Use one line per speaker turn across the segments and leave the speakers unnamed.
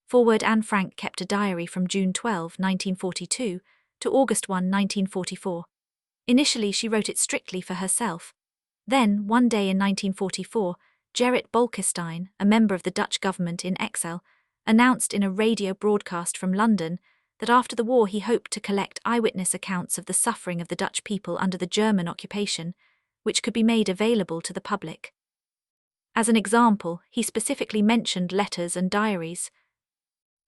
Forward: Anne Frank kept a diary from June 12, 1942 to August 1, 1944. Initially, she wrote it strictly for herself. Then, one day in 1944, Gerrit Bolkestein, a member of the Dutch government in exile, announced in a radio broadcast from London that after the war he hoped to collect eyewitness accounts of the suffering of the Dutch people under the German occupation, which could be made available to the public. As an example, he specifically mentioned letters and diaries.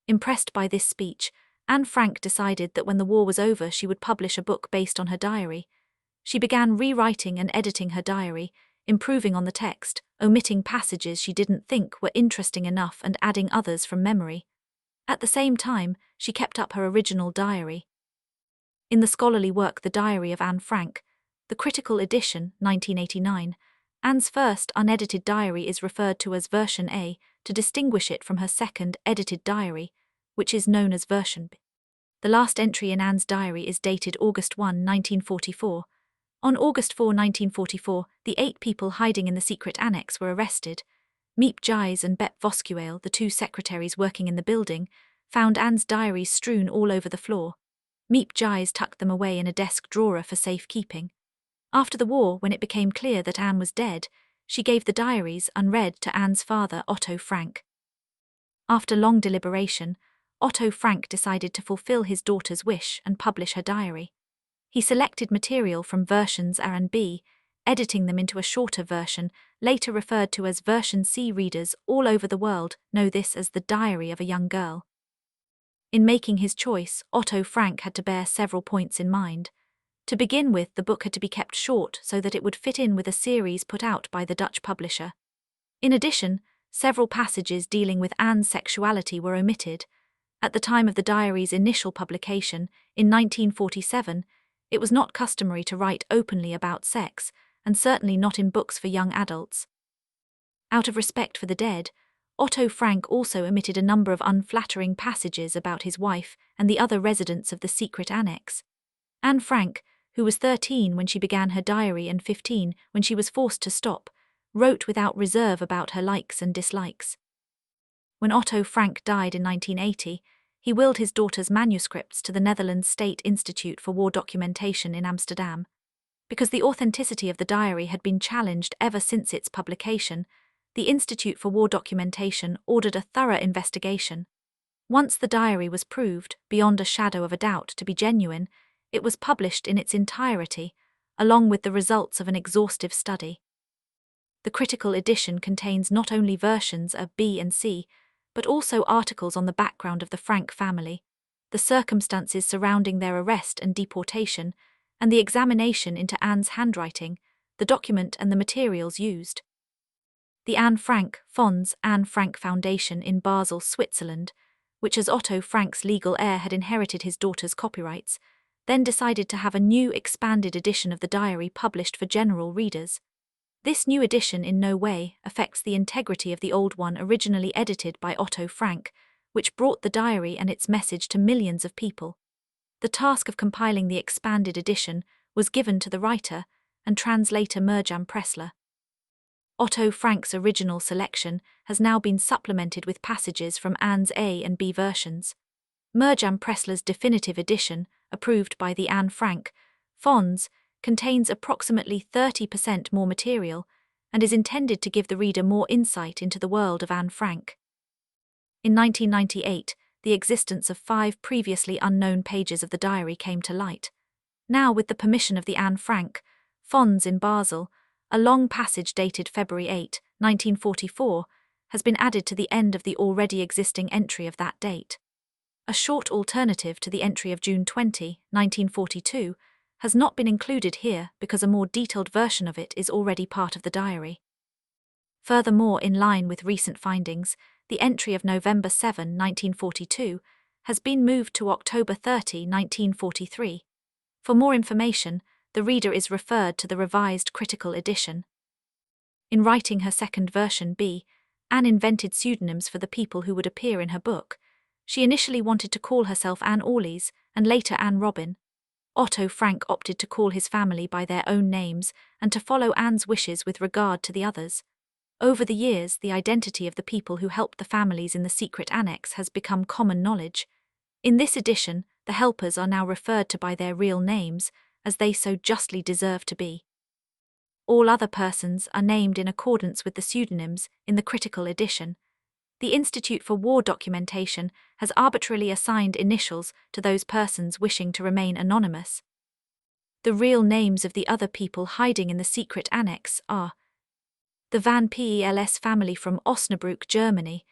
Impressed by this speech, Anne Frank decided that when the war was over she would publish a book based on her diary. She began rewriting and editing her diary, improving on the text, omitting passages she didn't think were interesting enough and adding others from memory. At the same time, she kept up her original diary. In the scholarly work The Diary of Anne Frank, the critical edition, 1989, Anne's first unedited diary is referred to as version A to distinguish it from her second edited diary, which is known as version B. The last entry in Anne's diary is dated August 1, 1944. On August 4, 1944, the 8 people hiding in the secret annex were arrested. Miep Gijs and Bep Voskuil, the 2 secretaries working in the building, found Anne's diaries strewn all over the floor. Miep Gijs tucked them away in a desk drawer for safekeeping. After the war, when it became clear that Anne was dead, she gave the diaries, unread, to Anne's father, Otto Frank. After long deliberation, Otto Frank decided to fulfill his daughter's wish and publish her diary. He selected material from versions A and B, editing them into a shorter version, later referred to as version C. Readers all over the world know this as the Diary of a Young Girl. In making his choice, Otto Frank had to bear several points in mind. To begin with, the book had to be kept short so that it would fit in with a series put out by the Dutch publisher. In addition, several passages dealing with Anne's sexuality were omitted. At the time of the diary's initial publication, in 1947, it was not customary to write openly about sex, and certainly not in books for young adults. Out of respect for the dead, Otto Frank also omitted a number of unflattering passages about his wife and the other residents of the secret annex. Anne Frank, who was 13 when she began her diary and 15 when she was forced to stop, wrote without reserve about her likes and dislikes. When Otto Frank died in 1980, he willed his daughter's manuscripts to the Netherlands State Institute for War Documentation in Amsterdam. Because the authenticity of the diary had been challenged ever since its publication, the Institute for War Documentation ordered a thorough investigation. Once the diary was proved, beyond a shadow of a doubt, to be genuine, it was published in its entirety, along with the results of an exhaustive study. The critical edition contains not only versions A, B, and C, but also articles on the background of the Frank family, the circumstances surrounding their arrest and deportation, and the examination into Anne's handwriting, the document and the materials used. The Anne Frank Fons Anne Frank Foundation in Basel, Switzerland, which as Otto Frank's legal heir had inherited his daughter's copyrights, then decided to have a new expanded edition of the diary published for general readers. This new edition in no way affects the integrity of the old one originally edited by Otto Frank, which brought the diary and its message to millions of people. The task of compiling the expanded edition was given to the writer and translator Mirjam Pressler. Otto Frank's original selection has now been supplemented with passages from Anne's A and B versions. Mirjam Pressler's definitive edition, approved by the Anne Frank Fons, contains approximately 30% more material and is intended to give the reader more insight into the world of Anne Frank. In 1998, the existence of 5 previously unknown pages of the diary came to light. Now, with the permission of the Anne Frank Fons in Basel, a long passage dated February 8, 1944, has been added to the end of the already existing entry of that date. A short alternative to the entry of June 20, 1942, has not been included here because a more detailed version of it is already part of the diary. Furthermore, in line with recent findings, the entry of November 7, 1942, has been moved to October 30, 1943. For more information, the reader is referred to the revised critical edition. In writing her second version B, Anne invented pseudonyms for the people who would appear in her book. She initially wanted to call herself Anne Orleys and later Anne Robin. Otto Frank opted to call his family by their own names and to follow Anne's wishes with regard to the others. Over the years, the identity of the people who helped the families in the secret annex has become common knowledge. In this edition, the helpers are now referred to by their real names, as they so justly deserve to be. All other persons are named in accordance with the pseudonyms in the critical edition. The Institute for War Documentation has arbitrarily assigned initials to those persons wishing to remain anonymous. The real names of the other people hiding in the secret annex are the Van Pels family from Osnabrück, Germany.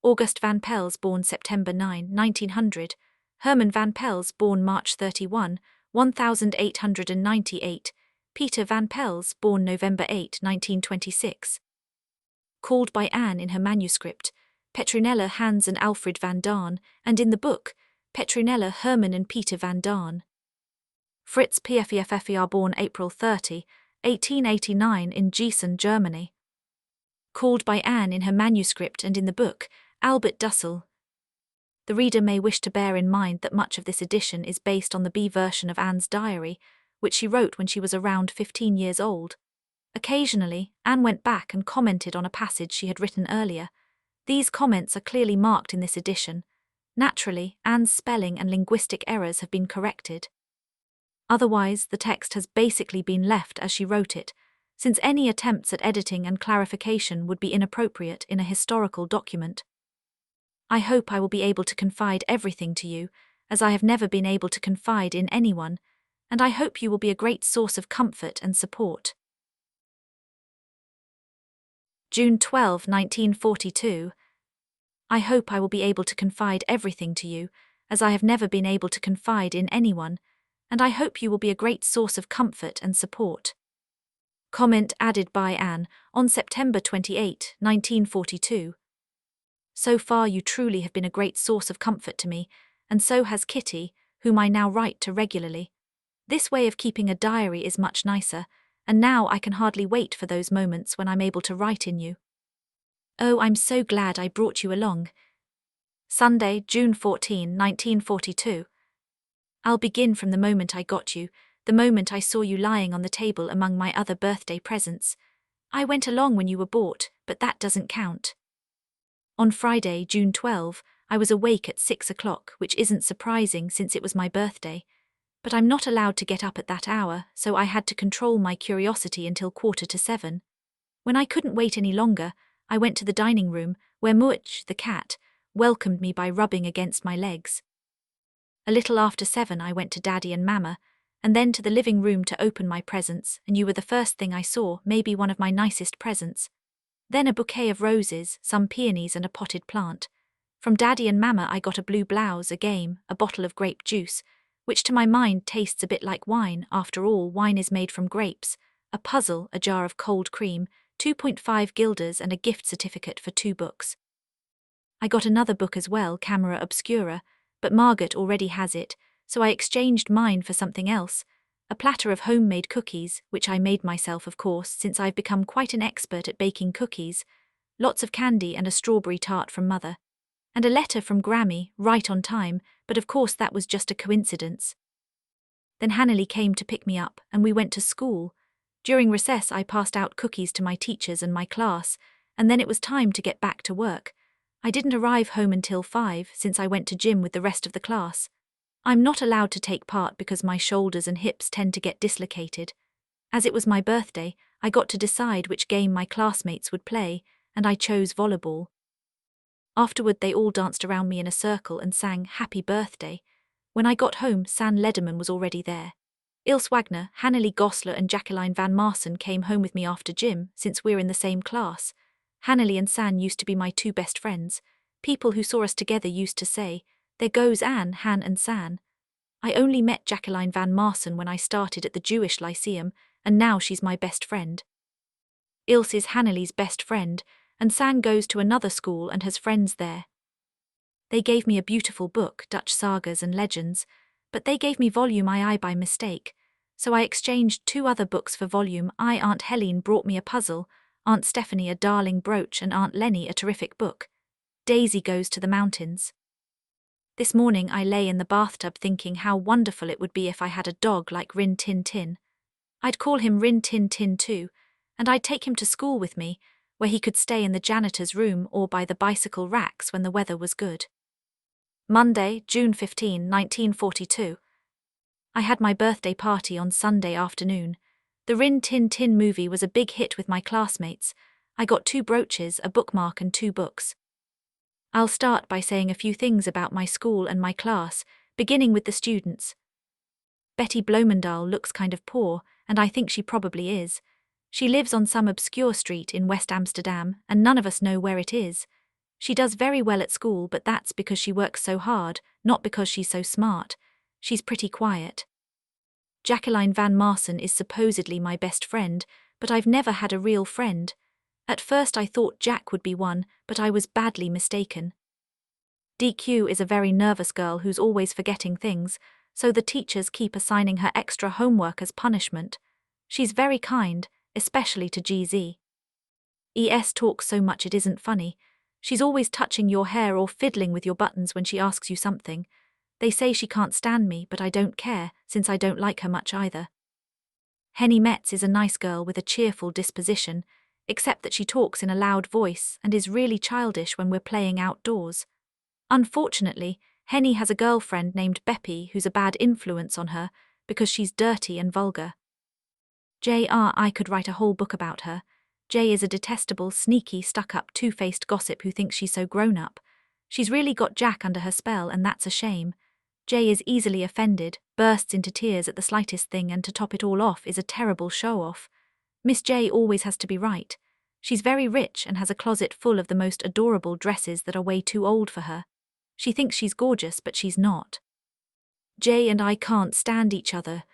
August Van Pels, born September 9, 1900. Herman Van Pels, born March 31, 1898. Peter Van Pels, born November 8, 1926. Called by Anne in her manuscript, Petronella Hans and Alfred Van Daan, and in the book, Petronella Herman and Peter Van Daan. Fritz Pfeffer, born April 30, 1889 in Gießen, Germany. Called by Anne in her manuscript and in the book, Albert Dussel. The reader may wish to bear in mind that much of this edition is based on the B version of Anne's diary, which she wrote when she was around 15 years old. Occasionally, Anne went back and commented on a passage she had written earlier. These comments are clearly marked in this edition. Naturally, Anne's spelling and linguistic errors have been corrected. Otherwise, the text has basically been left as she wrote it, since any attempts at editing and clarification would be inappropriate in a historical document. I hope I will be able to confide everything to you, as I have never been able to confide in anyone, and I hope you will be a great source of comfort and support. June 12, 1942. I hope I will be able to confide everything to you, as I have never been able to confide in anyone, and I hope you will be a great source of comfort and support. Comment added by Anne on September 28, 1942. So far you truly have been a great source of comfort to me, and so has Kitty, whom I now write to regularly. This way of keeping a diary is much nicer, and now I can hardly wait for those moments when I'm able to write in you. Oh, I'm so glad I brought you along. Sunday, June 14, 1942. I'll begin from the moment I got you, the moment I saw you lying on the table among my other birthday presents. I went along when you were bought, but that doesn't count. On Friday, June 12, I was awake at 6 o'clock, which isn't surprising since it was my birthday. But I'm not allowed to get up at that hour, so I had to control my curiosity until 6:45. When I couldn't wait any longer, I went to the dining room, where Much, the cat, welcomed me by rubbing against my legs. A little after 7 I went to Daddy and Mama, and then to the living room to open my presents, and you were the first thing I saw, maybe one of my nicest presents. Then a bouquet of roses, some peonies and a potted plant. From Daddy and Mama I got a blue blouse, a game, a bottle of grape juice, which to my mind tastes a bit like wine. After all, wine is made from grapes, a puzzle, a jar of cold cream, 2.5 guilders and a gift certificate for 2 books. I got another book as well, Camera Obscura, but Margaret already has it, so I exchanged mine for something else, a platter of homemade cookies, which I made myself of course since I've become quite an expert at baking cookies, lots of candy and a strawberry tart from Mother, and a letter from Grammy, right on time, but of course that was just a coincidence. Then Hannely came to pick me up, and we went to school. During recess I passed out cookies to my teachers and my class, and then it was time to get back to work. I didn't arrive home until 5 since I went to gym with the rest of the class. I'm not allowed to take part because my shoulders and hips tend to get dislocated. As it was my birthday, I got to decide which game my classmates would play, and I chose volleyball. Afterward they all danced around me in a circle and sang Happy Birthday. When I got home, San Lederman was already there. Ilse Wagner, Hannely Gosler and Jacqueline Van Marsen came home with me after gym, since we're in the same class. Hannely and San used to be my 2 best friends. People who saw us together used to say, "There goes Anne, Han and San." I only met Jacqueline Van Marsen when I started at the Jewish Lyceum, and now she's my best friend. Ilse is Hannely's best friend, and San goes to another school and has friends there. They gave me a beautiful book, Dutch Sagas and Legends, but they gave me volume II by mistake, so I exchanged 2 other books for volume I. Aunt Helene brought me a puzzle, Aunt Stephanie a darling brooch and Aunt Lenny a terrific book. Daisy Goes to the Mountains. This morning I lay in the bathtub thinking how wonderful it would be if I had a dog like Rin Tin Tin. I'd call him Rin Tin Tin too, and I'd take him to school with me, where he could stay in the janitor's room or by the bicycle racks when the weather was good. Monday, June 15, 1942. I had my birthday party on Sunday afternoon. The Rin Tin Tin movie was a big hit with my classmates. I got 2 brooches, a bookmark and 2 books. I'll start by saying a few things about my school and my class, beginning with the students. Betty Bloemendahl looks kind of poor, and I think she probably is. She lives on some obscure street in West Amsterdam, and none of us know where it is. She does very well at school, but that's because she works so hard, not because she's so smart. She's pretty quiet. Jacqueline Van Marsen is supposedly my best friend, but I've never had a real friend. At first I thought Jack would be one, but I was badly mistaken. DQ is a very nervous girl who's always forgetting things, so the teachers keep assigning her extra homework as punishment. She's very kind, especially to GZ. ES talks so much it isn't funny. She's always touching your hair or fiddling with your buttons when she asks you something. They say she can't stand me, but I don't care, since I don't like her much either. Henny Metz is a nice girl with a cheerful disposition, except that she talks in a loud voice and is really childish when we're playing outdoors. Unfortunately, Henny has a girlfriend named Beppy who's a bad influence on her because she's dirty and vulgar. I could write a whole book about her. Jay is a detestable, sneaky, stuck-up, two-faced gossip who thinks she's so grown-up. She's really got Jack under her spell, and that's a shame. Jay is easily offended, bursts into tears at the slightest thing, and to top it all off is a terrible show-off. Miss J always has to be right. She's very rich and has a closet full of the most adorable dresses that are way too old for her. She thinks she's gorgeous, but she's not. Jay and I can't stand each other.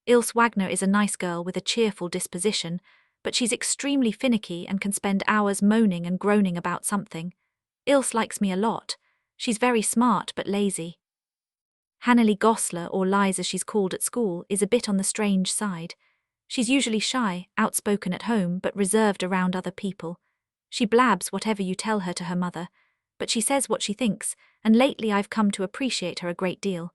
Ilse Wagner is a nice girl with a cheerful disposition, but she's extremely finicky and can spend hours moaning and groaning about something. Ilse likes me a lot. She's very smart but lazy. Hannelie Gosler, or Lies as she's called at school, is a bit on the strange side. She's usually shy, outspoken at home, but reserved around other people. She blabs whatever you tell her to her mother, but she says what she thinks, and lately I've come to appreciate her a great deal.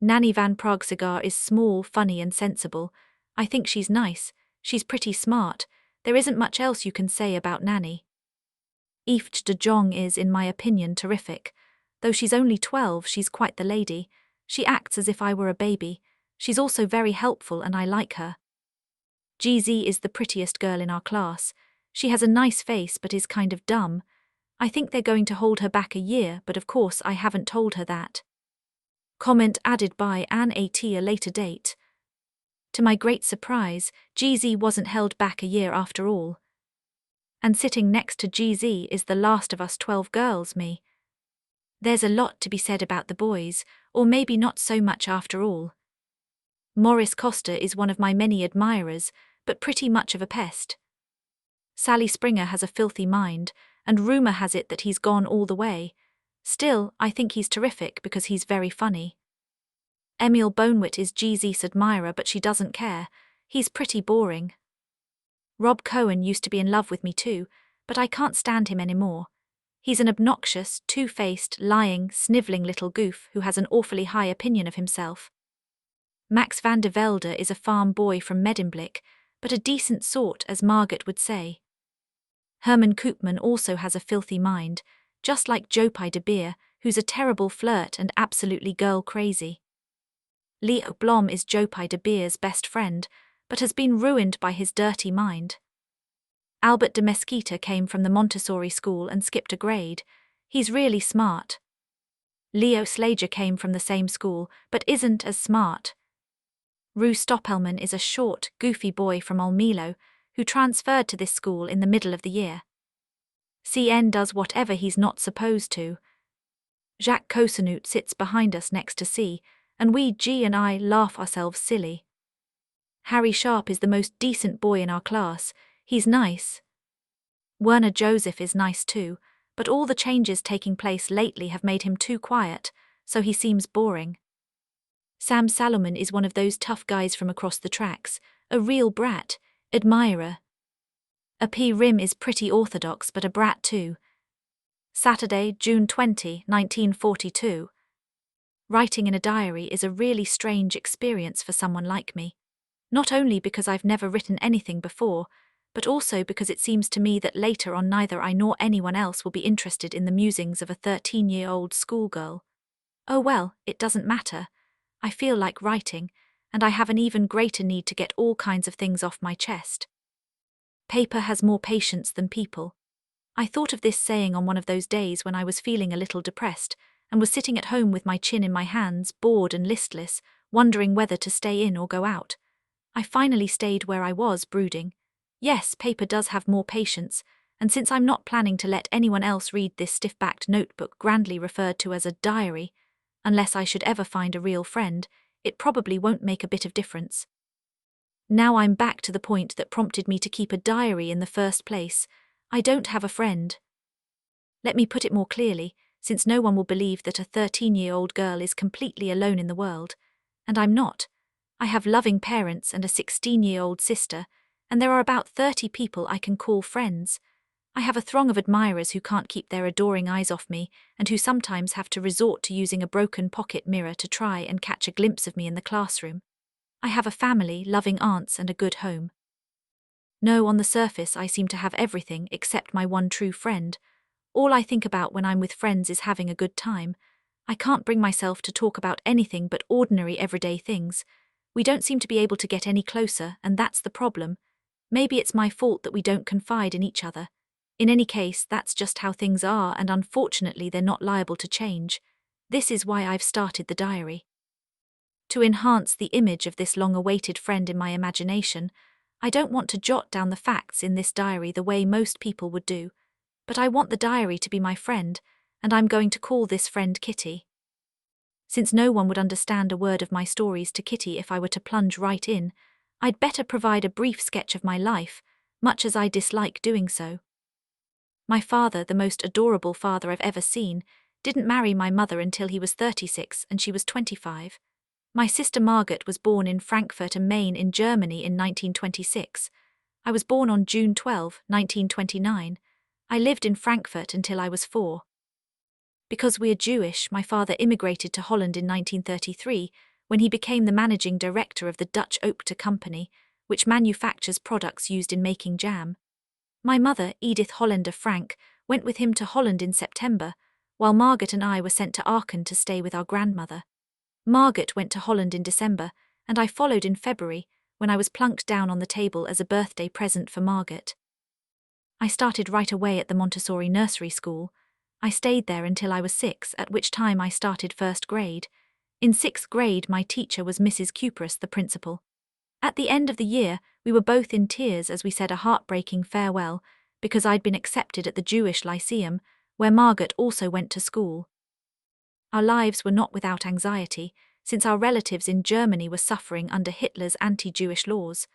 Nanny van Praagsegaar is small, funny and sensible. I think she's nice. She's pretty smart. There isn't much else you can say about Nanny. Yves de Jong is, in my opinion, terrific. Though she's only 12, she's quite the lady. She acts as if I were a baby. She's also very helpful and I like her. GZ is the prettiest girl in our class. She has a nice face but is kind of dumb. I think they're going to hold her back a year, but of course I haven't told her that. Comment added by Anne at a later date. To my great surprise, GZ wasn't held back a year after all. And sitting next to GZ is the last of us 12 girls, me. There's a lot to be said about the boys, or maybe not so much after all. Maurice Costa is one of my many admirers, but pretty much of a pest. Sally Springer has a filthy mind, and rumour has it that he's gone all the way. Still, I think he's terrific because he's very funny. Emil Bonewit is GZ's admirer, but she doesn't care. He's pretty boring. Rob Cohen used to be in love with me too, but I can't stand him anymore. He's an obnoxious, two-faced, lying, snivelling little goof who has an awfully high opinion of himself. Max van der Velde is a farm boy from Medemblik, but a decent sort, as Margaret would say. Herman Koopman also has a filthy mind, just like Jopai de Beer, who's a terrible flirt and absolutely girl-crazy. Leo Blom is Jopai de Beer's best friend, but has been ruined by his dirty mind. Albert de Mesquita came from the Montessori school and skipped a grade. He's really smart. Leo Slager came from the same school, but isn't as smart. Rue Stoppelman is a short, goofy boy from Almelo, who transferred to this school in the middle of the year. CN does whatever he's not supposed to. Jacques Cosenut sits behind us next to C, and we G and I laugh ourselves silly. Harry Sharp is the most decent boy in our class. He's nice. Werner Joseph is nice too, but all the changes taking place lately have made him too quiet, so he seems boring. Sam Salomon is one of those tough guys from across the tracks, a real brat, admirer. A P. Rim is pretty orthodox but a brat too. Saturday, June 20, 1942. Writing in a diary is a really strange experience for someone like me. Not only because I've never written anything before, but also because it seems to me that later on neither I nor anyone else will be interested in the musings of a 13-year-old schoolgirl. Oh well, it doesn't matter. I feel like writing, and I have an even greater need to get all kinds of things off my chest. Paper has more patience than people. I thought of this saying on one of those days when I was feeling a little depressed, and was sitting at home with my chin in my hands, bored and listless, wondering whether to stay in or go out. I finally stayed where I was, brooding. Yes, paper does have more patience, and since I'm not planning to let anyone else read this stiff-backed notebook grandly referred to as a diary, unless I should ever find a real friend, it probably won't make a bit of difference. Now I'm back to the point that prompted me to keep a diary in the first place. I don't have a friend. Let me put it more clearly, since no one will believe that a 13-year-old girl is completely alone in the world. And I'm not. I have loving parents and a 16-year-old sister, and there are about 30 people I can call friends. I have a throng of admirers who can't keep their adoring eyes off me, and who sometimes have to resort to using a broken pocket mirror to try and catch a glimpse of me in the classroom. I have a family, loving aunts, and a good home. No, on the surface I seem to have everything except my one true friend. All I think about when I'm with friends is having a good time. I can't bring myself to talk about anything but ordinary everyday things. We don't seem to be able to get any closer, and that's the problem. Maybe it's my fault that we don't confide in each other. In any case, that's just how things are, and unfortunately they're not liable to change. This is why I've started the diary. To enhance the image of this long-awaited friend in my imagination, I don't want to jot down the facts in this diary the way most people would do, but I want the diary to be my friend, and I'm going to call this friend Kitty. Since no one would understand a word of my stories to Kitty if I were to plunge right in, I'd better provide a brief sketch of my life, much as I dislike doing so. My father, the most adorable father I've ever seen, didn't marry my mother until he was 36 and she was 25. My sister Margaret was born in Frankfurt am Main in Germany in 1926. I was born on June 12, 1929. I lived in Frankfurt until I was 4. Because we are Jewish, my father immigrated to Holland in 1933 when he became the managing director of the Dutch Oakte Company, which manufactures products used in making jam. My mother, Edith Hollander Frank, went with him to Holland in September, while Margaret and I were sent to Aachen to stay with our grandmother. Margaret went to Holland in December, and I followed in February, when I was plunked down on the table as a birthday present for Margaret. I started right away at the Montessori nursery school. I stayed there until I was 6, at which time I started first grade. In 6th grade, my teacher was Mrs. Kupras, the principal. At the end of the year, we were both in tears as we said a heartbreaking farewell, because I'd been accepted at the Jewish Lyceum, where Margaret also went to school. Our lives were not without anxiety, since our relatives in Germany were suffering under Hitler's anti-Jewish laws.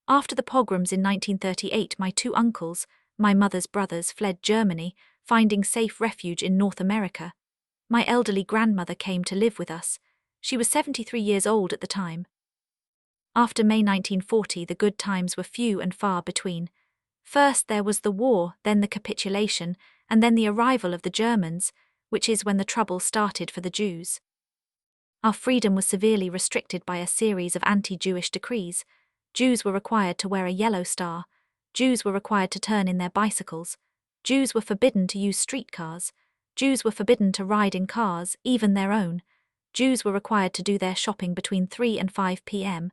After the pogroms in 1938, my 2 uncles, my mother's brothers, fled Germany, finding safe refuge in North America. My elderly grandmother came to live with us. She was 73 years old at the time. After May 1940, the good times were few and far between. First there was the war, then the capitulation, and then the arrival of the Germans, which is when the trouble started for the Jews. Our freedom was severely restricted by a series of anti-Jewish decrees. Jews were required to wear a yellow star. Jews were required to turn in their bicycles. Jews were forbidden to use streetcars. Jews were forbidden to ride in cars, even their own. Jews were required to do their shopping between 3 and 5 p.m.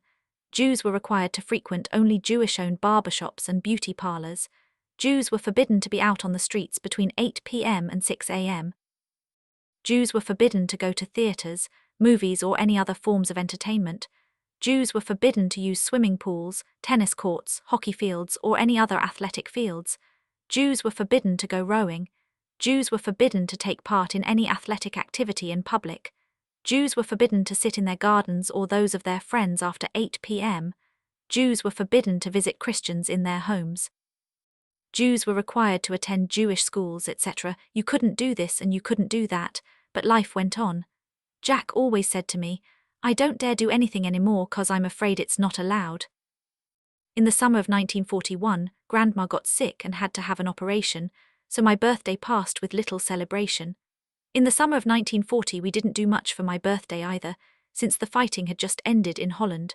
Jews were required to frequent only Jewish-owned barbershops and beauty parlors. Jews were forbidden to be out on the streets between 8 p.m. and 6 a.m. Jews were forbidden to go to theaters, movies, or any other forms of entertainment. Jews were forbidden to use swimming pools, tennis courts, hockey fields, or any other athletic fields. Jews were forbidden to go rowing. Jews were forbidden to take part in any athletic activity in public. Jews were forbidden to sit in their gardens or those of their friends after 8 p.m. Jews were forbidden to visit Christians in their homes. Jews were required to attend Jewish schools, etc. You couldn't do this and you couldn't do that, but life went on. Jack always said to me, "I don't dare do anything anymore 'cause I'm afraid it's not allowed." In the summer of 1941, Grandma got sick and had to have an operation, so my birthday passed with little celebration. In the summer of 1940 we didn't do much for my birthday either, since the fighting had just ended in Holland.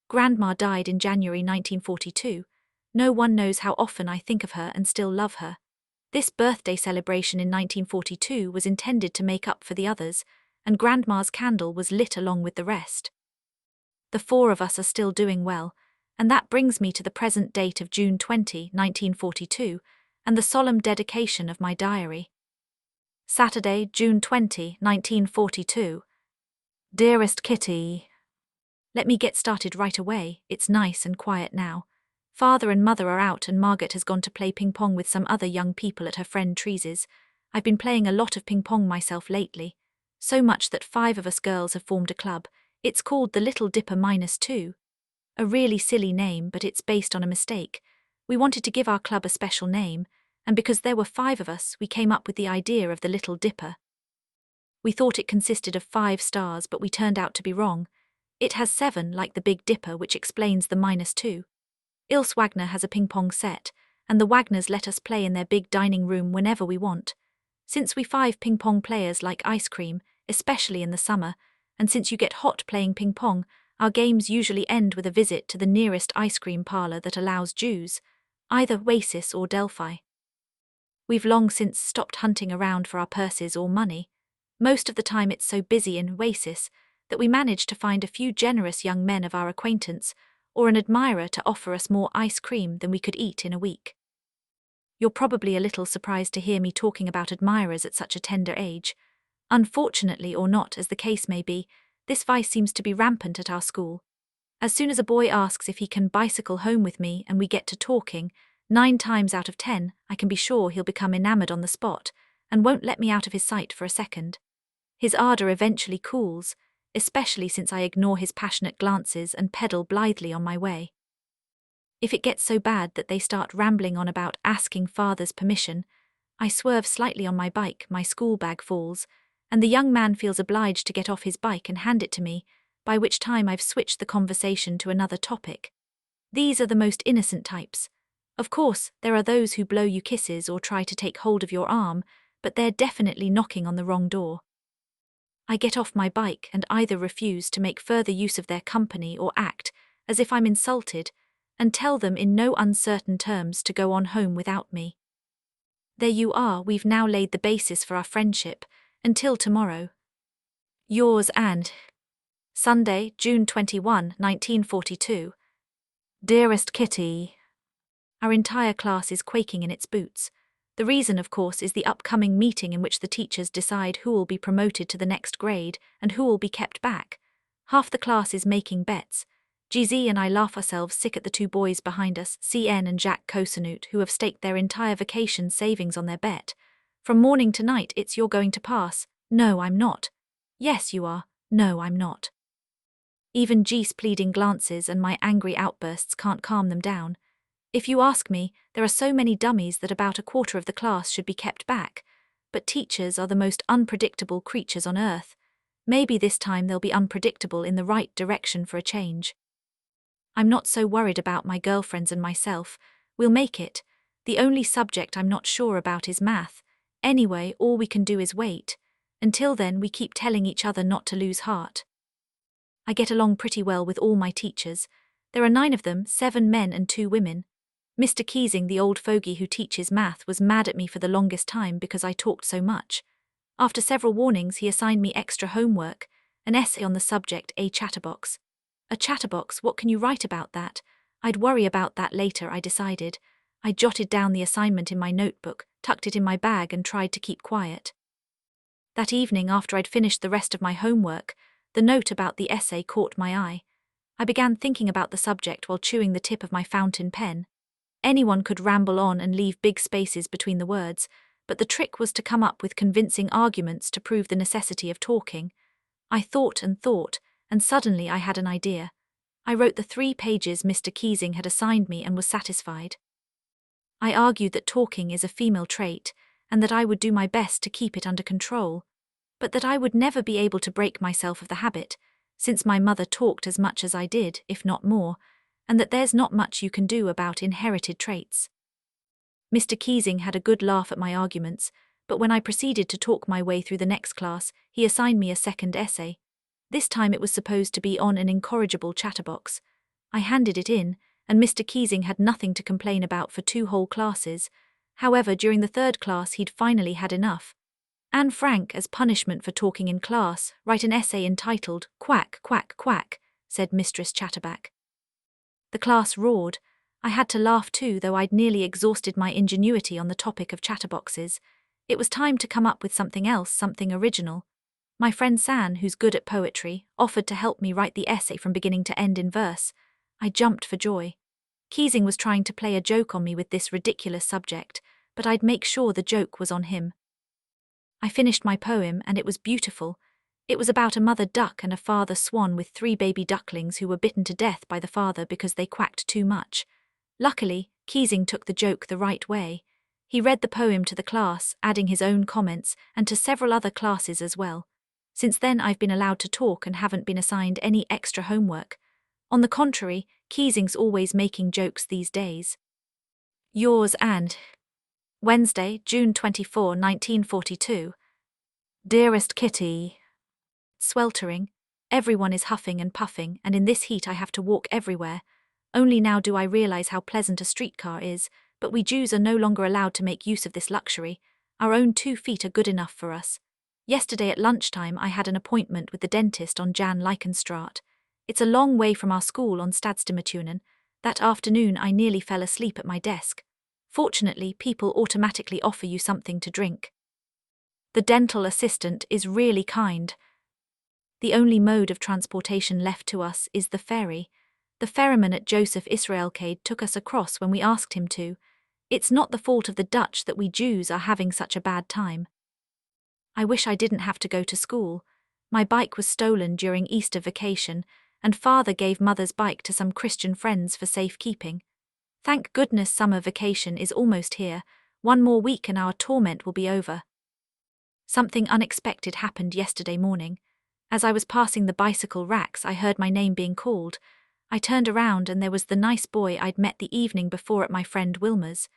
Grandma died in January 1942. No one knows how often I think of her and still love her. This birthday celebration in 1942 was intended to make up for the others, and Grandma's candle was lit along with the rest. The four of us are still doing well, and that brings me to the present date of June 20, 1942, and the solemn dedication of my diary. Saturday, June 20, 1942. Dearest Kitty. Let me get started right away, it's nice and quiet now. Father and Mother are out and Margaret has gone to play ping-pong with some other young people at her friend Treese's. I've been playing a lot of ping-pong myself lately, so much that 5 of us girls have formed a club. It's called the Little Dipper -2. A really silly name, but it's based on a mistake. We wanted to give our club a special name, and because there were 5 of us, we came up with the idea of the Little Dipper. We thought it consisted of 5 stars, but we turned out to be wrong. It has 7, like the Big Dipper, which explains the -2. Ilse Wagner has a ping-pong set, and the Wagners let us play in their big dining room whenever we want. Since we 5 ping-pong players like ice cream, especially in the summer, and since you get hot playing ping-pong, our games usually end with a visit to the nearest ice cream parlor that allows Jews, either Oasis or Delphi. We've long since stopped hunting around for our purses or money. Most of the time it's so busy in Oasis that we manage to find a few generous young men of our acquaintance or an admirer to offer us more ice cream than we could eat in a week. You're probably a little surprised to hear me talking about admirers at such a tender age. Unfortunately, or not, as the case may be, this vice seems to be rampant at our school. As soon as a boy asks if he can bicycle home with me and we get to talking, 9 times out of 10, I can be sure he'll become enamored on the spot and won't let me out of his sight for a second. His ardor eventually cools, especially since I ignore his passionate glances and pedal blithely on my way. If it gets so bad that they start rambling on about asking father's permission, I swerve slightly on my bike, my school bag falls, and the young man feels obliged to get off his bike and hand it to me, by which time I've switched the conversation to another topic. These are the most innocent types. Of course, there are those who blow you kisses or try to take hold of your arm, but they're definitely knocking on the wrong door. I get off my bike and either refuse to make further use of their company or act as if I'm insulted, and tell them in no uncertain terms to go on home without me. There you are, we've now laid the basis for our friendship. Until tomorrow. Yours and Sunday, June 21, 1942. Dearest Kitty. Our entire class is quaking in its boots. The reason, of course, is the upcoming meeting in which the teachers decide who will be promoted to the next grade and who will be kept back. Half the class is making bets. GZ and I laugh ourselves sick at the 2 boys behind us, CN and Jacques Cosenut, who have staked their entire vacation savings on their bet. From morning to night it's "you're going to pass." No, I'm not. Yes, you are. No, I'm not. Even G's pleading glances and my angry outbursts can't calm them down. If you ask me, there are so many dummies that about a quarter of the class should be kept back. But teachers are the most unpredictable creatures on earth. Maybe this time they'll be unpredictable in the right direction for a change. I'm not so worried about my girlfriends and myself. We'll make it. The only subject I'm not sure about is math. Anyway, all we can do is wait. Until then, we keep telling each other not to lose heart. I get along pretty well with all my teachers. There are 9 of them, 7 men and 2 women. Mr. Keesing, the old fogey who teaches math, was mad at me for the longest time because I talked so much. After several warnings, he assigned me extra homework, an essay on the subject, a chatterbox. A chatterbox, what can you write about that? I'd worry about that later, I decided. I jotted down the assignment in my notebook, tucked it in my bag and tried to keep quiet. That evening, after I'd finished the rest of my homework, the note about the essay caught my eye. I began thinking about the subject while chewing the tip of my fountain pen. Anyone could ramble on and leave big spaces between the words, but the trick was to come up with convincing arguments to prove the necessity of talking. I thought, and suddenly I had an idea. I wrote the 3 pages Mr. Keesing had assigned me and was satisfied. I argued that talking is a female trait, and that I would do my best to keep it under control, but that I would never be able to break myself of the habit, since my mother talked as much as I did, if not more, and that there's not much you can do about inherited traits. Mr. Keesing had a good laugh at my arguments, but when I proceeded to talk my way through the next class, he assigned me a second essay. This time it was supposed to be on an incorrigible chatterbox. I handed it in, and Mr. Keesing had nothing to complain about for 2 whole classes. However, during the 3rd class he'd finally had enough. Anne Frank, as punishment for talking in class, write an essay entitled "Quack, Quack, Quack," said Mistress Chatterback. The class roared. I had to laugh too, though I'd nearly exhausted my ingenuity on the topic of chatterboxes. It was time to come up with something else, something original. My friend San, who's good at poetry, offered to help me write the essay from beginning to end in verse. I jumped for joy. Keesing was trying to play a joke on me with this ridiculous subject, but I'd make sure the joke was on him. I finished my poem, and it was beautiful. It was about a mother duck and a father swan with 3 baby ducklings who were bitten to death by the father because they quacked too much. Luckily, Keesing took the joke the right way. He read the poem to the class, adding his own comments, and to several other classes as well. Since then I've been allowed to talk and haven't been assigned any extra homework. On the contrary, Keesing's always making jokes these days. Yours, and Wednesday, June 24, 1942. Dearest Kitty. Sweltering. Everyone is huffing and puffing, and in this heat I have to walk everywhere. Only now do I realize how pleasant a streetcar is, but we Jews are no longer allowed to make use of this luxury. Our own 2 feet are good enough for us. Yesterday at lunchtime I had an appointment with the dentist on Jan Lykenstraat. It's a long way from our school on Stadsdemotuinen. That afternoon I nearly fell asleep at my desk. Fortunately, people automatically offer you something to drink. The dental assistant is really kind. The only mode of transportation left to us is the ferry. The ferryman at Joseph Israelcade took us across when we asked him to. It's not the fault of the Dutch that we Jews are having such a bad time. I wish I didn't have to go to school. My bike was stolen during Easter vacation, and Father gave Mother's bike to some Christian friends for safekeeping. Thank goodness summer vacation is almost here. 1 more week and our torment will be over. Something unexpected happened yesterday morning. As I was passing the bicycle racks, I heard my name being called. I turned around and there was the nice boy I'd met the evening before at my friend Wilma's.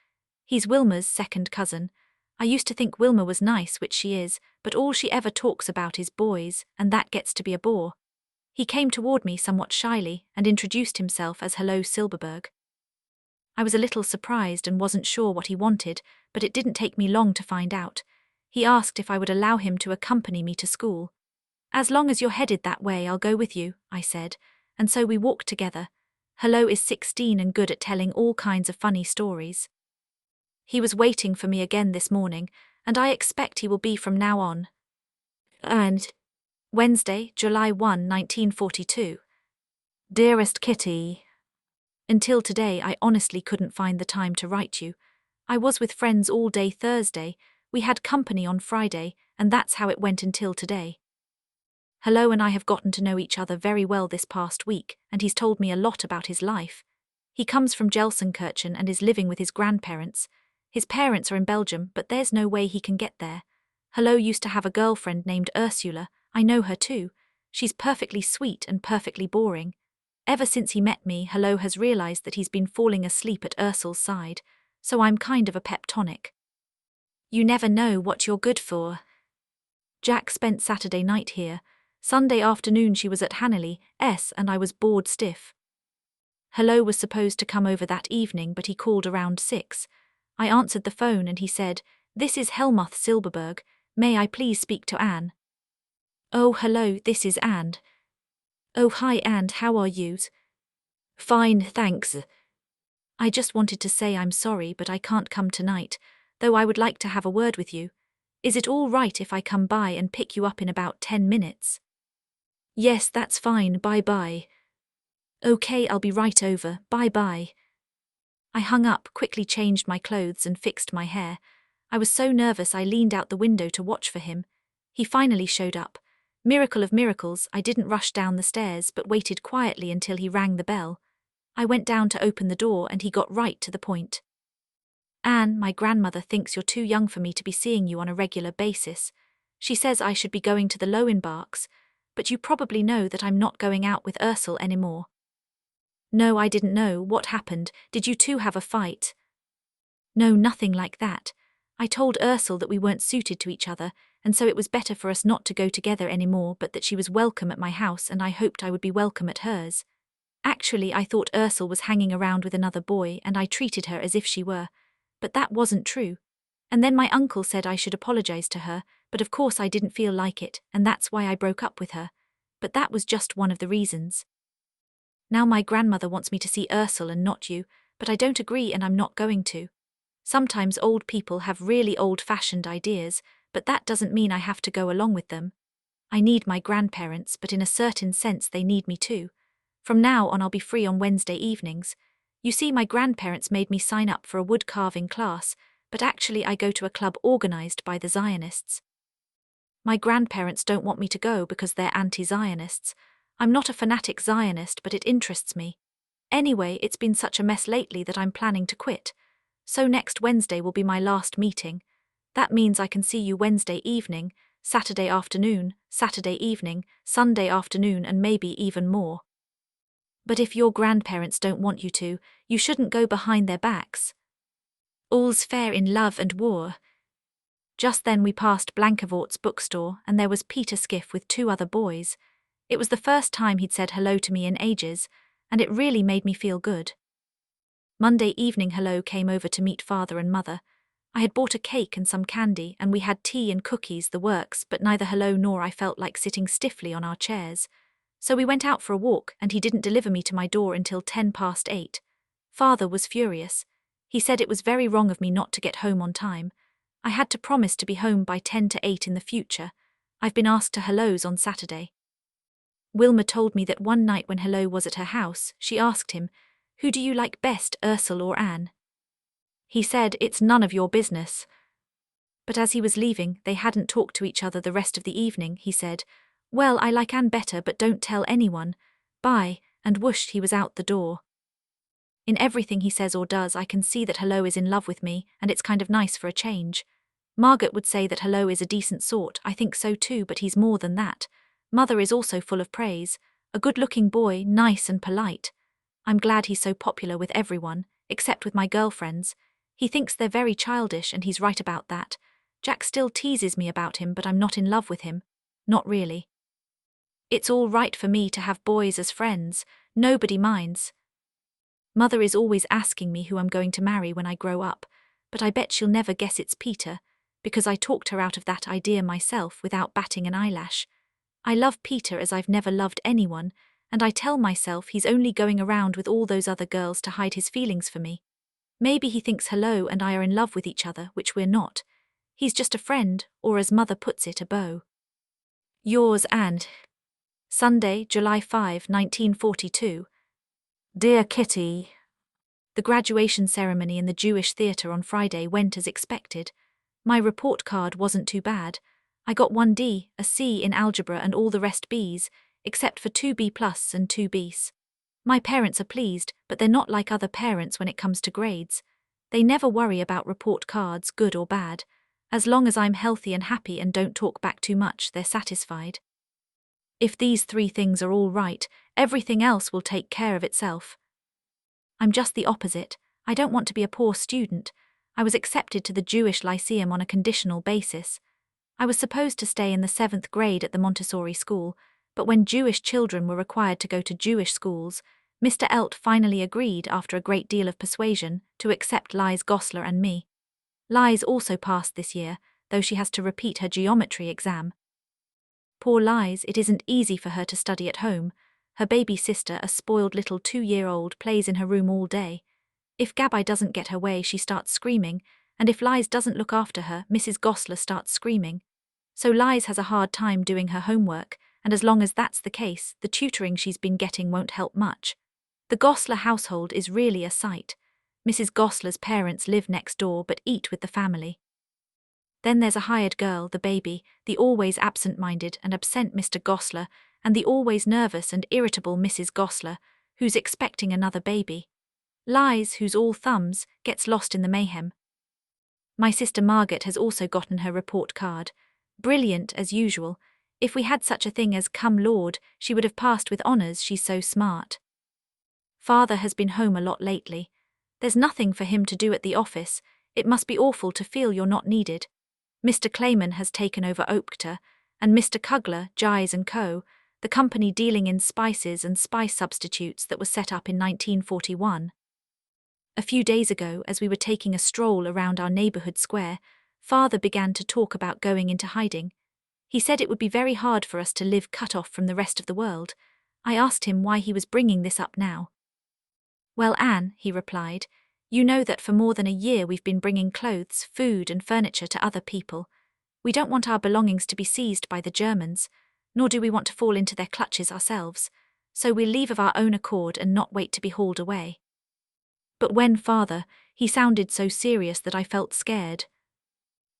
He's Wilma's second cousin. I used to think Wilma was nice, which she is, but all she ever talks about is boys, and that gets to be a bore. He came toward me somewhat shyly and introduced himself as Hello Silberberg. I was a little surprised and wasn't sure what he wanted, but it didn't take me long to find out. He asked if I would allow him to accompany me to school. As long as you're headed that way, I'll go with you, I said, and so we walked together. Hello is 16 and good at telling all kinds of funny stories. He was waiting for me again this morning, and I expect he will be from now on. And Wednesday, July 1, 1942. Dearest Kitty. Until today I honestly couldn't find the time to write you. I was with friends all day Thursday, we had company on Friday, and that's how it went until today. Hello and I have gotten to know each other very well this past week, and he's told me a lot about his life. He comes from Gelsenkirchen and is living with his grandparents. His parents are in Belgium, but there's no way he can get there. Hello used to have a girlfriend named Ursula. I know her too. She's perfectly sweet and perfectly boring. Ever since he met me, Hello has realized that he's been falling asleep at Ursula's side, so I'm kind of a pep tonic. You never know what you're good for. Jack spent Saturday night here. Sunday afternoon she was at Hanley's, and I was bored stiff. Hello was supposed to come over that evening, but he called around 6. I answered the phone and he said, "This is Helmuth Silberberg. May I please speak to Anne?" "Oh, hello, this is Anne." "Oh, hi, Anne, how are you?" "Fine, thanks. I just wanted to say I'm sorry, but I can't come tonight, though I would like to have a word with you. Is it all right if I come by and pick you up in about 10 minutes? Yes, that's fine, bye-bye. Okay, I'll be right over, bye-bye. I hung up, quickly changed my clothes and fixed my hair. I was so nervous I leaned out the window to watch for him. He finally showed up. Miracle of miracles, I didn't rush down the stairs but waited quietly until he rang the bell. I went down to open the door and he got right to the point. "Anne, my grandmother thinks you're too young for me to be seeing you on a regular basis. She says I should be going to the Lowenbachs, but you probably know that I'm not going out with Ursel anymore." "No, I didn't know. What happened? Did you two have a fight?" "No, nothing like that. I told Ursel that we weren't suited to each other, and so it was better for us not to go together anymore, but that she was welcome at my house and I hoped I would be welcome at hers." Actually, I thought Ursel was hanging around with another boy and I treated her as if she were. But that wasn't true. And then my uncle said I should apologize to her, but of course I didn't feel like it, and that's why I broke up with her. But that was just one of the reasons. Now my grandmother wants me to see Ursel and not you, but I don't agree and I'm not going to. Sometimes old people have really old-fashioned ideas, but that doesn't mean I have to go along with them. I need my grandparents, but in a certain sense they need me too. From now on I'll be free on Wednesday evenings. You see, my grandparents made me sign up for a wood carving class, but actually I go to a club organized by the Zionists. My grandparents don't want me to go because they're anti-Zionists. I'm not a fanatic Zionist, but it interests me. Anyway, it's been such a mess lately that I'm planning to quit. So next Wednesday will be my last meeting. That means I can see you Wednesday evening, Saturday afternoon, Saturday evening, Sunday afternoon, and maybe even more. But if your grandparents don't want you to, you shouldn't go behind their backs. All's fair in love and war. Just then we passed Blankevort's bookstore and there was Peter Skiff with 2 other boys. It was the first time he'd said hello to me in ages, and it really made me feel good. Monday evening Hello came over to meet father and mother. I had bought a cake and some candy and we had tea and cookies, the works, but neither Hello nor I felt like sitting stiffly on our chairs. So we went out for a walk and he didn't deliver me to my door until 8:10. Father was furious. He said it was very wrong of me not to get home on time. I had to promise to be home by 10 to 8 in the future. I've been asked to Hello's on Saturday. Wilma told me that one night when Hello was at her house, she asked him, "Who do you like best, Ursel or Anne?" He said, "It's none of your business." But as he was leaving, they hadn't talked to each other the rest of the evening, he said, "Well, I like Anne better, but don't tell anyone. Bye," and whoosh, he was out the door. In everything he says or does, I can see that Hello is in love with me, and it's kind of nice for a change. Margaret would say that Hello is a decent sort. I think so too, but he's more than that. Mother is also full of praise. A good-looking boy, nice and polite. I'm glad he's so popular with everyone, except with my girlfriends. He thinks they're very childish, and he's right about that. Jack still teases me about him, but I'm not in love with him. Not really. It's all right for me to have boys as friends. Nobody minds. Mother is always asking me who I'm going to marry when I grow up, but I bet she'll never guess it's Peter, because I talked her out of that idea myself without batting an eyelash. I love Peter as I've never loved anyone, and I tell myself he's only going around with all those other girls to hide his feelings for me. Maybe he thinks Hello and I are in love with each other, which we're not. He's just a friend, or as Mother puts it, a beau. Yours, Anne. Sunday, July 5, 1942. Dear Kitty. The graduation ceremony in the Jewish theatre on Friday went as expected. My report card wasn't too bad. I got 1 D, a C in algebra and all the rest Bs, except for 2 B+ and 2 Bs. My parents are pleased, but they're not like other parents when it comes to grades. They never worry about report cards, good or bad. As long as I'm healthy and happy and don't talk back too much, they're satisfied. If these 3 things are all right, everything else will take care of itself. I'm just the opposite. I don't want to be a poor student. I was accepted to the Jewish Lyceum on a conditional basis. I was supposed to stay in the 7th grade at the Montessori school, but when Jewish children were required to go to Jewish schools, Mr. Elt finally agreed, after a great deal of persuasion, to accept Liz Gosler and me. Liz also passed this year, though she has to repeat her geometry exam. Poor Liz, it isn't easy for her to study at home. Her baby sister, a spoiled little 2-year-old, plays in her room all day. If Gabby doesn't get her way, she starts screaming, and if Liz doesn't look after her, Mrs. Gosler starts screaming. So Liz has a hard time doing her homework, and as long as that's the case, the tutoring she's been getting won't help much. The Gosler household is really a sight. Mrs. Gosler's parents live next door but eat with the family. Then there's a hired girl, the baby, the always absent-minded and absent Mr. Gosler, and the always nervous and irritable Mrs. Gosler, who's expecting another baby. Liz, who's all thumbs, gets lost in the mayhem. My sister Margaret has also gotten her report card. Brilliant, as usual. If we had such a thing as Come Lord, she would have passed with honours, she's so smart. Father has been home a lot lately. There's nothing for him to do at the office. It must be awful to feel you're not needed. Mr. Clayman has taken over Opkta, and Mr. Kugler, Gies & Co., the company dealing in spices and spice substitutes that was set up in 1941. A few days ago, as we were taking a stroll around our neighborhood square, Father began to talk about going into hiding. He said it would be very hard for us to live cut off from the rest of the world. I asked him why he was bringing this up now. "Well, Anne," he replied, "you know that for more than a year we've been bringing clothes, food and furniture to other people. We don't want our belongings to be seized by the Germans, nor do we want to fall into their clutches ourselves, so we'll leave of our own accord and not wait to be hauled away." But when Father, he sounded so serious that I felt scared.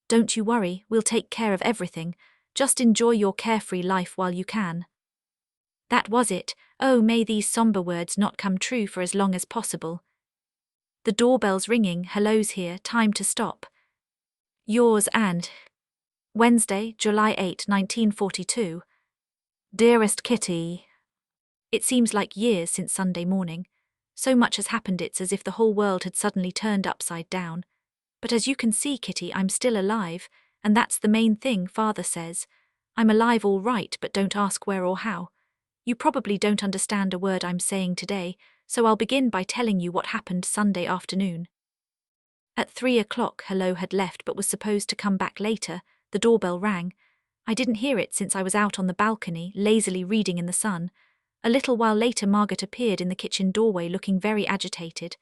"Don't you worry, we'll take care of everything. Just enjoy your carefree life while you can." That was it. Oh, may these somber words not come true for as long as possible. The doorbell's ringing. "Hello's here, time to stop. Yours and Wednesday, July 8, 1942. Dearest Kitty." It seems like years since Sunday morning. So much has happened it's as if the whole world had suddenly turned upside down. But as you can see, Kitty, I'm still alive, and that's the main thing, Father says. I'm alive all right, but don't ask where or how. You probably don't understand a word I'm saying today, so I'll begin by telling you what happened Sunday afternoon. At 3 o'clock, Hello had left but was supposed to come back later. The doorbell rang. I didn't hear it since I was out on the balcony, lazily reading in the sun. A little while later, Margaret appeared in the kitchen doorway looking very agitated.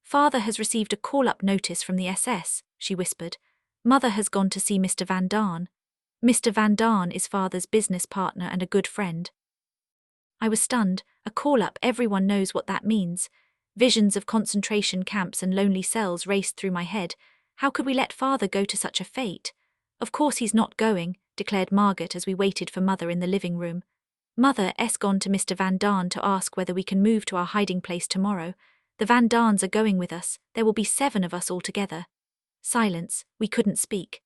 "Father has received a call-up notice from the SS, she whispered. "Mother has gone to see Mr. Van Daan. Mr. Van Daan is Father's business partner and a good friend." I was stunned. A call-up, everyone knows what that means. Visions of concentration camps and lonely cells raced through my head. How could we let Father go to such a fate? "Of course he's not going," declared Margaret as we waited for Mother in the living room. "Mother's gone to Mr. Van Daan to ask whether we can move to our hiding place tomorrow. The Van Daans are going with us. There will be 7 of us altogether." Silence. We couldn't speak.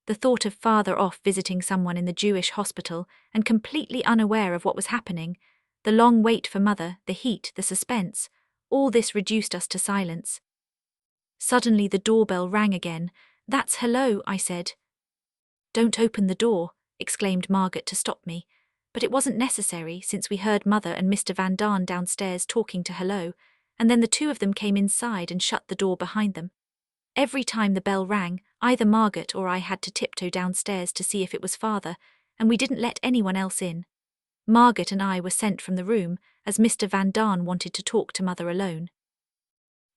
The thought of Father off visiting someone in the Jewish hospital and completely unaware of what was happening, the long wait for Mother, the heat, the suspense, all this reduced us to silence. Suddenly the doorbell rang again. "That's Hello," I said. "Don't open the door," exclaimed Margaret to stop me. But it wasn't necessary, since we heard Mother and Mr. Van Daan downstairs talking to Hello, and then the 2 of them came inside and shut the door behind them. Every time the bell rang, either Margaret or I had to tiptoe downstairs to see if it was Father, and we didn't let anyone else in. Margaret and I were sent from the room, as Mr. Van Daan wanted to talk to Mother alone.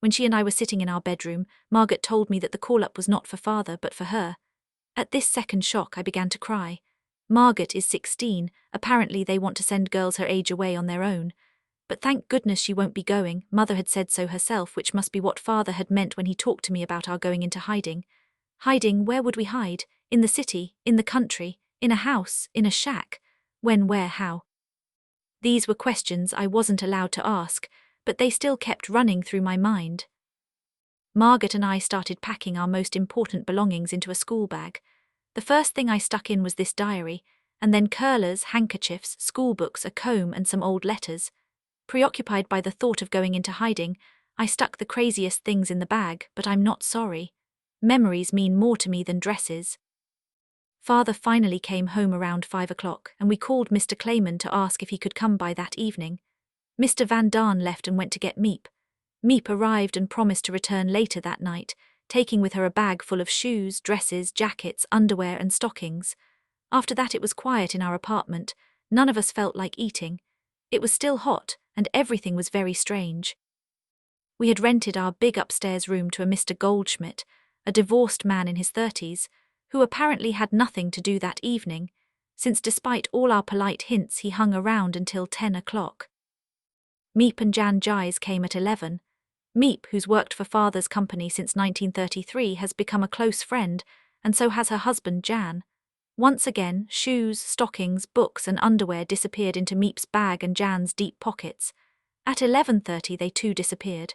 When she and I were sitting in our bedroom, Margaret told me that the call-up was not for Father but for her. At this second shock, I began to cry. Margaret is 16, apparently they want to send girls her age away on their own. But thank goodness she won't be going. Mother had said so herself, which must be what Father had meant when he talked to me about our going into hiding. Hiding, where would we hide? In the city, in the country, in a house, in a shack? When, where, how? These were questions I wasn't allowed to ask, but they still kept running through my mind. Margaret and I started packing our most important belongings into a school bag. The first thing I stuck in was this diary, and then curlers, handkerchiefs, school books, a comb and some old letters. Preoccupied by the thought of going into hiding, I stuck the craziest things in the bag, but I'm not sorry. Memories mean more to me than dresses. Father finally came home around 5 o'clock, and we called Mr. Clayman to ask if he could come by that evening. Mr. Van Daan left and went to get Miep. Miep arrived and promised to return later that night, taking with her a bag full of shoes, dresses, jackets, underwear and stockings. After that it was quiet in our apartment. None of us felt like eating. It was still hot, and everything was very strange. We had rented our big upstairs room to a Mr. Goldschmidt, a divorced man in his 30s, who apparently had nothing to do that evening, since despite all our polite hints he hung around until 10 o'clock. Miep and Jan Jais came at 11. Miep, who's worked for Father's company since 1933, has become a close friend, and so has her husband Jan. Once again, shoes, stockings, books and underwear disappeared into Miep's bag and Jan's deep pockets. At 11:30 they too disappeared.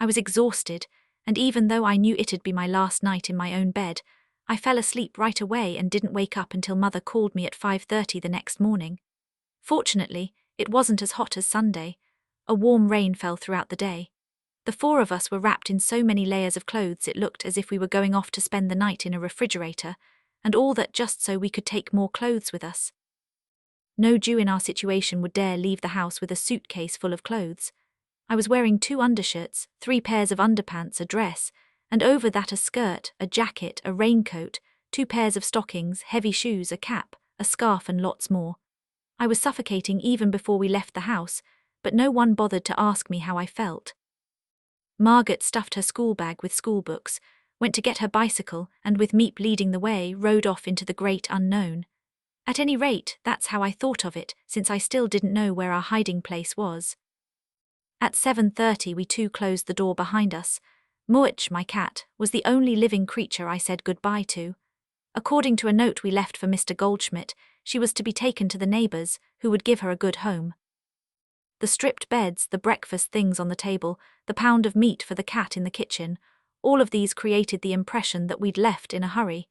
I was exhausted, and even though I knew it'd be my last night in my own bed, I fell asleep right away and didn't wake up until Mother called me at 5:30 the next morning. Fortunately, it wasn't as hot as Sunday. A warm rain fell throughout the day. The 4 of us were wrapped in so many layers of clothes it looked as if we were going off to spend the night in a refrigerator, and all that just so we could take more clothes with us. No Jew in our situation would dare leave the house with a suitcase full of clothes. I was wearing 2 undershirts, 3 pairs of underpants, a dress, and over that a skirt, a jacket, a raincoat, 2 pairs of stockings, heavy shoes, a cap, a scarf, and lots more. I was suffocating even before we left the house, but no one bothered to ask me how I felt. Margaret stuffed her school bag with school books, went to get her bicycle, and with Meep leading the way, rode off into the great unknown. At any rate, that's how I thought of it, since I still didn't know where our hiding place was. At 7:30 we too closed the door behind us. Muich, my cat, was the only living creature I said goodbye to. According to a note we left for Mr. Goldschmidt, she was to be taken to the neighbours, who would give her a good home. The stripped beds, the breakfast things on the table, the pound of meat for the cat in the kitchen, all of these created the impression that we'd left in a hurry.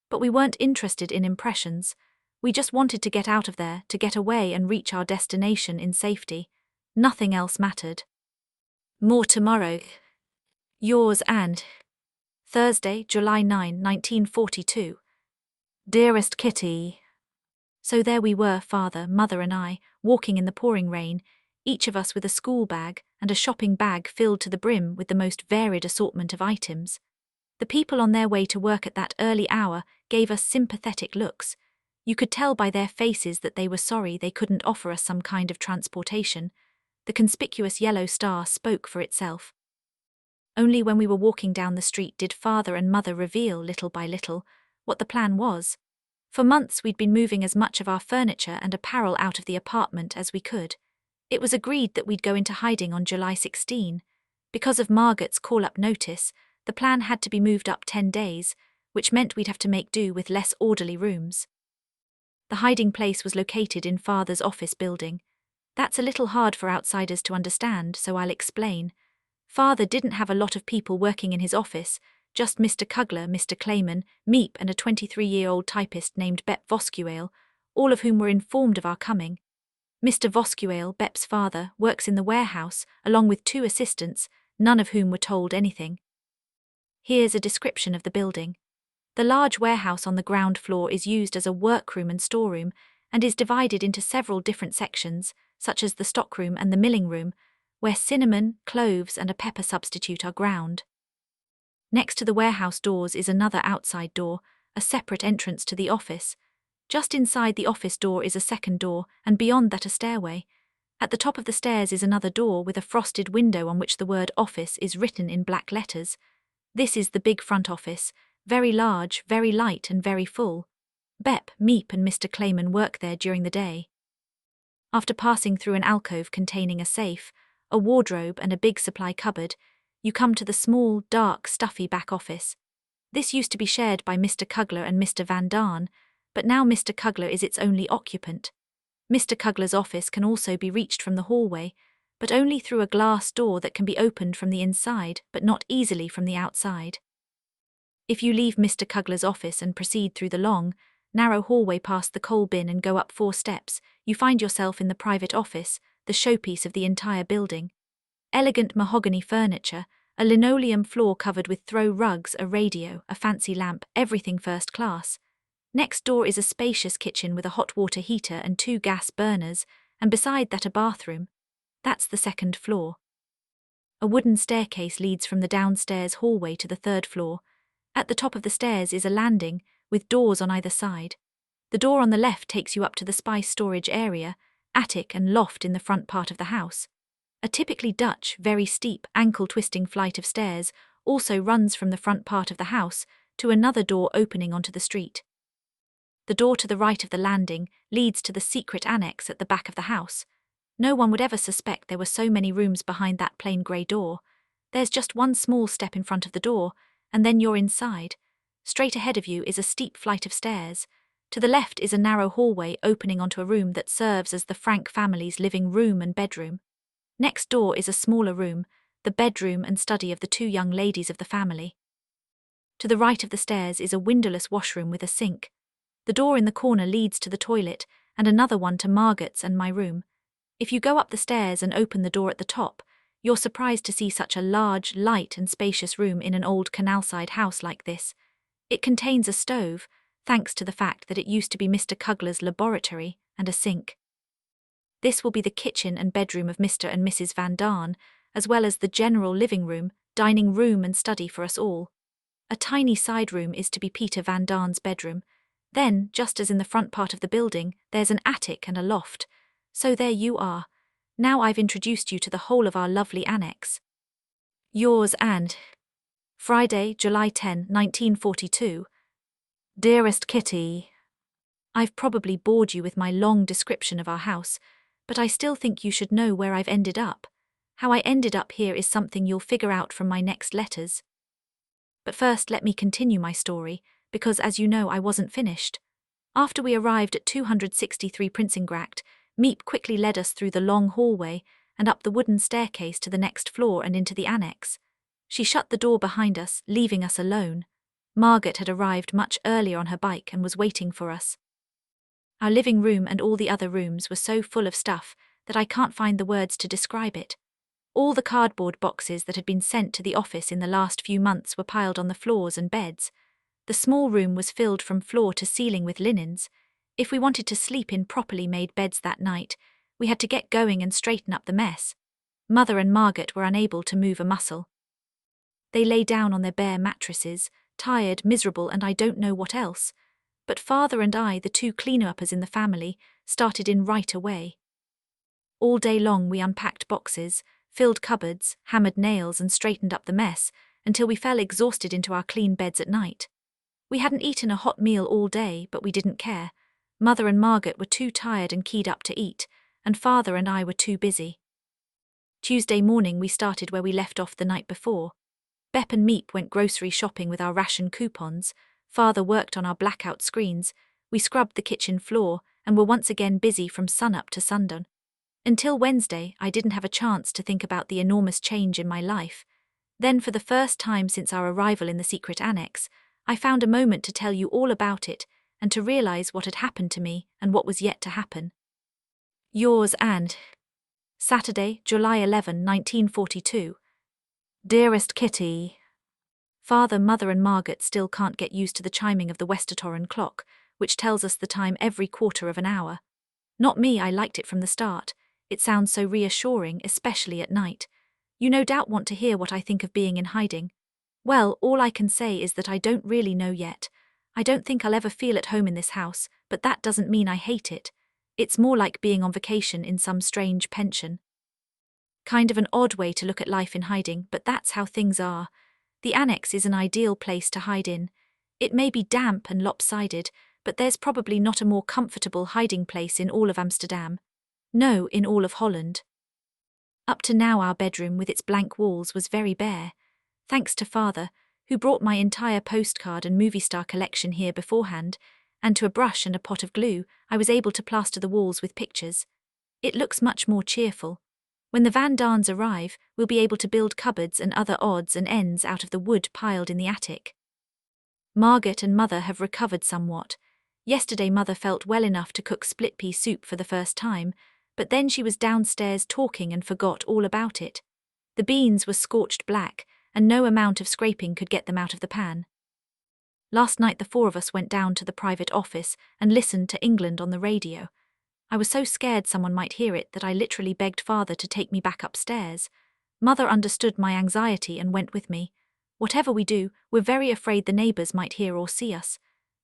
But we weren't interested in impressions. We just wanted to get out of there, to get away and reach our destination in safety. Nothing else mattered. More tomorrow. Yours, Anne. Thursday, July 9, 1942. Dearest Kitty. So there we were, father, mother and I, walking in the pouring rain, each of us with a school bag and a shopping bag filled to the brim with the most varied assortment of items. The people on their way to work at that early hour gave us sympathetic looks. You could tell by their faces that they were sorry they couldn't offer us some kind of transportation. The conspicuous yellow star spoke for itself. Only when we were walking down the street did father and mother reveal, little by little, what the plan was. For months we'd been moving as much of our furniture and apparel out of the apartment as we could. It was agreed that we'd go into hiding on July 16. Because of Margaret's call-up notice, the plan had to be moved up 10 days, which meant we'd have to make do with less orderly rooms. The hiding place was located in father's office building. That's a little hard for outsiders to understand, so I'll explain. Father didn't have a lot of people working in his office, just Mr. Kugler, Mr. Clayman, Meep and a 23-year-old typist named Bep Voskuale, all of whom were informed of our coming. Mr. Voskuale, Bep's father, works in the warehouse, along with 2 assistants, none of whom were told anything. Here's a description of the building. The large warehouse on the ground floor is used as a workroom and storeroom, and is divided into several different sections, such as the stockroom and the milling room, where cinnamon, cloves and a pepper substitute are ground. Next to the warehouse doors is another outside door, a separate entrance to the office. Just inside the office door is a second door, and beyond that a stairway. At the top of the stairs is another door with a frosted window on which the word office is written in black letters. This is the big front office, very large, very light and very full. Bep, Meep and Mr. Clayman work there during the day. After passing through an alcove containing a safe, a wardrobe and a big supply cupboard, you come to the small, dark, stuffy back office. This used to be shared by Mr. Kugler and Mr. Van Daan, but now Mr. Kugler is its only occupant. Mr. Kugler's office can also be reached from the hallway, but only through a glass door that can be opened from the inside, but not easily from the outside. If you leave Mr. Kugler's office and proceed through the long, narrow hallway past the coal bin and go up 4 steps, you find yourself in the private office, the showpiece of the entire building. Elegant mahogany furniture, a linoleum floor covered with throw rugs, a radio, a fancy lamp, everything first class. Next door is a spacious kitchen with a hot water heater and 2 gas burners, and beside that a bathroom. That's the second floor. A wooden staircase leads from the downstairs hallway to the 3rd floor. At the top of the stairs is a landing, with doors on either side. The door on the left takes you up to the spice storage area, attic and loft in the front part of the house. A typically Dutch, very steep, ankle-twisting flight of stairs also runs from the front part of the house to another door opening onto the street. The door to the right of the landing leads to the secret annex at the back of the house. No one would ever suspect there were so many rooms behind that plain grey door. There's just one small step in front of the door, and then you're inside. Straight ahead of you is a steep flight of stairs. To the left is a narrow hallway opening onto a room that serves as the Frank family's living room and bedroom. Next door is a smaller room, the bedroom and study of the 2 young ladies of the family. To the right of the stairs is a windowless washroom with a sink. The door in the corner leads to the toilet, and another one to Margaret's and my room. If you go up the stairs and open the door at the top, you're surprised to see such a large, light and spacious room in an old canal-side house like this. It contains a stove, thanks to the fact that it used to be Mr. Kugler's laboratory and a sink. This will be the kitchen and bedroom of Mr. and Mrs. Van Daan, as well as the general living room, dining room and study for us all. A tiny side room is to be Peter Van Daan's bedroom. Then, just as in the front part of the building, there's an attic and a loft. So there you are. Now I've introduced you to the whole of our lovely annex. Yours and Friday, July 10, 1942. Dearest Kitty, I've probably bored you with my long description of our house, but I still think you should know where I've ended up. How I ended up here is something you'll figure out from my next letters. But first let me continue my story, because as you know I wasn't finished. After we arrived at 263 Prinsengracht, Miep quickly led us through the long hallway and up the wooden staircase to the next floor and into the annex. She shut the door behind us, leaving us alone. Margaret had arrived much earlier on her bike and was waiting for us. Our living room and all the other rooms were so full of stuff that I can't find the words to describe it. All the cardboard boxes that had been sent to the office in the last few months were piled on the floors and beds. The small room was filled from floor to ceiling with linens. If we wanted to sleep in properly made beds that night, we had to get going and straighten up the mess. Mother and Margaret were unable to move a muscle. They lay down on their bare mattresses, tired, miserable, and I don't know what else. But Father and I, the two cleaner-uppers in the family, started in right away. All day long we unpacked boxes, filled cupboards, hammered nails and straightened up the mess, until we fell exhausted into our clean beds at night. We hadn't eaten a hot meal all day, but we didn't care. Mother and Margaret were too tired and keyed up to eat, and Father and I were too busy. Tuesday morning we started where we left off the night before. Bep and Miep went grocery shopping with our ration coupons. Father worked on our blackout screens. We scrubbed the kitchen floor and were once again busy from sunup to sundown. Until Wednesday, I didn't have a chance to think about the enormous change in my life. Then, for the first time since our arrival in the secret annex, I found a moment to tell you all about it and to realize what had happened to me and what was yet to happen. Yours and Saturday, July 11, 1942. Dearest Kitty, Father, Mother and Margaret still can't get used to the chiming of the Westertoren clock, which tells us the time every quarter of an hour. Not me, I liked it from the start. It sounds so reassuring, especially at night. You no doubt want to hear what I think of being in hiding. Well, all I can say is that I don't really know yet. I don't think I'll ever feel at home in this house, but that doesn't mean I hate it. It's more like being on vacation in some strange pension. Kind of an odd way to look at life in hiding, but that's how things are. The annex is an ideal place to hide in. It may be damp and lopsided, but there's probably not a more comfortable hiding place in all of Amsterdam. No, in all of Holland. Up to now our bedroom with its blank walls was very bare. Thanks to Father, who brought my entire postcard and movie star collection here beforehand, and to a brush and a pot of glue, I was able to plaster the walls with pictures. It looks much more cheerful. When the Van Daans arrive, we'll be able to build cupboards and other odds and ends out of the wood piled in the attic. Margaret and Mother have recovered somewhat. Yesterday Mother felt well enough to cook split pea soup for the first time, but then she was downstairs talking and forgot all about it. The beans were scorched black, and no amount of scraping could get them out of the pan. Last night the four of us went down to the private office and listened to England on the radio. I was so scared someone might hear it that I literally begged Father to take me back upstairs. Mother understood my anxiety and went with me. Whatever we do, we're very afraid the neighbours might hear or see us.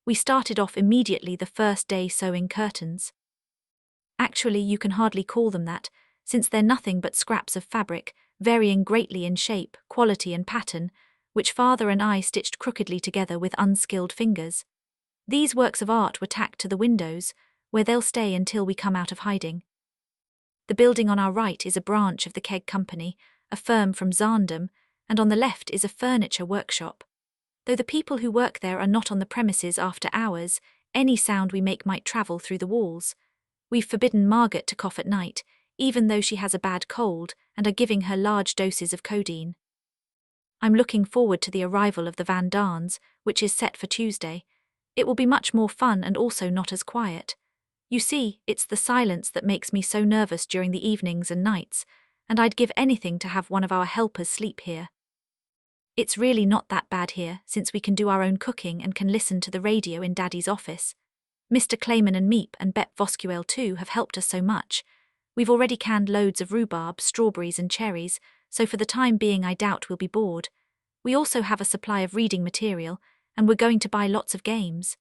We started off immediately the first day sewing curtains. Actually, you can hardly call them that, since they're nothing but scraps of fabric, varying greatly in shape, quality and pattern, which Father and I stitched crookedly together with unskilled fingers. These works of art were tacked to the windows, where they'll stay until we come out of hiding. The building on our right is a branch of the Keg Company, a firm from Zaandam, and on the left is a furniture workshop. Though the people who work there are not on the premises after hours, any sound we make might travel through the walls. We've forbidden Margaret to cough at night, even though she has a bad cold, and are giving her large doses of codeine. I'm looking forward to the arrival of the Van Daans, which is set for Tuesday. It will be much more fun and also not as quiet. You see, it's the silence that makes me so nervous during the evenings and nights, and I'd give anything to have one of our helpers sleep here. It's really not that bad here, since we can do our own cooking and can listen to the radio in Daddy's office. Mr. Clayman and Meep and Bet Voskuel too have helped us so much. We've already canned loads of rhubarb, strawberries and cherries, so for the time being I doubt we'll be bored. We also have a supply of reading material, and we're going to buy lots of games.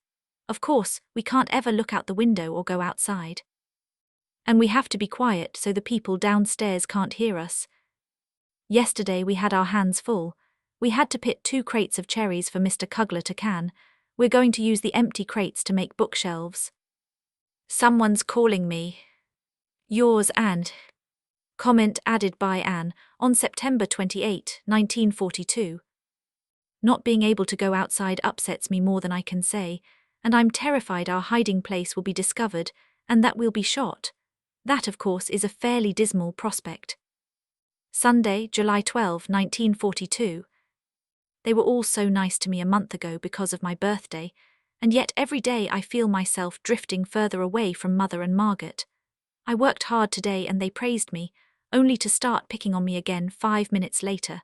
Of course, we can't ever look out the window or go outside. And we have to be quiet so the people downstairs can't hear us. Yesterday we had our hands full. We had to pit 2 crates of cherries for Mr. Kugler to can. We're going to use the empty crates to make bookshelves. Someone's calling me. Yours, Anne. Comment added by Anne on September 28, 1942. Not being able to go outside upsets me more than I can say, and I'm terrified our hiding place will be discovered and that we'll be shot. That, of course, is a fairly dismal prospect. Sunday, July 12, 1942. They were all so nice to me a month ago because of my birthday, and yet every day I feel myself drifting further away from Mother and Margaret. I worked hard today and they praised me, only to start picking on me again 5 minutes later.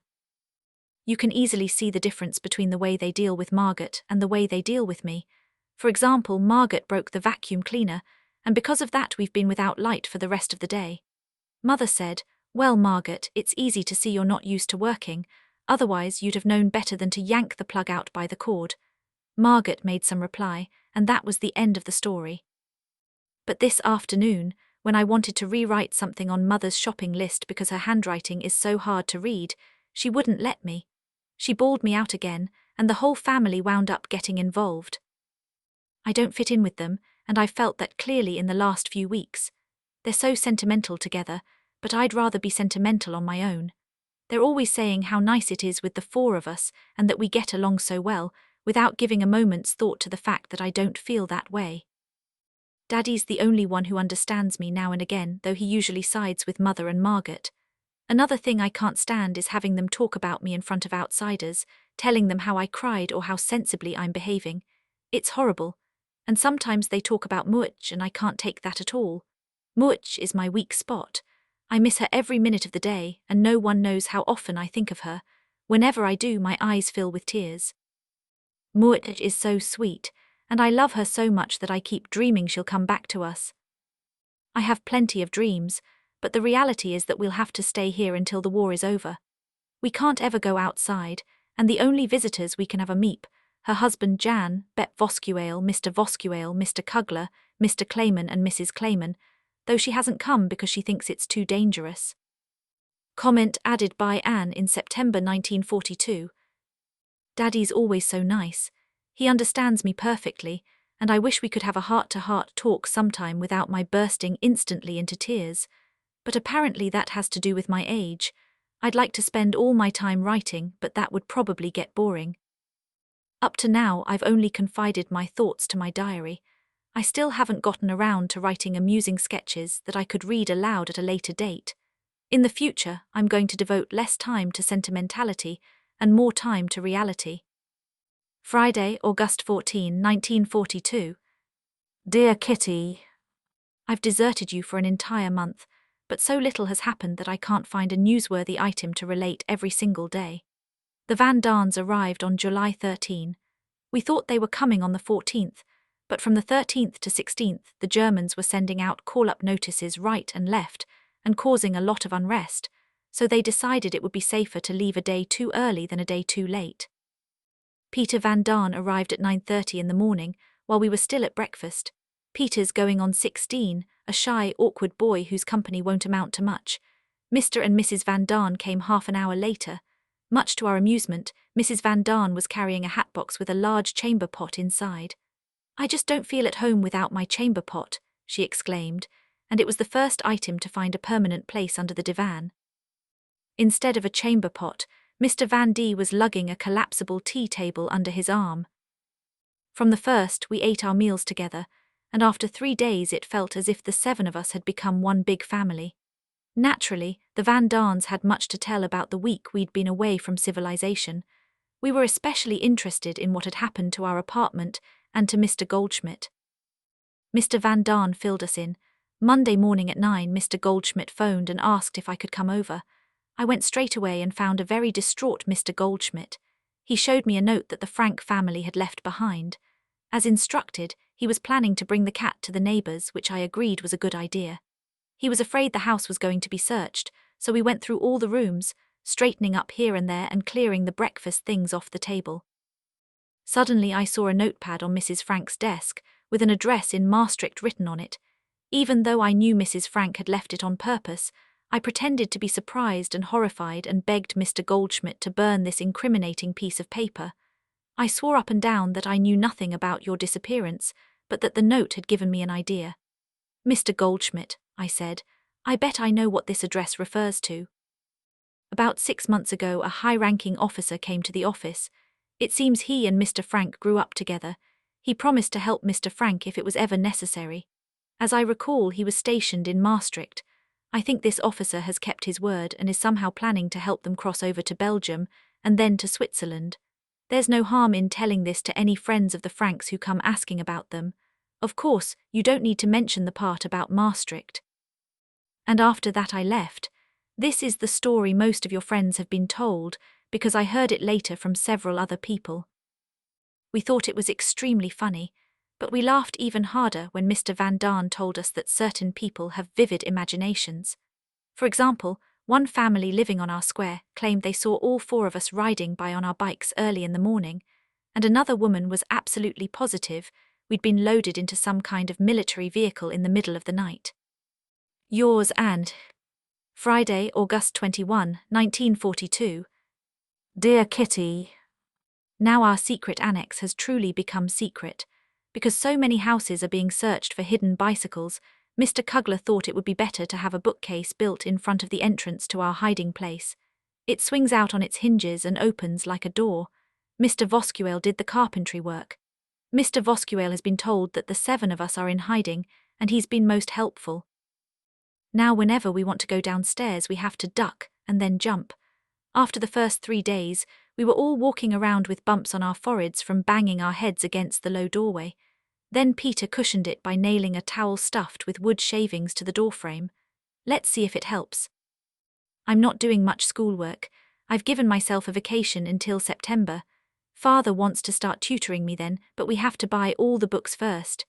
You can easily see the difference between the way they deal with Margaret and the way they deal with me. For example, Margaret broke the vacuum cleaner, and because of that we've been without light for the rest of the day. Mother said, "Well, Margaret, it's easy to see you're not used to working, otherwise you'd have known better than to yank the plug out by the cord." Margaret made some reply, and that was the end of the story. But this afternoon, when I wanted to rewrite something on Mother's shopping list because her handwriting is so hard to read, she wouldn't let me. She bawled me out again, and the whole family wound up getting involved. I don't fit in with them, and I've felt that clearly in the last few weeks. They're so sentimental together, but I'd rather be sentimental on my own. They're always saying how nice it is with the 4 of us and that we get along so well, without giving a moment's thought to the fact that I don't feel that way. Daddy's the only one who understands me now and again, though he usually sides with Mother and Margaret. Another thing I can't stand is having them talk about me in front of outsiders, telling them how I cried or how sensibly I'm behaving. It's horrible. And sometimes they talk about Much and I can't take that at all. Much is my weak spot. I miss her every minute of the day, and no one knows how often I think of her. Whenever I do, my eyes fill with tears. Much is so sweet, and I love her so much that I keep dreaming she'll come back to us. I have plenty of dreams, but the reality is that we'll have to stay here until the war is over. We can't ever go outside, and the only visitors we can have are Meep, her husband Jan, Bet Voskuel, Mr. Kugler, Mr. Clayman and Mrs. Clayman, though she hasn't come because she thinks it's too dangerous. Comment added by Anne in September 1942. Daddy's always so nice. He understands me perfectly, and I wish we could have a heart-to-heart talk sometime without my bursting instantly into tears. But apparently that has to do with my age. I'd like to spend all my time writing, but that would probably get boring. Up to now, I've only confided my thoughts to my diary. I still haven't gotten around to writing amusing sketches that I could read aloud at a later date. In the future, I'm going to devote less time to sentimentality and more time to reality. Friday, August 14, 1942. Dear Kitty, I've deserted you for an entire month, but so little has happened that I can't find a newsworthy item to relate every single day. The Van Daans arrived on July 13. We thought they were coming on the 14th, but from the 13th to 16th, the Germans were sending out call-up notices right and left and causing a lot of unrest, so they decided it would be safer to leave a day too early than a day too late. Peter Van Daan arrived at 9:30 in the morning while we were still at breakfast. Peter's going on 16, a shy, awkward boy whose company won't amount to much. Mr. and Mrs. Van Daan came half an hour later. Much to our amusement, Mrs. Van Daan was carrying a hatbox with a large chamber pot inside. "I just don't feel at home without my chamber pot," she exclaimed, and it was the first item to find a permanent place under the divan. Instead of a chamber pot, Mr. Van D was lugging a collapsible tea table under his arm. From the first, we ate our meals together, and after 3 days it felt as if the 7 of us had become one big family. Naturally, the Van Daans had much to tell about the week we'd been away from civilization. We were especially interested in what had happened to our apartment and to Mr. Goldschmidt. Mr. Van Daan filled us in. Monday morning at 9, Mr. Goldschmidt phoned and asked if I could come over. I went straight away and found a very distraught Mr. Goldschmidt. He showed me a note that the Frank family had left behind. As instructed, he was planning to bring the cat to the neighbors, which I agreed was a good idea. He was afraid the house was going to be searched, so we went through all the rooms, straightening up here and there and clearing the breakfast things off the table. Suddenly I saw a notepad on Mrs. Frank's desk, with an address in Maastricht written on it. Even though I knew Mrs. Frank had left it on purpose, I pretended to be surprised and horrified and begged Mr. Goldschmidt to burn this incriminating piece of paper. I swore up and down that I knew nothing about your disappearance, but that the note had given me an idea. Mr. Goldschmidt, I said, I bet I know what this address refers to. About 6 months ago, a high-ranking officer came to the office. It seems he and Mr. Frank grew up together. He promised to help Mr. Frank if it was ever necessary. As I recall, he was stationed in Maastricht. I think this officer has kept his word and is somehow planning to help them cross over to Belgium and then to Switzerland. There's no harm in telling this to any friends of the Franks who come asking about them. Of course, you don't need to mention the part about Maastricht. And after that I left. This is the story most of your friends have been told, because I heard it later from several other people. We thought it was extremely funny, but we laughed even harder when Mr. Van Daan told us that certain people have vivid imaginations. For example, one family living on our square claimed they saw all 4 of us riding by on our bikes early in the morning, and another woman was absolutely positive we'd been loaded into some kind of military vehicle in the middle of the night. Yours and Friday, August 21, 1942. Dear Kitty. Now our secret annex has truly become secret. Because so many houses are being searched for hidden bicycles, Mr. Kugler thought it would be better to have a bookcase built in front of the entrance to our hiding place. It swings out on its hinges and opens like a door. Mr. Voskuil did the carpentry work. Mr. Voskuil has been told that the 7 of us are in hiding, and he's been most helpful. Now whenever we want to go downstairs we have to duck and then jump. After the first 3 days, we were all walking around with bumps on our foreheads from banging our heads against the low doorway. Then Peter cushioned it by nailing a towel stuffed with wood shavings to the doorframe. Let's see if it helps. I'm not doing much schoolwork. I've given myself a vacation until September. Father wants to start tutoring me then, but we have to buy all the books first.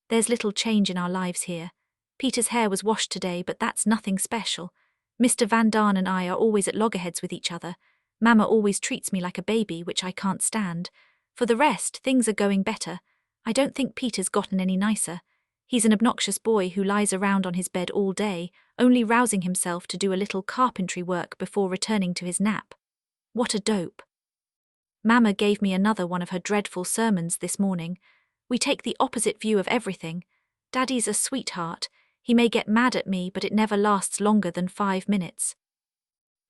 There's little change in our lives here. Peter's hair was washed today, but that's nothing special. Mr. Van Daan and I are always at loggerheads with each other. Mama always treats me like a baby, which I can't stand. For the rest, things are going better. I don't think Peter's gotten any nicer. He's an obnoxious boy who lies around on his bed all day, only rousing himself to do a little carpentry work before returning to his nap. What a dope. Mama gave me another one of her dreadful sermons this morning. We take the opposite view of everything. Daddy's a sweetheart. He may get mad at me, but it never lasts longer than 5 minutes.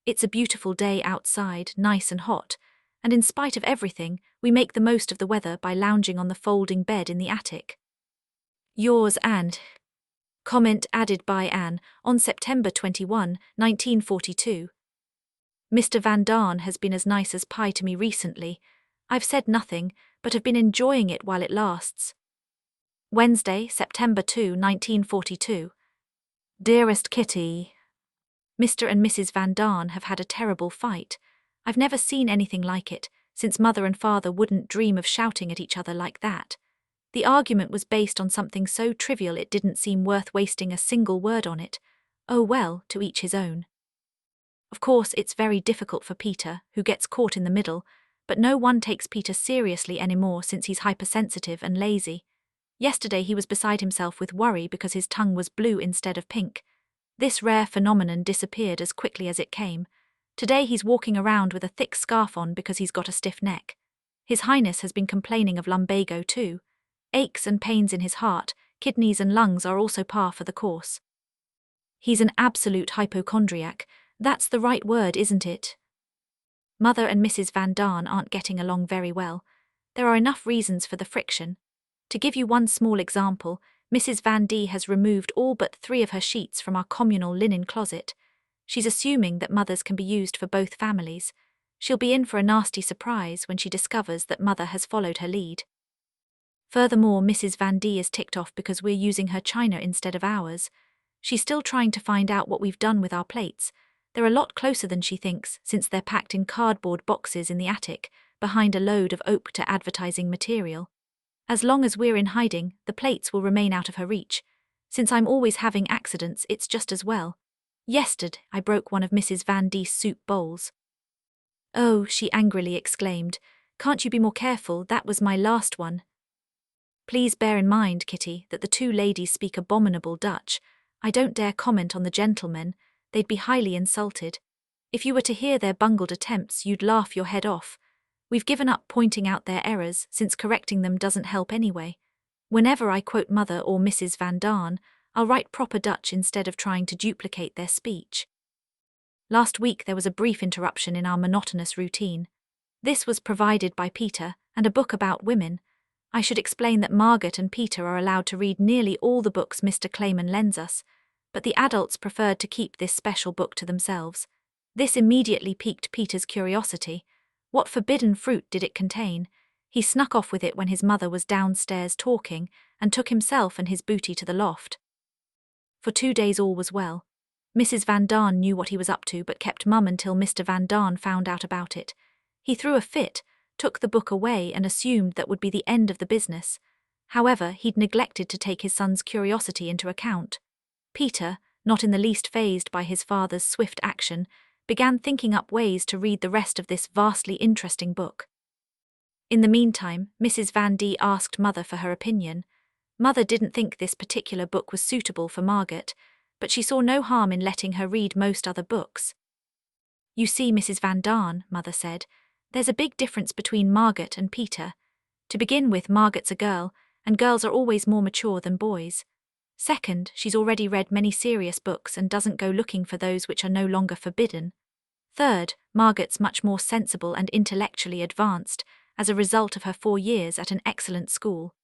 It's a beautiful day outside, nice and hot, and in spite of everything, we make the most of the weather by lounging on the folding bed in the attic. Yours and comment added by Anne on September 21, 1942. Mr. Van Daan has been as nice as pie to me recently. I've said nothing, but have been enjoying it while it lasts. Wednesday, September 2, 1942. Dearest Kitty. Mr. and Mrs. Van Daan have had a terrible fight. I've never seen anything like it, since Mother and Father wouldn't dream of shouting at each other like that. The argument was based on something so trivial it didn't seem worth wasting a single word on it. Oh well, to each his own. Of course, it's very difficult for Peter, who gets caught in the middle, but no one takes Peter seriously anymore since he's hypersensitive and lazy. Yesterday he was beside himself with worry because his tongue was blue instead of pink. This rare phenomenon disappeared as quickly as it came. Today he's walking around with a thick scarf on because he's got a stiff neck. His Highness has been complaining of lumbago too. Aches and pains in his heart, kidneys and lungs are also par for the course. He's an absolute hypochondriac. That's the right word, isn't it? Mother and Mrs. Van Daan aren't getting along very well. There are enough reasons for the friction. To give you one small example, Mrs. Van D has removed all but 3 of her sheets from our communal linen closet. She's assuming that Mother's can be used for both families. She'll be in for a nasty surprise when she discovers that Mother has followed her lead. Furthermore, Mrs. Van D is ticked off because we're using her china instead of ours. She's still trying to find out what we've done with our plates, They're a lot closer than she thinks, since they're packed in cardboard boxes in the attic, behind a load of advertising material. As long as we're in hiding, the plates will remain out of her reach. Since I'm always having accidents, it's just as well. Yesterday, I broke one of Mrs. Van D's soup bowls. Oh, she angrily exclaimed. Can't you be more careful? That was my last one. Please bear in mind, Kitty, that the two ladies speak abominable Dutch. I don't dare comment on the gentlemen. They'd be highly insulted. If you were to hear their bungled attempts, you'd laugh your head off. We've given up pointing out their errors, since correcting them doesn't help anyway. Whenever I quote Mother or Mrs. Van Daan, I'll write proper Dutch instead of trying to duplicate their speech. Last week there was a brief interruption in our monotonous routine. This was provided by Peter, and a book about women. I should explain that Margaret and Peter are allowed to read nearly all the books Mr. Clayman lends us, but the adults preferred to keep this special book to themselves. This immediately piqued Peter's curiosity. What forbidden fruit did it contain? He snuck off with it when his mother was downstairs talking, and took himself and his booty to the loft. For 2 days all was well. Mrs. Van Daan knew what he was up to but kept mum until Mr. Van Daan found out about it. He threw a fit, took the book away and assumed that would be the end of the business. However, he'd neglected to take his son's curiosity into account. Peter, not in the least fazed by his father's swift action, began thinking up ways to read the rest of this vastly interesting book. In the meantime, Mrs. Van D asked Mother for her opinion. Mother didn't think this particular book was suitable for Margaret, but she saw no harm in letting her read most other books. You see, Mrs. Van Daan, Mother said, there's a big difference between Margaret and Peter. To begin with, Margaret's a girl, and girls are always more mature than boys. Second, she's already read many serious books and doesn't go looking for those which are no longer forbidden. Third, Margaret's much more sensible and intellectually advanced, as a result of her 4 years at an excellent school.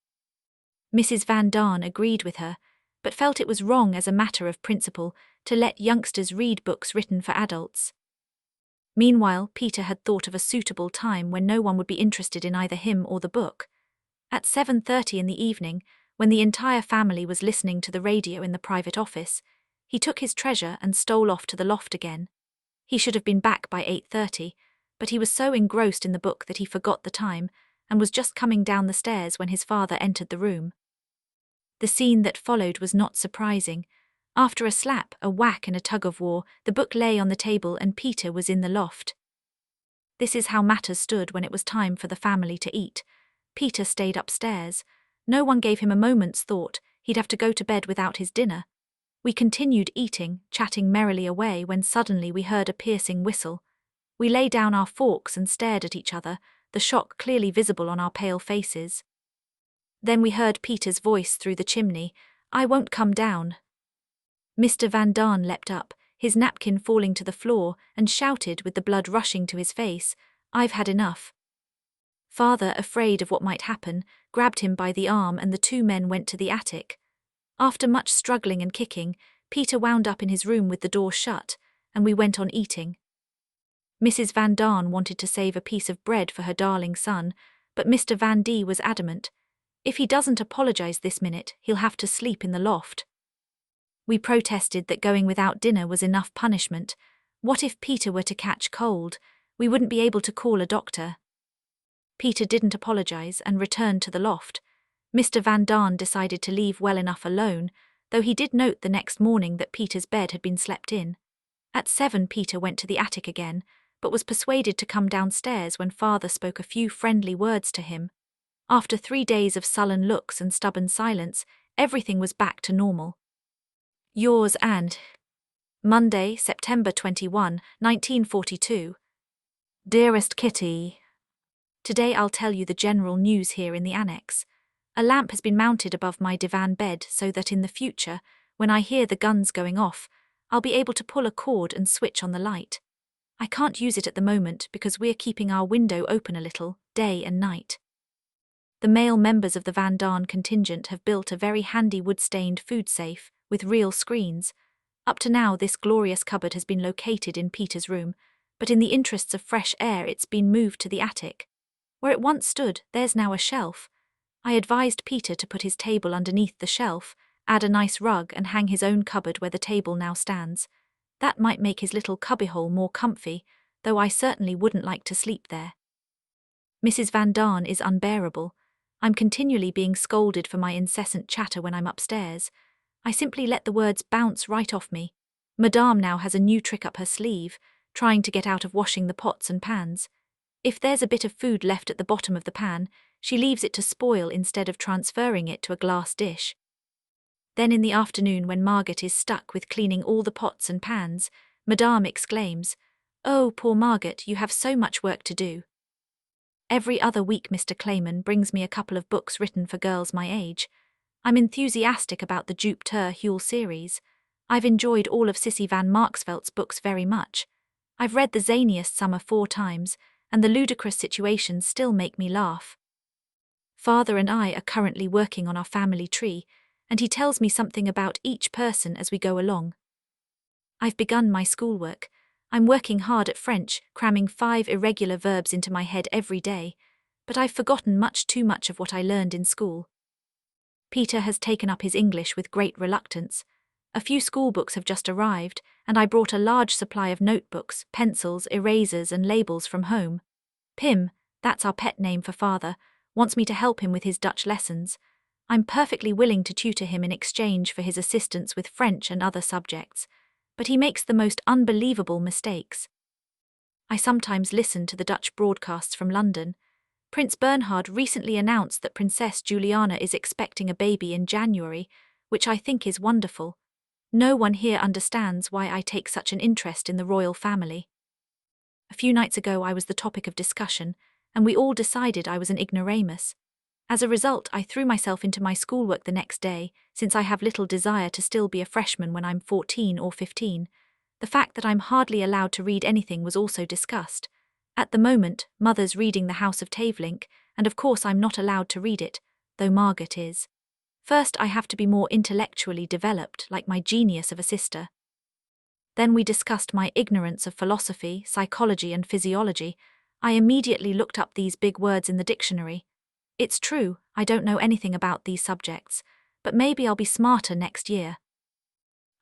Mrs. Van Daan agreed with her, but felt it was wrong as a matter of principle to let youngsters read books written for adults. Meanwhile, Peter had thought of a suitable time when no one would be interested in either him or the book. At 7:30 in the evening, when the entire family was listening to the radio in the private office, he took his treasure and stole off to the loft again. He should have been back by 8:30, but he was so engrossed in the book that he forgot the time and was just coming down the stairs when his father entered the room. The scene that followed was not surprising. After a slap, a whack and a tug-of-war, the book lay on the table and Peter was in the loft. This is how matters stood when it was time for the family to eat. Peter stayed upstairs. No one gave him a moment's thought. He'd have to go to bed without his dinner. We continued eating, chatting merrily away when suddenly we heard a piercing whistle. We lay down our forks and stared at each other, the shock clearly visible on our pale faces. Then we heard Peter's voice through the chimney, "I won't come down." Mr. Van Daan leapt up, his napkin falling to the floor, and shouted with the blood rushing to his face, "I've had enough." Father, afraid of what might happen, grabbed him by the arm and the two men went to the attic. After much struggling and kicking, Peter wound up in his room with the door shut, and we went on eating. Mrs. Van Daan wanted to save a piece of bread for her darling son, but Mr. Van D was adamant. If he doesn't apologize this minute, he'll have to sleep in the loft. We protested that going without dinner was enough punishment. What if Peter were to catch cold? We wouldn't be able to call a doctor. Peter didn't apologize and returned to the loft. Mr. Van Daan decided to leave well enough alone, though he did note the next morning that Peter's bed had been slept in. At 7, Peter went to the attic again, but was persuaded to come downstairs when Father spoke a few friendly words to him. After 3 days of sullen looks and stubborn silence, everything was back to normal. Yours and Monday, September 21, 1942. Dearest Kitty, today I'll tell you the general news here in the Annex. A lamp has been mounted above my divan bed so that in the future, when I hear the guns going off, I'll be able to pull a cord and switch on the light. I can't use it at the moment because we're keeping our window open a little, day and night. The male members of the Van Daan contingent have built a very handy wood-stained food safe with real screens. Up to now, this glorious cupboard has been located in Peter's room, but in the interests of fresh air, it's been moved to the attic. Where it once stood, there's now a shelf. I advised Peter to put his table underneath the shelf, add a nice rug and hang his own cupboard where the table now stands. That might make his little cubbyhole more comfy, though I certainly wouldn't like to sleep there. Mrs. Van Daan is unbearable. I'm continually being scolded for my incessant chatter when I'm upstairs. I simply let the words bounce right off me. Madame now has a new trick up her sleeve, trying to get out of washing the pots and pans. If there's a bit of food left at the bottom of the pan, she leaves it to spoil instead of transferring it to a glass dish. Then in the afternoon, when Margaret is stuck with cleaning all the pots and pans, Madame exclaims, "Oh, poor Margaret, you have so much work to do." Every other week Mr. Clayman brings me a couple of books written for girls my age. I'm enthusiastic about the Jupe Ter Huel series. I've enjoyed all of Sissy van Marksvelt's books very much. I've read The Zaniest Summer 4 times, and the ludicrous situations still make me laugh. Father and I are currently working on our family tree, and he tells me something about each person as we go along. I've begun my schoolwork. I'm working hard at French, cramming 5 irregular verbs into my head every day, but I've forgotten much too much of what I learned in school. Peter has taken up his English with great reluctance. A few school books have just arrived, and I brought a large supply of notebooks, pencils, erasers, and labels from home. Pim, that's our pet name for father, wants me to help him with his Dutch lessons. I'm perfectly willing to tutor him in exchange for his assistance with French and other subjects, but he makes the most unbelievable mistakes. I sometimes listen to the Dutch broadcasts from London. Prince Bernhard recently announced that Princess Juliana is expecting a baby in January, which I think is wonderful. No one here understands why I take such an interest in the royal family. A few nights ago I was the topic of discussion, and we all decided I was an ignoramus. As a result, I threw myself into my schoolwork the next day, since I have little desire to still be a freshman when I'm 14 or 15. The fact that I'm hardly allowed to read anything was also discussed. At the moment, Mother's reading The House of Tavelink, and of course I'm not allowed to read it, though Margaret is. First, I have to be more intellectually developed, like my genius of a sister. Then we discussed my ignorance of philosophy, psychology, and physiology. I immediately looked up these big words in the dictionary. It's true, I don't know anything about these subjects, but maybe I'll be smarter next year.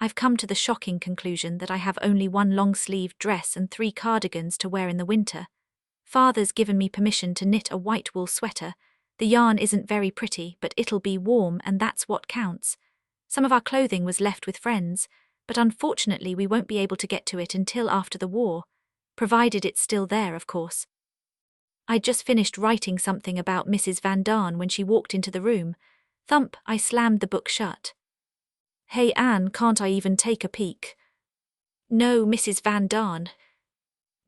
I've come to the shocking conclusion that I have only 1 long-sleeved dress and 3 cardigans to wear in the winter. Father's given me permission to knit a white wool sweater. The yarn isn't very pretty, but it'll be warm, and that's what counts. Some of our clothing was left with friends, but unfortunately we won't be able to get to it until after the war, provided it's still there, of course. I'd just finished writing something about Mrs. Van Daan when she walked into the room. Thump, I slammed the book shut. "Hey Anne, can't I even take a peek?" "No, Mrs. Van Daan."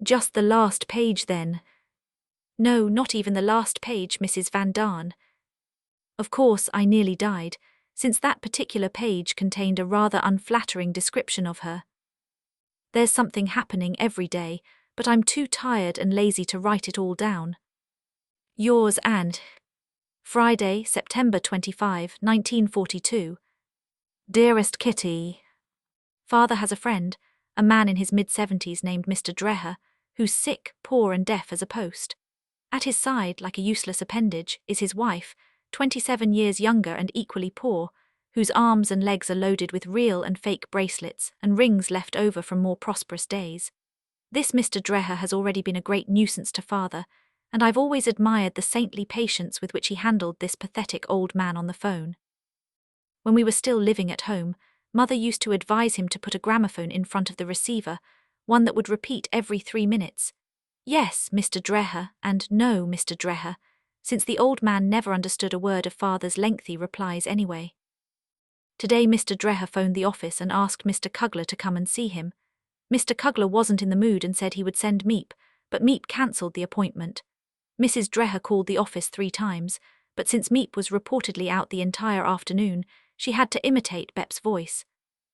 "Just the last page then." "No, not even the last page, Mrs. Van Daan." Of course, I nearly died, since that particular page contained a rather unflattering description of her. There's something happening every day, but I'm too tired and lazy to write it all down. Yours, Anne. Friday, September 25, 1942. Dearest Kitty, Father has a friend, a man in his mid-70s named Mr. Dreher, who's sick, poor and deaf as a post. At his side, like a useless appendage, is his wife, 27 years younger and equally poor, whose arms and legs are loaded with real and fake bracelets and rings left over from more prosperous days. This Mr. Dreher has already been a great nuisance to Father, and I've always admired the saintly patience with which he handled this pathetic old man on the phone. When we were still living at home, Mother used to advise him to put a gramophone in front of the receiver, one that would repeat every 3 minutes. "Yes, Mr. Dreher," and "No, Mr. Dreher," since the old man never understood a word of Father's lengthy replies anyway. Today Mr. Dreher phoned the office and asked Mr. Kugler to come and see him. Mr. Kugler wasn't in the mood and said he would send Miep, but Miep cancelled the appointment. Mrs. Dreher called the office 3 times, but since Miep was reportedly out the entire afternoon, she had to imitate Bep's voice.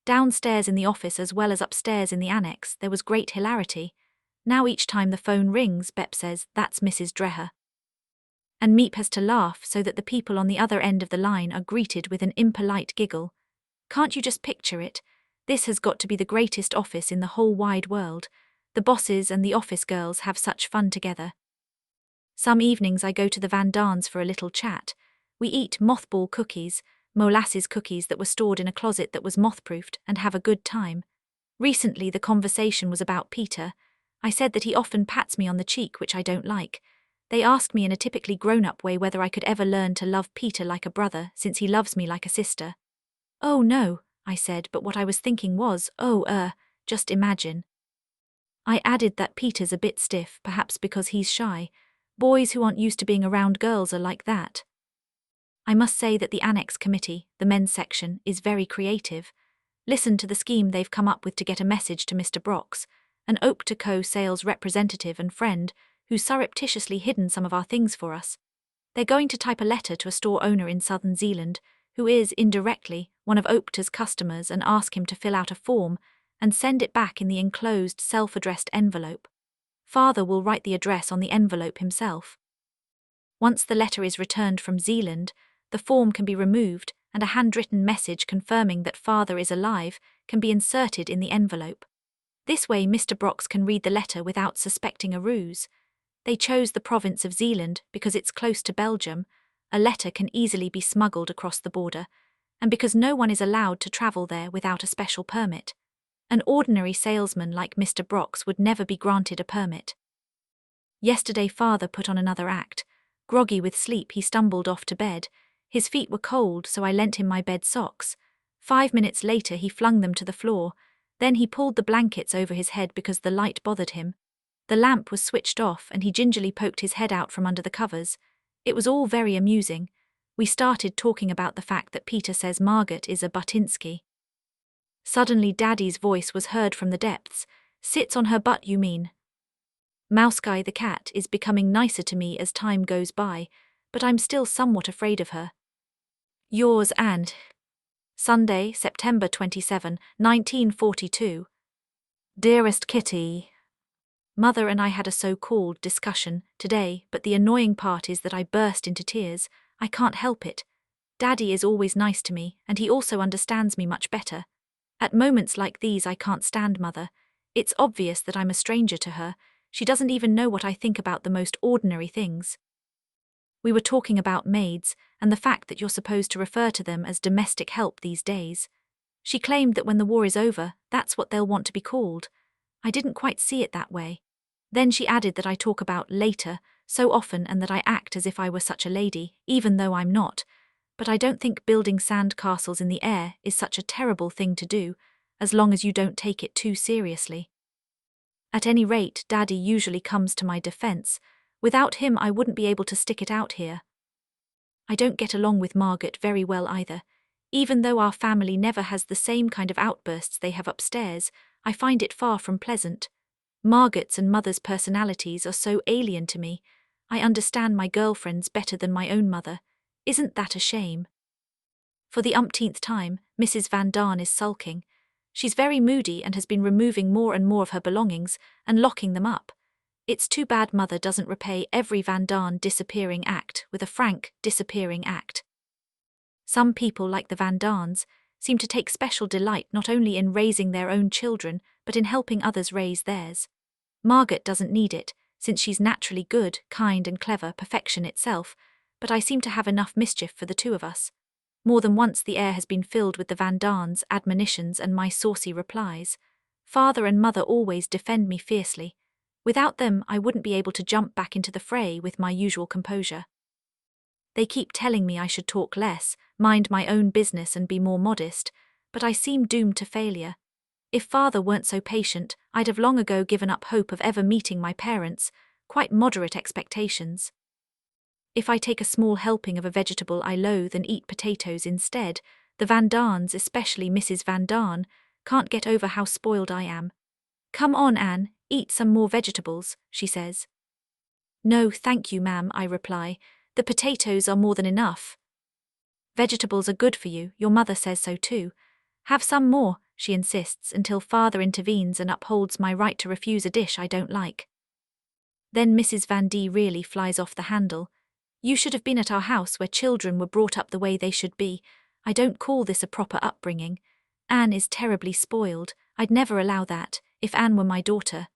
Downstairs in the office as well as upstairs in the annex, there was great hilarity. Now each time the phone rings, Bep says, "That's Mrs. Dreher." And Miep has to laugh so that the people on the other end of the line are greeted with an impolite giggle. Can't you just picture it? This has got to be the greatest office in the whole wide world. The bosses and the office girls have such fun together. Some evenings I go to the Van Daans for a little chat. We eat mothball cookies, molasses cookies that were stored in a closet that was moth-proofed, and have a good time. Recently the conversation was about Peter. I said that he often pats me on the cheek, which I don't like. They asked me in a typically grown-up way whether I could ever learn to love Peter like a brother, since he loves me like a sister. "Oh no," I said, but what I was thinking was, just imagine. I added that Peter's a bit stiff, perhaps because he's shy. Boys who aren't used to being around girls are like that. I must say that the Annex committee, the men's section, is very creative. Listen to the scheme they've come up with to get a message to Mr. Brox, an Oak & Co. sales representative and friend, who's surreptitiously hidden some of our things for us. They're going to type a letter to a store owner in Southern Zealand, who is, indirectly, one of Oakta's customers, and ask him to fill out a form and send it back in the enclosed, self-addressed envelope. Father will write the address on the envelope himself. Once the letter is returned from Zealand, the form can be removed and a handwritten message confirming that Father is alive can be inserted in the envelope. This way Mr. Brox can read the letter without suspecting a ruse. They chose the province of Zealand because it's close to Belgium, a letter can easily be smuggled across the border, and because no one is allowed to travel there without a special permit. An ordinary salesman like Mr. Brox would never be granted a permit. Yesterday Father put on another act. Groggy with sleep, he stumbled off to bed. His feet were cold, so I lent him my bed socks. 5 minutes later he flung them to the floor. Then he pulled the blankets over his head because the light bothered him. The lamp was switched off and he gingerly poked his head out from under the covers. It was all very amusing. We started talking about the fact that Peter says Margaret is a Butinsky. Suddenly Daddy's voice was heard from the depths. "Sits on her butt, you mean?" Mouseguy the cat is becoming nicer to me as time goes by, but I'm still somewhat afraid of her. Yours, Anne. Sunday, September 27, 1942. Dearest Kitty, Mother and I had a so-called discussion today, but the annoying part is that I burst into tears. I can't help it. Daddy is always nice to me, and he also understands me much better. At moments like these I can't stand Mother. It's obvious that I'm a stranger to her. She doesn't even know what I think about the most ordinary things. We were talking about maids, and the fact that you're supposed to refer to them as domestic help these days. She claimed that when the war is over, that's what they'll want to be called. I didn't quite see it that way. Then she added that I talk about later so often and that I act as if I were such a lady, even though I'm not. But I don't think building sand castles in the air is such a terrible thing to do, as long as you don't take it too seriously. At any rate, Daddy usually comes to my defense. Without him I wouldn't be able to stick it out here. I don't get along with Margaret very well either. Even though our family never has the same kind of outbursts they have upstairs, I find it far from pleasant. Margaret's and Mother's personalities are so alien to me. I understand my girlfriends better than my own mother. Isn't that a shame? For the umpteenth time, Mrs. Van Daan is sulking. She's very moody and has been removing more and more of her belongings and locking them up. It's too bad Mother doesn't repay every Van Daan disappearing act with a frank disappearing act. Some people, like the Van Daans, seem to take special delight not only in raising their own children, but in helping others raise theirs. Margaret doesn't need it, since she's naturally good, kind and clever, perfection itself, but I seem to have enough mischief for the two of us. More than once the air has been filled with the Van Daans' admonitions and my saucy replies. Father and Mother always defend me fiercely. Without them, I wouldn't be able to jump back into the fray with my usual composure. They keep telling me I should talk less, mind my own business and be more modest, but I seem doomed to failure. If Father weren't so patient, I'd have long ago given up hope of ever meeting my parents, quite moderate expectations. If I take a small helping of a vegetable I loathe and eat potatoes instead, the Van Daans, especially Mrs. Van Daan, can't get over how spoiled I am. "Come on, Anne, eat some more vegetables," she says. "No, thank you, ma'am," I reply. "The potatoes are more than enough." "Vegetables are good for you, your mother says so too. Have some more," she insists until Father intervenes and upholds my right to refuse a dish I don't like. Then Mrs. Van D really flies off the handle. "You should have been at our house where children were brought up the way they should be. I don't call this a proper upbringing. Anne is terribly spoiled. I'd never allow that, if Anne were my daughter."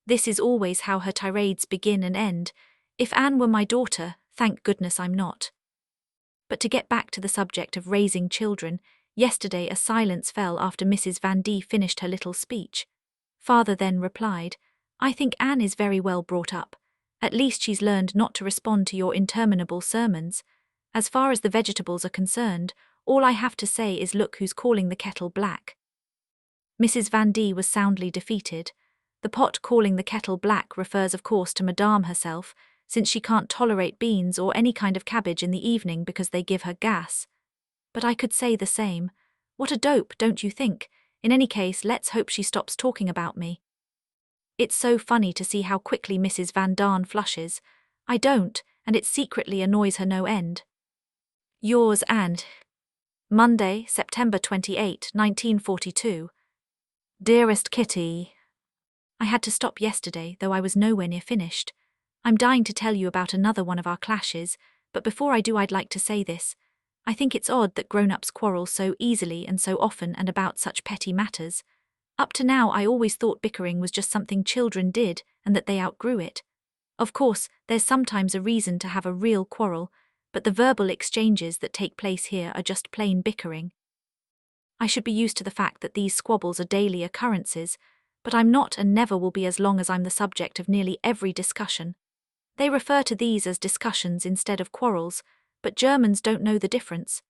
This is always how her tirades begin and end. If Anne were my daughter, thank goodness I'm not. But to get back to the subject of raising children, Yesterday a silence fell after Mrs. Van D finished her little speech. Father then replied, "I think Anne is very well brought up. At least she's learned not to respond to your interminable sermons. As far as the vegetables are concerned, all I have to say is look who's calling the kettle black." Mrs. Van D was soundly defeated. The pot calling the kettle black refers of course to Madame herself, since she can't tolerate beans or any kind of cabbage in the evening because they give her gas. But I could say the same. What a dope, don't you think? In any case, let's hope she stops talking about me. It's so funny to see how quickly Mrs. Van Darn flushes. I don't, and it secretly annoys her no end. Yours and Monday, September 28, 1942. Dearest Kitty, I had to stop yesterday, though I was nowhere near finished. I'm dying to tell you about another one of our clashes, but before I do I'd like to say this. I think it's odd that grown-ups quarrel so easily and so often and about such petty matters. Up to now I always thought bickering was just something children did and that they outgrew it. Of course, there's sometimes a reason to have a real quarrel, but the verbal exchanges that take place here are just plain bickering. I should be used to the fact that these squabbles are daily occurrences, but I'm not and never will be as long as I'm the subject of nearly every discussion. They refer to these as discussions instead of quarrels, but Germans don't know the difference.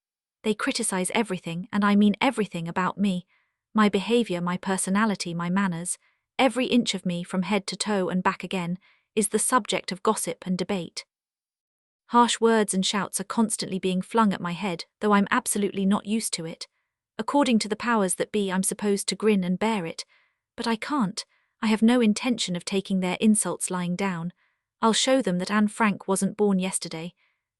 They criticize everything, and I mean everything about me. My behavior, my personality, my manners, every inch of me from head to toe and back again, is the subject of gossip and debate. Harsh words and shouts are constantly being flung at my head, though I'm absolutely not used to it. According to the powers that be, I'm supposed to grin and bear it, but I can't. I have no intention of taking their insults lying down. I'll show them that Anne Frank wasn't born yesterday.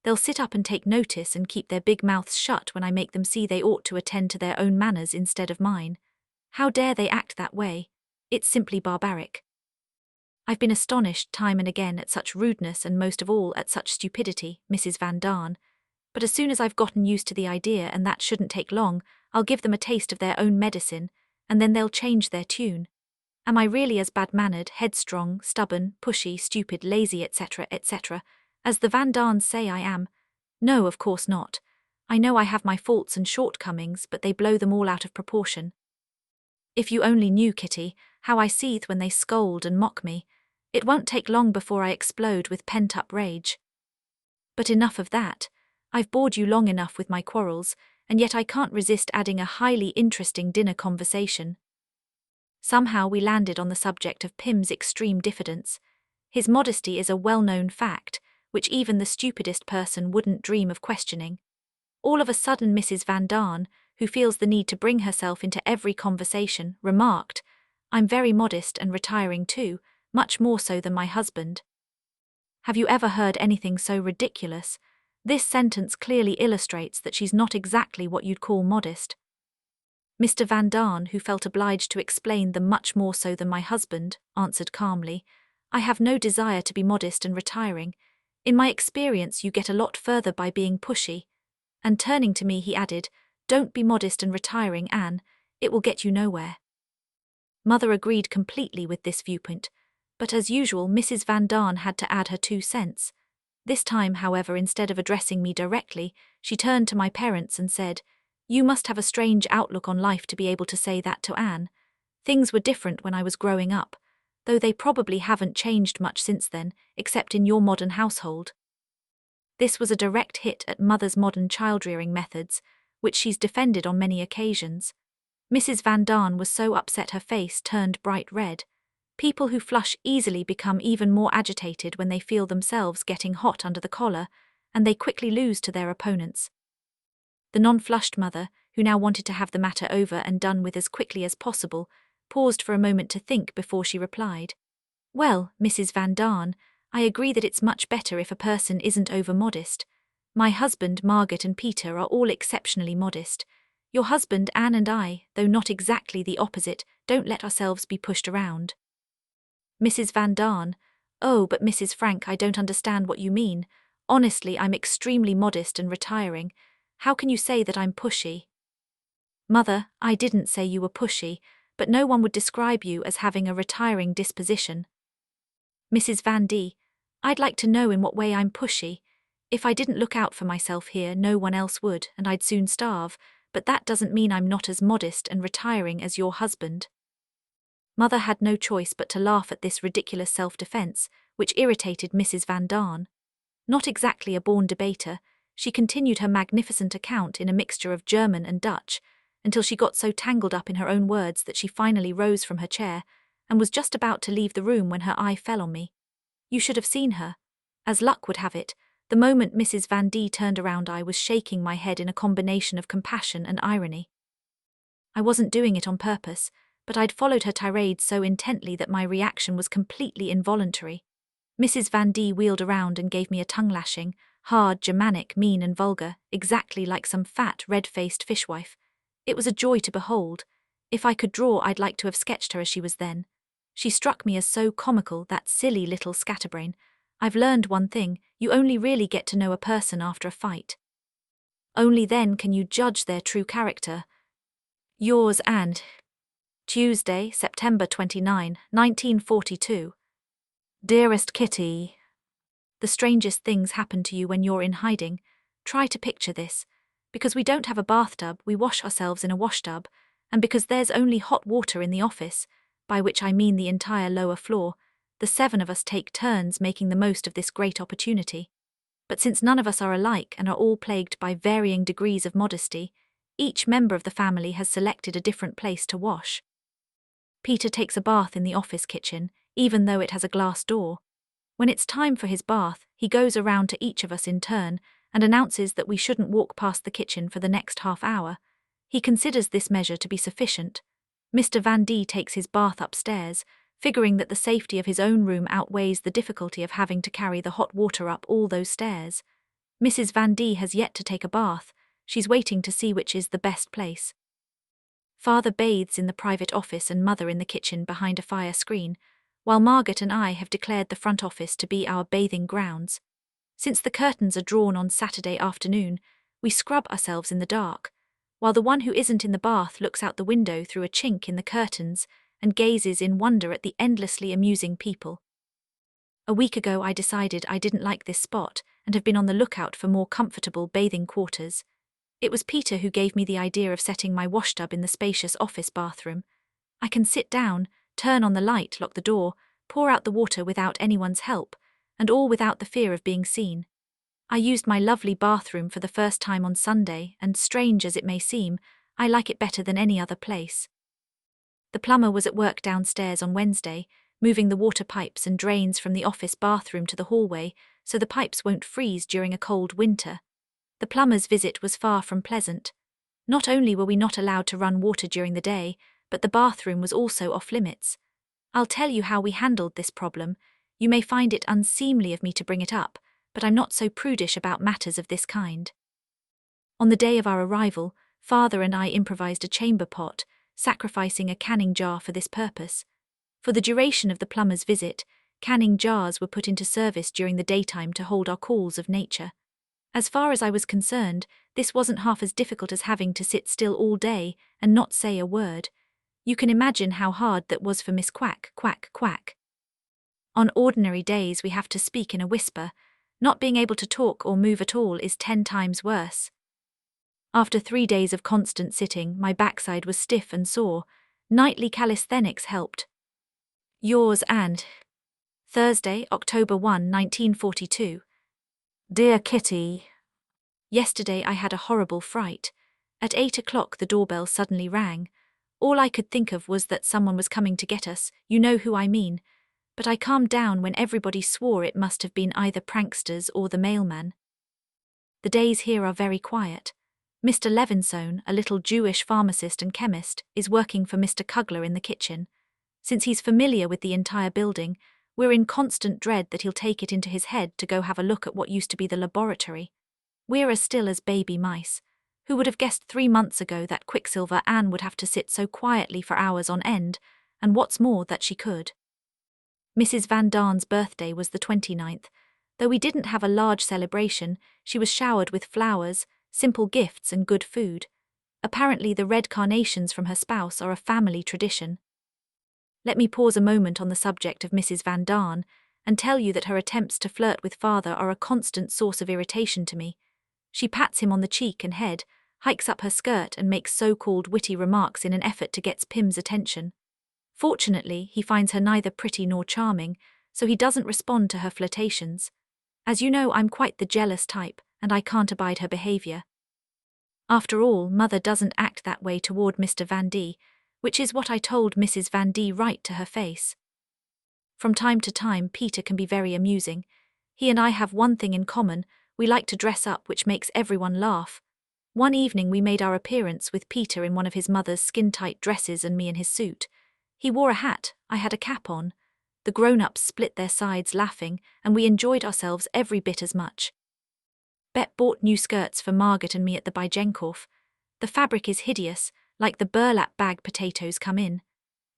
They'll sit up and take notice and keep their big mouths shut when I make them see they ought to attend to their own manners instead of mine. How dare they act that way? It's simply barbaric. I've been astonished time and again at such rudeness and most of all at such stupidity, Mrs. Van Darn. But as soon as I've gotten used to the idea, and that shouldn't take long, I'll give them a taste of their own medicine, and then they'll change their tune. Am I really as bad-mannered, headstrong, stubborn, pushy, stupid, lazy, etc., as the Van Darns say I am? No, of course not. I know I have my faults and shortcomings, but they blow them all out of proportion. If you only knew, Kitty, how I seethe when they scold and mock me. It won't take long before I explode with pent-up rage. But enough of that. I've bored you long enough with my quarrels, and yet I can't resist adding a highly interesting dinner conversation. Somehow we landed on the subject of Pim's extreme diffidence. His modesty is a well-known fact, which even the stupidest person wouldn't dream of questioning. All of a sudden Mrs. Van Darn, who feels the need to bring herself into every conversation, remarked, "I'm very modest and retiring too, much more so than my husband." Have you ever heard anything so ridiculous? This sentence clearly illustrates that she's not exactly what you'd call modest. Mr. Van Darn, who felt obliged to explain the much more so than my husband, answered calmly, "I have no desire to be modest and retiring. In my experience you get a lot further by being pushy." And turning to me he added, "Don't be modest and retiring, Anne. It will get you nowhere." Mother agreed completely with this viewpoint, but as usual Mrs. Van Darn had to add her 2 cents. This time, however, instead of addressing me directly, she turned to my parents and said, "You must have a strange outlook on life to be able to say that to Anne. Things were different when I was growing up, though they probably haven't changed much since then, except in your modern household." This was a direct hit at Mother's modern child-rearing methods, which she's defended on many occasions. Mrs. Van Darn was so upset her face turned bright red. People who flush easily become even more agitated when they feel themselves getting hot under the collar, and they quickly lose to their opponents. The non-flushed mother, who now wanted to have the matter over and done with as quickly as possible, paused for a moment to think before she replied, "Well, Mrs. Van Darn, I agree that it's much better if a person isn't over-modest. My husband, Margaret, and Peter are all exceptionally modest. Your husband, Anne, and I, though not exactly the opposite, don't let ourselves be pushed around." Mrs. Van Darn, "Oh, but Mrs. Frank, I don't understand what you mean. Honestly, I'm extremely modest and retiring. How can you say that I'm pushy?" "Mother, I didn't say you were pushy, but no one would describe you as having a retiring disposition." Mrs. Van D, "I'd like to know in what way I'm pushy. If I didn't look out for myself here, no one else would, and I'd soon starve, but that doesn't mean I'm not as modest and retiring as your husband." Mother had no choice but to laugh at this ridiculous self-defense, which irritated Mrs. Van Daan. Not exactly a born debater, she continued her magnificent account in a mixture of German and Dutch, until she got so tangled up in her own words that she finally rose from her chair and was just about to leave the room when her eye fell on me. You should have seen her. As luck would have it, the moment Mrs. Van D turned around, I was shaking my head in a combination of compassion and irony. I wasn't doing it on purpose, but I'd followed her tirade so intently that my reaction was completely involuntary. Mrs. Van D wheeled around and gave me a tongue-lashing, hard, Germanic, mean and vulgar, exactly like some fat, red-faced fishwife. It was a joy to behold. If I could draw, I'd like to have sketched her as she was then. She struck me as so comical, that silly little scatterbrain. I've learned one thing: you only really get to know a person after a fight. Only then can you judge their true character. Yours and Tuesday, September 29, 1942. Dearest Kitty, the strangest things happen to you when you're in hiding. Try to picture this. Because we don't have a bathtub, we wash ourselves in a washtub, and because there's only hot water in the office, by which I mean the entire lower floor, the 7 of us take turns making the most of this great opportunity. But since none of us are alike and are all plagued by varying degrees of modesty, each member of the family has selected a different place to wash. Peter takes a bath in the office kitchen, even though it has a glass door. When it's time for his bath, he goes around to each of us in turn and announces that we shouldn't walk past the kitchen for the next half hour. He considers this measure to be sufficient. Mr. Van D takes his bath upstairs, figuring that the safety of his own room outweighs the difficulty of having to carry the hot water up all those stairs. Mrs. Van D has yet to take a bath. She's waiting to see which is the best place. Father bathes in the private office and Mother in the kitchen behind a fire screen, while Margaret and I have declared the front office to be our bathing grounds. Since the curtains are drawn on Saturday afternoon, we scrub ourselves in the dark, while the one who isn't in the bath looks out the window through a chink in the curtains and gazes in wonder at the endlessly amusing people. A week ago I decided I didn't like this spot and have been on the lookout for more comfortable bathing quarters. It was Peter who gave me the idea of setting my washtub in the spacious office bathroom. I can sit down, turn on the light, lock the door, pour out the water without anyone's help, and all without the fear of being seen. I used my lovely bathroom for the first time on Sunday, and strange as it may seem, I like it better than any other place. The plumber was at work downstairs on Wednesday, moving the water pipes and drains from the office bathroom to the hallway so the pipes won't freeze during a cold winter. The plumber's visit was far from pleasant. Not only were we not allowed to run water during the day, but the bathroom was also off limits. I'll tell you how we handled this problem. You may find it unseemly of me to bring it up, but I'm not so prudish about matters of this kind. On the day of our arrival, Father and I improvised a chamber pot, sacrificing a canning jar for this purpose. For the duration of the plumber's visit, canning jars were put into service during the daytime to hold our calls of nature. As far as I was concerned, this wasn't half as difficult as having to sit still all day and not say a word. You can imagine how hard that was for Miss Quack, Quack, Quack. On ordinary days we have to speak in a whisper. Not being able to talk or move at all is 10 times worse. After 3 days of constant sitting, my backside was stiff and sore. Nightly calisthenics helped. Yours and Thursday, October 1, 1942. Dear Kitty, yesterday I had a horrible fright. At 8 o'clock the doorbell suddenly rang. All I could think of was that someone was coming to get us, you know who I mean. But I calmed down when everybody swore it must have been either pranksters or the mailman. The days here are very quiet. Mr. Levinsohn, a little Jewish pharmacist and chemist, is working for Mr. Kugler in the kitchen. Since he's familiar with the entire building, we're in constant dread that he'll take it into his head to go have a look at what used to be the laboratory. We're as still as baby mice. Who would have guessed 3 months ago that Quicksilver Anne would have to sit so quietly for hours on end, and what's more, that she could. Mrs. Van Daan's birthday was the 29th. Though we didn't have a large celebration, she was showered with flowers, simple gifts and good food. Apparently the red carnations from her spouse are a family tradition. Let me pause a moment on the subject of Mrs. Van Daan and tell you that her attempts to flirt with Father are a constant source of irritation to me. She pats him on the cheek and head, hikes up her skirt and makes so-called witty remarks in an effort to get Pim's attention. Fortunately, he finds her neither pretty nor charming, so he doesn't respond to her flirtations. As you know, I'm quite the jealous type, and I can't abide her behavior. After all, Mother doesn't act that way toward Mr. Van D, which is what I told Mrs. Van D right to her face. From time to time, Peter can be very amusing. He and I have one thing in common: we like to dress up, which makes everyone laugh. One evening we made our appearance with Peter in one of his mother's skin-tight dresses and me in his suit. He wore a hat, I had a cap on. The grown-ups split their sides laughing, and we enjoyed ourselves every bit as much. Bet bought new skirts for Margaret and me at the Bijenkorf. The fabric is hideous, like the burlap bag potatoes come in.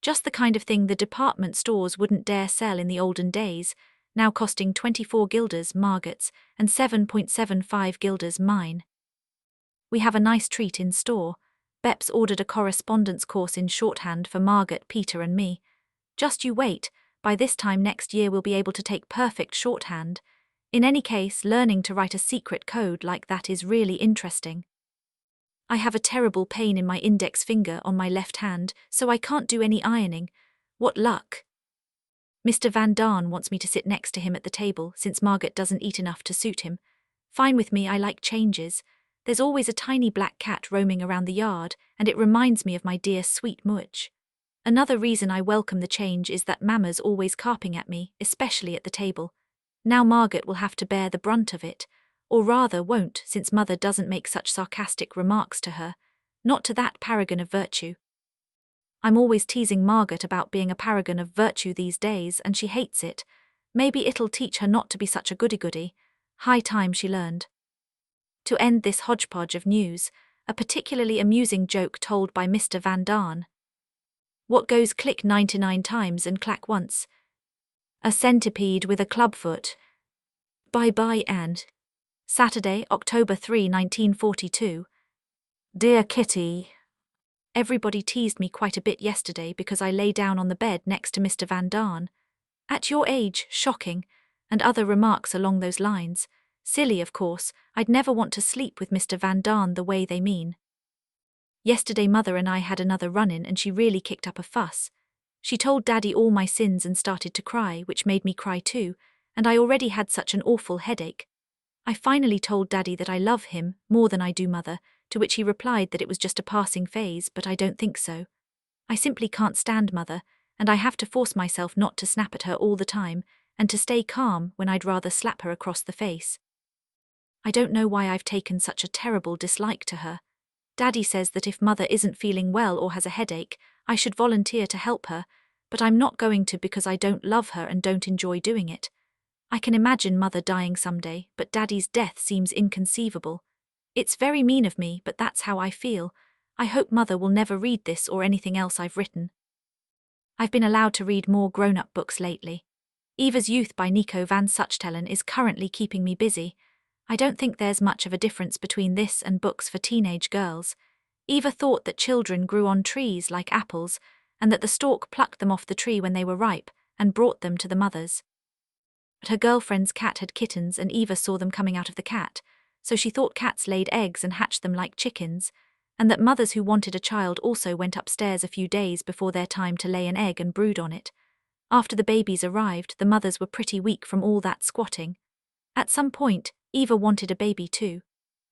Just the kind of thing the department stores wouldn't dare sell in the olden days, now costing 24 guilders Margaret's and 7.75 guilders mine. We have a nice treat in store. Beps ordered a correspondence course in shorthand for Margaret, Peter and me. Just you wait, by this time next year we'll be able to take perfect shorthand. In any case, learning to write a secret code like that is really interesting. I have a terrible pain in my index finger on my left hand, so I can't do any ironing. What luck! Mr. Van Daan wants me to sit next to him at the table, since Margaret doesn't eat enough to suit him. Fine with me, I like changes. There's always a tiny black cat roaming around the yard, and it reminds me of my dear sweet Mooch. Another reason I welcome the change is that Mama's always carping at me, especially at the table. Now Margaret will have to bear the brunt of it, or rather won't, since Mother doesn't make such sarcastic remarks to her, not to that paragon of virtue. I'm always teasing Margaret about being a paragon of virtue these days, and she hates it. Maybe it'll teach her not to be such a goody-goody. High time she learned. To end this hodgepodge of news, a particularly amusing joke told by Mr. Van Daan. What goes click 99 times and clack once? A centipede with a clubfoot. Bye-bye, and Saturday, October 3, 1942. Dear Kitty. Everybody teased me quite a bit yesterday because I lay down on the bed next to Mr. Van Daan. At your age, shocking, and other remarks along those lines. Silly, of course, I'd never want to sleep with Mr. Van Daan the way they mean. Yesterday Mother and I had another run-in and she really kicked up a fuss. She told Daddy all my sins and started to cry, which made me cry too, and I already had such an awful headache. I finally told Daddy that I love him more than I do Mother, to which he replied that it was just a passing phase, but I don't think so. I simply can't stand Mother, and I have to force myself not to snap at her all the time, and to stay calm when I'd rather slap her across the face. I don't know why I've taken such a terrible dislike to her. Daddy says that if Mother isn't feeling well or has a headache, I should volunteer to help her, but I'm not going to because I don't love her and don't enjoy doing it. I can imagine Mother dying someday, but Daddy's death seems inconceivable. It's very mean of me, but that's how I feel. I hope Mother will never read this or anything else I've written. I've been allowed to read more grown-up books lately. Eva's Youth by Nico van Suchtelen is currently keeping me busy. I don't think there's much of a difference between this and books for teenage girls. Eva thought that children grew on trees like apples, and that the stork plucked them off the tree when they were ripe and brought them to the mothers. But her girlfriend's cat had kittens and Eva saw them coming out of the cat, so she thought cats laid eggs and hatched them like chickens, and that mothers who wanted a child also went upstairs a few days before their time to lay an egg and brood on it. After the babies arrived, the mothers were pretty weak from all that squatting. At some point, Eva wanted a baby too.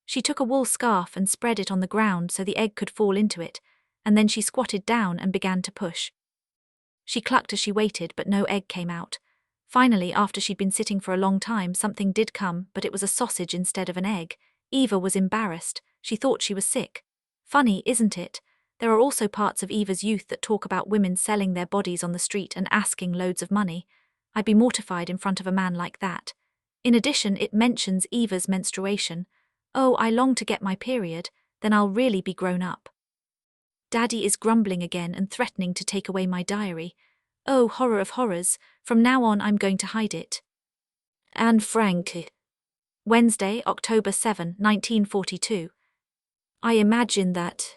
She took a wool scarf and spread it on the ground so the egg could fall into it, and then she squatted down and began to push. She clucked as she waited, but no egg came out. Finally, after she'd been sitting for a long time, something did come, but it was a sausage instead of an egg. Eva was embarrassed. She thought she was sick. Funny, isn't it? There are also parts of Eva's Youth that talk about women selling their bodies on the street and asking loads of money. I'd be mortified in front of a man like that. In addition, it mentions Eva's menstruation. Oh, I long to get my period, then I'll really be grown up. Daddy is grumbling again and threatening to take away my diary. Oh, horror of horrors, from now on I'm going to hide it. Anne Frank. Wednesday, October 7, 1942. I imagine that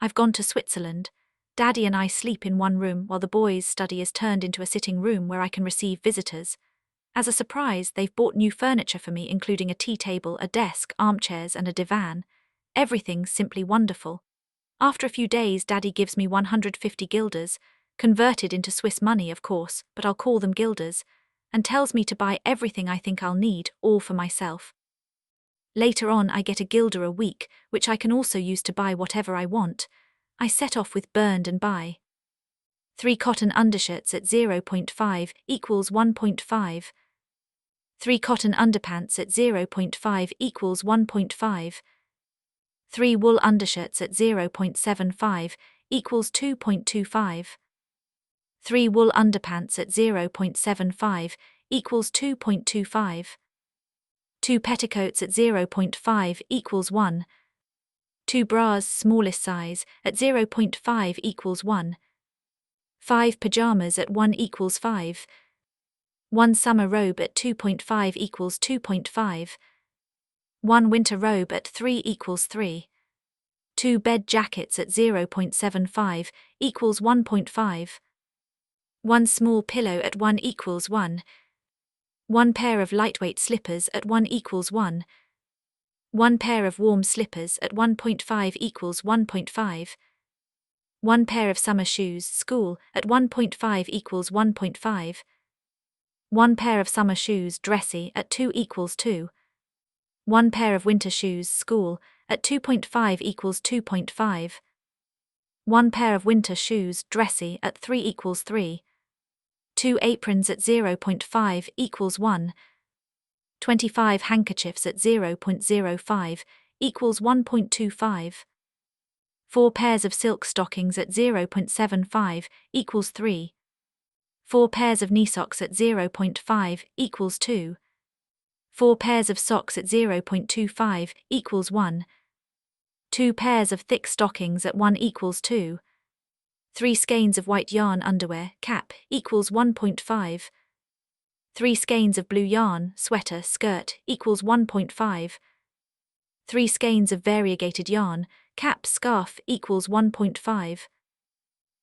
I've gone to Switzerland. Daddy and I sleep in one room while the boys' study is turned into a sitting room where I can receive visitors. As a surprise, they've bought new furniture for me, including a tea table, a desk, armchairs, and a divan. Everything's simply wonderful. After a few days, Daddy gives me 150 guilders, converted into Swiss money, of course, but I'll call them guilders, and tells me to buy everything I think I'll need, all for myself. Later on, I get a guilder a week, which I can also use to buy whatever I want. I set off with burned and buy 3 cotton undershirts at 0.5 equals 1.5. 3 cotton underpants at 0.5 equals 1.5. 3 wool undershirts at 0.75 equals 2.25. 3 wool underpants at 0.75 equals 2.25. 2 petticoats at 0.5 equals 1. 2 bras, smallest size, at 0.5 equals 1. 5 pajamas at 1 equals 5. 1 summer robe at 2.5 equals 2.5. 1 winter robe at 3 equals 3. 2 bed jackets at 0.75 equals 1.5. 1 small pillow at 1 equals 1. 1 pair of lightweight slippers at 1 equals 1. 1 pair of warm slippers at 1.5 equals 1.5. 1 pair of summer shoes, school, at 1.5 equals 1.5. 1 pair of summer shoes, dressy, at 2 equals 2. 1 pair of winter shoes, school, at 2.5 equals 2.5. 1 pair of winter shoes, dressy, at 3 equals 3. 2 aprons at 0.5 equals 1. 25 handkerchiefs at 0.05 equals 1.25. 4 pairs of silk stockings at 0.75 equals 3. 4 pairs of knee socks at 0.5 equals 2. 4 pairs of socks at 0.25 equals 1. 2 pairs of thick stockings at 1 equals 2. 3 skeins of white yarn underwear, cap, equals 1.5. 3 skeins of blue yarn, sweater, skirt, equals 1.5. 3 skeins of variegated yarn, cap, scarf, equals 1.5.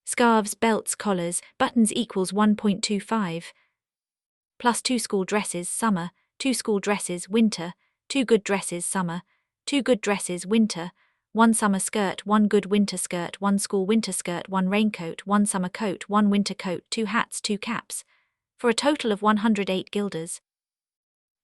Scarves, belts, collars, buttons equals 1.25. Plus 2 school dresses, summer, 2 school dresses, winter, 2 good dresses, summer, 2 good dresses, winter, 1 summer skirt, 1 good winter skirt, 1 school winter skirt, 1 raincoat, 1 summer coat, 1 winter coat, 2 hats, 2 caps, for a total of 108 guilders.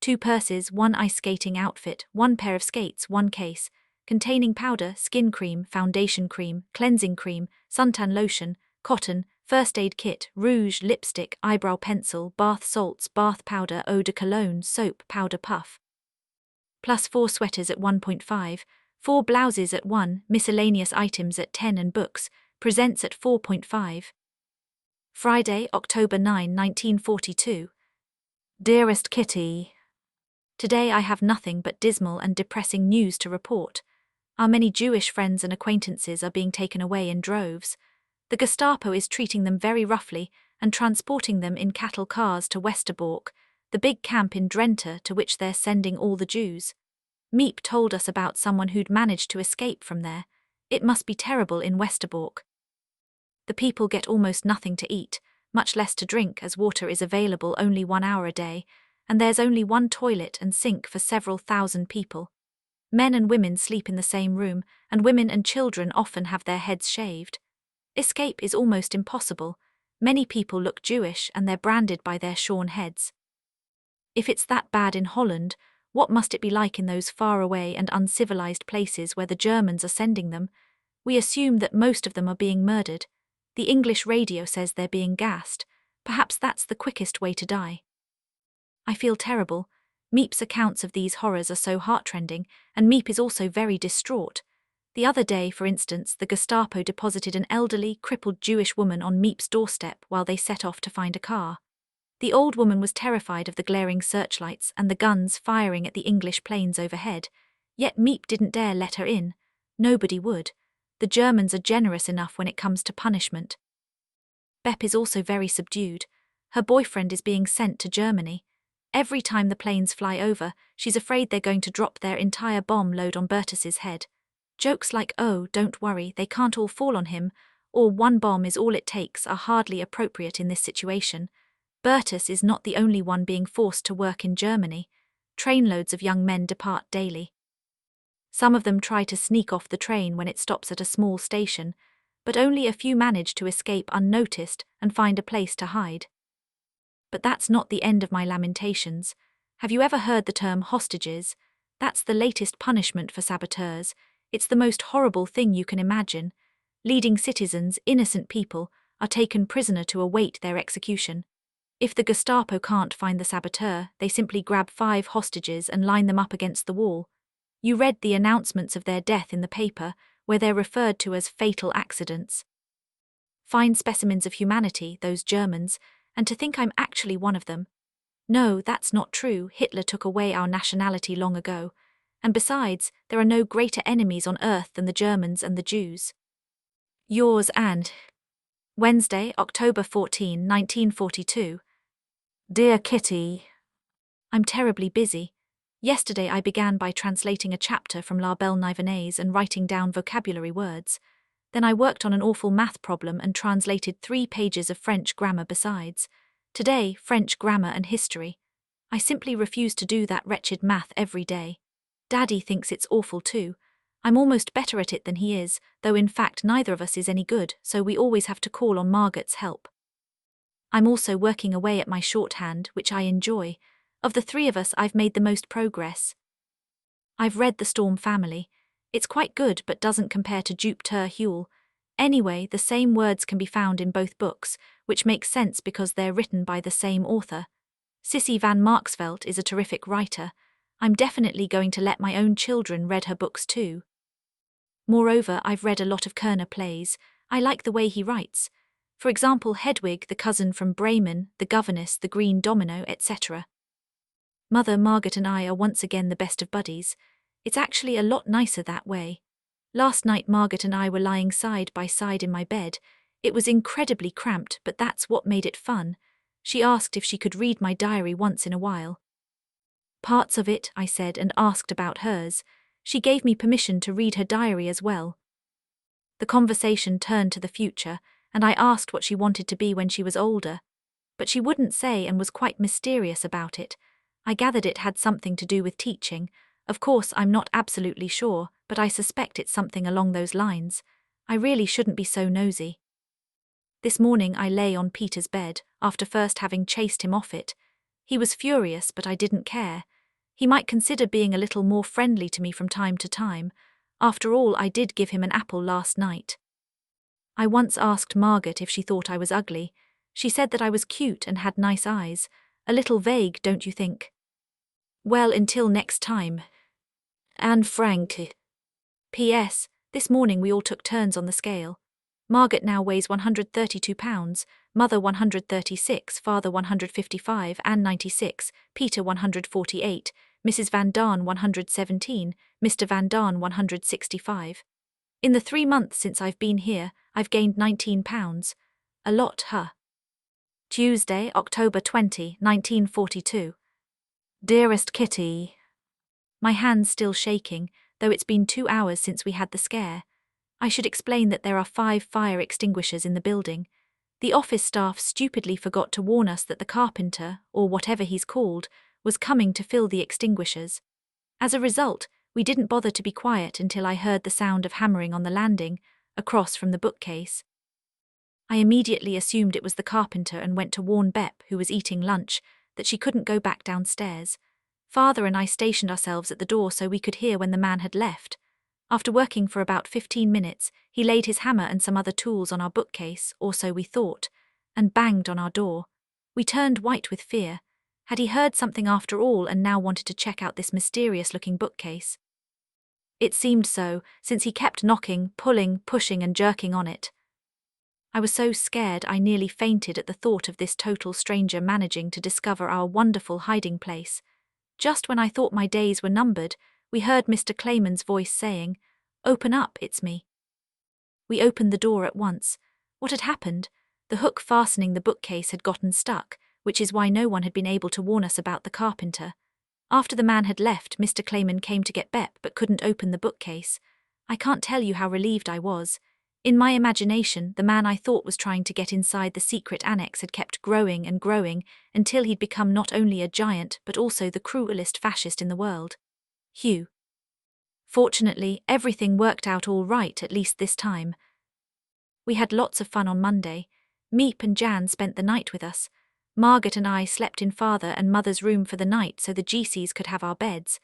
2 purses, 1 ice skating outfit, 1 pair of skates, 1 case, containing powder, skin cream, foundation cream, cleansing cream, suntan lotion, cotton, first aid kit, rouge, lipstick, eyebrow pencil, bath salts, bath powder, eau de cologne, soap, powder puff. Plus 4 sweaters at 1.5, 4 blouses at 1, miscellaneous items at 10 and books, presents at 4.5. Friday, October 9, 1942. Dearest Kitty, today I have nothing but dismal and depressing news to report. Our many Jewish friends and acquaintances are being taken away in droves. The Gestapo is treating them very roughly and transporting them in cattle cars to Westerbork, the big camp in Drenthe to which they're sending all the Jews. Miep told us about someone who'd managed to escape from there. It must be terrible in Westerbork. The people get almost nothing to eat, much less to drink, as water is available only 1 hour a day, and there's only 1 toilet and sink for several thousand people. Men and women sleep in the same room, and women and children often have their heads shaved. Escape is almost impossible. Many people look Jewish and they're branded by their shorn heads. If it's that bad in Holland, what must it be like in those faraway and uncivilized places where the Germans are sending them? We assume that most of them are being murdered. The English radio says they're being gassed. Perhaps that's the quickest way to die. I feel terrible. Miep's accounts of these horrors are so heartrending, and Miep is also very distraught. The other day, for instance, the Gestapo deposited an elderly, crippled Jewish woman on Miep's doorstep while they set off to find a car. The old woman was terrified of the glaring searchlights and the guns firing at the English planes overhead, yet Miep didn't dare let her in. Nobody would. The Germans are generous enough when it comes to punishment. Bep is also very subdued. Her boyfriend is being sent to Germany. Every time the planes fly over, she's afraid they're going to drop their entire bomb load on Bertus's head. Jokes like, "Oh, don't worry, they can't all fall on him," or "1 bomb is all it takes," are hardly appropriate in this situation. Bertus is not the only one being forced to work in Germany. Trainloads of young men depart daily. Some of them try to sneak off the train when it stops at a small station, but only a few manage to escape unnoticed and find a place to hide. But that's not the end of my lamentations. Have you ever heard the term hostages? That's the latest punishment for saboteurs. It's the most horrible thing you can imagine. Leading citizens, innocent people, are taken prisoner to await their execution. If the Gestapo can't find the saboteur, they simply grab 5 hostages and line them up against the wall. You read the announcements of their death in the paper, where they're referred to as fatal accidents. Fine specimens of humanity, those Germans, and to think I'm actually one of them. No, that's not true. Hitler took away our nationality long ago. And besides, there are no greater enemies on earth than the Germans and the Jews. Yours and Wednesday, October 14, 1942. Dear Kitty, I'm terribly busy. Yesterday I began by translating a chapter from La Belle Nivernaise and writing down vocabulary words. Then I worked on an awful math problem and translated 3 pages of French grammar besides. Today, French grammar and history. I simply refuse to do that wretched math every day. Daddy thinks it's awful too. I'm almost better at it than he is, though in fact neither of us is any good, so we always have to call on Margaret's help. I'm also working away at my shorthand, which I enjoy. Of the 3 of us, I've made the most progress. I've read The Storm Family. It's quite good but doesn't compare to Jupe ter Huel. Anyway, the same words can be found in both books, which makes sense because they're written by the same author. Sissy van Marksveld is a terrific writer. I'm definitely going to let my own children read her books too. Moreover, I've read a lot of Kerner plays. I like the way he writes. For example, Hedwig, the cousin from Bremen, The Governess, The Green Domino, etc. Mother, Margaret and I are once again the best of buddies. It's actually a lot nicer that way. Last night Margaret and I were lying side by side in my bed. It was incredibly cramped, but that's what made it fun. She asked if she could read my diary once in a while. Parts of it, I said, and asked about hers. She gave me permission to read her diary as well. The conversation turned to the future, and I asked what she wanted to be when she was older. But she wouldn't say and was quite mysterious about it. I gathered it had something to do with teaching. Of course, I'm not absolutely sure, but I suspect it's something along those lines. I really shouldn't be so nosy. This morning I lay on Peter's bed, after first having chased him off it. He was furious, but I didn't care. He might consider being a little more friendly to me from time to time. After all, I did give him an apple last night. I once asked Margaret if she thought I was ugly. She said that I was cute and had nice eyes. A little vague, don't you think? Well, until next time. Anne Frank. P.S. This morning we all took turns on the scale. Margaret now weighs 132 pounds, Mother 136, Father 155, Anne 96, Peter 148, Mrs. Van Daan 117, Mr. Van Daan 165. In the 3 months since I've been here, I've gained 19 pounds. A lot, huh? Tuesday, October 20, 1942. Dearest Kitty. My hand's still shaking, though it's been 2 hours since we had the scare. I should explain that there are 5 fire extinguishers in the building. The office staff stupidly forgot to warn us that the carpenter, or whatever he's called, was coming to fill the extinguishers. As a result, we didn't bother to be quiet until I heard the sound of hammering on the landing, across from the bookcase. I immediately assumed it was the carpenter and went to warn Bep, who was eating lunch, that she couldn't go back downstairs. Father and I stationed ourselves at the door so we could hear when the man had left. After working for about 15 minutes, he laid his hammer and some other tools on our bookcase, or so we thought, and banged on our door. We turned white with fear. Had he heard something after all and now wanted to check out this mysterious-looking bookcase? It seemed so, since he kept knocking, pulling, pushing and jerking on it. I was so scared I nearly fainted at the thought of this total stranger managing to discover our wonderful hiding place. Just when I thought my days were numbered, we heard Mr. Clayman's voice saying, "Open up, it's me." We opened the door at once. What had happened? The hook fastening the bookcase had gotten stuck, which is why no one had been able to warn us about the carpenter. After the man had left, Mr. Clayman came to get Bep but couldn't open the bookcase. I can't tell you how relieved I was. In my imagination, the man I thought was trying to get inside the secret annex had kept growing and growing until he'd become not only a giant but also the cruelest fascist in the world. Hugh. Fortunately, everything worked out all right, at least this time. We had lots of fun on Monday. Meep and Jan spent the night with us. Margaret and I slept in Father and Mother's room for the night so the GCs could have our beds.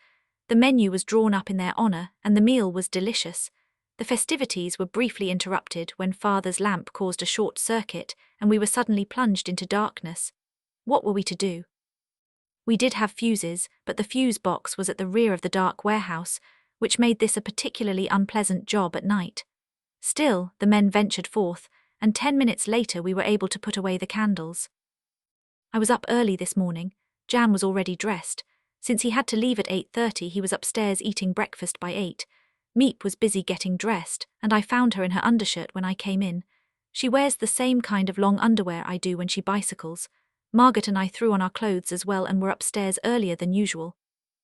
The menu was drawn up in their honour, and the meal was delicious. The festivities were briefly interrupted when Father's lamp caused a short circuit, and we were suddenly plunged into darkness. What were we to do? We did have fuses, but the fuse box was at the rear of the dark warehouse, which made this a particularly unpleasant job at night. Still, the men ventured forth, and 10 minutes later we were able to put away the candles. I was up early this morning. Jan was already dressed. Since he had to leave at 8:30, he was upstairs eating breakfast by 8. Meep was busy getting dressed, and I found her in her undershirt when I came in. She wears the same kind of long underwear I do when she bicycles. Margaret and I threw on our clothes as well and were upstairs earlier than usual.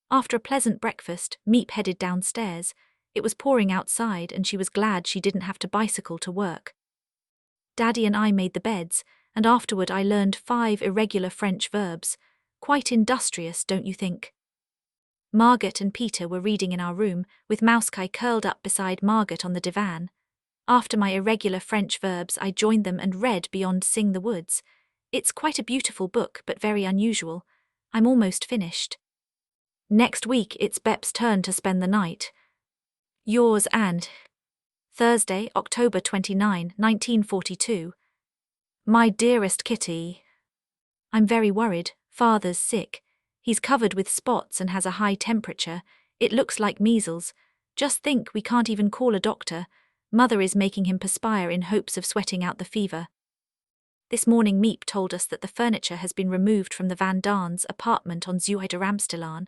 After a pleasant breakfast, Meep headed downstairs. It was pouring outside, and she was glad she didn't have to bicycle to work. Daddy and I made the beds, and afterward I learned 5 irregular French verbs. Quite industrious, don't you think? Margaret and Peter were reading in our room, with Mouskai curled up beside Margaret on the divan. After my irregular French verbs, I joined them and read Beyond Sing the Woods. It's quite a beautiful book, but very unusual. I'm almost finished. Next week, it's Bep's turn to spend the night. Yours and Thursday, October 29, 1942. My dearest Kitty. I'm very worried. Father's sick. He's covered with spots and has a high temperature. It looks like measles. Just think, we can't even call a doctor. Mother is making him perspire in hopes of sweating out the fever. This morning Meep told us that the furniture has been removed from the Van Daan's apartment on Zuideramstelaan.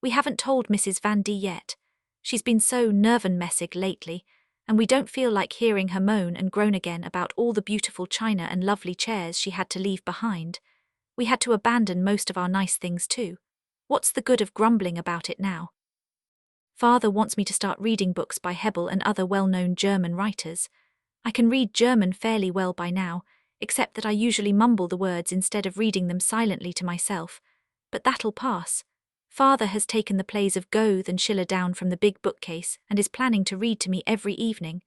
We haven't told Mrs. Van D yet. She's been so nervenmessig lately, and we don't feel like hearing her moan and groan again about all the beautiful china and lovely chairs she had to leave behind. We had to abandon most of our nice things too. What's the good of grumbling about it now? Father wants me to start reading books by Hebel and other well-known German writers. I can read German fairly well by now, except that I usually mumble the words instead of reading them silently to myself. But that'll pass. Father has taken the plays of Goethe and Schiller down from the big bookcase and is planning to read to me every evening.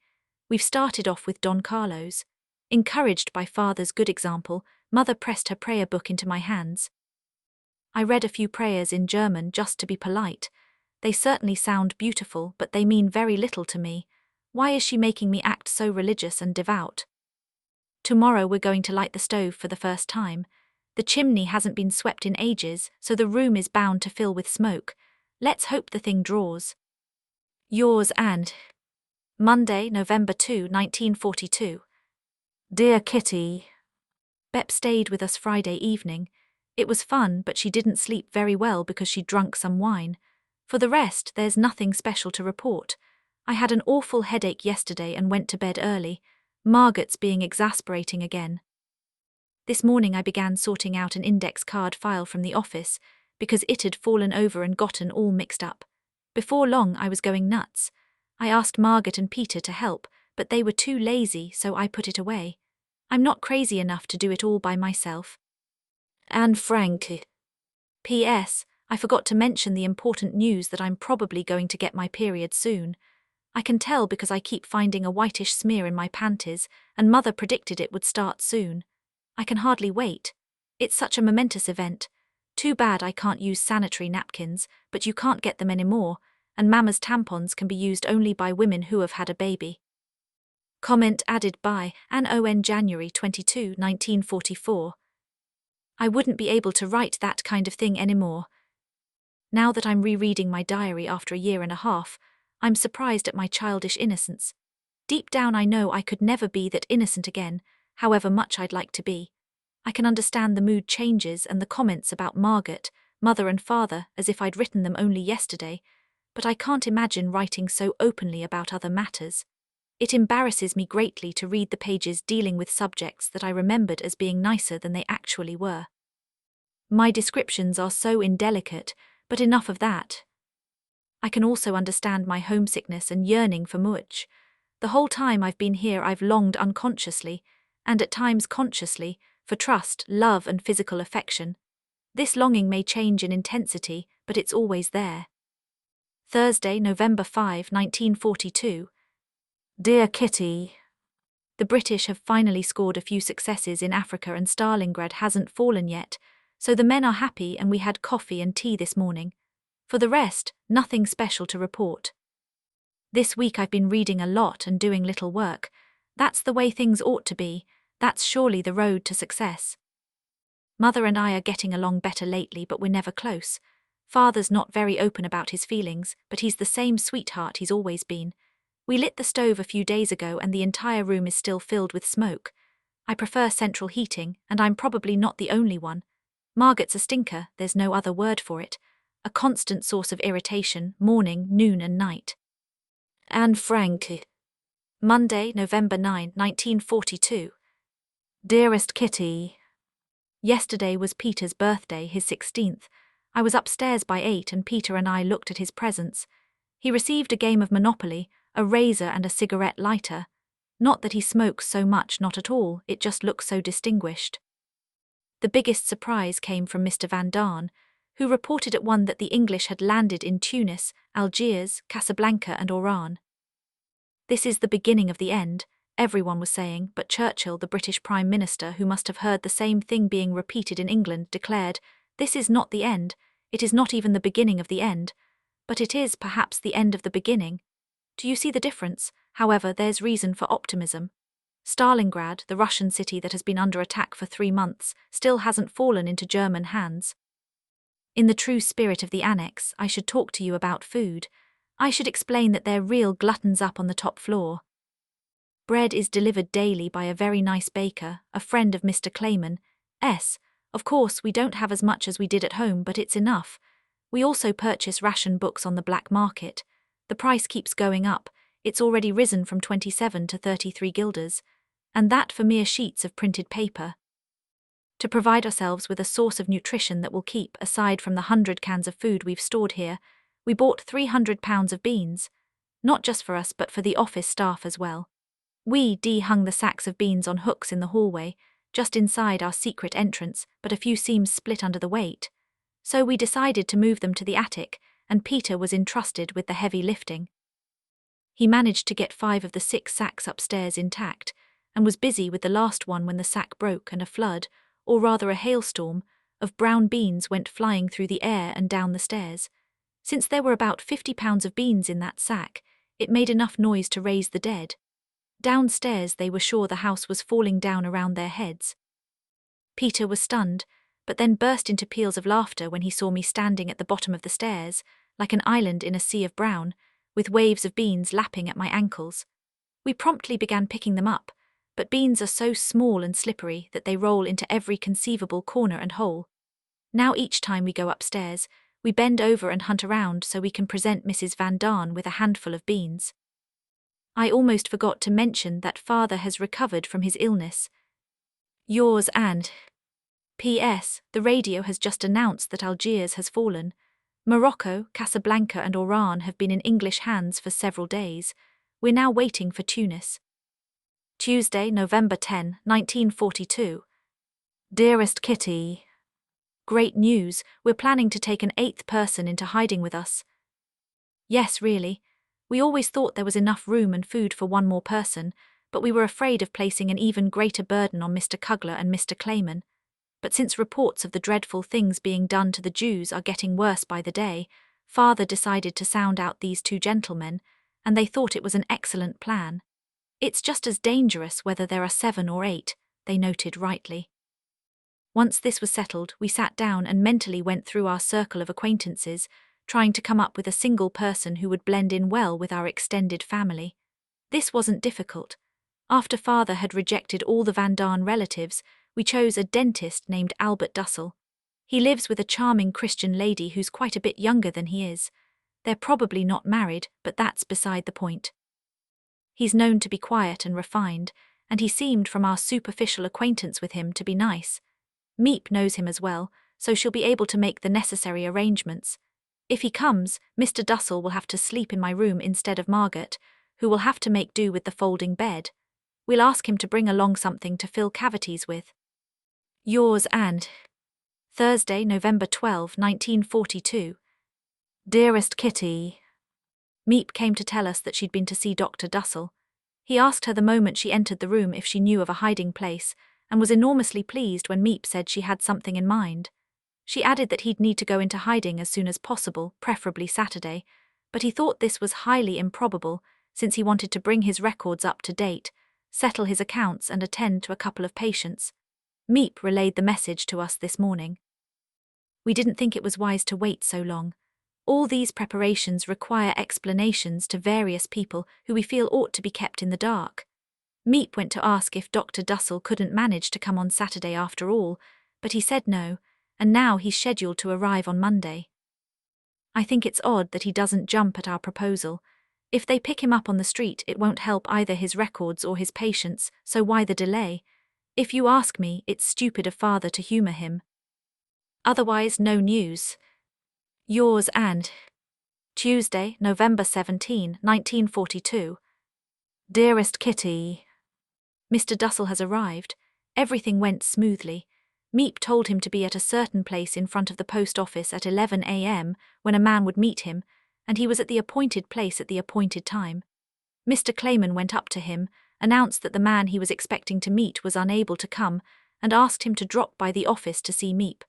We've started off with Don Carlos. Encouraged by Father's good example, Mother pressed her prayer book into my hands. I read a few prayers in German just to be polite. They certainly sound beautiful, but they mean very little to me. Why is she making me act so religious and devout? Tomorrow we're going to light the stove for the first time. The chimney hasn't been swept in ages, so the room is bound to fill with smoke. Let's hope the thing draws. Yours and Monday, November 2, 1942. Dear Kitty. Bep stayed with us Friday evening. It was fun, but she didn't sleep very well because she'd drunk some wine. For the rest, there's nothing special to report. I had an awful headache yesterday and went to bed early. Margaret's being exasperating again. This morning I began sorting out an index card file from the office because it had fallen over and gotten all mixed up. Before long I was going nuts. I asked Margaret and Peter to help, but they were too lazy, so I put it away. I'm not crazy enough to do it all by myself. And Frank. P.S. I forgot to mention the important news that I'm probably going to get my period soon. I can tell because I keep finding a whitish smear in my panties, and Mother predicted it would start soon. I can hardly wait. It's such a momentous event. Too bad I can't use sanitary napkins, but you can't get them anymore, and Mama's tampons can be used only by women who have had a baby. Comment added by Anne On January 22, 1944. I wouldn't be able to write that kind of thing anymore. Now that I'm rereading my diary after a year and a half, I'm surprised at my childish innocence. Deep down I know I could never be that innocent again, however much I'd like to be. I can understand the mood changes and the comments about Margaret, Mother and Father as if I'd written them only yesterday, but I can't imagine writing so openly about other matters. It embarrasses me greatly to read the pages dealing with subjects that I remembered as being nicer than they actually were. My descriptions are so indelicate, but enough of that. I can also understand my homesickness and yearning for Much. The whole time I've been here I've longed unconsciously, and at times consciously, for trust, love and physical affection. This longing may change in intensity, but it's always there. Thursday, November 5, 1942. Dear Kitty. The British have finally scored a few successes in Africa and Stalingrad hasn't fallen yet, so the men are happy and we had coffee and tea this morning. For the rest, nothing special to report. This week I've been reading a lot and doing little work. That's the way things ought to be. That's surely the road to success. Mother and I are getting along better lately, but we're never close. Father's not very open about his feelings, but he's the same sweetheart he's always been. We lit the stove a few days ago and the entire room is still filled with smoke. I prefer central heating, and I'm probably not the only one. Margaret's a stinker, there's no other word for it. A constant source of irritation, morning, noon and night. Anne Frank. Monday, November 9, 1942. Dearest Kitty. Yesterday was Peter's birthday, his 16th. I was upstairs by 8 and Peter and I looked at his presents. He received a game of Monopoly, a razor and a cigarette lighter. Not that he smokes so much, not at all, it just looks so distinguished. The biggest surprise came from Mr. Van Daan, who reported at 1 that the English had landed in Tunis, Algiers, Casablanca and Oran. This is the beginning of the end, everyone was saying, but Churchill, the British Prime Minister, who must have heard the same thing being repeated in England, declared, "This is not the end, it is not even the beginning of the end, but it is perhaps the end of the beginning." Do you see the difference? However, there's reason for optimism. Stalingrad, the Russian city that has been under attack for 3 months, still hasn't fallen into German hands. In the true spirit of the Annex, I should talk to you about food. I should explain that they're real gluttons up on the top floor. Bread is delivered daily by a very nice baker, a friend of Mr. Clayman. Of course, we don't have as much as we did at home, but it's enough. We also purchase ration books on the black market. The price keeps going up, it's already risen from 27 to 33 guilders, and that for mere sheets of printed paper. To provide ourselves with a source of nutrition that will keep, aside from the 100 cans of food we've stored here, we bought 300 pounds of beans, not just for us but for the office staff as well. We hung the sacks of beans on hooks in the hallway, just inside our secret entrance, but a few seams split under the weight. So we decided to move them to the attic, and Peter was entrusted with the heavy lifting. He managed to get 5 of the 6 sacks upstairs intact, and was busy with the last one when the sack broke and a flood, or rather a hailstorm, of brown beans went flying through the air and down the stairs. Since there were about 50 pounds of beans in that sack, it made enough noise to raise the dead. Downstairs they were sure the house was falling down around their heads. Peter was stunned, but then burst into peals of laughter when he saw me standing at the bottom of the stairs, like an island in a sea of brown, with waves of beans lapping at my ankles. We promptly began picking them up, but beans are so small and slippery that they roll into every conceivable corner and hole. Now each time we go upstairs, we bend over and hunt around so we can present Mrs. Van Daan with a handful of beans. I almost forgot to mention that Father has recovered from his illness. Yours and P.S. The radio has just announced that Algiers has fallen. Morocco, Casablanca and Oran have been in English hands for several days. We're now waiting for Tunis. Tuesday, November 10, 1942. Dearest Kitty. Great news, we're planning to take an 8th person into hiding with us. Yes, really. We always thought there was enough room and food for one more person, but we were afraid of placing an even greater burden on Mr. Kugler and Mr. Clayman. But since reports of the dreadful things being done to the Jews are getting worse by the day, Father decided to sound out these 2 gentlemen, and they thought it was an excellent plan. It's just as dangerous whether there are 7 or 8, they noted rightly. Once this was settled, we sat down and mentally went through our circle of acquaintances, trying to come up with a single person who would blend in well with our extended family. This wasn't difficult. After Father had rejected all the Van Daan relatives, we chose a dentist named Albert Dussel. He lives with a charming Christian lady who's quite a bit younger than he is. They're probably not married, but that's beside the point. He's known to be quiet and refined, and he seemed from our superficial acquaintance with him to be nice. Meep knows him as well, so she'll be able to make the necessary arrangements. If he comes, Mr. Dussel will have to sleep in my room instead of Margaret, who will have to make do with the folding bed. We'll ask him to bring along something to fill cavities with. Yours and Thursday, November 12, 1942. Dearest Kitty. Meep came to tell us that she'd been to see Dr. Dussel. He asked her the moment she entered the room if she knew of a hiding place, and was enormously pleased when Meep said she had something in mind. She added that he'd need to go into hiding as soon as possible, preferably Saturday, but he thought this was highly improbable, since he wanted to bring his records up to date, settle his accounts and attend to a couple of patients. Meep relayed the message to us this morning. We didn't think it was wise to wait so long. All these preparations require explanations to various people who we feel ought to be kept in the dark. Meep went to ask if Dr. Dussel couldn't manage to come on Saturday after all, but he said no, and now he's scheduled to arrive on Monday. I think it's odd that he doesn't jump at our proposal. If they pick him up on the street, it won't help either his records or his patients, so why the delay? If you ask me, it's stupid of father to humour him. Otherwise, no news. Yours and Tuesday, November 17, 1942. Dearest Kitty, Mr. Dussel has arrived. Everything went smoothly. Meep told him to be at a certain place in front of the post office at 11 a.m. when a man would meet him, and he was at the appointed place at the appointed time. Mr. Clayman went up to him, announced that the man he was expecting to meet was unable to come, and asked him to drop by the office to see Meep.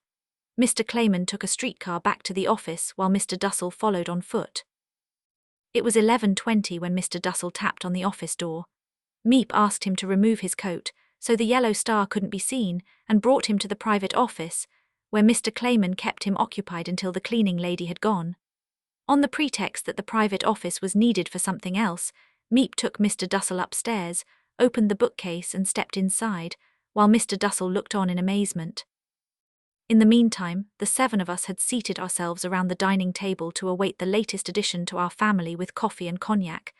Mr. Clayman took a streetcar back to the office while Mr. Dussel followed on foot. It was 11:20 when Mr. Dussel tapped on the office door. Meep asked him to remove his coat so the yellow star couldn't be seen and brought him to the private office, where Mr. Clayman kept him occupied until the cleaning lady had gone. On the pretext that the private office was needed for something else, Meep took Mr. Dussel upstairs, opened the bookcase and stepped inside, while Mr. Dussel looked on in amazement. In the meantime, the 7 of us had seated ourselves around the dining table to await the latest addition to our family with coffee and cognac.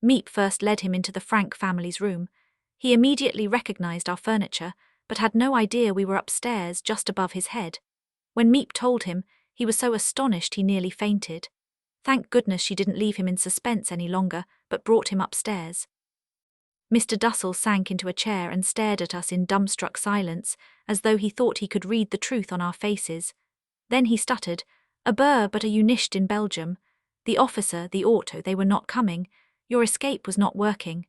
Meep first led him into the Frank family's room. He immediately recognized our furniture, but had no idea we were upstairs just above his head. When Meep told him, he was so astonished he nearly fainted. Thank goodness she didn't leave him in suspense any longer, but brought him upstairs. Mr. Dussel sank into a chair and stared at us in dumbstruck silence, as though he thought he could read the truth on our faces. Then he stuttered, "A burr, but you nished in Belgium. The officer, the auto, they were not coming. Your escape was not working."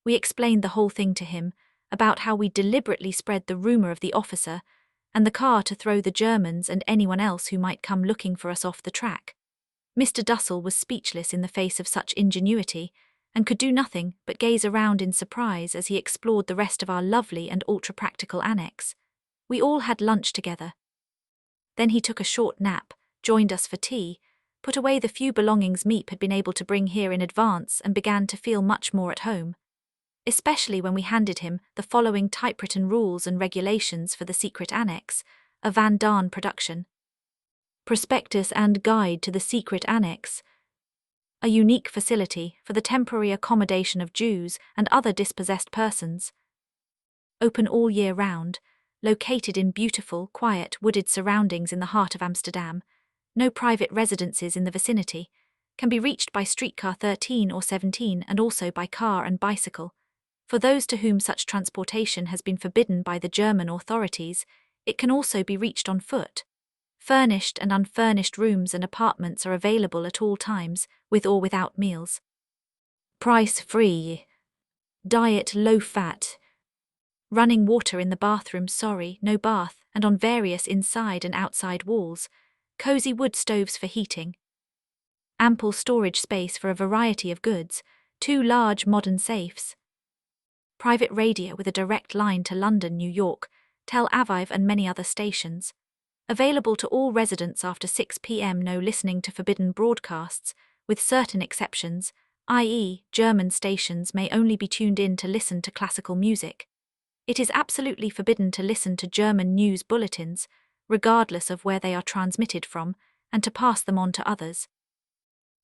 We explained the whole thing to him, about how we deliberately spread the rumour of the officer, and the car to throw the Germans and anyone else who might come looking for us off the track. Mr. Dussel was speechless in the face of such ingenuity, and could do nothing but gaze around in surprise as he explored the rest of our lovely and ultra-practical annex. We all had lunch together. Then he took a short nap, joined us for tea, put away the few belongings Meep had been able to bring here in advance and began to feel much more at home. Especially when we handed him the following typewritten rules and regulations for the secret annex, a Van Daan production. Prospectus and Guide to the Secret Annex. A unique facility for the temporary accommodation of Jews and other dispossessed persons. Open all year round, located in beautiful, quiet, wooded surroundings in the heart of Amsterdam. No private residences in the vicinity. Can be reached by streetcar 13 or 17 and also by car and bicycle. For those to whom such transportation has been forbidden by the German authorities, it can also be reached on foot. Furnished and unfurnished rooms and apartments are available at all times, with or without meals. Price free. Diet low fat. Running water in the bathroom, no bath, and on various inside and outside walls. Cozy wood stoves for heating. Ample storage space for a variety of goods, 2 large modern safes. Private radio with a direct line to London, New York, Tel Aviv and many other stations. Available to all residents after 6 p.m. No listening to forbidden broadcasts, with certain exceptions, i.e., German stations may only be tuned in to listen to classical music. It is absolutely forbidden to listen to German news bulletins, regardless of where they are transmitted from, and to pass them on to others.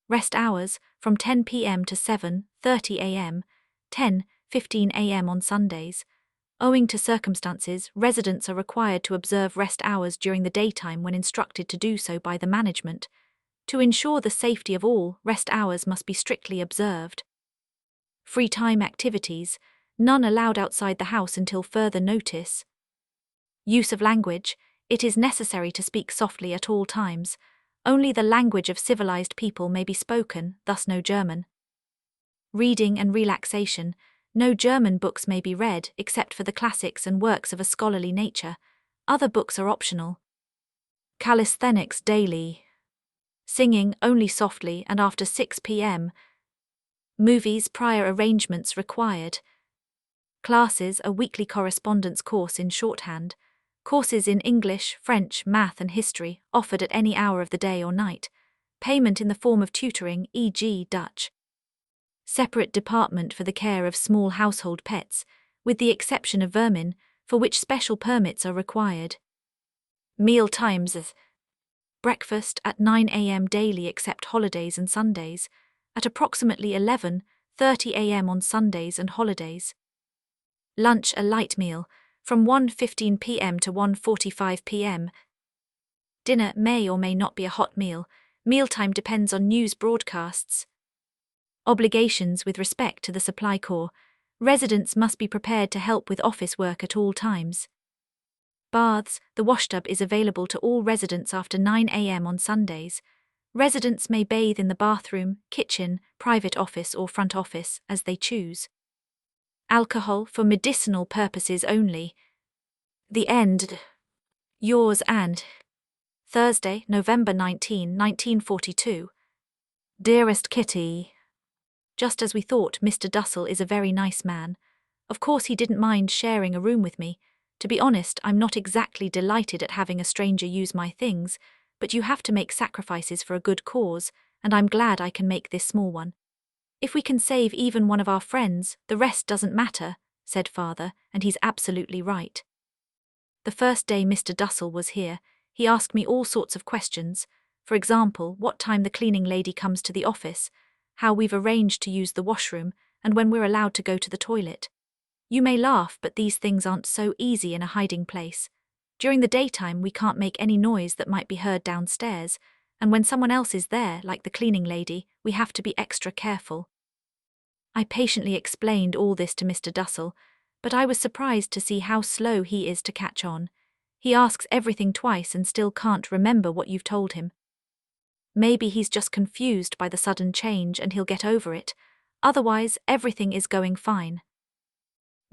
Rest hours, from 10 p.m. to 7:30 a.m., 10:15 a.m. on Sundays. Owing to circumstances, residents are required to observe rest hours during the daytime when instructed to do so by the management. To ensure the safety of all, rest hours must be strictly observed. Free time activities, none allowed outside the house until further notice. Use of language, it is necessary to speak softly at all times. Only the language of civilized people may be spoken, thus no German. Reading and relaxation. No German books may be read except for the classics and works of a scholarly nature. Other books are optional. Calisthenics daily. Singing only softly and after 6 p.m. Movies, prior arrangements required. Classes, a weekly correspondence course in shorthand. Courses in English, French, math and history, offered at any hour of the day or night. Payment in the form of tutoring, e.g. Dutch. Separate department for the care of small household pets, with the exception of vermin, for which special permits are required. Meal times. Breakfast at 9 a.m. daily except holidays and Sundays, at approximately 11:30 a.m. on Sundays and holidays. Lunch, a light meal, from 1:15 p.m. to 1:45 p.m. Dinner may or may not be a hot meal. Mealtime depends on news broadcasts. Obligations with respect to the supply corps. Residents must be prepared to help with office work at all times. Baths. The washtub is available to all residents after 9 a.m. on Sundays. Residents may bathe in the bathroom, kitchen, private office or front office, as they choose. Alcohol for medicinal purposes only. The end. Yours and. Thursday, November 19, 1942. Dearest Kitty. Just as we thought, Mr. Dussel is a very nice man. Of course he didn't mind sharing a room with me. To be honest, I'm not exactly delighted at having a stranger use my things, but you have to make sacrifices for a good cause, and I'm glad I can make this small one. If we can save even one of our friends, the rest doesn't matter, said Father, and he's absolutely right. The first day Mr. Dussel was here, he asked me all sorts of questions. For example, what time the cleaning lady comes to the office, how we've arranged to use the washroom, and when we're allowed to go to the toilet. You may laugh, but these things aren't so easy in a hiding place. During the daytime, we can't make any noise that might be heard downstairs, and when someone else is there, like the cleaning lady, we have to be extra careful. I patiently explained all this to Mr. Dussel, but I was surprised to see how slow he is to catch on. He asks everything twice and still can't remember what you've told him. Maybe he's just confused by the sudden change and he'll get over it. Otherwise, everything is going fine.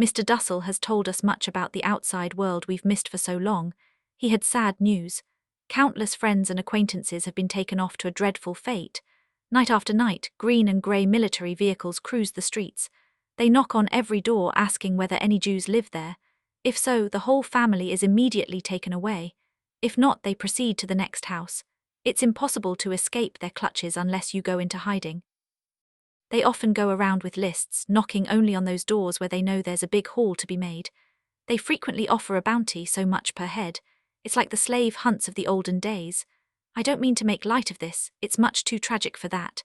Mr. Dussel has told us much about the outside world we've missed for so long. He had sad news. Countless friends and acquaintances have been taken off to a dreadful fate. Night after night, green and grey military vehicles cruise the streets. They knock on every door asking whether any Jews live there. If so, the whole family is immediately taken away. If not, they proceed to the next house. It's impossible to escape their clutches unless you go into hiding. They often go around with lists, knocking only on those doors where they know there's a big haul to be made. They frequently offer a bounty, so much per head. It's like the slave hunts of the olden days. I don't mean to make light of this, it's much too tragic for that.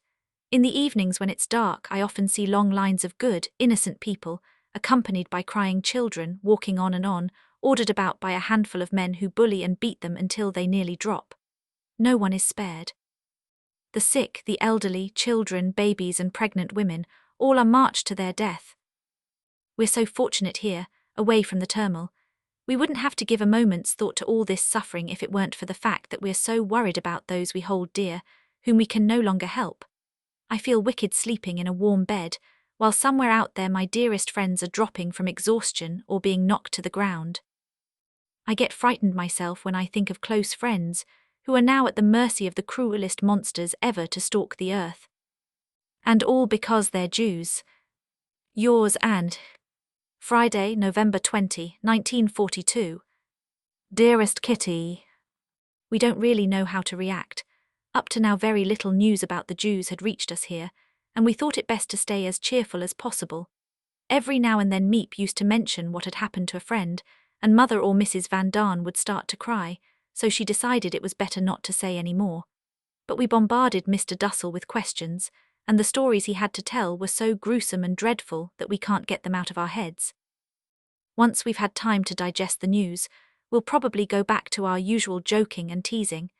In the evenings when it's dark, I often see long lines of good, innocent people, accompanied by crying children, walking on, ordered about by a handful of men who bully and beat them until they nearly drop. No one is spared. The sick, the elderly, children, babies and pregnant women, all are marched to their death. We're so fortunate here, away from the turmoil. We wouldn't have to give a moment's thought to all this suffering if it weren't for the fact that we're so worried about those we hold dear, whom we can no longer help. I feel wicked sleeping in a warm bed, while somewhere out there my dearest friends are dropping from exhaustion or being knocked to the ground. I get frightened myself when I think of close friends, who are now at the mercy of the cruelest monsters ever to stalk the earth. And all because they're Jews. Yours and. Friday, November 20, 1942. Dearest Kitty. We don't really know how to react. Up to now very little news about the Jews had reached us here, and we thought it best to stay as cheerful as possible. Every now and then Miep used to mention what had happened to a friend, and Mother or Mrs. Van Daan would start to cry, so she decided it was better not to say any more. But we bombarded Mr. Dussel with questions, and the stories he had to tell were so gruesome and dreadful that we can't get them out of our heads. Once we've had time to digest the news, we'll probably go back to our usual joking and teasing.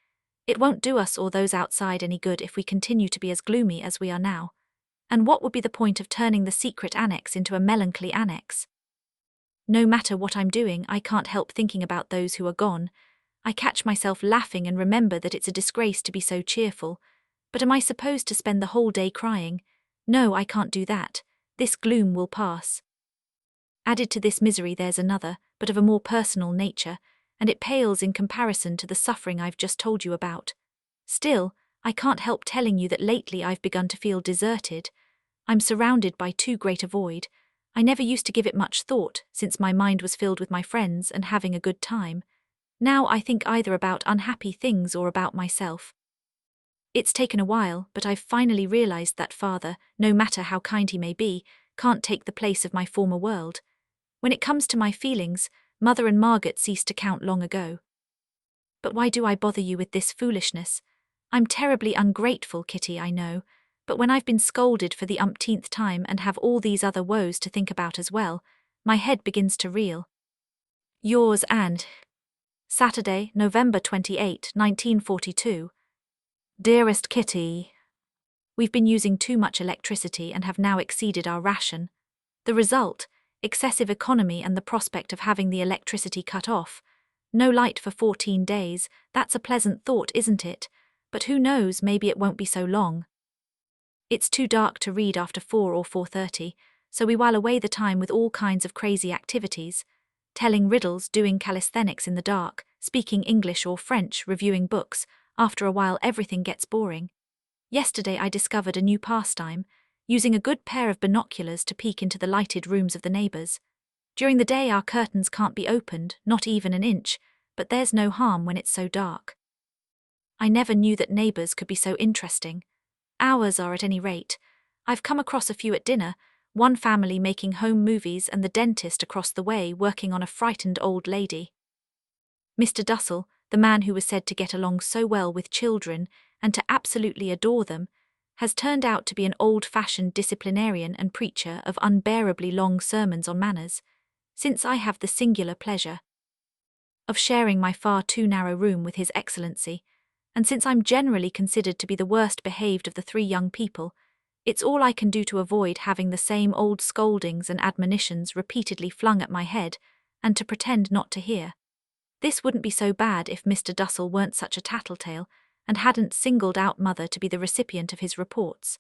It won't do us or those outside any good if we continue to be as gloomy as we are now. And what would be the point of turning the secret annex into a melancholy annex? No matter what I'm doing, I can't help thinking about those who are gone. I catch myself laughing and remember that it's a disgrace to be so cheerful. But am I supposed to spend the whole day crying? No, I can't do that. This gloom will pass. Added to this misery there's another, but of a more personal nature, and it pales in comparison to the suffering I've just told you about. Still, I can't help telling you that lately I've begun to feel deserted. I'm surrounded by too great a void. I never used to give it much thought, since my mind was filled with my friends and having a good time. Now I think either about unhappy things or about myself. It's taken a while, but I've finally realized that father, no matter how kind he may be, can't take the place of my former world. When it comes to my feelings, Mother and Margaret ceased to count long ago. But why do I bother you with this foolishness? I'm terribly ungrateful, Kitty, I know, but when I've been scolded for the umpteenth time and have all these other woes to think about as well, my head begins to reel. Yours and Saturday, November 28, 1942. Dearest Kitty, we've been using too much electricity and have now exceeded our ration. The result, excessive economy and the prospect of having the electricity cut off. No light for 14 days, that's a pleasant thought, isn't it? But who knows, maybe it won't be so long. It's too dark to read after 4 or 4:30, so we while away the time with all kinds of crazy activities. Telling riddles, doing calisthenics in the dark, speaking English or French, reviewing books. After a while everything gets boring. Yesterday I discovered a new pastime, using a good pair of binoculars to peek into the lighted rooms of the neighbors. During the day our curtains can't be opened, not even an inch, but there's no harm when it's so dark. I never knew that neighbors could be so interesting. Ours are at any rate. I've come across a few at dinner, one family making home movies and the dentist across the way working on a frightened old lady. Mr. Dussel, the man who was said to get along so well with children and to absolutely adore them, has turned out to be an old-fashioned disciplinarian and preacher of unbearably long sermons on manners, since I have the singular pleasure of sharing my far too narrow room with His Excellency, and since I'm generally considered to be the worst behaved of the 3 young people, it's all I can do to avoid having the same old scoldings and admonitions repeatedly flung at my head, and to pretend not to hear. This wouldn't be so bad if Mr. Dussel weren't such a tattletale, and hadn't singled out Mother to be the recipient of his reports.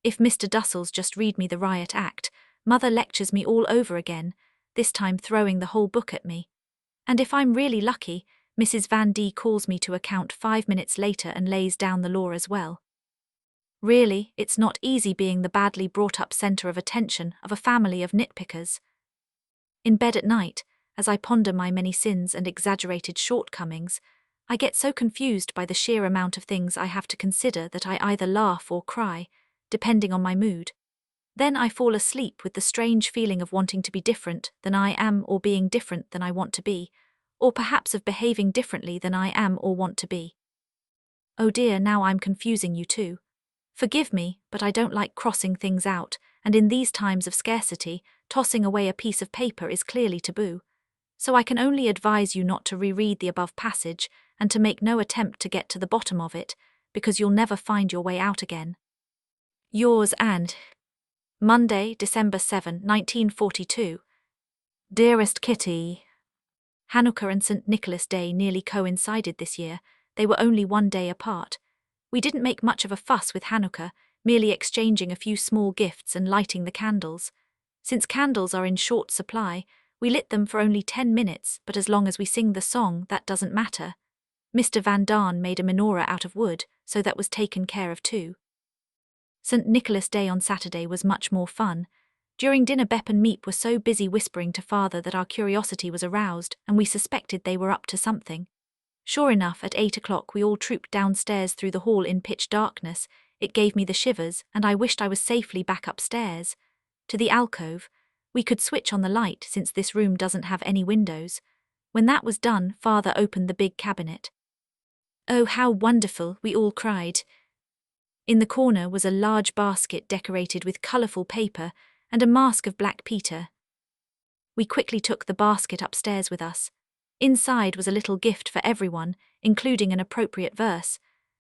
If Mr. Dussel's just read me the riot act, Mother lectures me all over again, this time throwing the whole book at me. And if I'm really lucky, Mrs. Van D calls me to account 5 minutes later and lays down the law as well. Really, it's not easy being the badly brought-up centre of attention of a family of nitpickers. In bed at night, as I ponder my many sins and exaggerated shortcomings, I get so confused by the sheer amount of things I have to consider that I either laugh or cry, depending on my mood. Then I fall asleep with the strange feeling of wanting to be different than I am or being different than I want to be, or perhaps of behaving differently than I am or want to be. Oh dear, now I'm confusing you too. Forgive me, but I don't like crossing things out, and in these times of scarcity, tossing away a piece of paper is clearly taboo. So I can only advise you not to reread the above passage and to make no attempt to get to the bottom of it, because you'll never find your way out again. Yours and Monday, December 7, 1942. Dearest Kitty, Hanukkah and St. Nicholas Day nearly coincided this year. They were only 1 day apart. We didn't make much of a fuss with Hanukkah, merely exchanging a few small gifts and lighting the candles. Since candles are in short supply, we lit them for only 10 minutes, but as long as we sing the song, that doesn't matter. Mr. Van Daan made a menorah out of wood, so that was taken care of too. St. Nicholas Day on Saturday was much more fun. During dinner Bep and Meep were so busy whispering to Father that our curiosity was aroused and we suspected they were up to something. Sure enough, at 8 o'clock we all trooped downstairs through the hall in pitch darkness. It gave me the shivers, and I wished I was safely back upstairs. To the alcove. We could switch on the light since this room doesn't have any windows. When that was done, Father opened the big cabinet. Oh, how wonderful, we all cried. In the corner was a large basket decorated with colourful paper and a mask of Black Peter. We quickly took the basket upstairs with us. Inside was a little gift for everyone, including an appropriate verse.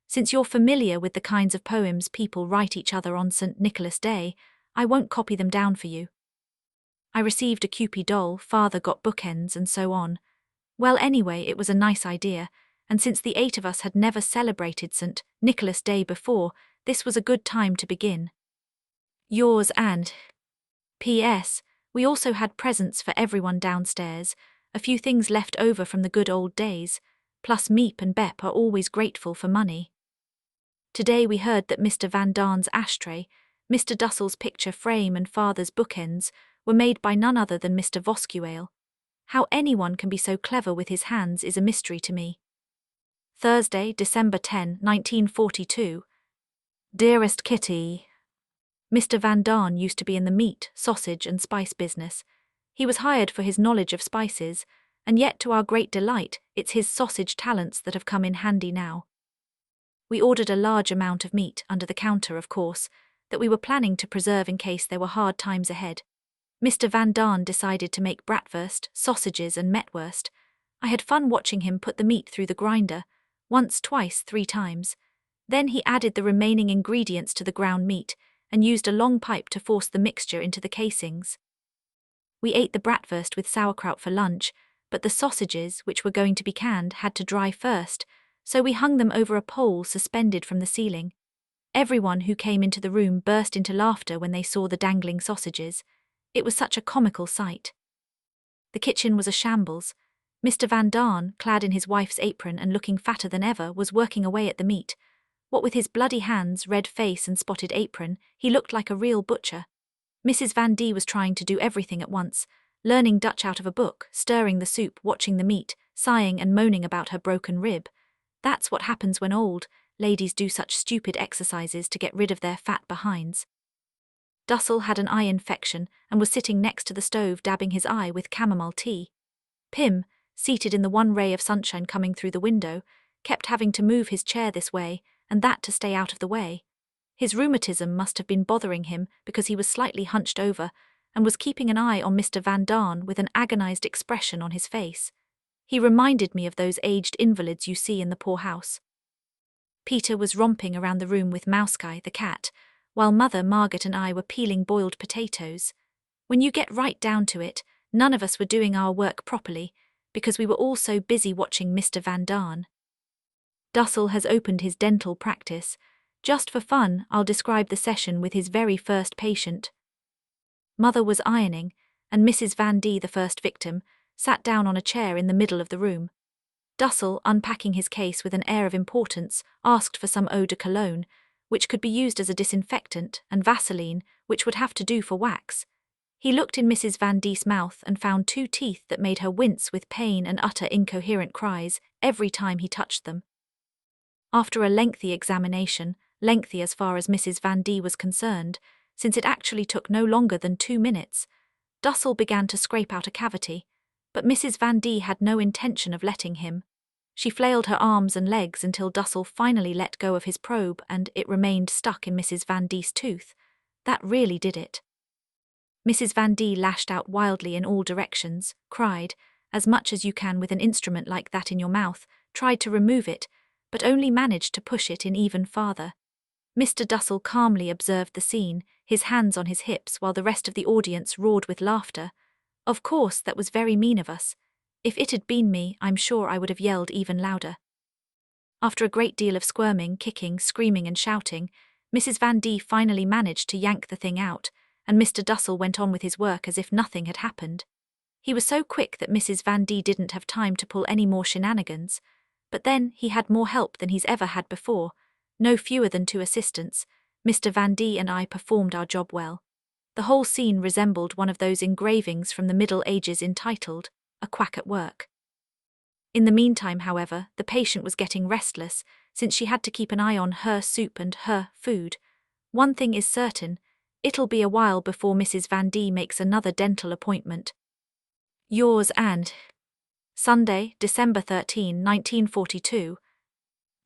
Since you're familiar with the kinds of poems people write each other on St. Nicholas Day, I won't copy them down for you. I received a Cupid doll, Father got bookends, and so on. Well, anyway, it was a nice idea, and since the 8 of us had never celebrated St. Nicholas Day before, this was a good time to begin. Yours and P.S. We also had presents for everyone downstairs, a few things left over from the good old days, plus Meep and Bep are always grateful for money. Today we heard that Mr. Van Daan's ashtray, Mr. Dussel's picture frame and father's bookends were made by none other than Mr. Voskuale. How anyone can be so clever with his hands is a mystery to me. Thursday, December 10, 1942. Dearest Kitty, Mr. Van Daan used to be in the meat, sausage and spice business. He was hired for his knowledge of spices, and yet to our great delight, it's his sausage talents that have come in handy now. We ordered a large amount of meat, under the counter of course, that we were planning to preserve in case there were hard times ahead. Mr. Van Daan decided to make bratwurst, sausages and metwurst. I had fun watching him put the meat through the grinder, once, twice, 3 times. Then he added the remaining ingredients to the ground meat, and used a long pipe to force the mixture into the casings. We ate the bratwurst with sauerkraut for lunch, but the sausages, which were going to be canned, had to dry first, so we hung them over a pole suspended from the ceiling. Everyone who came into the room burst into laughter when they saw the dangling sausages. It was such a comical sight. The kitchen was a shambles. Mr. Van Daan, clad in his wife's apron and looking fatter than ever, was working away at the meat. What with his bloody hands, red face and spotted apron, he looked like a real butcher. Mrs. Van D was trying to do everything at once, learning Dutch out of a book, stirring the soup, watching the meat, sighing and moaning about her broken rib. That's what happens when old ladies do such stupid exercises to get rid of their fat behinds. Dussel had an eye infection and was sitting next to the stove dabbing his eye with chamomile tea. Pim, seated in the one ray of sunshine coming through the window, kept having to move his chair this way and that to stay out of the way. His rheumatism must have been bothering him because he was slightly hunched over and was keeping an eye on Mr. Van Daan with an agonized expression on his face. He reminded me of those aged invalids you see in the poorhouse. Peter was romping around the room with Mousky, the cat, while Mother, Margaret and I were peeling boiled potatoes. When you get right down to it, none of us were doing our work properly because we were all so busy watching Mr. Van Daan. Dussel has opened his dental practice. Just for fun, I'll describe the session with his very first patient. Mother was ironing, and Mrs. Van D, the first victim, sat down on a chair in the middle of the room. Dussel, unpacking his case with an air of importance, asked for some eau de cologne, which could be used as a disinfectant, and Vaseline, which would have to do for wax. He looked in Mrs. Van D's mouth and found 2 teeth that made her wince with pain and utter incoherent cries every time he touched them. After a lengthy examination, lengthy as far as Mrs. Van D was concerned, since it actually took no longer than 2 minutes, Dussel began to scrape out a cavity, but Mrs. Van D had no intention of letting him. She flailed her arms and legs until Dussel finally let go of his probe and it remained stuck in Mrs. Van D's tooth. That really did it. Mrs. Van D lashed out wildly in all directions, cried, as much as you can with an instrument like that in your mouth, tried to remove it, but only managed to push it in even farther. Mr. Dussel calmly observed the scene, his hands on his hips, while the rest of the audience roared with laughter. Of course, that was very mean of us. If it had been me, I'm sure I would have yelled even louder. After a great deal of squirming, kicking, screaming and shouting, Mrs. Van D finally managed to yank the thing out, and Mr. Dussel went on with his work as if nothing had happened. He was so quick that Mrs. Van D didn't have time to pull any more shenanigans. But then he had more help than he's ever had before, no fewer than 2 assistants. Mr. Van D and I performed our job well. The whole scene resembled one of those engravings from the Middle Ages entitled, "A Quack at Work." In the meantime, however, the patient was getting restless, since she had to keep an eye on her soup and her food. One thing is certain, it'll be a while before Mrs. Van D makes another dental appointment. Yours and Sunday, December 13, 1942.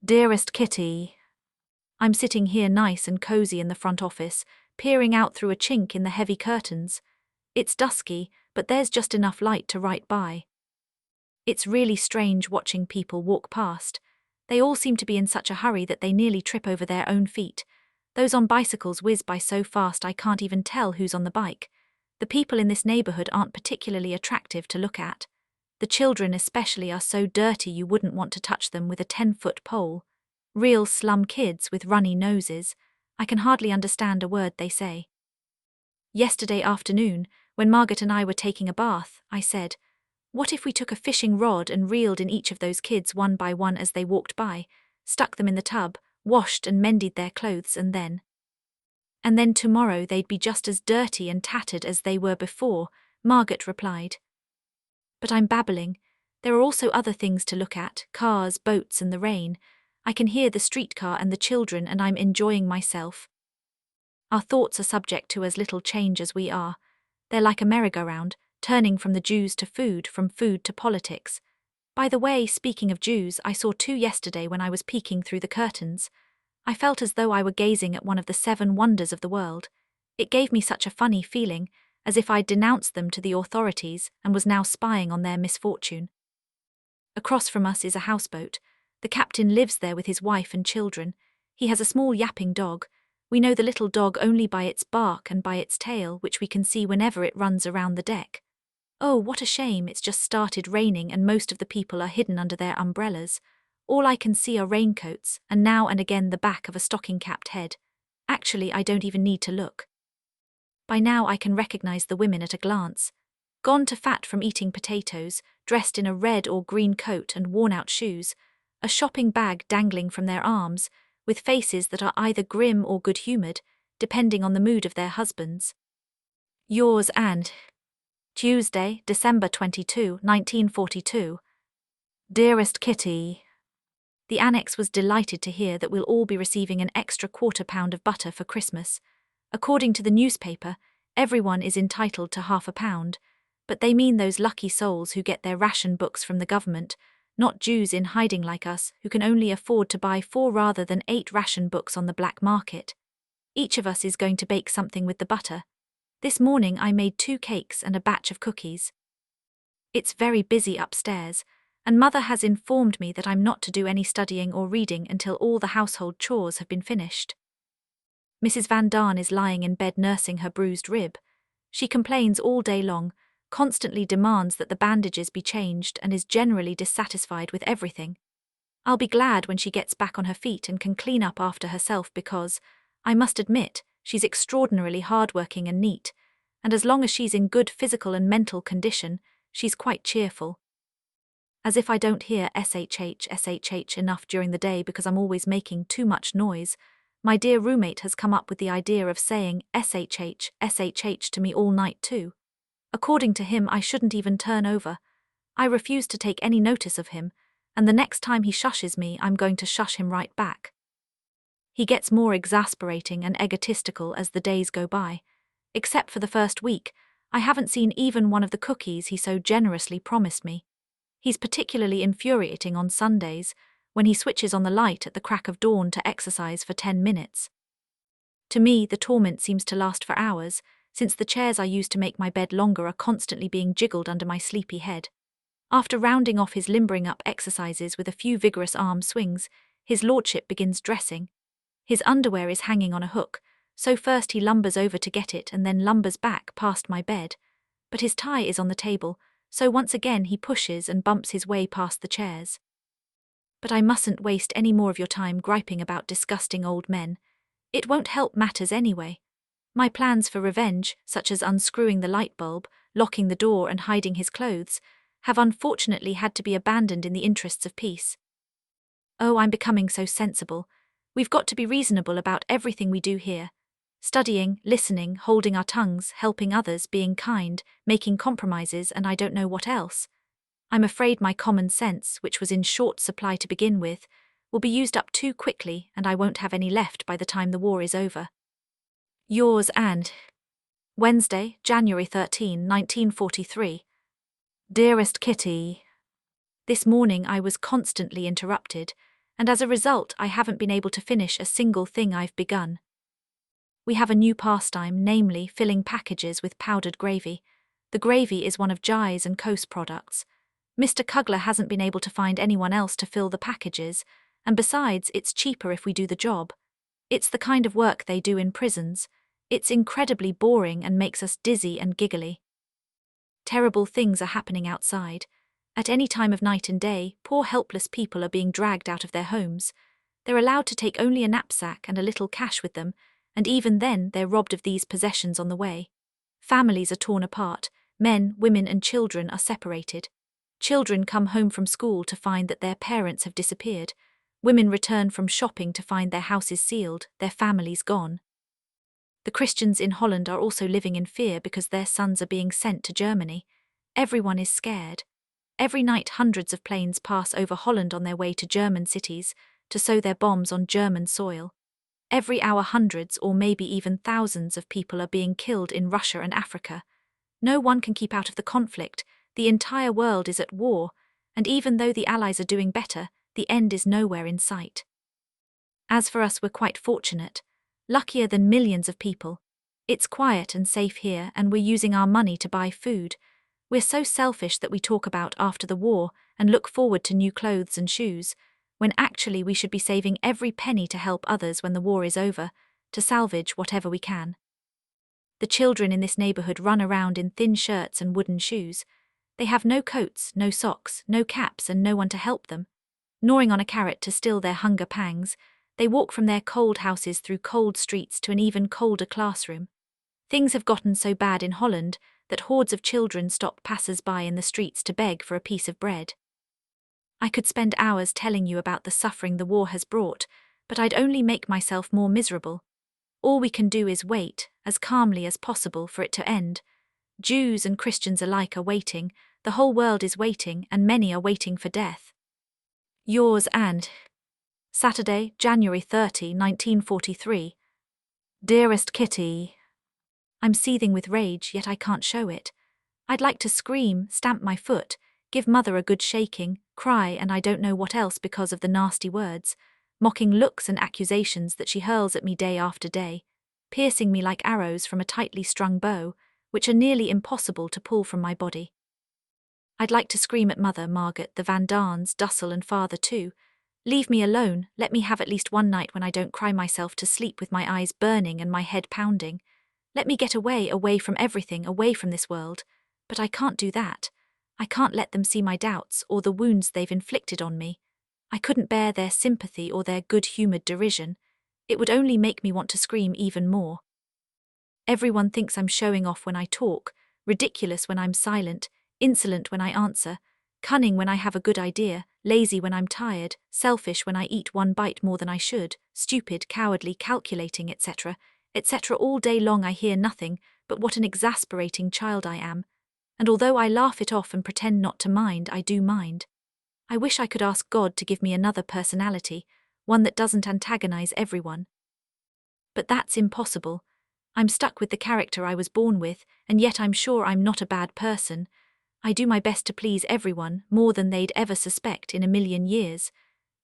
Dearest Kitty, I'm sitting here nice and cozy in the front office, peering out through a chink in the heavy curtains. It's dusky, but there's just enough light to write by. It's really strange watching people walk past. They all seem to be in such a hurry that they nearly trip over their own feet. Those on bicycles whiz by so fast I can't even tell who's on the bike. The people in this neighborhood aren't particularly attractive to look at. The children especially are so dirty you wouldn't want to touch them with a 10-foot pole. Real slum kids with runny noses. I can hardly understand a word they say. Yesterday afternoon, when Margaret and I were taking a bath, I said, "What if we took a fishing rod and reeled in each of those kids one by one as they walked by, stuck them in the tub, washed and mended their clothes and then tomorrow they'd be just as dirty and tattered as they were before," Margaret replied. "But I'm babbling. There are also other things to look at, cars, boats and the rain. I can hear the streetcar and the children and I'm enjoying myself." Our thoughts are subject to as little change as we are. They're like a merry-go-round, turning from the Jews to food, from food to politics. By the way, speaking of Jews, I saw 2 yesterday when I was peeking through the curtains. I felt as though I were gazing at one of the 7 wonders of the world. It gave me such a funny feeling, as if I'd denounced them to the authorities and was now spying on their misfortune. Across from us is a houseboat. The captain lives there with his wife and children. He has a small yapping dog. We know the little dog only by its bark and by its tail, which we can see whenever it runs around the deck. Oh, what a shame, it's just started raining and most of the people are hidden under their umbrellas. All I can see are raincoats, and now and again the back of a stocking-capped head. Actually, I don't even need to look. By now I can recognize the women at a glance. Gone to fat from eating potatoes, dressed in a red or green coat and worn-out shoes, a shopping bag dangling from their arms, with faces that are either grim or good-humoured, depending on the mood of their husbands. Yours and Tuesday, December 22, 1942. Dearest Kitty, the Annex was delighted to hear that we'll all be receiving an extra £1/4 of butter for Christmas. According to the newspaper, everyone is entitled to £0.5, but they mean those lucky souls who get their ration books from the government, not Jews in hiding like us who can only afford to buy 4 rather than 8 ration books on the black market. Each of us is going to bake something with the butter. This morning I made 2 cakes and a batch of cookies. It's very busy upstairs, and Mother has informed me that I'm not to do any studying or reading until all the household chores have been finished. Mrs. Van Daan is lying in bed nursing her bruised rib. She complains all day long, constantly demands that the bandages be changed and is generally dissatisfied with everything. I'll be glad when she gets back on her feet and can clean up after herself because, I must admit, she's extraordinarily hardworking and neat, and as long as she's in good physical and mental condition, she's quite cheerful. As if I don't hear SHH enough during the day because I'm always making too much noise, my dear roommate has come up with the idea of saying SHH to me all night too. According to him, I shouldn't even turn over. I refuse to take any notice of him, and the next time he shushes me, I'm going to shush him right back. He gets more exasperating and egotistical as the days go by. Except for the first week, I haven't seen even one of the cookies he so generously promised me. He's particularly infuriating on Sundays, when he switches on the light at the crack of dawn to exercise for 10 minutes. To me, the torment seems to last for hours, since the chairs I use to make my bed longer are constantly being jiggled under my sleepy head. After rounding off his limbering up exercises with a few vigorous arm swings, his lordship begins dressing. His underwear is hanging on a hook, so first he lumbers over to get it and then lumbers back past my bed. But his tie is on the table, so once again he pushes and bumps his way past the chairs. But I mustn't waste any more of your time griping about disgusting old men. It won't help matters anyway. My plans for revenge, such as unscrewing the light bulb, locking the door and hiding his clothes, have unfortunately had to be abandoned in the interests of peace. Oh, I'm becoming so sensible. We've got to be reasonable about everything we do here. Studying, listening, holding our tongues, helping others, being kind, making compromises, and I don't know what else. I'm afraid my common sense, which was in short supply to begin with, will be used up too quickly and I won't have any left by the time the war is over. Yours and Wednesday, January 13, 1943. Dearest Kitty, this morning I was constantly interrupted, and as a result I haven't been able to finish a single thing I've begun. We have a new pastime, namely filling packages with powdered gravy. The gravy is one of Jai's and Coast's products. Mr. Kugler hasn't been able to find anyone else to fill the packages, and besides, it's cheaper if we do the job. It's the kind of work they do in prisons. It's incredibly boring and makes us dizzy and giggly. Terrible things are happening outside. At any time of night and day, poor helpless people are being dragged out of their homes. They're allowed to take only a knapsack and a little cash with them, and even then they're robbed of these possessions on the way. Families are torn apart, men, women and children are separated. Children come home from school to find that their parents have disappeared. Women return from shopping to find their houses sealed, their families gone. The Christians in Holland are also living in fear because their sons are being sent to Germany. Everyone is scared. Every night hundreds of planes pass over Holland on their way to German cities to sow their bombs on German soil. Every hour hundreds or maybe even thousands of people are being killed in Russia and Africa. No one can keep out of the conflict, the entire world is at war, and even though the Allies are doing better, the end is nowhere in sight. As for us, we're quite fortunate, luckier than millions of people. It's quiet and safe here, and we're using our money to buy food. We're so selfish that we talk about after the war and look forward to new clothes and shoes, when actually we should be saving every penny to help others when the war is over, to salvage whatever we can. The children in this neighborhood run around in thin shirts and wooden shoes. They have no coats, no socks, no caps and no one to help them. Gnawing on a carrot to still their hunger pangs, they walk from their cold houses through cold streets to an even colder classroom. Things have gotten so bad in Holland that hordes of children stop passers-by in the streets to beg for a piece of bread. I could spend hours telling you about the suffering the war has brought, but I'd only make myself more miserable. All we can do is wait, as calmly as possible, for it to end. Jews and Christians alike are waiting, the whole world is waiting, and many are waiting for death. Yours and Saturday, January 30, 1943. Dearest Kitty, I'm seething with rage, yet I can't show it. I'd like to scream, stamp my foot, give Mother a good shaking, cry and I don't know what else because of the nasty words, mocking looks and accusations that she hurls at me day after day, piercing me like arrows from a tightly strung bow, which are nearly impossible to pull from my body. I'd like to scream at Mother, Margaret, the Van Darns, Dussel and Father too. Leave me alone, let me have at least one night when I don't cry myself to sleep with my eyes burning and my head pounding. Let me get away from everything, away from this world. But I can't do that. I can't let them see my doubts or the wounds they've inflicted on me. I couldn't bear their sympathy or their good-humoured derision. It would only make me want to scream even more. Everyone thinks I'm showing off when I talk, ridiculous when I'm silent, insolent when I answer, cunning when I have a good idea, lazy when I'm tired, selfish when I eat one bite more than I should, stupid, cowardly, calculating, etc., etc. All day long I hear nothing but what an exasperating child I am, and although I laugh it off and pretend not to mind, I do mind. I wish I could ask God to give me another personality, one that doesn't antagonize everyone. But that's impossible. I'm stuck with the character I was born with, and yet I'm sure I'm not a bad person. I do my best to please everyone, more than they'd ever suspect in a million years.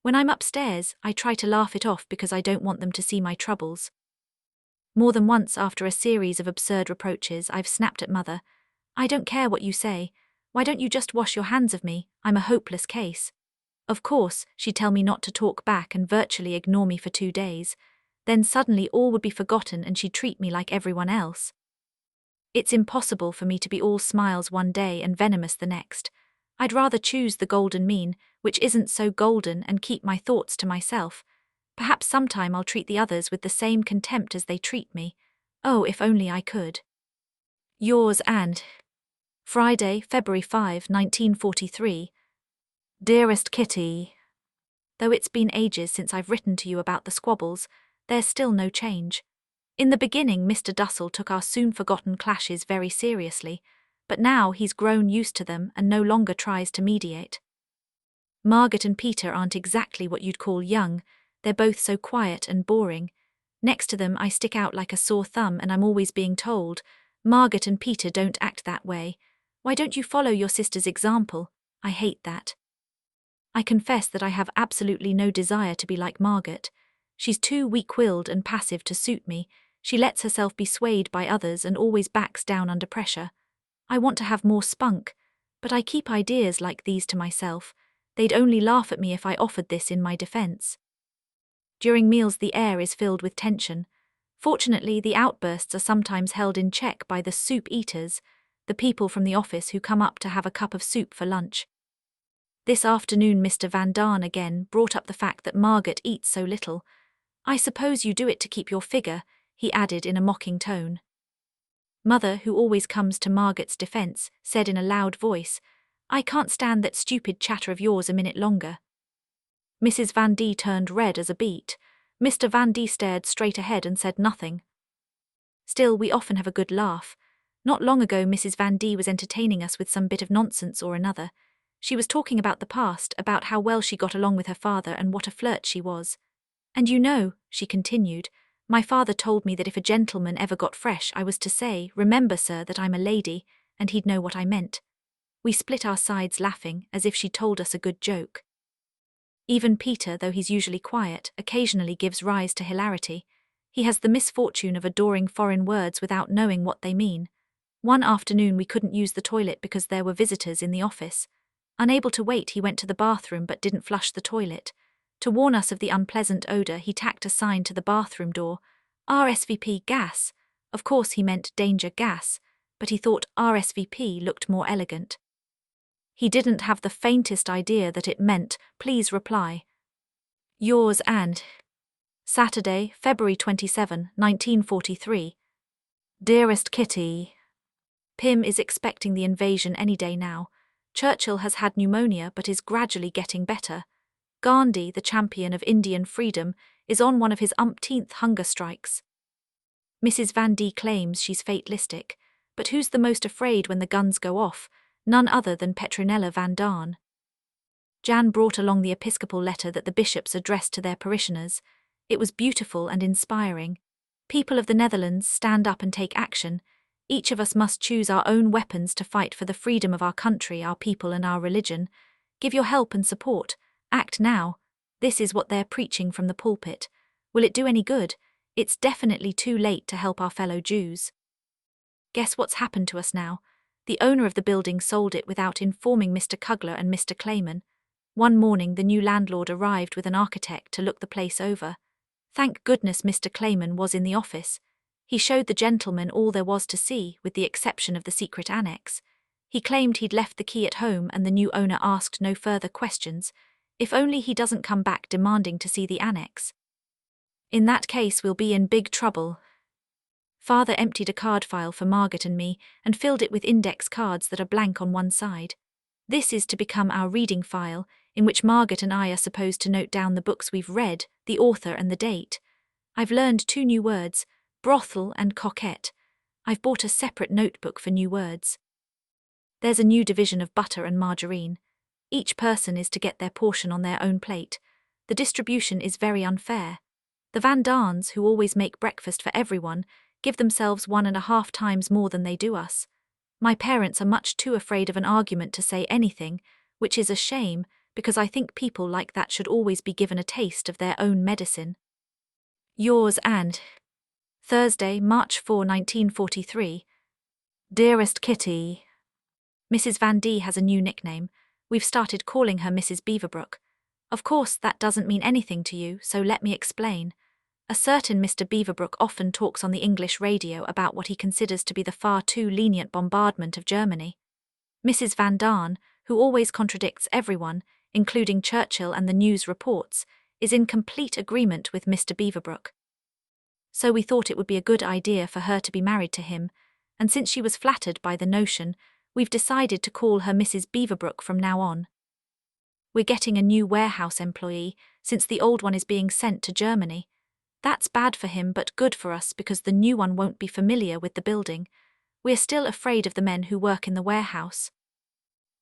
When I'm upstairs, I try to laugh it off because I don't want them to see my troubles. More than once after a series of absurd reproaches, I've snapped at Mother. I don't care what you say. Why don't you just wash your hands of me? I'm a hopeless case. Of course, she'd tell me not to talk back and virtually ignore me for 2 days. Then suddenly all would be forgotten and she'd treat me like everyone else. It's impossible for me to be all smiles one day and venomous the next. I'd rather choose the golden mean, which isn't so golden, and keep my thoughts to myself. Perhaps sometime I'll treat the others with the same contempt as they treat me. Oh, if only I could. Yours and Friday, February 5, 1943. Dearest Kitty, though it's been ages since I've written to you about the squabbles, there's still no change. In the beginning, Mr. Dussel took our soon-forgotten clashes very seriously, but now he's grown used to them and no longer tries to mediate. Margaret and Peter aren't exactly what you'd call young. They're both so quiet and boring. Next to them, I stick out like a sore thumb and I'm always being told, Margaret and Peter don't act that way. Why don't you follow your sister's example? I hate that. I confess that I have absolutely no desire to be like Margaret. She's too weak-willed and passive to suit me. She lets herself be swayed by others and always backs down under pressure. I want to have more spunk, but I keep ideas like these to myself. They'd only laugh at me if I offered this in my defense. During meals the air is filled with tension. Fortunately, the outbursts are sometimes held in check by the soup eaters, the people from the office who come up to have a cup of soup for lunch. This afternoon Mr. Van Daan again brought up the fact that Margaret eats so little. I suppose you do it to keep your figure, he added in a mocking tone. Mother, who always comes to Margaret's defense, said in a loud voice, I can't stand that stupid chatter of yours a minute longer. Mrs. Van D turned red as a beet. Mr. Van D stared straight ahead and said nothing. Still, we often have a good laugh. Not long ago Mrs. Van D was entertaining us with some bit of nonsense or another. She was talking about the past, about how well she got along with her father and what a flirt she was. And you know, she continued, my father told me that if a gentleman ever got fresh I was to say, remember sir that I'm a lady, and he'd know what I meant. We split our sides laughing, as if she told us a good joke. Even Peter, though he's usually quiet, occasionally gives rise to hilarity. He has the misfortune of adoring foreign words without knowing what they mean. One afternoon we couldn't use the toilet because there were visitors in the office. Unable to wait, he went to the bathroom but didn't flush the toilet. To warn us of the unpleasant odor, he tacked a sign to the bathroom door, RSVP gas. Of course he meant danger gas, but he thought RSVP looked more elegant. He didn't have the faintest idea that it meant, please reply. Yours and Saturday, February 27, 1943. Dearest Kitty. Pim is expecting the invasion any day now. Churchill has had pneumonia but is gradually getting better. Gandhi, the champion of Indian freedom, is on one of his umpteenth hunger strikes. Mrs. Van D claims she's fatalistic, but who's the most afraid when the guns go off? None other than Petronella Van Daan. Jan brought along the episcopal letter that the bishops addressed to their parishioners. It was beautiful and inspiring. People of the Netherlands, stand up and take action. Each of us must choose our own weapons to fight for the freedom of our country, our people and our religion. Give your help and support. Act now. This is what they're preaching from the pulpit. Will it do any good? It's definitely too late to help our fellow Jews. Guess what's happened to us now? The owner of the building sold it without informing Mr. Kugler and Mr. Clayman. One morning the new landlord arrived with an architect to look the place over. Thank goodness Mr. Clayman was in the office. He showed the gentleman all there was to see, with the exception of the secret annex. He claimed he'd left the key at home and the new owner asked no further questions. If only he doesn't come back demanding to see the annex. In that case we'll be in big trouble. Father emptied a card file for Margaret and me and filled it with index cards that are blank on one side. This is to become our reading file, in which Margaret and I are supposed to note down the books we've read, the author and the date. I've learned 2 new words, brothel and coquette. I've bought a separate notebook for new words. There's a new division of butter and margarine. Each person is to get their portion on their own plate. The distribution is very unfair. The Van Daans, who always make breakfast for everyone, give themselves 1.5 times more than they do us. My parents are much too afraid of an argument to say anything, which is a shame, because I think people like that should always be given a taste of their own medicine. Yours and Thursday, March 4, 1943. Dearest Kitty. Mrs. Van D has a new nickname. We've started calling her Mrs. Beaverbrook. Of course, that doesn't mean anything to you, so let me explain. A certain Mr. Beaverbrook often talks on the English radio about what he considers to be the far too lenient bombardment of Germany. Mrs. Van Daan, who always contradicts everyone, including Churchill and the news reports, is in complete agreement with Mr. Beaverbrook. So we thought it would be a good idea for her to be married to him, and since she was flattered by the notion, we've decided to call her Mrs. Beaverbrook from now on. We're getting a new warehouse employee, since the old one is being sent to Germany. That's bad for him but good for us because the new one won't be familiar with the building. We're still afraid of the men who work in the warehouse.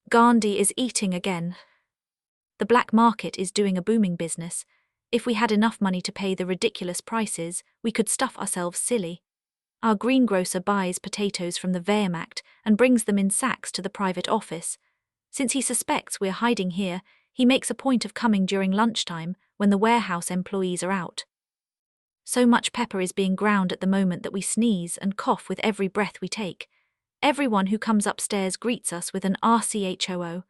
Gandhi is eating again. The black market is doing a booming business. If we had enough money to pay the ridiculous prices, we could stuff ourselves silly. Our greengrocer buys potatoes from the Wehrmacht and brings them in sacks to the private office. Since he suspects we're hiding here, he makes a point of coming during lunchtime when the warehouse employees are out. So much pepper is being ground at the moment that we sneeze and cough with every breath we take. Everyone who comes upstairs greets us with an RCHOO.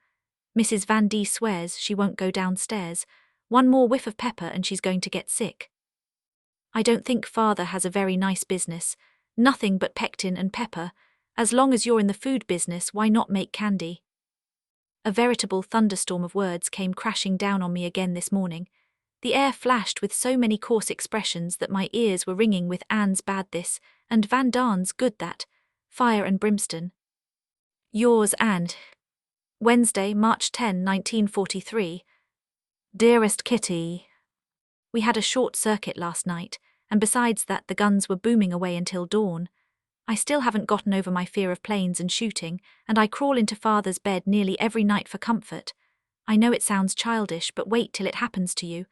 Mrs. Van D swears she won't go downstairs. One more whiff of pepper and she's going to get sick. I don't think Father has a very nice business. Nothing but pectin and pepper. As long as you're in the food business, why not make candy? A veritable thunderstorm of words came crashing down on me again this morning. The air flashed with so many coarse expressions that my ears were ringing with Anne's bad this, and Van Darn's good that, fire and brimstone. Yours, Anne. Wednesday, March 10, 1943. Dearest Kitty. We had a short circuit last night, and besides that the guns were booming away until dawn. I still haven't gotten over my fear of planes and shooting, and I crawl into Father's bed nearly every night for comfort. I know it sounds childish, but wait till it happens to you.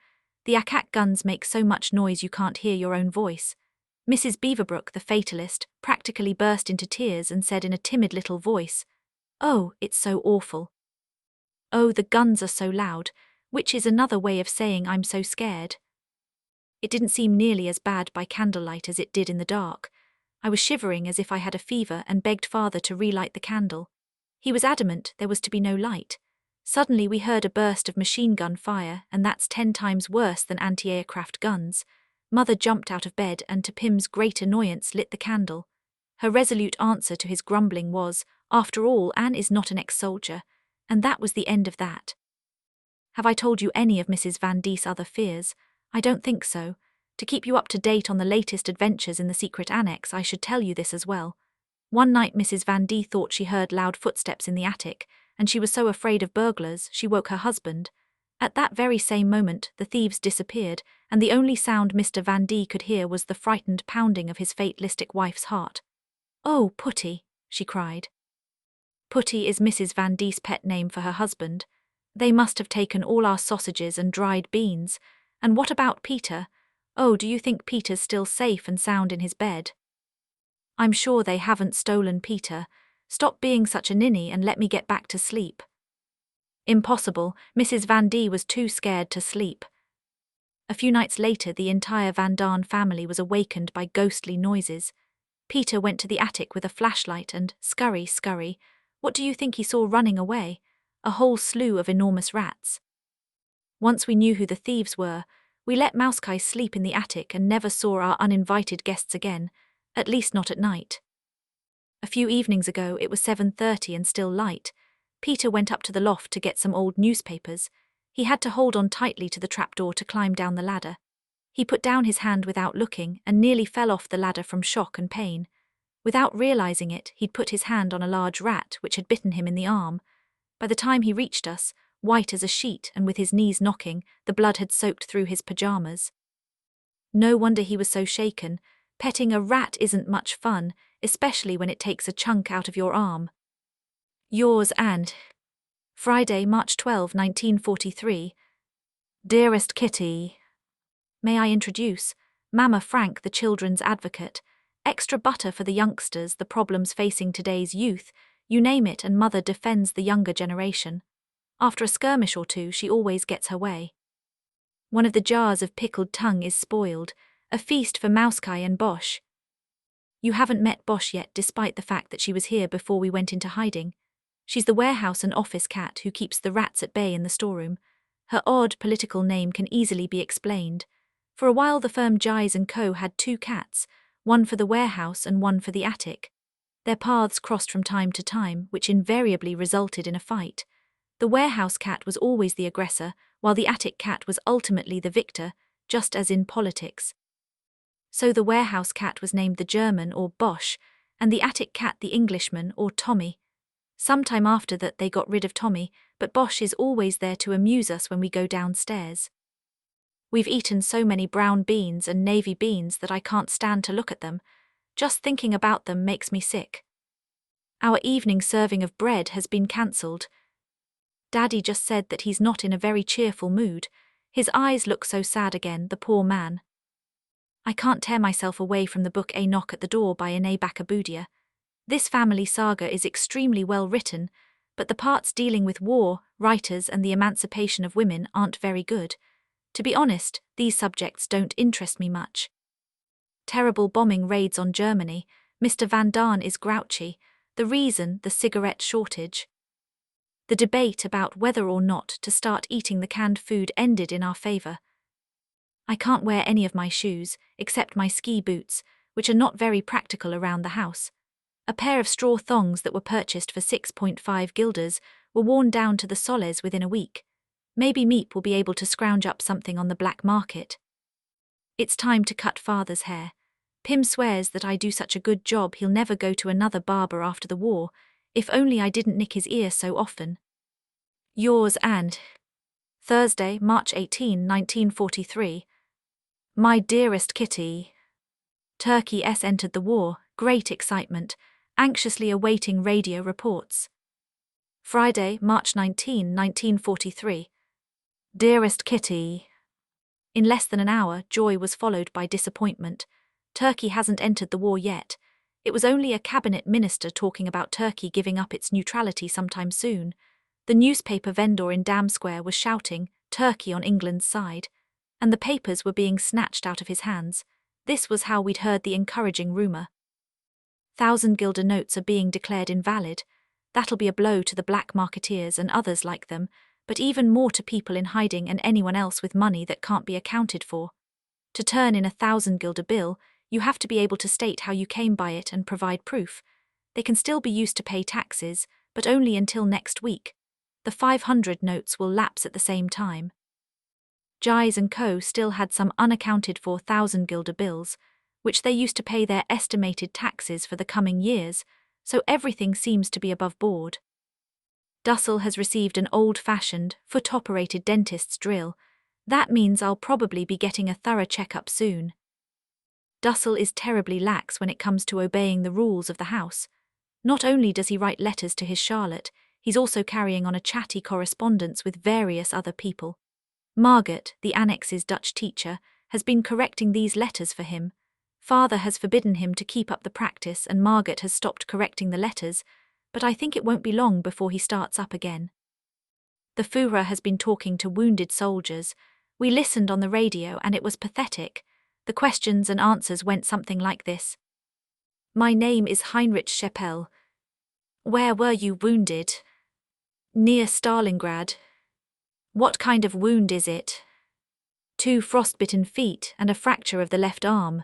The ack guns make so much noise you can't hear your own voice. Mrs. Beaverbrook, the fatalist, practically burst into tears and said in a timid little voice, "Oh, it's so awful. Oh, the guns are so loud," which is another way of saying I'm so scared. It didn't seem nearly as bad by candlelight as it did in the dark. I was shivering as if I had a fever and begged Father to relight the candle. He was adamant there was to be no light. Suddenly we heard a burst of machine gun fire, and that's 10 times worse than anti-aircraft guns. Mother jumped out of bed and to Pim's great annoyance lit the candle. Her resolute answer to his grumbling was, "After all, Anne is not an ex-soldier," and that was the end of that. Have I told you any of Mrs. Van D's other fears? I don't think so. To keep you up to date on the latest adventures in the secret annex, I should tell you this as well. One night Mrs. Van D thought she heard loud footsteps in the attic, and she was so afraid of burglars, she woke her husband. At that very same moment, the thieves disappeared, and the only sound Mr. Van D could hear was the frightened pounding of his fatalistic wife's heart. "Oh, Putty," she cried. Putty is Mrs. Van D's pet name for her husband. They must have taken all our sausages and dried beans. And what about Peter? Oh, do you think Peter's still safe and sound in his bed? I'm sure they haven't stolen Peter. Stop being such a ninny and let me get back to sleep. Impossible, Mrs. Van D was too scared to sleep. A few nights later, the entire Van Darn family was awakened by ghostly noises. Peter went to the attic with a flashlight and, scurry, scurry, what do you think he saw running away? A whole slew of enormous rats. Once we knew who the thieves were, we let Mouskai sleep in the attic and never saw our uninvited guests again, at least not at night. A few evenings ago, it was 7:30 and still light. Peter went up to the loft to get some old newspapers. He had to hold on tightly to the trapdoor to climb down the ladder. He put down his hand without looking and nearly fell off the ladder from shock and pain. Without realizing it, he'd put his hand on a large rat which had bitten him in the arm. By the time he reached us, white as a sheet and with his knees knocking, the blood had soaked through his pajamas. No wonder he was so shaken. Petting a rat isn't much fun, especially when it takes a chunk out of your arm. Yours, and Friday, March 12, 1943. Dearest Kitty. May I introduce Mama Frank, the children's advocate. Extra butter for the youngsters, the problems facing today's youth, you name it, and Mother defends the younger generation. After a skirmish or two, she always gets her way. One of the jars of pickled tongue is spoiled, a feast for Mouskai and Bosch. You haven't met Bosch yet, despite the fact that she was here before we went into hiding. She's the warehouse and office cat who keeps the rats at bay in the storeroom. Her odd political name can easily be explained. For a while the firm Gies & Co. had 2 cats, one for the warehouse and one for the attic. Their paths crossed from time to time, which invariably resulted in a fight. The warehouse cat was always the aggressor, while the attic cat was ultimately the victor, just as in politics. So the warehouse cat was named the German, or Bosch, and the attic cat the Englishman, or Tommy. Sometime after that they got rid of Tommy, but Bosch is always there to amuse us when we go downstairs. We've eaten so many brown beans and navy beans that I can't stand to look at them. Just thinking about them makes me sick. Our evening serving of bread has been cancelled. Daddy just said that he's not in a very cheerful mood. His eyes look so sad again, the poor man. I can't tear myself away from the book A Knock at the Door by Ine Bakabudia. This family saga is extremely well written, but the parts dealing with war, writers and the emancipation of women aren't very good. To be honest, these subjects don't interest me much. Terrible bombing raids on Germany. Mr. Van Darn is grouchy. The reason, the cigarette shortage. The debate about whether or not to start eating the canned food ended in our favor. I can't wear any of my shoes, except my ski boots, which are not very practical around the house. A pair of straw thongs that were purchased for 6.5 guilders were worn down to the soles within a week. Maybe Meep will be able to scrounge up something on the black market. It's time to cut father's hair. Pim swears that I do such a good job he'll never go to another barber after the war. If only I didn't nick his ear so often. Yours and Thursday, March 18, 1943. My dearest Kitty. Turkey S entered the war, great excitement, anxiously awaiting radio reports. Friday, March 19, 1943. Dearest Kitty. In less than an hour, joy was followed by disappointment. Turkey hasn't entered the war yet. It was only a cabinet minister talking about Turkey giving up its neutrality sometime soon. The newspaper vendor in Dam Square was shouting, Turkey on England's side, and the papers were being snatched out of his hands. This was how we'd heard the encouraging rumour. 1,000 guilder notes are being declared invalid. That'll be a blow to the black marketeers and others like them, but even more to people in hiding and anyone else with money that can't be accounted for. To turn in a 1,000 guilder bill, you have to be able to state how you came by it and provide proof. They can still be used to pay taxes, but only until next week. The 500 notes will lapse at the same time. Gies & Co. still had some unaccounted for 1,000 guilder bills, which they used to pay their estimated taxes for the coming years, so everything seems to be above board. Dussel has received an old-fashioned, foot-operated dentist's drill. That means I'll probably be getting a thorough checkup soon. Dussel is terribly lax when it comes to obeying the rules of the house. Not only does he write letters to his Charlotte, he's also carrying on a chatty correspondence with various other people. Margaret, the Annex's Dutch teacher, has been correcting these letters for him. Father has forbidden him to keep up the practice and Margaret has stopped correcting the letters, but I think it won't be long before he starts up again. The Führer has been talking to wounded soldiers. We listened on the radio and it was pathetic. The questions and answers went something like this. My name is Heinrich Scheppel. Where were you wounded? Near Stalingrad. What kind of wound is it? 2 frostbitten feet and a fracture of the left arm.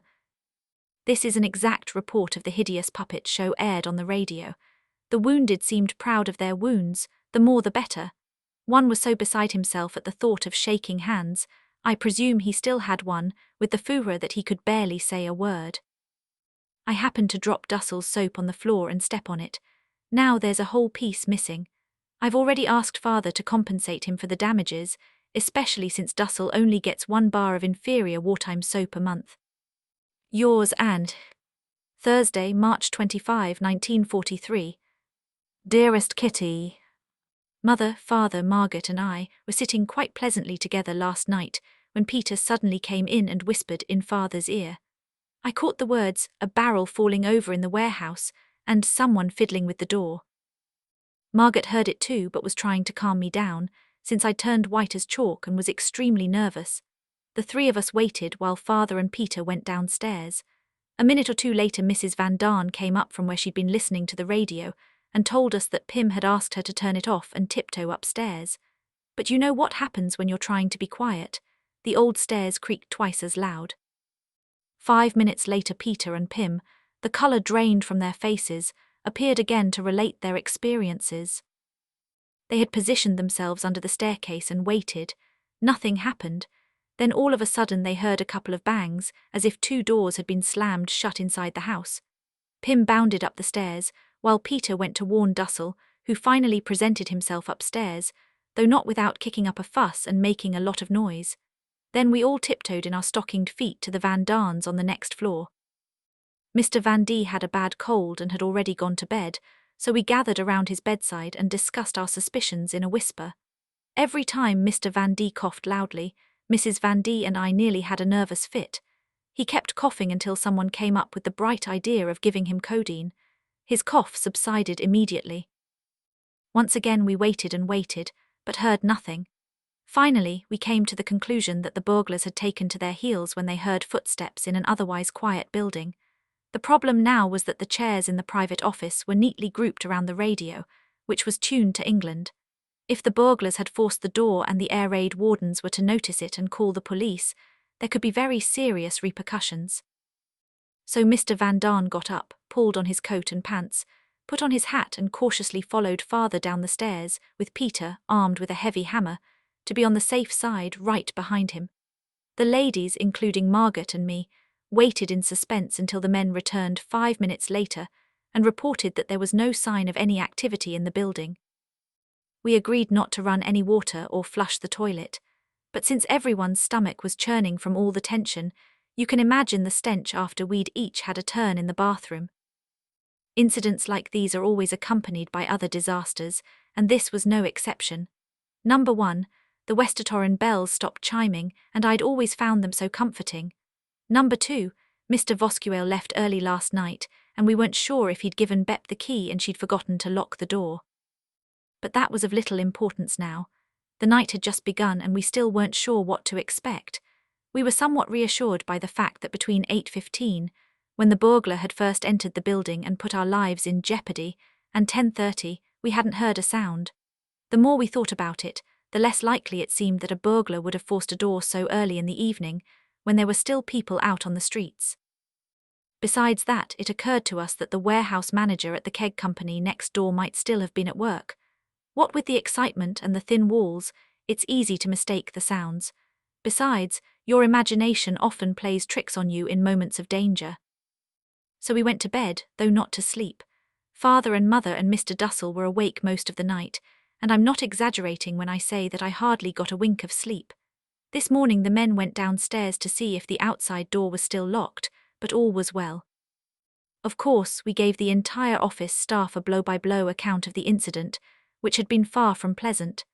This is an exact report of the hideous puppet show aired on the radio. The wounded seemed proud of their wounds, the more the better. One was so beside himself at the thought of shaking hands, I presume he still had one, with the Führer that he could barely say a word. I happened to drop Dussel's soap on the floor and step on it. Now there's a whole piece missing. I've already asked Father to compensate him for the damages, especially since Dussel only gets 1 bar of inferior wartime soap a month. Yours and Thursday, March 25, 1943. Dearest Kitty. Mother, Father, Margaret and I were sitting quite pleasantly together last night when Peter suddenly came in and whispered in Father's ear. I caught the words, a barrel falling over in the warehouse, and someone fiddling with the door. Margaret heard it too but was trying to calm me down, since I turned white as chalk and was extremely nervous. The 3 of us waited while Father and Peter went downstairs. A minute or 2 later Mrs. Van Daan came up from where she'd been listening to the radio and told us that Pim had asked her to turn it off and tiptoe upstairs. But you know what happens when you're trying to be quiet? The old stairs creaked twice as loud. 5 minutes later Peter and Pim, the colour drained from their faces, appeared again to relate their experiences. They had positioned themselves under the staircase and waited. Nothing happened. Then all of a sudden they heard a couple of bangs, as if 2 doors had been slammed shut inside the house. Pim bounded up the stairs, while Peter went to warn Dussel, who finally presented himself upstairs, though not without kicking up a fuss and making a lot of noise. Then we all tiptoed in our stockinged feet to the Van Daans on the next floor. Mr. Van D had a bad cold and had already gone to bed, so we gathered around his bedside and discussed our suspicions in a whisper. Every time Mr. Van D coughed loudly, Mrs. Van D and I nearly had a nervous fit. He kept coughing until someone came up with the bright idea of giving him codeine. His cough subsided immediately. Once again we waited and waited, but heard nothing. Finally, we came to the conclusion that the burglars had taken to their heels when they heard footsteps in an otherwise quiet building. The problem now was that the chairs in the private office were neatly grouped around the radio, which was tuned to England. If the burglars had forced the door and the air raid wardens were to notice it and call the police, there could be very serious repercussions. So Mr. Van Daan got up, pulled on his coat and pants, put on his hat and cautiously followed father down the stairs, with Peter, armed with a heavy hammer, to be on the safe side right behind him. The ladies, including Margaret and me, waited in suspense until the men returned 5 minutes later and reported that there was no sign of any activity in the building. We agreed not to run any water or flush the toilet, but since everyone's stomach was churning from all the tension, you can imagine the stench after we'd each had a turn in the bathroom. Incidents like these are always accompanied by other disasters, and this was no exception. Number 1, the Westertoren bells stopped chiming, and I'd always found them so comforting. Number 2, Mr. Voskuil left early last night, and we weren't sure if he'd given Bep the key and she'd forgotten to lock the door. But that was of little importance now. The night had just begun and we still weren't sure what to expect. We were somewhat reassured by the fact that between 8:15, when the burglar had first entered the building and put our lives in jeopardy, and 10:30, we hadn't heard a sound. The more we thought about it, the less likely it seemed that a burglar would have forced a door so early in the evening, when there were still people out on the streets. Besides that, it occurred to us that the warehouse manager at the keg company next door might still have been at work. What with the excitement and the thin walls, it's easy to mistake the sounds. Besides, your imagination often plays tricks on you in moments of danger. So we went to bed, though not to sleep. Father and Mother and Mr. Dussel were awake most of the night, and I'm not exaggerating when I say that I hardly got a wink of sleep. This morning the men went downstairs to see if the outside door was still locked, but all was well. Of course, we gave the entire office staff a blow-by-blow account of the incident, which had been far from pleasant.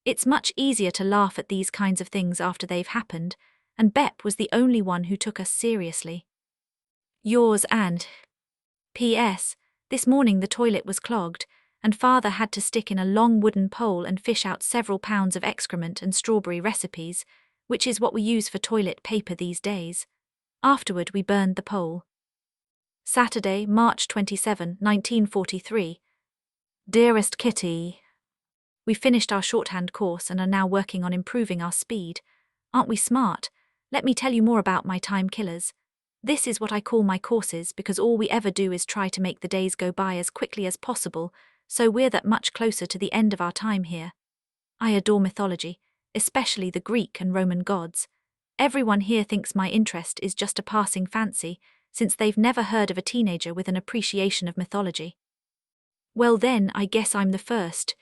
It's much easier to laugh at these kinds of things after they've happened, and Bep was the only one who took us seriously. Yours and P.S. This morning the toilet was clogged, and Father had to stick in a long wooden pole and fish out several pounds of excrement and strawberry recipes, which is what we use for toilet paper these days. Afterward we burned the pole. Saturday, March 27, 1943. Dearest Kitty, we finished our shorthand course and are now working on improving our speed. Aren't we smart? Let me tell you more about my time killers. This is what I call my courses because all we ever do is try to make the days go by as quickly as possible, so we're that much closer to the end of our time here. I adore mythology, especially the Greek and Roman gods. Everyone here thinks my interest is just a passing fancy, since they've never heard of a teenager with an appreciation of mythology. Well then, I guess I'm the first.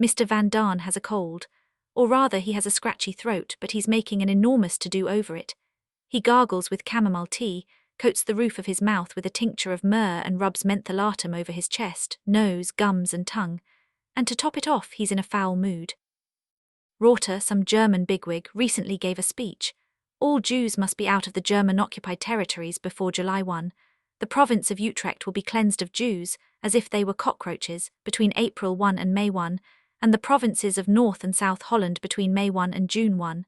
Mr. Van Daan has a cold, or rather he has a scratchy throat, but he's making an enormous to-do over it. He gargles with chamomile tea, coats the roof of his mouth with a tincture of myrrh and rubs mentholatum over his chest, nose, gums and tongue, and to top it off he's in a foul mood. Rauter, some German bigwig, recently gave a speech. All Jews must be out of the German-occupied territories before July 1. The province of Utrecht will be cleansed of Jews, as if they were cockroaches, between April 1 and May 1, and the provinces of North and South Holland between May 1 and June 1.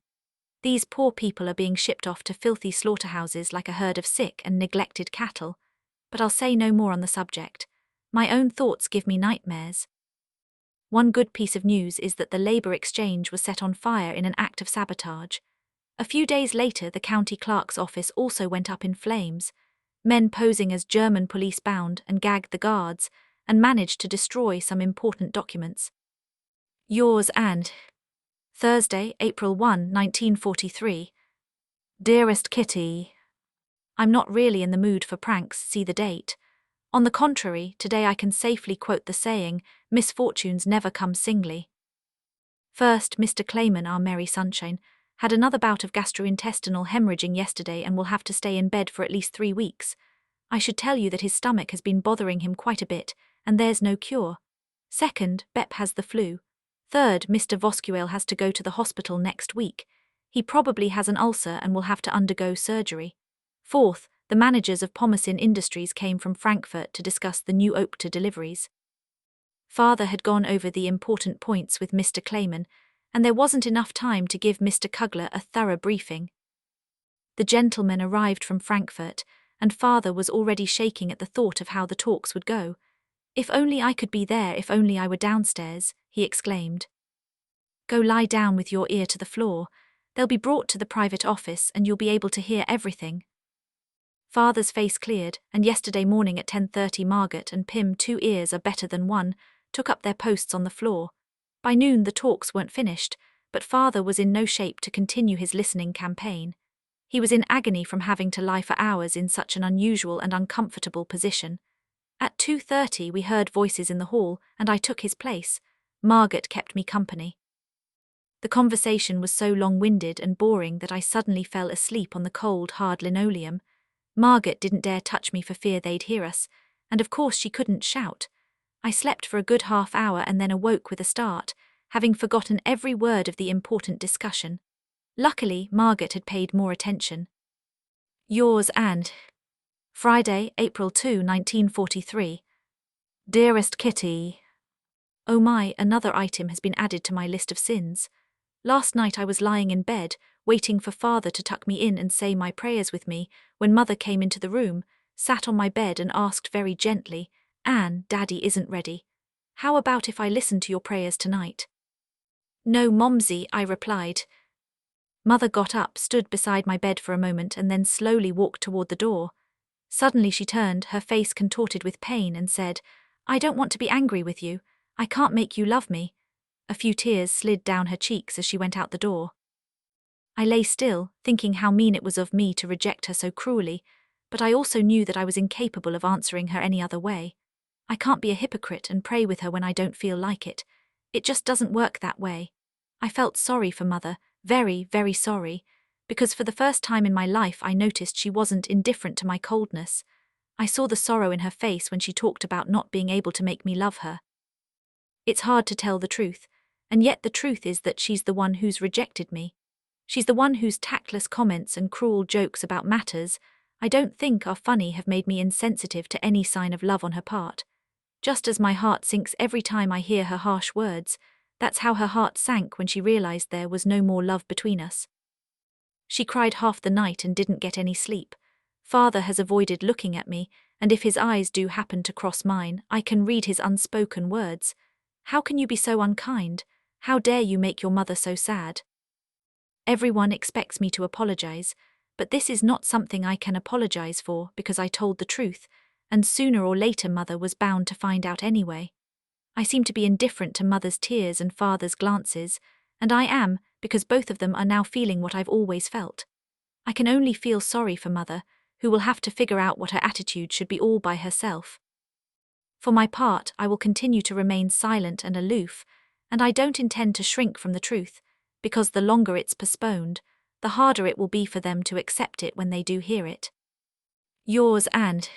These poor people are being shipped off to filthy slaughterhouses like a herd of sick and neglected cattle. But I'll say no more on the subject. My own thoughts give me nightmares. One good piece of news is that the Labour Exchange was set on fire in an act of sabotage. A few days later, the county clerk's office also went up in flames. Men posing as German police bound and gagged the guards, and managed to destroy some important documents. Yours and Thursday, April 1, 1943. Dearest Kitty, I'm not really in the mood for pranks, see the date. On the contrary, today I can safely quote the saying, misfortunes never come singly. First, Mr. Clayman, our merry sunshine, had another bout of gastrointestinal hemorrhaging yesterday and will have to stay in bed for at least 3 weeks. I should tell you that his stomach has been bothering him quite a bit, and there's no cure. Second, Bep has the flu. Third, Mr. Voskuil has to go to the hospital next week. He probably has an ulcer and will have to undergo surgery. Fourth, the managers of Pommesin Industries came from Frankfurt to discuss the new Opta deliveries. Father had gone over the important points with Mr. Clayman, and there wasn't enough time to give Mr. Kugler a thorough briefing. The gentleman arrived from Frankfurt, and Father was already shaking at the thought of how the talks would go. If only I could be there, if only I were downstairs, he exclaimed. Go lie down with your ear to the floor. They'll be brought to the private office and you'll be able to hear everything. Father's face cleared, and yesterday morning at 10:30 Margaret and Pim, 2 ears are better than one, took up their posts on the floor. By noon the talks weren't finished, but father was in no shape to continue his listening campaign. He was in agony from having to lie for hours in such an unusual and uncomfortable position. At 2:30 we heard voices in the hall, and I took his place. Margaret kept me company. The conversation was so long-winded and boring that I suddenly fell asleep on the cold, hard linoleum. Margaret didn't dare touch me for fear they'd hear us, and of course she couldn't shout. I slept for a good half hour and then awoke with a start, having forgotten every word of the important discussion. Luckily, Margaret had paid more attention. Yours and Friday, April 2, 1943. Dearest Kitty. Oh my, another item has been added to my list of sins. Last night I was lying in bed, waiting for father to tuck me in and say my prayers with me, when mother came into the room, sat on my bed and asked very gently, "Anne, Daddy isn't ready. How about if I listen to your prayers tonight?" "No, Momsy," I replied. Mother got up, stood beside my bed for a moment and then slowly walked toward the door. Suddenly she turned, her face contorted with pain, and said, "I don't want to be angry with you. I can't make you love me." A few tears slid down her cheeks as she went out the door. I lay still, thinking how mean it was of me to reject her so cruelly, but I also knew that I was incapable of answering her any other way. I can't be a hypocrite and pray with her when I don't feel like it. It just doesn't work that way. I felt sorry for Mother, very, very sorry, because for the first time in my life I noticed she wasn't indifferent to my coldness. I saw the sorrow in her face when she talked about not being able to make me love her. It's hard to tell the truth, and yet the truth is that she's the one who's rejected me. She's the one whose tactless comments and cruel jokes about matters I don't think are funny have made me insensitive to any sign of love on her part. Just as my heart sinks every time I hear her harsh words, that's how her heart sank when she realized there was no more love between us. She cried half the night and didn't get any sleep. Father has avoided looking at me, and if his eyes do happen to cross mine, I can read his unspoken words. "How can you be so unkind? How dare you make your mother so sad?" Everyone expects me to apologize, but this is not something I can apologize for because I told the truth, and sooner or later Mother was bound to find out anyway. I seem to be indifferent to Mother's tears and Father's glances, and I am, because both of them are now feeling what I've always felt. I can only feel sorry for Mother, who will have to figure out what her attitude should be all by herself. For my part, I will continue to remain silent and aloof, and I don't intend to shrink from the truth, because the longer it's postponed, the harder it will be for them to accept it when they do hear it. Yours and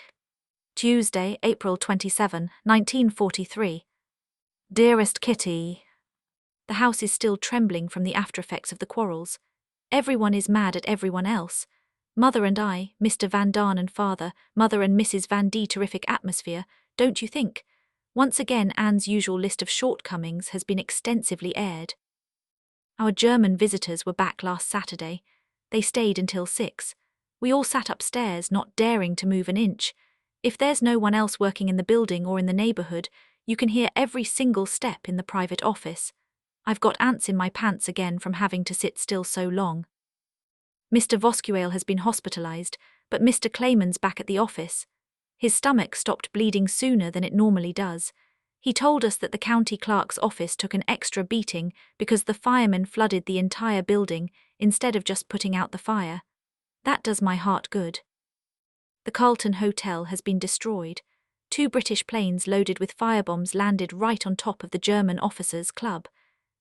Tuesday, April 27, 1943. Dearest Kitty. The house is still trembling from the aftereffects of the quarrels. Everyone is mad at everyone else. Mother and I, Mr. Van Daan and Father, Mother and Mrs. Van D. Terrific atmosphere, don't you think? Once again Anne's usual list of shortcomings has been extensively aired. Our German visitors were back last Saturday. They stayed until 6. We all sat upstairs, not daring to move an inch. If there's no one else working in the building or in the neighborhood, you can hear every single step in the private office. I've got ants in my pants again from having to sit still so long. Mr. Voskuale has been hospitalized, but Mr. Clayman's back at the office. His stomach stopped bleeding sooner than it normally does. He told us that the county clerk's office took an extra beating because the firemen flooded the entire building instead of just putting out the fire. That does my heart good. The Carlton Hotel has been destroyed. 2 British planes loaded with firebombs landed right on top of the German officers' club.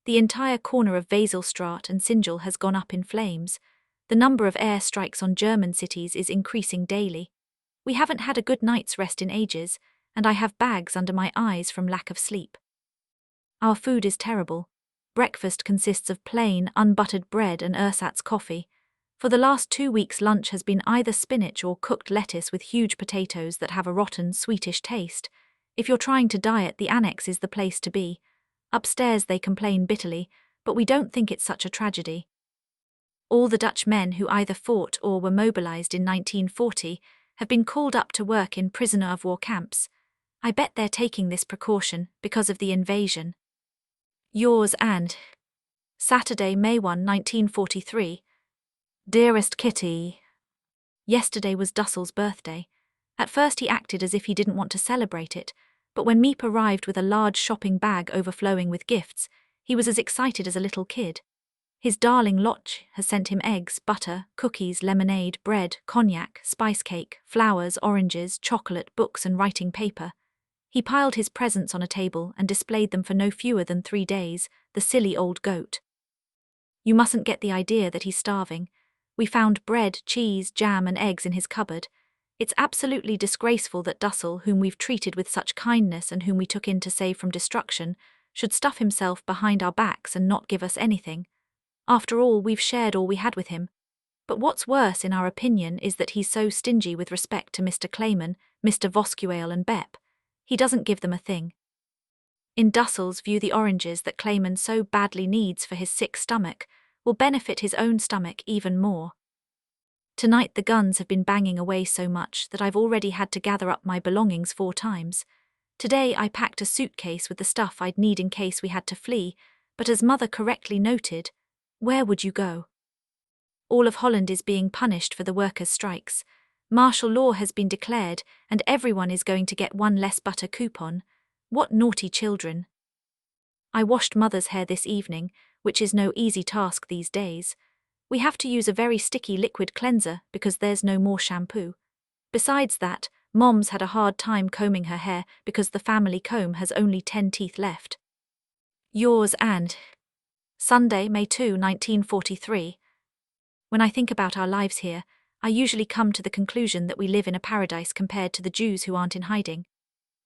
The entire corner of Vaselstraat and Singel has gone up in flames. The number of air strikes on German cities is increasing daily. We haven't had a good night's rest in ages, and I have bags under my eyes from lack of sleep. Our food is terrible. Breakfast consists of plain, unbuttered bread and ersatz coffee. For the last 2 weeks lunch has been either spinach or cooked lettuce with huge potatoes that have a rotten, sweetish taste. If you're trying to diet, the Annex is the place to be. Upstairs they complain bitterly, but we don't think it's such a tragedy. All the Dutch men who either fought or were mobilized in 1940 have been called up to work in prisoner of war camps. I bet they're taking this precaution because of the invasion. Yours and Saturday, May 1, 1943. Dearest Kitty. Yesterday was Dussel's birthday. At first he acted as if he didn't want to celebrate it, but when Meep arrived with a large shopping bag overflowing with gifts, he was as excited as a little kid. His darling Lotch has sent him eggs, butter, cookies, lemonade, bread, cognac, spice cake, flowers, oranges, chocolate, books and writing paper. He piled his presents on a table and displayed them for no fewer than 3 days, the silly old goat. You mustn't get the idea that he's starving. We found bread, cheese, jam and eggs in his cupboard. It's absolutely disgraceful that Dussel, whom we've treated with such kindness and whom we took in to save from destruction, should stuff himself behind our backs and not give us anything. After all, we've shared all we had with him. But what's worse, in our opinion, is that he's so stingy with respect to Mr. Clayman, Mr. Voskuale and Bep. He doesn't give them a thing. In Dussel's view, the oranges that Clayman so badly needs for his sick stomach will benefit his own stomach even more. Tonight the guns have been banging away so much that I've already had to gather up my belongings 4 times. Today I packed a suitcase with the stuff I'd need in case we had to flee, but as Mother correctly noted, where would you go? All of Holland is being punished for the workers' strikes. Martial law has been declared, and everyone is going to get 1 less butter coupon. What naughty children. I washed Mother's hair this evening, which is no easy task these days. We have to use a very sticky liquid cleanser because there's no more shampoo. Besides that, Mom's had a hard time combing her hair because the family comb has only 10 teeth left. Yours, Anne. Sunday, May 2, 1943. When I think about our lives here, I usually come to the conclusion that we live in a paradise compared to the Jews who aren't in hiding.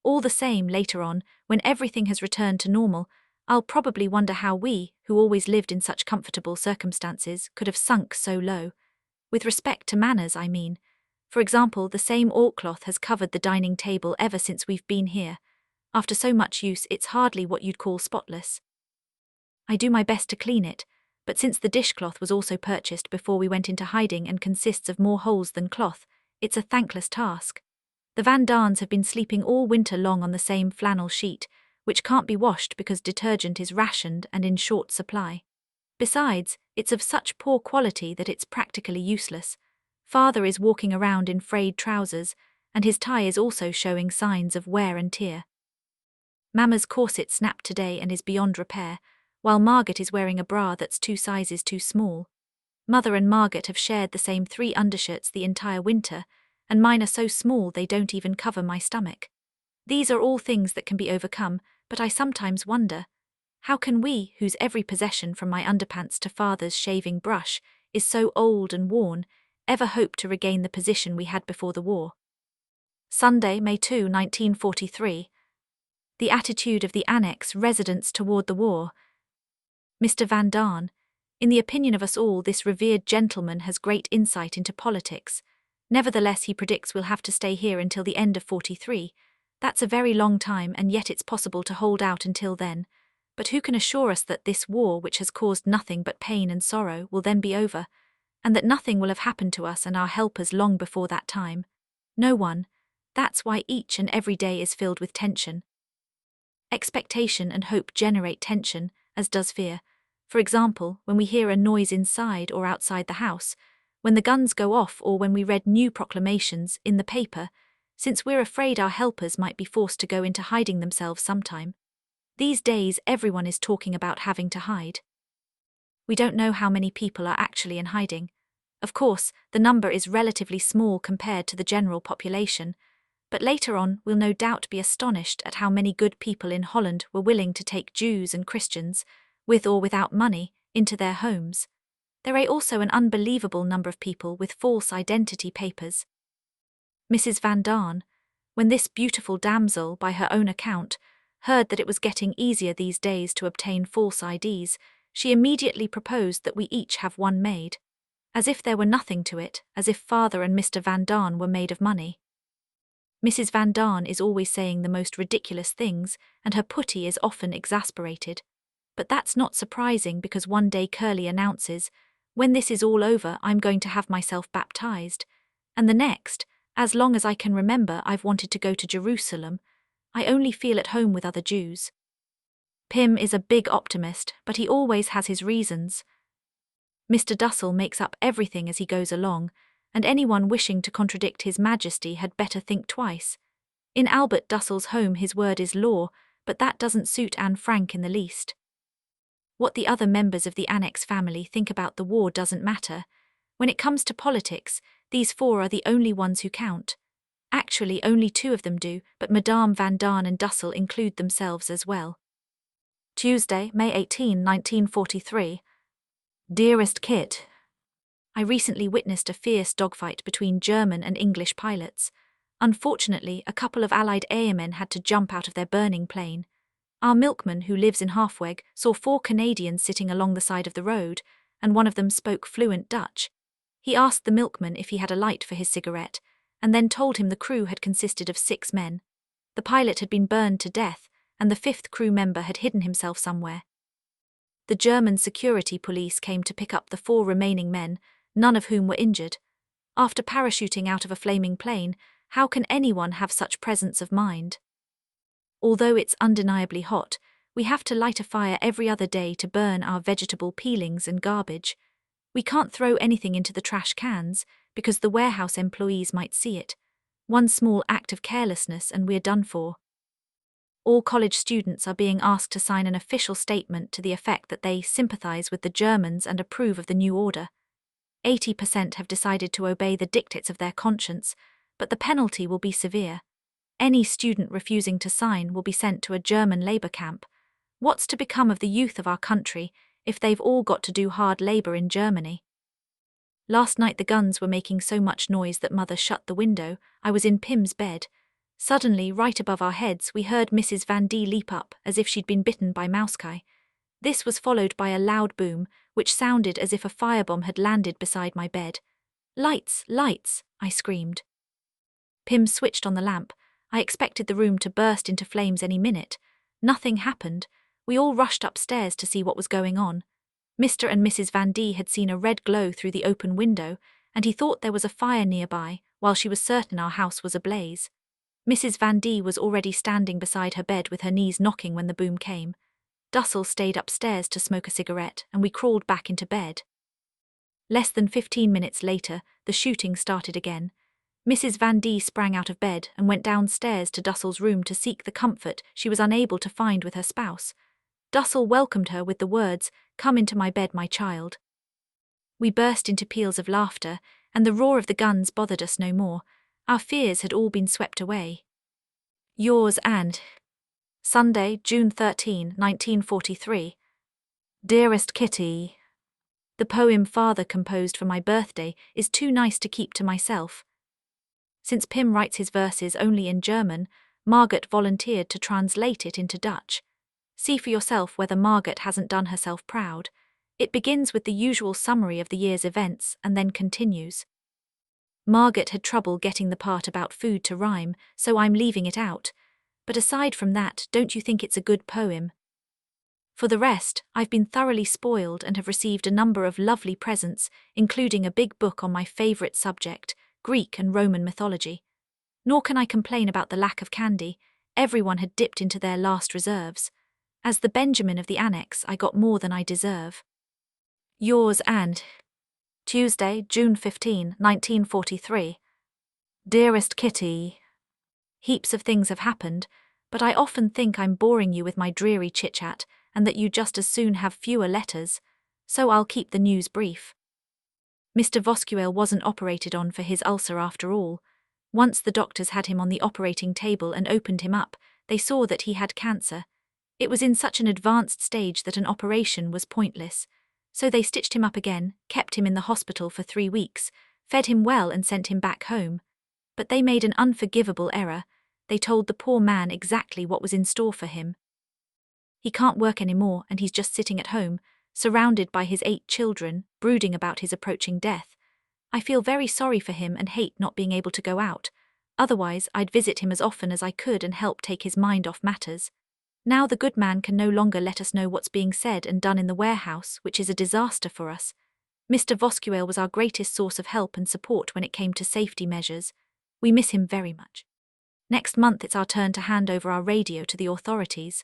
All the same, later on, when everything has returned to normal, I'll probably wonder how we, who always lived in such comfortable circumstances, could have sunk so low. With respect to manners, I mean. For example, the same oilcloth has covered the dining table ever since we've been here. After so much use, it's hardly what you'd call spotless. I do my best to clean it, but since the dishcloth was also purchased before we went into hiding and consists of more holes than cloth, it's a thankless task. The Van Daans have been sleeping all winter long on the same flannel sheet, which can't be washed because detergent is rationed and in short supply. Besides, it's of such poor quality that it's practically useless. Father is walking around in frayed trousers, and his tie is also showing signs of wear and tear. Mama's corset snapped today and is beyond repair, while Margaret is wearing a bra that's 2 sizes too small. Mother and Margaret have shared the same 3 undershirts the entire winter, and mine are so small they don't even cover my stomach. These are all things that can be overcome, but I sometimes wonder, how can we, whose every possession from my underpants to Father's shaving brush is so old and worn, ever hope to regain the position we had before the war? Sunday, May 2, 1943. The attitude of the Annex residents toward the war. Mr. Van Daan, in the opinion of us all, this revered gentleman has great insight into politics. Nevertheless, he predicts we'll have to stay here until the end of 43. That's a very long time, and yet it's possible to hold out until then. But who can assure us that this war, which has caused nothing but pain and sorrow, will then be over, and that nothing will have happened to us and our helpers long before that time? No one. That's why each and every day is filled with tension. Expectation and hope generate tension, as does fear. For example, when we hear a noise inside or outside the house, when the guns go off, or when we read new proclamations in the paper, since we're afraid our helpers might be forced to go into hiding themselves sometime. These days everyone is talking about having to hide. We don't know how many people are actually in hiding. Of course, the number is relatively small compared to the general population, but later on we'll no doubt be astonished at how many good people in Holland were willing to take Jews and Christians, with or without money, into their homes. There are also an unbelievable number of people with false identity papers. Mrs. Van Daan, when this beautiful damsel, by her own account, heard that it was getting easier these days to obtain false IDs, she immediately proposed that we each have one made. As if there were nothing to it, as if Father and Mr. Van Daan were made of money. Mrs. Van Daan is always saying the most ridiculous things, and her putty is often exasperated. But that's not surprising because one day Curly announces, "When this is all over, I'm going to have myself baptized," and the next, "As long as I can remember, I've wanted to go to Jerusalem. I only feel at home with other Jews." Pim is a big optimist, but he always has his reasons. Mr. Dussel makes up everything as he goes along, and anyone wishing to contradict His Majesty had better think twice. In Albert Dussel's home his word is law, but that doesn't suit Anne Frank in the least. What the other members of the Annex family think about the war doesn't matter. When it comes to politics, these four are the only ones who count. Actually, only two of them do, but Madame Van Daan and Dussel include themselves as well. Tuesday, May 18, 1943. Dearest Kit, I recently witnessed a fierce dogfight between German and English pilots. Unfortunately, a couple of Allied airmen had to jump out of their burning plane. Our milkman, who lives in Halfweg, saw 4 Canadians sitting along the side of the road, and one of them spoke fluent Dutch. He asked the milkman if he had a light for his cigarette, and then told him the crew had consisted of 6 men. The pilot had been burned to death, and the 5th crew member had hidden himself somewhere. The German security police came to pick up the 4 remaining men, none of whom were injured. After parachuting out of a flaming plane, how can anyone have such presence of mind? Although it's undeniably hot, we have to light a fire every other day to burn our vegetable peelings and garbage. We can't throw anything into the trash cans, because the warehouse employees might see it. One small act of carelessness and we're done for. All college students are being asked to sign an official statement to the effect that they sympathize with the Germans and approve of the new order. 80% have decided to obey the dictates of their conscience, but the penalty will be severe. Any student refusing to sign will be sent to a German labor camp. What's to become of the youth of our country if they've all got to do hard labor in Germany? Last night the guns were making so much noise that Mother shut the window. I was in Pim's bed. Suddenly, right above our heads, we heard Mrs. Van D leap up as if she'd been bitten by mousecai. This was followed by a loud boom, which sounded as if a firebomb had landed beside my bed. "Lights, lights!" I screamed. Pim switched on the lamp. I expected the room to burst into flames any minute. Nothing happened. We all rushed upstairs to see what was going on. Mr. and Mrs. Van D had seen a red glow through the open window, and he thought there was a fire nearby, while she was certain our house was ablaze. Mrs. Van D was already standing beside her bed with her knees knocking when the boom came. Dussel stayed upstairs to smoke a cigarette, and we crawled back into bed. Less than 15 minutes later, the shooting started again. Mrs. Van D sprang out of bed and went downstairs to Dussel's room to seek the comfort she was unable to find with her spouse. Dussel welcomed her with the words, "Come into my bed, my child." We burst into peals of laughter, and the roar of the guns bothered us no more. Our fears had all been swept away. Yours and Sunday, June 13, 1943. Dearest Kitty, the poem Father composed for my birthday is too nice to keep to myself. Since Pim writes his verses only in German, Margaret volunteered to translate it into Dutch. See for yourself whether Margaret hasn't done herself proud. It begins with the usual summary of the year's events and then continues. Margaret had trouble getting the part about food to rhyme, so I'm leaving it out. But aside from that, don't you think it's a good poem? For the rest, I've been thoroughly spoiled and have received a number of lovely presents, including a big book on my favourite subject, Greek and Roman mythology. Nor can I complain about the lack of candy. Everyone had dipped into their last reserves. As the Benjamin of the Annex, I got more than I deserve. Yours and Tuesday, June 15, 1943. Dearest Kitty, heaps of things have happened, but I often think I'm boring you with my dreary chit-chat and that you just as soon have fewer letters, so I'll keep the news brief. Mr. Voskuil wasn't operated on for his ulcer after all. Once the doctors had him on the operating table and opened him up, they saw that he had cancer. It was in such an advanced stage that an operation was pointless. So they stitched him up again, kept him in the hospital for 3 weeks, fed him well and sent him back home. But they made an unforgivable error. They told the poor man exactly what was in store for him. He can't work anymore and he's just sitting at home, surrounded by his 8 children, brooding about his approaching death. I feel very sorry for him and hate not being able to go out. Otherwise, I'd visit him as often as I could and help take his mind off matters. Now the good man can no longer let us know what's being said and done in the warehouse, which is a disaster for us. Mr. Voskuil was our greatest source of help and support when it came to safety measures. We miss him very much. Next month it's our turn to hand over our radio to the authorities.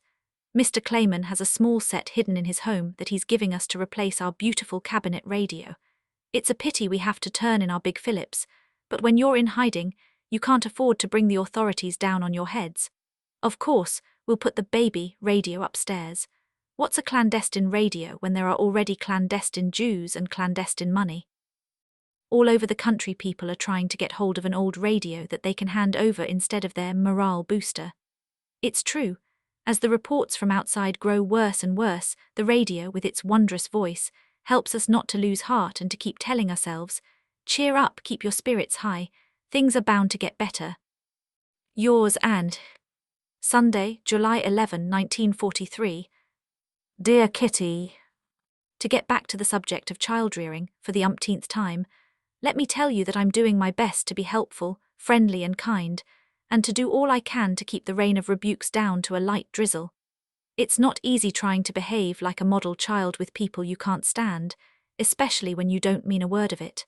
Mr. Clayman has a small set hidden in his home that he's giving us to replace our beautiful cabinet radio. It's a pity we have to turn in our big Phillips, but when you're in hiding, you can't afford to bring the authorities down on your heads. Of course, we'll put the baby radio upstairs. What's a clandestine radio when there are already clandestine Jews and clandestine money? All over the country people are trying to get hold of an old radio that they can hand over instead of their morale booster. It's true. As the reports from outside grow worse and worse, the radio, with its wondrous voice, helps us not to lose heart and to keep telling ourselves, cheer up, keep your spirits high, things are bound to get better. Yours and Sunday, July 11, 1943. Dear Kitty. To get back to the subject of child rearing, for the umpteenth time, let me tell you that I'm doing my best to be helpful, friendly and kind, and to do all I can to keep the rain of rebukes down to a light drizzle. It's not easy trying to behave like a model child with people you can't stand, especially when you don't mean a word of it.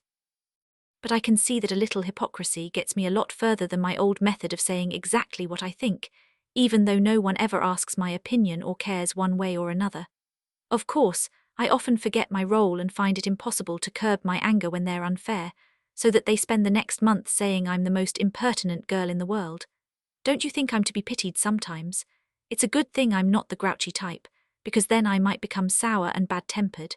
But I can see that a little hypocrisy gets me a lot further than my old method of saying exactly what I think, even though no one ever asks my opinion or cares one way or another. Of course, I often forget my role and find it impossible to curb my anger when they're unfair, so that they spend the next month saying I'm the most impertinent girl in the world. Don't you think I'm to be pitied sometimes? It's a good thing I'm not the grouchy type, because then I might become sour and bad-tempered.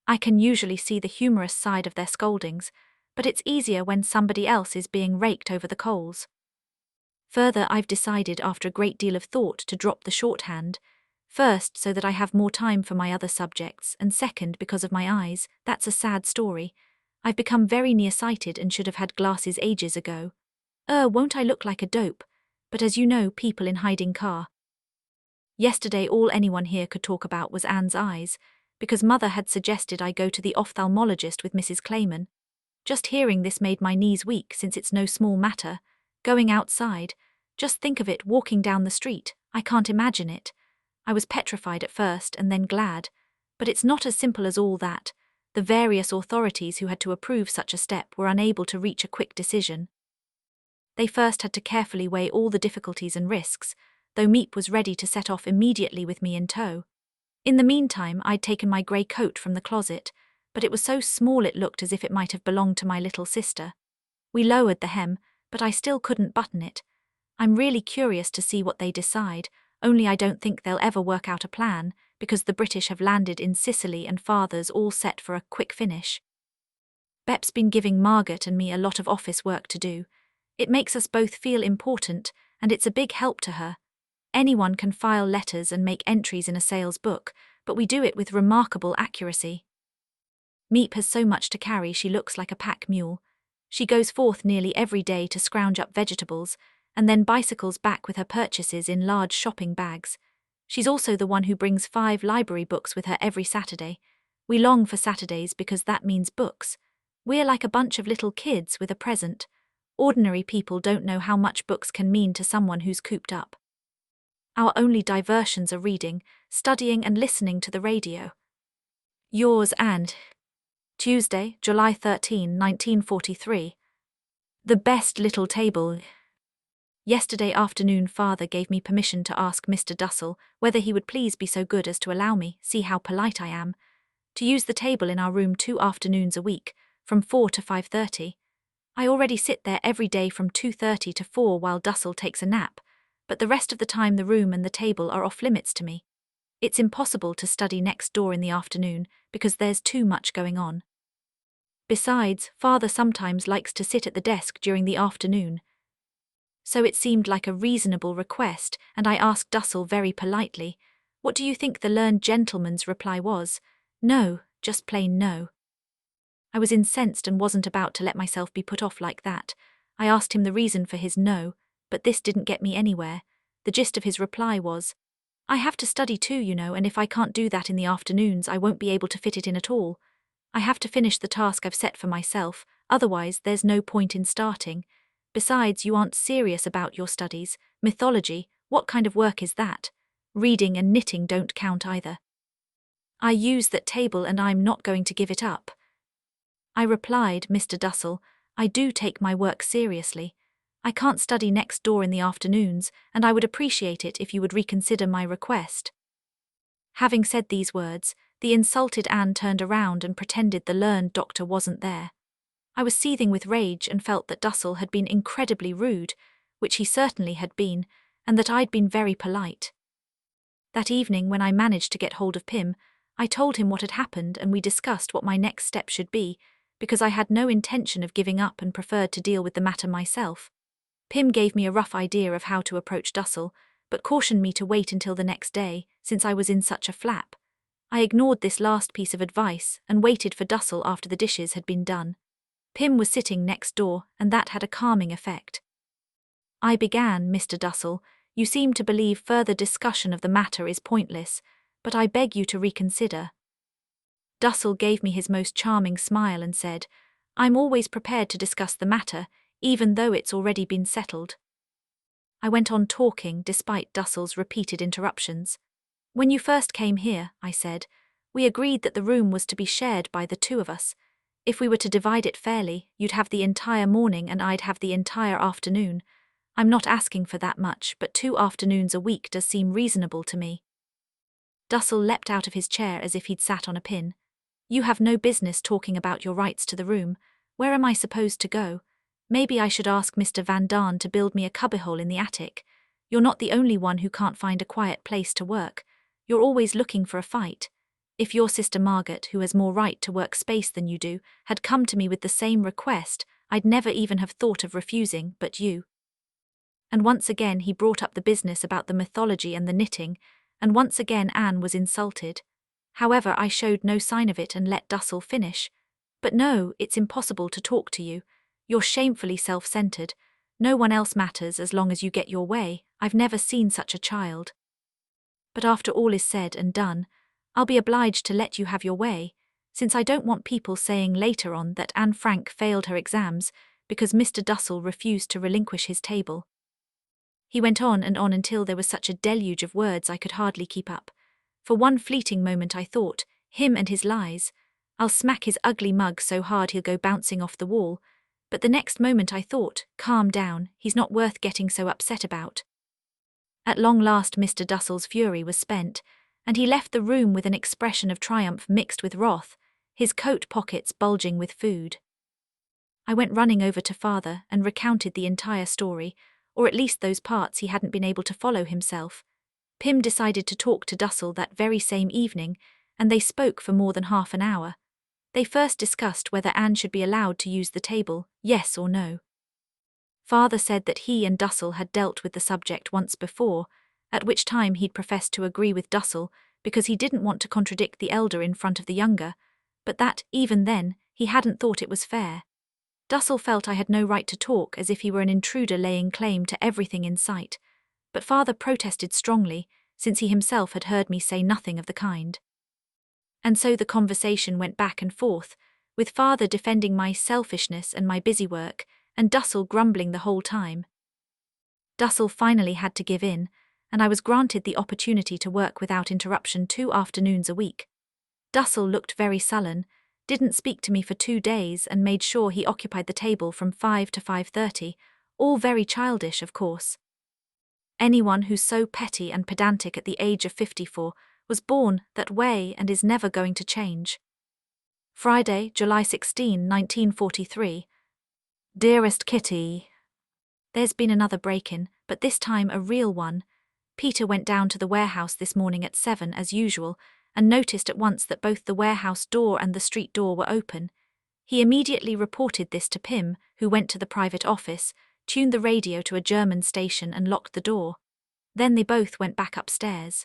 I can usually see the humorous side of their scoldings, but it's easier when somebody else is being raked over the coals. Further, I've decided after a great deal of thought to drop the shorthand, first, so that I have more time for my other subjects, and second, because of my eyes. That's a sad story. I've become very nearsighted and should have had glasses ages ago. Won't I look like a dope? But as you know, people in hiding car. Yesterday all anyone here could talk about was Anne's eyes, because Mother had suggested I go to the ophthalmologist with Mrs. Clayman. Just hearing this made my knees weak, since it's no small matter. Going outside, just think of it, walking down the street, I can't imagine it. I was petrified at first and then glad, but it's not as simple as all that. The various authorities who had to approve such a step were unable to reach a quick decision. They first had to carefully weigh all the difficulties and risks, though Meep was ready to set off immediately with me in tow. In the meantime, I'd taken my grey coat from the closet, but it was so small it looked as if it might have belonged to my little sister. We lowered the hem, but I still couldn't button it. I'm really curious to see what they decide, only I don't think they'll ever work out a plan, because the British have landed in Sicily and Father's all set for a quick finish. Bep's been giving Margaret and me a lot of office work to do. It makes us both feel important, and it's a big help to her. Anyone can file letters and make entries in a sales book, but we do it with remarkable accuracy. Meep has so much to carry she looks like a pack mule. She goes forth nearly every day to scrounge up vegetables, and then bicycles back with her purchases in large shopping bags. She's also the one who brings 5 library books with her every Saturday. We long for Saturdays because that means books. We're like a bunch of little kids with a present. Ordinary people don't know how much books can mean to someone who's cooped up. Our only diversions are reading, studying and listening to the radio. Yours and Tuesday, July 13, 1943. The best little table. Yesterday afternoon Father gave me permission to ask Mr. Dussel whether he would please be so good as to allow me, see how polite I am, to use the table in our room 2 afternoons a week, from 4 to 5:30. I already sit there every day from 2:30 to 4 while Dussel takes a nap, but the rest of the time the room and the table are off limits to me. It's impossible to study next door in the afternoon because there's too much going on. Besides, Father sometimes likes to sit at the desk during the afternoon. So it seemed like a reasonable request, and I asked Dussel very politely, "What do you think the learned gentleman's reply was?" "No, just plain no." I was incensed and wasn't about to let myself be put off like that. I asked him the reason for his no, but this didn't get me anywhere. The gist of his reply was, "I have to study too, you know, and if I can't do that in the afternoons, I won't be able to fit it in at all. I have to finish the task I've set for myself, otherwise there's no point in starting. Besides, you aren't serious about your studies. Mythology, what kind of work is that? Reading and knitting don't count either. I use that table and I'm not going to give it up." I replied, "Mr. Dussel, I do take my work seriously. I can't study next door in the afternoons, and I would appreciate it if you would reconsider my request." Having said these words, The insulted Anne turned around and pretended the learned doctor wasn't there. I was seething with rage and felt that Dussel had been incredibly rude, which he certainly had been, and that I'd been very polite. That evening, when I managed to get hold of Pym, I told him what had happened and we discussed what my next step should be, because I had no intention of giving up and preferred to deal with the matter myself. Pym gave me a rough idea of how to approach Dussel, but cautioned me to wait until the next day, since I was in such a flap. I ignored this last piece of advice and waited for Dussel after the dishes had been done. Pym was sitting next door, and that had a calming effect. I began, "Mr. Dussel, you seem to believe further discussion of the matter is pointless, but I beg you to reconsider." Dussel gave me his most charming smile and said, "I'm always prepared to discuss the matter, even though it's already been settled." I went on talking despite Dussel's repeated interruptions. "When you first came here," I said, "we agreed that the room was to be shared by the two of us. If we were to divide it fairly, you'd have the entire morning and I'd have the entire afternoon. I'm not asking for that much, but 2 afternoons a week does seem reasonable to me." Dussel leapt out of his chair as if he'd sat on a pin. "You have no business talking about your rights to the room. Where am I supposed to go? Maybe I should ask Mr. Van Daan to build me a cubbyhole in the attic. You're not the only one who can't find a quiet place to work. You're always looking for a fight. If your sister Margaret, who has more right to work space than you do, had come to me with the same request, I'd never even have thought of refusing, but you." And once again he brought up the business about the mythology and the knitting, and once again Anne was insulted. However, I showed no sign of it and let Dussel finish. "But no, it's impossible to talk to you. You're shamefully self-centered. No one else matters as long as you get your way. I've never seen such a child. But after all is said and done, I'll be obliged to let you have your way, since I don't want people saying later on that Anne Frank failed her exams because Mr. Dussel refused to relinquish his table." He went on and on until there was such a deluge of words I could hardly keep up. For one fleeting moment I thought, him and his lies. I'll smack his ugly mug so hard he'll go bouncing off the wall. But the next moment I thought, calm down, he's not worth getting so upset about. At long last Mr. Dussel's fury was spent, and he left the room with an expression of triumph mixed with wrath, his coat pockets bulging with food. I went running over to father and recounted the entire story, or at least those parts he hadn't been able to follow himself. Pym decided to talk to Dussel that very same evening, and they spoke for more than half an hour. They first discussed whether Anne should be allowed to use the table, yes or no. Father said that he and Dussel had dealt with the subject once before, at which time he'd professed to agree with Dussel because he didn't want to contradict the elder in front of the younger, but that, even then, he hadn't thought it was fair. Dussel felt I had no right to talk, as if he were an intruder laying claim to everything in sight, but father protested strongly, since he himself had heard me say nothing of the kind. And so the conversation went back and forth, with father defending my selfishness and my busy work, and Dussel grumbling the whole time. Dussel finally had to give in, and I was granted the opportunity to work without interruption 2 afternoons a week. Dussel looked very sullen, didn't speak to me for 2 days, and made sure he occupied the table from 5 to 5:30, all very childish, of course. Anyone who's so petty and pedantic at the age of 54 was born that way and is never going to change. Friday, July 16, 1943. Dearest Kitty, there's been another break-in, but this time a real one. Peter went down to the warehouse this morning at 7 as usual, and noticed at once that both the warehouse door and the street door were open. He immediately reported this to Pym, who went to the private office, tuned the radio to a German station and locked the door. Then they both went back upstairs.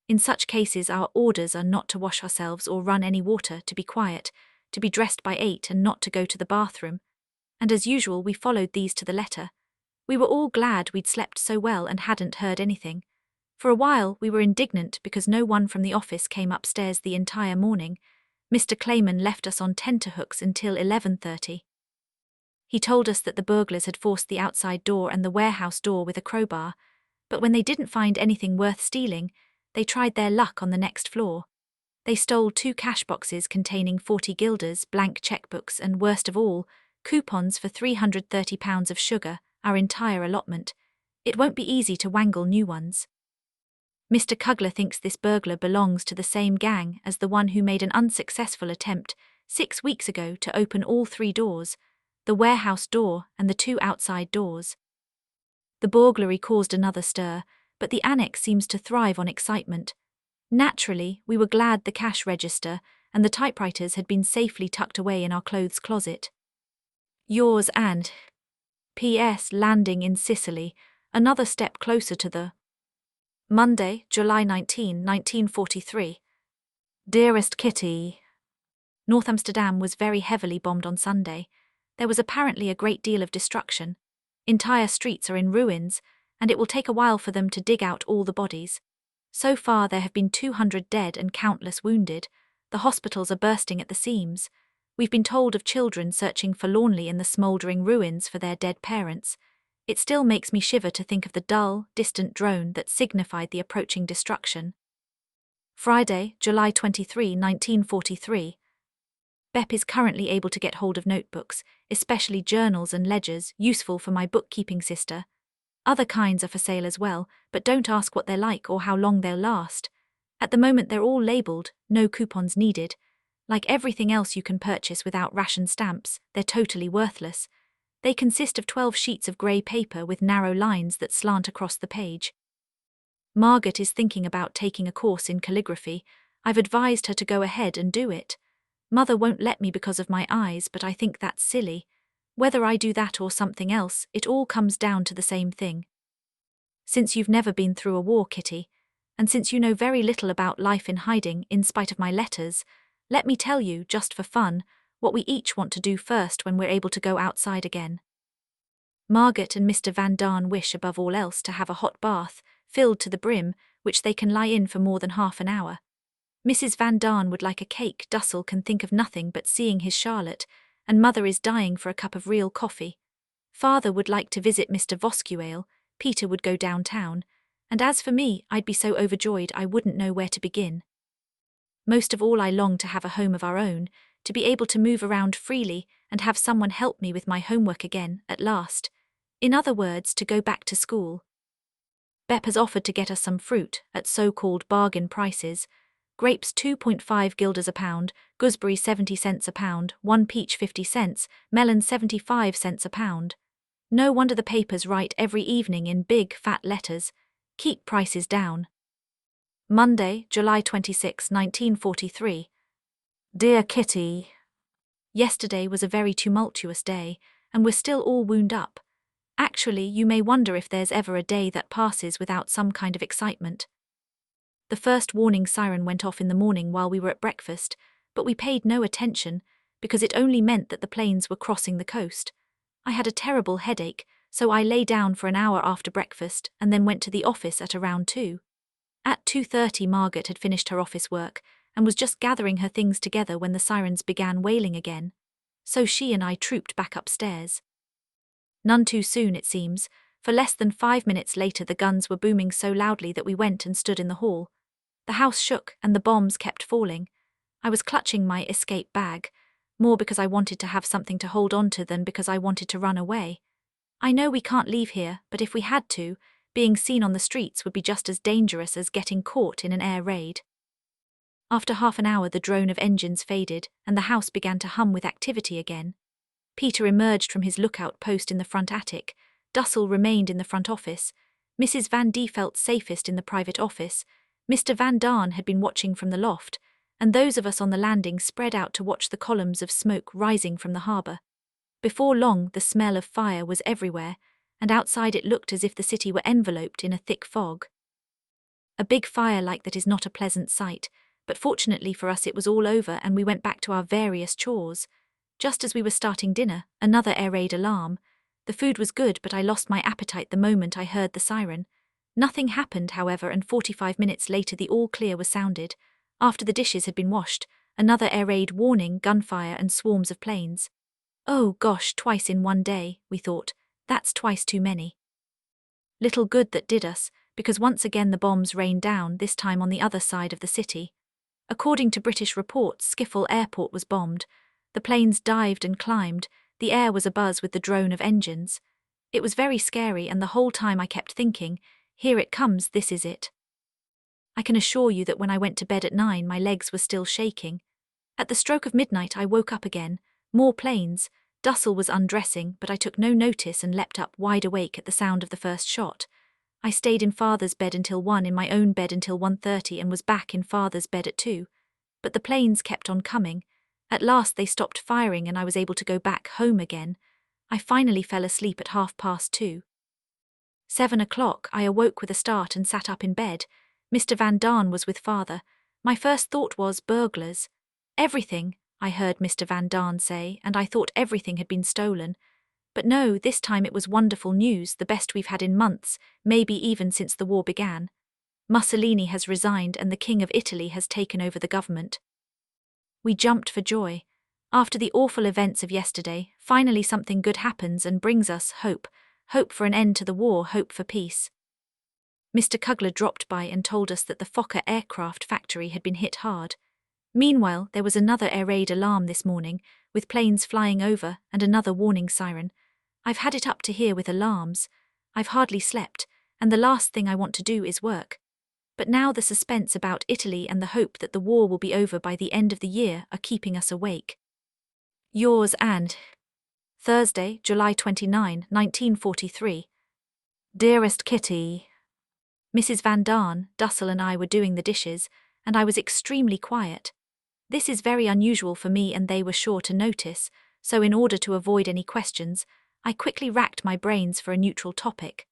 In such cases our orders are not to wash ourselves or run any water, to be quiet, to be dressed by 8 and not to go to the bathroom. And as usual we followed these to the letter. We were all glad we'd slept so well and hadn't heard anything. For a while we were indignant because no one from the office came upstairs the entire morning. Mr. Clayman left us on tenterhooks until 11:30. He told us that the burglars had forced the outside door and the warehouse door with a crowbar, but when they didn't find anything worth stealing, they tried their luck on the next floor. They stole 2 cash boxes containing 40 guilders, blank checkbooks, and worst of all, coupons for £330 of sugar, our entire allotment. It won't be easy to wangle new ones. Mr. Kugler thinks this burglar belongs to the same gang as the one who made an unsuccessful attempt 6 weeks ago to open all 3 doors, the warehouse door and the 2 outside doors. The burglary caused another stir, but the annex seems to thrive on excitement. Naturally, we were glad the cash register and the typewriters had been safely tucked away in our clothes closet. Yours and P.S. landing in Sicily, another step closer to the Monday, July 19, 1943. Dearest Kitty. North Amsterdam was very heavily bombed on Sunday. There was apparently a great deal of destruction. Entire streets are in ruins, and it will take a while for them to dig out all the bodies. So far there have been 200 dead and countless wounded. The hospitals are bursting at the seams. We've been told of children searching forlornly in the smouldering ruins for their dead parents. It still makes me shiver to think of the dull, distant drone that signified the approaching destruction. Friday, July 23, 1943. Bep is currently able to get hold of notebooks, especially journals and ledgers, useful for my bookkeeping sister. Other kinds are for sale as well, but don't ask what they're like or how long they'll last. At the moment they're all labelled, no coupons needed. Like everything else you can purchase without ration stamps, they're totally worthless. They consist of 12 sheets of grey paper with narrow lines that slant across the page. Margaret is thinking about taking a course in calligraphy. I've advised her to go ahead and do it. Mother won't let me because of my eyes, but I think that's silly. Whether I do that or something else, it all comes down to the same thing. Since you've never been through a war, Kitty, and since you know very little about life in hiding in spite of my letters, let me tell you, just for fun, what we each want to do first when we're able to go outside again. Margaret and Mr. Van Daan wish above all else to have a hot bath, filled to the brim, which they can lie in for more than half an hour. Mrs. Van Daan would like a cake. Dussel can think of nothing but seeing his Charlotte, and Mother is dying for a cup of real coffee. Father would like to visit Mr. Voskuale, Peter would go downtown, and as for me, I'd be so overjoyed I wouldn't know where to begin. Most of all I long to have a home of our own, to be able to move around freely and have someone help me with my homework again, at last. In other words, to go back to school. Bep has offered to get us some fruit, at so-called bargain prices. Grapes 2.5 guilders a pound, gooseberry 70 cents a pound, one peach 50 cents, melon 75 cents a pound. No wonder the papers write every evening in big, fat letters, "Keep prices down." Monday, July 26, 1943. Dear Kitty. Yesterday was a very tumultuous day, and we're still all wound up. Actually, you may wonder if there's ever a day that passes without some kind of excitement. The first warning siren went off in the morning while we were at breakfast, but we paid no attention, because it only meant that the planes were crossing the coast. I had a terrible headache, so I lay down for an hour after breakfast and then went to the office at around 2. At 2:30 Margaret had finished her office work and was just gathering her things together when the sirens began wailing again. So she and I trooped back upstairs. None too soon, it seems, for less than 5 minutes later the guns were booming so loudly that we went and stood in the hall. The house shook and the bombs kept falling. I was clutching my escape bag, more because I wanted to have something to hold on to than because I wanted to run away. I know we can't leave here, but if we had to, being seen on the streets would be just as dangerous as getting caught in an air raid. After half an hour the drone of engines faded and the house began to hum with activity again. Peter emerged from his lookout post in the front attic, Dussel remained in the front office, Mrs. Van D felt safest in the private office, Mr. Van Daan had been watching from the loft, and those of us on the landing spread out to watch the columns of smoke rising from the harbour. Before long the smell of fire was everywhere, and outside it looked as if the city were enveloped in a thick fog. A big fire like that is not a pleasant sight, but fortunately for us it was all over and we went back to our various chores. Just as we were starting dinner, another air raid alarm. The food was good, but I lost my appetite the moment I heard the siren. Nothing happened, however, and 45 minutes later the all clear was sounded. After the dishes had been washed, another air raid warning, gunfire and swarms of planes. Oh gosh, twice in one day, we thought. That's twice too many. Little good that did us, because once again the bombs rained down, this time on the other side of the city. According to British reports, Schiphol Airport was bombed. The planes dived and climbed, the air was abuzz with the drone of engines. It was very scary, and the whole time I kept thinking, here it comes, this is it. I can assure you that when I went to bed at 9, my legs were still shaking. At the stroke of midnight, I woke up again. More planes. Dussel was undressing, but I took no notice and leapt up wide awake at the sound of the first shot. I stayed in father's bed until 1, in my own bed until 1:30, and was back in father's bed at 2. But the planes kept on coming. At last they stopped firing and I was able to go back home again. I finally fell asleep at 2:30. 7 o'clock, I awoke with a start and sat up in bed. Mr. Van Daan was with father. My first thought was burglars. Everything, I heard Mr. Van Daan say, and I thought everything had been stolen. But no, this time it was wonderful news, the best we've had in months, maybe even since the war began. Mussolini has resigned and the King of Italy has taken over the government. We jumped for joy. After the awful events of yesterday, finally something good happens and brings us hope. Hope for an end to the war, hope for peace. Mr. Kugler dropped by and told us that the Fokker aircraft factory had been hit hard. Meanwhile, there was another air raid alarm this morning, with planes flying over, and another warning siren. I've had it up to here with alarms. I've hardly slept, and the last thing I want to do is work. But now the suspense about Italy and the hope that the war will be over by the end of the year are keeping us awake. Yours and Thursday, July 29, 1943. Dearest Kitty. Mrs. Van Daan, Dussel and I were doing the dishes, and I was extremely quiet. This is very unusual for me and they were sure to notice, so in order to avoid any questions, I quickly racked my brains for a neutral topic.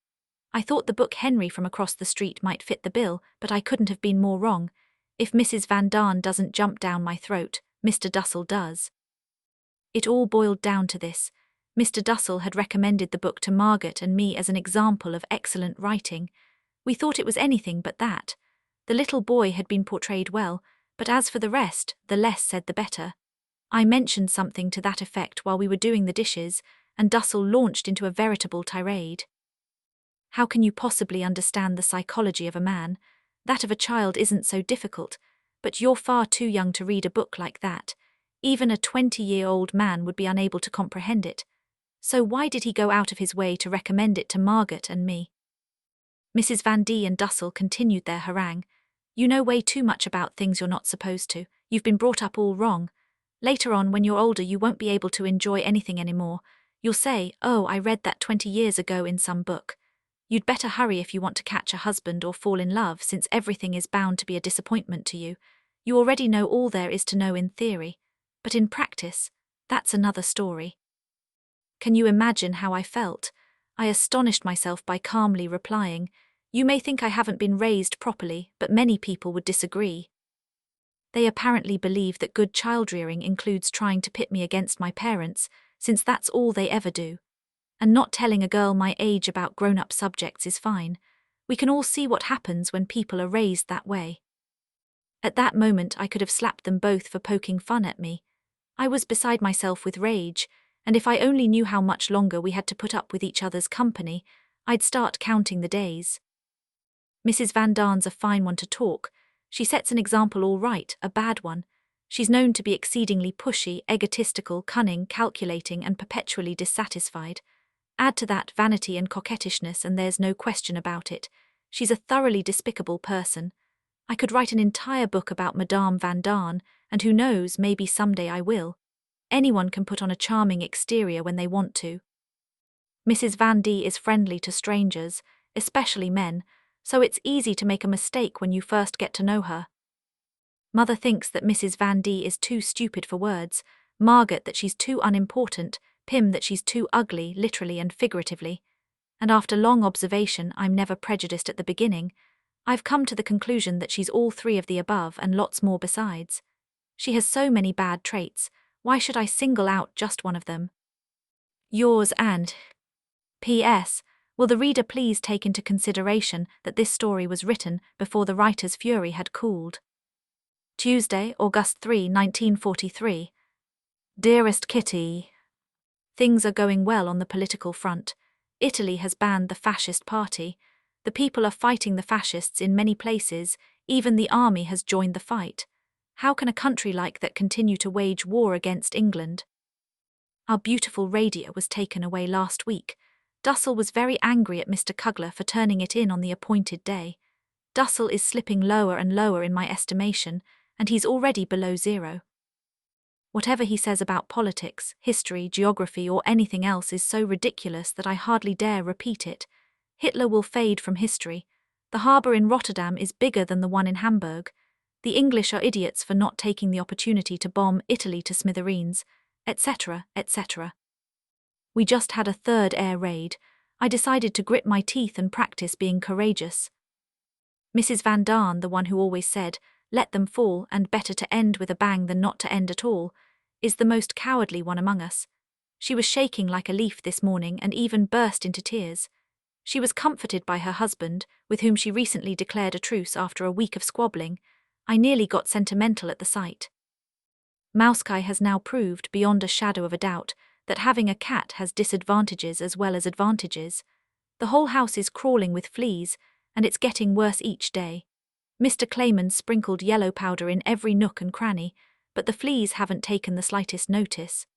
I thought the book Henry from across the street might fit the bill, but I couldn't have been more wrong. If Mrs. Van Daan doesn't jump down my throat, Mr. Dussel does. It all boiled down to this. Mr. Dussel had recommended the book to Margaret and me as an example of excellent writing. We thought it was anything but that. The little boy had been portrayed well, but as for the rest, the less said the better. I mentioned something to that effect while we were doing the dishes, and Dussel launched into a veritable tirade. How can you possibly understand the psychology of a man? That of a child isn't so difficult, but you're far too young to read a book like that. Even a 20-year-old man would be unable to comprehend it. So why did he go out of his way to recommend it to Margaret and me? Mrs. Van D and Dussel continued their harangue. You know way too much about things you're not supposed to. You've been brought up all wrong. Later on, when you're older, you won't be able to enjoy anything anymore. You'll say, oh, I read that 20 years ago in some book. You'd better hurry if you want to catch a husband or fall in love, since everything is bound to be a disappointment to you. You already know all there is to know in theory. But in practice, that's another story. Can you imagine how I felt? I astonished myself by calmly replying, you may think I haven't been raised properly, but many people would disagree. They apparently believe that good child-rearing includes trying to pit me against my parents, since that's all they ever do. And not telling a girl my age about grown-up subjects is fine. We can all see what happens when people are raised that way. At that moment I could have slapped them both for poking fun at me. I was beside myself with rage, and if I only knew how much longer we had to put up with each other's company, I'd start counting the days. Mrs. Van Daan's a fine one to talk. She sets an example all right, a bad one. She's known to be exceedingly pushy, egotistical, cunning, calculating, and perpetually dissatisfied. Add to that vanity and coquettishness and there's no question about it. She's a thoroughly despicable person. I could write an entire book about Madame Van Daan, and who knows, maybe someday I will. Anyone can put on a charming exterior when they want to. Mrs. Van D is friendly to strangers, especially men, so it's easy to make a mistake when you first get to know her. Mother thinks that Mrs. Van D is too stupid for words, Margaret that she's too unimportant, Pim that she's too ugly, literally and figuratively. And after long observation, I'm never prejudiced at the beginning, I've come to the conclusion that she's all three of the above and lots more besides. She has so many bad traits, why should I single out just one of them? Yours and P.S. Will the reader please take into consideration that this story was written before the writer's fury had cooled? Tuesday, August 3, 1943. Dearest Kitty. Things are going well on the political front. Italy has banned the fascist party. The people are fighting the fascists in many places, even the army has joined the fight. How can a country like that continue to wage war against England? Our beautiful radio was taken away last week. Dussel was very angry at Mr. Kugler for turning it in on the appointed day. Dussel is slipping lower and lower in my estimation, and he's already below 0. Whatever he says about politics, history, geography, or anything else is so ridiculous that I hardly dare repeat it. Hitler will fade from history. The harbour in Rotterdam is bigger than the one in Hamburg. The English are idiots for not taking the opportunity to bomb Italy to smithereens, etc., etc. We just had a third air raid. I decided to grit my teeth and practice being courageous. Mrs. Van Daan, the one who always said, "Let them fall, and better to end with a bang than not to end at all," is the most cowardly one among us. She was shaking like a leaf this morning and even burst into tears. She was comforted by her husband, with whom she recently declared a truce after a week of squabbling. I nearly got sentimental at the sight. Mouskai has now proved, beyond a shadow of a doubt, that having a cat has disadvantages as well as advantages. The whole house is crawling with fleas, and it's getting worse each day. Mr. Clayman sprinkled yellow powder in every nook and cranny, but the fleas haven't taken the slightest notice.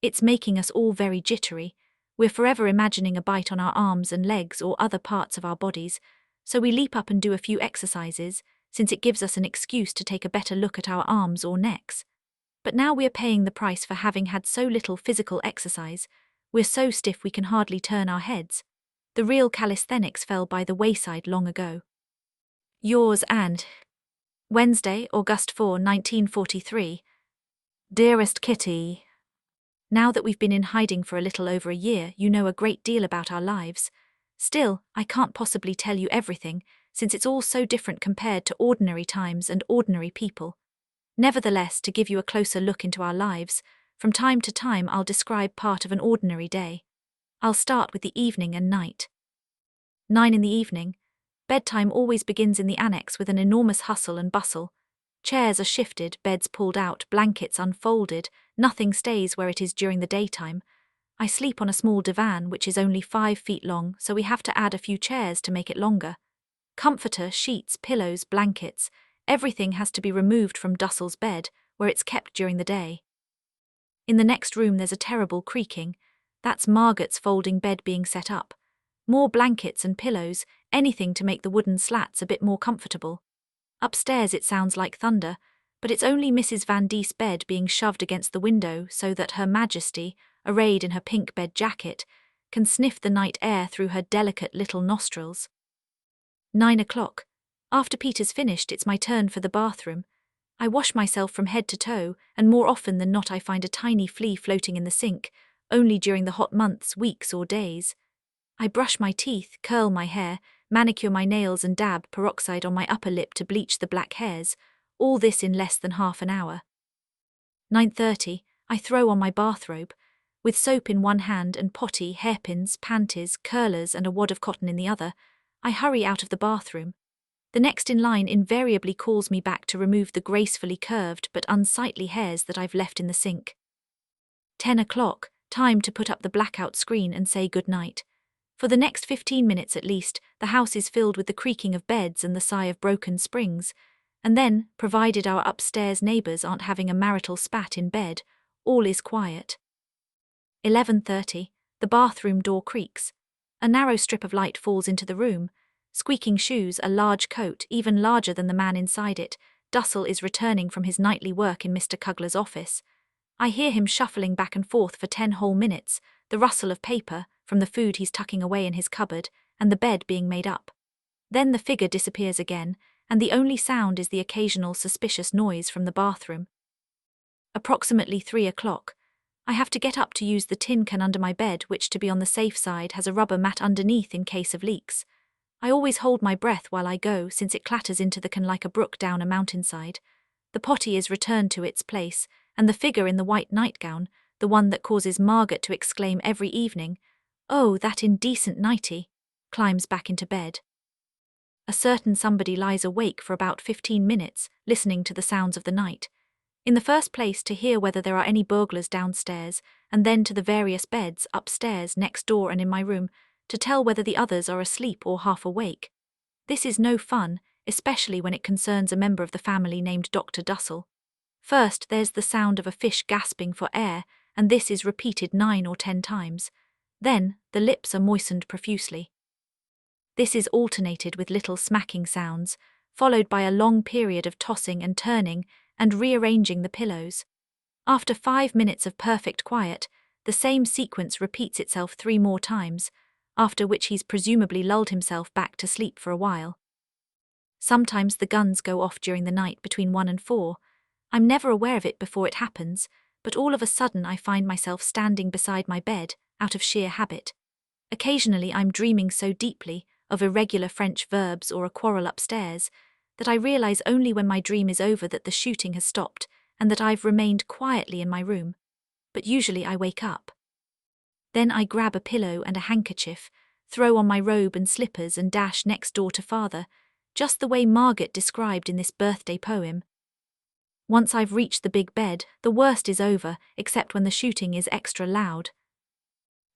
It's making us all very jittery. We're forever imagining a bite on our arms and legs or other parts of our bodies, so we leap up and do a few exercises, since it gives us an excuse to take a better look at our arms or necks. But now we're paying the price for having had so little physical exercise. We're so stiff we can hardly turn our heads. The real calisthenics fell by the wayside long ago. Yours and Wednesday, August 4, 1943. Dearest Kitty, now that we've been in hiding for a little over a year, you know a great deal about our lives. Still, I can't possibly tell you everything, since it's all so different compared to ordinary times and ordinary people. Nevertheless, to give you a closer look into our lives, from time to time I'll describe part of an ordinary day. I'll start with the evening and night. 9 in the evening. Bedtime always begins in the annex with an enormous hustle and bustle. Chairs are shifted, beds pulled out, blankets unfolded, nothing stays where it is during the daytime. I sleep on a small divan which is only 5 feet long, so we have to add a few chairs to make it longer. Comforter, sheets, pillows, blankets, everything has to be removed from Dussel's bed, where it's kept during the day. In the next room there's a terrible creaking. That's Margot's folding bed being set up. More blankets and pillows, anything to make the wooden slats a bit more comfortable. Upstairs it sounds like thunder, but it's only Mrs. Van Die's bed being shoved against the window so that Her Majesty, arrayed in her pink bed jacket, can sniff the night air through her delicate little nostrils. 9 o'clock. After Peter's finished, it's my turn for the bathroom. I wash myself from head to toe, and more often than not I find a tiny flea floating in the sink, only during the hot months, weeks or days. I brush my teeth, curl my hair, manicure my nails and dab peroxide on my upper lip to bleach the black hairs, all this in less than half an hour. 9:30, I throw on my bathrobe. With soap in one hand and potty, hairpins, panties, curlers and a wad of cotton in the other, I hurry out of the bathroom. The next in line invariably calls me back to remove the gracefully curved but unsightly hairs that I've left in the sink. 10 o'clock, time to put up the blackout screen and say goodnight. For the next 15 minutes at least, the house is filled with the creaking of beds and the sigh of broken springs, and then, provided our upstairs neighbours aren't having a marital spat in bed, all is quiet. 11:30, the bathroom door creaks. A narrow strip of light falls into the room. Squeaking shoes, a large coat, even larger than the man inside it. Dussel is returning from his nightly work in Mr. Kugler's office. I hear him shuffling back and forth for 10 whole minutes, the rustle of paper, from the food he's tucking away in his cupboard, and the bed being made up. Then the figure disappears again, and the only sound is the occasional suspicious noise from the bathroom. Approximately 3 o'clock. I have to get up to use the tin can under my bed, which, to be on the safe side, has a rubber mat underneath in case of leaks. I always hold my breath while I go, since it clatters into the can like a brook down a mountainside. The potty is returned to its place, and the figure in the white nightgown, the one that causes Margot to exclaim every evening, "Oh, that indecent nightie," climbs back into bed. A certain somebody lies awake for about 15 minutes, listening to the sounds of the night. In the first place to hear whether there are any burglars downstairs, and then to the various beds, upstairs, next door and in my room, to tell whether the others are asleep or half awake. This is no fun, especially when it concerns a member of the family named Dr. Dussel. First, there's the sound of a fish gasping for air, and this is repeated 9 or 10 times. Then, the lips are moistened profusely. This is alternated with little smacking sounds, followed by a long period of tossing and turning and rearranging the pillows. After 5 minutes of perfect quiet, the same sequence repeats itself 3 more times, after which he's presumably lulled himself back to sleep for a while. Sometimes the guns go off during the night between 1 and 4. I'm never aware of it before it happens, but all of a sudden I find myself standing beside my bed, out of sheer habit. Occasionally I'm dreaming so deeply of irregular French verbs or a quarrel upstairs that I realize only when my dream is over that the shooting has stopped and that I've remained quietly in my room. But usually I wake up. Then I grab a pillow and a handkerchief, throw on my robe and slippers and dash next door to father, just the way Margaret described in this birthday poem. Once I've reached the big bed, the worst is over, except when the shooting is extra loud.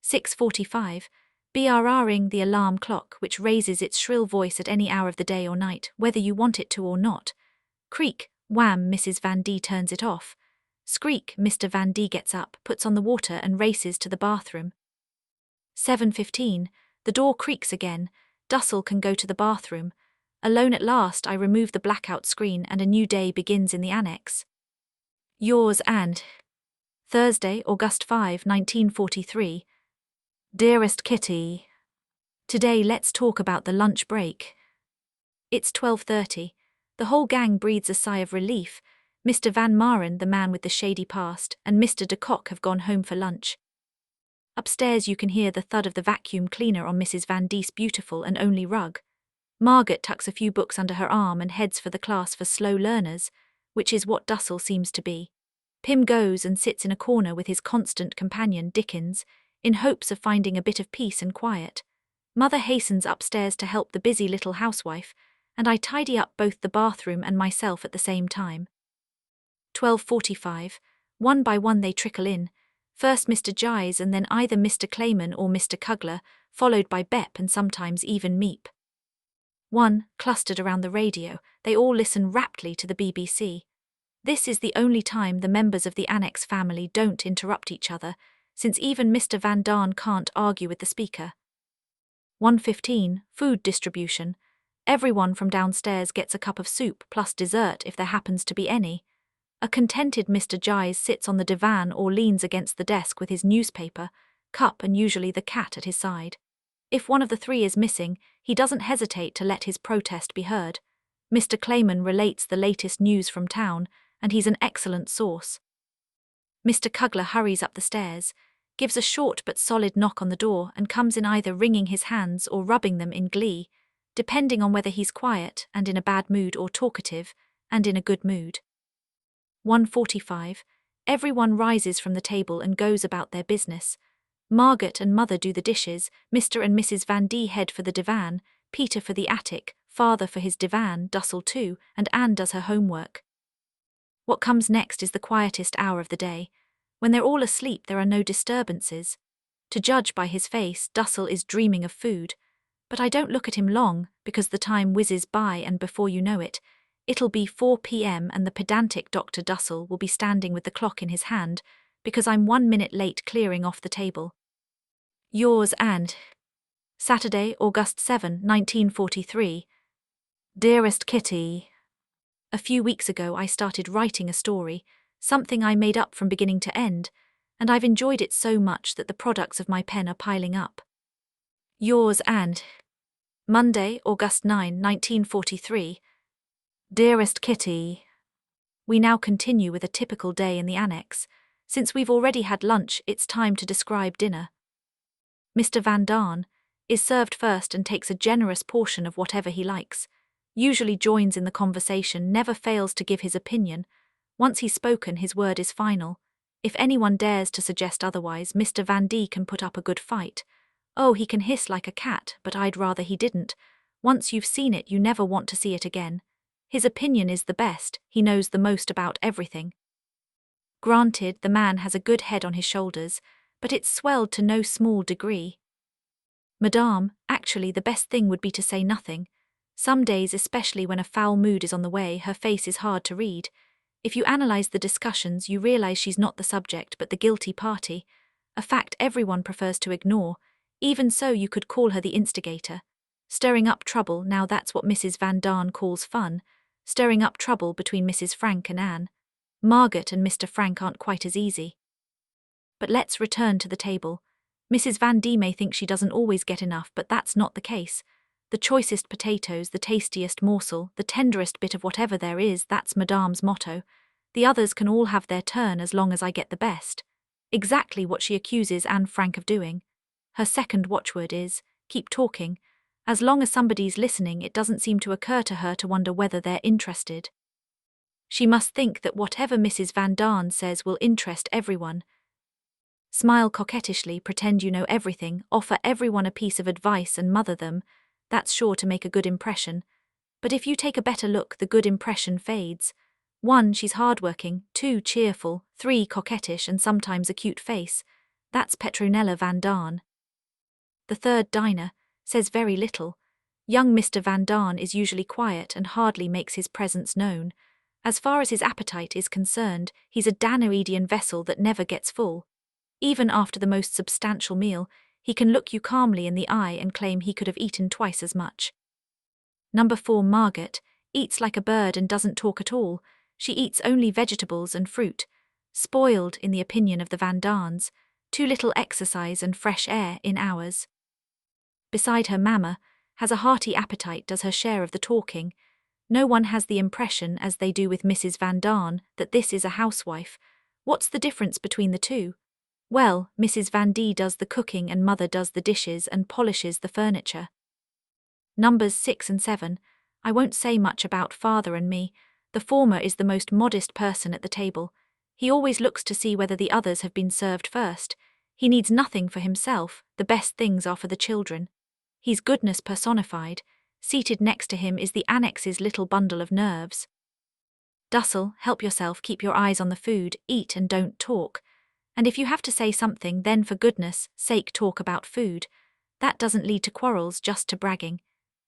6:45, brrring the alarm clock, which raises its shrill voice at any hour of the day or night, whether you want it to or not. Creak, wham, Mrs. Van D turns it off. Squeak, Mr. Van D gets up, puts on the water and races to the bathroom. 7:15, the door creaks again. Dussel can go to the bathroom. Alone at last, I remove the blackout screen and a new day begins in the annex. Yours and Thursday, August 5, 1943. Dearest Kitty, today let's talk about the lunch break. It's 12:30. The whole gang breathes a sigh of relief. Mr. Van Maren, the man with the shady past, and Mr. de Kock have gone home for lunch. Upstairs you can hear the thud of the vacuum cleaner on Mrs. Van D's beautiful and only rug. Margaret tucks a few books under her arm and heads for the class for slow learners, which is what Dussel seems to be. Pim goes and sits in a corner with his constant companion, Dickens, in hopes of finding a bit of peace and quiet. Mother hastens upstairs to help the busy little housewife, and I tidy up both the bathroom and myself at the same time. 12:45, one by one they trickle in, first Mr. Gies and then either Mr. Clayman or Mr. Kugler, followed by Bep and sometimes even Meep. 1, clustered around the radio, they all listen raptly to the BBC. This is the only time the members of the Annex family don't interrupt each other, since even Mr. Van Daan can't argue with the speaker. 1:15, food distribution. Everyone from downstairs gets a cup of soup plus dessert if there happens to be any. A contented Mr. Gies sits on the divan or leans against the desk with his newspaper, cup and usually the cat at his side. If one of the three is missing, he doesn't hesitate to let his protest be heard. Mr. Clayman relates the latest news from town, and he's an excellent source. Mr. Kugler hurries up the stairs, gives a short but solid knock on the door and comes in either wringing his hands or rubbing them in glee, depending on whether he's quiet and in a bad mood or talkative and in a good mood. 1:45, everyone rises from the table and goes about their business. Margaret and Mother do the dishes, Mr. and Mrs. Van D head for the divan, Peter for the attic, Father for his divan, Dussel too, and Anne does her homework. What comes next is the quietest hour of the day. When they're all asleep, there are no disturbances. To judge by his face, Dussel is dreaming of food. But I don't look at him long, because the time whizzes by and before you know it, it'll be 4 p.m. and the pedantic Dr. Dussel will be standing with the clock in his hand, because I'm 1 minute late clearing off the table. Yours and Saturday, August 7, 1943. Dearest Kitty, a few weeks ago I started writing a story, something I made up from beginning to end, and I've enjoyed it so much that the products of my pen are piling up. Yours and Monday, August 9, 1943. Dearest Kitty, we now continue with a typical day in the annex. Since we've already had lunch, it's time to describe dinner. Mr. Van Daan is served first and takes a generous portion of whatever he likes, usually joins in the conversation, never fails to give his opinion. Once he's spoken, his word is final. If anyone dares to suggest otherwise, Mr. Van D can put up a good fight. Oh, he can hiss like a cat, but I'd rather he didn't. Once you've seen it, you never want to see it again. His opinion is the best, he knows the most about everything. Granted, the man has a good head on his shoulders, but it's swelled to no small degree. Madame, actually the best thing would be to say nothing. Some days, especially when a foul mood is on the way, her face is hard to read. If you analyze the discussions, you realize she's not the subject but the guilty party, a fact everyone prefers to ignore. Even so, you could call her the instigator. Stirring up trouble, now that's what Mrs. Van Daan calls fun. Stirring up trouble between Mrs. Frank and Anne. Margaret and Mr. Frank aren't quite as easy. But let's return to the table. Mrs. Van D may think she doesn't always get enough, but that's not the case. The choicest potatoes, the tastiest morsel, the tenderest bit of whatever there is, that's Madame's motto. The others can all have their turn as long as I get the best. Exactly what she accuses Anne Frank of doing. Her second watchword is, keep talking. As long as somebody's listening, it doesn't seem to occur to her to wonder whether they're interested. She must think that whatever Mrs. Van Daan says will interest everyone. Smile coquettishly, pretend you know everything, offer everyone a piece of advice and mother them. That's sure to make a good impression. But if you take a better look, the good impression fades. 1. She's hardworking. 2. Cheerful. 3. Coquettish and sometimes a cute face. That's Petronella Van Daan. The third diner says very little. Young Mr. Van Daan is usually quiet and hardly makes his presence known. As far as his appetite is concerned, he's a Danaedian vessel that never gets full. Even after the most substantial meal, he can look you calmly in the eye and claim he could have eaten twice as much. Number 4. Margaret eats like a bird and doesn't talk at all. She eats only vegetables and fruit. Spoiled, in the opinion of the Van Daans. Too little exercise and fresh air in hours. Beside her, Mama has a hearty appetite, does her share of the talking. No one has the impression, as they do with Mrs. Van Daan, that this is a housewife. What's the difference between the two? Well, Mrs. Van D does the cooking and Mother does the dishes and polishes the furniture. Numbers 6 and 7. I won't say much about Father and me. The former is the most modest person at the table. He always looks to see whether the others have been served first. He needs nothing for himself, the best things are for the children. He's goodness personified. Seated next to him is the Annex's little bundle of nerves. Dussel, help yourself, keep your eyes on the food, eat and don't talk. And if you have to say something, then for goodness' sake talk about food. That doesn't lead to quarrels, just to bragging.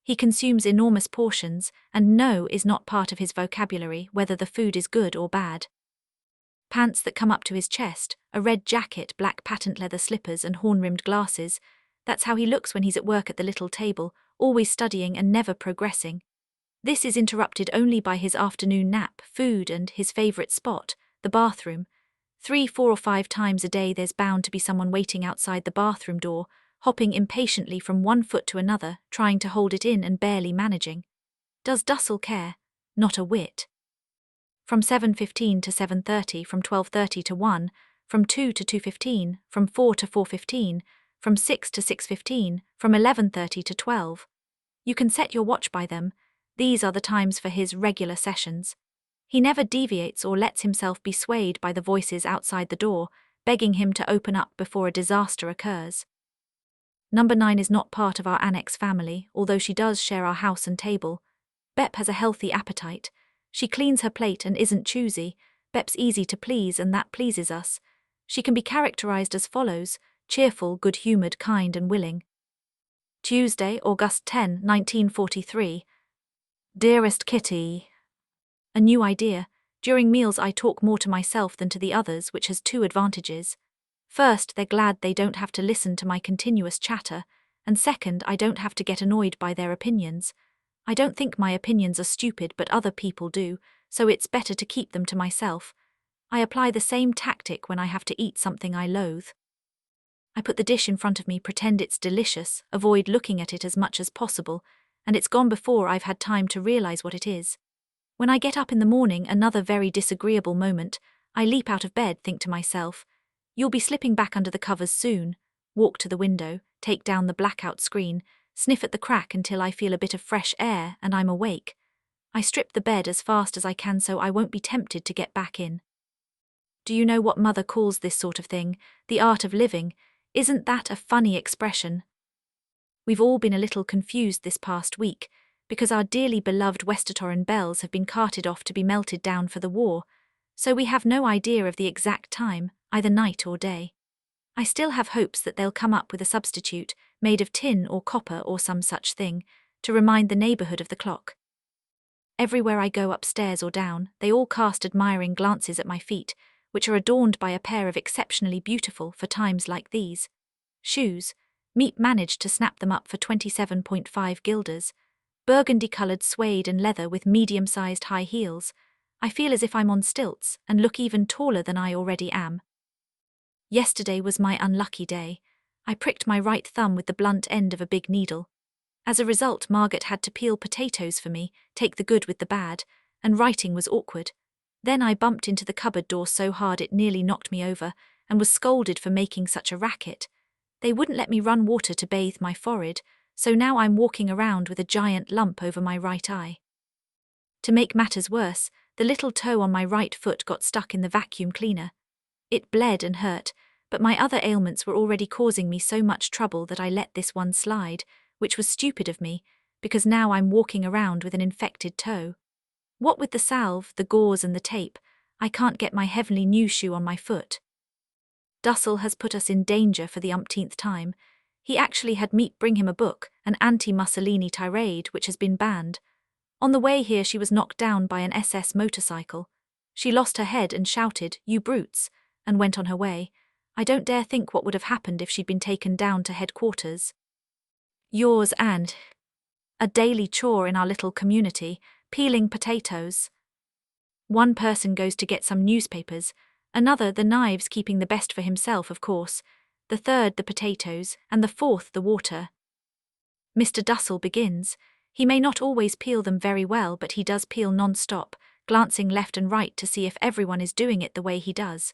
He consumes enormous portions, and no is not part of his vocabulary, whether the food is good or bad. Pants that come up to his chest, a red jacket, black patent leather slippers and horn-rimmed glasses. That's how he looks when he's at work at the little table, always studying and never progressing. This is interrupted only by his afternoon nap, food and his favourite spot, the bathroom. 3, 4 or 5 times a day there's bound to be someone waiting outside the bathroom door, hopping impatiently from one foot to another, trying to hold it in and barely managing. Does Dussel care? Not a whit. From 7:15 to 7:30, from 12:30 to 1, from 2 to 2:15, from 4 to 4:15, from 6 to 6:15, from 11:30 to 12. You can set your watch by them. These are the times for his regular sessions. He never deviates or lets himself be swayed by the voices outside the door, begging him to open up before a disaster occurs. Number 9 is not part of our Annex family, although she does share our house and table. Bep has a healthy appetite. She cleans her plate and isn't choosy. Bep's easy to please and that pleases us. She can be characterized as follows: cheerful, good-humored, kind and willing. Tuesday, August 10, 1943. Dearest Kitty. A new idea. During meals I talk more to myself than to the others, which has 2 advantages. First, they're glad they don't have to listen to my continuous chatter, and second, I don't have to get annoyed by their opinions. I don't think my opinions are stupid, but other people do, so it's better to keep them to myself. I apply the same tactic when I have to eat something I loathe. I put the dish in front of me, pretend it's delicious, avoid looking at it as much as possible, and it's gone before I've had time to realize what it is. When I get up in the morning, another very disagreeable moment, I leap out of bed, think to myself, you'll be slipping back under the covers soon, walk to the window, take down the blackout screen, sniff at the crack until I feel a bit of fresh air and I'm awake. I strip the bed as fast as I can so I won't be tempted to get back in. Do you know what Mother calls this sort of thing? The art of living. Isn't that a funny expression? We've all been a little confused this past week, because our dearly beloved Westertoren bells have been carted off to be melted down for the war, so we have no idea of the exact time, either night or day. I still have hopes that they'll come up with a substitute, made of tin or copper or some such thing, to remind the neighbourhood of the clock. Everywhere I go, upstairs or down, they all cast admiring glances at my feet, which are adorned by a pair of exceptionally beautiful for times like these shoes. Meep managed to snap them up for 27.5 guilders. Burgundy-coloured suede and leather with medium-sized high heels. I feel as if I'm on stilts and look even taller than I already am. Yesterday was my unlucky day. I pricked my right thumb with the blunt end of a big needle. As a result, Margaret had to peel potatoes for me, take the good with the bad, and writing was awkward. Then I bumped into the cupboard door so hard it nearly knocked me over, and was scolded for making such a racket. They wouldn't let me run water to bathe my forehead, so now I'm walking around with a giant lump over my right eye. To make matters worse, the little toe on my right foot got stuck in the vacuum cleaner. It bled and hurt, but my other ailments were already causing me so much trouble that I let this one slide, which was stupid of me, because now I'm walking around with an infected toe. What with the salve, the gauze and the tape, I can't get my heavenly new shoe on my foot. Dussel has put us in danger for the umpteenth time. He actually had Meep bring him a book, an anti-Mussolini tirade, which has been banned. On the way here she was knocked down by an SS motorcycle. She lost her head and shouted, "You brutes," and went on her way. I don't dare think what would have happened if she'd been taken down to headquarters. Yours, Anne. A daily chore in our little community, peeling potatoes. One person goes to get some newspapers, another the knives, keeping the best for himself, of course, the third the potatoes, and the fourth the water. Mr. Dussel begins. He may not always peel them very well, but he does peel non-stop, glancing left and right to see if everyone is doing it the way he does.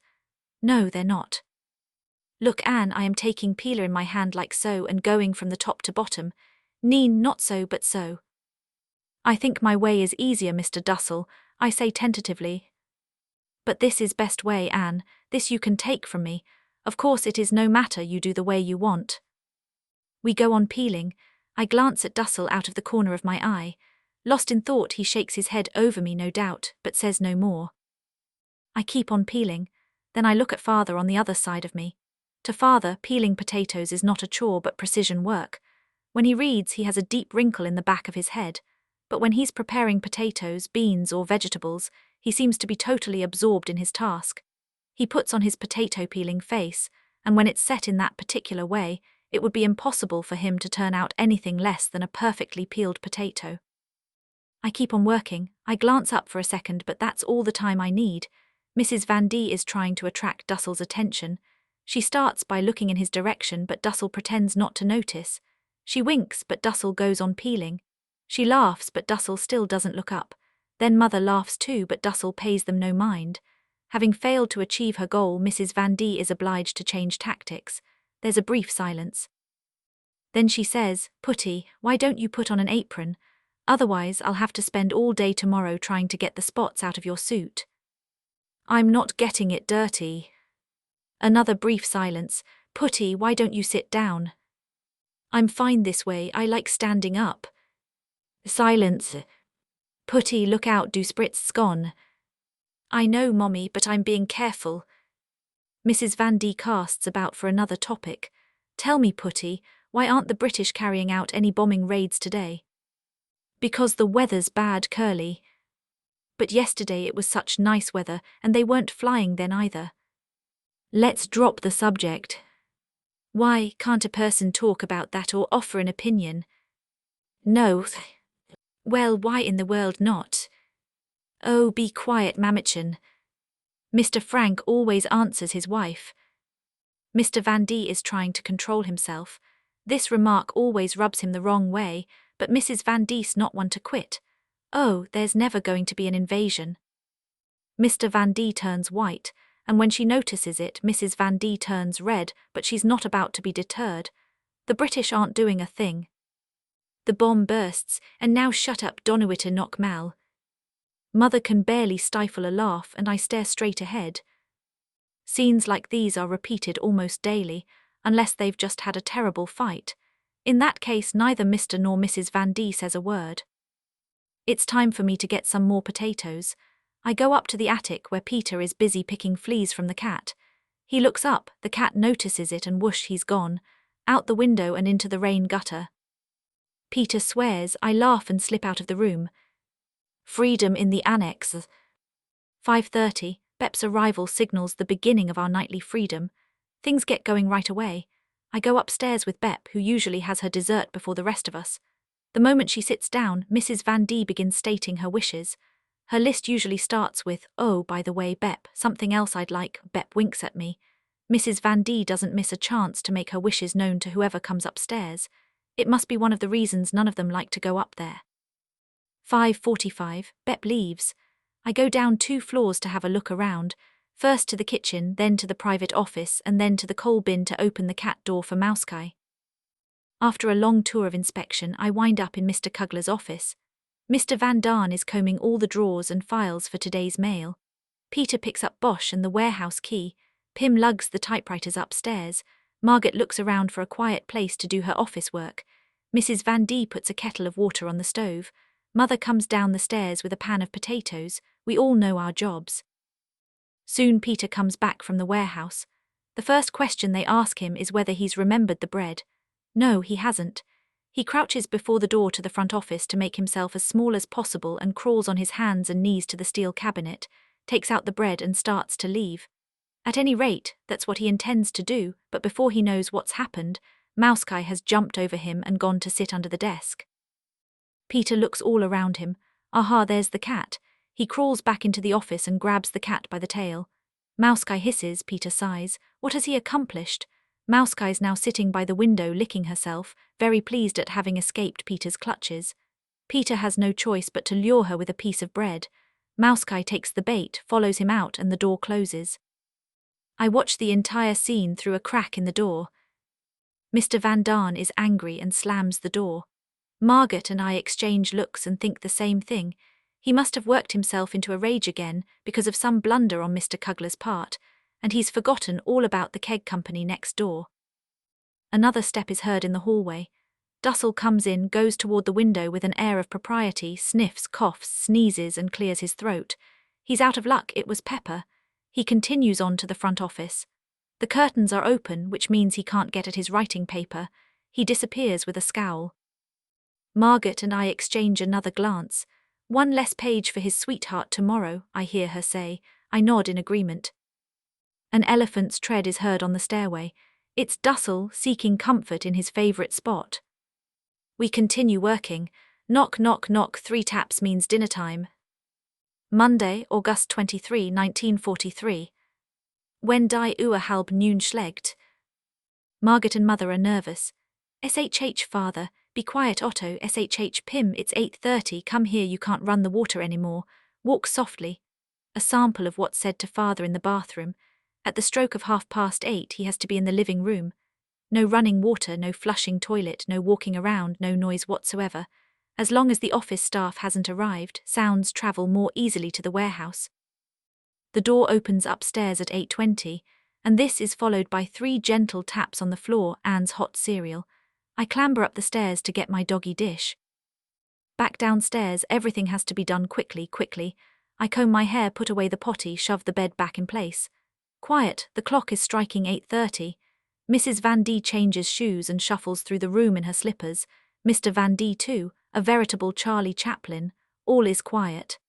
No, they're not. Look, Anne, I am taking peeler in my hand like so and going from the top to bottom. Neen, not so but so. I think my way is easier, Mr. Dussel, I say tentatively. But this is best way, Anne, this you can take from me. Of course it is no matter, you do the way you want. We go on peeling. I glance at Dussel out of the corner of my eye. Lost in thought, he shakes his head over me, no doubt, but says no more. I keep on peeling. Then I look at Father on the other side of me. To Father, peeling potatoes is not a chore but precision work. When he reads, he has a deep wrinkle in the back of his head. But when he's preparing potatoes, beans or vegetables, he seems to be totally absorbed in his task. He puts on his potato peeling face, and when it's set in that particular way, it would be impossible for him to turn out anything less than a perfectly peeled potato. I keep on working. I glance up for a second, but that's all the time I need. Mrs. Van D is trying to attract Dussel's attention. She starts by looking in his direction, but Dussel pretends not to notice. She winks, but Dussel goes on peeling. She laughs, but Dussel still doesn't look up. Then Mother laughs too, but Dussel pays them no mind. Having failed to achieve her goal, Mrs. Van D is obliged to change tactics. There's a brief silence. Then she says, "Putty, why don't you put on an apron? Otherwise I'll have to spend all day tomorrow trying to get the spots out of your suit." "I'm not getting it dirty." Another brief silence. "Putty, why don't you sit down?" "I'm fine this way, I like standing up." Silence. "Putty, look out, do sprit's gone." "I know, Mommy, but I'm being careful." Mrs. Van D casts about for another topic. "Tell me, Putty, why aren't the British carrying out any bombing raids today?" "Because the weather's bad, Curly." "But yesterday it was such nice weather, and they weren't flying then either." "Let's drop the subject." "Why, can't a person talk about that or offer an opinion?" "No." "Well, why in the world not?" "Oh, be quiet, Mamachin." Mr. Frank always answers his wife. Mr. Van D is trying to control himself. This remark always rubs him the wrong way, but Mrs. Van D's not one to quit. Oh, there's never going to be an invasion. Mr. Van D turns white, and when she notices it, Mrs. Van D turns red, but she's not about to be deterred. The British aren't doing a thing. The bomb bursts, and now shut up, Donuita knock Mal. Mother can barely stifle a laugh, and I stare straight ahead. Scenes like these are repeated almost daily, unless they've just had a terrible fight. In that case, neither Mr. nor Mrs. Van D says a word. It's time for me to get some more potatoes. I go up to the attic where Peter is busy picking fleas from the cat. He looks up, the cat notices it, and whoosh, he's gone, out the window and into the rain gutter. Peter swears, I laugh and slip out of the room. Freedom in the Annex. 5:30, Bep's arrival signals the beginning of our nightly freedom. Things get going right away. I go upstairs with Bep, who usually has her dessert before the rest of us. The moment she sits down, Mrs. Van D begins stating her wishes. Her list usually starts with, "Oh, by the way, Bep, something else I'd like." Bep winks at me. Mrs. Van D doesn't miss a chance to make her wishes known to whoever comes upstairs. It must be one of the reasons none of them like to go up there. 5:45, Bep leaves. I go down 2 floors to have a look around, first to the kitchen, then to the private office, and then to the coal bin to open the cat door for Mouskai. After a long tour of inspection, I wind up in Mr. Kugler's office. Mr. Van Daan is combing all the drawers and files for today's mail. Peter picks up Bosch and the warehouse key. Pim lugs the typewriters upstairs. Margaret looks around for a quiet place to do her office work. Mrs. Van D puts a kettle of water on the stove. Mother comes down the stairs with a pan of potatoes. We all know our jobs. Soon Peter comes back from the warehouse. The first question they ask him is whether he's remembered the bread. No, he hasn't. He crouches before the door to the front office to make himself as small as possible and crawls on his hands and knees to the steel cabinet, takes out the bread and starts to leave. At any rate, that's what he intends to do, but before he knows what's happened, Mouskai has jumped over him and gone to sit under the desk. Peter looks all around him. Aha, there's the cat. He crawls back into the office and grabs the cat by the tail. Mouskai hisses, Peter sighs. What has he accomplished? Mouskai's now sitting by the window licking herself, very pleased at having escaped Peter's clutches. Peter has no choice but to lure her with a piece of bread. Mouskai takes the bait, follows him out, and the door closes. I watch the entire scene through a crack in the door. Mr. Van Daan is angry and slams the door. Margaret and I exchange looks and think the same thing. He must have worked himself into a rage again because of some blunder on Mr. Kugler's part, and he's forgotten all about the keg company next door. Another step is heard in the hallway. Dussel comes in, goes toward the window with an air of propriety, sniffs, coughs, sneezes, and clears his throat. He's out of luck, it was Pepper. He continues on to the front office. The curtains are open, which means he can't get at his writing paper. He disappears with a scowl. Margaret and I exchange another glance. One less page for his sweetheart tomorrow, I hear her say. I nod in agreement. An elephant's tread is heard on the stairway. It's Dussel seeking comfort in his favourite spot. We continue working. Knock, knock, knock, 3 taps means dinner time. Monday, August 23, 1943. When die überhaupt nun schlägt? Margaret and Mother are nervous. SHH Father, be quiet Otto. SHH Pim, it's 8:30, come here, you can't run the water anymore. Walk softly. A sample of what's said to Father in the bathroom. At the stroke of 8:30, he has to be in the living room. No running water, no flushing toilet, no walking around, no noise whatsoever. As long as the office staff hasn't arrived, sounds travel more easily to the warehouse. The door opens upstairs at 8:20, and this is followed by 3 gentle taps on the floor, Anne's hot cereal. I clamber up the stairs to get my doggy dish. Back downstairs, everything has to be done quickly. I comb my hair, put away the potty, shove the bed back in place. Quiet, the clock is striking 8:30. Mrs. Van D changes shoes and shuffles through the room in her slippers. Mr. Van D too, a veritable Charlie Chaplin. All is quiet.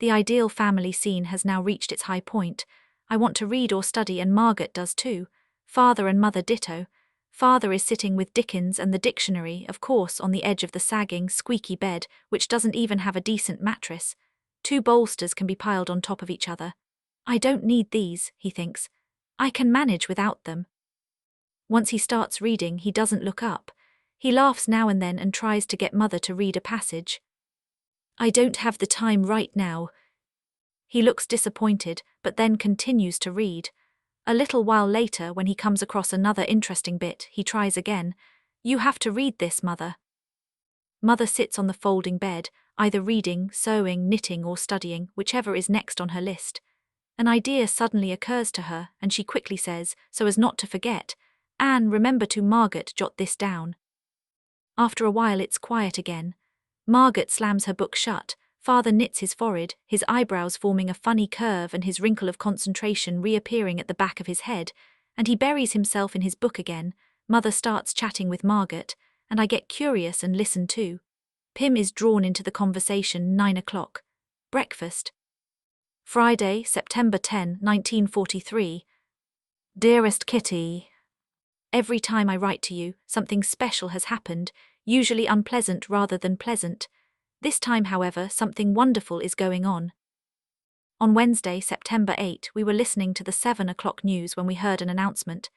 The ideal family scene has now reached its high point. I want to read or study, and Margaret does too. Father and Mother ditto. Father is sitting with Dickens and the dictionary, of course, on the edge of the sagging, squeaky bed, which doesn't even have a decent mattress. 2 bolsters can be piled on top of each other. I don't need these, he thinks. I can manage without them. Once he starts reading, he doesn't look up. He laughs now and then and tries to get Mother to read a passage. I don't have the time right now. He looks disappointed, but then continues to read. A little while later, when he comes across another interesting bit, he tries again. You have to read this, Mother. Mother sits on the folding bed, either reading, sewing, knitting, or studying, whichever is next on her list. An idea suddenly occurs to her, and she quickly says, so as not to forget, Anne, remember to Margaret, jot this down. After a while it's quiet again. Margaret slams her book shut. Father knits his forehead, his eyebrows forming a funny curve and his wrinkle of concentration reappearing at the back of his head, and he buries himself in his book again. Mother starts chatting with Margaret, and I get curious and listen too. Pim is drawn into the conversation. 9 o'clock. Breakfast. Friday, September 10, 1943. Dearest Kitty, Every time I write to you, something special has happened, usually unpleasant rather than pleasant. This time, however, something wonderful is going on. On Wednesday, September 8, we were listening to the 7 o'clock news when we heard an announcement.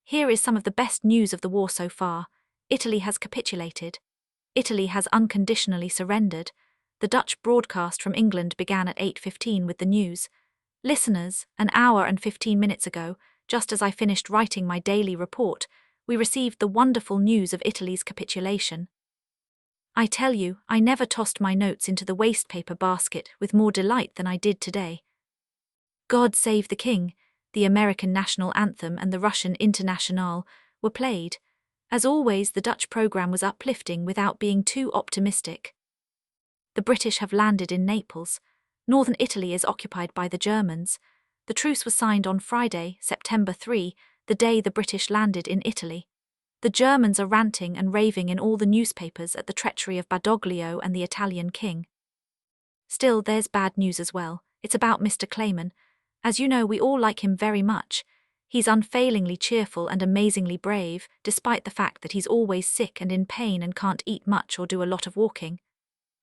Here is some of the best news of the war so far. Italy has capitulated. Italy has unconditionally surrendered. The Dutch broadcast from England began at 8:15 with the news. Listeners, an hour and 15 minutes ago, just as I finished writing my daily report, we received the wonderful news of Italy's capitulation. I tell you, I never tossed my notes into the wastepaper basket with more delight than I did today. God Save the King, the American national anthem and the Russian Internationale were played. As always, the Dutch program was uplifting without being too optimistic. The British have landed in Naples. Northern Italy is occupied by the Germans. The truce was signed on Friday, September 3, the day the British landed in Italy. The Germans are ranting and raving in all the newspapers at the treachery of Badoglio and the Italian king. Still, there's bad news as well. It's about Mr. Clayman. As you know, we all like him very much. He's unfailingly cheerful and amazingly brave, despite the fact that he's always sick and in pain and can't eat much or do a lot of walking.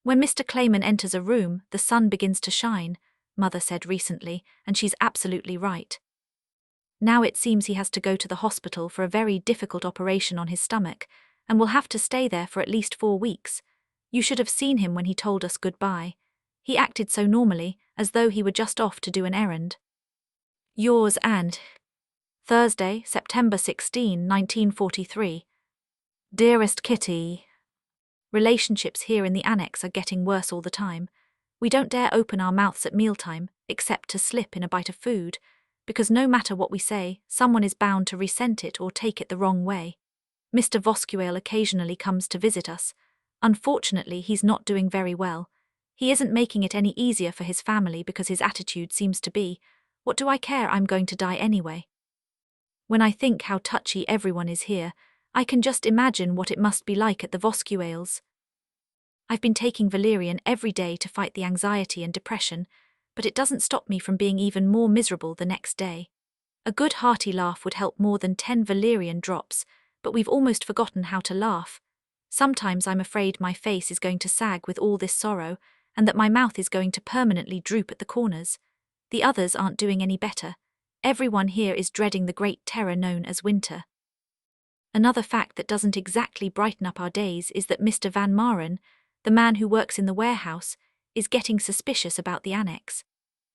When Mr. Clayman enters a room, the sun begins to shine, Mother said recently, and she's absolutely right. Now it seems he has to go to the hospital for a very difficult operation on his stomach, and will have to stay there for at least 4 weeks. You should have seen him when he told us goodbye. He acted so normally, as though he were just off to do an errand. Yours and Thursday, September 16, 1943. Dearest Kitty, relationships here in the Annex are getting worse all the time. We don't dare open our mouths at mealtime, except to slip in a bite of food, because no matter what we say, someone is bound to resent it or take it the wrong way. Mr. Voskuale occasionally comes to visit us. Unfortunately, he's not doing very well. He isn't making it any easier for his family because his attitude seems to be, "What do I care, I'm going to die anyway." When I think how touchy everyone is here, I can just imagine what it must be like at the Voskuales. I've been taking valerian every day to fight the anxiety and depression, but it doesn't stop me from being even more miserable the next day. A good hearty laugh would help more than 10 valerian drops, but we've almost forgotten how to laugh. Sometimes I'm afraid my face is going to sag with all this sorrow, and that my mouth is going to permanently droop at the corners. The others aren't doing any better. Everyone here is dreading the great terror known as winter. Another fact that doesn't exactly brighten up our days is that Mr. Van Maren, the man who works in the warehouse, is getting suspicious about the Annex.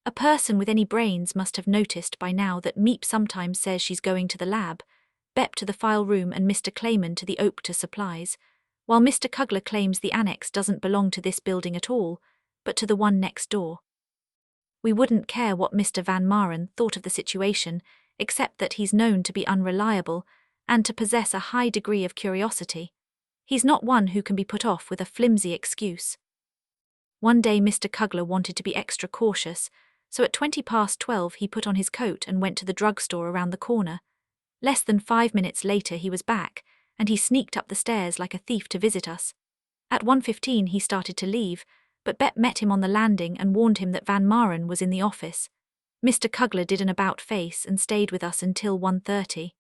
A person with any brains must have noticed by now that Miep sometimes says she's going to the lab, Bep to the file room and Mr. Clayman to the Oak to supplies, while Mr. Kugler claims the Annex doesn't belong to this building at all, but to the one next door. We wouldn't care what Mr. Van Maren thought of the situation, except that he's known to be unreliable and to possess a high degree of curiosity. He's not one who can be put off with a flimsy excuse. One day Mr. Kugler wanted to be extra cautious, so at 12:20 he put on his coat and went to the drugstore around the corner. Less than 5 minutes later he was back, and he sneaked up the stairs like a thief to visit us. At 1:15 he started to leave, but Bep met him on the landing and warned him that Van Maren was in the office. Mr. Kugler did an about-face and stayed with us until 1:30.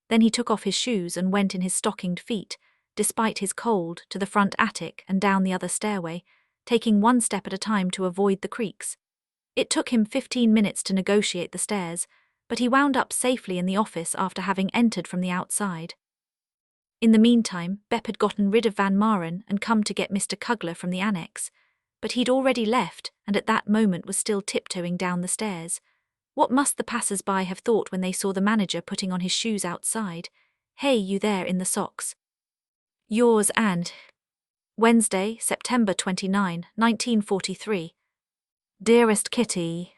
Then he took off his shoes and went in his stockinged feet, despite his cold, to the front attic and down the other stairway, taking one step at a time to avoid the creaks. It took him 15 minutes to negotiate the stairs, but he wound up safely in the office after having entered from the outside. In the meantime, Bep had gotten rid of Van Maren and come to get Mr. Kugler from the Annex, but he'd already left and at that moment was still tiptoeing down the stairs. What must the passers-by have thought when they saw the manager putting on his shoes outside? "Hey, you there in the socks." Yours and Wednesday, September 29, 1943. Dearest Kitty,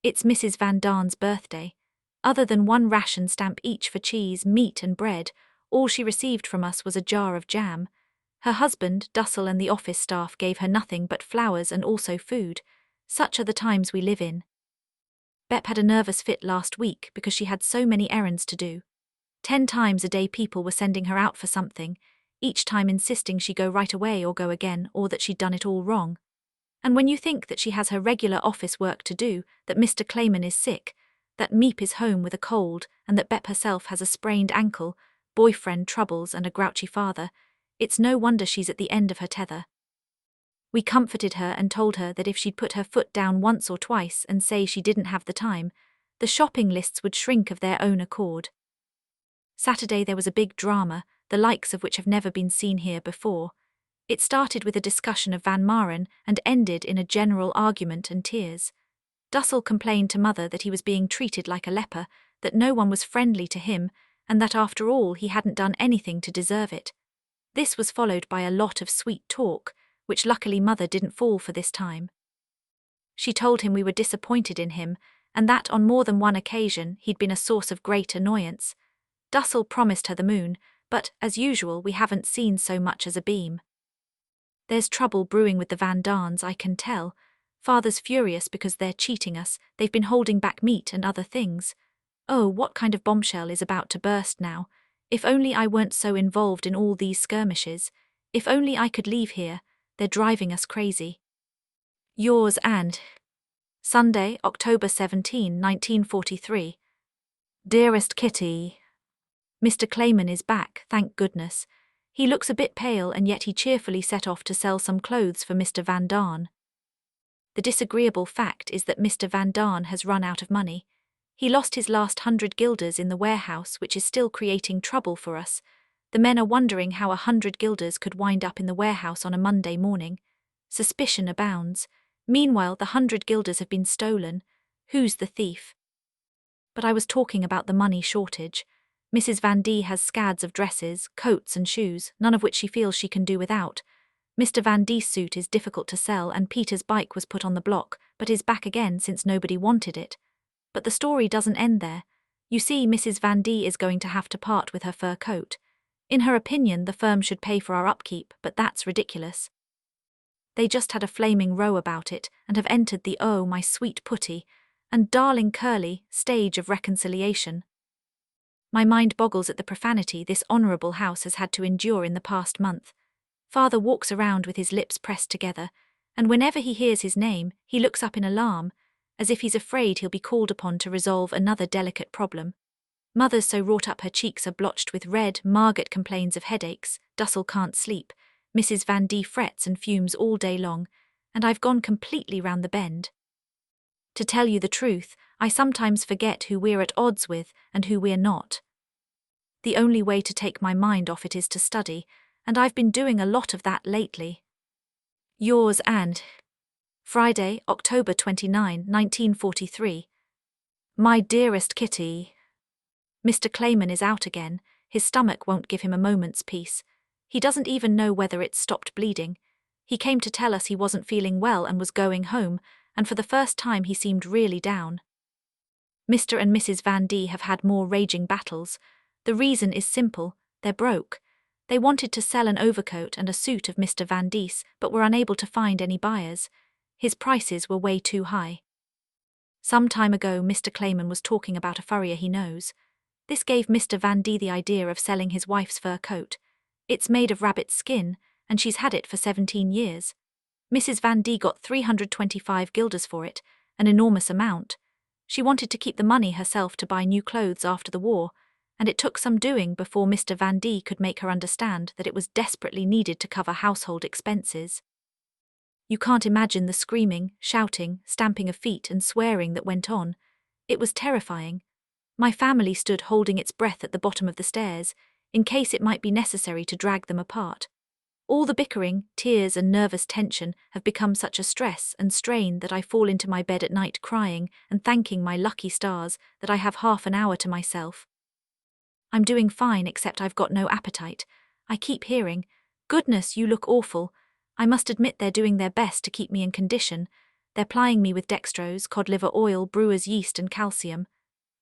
it's Mrs. Van Daan's birthday. Other than one ration stamp each for cheese, meat and bread, all she received from us was a jar of jam. Her husband, Dussel, and the office staff gave her nothing but flowers and also food. Such are the times we live in. Bep had a nervous fit last week because she had so many errands to do. 10 times a day people were sending her out for something, each time insisting she go right away or go again, or that she'd done it all wrong. And when you think that she has her regular office work to do, that Mr. Clayman is sick, that Meep is home with a cold, and that Bep herself has a sprained ankle, boyfriend troubles and a grouchy father. It's no wonder she's at the end of her tether. We comforted her and told her that if she'd put her foot down once or twice and say she didn't have the time, the shopping lists would shrink of their own accord. Saturday there was a big drama, the likes of which have never been seen here before. It started with a discussion of Van Maren and ended in a general argument and tears. Dussel complained to Mother that he was being treated like a leper, that no one was friendly to him, and that after all he hadn't done anything to deserve it. This was followed by a lot of sweet talk, which luckily Mother didn't fall for this time. She told him we were disappointed in him, and that on more than one occasion he'd been a source of great annoyance. Dussel promised her the moon, but, as usual, we haven't seen so much as a beam. There's trouble brewing with the Van Darns, I can tell. Father's furious because they're cheating us, they've been holding back meat and other things. Oh, what kind of bombshell is about to burst now? If only I weren't so involved in all these skirmishes. If only I could leave here. They're driving us crazy. Yours and Sunday, October 17, 1943. Dearest Kitty. Mr. Clayman is back, thank goodness. He looks a bit pale and yet he cheerfully set off to sell some clothes for Mr. Van Darn. The disagreeable fact is that Mr. Van Darn has run out of money. He lost his last 100 guilders in the warehouse, which is still creating trouble for us. The men are wondering how 100 guilders could wind up in the warehouse on a Monday morning. Suspicion abounds. Meanwhile, the 100 guilders have been stolen. Who's the thief? But I was talking about the money shortage. Mrs. Van D has scads of dresses, coats and shoes, none of which she feels she can do without. Mr. Van D's suit is difficult to sell and Peter's bike was put on the block, but is back again since nobody wanted it. But the story doesn't end there. You see, Mrs. Van D is going to have to part with her fur coat. In her opinion, the firm should pay for our upkeep, but that's ridiculous. They just had a flaming row about it and have entered the "Oh, my sweet putty" and "darling Curly" stage of reconciliation. My mind boggles at the profanity this honourable house has had to endure in the past month. Father walks around with his lips pressed together, and whenever he hears his name, he looks up in alarm, as if he's afraid he'll be called upon to resolve another delicate problem. Mother's so wrought up her cheeks are blotched with red, Margaret complains of headaches, Dussel can't sleep, Mrs. Van D frets and fumes all day long, and I've gone completely round the bend. To tell you the truth, I sometimes forget who we're at odds with and who we're not. The only way to take my mind off it is to study, and I've been doing a lot of that lately. Yours and Friday, October 29, 1943. My dearest Kitty. Mr. Clayman is out again. His stomach won't give him a moment's peace. He doesn't even know whether it's stopped bleeding. He came to tell us he wasn't feeling well and was going home, and for the first time he seemed really down. Mr. and Mrs. Van D have had more raging battles. The reason is simple, they're broke. They wanted to sell an overcoat and a suit of Mr. Van D's, but were unable to find any buyers. His prices were way too high. Some time ago, Mr. Clayman was talking about a furrier he knows. This gave Mr. Van D the idea of selling his wife's fur coat. It's made of rabbit skin, and she's had it for 17 years. Mrs. Van D got 325 guilders for it, an enormous amount. She wanted to keep the money herself to buy new clothes after the war, and it took some doing before Mr. Van D could make her understand that it was desperately needed to cover household expenses. You can't imagine the screaming, shouting, stamping of feet and swearing that went on. It was terrifying. My family stood holding its breath at the bottom of the stairs, in case it might be necessary to drag them apart. All the bickering, tears and nervous tension have become such a stress and strain that I fall into my bed at night crying and thanking my lucky stars that I have half an hour to myself. I'm doing fine except I've got no appetite. I keep hearing, "Goodness, you look awful." I must admit they're doing their best to keep me in condition. They're plying me with dextrose, cod liver oil, brewer's yeast and calcium.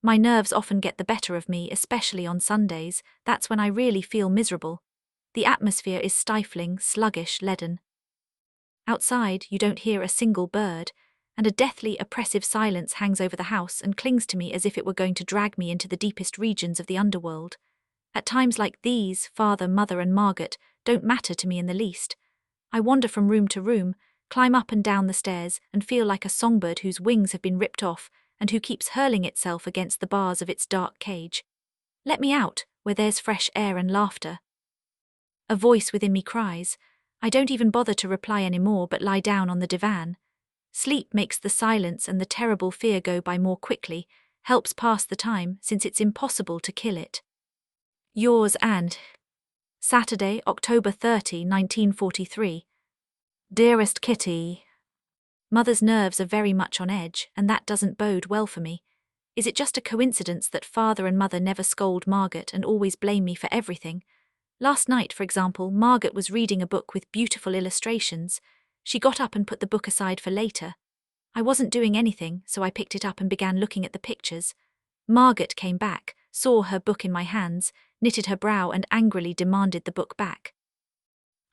My nerves often get the better of me, especially on Sundays. That's when I really feel miserable. The atmosphere is stifling, sluggish, leaden. Outside, you don't hear a single bird, and a deathly, oppressive silence hangs over the house and clings to me as if it were going to drag me into the deepest regions of the underworld. At times like these, Father, Mother and Margaret don't matter to me in the least. I wander from room to room, climb up and down the stairs, and feel like a songbird whose wings have been ripped off, and who keeps hurling itself against the bars of its dark cage. Let me out, where there's fresh air and laughter. A voice within me cries. I don't even bother to reply anymore but lie down on the divan. Sleep makes the silence and the terrible fear go by more quickly, helps pass the time since it's impossible to kill it. Yours, Anne. Saturday, October 30, 1943. Dearest Kitty. Mother's nerves are very much on edge, and that doesn't bode well for me. Is it just a coincidence that father and mother never scold Margaret and always blame me for everything? Last night, for example, Margaret was reading a book with beautiful illustrations. She got up and put the book aside for later. I wasn't doing anything, so I picked it up and began looking at the pictures. Margaret came back, saw her book in my hands, knitted her brow and angrily demanded the book back.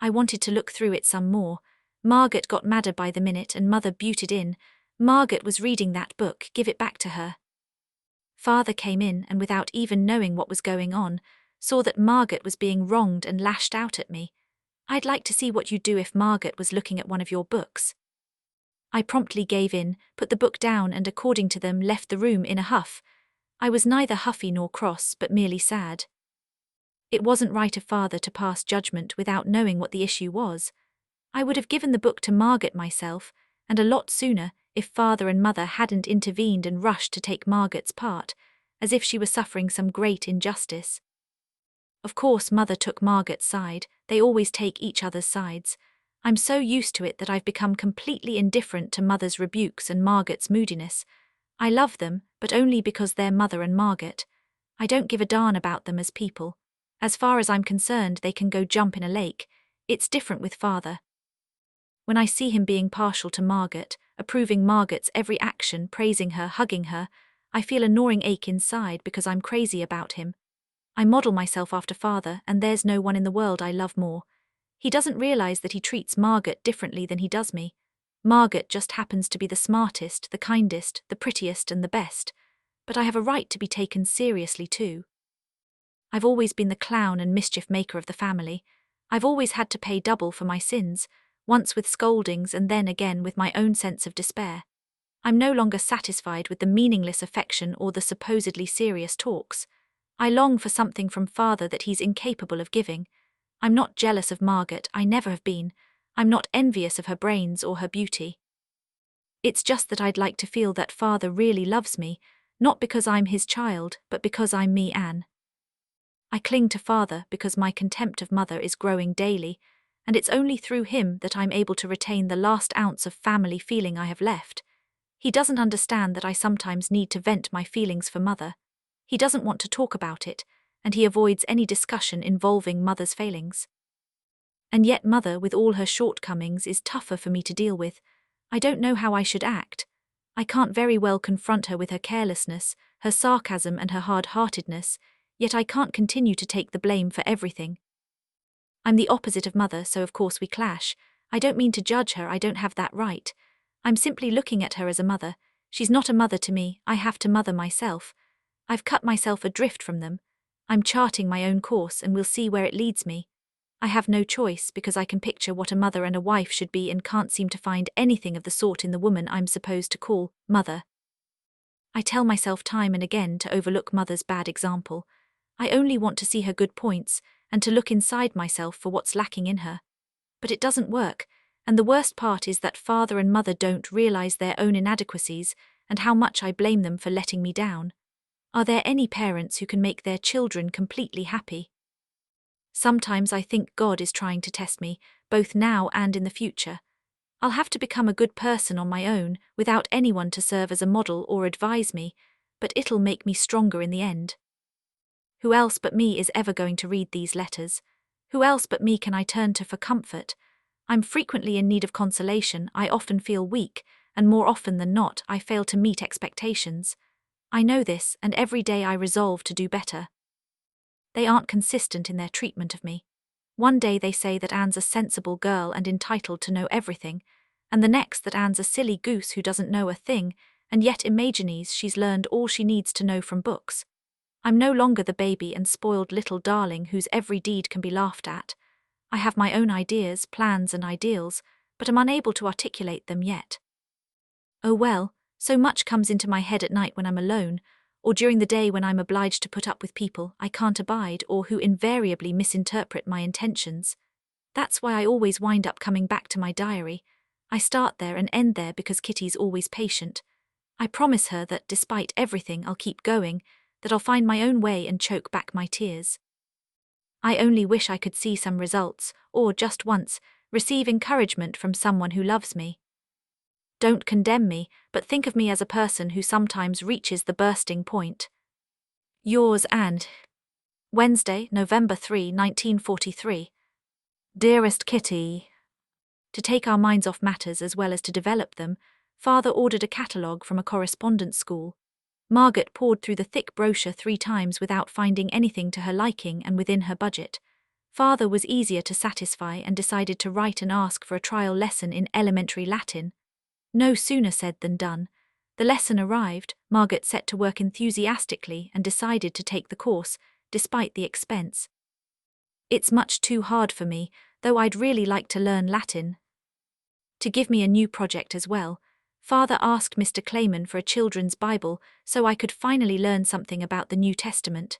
I wanted to look through it some more. Margaret got madder by the minute and Mother butted in. Margaret was reading that book, give it back to her. Father came in and without even knowing what was going on, saw that Margaret was being wronged and lashed out at me. I'd like to see what you'd do if Margaret was looking at one of your books. I promptly gave in, put the book down and according to them left the room in a huff. I was neither huffy nor cross but merely sad. It wasn't right of father to pass judgment without knowing what the issue was. I would have given the book to Margaret myself, and a lot sooner, if father and mother hadn't intervened and rushed to take Margaret's part, as if she were suffering some great injustice. Of course mother took Margaret's side, they always take each other's sides. I'm so used to it that I've become completely indifferent to mother's rebukes and Margaret's moodiness. I love them, but only because they're mother and Margaret. I don't give a darn about them as people. As far as I'm concerned, they can go jump in a lake. It's different with father. When I see him being partial to Margaret, approving Margaret's every action, praising her, hugging her, I feel a gnawing ache inside because I'm crazy about him. I model myself after father, and there's no one in the world I love more. He doesn't realize that he treats Margaret differently than he does me. Margaret just happens to be the smartest, the kindest, the prettiest and the best. But I have a right to be taken seriously too. I've always been the clown and mischief maker of the family. I've always had to pay double for my sins, once with scoldings and then again with my own sense of despair. I'm no longer satisfied with the meaningless affection or the supposedly serious talks. I long for something from father that he's incapable of giving. I'm not jealous of Margaret, I never have been. I'm not envious of her brains or her beauty. It's just that I'd like to feel that father really loves me, not because I'm his child, but because I'm me, Anne. I cling to father because my contempt of mother is growing daily, and it's only through him that I'm able to retain the last ounce of family feeling I have left. He doesn't understand that I sometimes need to vent my feelings for mother. He doesn't want to talk about it, and he avoids any discussion involving mother's failings. And yet mother, with all her shortcomings, is tougher for me to deal with. I don't know how I should act. I can't very well confront her with her carelessness, her sarcasm and her hard-heartedness, yet I can't continue to take the blame for everything. I'm the opposite of mother, so of course we clash. I don't mean to judge her, I don't have that right. I'm simply looking at her as a mother. She's not a mother to me, I have to mother myself. I've cut myself adrift from them. I'm charting my own course and we'll see where it leads me. I have no choice because I can picture what a mother and a wife should be and can't seem to find anything of the sort in the woman I'm supposed to call mother. I tell myself time and again to overlook mother's bad example. I only want to see her good points and to look inside myself for what's lacking in her. But it doesn't work, and the worst part is that father and mother don't realize their own inadequacies and how much I blame them for letting me down. Are there any parents who can make their children completely happy? Sometimes I think God is trying to test me, both now and in the future. I'll have to become a good person on my own, without anyone to serve as a model or advise me, but it'll make me stronger in the end. Who else but me is ever going to read these letters? Who else but me can I turn to for comfort? I'm frequently in need of consolation, I often feel weak, and more often than not, I fail to meet expectations. I know this, and every day I resolve to do better. They aren't consistent in their treatment of me. One day they say that Anne's a sensible girl and entitled to know everything, and the next that Anne's a silly goose who doesn't know a thing, and yet imagines she's learned all she needs to know from books. I'm no longer the baby and spoiled little darling whose every deed can be laughed at. I have my own ideas, plans and ideals, but am unable to articulate them yet. Oh well, So much comes into my head at night when I'm alone, or during the day when I'm obliged to put up with people I can't abide or who invariably misinterpret my intentions. That's why I always wind up coming back to my diary. I start there and end there because Kitty's always patient. I promise her that despite everything I'll keep going, that I'll find my own way and choke back my tears. I only wish I could see some results, or just once, receive encouragement from someone who loves me. Don't condemn me, but think of me as a person who sometimes reaches the bursting point. Yours, Anne. Wednesday, November 3, 1943. Dearest Kitty. To take our minds off matters as well as to develop them, Father ordered a catalogue from a correspondence school. Margaret pored through the thick brochure 3 times without finding anything to her liking and within her budget. Father was easier to satisfy and decided to write and ask for a trial lesson in elementary Latin. No sooner said than done. The lesson arrived, Margaret set to work enthusiastically and decided to take the course, despite the expense. It's much too hard for me, though I'd really like to learn Latin. To give me a new project as well, Father asked Mr. Clayman for a children's Bible so I could finally learn something about the New Testament.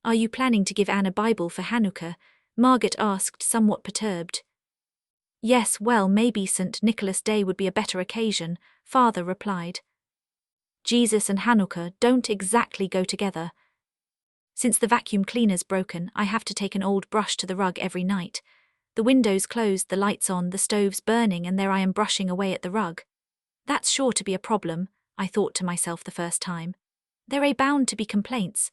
Are you planning to give Anne a Bible for Hanukkah? Margaret asked, somewhat perturbed. Yes, well, maybe St. Nicholas Day would be a better occasion, Father replied. Jesus and Hanukkah don't exactly go together. Since the vacuum cleaner's broken, I have to take an old brush to the rug every night. The windows closed, the lights on, the stoves burning, and there I am brushing away at the rug. That's sure to be a problem, I thought to myself the first time. There are bound to be complaints.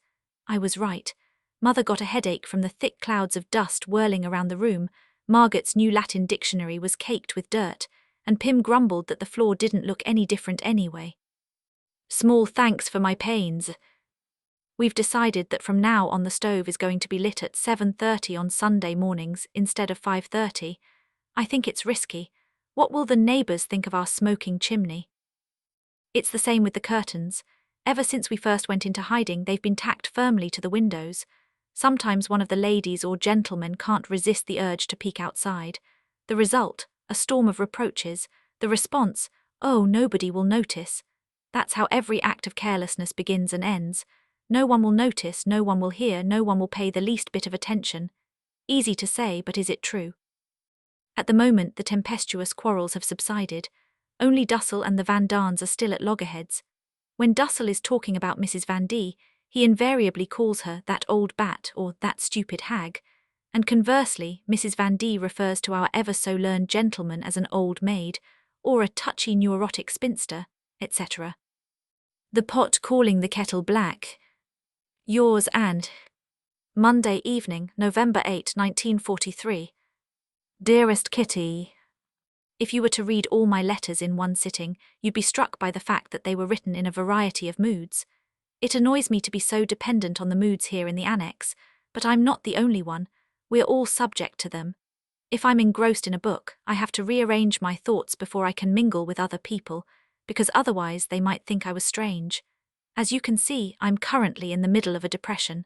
I was right. Mother got a headache from the thick clouds of dust whirling around the room. Margaret's new Latin dictionary was caked with dirt, and Pim grumbled that the floor didn't look any different anyway. Small thanks for my pains. We've decided that from now on the stove is going to be lit at 7:30 on Sunday mornings instead of 5:30. I think it's risky. What will the neighbours think of our smoking chimney? It's the same with the curtains. Ever since we first went into hiding, they've been tacked firmly to the windows. Sometimes one of the ladies or gentlemen can't resist the urge to peek outside. The result, a storm of reproaches. The response, oh, nobody will notice. That's how every act of carelessness begins and ends. No one will notice, no one will hear, no one will pay the least bit of attention. Easy to say, but is it true? At the moment, the tempestuous quarrels have subsided. Only Dussel and the Van Daans are still at loggerheads. When Dussel is talking about Mrs. Van D., he invariably calls her that old bat or that stupid hag, and conversely, Mrs. Van D. refers to our ever-so-learned gentleman as an old maid, or a touchy neurotic spinster, etc. The pot calling the kettle black. Yours, and Monday evening, November 8, 1943. Dearest Kitty. If you were to read all my letters in one sitting, you'd be struck by the fact that they were written in a variety of moods. It annoys me to be so dependent on the moods here in the Annex, but I'm not the only one. We're all subject to them. If I'm engrossed in a book, I have to rearrange my thoughts before I can mingle with other people, because otherwise they might think I was strange. As you can see, I'm currently in the middle of a depression.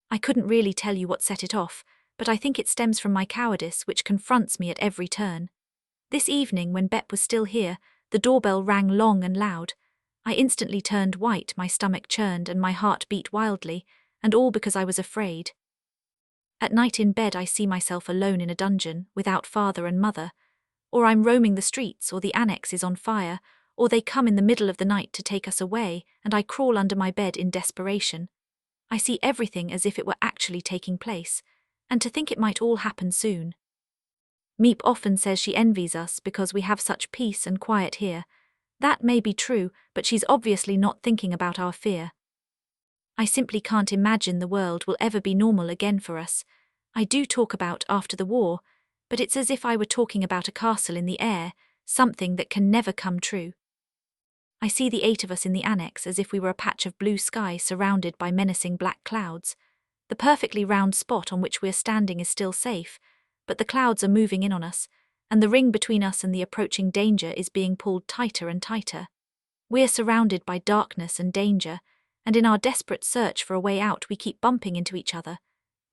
I couldn't really tell you what set it off, but I think it stems from my cowardice, which confronts me at every turn. This evening, when Bep was still here, the doorbell rang long and loud. I instantly turned white, my stomach churned, and my heart beat wildly, and all because I was afraid. At night in bed I see myself alone in a dungeon, without father and mother, or I'm roaming the streets, or the Annex is on fire, or they come in the middle of the night to take us away, and I crawl under my bed in desperation. I see everything as if it were actually taking place, and to think it might all happen soon. Meep often says she envies us because we have such peace and quiet here. That may be true, but she's obviously not thinking about our fear. I simply can't imagine the world will ever be normal again for us. I do talk about after the war, but it's as if I were talking about a castle in the air, something that can never come true. I see the 8 of us in the Annex as if we were a patch of blue sky surrounded by menacing black clouds. The perfectly round spot on which we're standing is still safe, but the clouds are moving in on us, and the ring between us and the approaching danger is being pulled tighter and tighter. We're surrounded by darkness and danger, and in our desperate search for a way out we keep bumping into each other.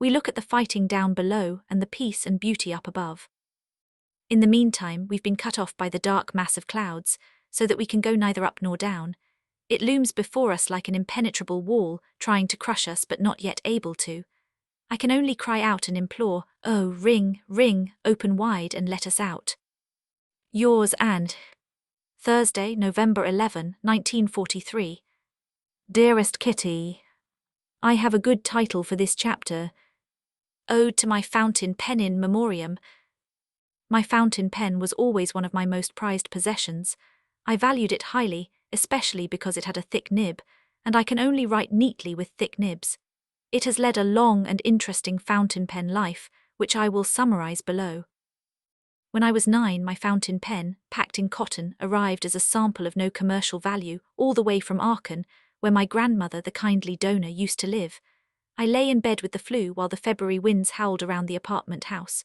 We look at the fighting down below and the peace and beauty up above. In the meantime, we've been cut off by the dark mass of clouds, so that we can go neither up nor down. It looms before us like an impenetrable wall, trying to crush us but not yet able to. I can only cry out and implore, "Oh, ring, ring, open wide and let us out." Yours and Thursday, November 11, 1943. Dearest Kitty, I have a good title for this chapter. Ode to my fountain pen in memoriam. My fountain pen was always one of my most prized possessions. I valued it highly, especially because it had a thick nib, and I can only write neatly with thick nibs. It has led a long and interesting fountain pen life, which I will summarize below. When I was 9, my fountain pen, packed in cotton, arrived as a sample of no commercial value, all the way from Aachen, where my grandmother, the kindly donor, used to live. I lay in bed with the flu while the February winds howled around the apartment house.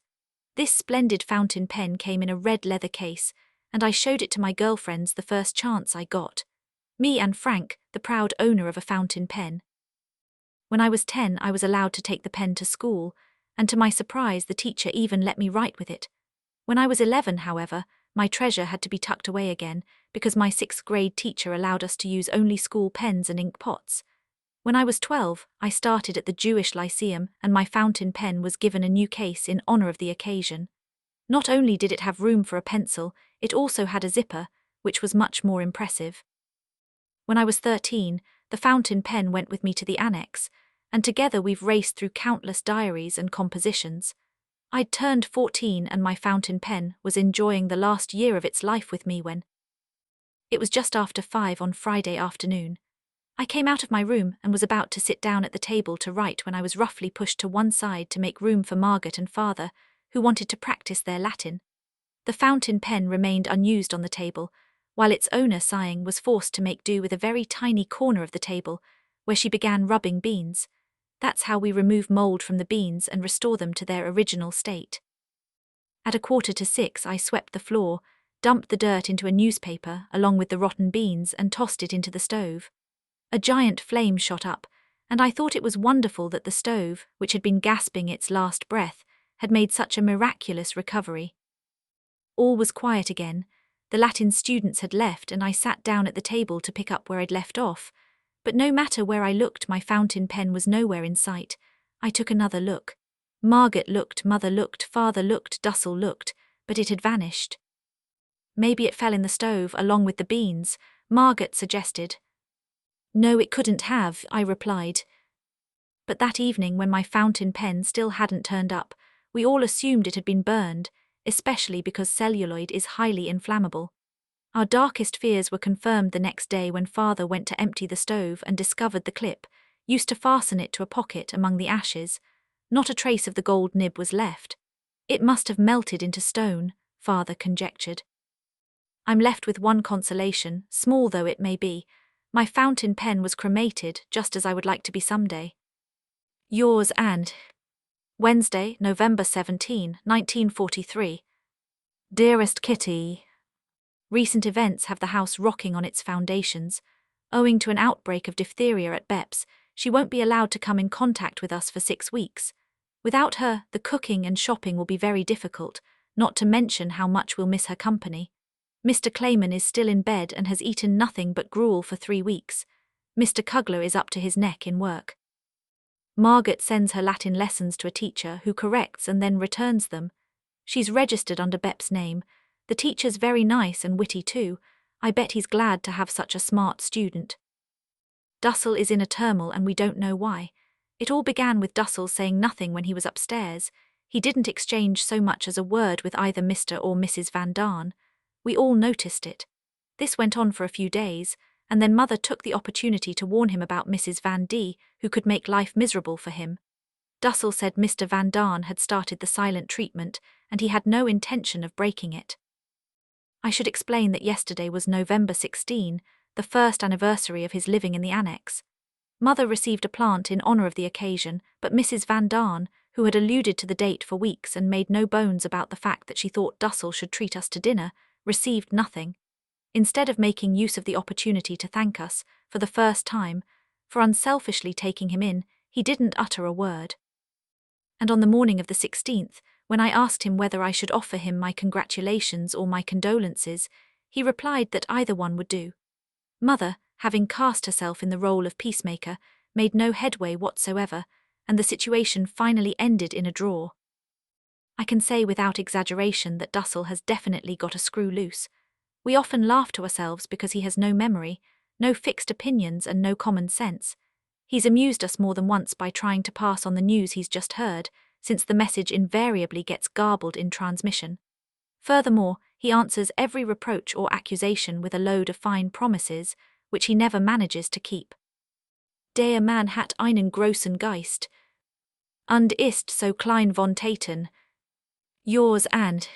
This splendid fountain pen came in a red leather case, and I showed it to my girlfriends the first chance I got. Me and Frank, the proud owner of a fountain pen. When I was 10, I was allowed to take the pen to school, and to my surprise the teacher even let me write with it. When I was 11, however, my treasure had to be tucked away again, because my 6th grade teacher allowed us to use only school pens and ink pots. When I was 12, I started at the Jewish Lyceum, and my fountain pen was given a new case in honor of the occasion. Not only did it have room for a pencil, it also had a zipper, which was much more impressive. When I was 13, the fountain pen went with me to the Annex, and together we've raced through countless diaries and compositions. I'd turned 14 and my fountain pen was enjoying the last year of its life with me when it was just after 5 on Friday afternoon. I came out of my room and was about to sit down at the table to write when I was roughly pushed to one side to make room for Margaret and father, who wanted to practice their Latin. The fountain pen remained unused on the table, while its owner, sighing, was forced to make do with a very tiny corner of the table, where she began rubbing beans. That's how we remove mold from the beans and restore them to their original state. At 5:45, I swept the floor, dumped the dirt into a newspaper along with the rotten beans and tossed it into the stove. A giant flame shot up, and I thought it was wonderful that the stove, which had been gasping its last breath, had made such a miraculous recovery. All was quiet again. The Latin students had left, and I sat down at the table to pick up where I'd left off. But no matter where I looked, my fountain pen was nowhere in sight. I took another look. Margaret looked, mother looked, father looked, Dussel looked, but it had vanished. Maybe it fell in the stove along with the beans, Margaret suggested. No, it couldn't have, I replied. But that evening, when my fountain pen still hadn't turned up, we all assumed it had been burned, especially because celluloid is highly inflammable. Our darkest fears were confirmed the next day when father went to empty the stove and discovered the clip, used to fasten it to a pocket among the ashes. Not a trace of the gold nib was left. It must have melted into stone, father conjectured. I'm left with one consolation, small though it may be. My fountain pen was cremated, just as I would like to be someday. Yours and Wednesday, November 17, 1943. Dearest Kitty, recent events have the house rocking on its foundations. Owing to an outbreak of diphtheria at Beps, she won't be allowed to come in contact with us for 6 weeks. Without her, the cooking and shopping will be very difficult, not to mention how much we'll miss her company. Mr. Clayman is still in bed and has eaten nothing but gruel for 3 weeks. Mr. Kugler is up to his neck in work. Margaret sends her Latin lessons to a teacher who corrects and then returns them. She's registered under Bep's name. The teacher's very nice and witty too. I bet he's glad to have such a smart student. Dussel is in a turmoil and we don't know why. It all began with Dussel saying nothing when he was upstairs. He didn't exchange so much as a word with either Mr. or Mrs. Van Daan. We all noticed it. This went on for a few days, and then Mother took the opportunity to warn him about Mrs. Van D., who could make life miserable for him. Dussel said Mr. Van Daan had started the silent treatment, and he had no intention of breaking it. I should explain that yesterday was November 16, the first anniversary of his living in the Annex. Mother received a plant in honor of the occasion, but Mrs. Van Daan, who had alluded to the date for weeks and made no bones about the fact that she thought Dussel should treat us to dinner, received nothing. Instead of making use of the opportunity to thank us, for the first time, for unselfishly taking him in, he didn't utter a word. And on the morning of the 16th, when I asked him whether I should offer him my congratulations or my condolences, He replied that either one would do. Mother, having cast herself in the role of peacemaker, made no headway whatsoever, and the situation finally ended in a draw. I can say without exaggeration that Dussel has definitely got a screw loose. We often laugh to ourselves because he has no memory, no fixed opinions and no common sense. He's amused us more than once by trying to pass on the news he's just heard, since the message invariably gets garbled in transmission. Furthermore, he answers every reproach or accusation with a load of fine promises, which he never manages to keep. Der Mann hat einen großen Geist. Und ist so klein von Taten. Yours and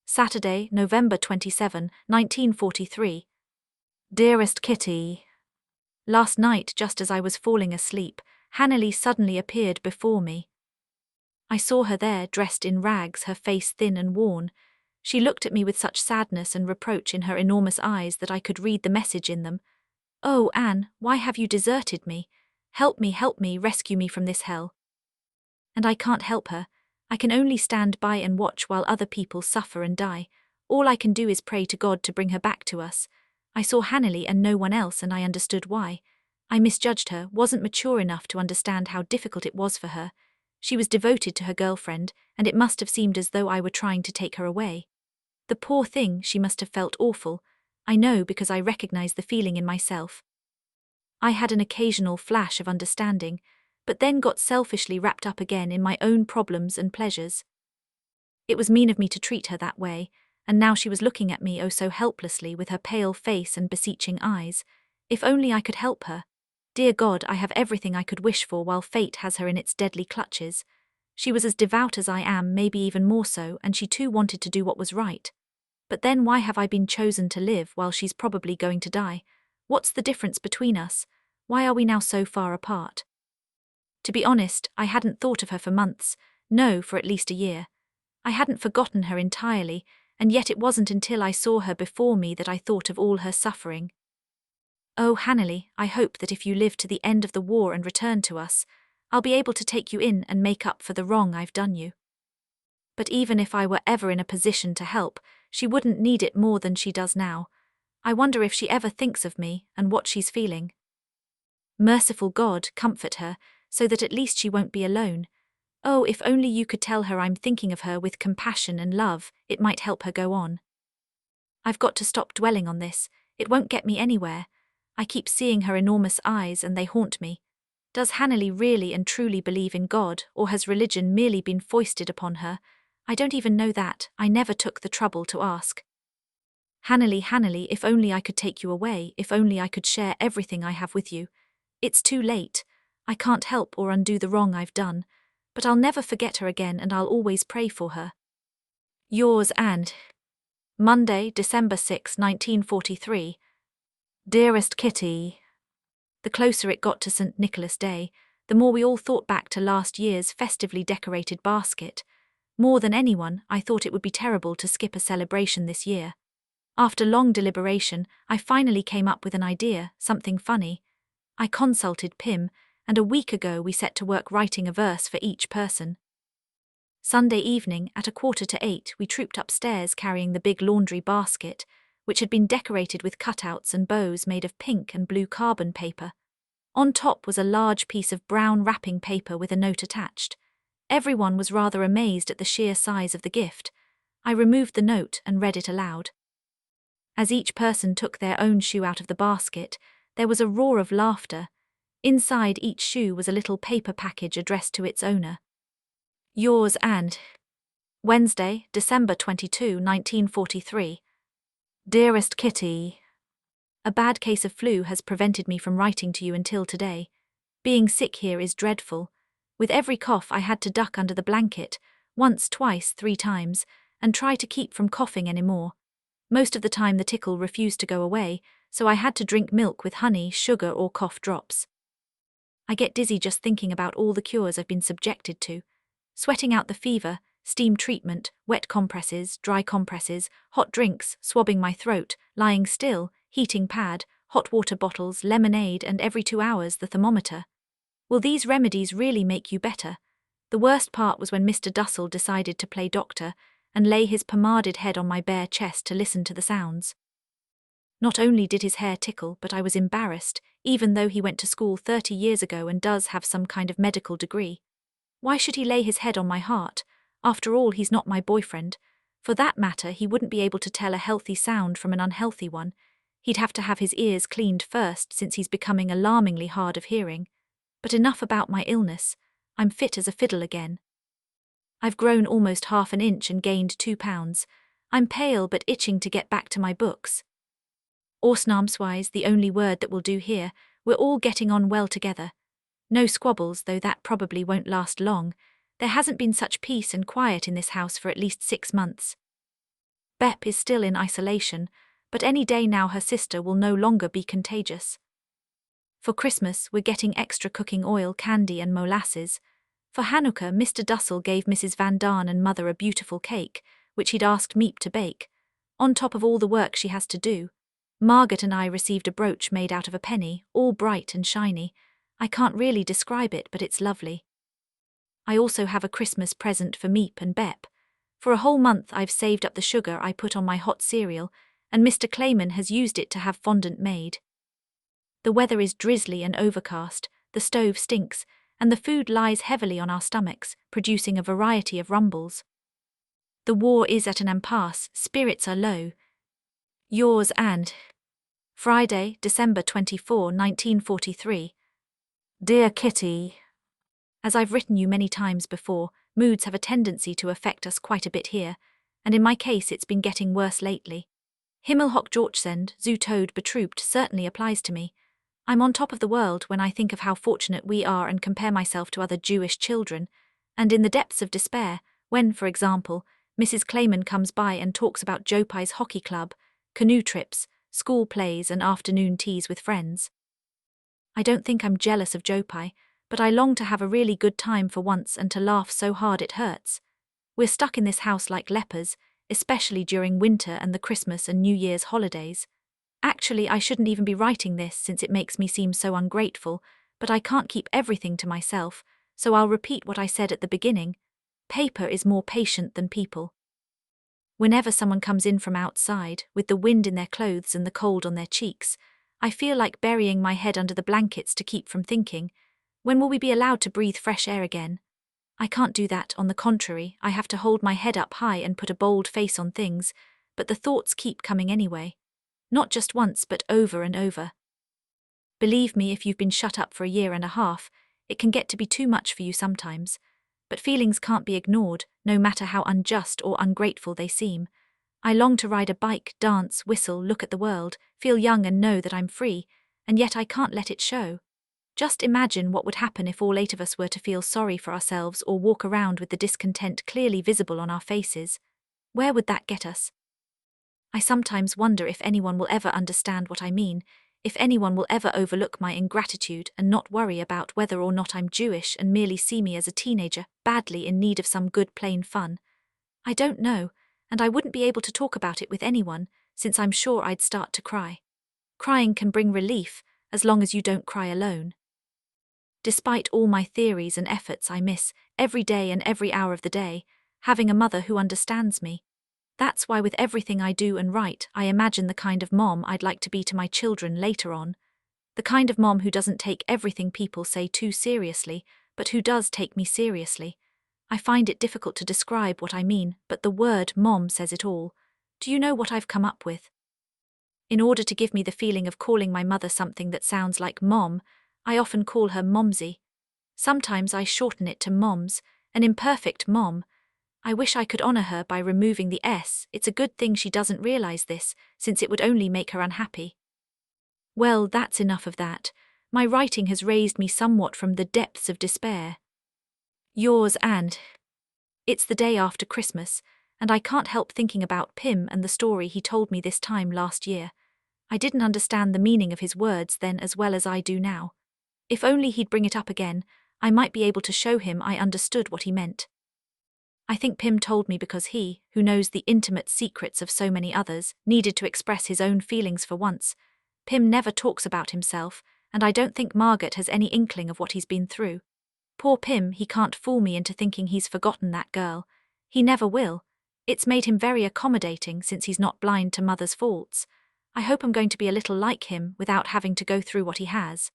Saturday, November 27, 1943. Dearest Kitty. Last night, just as I was falling asleep, Hanneli suddenly appeared before me. I saw her there, dressed in rags, her face thin and worn. She looked at me with such sadness and reproach in her enormous eyes that I could read the message in them. Oh, Anne, why have you deserted me? Help me, rescue me from this hell. And I can't help her. I can only stand by and watch while other people suffer and die. All I can do is pray to God to bring her back to us. I saw Hanneli and no one else, and I understood why. I misjudged her, wasn't mature enough to understand how difficult it was for her. She was devoted to her girlfriend, and it must have seemed as though I were trying to take her away. The poor thing, she must have felt awful. I know because I recognize the feeling in myself. I had an occasional flash of understanding, but then got selfishly wrapped up again in my own problems and pleasures. It was mean of me to treat her that way, and now she was looking at me oh so helplessly with her pale face and beseeching eyes. If only I could help her. Dear God, I have everything I could wish for while fate has her in its deadly clutches. She was as devout as I am, maybe even more so, and she too wanted to do what was right. But then why have I been chosen to live while she's probably going to die? What's the difference between us? Why are we now so far apart? To be honest, I hadn't thought of her for months, no, for at least a year. I hadn't forgotten her entirely, and yet it wasn't until I saw her before me that I thought of all her suffering. Oh, Hanneli, I hope that if you live to the end of the war and return to us, I'll be able to take you in and make up for the wrong I've done you. But even if I were ever in a position to help, she wouldn't need it more than she does now. I wonder if she ever thinks of me and what she's feeling. Merciful God, comfort her, so that at least she won't be alone. Oh, if only you could tell her I'm thinking of her with compassion and love, it might help her go on. I've got to stop dwelling on this, it won't get me anywhere. I keep seeing her enormous eyes and they haunt me. Does Hanneli really and truly believe in God, or has religion merely been foisted upon her? I don't even know that, I never took the trouble to ask. Hanneli, if only I could take you away, if only I could share everything I have with you. It's too late. I can't help or undo the wrong I've done, but I'll never forget her again and I'll always pray for her. Yours and Monday, December 6, 1943. Dearest Kitty. The closer it got to St. Nicholas Day, the more we all thought back to last year's festively decorated basket. More than anyone, I thought it would be terrible to skip a celebration this year. After long deliberation, I finally came up with an idea, something funny. I consulted Pim, and a week ago we set to work writing a verse for each person. Sunday evening, at 7:45, we trooped upstairs carrying the big laundry basket, which had been decorated with cutouts and bows made of pink and blue carbon paper. On top was a large piece of brown wrapping paper with a note attached. Everyone was rather amazed at the sheer size of the gift. I removed the note and read it aloud. As each person took their own shoe out of the basket, there was a roar of laughter. Inside each shoe was a little paper package addressed to its owner. Yours and Wednesday, December 22, 1943. Dearest Kitty. A bad case of flu has prevented me from writing to you until today. Being sick here is dreadful. With every cough I had to duck under the blanket, once, twice, 3 times, and try to keep from coughing anymore. Most of the time the tickle refused to go away, so I had to drink milk with honey, sugar or cough drops. I get dizzy just thinking about all the cures I've been subjected to. Sweating out the fever, steam treatment, wet compresses, dry compresses, hot drinks, swabbing my throat, lying still, heating pad, hot water bottles, lemonade, and every 2 hours the thermometer. Will these remedies really make you better? The worst part was when Mr. Dussel decided to play doctor and lay his pomaded head on my bare chest to listen to the sounds. Not only did his hair tickle, but I was embarrassed, even though he went to school 30 years ago and does have some kind of medical degree. Why should he lay his head on my heart? After all, he's not my boyfriend. For that matter, he wouldn't be able to tell a healthy sound from an unhealthy one. He'd have to have his ears cleaned first, since he's becoming alarmingly hard of hearing. But enough about my illness. I'm fit as a fiddle again. I've grown almost half an inch and gained 2 pounds. I'm pale but itching to get back to my books. Ausnamswise, the only word that will do here, we're all getting on well together. No squabbles, though that probably won't last long. There hasn't been such peace and quiet in this house for at least 6 months. Bep is still in isolation, but any day now her sister will no longer be contagious. For Christmas, we're getting extra cooking oil, candy and molasses. For Hanukkah, Mr. Dussel gave Mrs. Van Daan and Mother a beautiful cake, which he'd asked Miep to bake. On top of all the work she has to do, Margaret and I received a brooch made out of a penny, all bright and shiny. I can't really describe it, but it's lovely. I also have a Christmas present for Miep and Bep. For a whole month I've saved up the sugar I put on my hot cereal, and Mr. Clayman has used it to have fondant made. The weather is drizzly and overcast, the stove stinks, and the food lies heavily on our stomachs, producing a variety of rumbles. The war is at an impasse, spirits are low. Yours and Friday, December 24, 1943. Dear Kitty, as I've written you many times before, moods have a tendency to affect us quite a bit here, and in my case it's been getting worse lately. Himmelhoch Georgsend, zu Tod betroopt certainly applies to me. I'm on top of the world when I think of how fortunate we are and compare myself to other Jewish children, and in the depths of despair, when, for example, Mrs. Clayman comes by and talks about Jopai's hockey club, canoe trips, school plays and afternoon teas with friends. I don't think I'm jealous of Jopai, but I long to have a really good time for once and to laugh so hard it hurts. We're stuck in this house like lepers, especially during winter and the Christmas and New Year's holidays. Actually, I shouldn't even be writing this since it makes me seem so ungrateful, but I can't keep everything to myself, so I'll repeat what I said at the beginning. Paper is more patient than people. Whenever someone comes in from outside, with the wind in their clothes and the cold on their cheeks, I feel like burying my head under the blankets to keep from thinking, when will we be allowed to breathe fresh air again? I can't do that, on the contrary, I have to hold my head up high and put a bold face on things, but the thoughts keep coming anyway. Not just once, but over and over. Believe me, if you've been shut up for a year and a half, it can get to be too much for you sometimes. But feelings can't be ignored, no matter how unjust or ungrateful they seem. I long to ride a bike, dance, whistle, look at the world, feel young and know that I'm free, and yet I can't let it show. Just imagine what would happen if all 8 of us were to feel sorry for ourselves or walk around with the discontent clearly visible on our faces. Where would that get us? I sometimes wonder if anyone will ever understand what I mean, if anyone will ever overlook my ingratitude and not worry about whether or not I'm Jewish and merely see me as a teenager, badly in need of some good plain fun. I don't know, and I wouldn't be able to talk about it with anyone, since I'm sure I'd start to cry. Crying can bring relief, as long as you don't cry alone. Despite all my theories and efforts, I miss, every day and every hour of the day, having a mother who understands me. That's why with everything I do and write, I imagine the kind of mom I'd like to be to my children later on. The kind of mom who doesn't take everything people say too seriously, but who does take me seriously. I find it difficult to describe what I mean, but the word mom says it all. Do you know what I've come up with? In order to give me the feeling of calling my mother something that sounds like mom, I often call her Momsy. Sometimes I shorten it to Moms, an imperfect mom. I wish I could honor her by removing the S. It's a good thing she doesn't realize this, since it would only make her unhappy. Well, that's enough of that. My writing has raised me somewhat from the depths of despair. Yours and It's the day after Christmas, and I can't help thinking about Pim and the story he told me this time last year. I didn't understand the meaning of his words then as well as I do now. If only he'd bring it up again, I might be able to show him I understood what he meant. I think Pim told me because he, who knows the intimate secrets of so many others, needed to express his own feelings for once. Pim never talks about himself, and I don't think Margaret has any inkling of what he's been through. Poor Pim, he can't fool me into thinking he's forgotten that girl. He never will. It's made him very accommodating since he's not blind to mother's faults. I hope I'm going to be a little like him without having to go through what he has.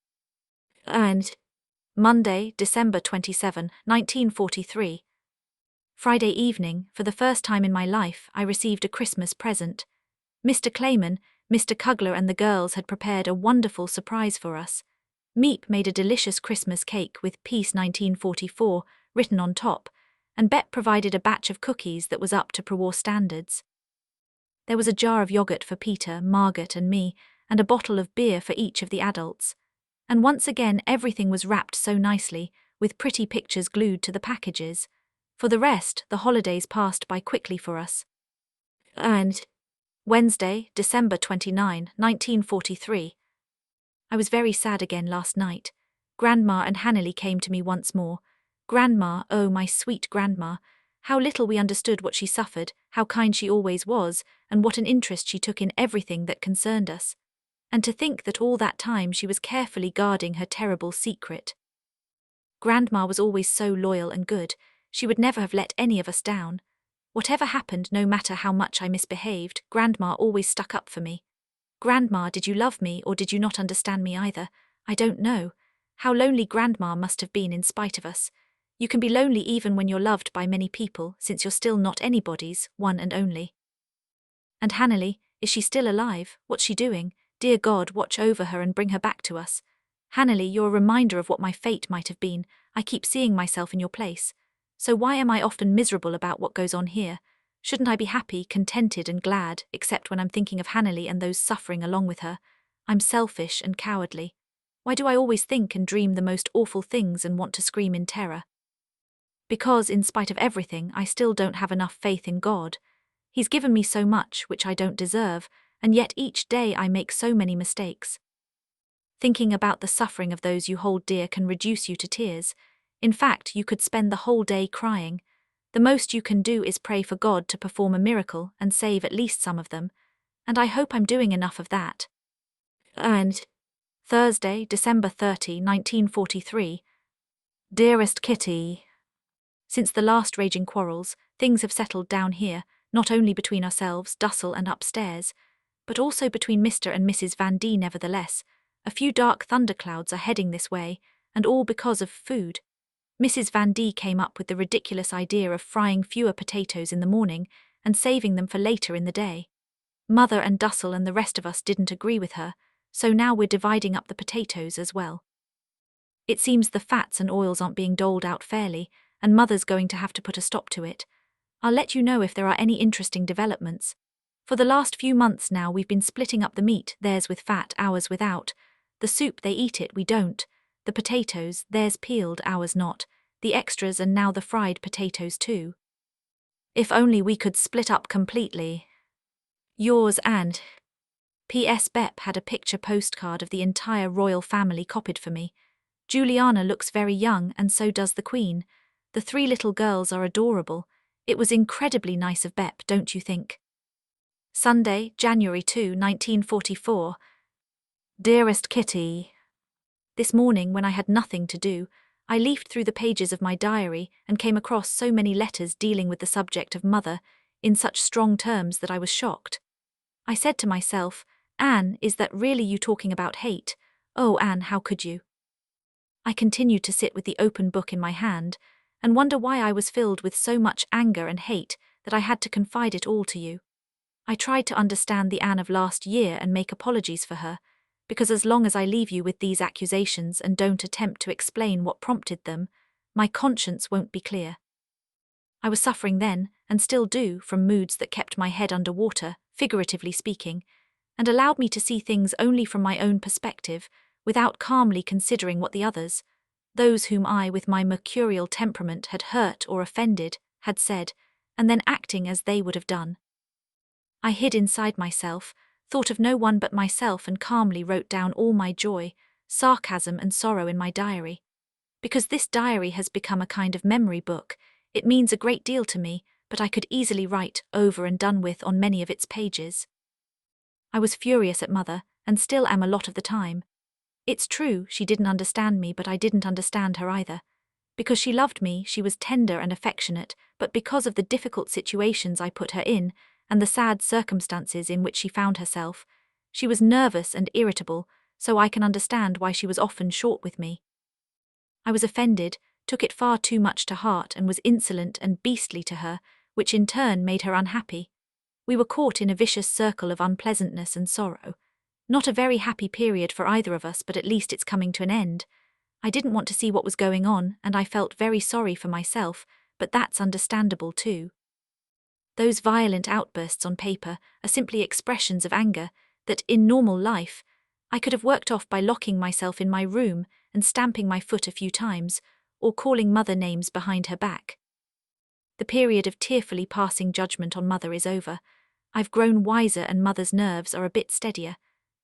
And Monday, December 27, 1943. Friday evening, for the first time in my life, I received a Christmas present. Mr. Clayman, Mr. Kugler and the girls had prepared a wonderful surprise for us. Meep made a delicious Christmas cake with Peace 1944 written on top, and Bet provided a batch of cookies that was up to pre-war standards. There was a jar of yogurt for Peter, Margaret and me, and a bottle of beer for each of the adults. And once again everything was wrapped so nicely, with pretty pictures glued to the packages. For the rest, the holidays passed by quickly for us. And Wednesday, December 29, 1943. I was very sad again last night. Grandma and Hannely came to me once more. Grandma, oh my sweet grandma, how little we understood what she suffered, how kind she always was, and what an interest she took in everything that concerned us. And to think that all that time she was carefully guarding her terrible secret. Grandma was always so loyal and good, she would never have let any of us down. Whatever happened, no matter how much I misbehaved, Grandma always stuck up for me. Grandma, did you love me or did you not understand me either? I don't know. How lonely Grandma must have been in spite of us. You can be lonely even when you're loved by many people, since you're still not anybody's, one and only. And Hannely, is she still alive? What's she doing? Dear God, watch over her and bring her back to us. Hannely, you're a reminder of what my fate might have been. I keep seeing myself in your place. So why am I often miserable about what goes on here? Shouldn't I be happy, contented and glad, except when I'm thinking of Hannely and those suffering along with her? I'm selfish and cowardly. Why do I always think and dream the most awful things and want to scream in terror? Because, in spite of everything, I still don't have enough faith in God. He's given me so much, which I don't deserve, and yet each day I make so many mistakes. Thinking about the suffering of those you hold dear can reduce you to tears. In fact, you could spend the whole day crying. The most you can do is pray for God to perform a miracle and save at least some of them, and I hope I'm doing enough of that. And Thursday, December 30, 1943. Dearest Kitty, since the last raging quarrels, things have settled down here, not only between ourselves, Dussel and upstairs, but also between Mr. and Mrs. Van D. Nevertheless, a few dark thunderclouds are heading this way, and all because of food. Mrs. Van D. came up with the ridiculous idea of frying fewer potatoes in the morning and saving them for later in the day. Mother and Dussel and the rest of us didn't agree with her, so now we're dividing up the potatoes as well. It seems the fats and oils aren't being doled out fairly, and Mother's going to have to put a stop to it. I'll let you know if there are any interesting developments. For the last few months now we've been splitting up the meat, theirs with fat, ours without. The soup, they eat it, we don't. The potatoes, theirs peeled, ours not. The extras and now the fried potatoes too. If only we could split up completely. Yours and P.S. Bep had a picture postcard of the entire royal family copied for me. Juliana looks very young and so does the Queen. The 3 little girls are adorable. It was incredibly nice of Bep, don't you think? Sunday, January 2, 1944. Dearest Kitty, this morning when I had nothing to do, I leafed through the pages of my diary and came across so many letters dealing with the subject of Mother in such strong terms that I was shocked. I said to myself, Anne, is that really you talking about hate? Oh, Anne, how could you? I continued to sit with the open book in my hand and wonder why I was filled with so much anger and hate that I had to confide it all to you. I tried to understand the Anne of last year and make apologies for her, because as long as I leave you with these accusations and don't attempt to explain what prompted them, my conscience won't be clear. I was suffering then, and still do, from moods that kept my head under water, figuratively speaking, and allowed me to see things only from my own perspective, without calmly considering what the others, those whom I, with my mercurial temperament, had hurt or offended, had said, and then acting as they would have done. I hid inside myself, thought of no one but myself and calmly wrote down all my joy, sarcasm and sorrow in my diary. Because this diary has become a kind of memory book, it means a great deal to me, but I could easily write over and done with on many of its pages. I was furious at Mother, and still am a lot of the time. It's true, she didn't understand me, but I didn't understand her either. Because she loved me, she was tender and affectionate, but because of the difficult situations I put her in, and the sad circumstances in which she found herself, She was nervous and irritable, so I can understand why she was often short with me. I was offended, took it far too much to heart and was insolent and beastly to her, which in turn made her unhappy. We were caught in a vicious circle of unpleasantness and sorrow. Not a very happy period for either of us, but at least it's coming to an end. I didn't want to see what was going on, and I felt very sorry for myself, but that's understandable too. Those violent outbursts on paper are simply expressions of anger that, in normal life, I could have worked off by locking myself in my room and stamping my foot a few times, or calling Mother names behind her back. The period of tearfully passing judgment on Mother is over. I've grown wiser and Mother's nerves are a bit steadier.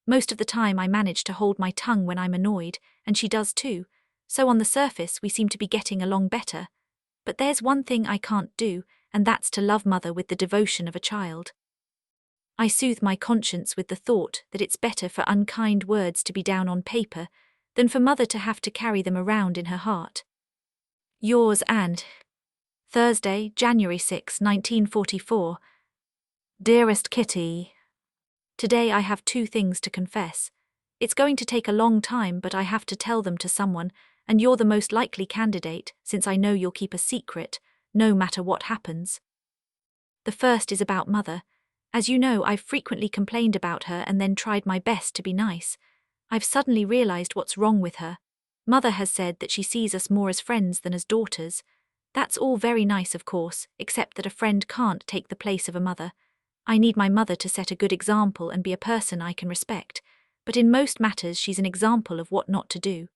Most of the time I manage to hold my tongue when I'm annoyed, and she does too, so on the surface we seem to be getting along better. But there's one thing I can't do, and that's to love Mother with the devotion of a child. I soothe my conscience with the thought that it's better for unkind words to be down on paper than for Mother to have to carry them around in her heart. Yours, Anne. Thursday, January 6, 1944. Dearest Kitty, today I have 2 things to confess. It's going to take a long time, but I have to tell them to someone, and you're the most likely candidate, since I know you'll keep a secret, no matter what happens. The first is about Mother. As you know, I've frequently complained about her and then tried my best to be nice. I've suddenly realized what's wrong with her. Mother has said that she sees us more as friends than as daughters. That's all very nice, of course, except that a friend can't take the place of a mother. I need my mother to set a good example and be a person I can respect, but in most matters she's an example of what not to do.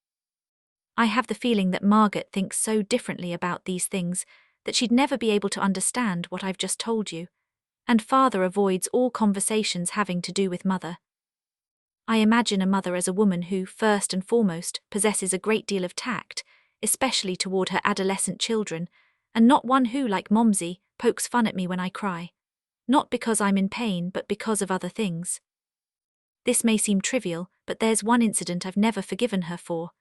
I have the feeling that Margaret thinks so differently about these things that she'd never be able to understand what I've just told you. And Father avoids all conversations having to do with Mother. I imagine a mother as a woman who, first and foremost, possesses a great deal of tact, especially toward her adolescent children, and not one who, like Momsey, pokes fun at me when I cry. Not because I'm in pain, but because of other things. This may seem trivial, but there's one incident I've never forgiven her for.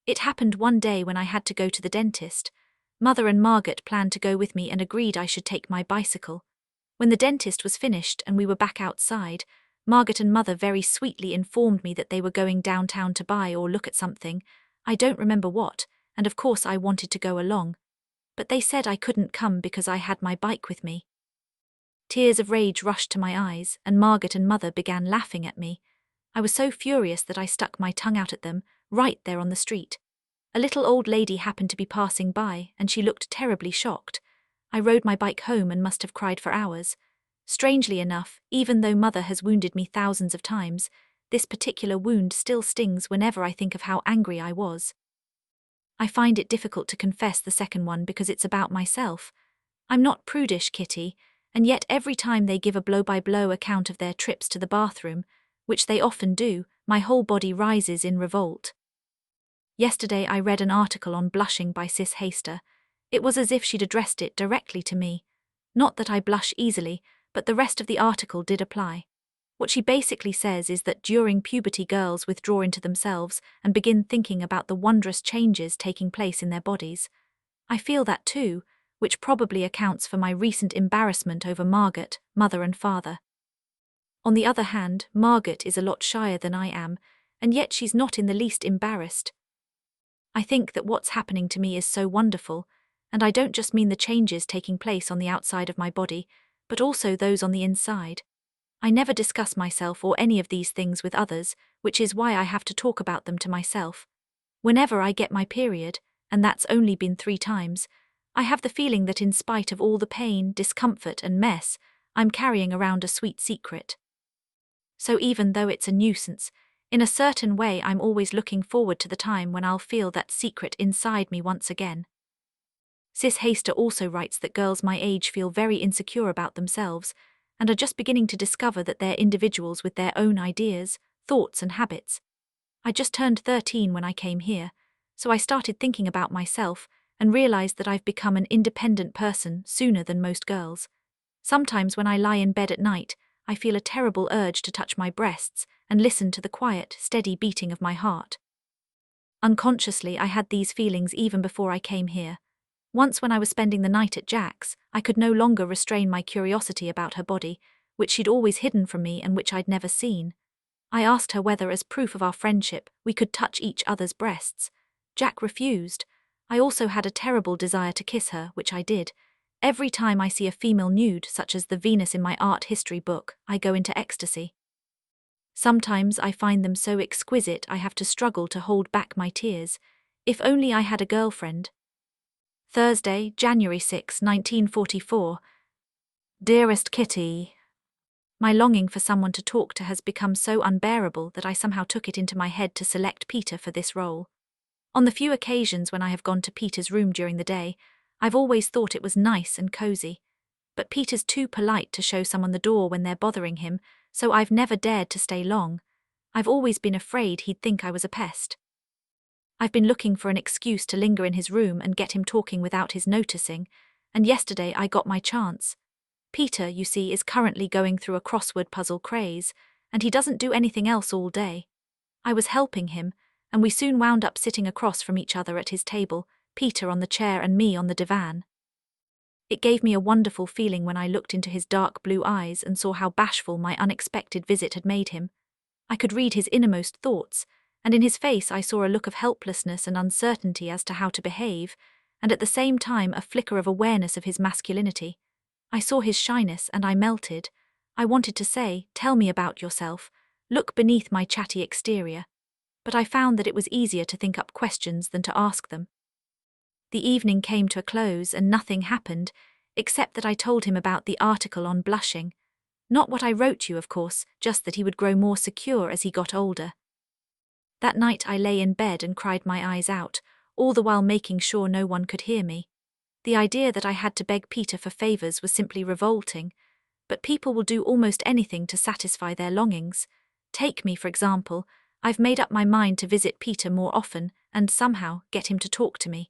It happened one day when I had to go to the dentist. Mother and Margaret planned to go with me and agreed I should take my bicycle. When the dentist was finished and we were back outside, Margaret and Mother very sweetly informed me that they were going downtown to buy or look at something. I don't remember what, and of course I wanted to go along. But they said I couldn't come because I had my bike with me. Tears of rage rushed to my eyes, and Margaret and Mother began laughing at me. I was so furious that I stuck my tongue out at them, right there on the street. A little old lady happened to be passing by, and she looked terribly shocked. I rode my bike home and must have cried for hours. Strangely enough, even though Mother has wounded me thousands of times, this particular wound still stings whenever I think of how angry I was. I find it difficult to confess the second one because it's about myself. I'm not prudish, Kitty, and yet every time they give a blow-by-blow account of their trips to the bathroom, which they often do, my whole body rises in revolt. Yesterday I read an article on blushing by Sis Hayster. It was as if she'd addressed it directly to me. Not that I blush easily, but the rest of the article did apply. What she basically says is that during puberty girls withdraw into themselves and begin thinking about the wondrous changes taking place in their bodies. I feel that too, which probably accounts for my recent embarrassment over Margaret, Mother and Father. On the other hand, Margaret is a lot shyer than I am, and yet she's not in the least embarrassed. I think that what's happening to me is so wonderful, and I don't just mean the changes taking place on the outside of my body, but also those on the inside. I never discuss myself or any of these things with others, which is why I have to talk about them to myself. Whenever I get my period, and that's only been 3 times, I have the feeling that in spite of all the pain, discomfort and mess, I'm carrying around a sweet secret. So even though it's a nuisance, in a certain way I'm always looking forward to the time when I'll feel that secret inside me once again. Sis Hayster also writes that girls my age feel very insecure about themselves, and are just beginning to discover that they're individuals with their own ideas, thoughts and habits. I just turned 13 when I came here, so I started thinking about myself and realized that I've become an independent person sooner than most girls. Sometimes when I lie in bed at night, I feel a terrible urge to touch my breasts and listen to the quiet, steady beating of my heart. Unconsciously, I had these feelings even before I came here. Once when I was spending the night at Jack's, I could no longer restrain my curiosity about her body, which she'd always hidden from me and which I'd never seen. I asked her whether, as proof of our friendship, we could touch each other's breasts. Jack refused. I also had a terrible desire to kiss her, which I did. Every time I see a female nude, such as the Venus in my art history book, I go into ecstasy. Sometimes I find them so exquisite I have to struggle to hold back my tears. If only I had a girlfriend. Thursday, January 6, 1944. Dearest Kitty, my longing for someone to talk to has become so unbearable that I somehow took it into my head to select Peter for this role. On the few occasions when I have gone to Peter's room during the day, I've always thought it was nice and cozy. But Peter's too polite to show someone the door when they're bothering him, so I've never dared to stay long. I've always been afraid he'd think I was a pest. I've been looking for an excuse to linger in his room and get him talking without his noticing, and yesterday I got my chance. Peter, you see, is currently going through a crossword puzzle craze, and he doesn't do anything else all day. I was helping him, and we soon wound up sitting across from each other at his table, Peter on the chair and me on the divan. It gave me a wonderful feeling when I looked into his dark blue eyes and saw how bashful my unexpected visit had made him. I could read his innermost thoughts, and in his face I saw a look of helplessness and uncertainty as to how to behave, and at the same time a flicker of awareness of his masculinity. I saw his shyness and I melted. I wanted to say, "Tell me about yourself. Look beneath my chatty exterior." But I found that it was easier to think up questions than to ask them. The evening came to a close and nothing happened, except that I told him about the article on blushing. Not what I wrote you, of course, just that he would grow more secure as he got older. That night I lay in bed and cried my eyes out, all the while making sure no one could hear me. The idea that I had to beg Peter for favors was simply revolting, but people will do almost anything to satisfy their longings. Take me, for example. I've made up my mind to visit Peter more often and somehow get him to talk to me.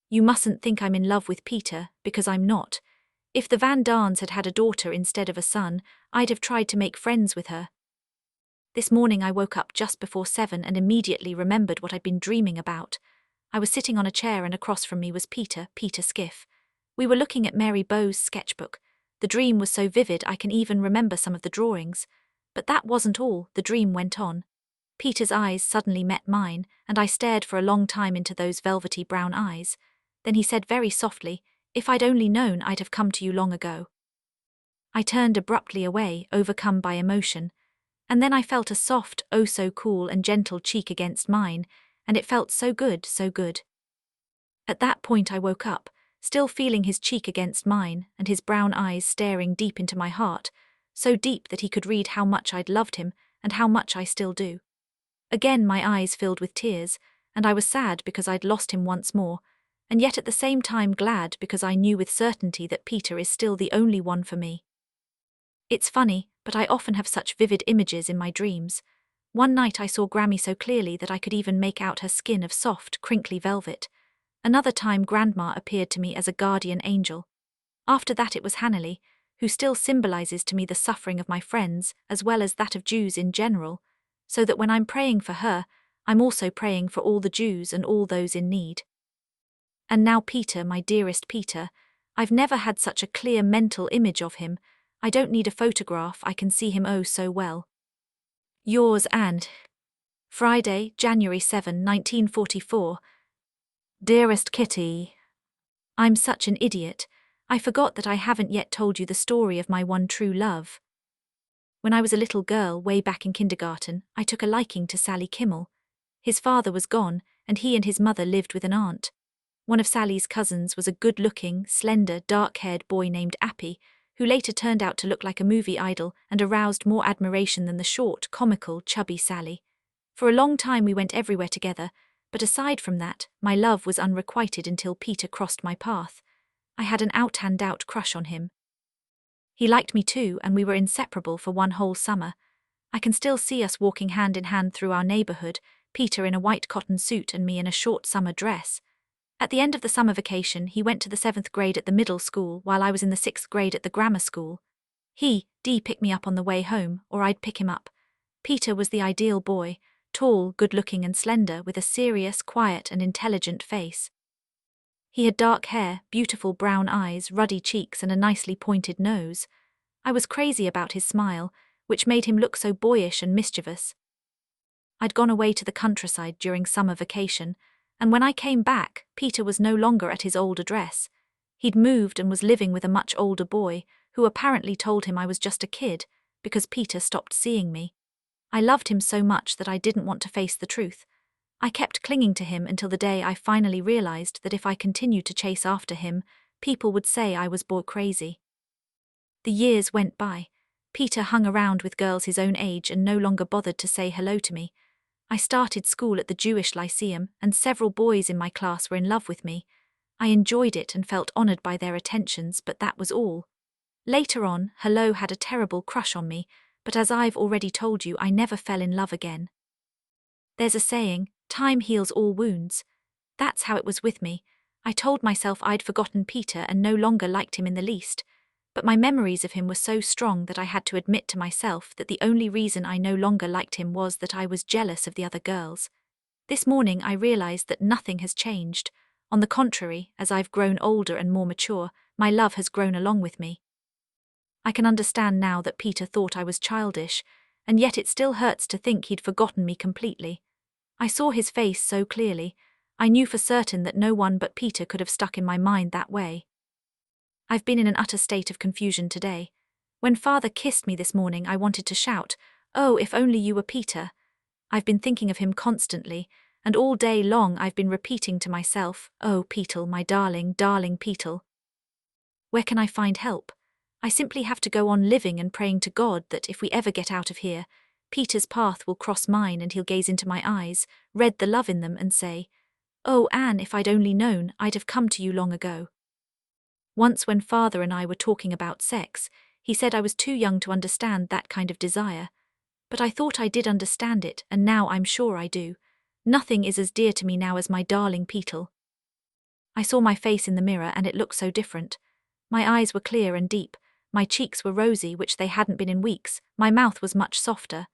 You mustn't think I'm in love with Peter, because I'm not. If the Van Daans had had a daughter instead of a son, I'd have tried to make friends with her. This morning I woke up just before 7 and immediately remembered what I'd been dreaming about. I was sitting on a chair and across from me was Peter Skiff. We were looking at Mary Bowes' sketchbook. The dream was so vivid I can even remember some of the drawings. But that wasn't all, the dream went on. Peter's eyes suddenly met mine, and I stared for a long time into those velvety brown eyes. Then he said very softly, "If I'd only known, I'd have come to you long ago." I turned abruptly away, overcome by emotion, and then I felt a soft, oh so cool and gentle cheek against mine, and it felt so good, so good. At that point I woke up, still feeling his cheek against mine and his brown eyes staring deep into my heart, so deep that he could read how much I'd loved him and how much I still do. Again my eyes filled with tears, and I was sad because I'd lost him once more, and yet at the same time glad because I knew with certainty that Peter is still the only one for me. It's funny, but I often have such vivid images in my dreams. One night I saw Grammy so clearly that I could even make out her skin of soft, crinkly velvet. Another time Grandma appeared to me as a guardian angel. After that it was Hanley, who still symbolizes to me the suffering of my friends as well as that of Jews in general, so that when I'm praying for her, I'm also praying for all the Jews and all those in need. And now Peter, my dearest Peter, I've never had such a clear mental image of him. I don't need a photograph, I can see him oh so well. Yours, Anne. Friday, January 7, 1944. Dearest Kitty, I'm such an idiot. I forgot that I haven't yet told you the story of my one true love. When I was a little girl, way back in kindergarten, I took a liking to Sally Kimmel. His father was gone, and he and his mother lived with an aunt. One of Sally's cousins was a good-looking, slender, dark-haired boy named Appy, who later turned out to look like a movie idol and aroused more admiration than the short, comical, chubby Sally. For a long time we went everywhere together, but aside from that, my love was unrequited until Peter crossed my path. I had an out-and-out crush on him. He liked me too, and we were inseparable for one whole summer. I can still see us walking hand in hand through our neighborhood, Peter in a white cotton suit and me in a short summer dress. At the end of the summer vacation, he went to the 7th grade at the middle school while I was in the 6th grade at the grammar school. He, D, picked me up on the way home, or I'd pick him up. Peter was the ideal boy, tall, good-looking and slender, with a serious, quiet and intelligent face. He had dark hair, beautiful brown eyes, ruddy cheeks and a nicely pointed nose. I was crazy about his smile, which made him look so boyish and mischievous. I'd gone away to the countryside during summer vacation, and when I came back, Peter was no longer at his old address. He'd moved and was living with a much older boy, who apparently told him I was just a kid, because Peter stopped seeing me. I loved him so much that I didn't want to face the truth. I kept clinging to him until the day I finally realized that if I continued to chase after him, people would say I was boy crazy. The years went by. Peter hung around with girls his own age and no longer bothered to say hello to me. I started school at the Jewish Lyceum, and several boys in my class were in love with me. I enjoyed it and felt honored by their attentions, but that was all. Later on, Hello had a terrible crush on me, but as I've already told you, I never fell in love again. There's a saying, time heals all wounds. That's how it was with me. I told myself I'd forgotten Peter and no longer liked him in the least, but my memories of him were so strong that I had to admit to myself that the only reason I no longer liked him was that I was jealous of the other girls. This morning I realized that nothing has changed. On the contrary, as I've grown older and more mature, my love has grown along with me. I can understand now that Peter thought I was childish, and yet it still hurts to think he'd forgotten me completely. I saw his face so clearly. I knew for certain that no one but Peter could have stuck in my mind that way. I've been in an utter state of confusion today. When Father kissed me this morning, I wanted to shout, "Oh, if only you were Peter." I've been thinking of him constantly, and all day long I've been repeating to myself, "Oh, Peter, my darling, darling Peter." Where can I find help? I simply have to go on living and praying to God that if we ever get out of here, Peter's path will cross mine and he'll gaze into my eyes, read the love in them and say, "Oh, Anne, if I'd only known, I'd have come to you long ago." Once when Father and I were talking about sex, he said I was too young to understand that kind of desire. But I thought I did understand it, and now I'm sure I do. Nothing is as dear to me now as my darling Peter. I saw my face in the mirror and it looked so different. My eyes were clear and deep, my cheeks were rosy, which they hadn't been in weeks, my mouth was much softer.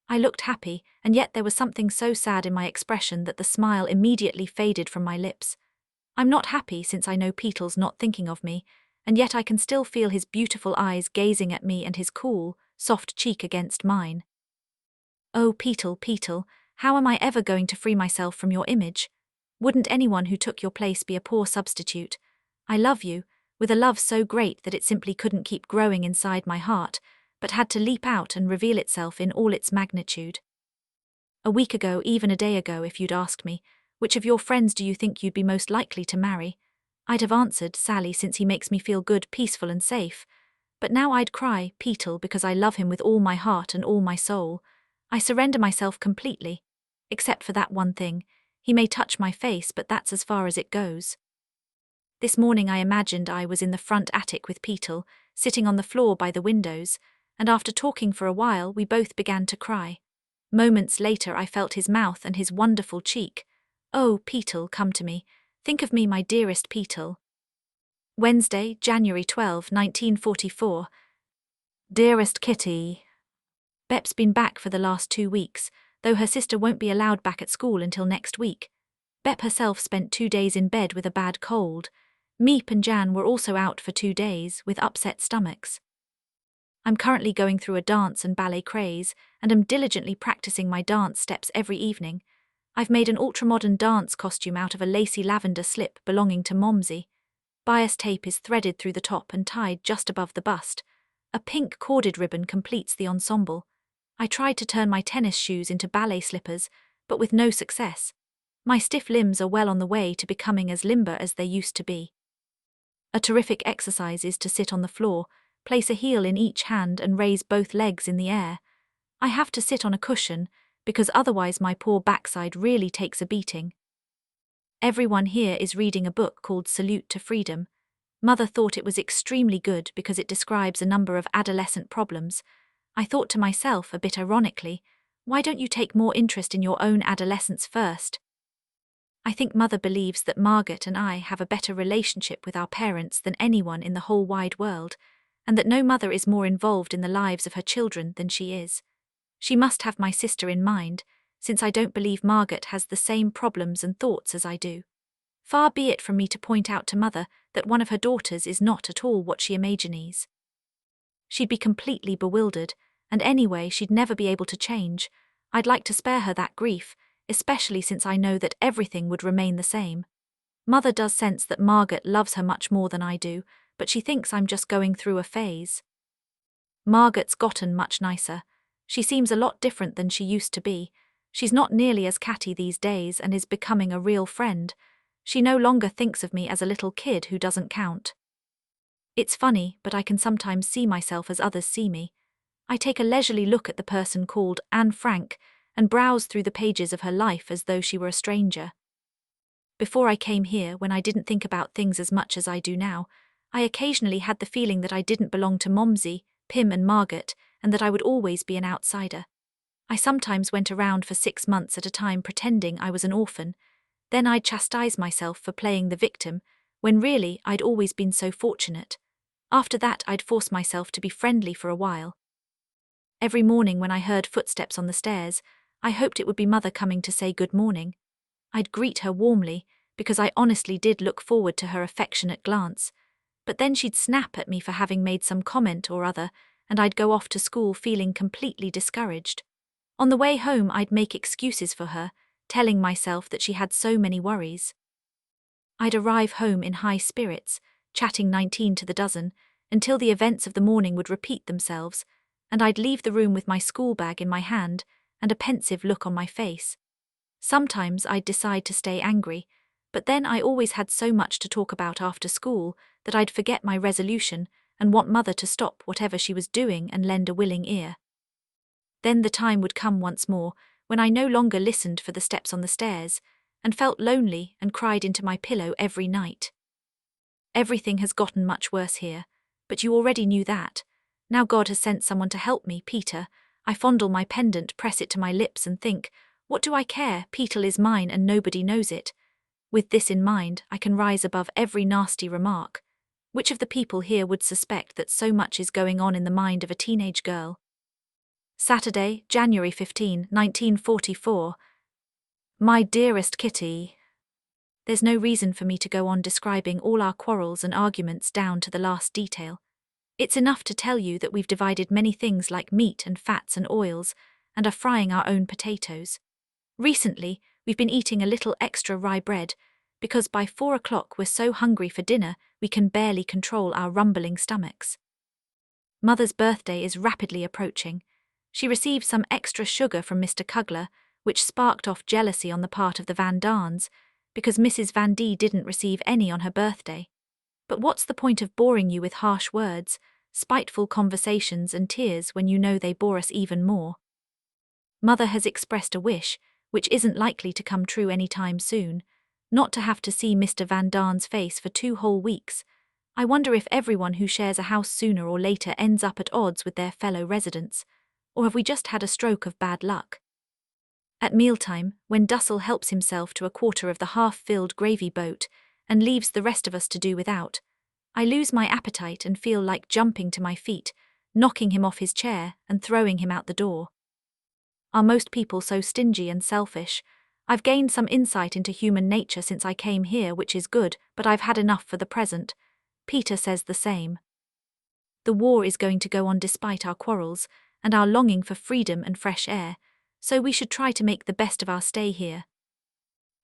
I looked happy, and yet there was something so sad in my expression that the smile immediately faded from my lips. I'm not happy since I know Peter's not thinking of me, and yet I can still feel his beautiful eyes gazing at me and his cool, soft cheek against mine. Oh, Peter, Peter, how am I ever going to free myself from your image? Wouldn't anyone who took your place be a poor substitute? I love you, with a love so great that it simply couldn't keep growing inside my heart, but had to leap out and reveal itself in all its magnitude. A week ago, even a day ago, if you'd asked me, which of your friends do you think you'd be most likely to marry? I'd have answered, Sally, since he makes me feel good, peaceful and safe. But now I'd cry, Peter, because I love him with all my heart and all my soul. I surrender myself completely. Except for that one thing. He may touch my face, but that's as far as it goes. This morning I imagined I was in the front attic with Peter, sitting on the floor by the windows, and after talking for a while we both began to cry. Moments later I felt his mouth and his wonderful cheek. Oh, Peter, come to me. Think of me, my dearest Peter. Wednesday, January 12, 1944. Dearest Kitty. Bep's been back for the last 2 weeks, though her sister won't be allowed back at school until next week. Bep herself spent 2 days in bed with a bad cold. Meep and Jan were also out for 2 days with upset stomachs. I'm currently going through a dance and ballet craze, and am diligently practicing my dance steps every evening. I've made an ultramodern dance costume out of a lacy lavender slip belonging to Momsy. Bias tape is threaded through the top and tied just above the bust. A pink corded ribbon completes the ensemble. I tried to turn my tennis shoes into ballet slippers, but with no success. My stiff limbs are well on the way to becoming as limber as they used to be. A terrific exercise is to sit on the floor, place a heel in each hand and raise both legs in the air. I have to sit on a cushion, because otherwise my poor backside really takes a beating. Everyone here is reading a book called Salute to Freedom. Mother thought it was extremely good because it describes a number of adolescent problems. I thought to myself, a bit ironically, why don't you take more interest in your own adolescence first? I think Mother believes that Margaret and I have a better relationship with our parents than anyone in the whole wide world, and that no mother is more involved in the lives of her children than she is. She must have my sister in mind, since I don't believe Margaret has the same problems and thoughts as I do. Far be it from me to point out to Mother that one of her daughters is not at all what she imagines. She'd be completely bewildered, and anyway, she'd never be able to change. I'd like to spare her that grief, especially since I know that everything would remain the same. Mother does sense that Margaret loves her much more than I do, but she thinks I'm just going through a phase. Margaret's gotten much nicer. She seems a lot different than she used to be. She's not nearly as catty these days and is becoming a real friend. She no longer thinks of me as a little kid who doesn't count. It's funny, but I can sometimes see myself as others see me. I take a leisurely look at the person called Anne Frank and browse through the pages of her life as though she were a stranger. Before I came here, when I didn't think about things as much as I do now, I occasionally had the feeling that I didn't belong to Momsey, Pim and Margaret, and that I would always be an outsider. I sometimes went around for 6 months at a time pretending I was an orphan. Then I'd chastise myself for playing the victim, when really I'd always been so fortunate. After that I'd force myself to be friendly for a while. Every morning when I heard footsteps on the stairs, I hoped it would be Mother coming to say good morning. I'd greet her warmly, because I honestly did look forward to her affectionate glance. But then she'd snap at me for having made some comment or other, and I'd go off to school feeling completely discouraged. On the way home I'd make excuses for her, telling myself that she had so many worries. I'd arrive home in high spirits, chatting 19 to the dozen, until the events of the morning would repeat themselves, and I'd leave the room with my school bag in my hand and a pensive look on my face. Sometimes I'd decide to stay angry, but then I always had so much to talk about after school that I'd forget my resolution and want Mother to stop whatever she was doing and lend a willing ear. Then the time would come once more when I no longer listened for the steps on the stairs and felt lonely and cried into my pillow every night. Everything has gotten much worse here, but you already knew that. Now God has sent someone to help me, Peter. I fondle my pendant, press it to my lips and think, what do I care? Peter is mine and nobody knows it. With this in mind, I can rise above every nasty remark. Which of the people here would suspect that so much is going on in the mind of a teenage girl? Saturday, January 15, 1944. My dearest Kitty. There's no reason for me to go on describing all our quarrels and arguments down to the last detail. It's enough to tell you that we've divided many things like meat and fats and oils, and are frying our own potatoes. Recently, we've been eating a little extra rye bread, because by 4 o'clock we're so hungry for dinner we can barely control our rumbling stomachs. Mother's birthday is rapidly approaching. She received some extra sugar from Mr. Kugler, which sparked off jealousy on the part of the Van Darns, because Mrs. Van D didn't receive any on her birthday. But what's the point of boring you with harsh words, spiteful conversations and tears when you know they bore us even more? Mother has expressed a wish, which isn't likely to come true any time soon, not to have to see Mr. Van Darn's face for 2 whole weeks. I wonder if everyone who shares a house sooner or later ends up at odds with their fellow residents, or have we just had a stroke of bad luck? At mealtime, when Dussel helps himself to a quarter of the half-filled gravy boat and leaves the rest of us to do without, I lose my appetite and feel like jumping to my feet, knocking him off his chair and throwing him out the door. Are most people so stingy and selfish? I've gained some insight into human nature since I came here, which is good, but I've had enough for the present. Peter says the same. The war is going to go on despite our quarrels and our longing for freedom and fresh air, so we should try to make the best of our stay here.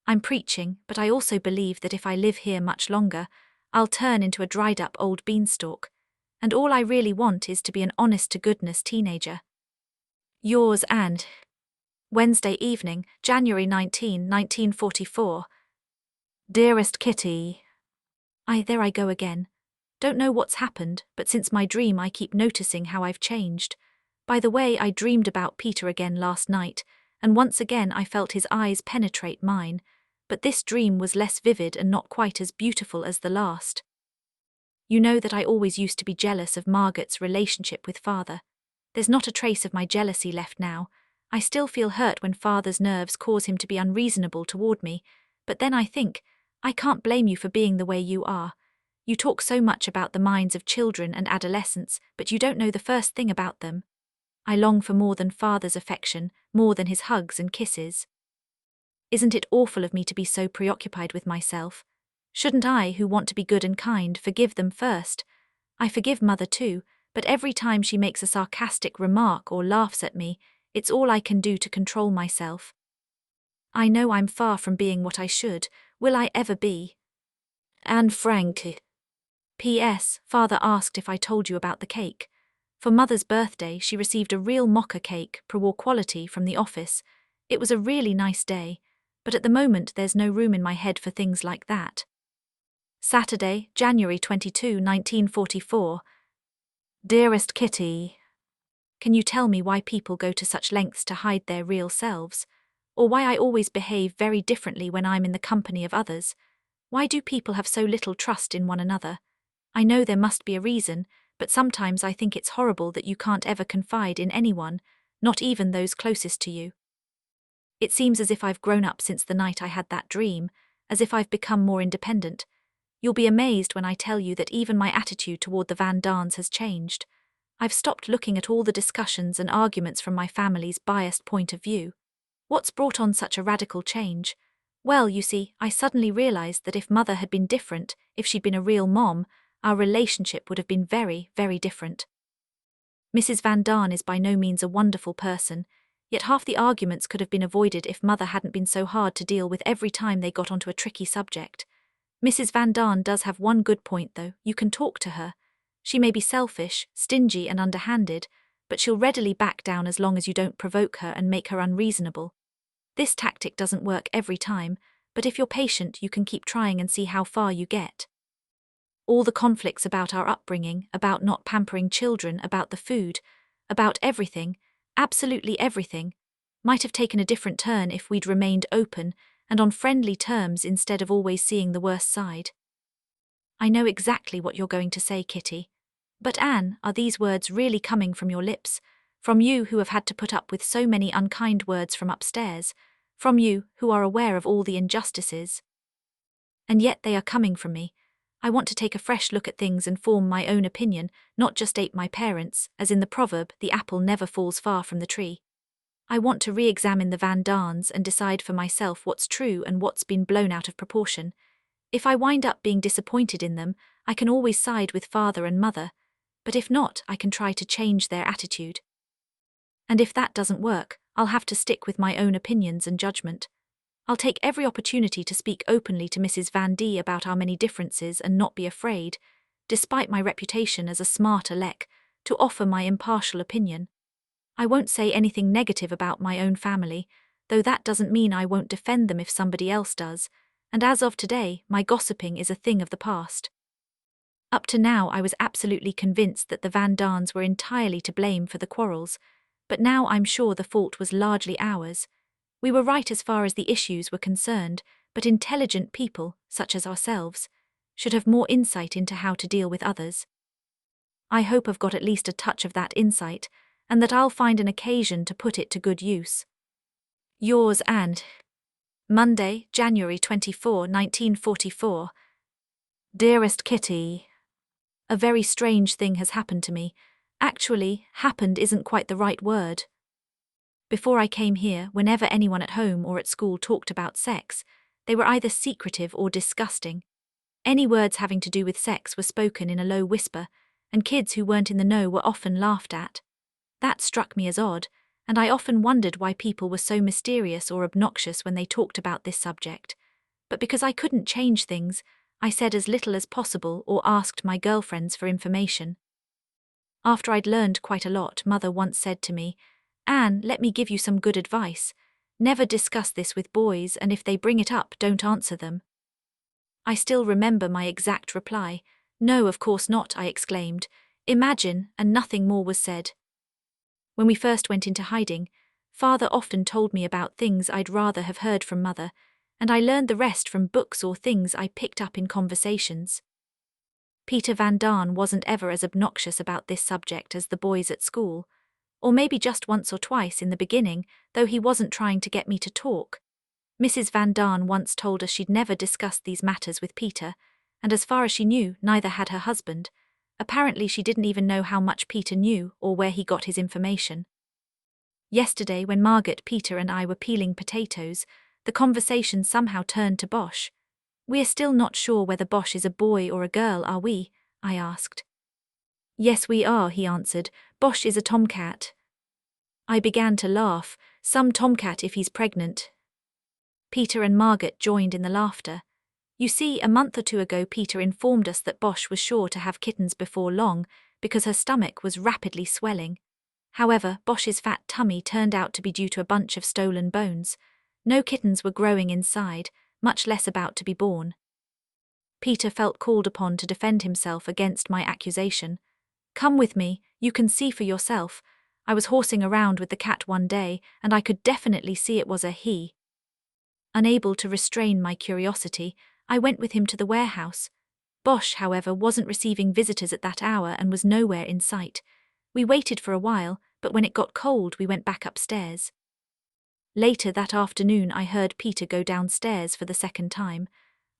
I'm preaching, but I also believe that if I live here much longer, I'll turn into a dried-up old beanstalk, and all I really want is to be an honest-to-goodness teenager. Yours, Anne. Wednesday evening, January 19, 1944. Dearest Kitty. There I go again. Don't know what's happened, but since my dream I keep noticing how I've changed. By the way, I dreamed about Peter again last night, and once again I felt his eyes penetrate mine, but this dream was less vivid and not quite as beautiful as the last. You know that I always used to be jealous of Margaret's relationship with Father. There's not a trace of my jealousy left now. I still feel hurt when Father's nerves cause him to be unreasonable toward me, but then I think, I can't blame you for being the way you are. You talk so much about the minds of children and adolescents, but you don't know the first thing about them. I long for more than Father's affection, more than his hugs and kisses. Isn't it awful of me to be so preoccupied with myself? Shouldn't I, who want to be good and kind, forgive them first? I forgive Mother too, but every time she makes a sarcastic remark or laughs at me, it's all I can do to control myself. I know I'm far from being what I should. Will I ever be? Anne Frank. P.S. Father asked if I told you about the cake. For Mother's birthday, she received a real mocha cake, pro-war quality, from the office. It was a really nice day, but at the moment there's no room in my head for things like that. Saturday, January 22, 1944. Dearest Kitty, can you tell me why people go to such lengths to hide their real selves? Or why I always behave very differently when I'm in the company of others? Why do people have so little trust in one another? I know there must be a reason, but sometimes I think it's horrible that you can't ever confide in anyone, not even those closest to you. It seems as if I've grown up since the night I had that dream, as if I've become more independent. You'll be amazed when I tell you that even my attitude toward the Van Daans has changed. I've stopped looking at all the discussions and arguments from my family's biased point of view. What's brought on such a radical change? Well, you see, I suddenly realized that if Mother had been different, if she'd been a real mom, our relationship would have been very, very different. Mrs. Van Daan is by no means a wonderful person, yet half the arguments could have been avoided if Mother hadn't been so hard to deal with every time they got onto a tricky subject. Mrs. Van Daan does have one good point though: you can talk to her. She may be selfish, stingy and underhanded, but she'll readily back down as long as you don't provoke her and make her unreasonable. This tactic doesn't work every time, but if you're patient you can keep trying and see how far you get. All the conflicts about our upbringing, about not pampering children, about the food, about everything, absolutely everything, might have taken a different turn if we'd remained open and on friendly terms instead of always seeing the worst side. I know exactly what you're going to say, Kitty. But Anne, are these words really coming from your lips? From you who have had to put up with so many unkind words from upstairs? From you who are aware of all the injustices? And yet they are coming from me. I want to take a fresh look at things and form my own opinion, not just ape my parents, as in the proverb, the apple never falls far from the tree. I want to re-examine the Van Daans and decide for myself what's true and what's been blown out of proportion. If I wind up being disappointed in them, I can always side with Father and Mother, but if not, I can try to change their attitude. And if that doesn't work, I'll have to stick with my own opinions and judgment. I'll take every opportunity to speak openly to Mrs. Van D about our many differences and not be afraid, despite my reputation as a smart aleck, to offer my impartial opinion. I won't say anything negative about my own family, though that doesn't mean I won't defend them if somebody else does, and as of today, my gossiping is a thing of the past. Up to now I was absolutely convinced that the Van Daans were entirely to blame for the quarrels, but now I'm sure the fault was largely ours. We were right as far as the issues were concerned, but intelligent people, such as ourselves, should have more insight into how to deal with others. I hope I've got at least a touch of that insight, and that I'll find an occasion to put it to good use. Yours, Anne. Monday, January 24, 1944. Dearest Kitty, a very strange thing has happened to me. Actually, happened isn't quite the right word. Before I came here, whenever anyone at home or at school talked about sex, they were either secretive or disgusting. Any words having to do with sex were spoken in a low whisper, and kids who weren't in the know were often laughed at. That struck me as odd, and I often wondered why people were so mysterious or obnoxious when they talked about this subject. But because I couldn't change things, I said as little as possible or asked my girlfriends for information. After I'd learned quite a lot, Mother once said to me, "Anne, let me give you some good advice. Never discuss this with boys, and if they bring it up, don't answer them." I still remember my exact reply. "No, of course not," I exclaimed. "Imagine," and nothing more was said. When we first went into hiding, Father often told me about things I'd rather have heard from Mother, and I learned the rest from books or things I picked up in conversations. Peter Van Daan wasn't ever as obnoxious about this subject as the boys at school, or maybe just once or twice in the beginning, though he wasn't trying to get me to talk. Mrs. Van Daan once told us she'd never discussed these matters with Peter, and as far as she knew, neither had her husband. Apparently she didn't even know how much Peter knew or where he got his information. Yesterday, when Margaret, Peter and I were peeling potatoes, the conversation somehow turned to Bosch. "We're still not sure whether Bosch is a boy or a girl, are we?" I asked. Yes, we are, he answered. Bosch is a tomcat. I began to laugh. Some tomcat if he's pregnant. Peter and Margaret joined in the laughter. You see, a month or two ago Peter informed us that Bosch was sure to have kittens before long because her stomach was rapidly swelling. However, Bosch's fat tummy turned out to be due to a bunch of stolen bones. No kittens were growing inside, much less about to be born. Peter felt called upon to defend himself against my accusation. Come with me, you can see for yourself. I was horsing around with the cat one day, and I could definitely see it was a he. Unable to restrain my curiosity, I went with him to the warehouse. Bosch, however, wasn't receiving visitors at that hour and was nowhere in sight. We waited for a while, but when it got cold we went back upstairs. Later that afternoon I heard Peter go downstairs for the second time.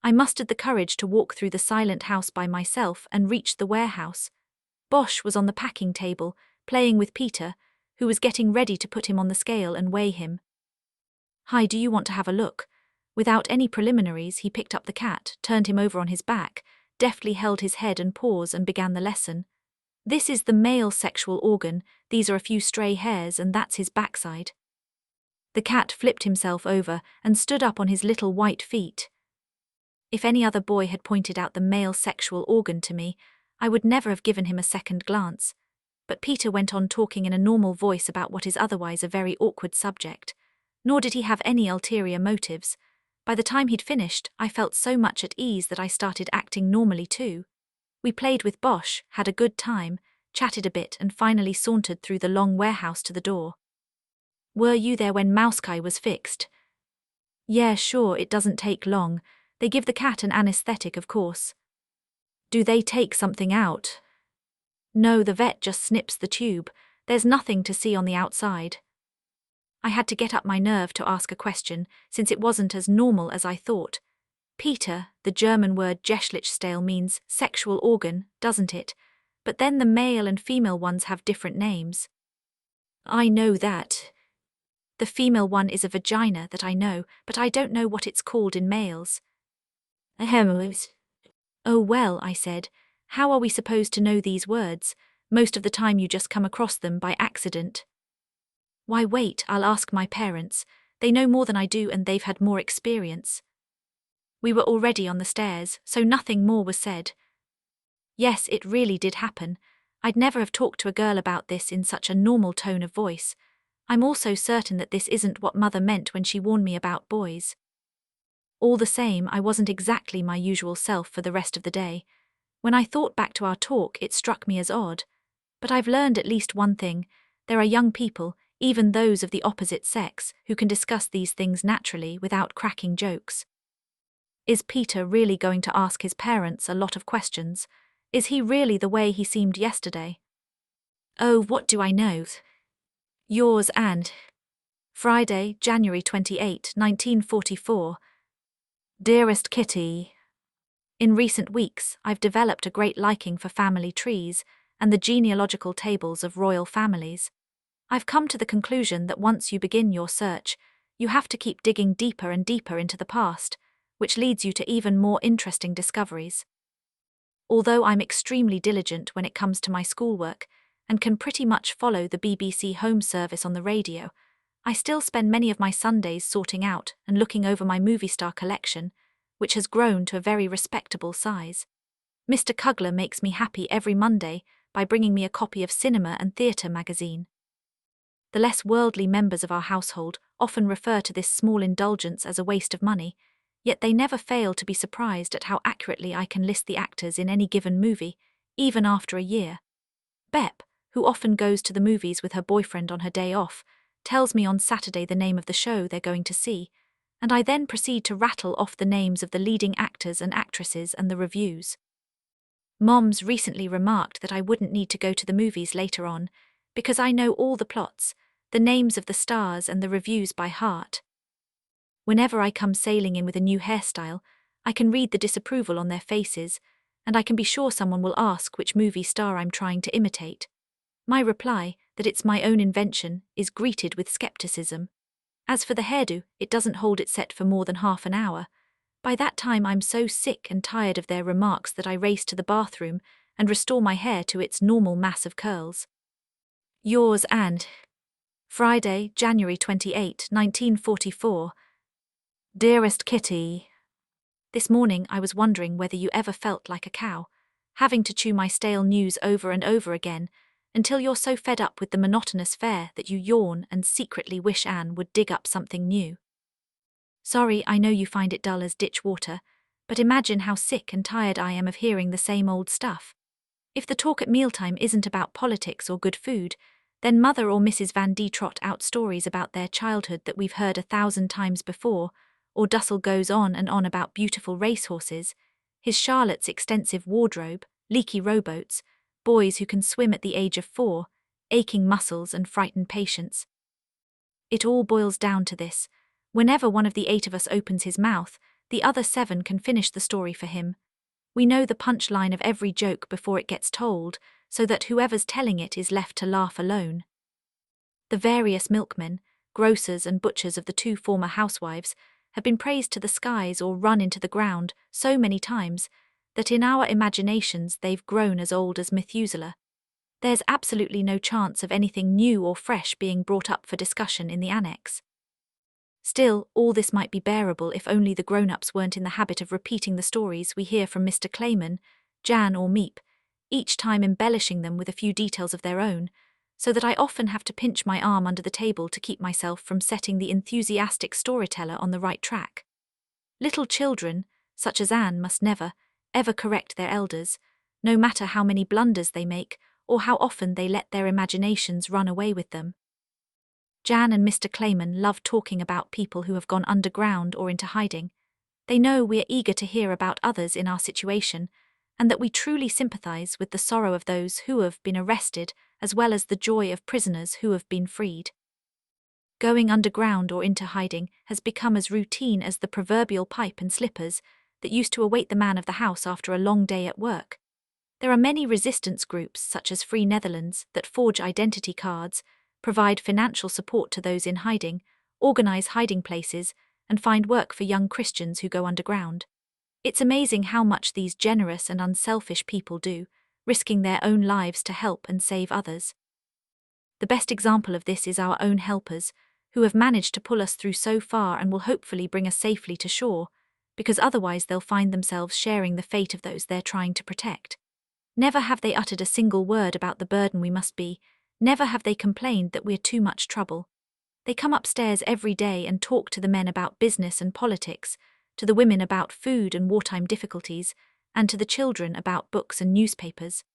I mustered the courage to walk through the silent house by myself and reached the warehouse. Bosch was on the packing table, playing with Peter, who was getting ready to put him on the scale and weigh him. Hi, do you want to have a look? Without any preliminaries, he picked up the cat, turned him over on his back, deftly held his head and paws and began the lesson. This is the male sexual organ, these are a few stray hairs and that's his backside. The cat flipped himself over and stood up on his little white feet. If any other boy had pointed out the male sexual organ to me, I would never have given him a second glance. But Peter went on talking in a normal voice about what is otherwise a very awkward subject. Nor did he have any ulterior motives. By the time he'd finished, I felt so much at ease that I started acting normally too. We played with Bosch, had a good time, chatted a bit and finally sauntered through the long warehouse to the door. Were you there when Mouskai was fixed? Yeah, sure, it doesn't take long. They give the cat an anesthetic, of course. Do they take something out? No, the vet just snips the tube. There's nothing to see on the outside. I had to get up my nerve to ask a question, since it wasn't as normal as I thought. Peter, the German word Geschlechtsteil means sexual organ, doesn't it? But then the male and female ones have different names. I know that. The female one is a vagina, that I know, but I don't know what it's called in males. Ahem. Oh well, I said, how are we supposed to know these words? Most of the time you just come across them by accident. Why wait, I'll ask my parents. They know more than I do and they've had more experience. We were already on the stairs, so nothing more was said. Yes, it really did happen. I'd never have talked to a girl about this in such a normal tone of voice. I'm also certain that this isn't what Mother meant when she warned me about boys. All the same, I wasn't exactly my usual self for the rest of the day. When I thought back to our talk, it struck me as odd. But I've learned at least one thing. There are young people, even those of the opposite sex, who can discuss these things naturally without cracking jokes. Is Peter really going to ask his parents a lot of questions? Is he really the way he seemed yesterday? Oh, what do I know? Yours and Friday, January 28, 1944. Dearest Kitty, in recent weeks, I've developed a great liking for family trees and the genealogical tables of royal families. I've come to the conclusion that once you begin your search, you have to keep digging deeper and deeper into the past, which leads you to even more interesting discoveries. Although I'm extremely diligent when it comes to my schoolwork and can pretty much follow the BBC Home Service on the radio, I still spend many of my Sundays sorting out and looking over my movie star collection, which has grown to a very respectable size. Mr. Kugler makes me happy every Monday by bringing me a copy of Cinema and Theatre magazine. The less worldly members of our household often refer to this small indulgence as a waste of money, yet they never fail to be surprised at how accurately I can list the actors in any given movie, even after a year. Bep, who often goes to the movies with her boyfriend on her day off, tells me on Saturday the name of the show they're going to see, and I then proceed to rattle off the names of the leading actors and actresses and the reviews. Moms recently remarked that I wouldn't need to go to the movies later on, because I know all the plots, the names of the stars and the reviews by heart. Whenever I come sailing in with a new hairstyle, I can read the disapproval on their faces, and I can be sure someone will ask which movie star I'm trying to imitate. My reply, that it's my own invention, is greeted with skepticism. As for the hairdo, it doesn't hold it set for more than half an hour. By that time I'm so sick and tired of their remarks that I race to the bathroom and restore my hair to its normal mass of curls. Yours and Friday, January 28, 1944. Dearest Kitty, this morning I was wondering whether you ever felt like a cow, having to chew my stale news over and over again, until you're so fed up with the monotonous fare that you yawn and secretly wish Anne would dig up something new. Sorry, I know you find it dull as ditch water, but imagine how sick and tired I am of hearing the same old stuff. If the talk at mealtime isn't about politics or good food, then Mother or Mrs. Van D trot out stories about their childhood that we've heard 1,000 times before, or Dussel goes on and on about beautiful racehorses, his Charlotte's extensive wardrobe, leaky rowboats, boys who can swim at the age of 4, aching muscles and frightened patients. It all boils down to this: whenever one of the 8 of us opens his mouth, the other 7 can finish the story for him. We know the punchline of every joke before it gets told, so that whoever's telling it is left to laugh alone. The various milkmen, grocers and butchers of the 2 former housewives have been praised to the skies or run into the ground so many times that in our imaginations they've grown as old as Methuselah. There's absolutely no chance of anything new or fresh being brought up for discussion in the Annex. Still, all this might be bearable if only the grown-ups weren't in the habit of repeating the stories we hear from Mr. Clayman, Jan or Meep, each time embellishing them with a few details of their own, so that I often have to pinch my arm under the table to keep myself from setting the enthusiastic storyteller on the right track. Little children, such as Anne, must never, ever correct their elders, no matter how many blunders they make or how often they let their imaginations run away with them. Jan and Mr. Clayman love talking about people who have gone underground or into hiding. They know we are eager to hear about others in our situation, and that we truly sympathize with the sorrow of those who have been arrested as well as the joy of prisoners who have been freed. Going underground or into hiding has become as routine as the proverbial pipe and slippers that used to await the man of the house after a long day at work. There are many resistance groups such as Free Netherlands that forge identity cards, provide financial support to those in hiding, organize hiding places, and find work for young Christians who go underground. It's amazing how much these generous and unselfish people do, risking their own lives to help and save others. The best example of this is our own helpers, who have managed to pull us through so far and will hopefully bring us safely to shore, because otherwise they'll find themselves sharing the fate of those they're trying to protect. Never have they uttered a single word about the burden we must be. Never have they complained that we're too much trouble. They come upstairs every day and talk to the men about business and politics, to the women about food and wartime difficulties, and to the children about books and newspapers.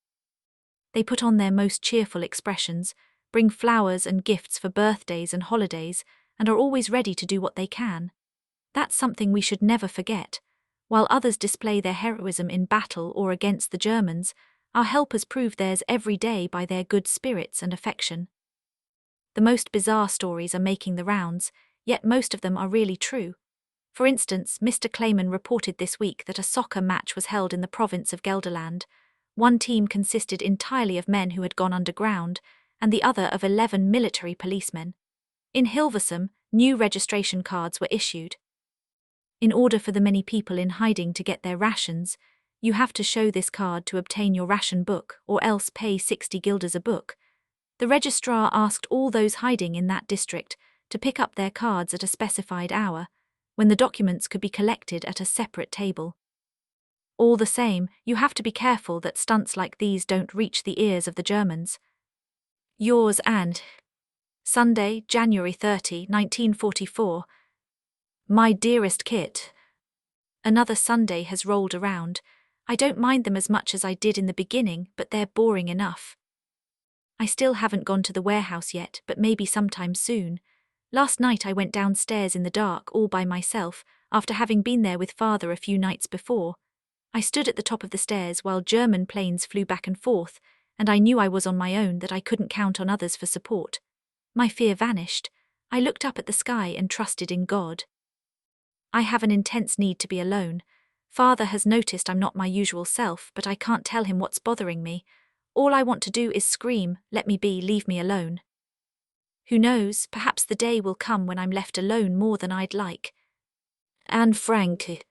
They put on their most cheerful expressions, bring flowers and gifts for birthdays and holidays, and are always ready to do what they can. That's something we should never forget. While others display their heroism in battle or against the Germans, our helpers prove theirs every day by their good spirits and affection. The most bizarre stories are making the rounds, yet most of them are really true. For instance, Mr. Clayman reported this week that a soccer match was held in the province of Gelderland. One team consisted entirely of men who had gone underground, and the other of 11 military policemen. In Hilversum, new registration cards were issued. In order for the many people in hiding to get their rations, you have to show this card to obtain your ration book or else pay 60 guilders a book. The registrar asked all those hiding in that district to pick up their cards at a specified hour, when the documents could be collected at a separate table. All the same, you have to be careful that stunts like these don't reach the ears of the Germans. Yours and Sunday, January 30, 1944. My dearest Kit. Another Sunday has rolled around. I don't mind them as much as I did in the beginning, but they're boring enough. I still haven't gone to the warehouse yet, but maybe sometime soon. Last night I went downstairs in the dark all by myself, after having been there with Father a few nights before. I stood at the top of the stairs while German planes flew back and forth, and I knew I was on my own, that I couldn't count on others for support. My fear vanished. I looked up at the sky and trusted in God. I have an intense need to be alone. Father has noticed I'm not my usual self, but I can't tell him what's bothering me. All I want to do is scream, "Let me be, leave me alone." Who knows, perhaps the day will come when I'm left alone more than I'd like. Anne Frank.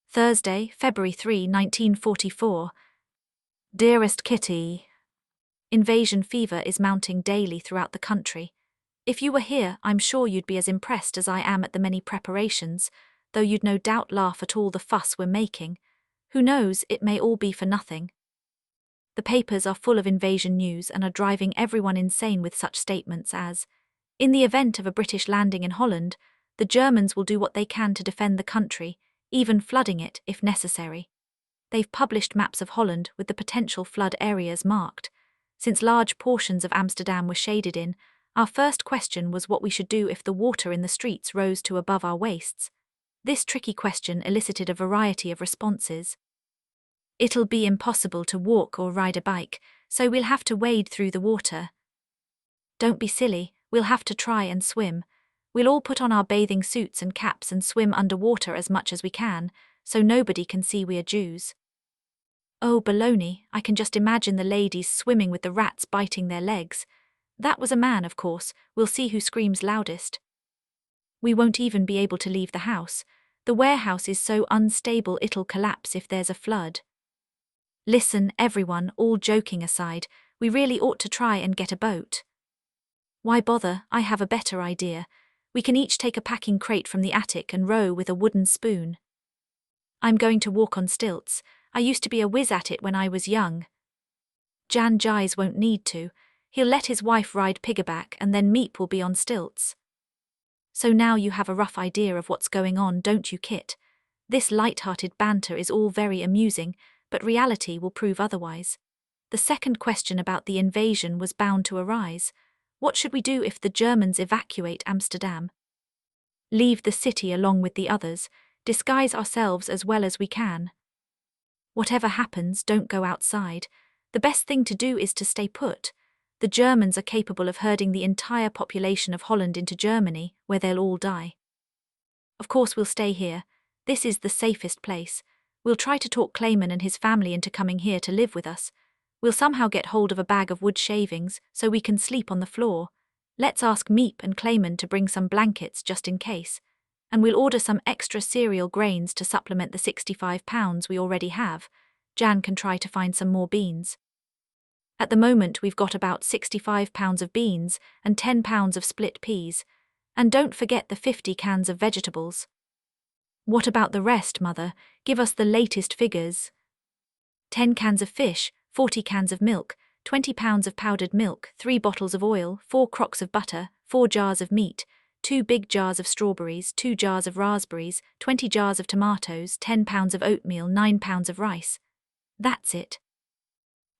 Thursday, February 3, 1944. Dearest Kitty, invasion fever is mounting daily throughout the country. If you were here, I'm sure you'd be as impressed as I am at the many preparations, though you'd no doubt laugh at all the fuss we're making. Who knows, it may all be for nothing. The papers are full of invasion news and are driving everyone insane with such statements as, in the event of a British landing in Holland, the Germans will do what they can to defend the country, even flooding it if necessary. They've published maps of Holland with the potential flood areas marked. Since large portions of Amsterdam were shaded in, our first question was what we should do if the water in the streets rose to above our waists. This tricky question elicited a variety of responses. It'll be impossible to walk or ride a bike, so we'll have to wade through the water. Don't be silly, we'll have to try and swim. We'll all put on our bathing suits and caps and swim underwater as much as we can, so nobody can see we are Jews. Oh, baloney, I can just imagine the ladies swimming with the rats biting their legs. That was a man, of course, we'll see who screams loudest. We won't even be able to leave the house. The warehouse is so unstable it'll collapse if there's a flood. Listen, everyone, all joking aside, we really ought to try and get a boat. Why bother, I have a better idea. We can each take a packing crate from the attic and row with a wooden spoon. I'm going to walk on stilts. I used to be a whiz at it when I was young. Jan Jies won't need to. He'll let his wife ride piggyback and then Meep will be on stilts. So now you have a rough idea of what's going on, don't you, Kit? This light-hearted banter is all very amusing, but reality will prove otherwise. The second question about the invasion was bound to arise. What should we do if the Germans evacuate Amsterdam? Leave the city along with the others, disguise ourselves as well as we can. Whatever happens, don't go outside. The best thing to do is to stay put. The Germans are capable of herding the entire population of Holland into Germany, where they'll all die. Of course we'll stay here. This is the safest place. We'll try to talk Clayman and his family into coming here to live with us. We'll somehow get hold of a bag of wood shavings so we can sleep on the floor. Let's ask Meep and Clayman to bring some blankets just in case. And we'll order some extra cereal grains to supplement the £65 we already have. Jan can try to find some more beans. At the moment we've got about £65 of beans and £10 of split peas. And don't forget the 50 cans of vegetables. What about the rest, Mother? Give us the latest figures. 10 cans of fish, 40 cans of milk, 20 pounds of powdered milk, 3 bottles of oil, 4 crocks of butter, 4 jars of meat, 2 big jars of strawberries, 2 jars of raspberries, 20 jars of tomatoes, 10 pounds of oatmeal, 9 pounds of rice. That's it.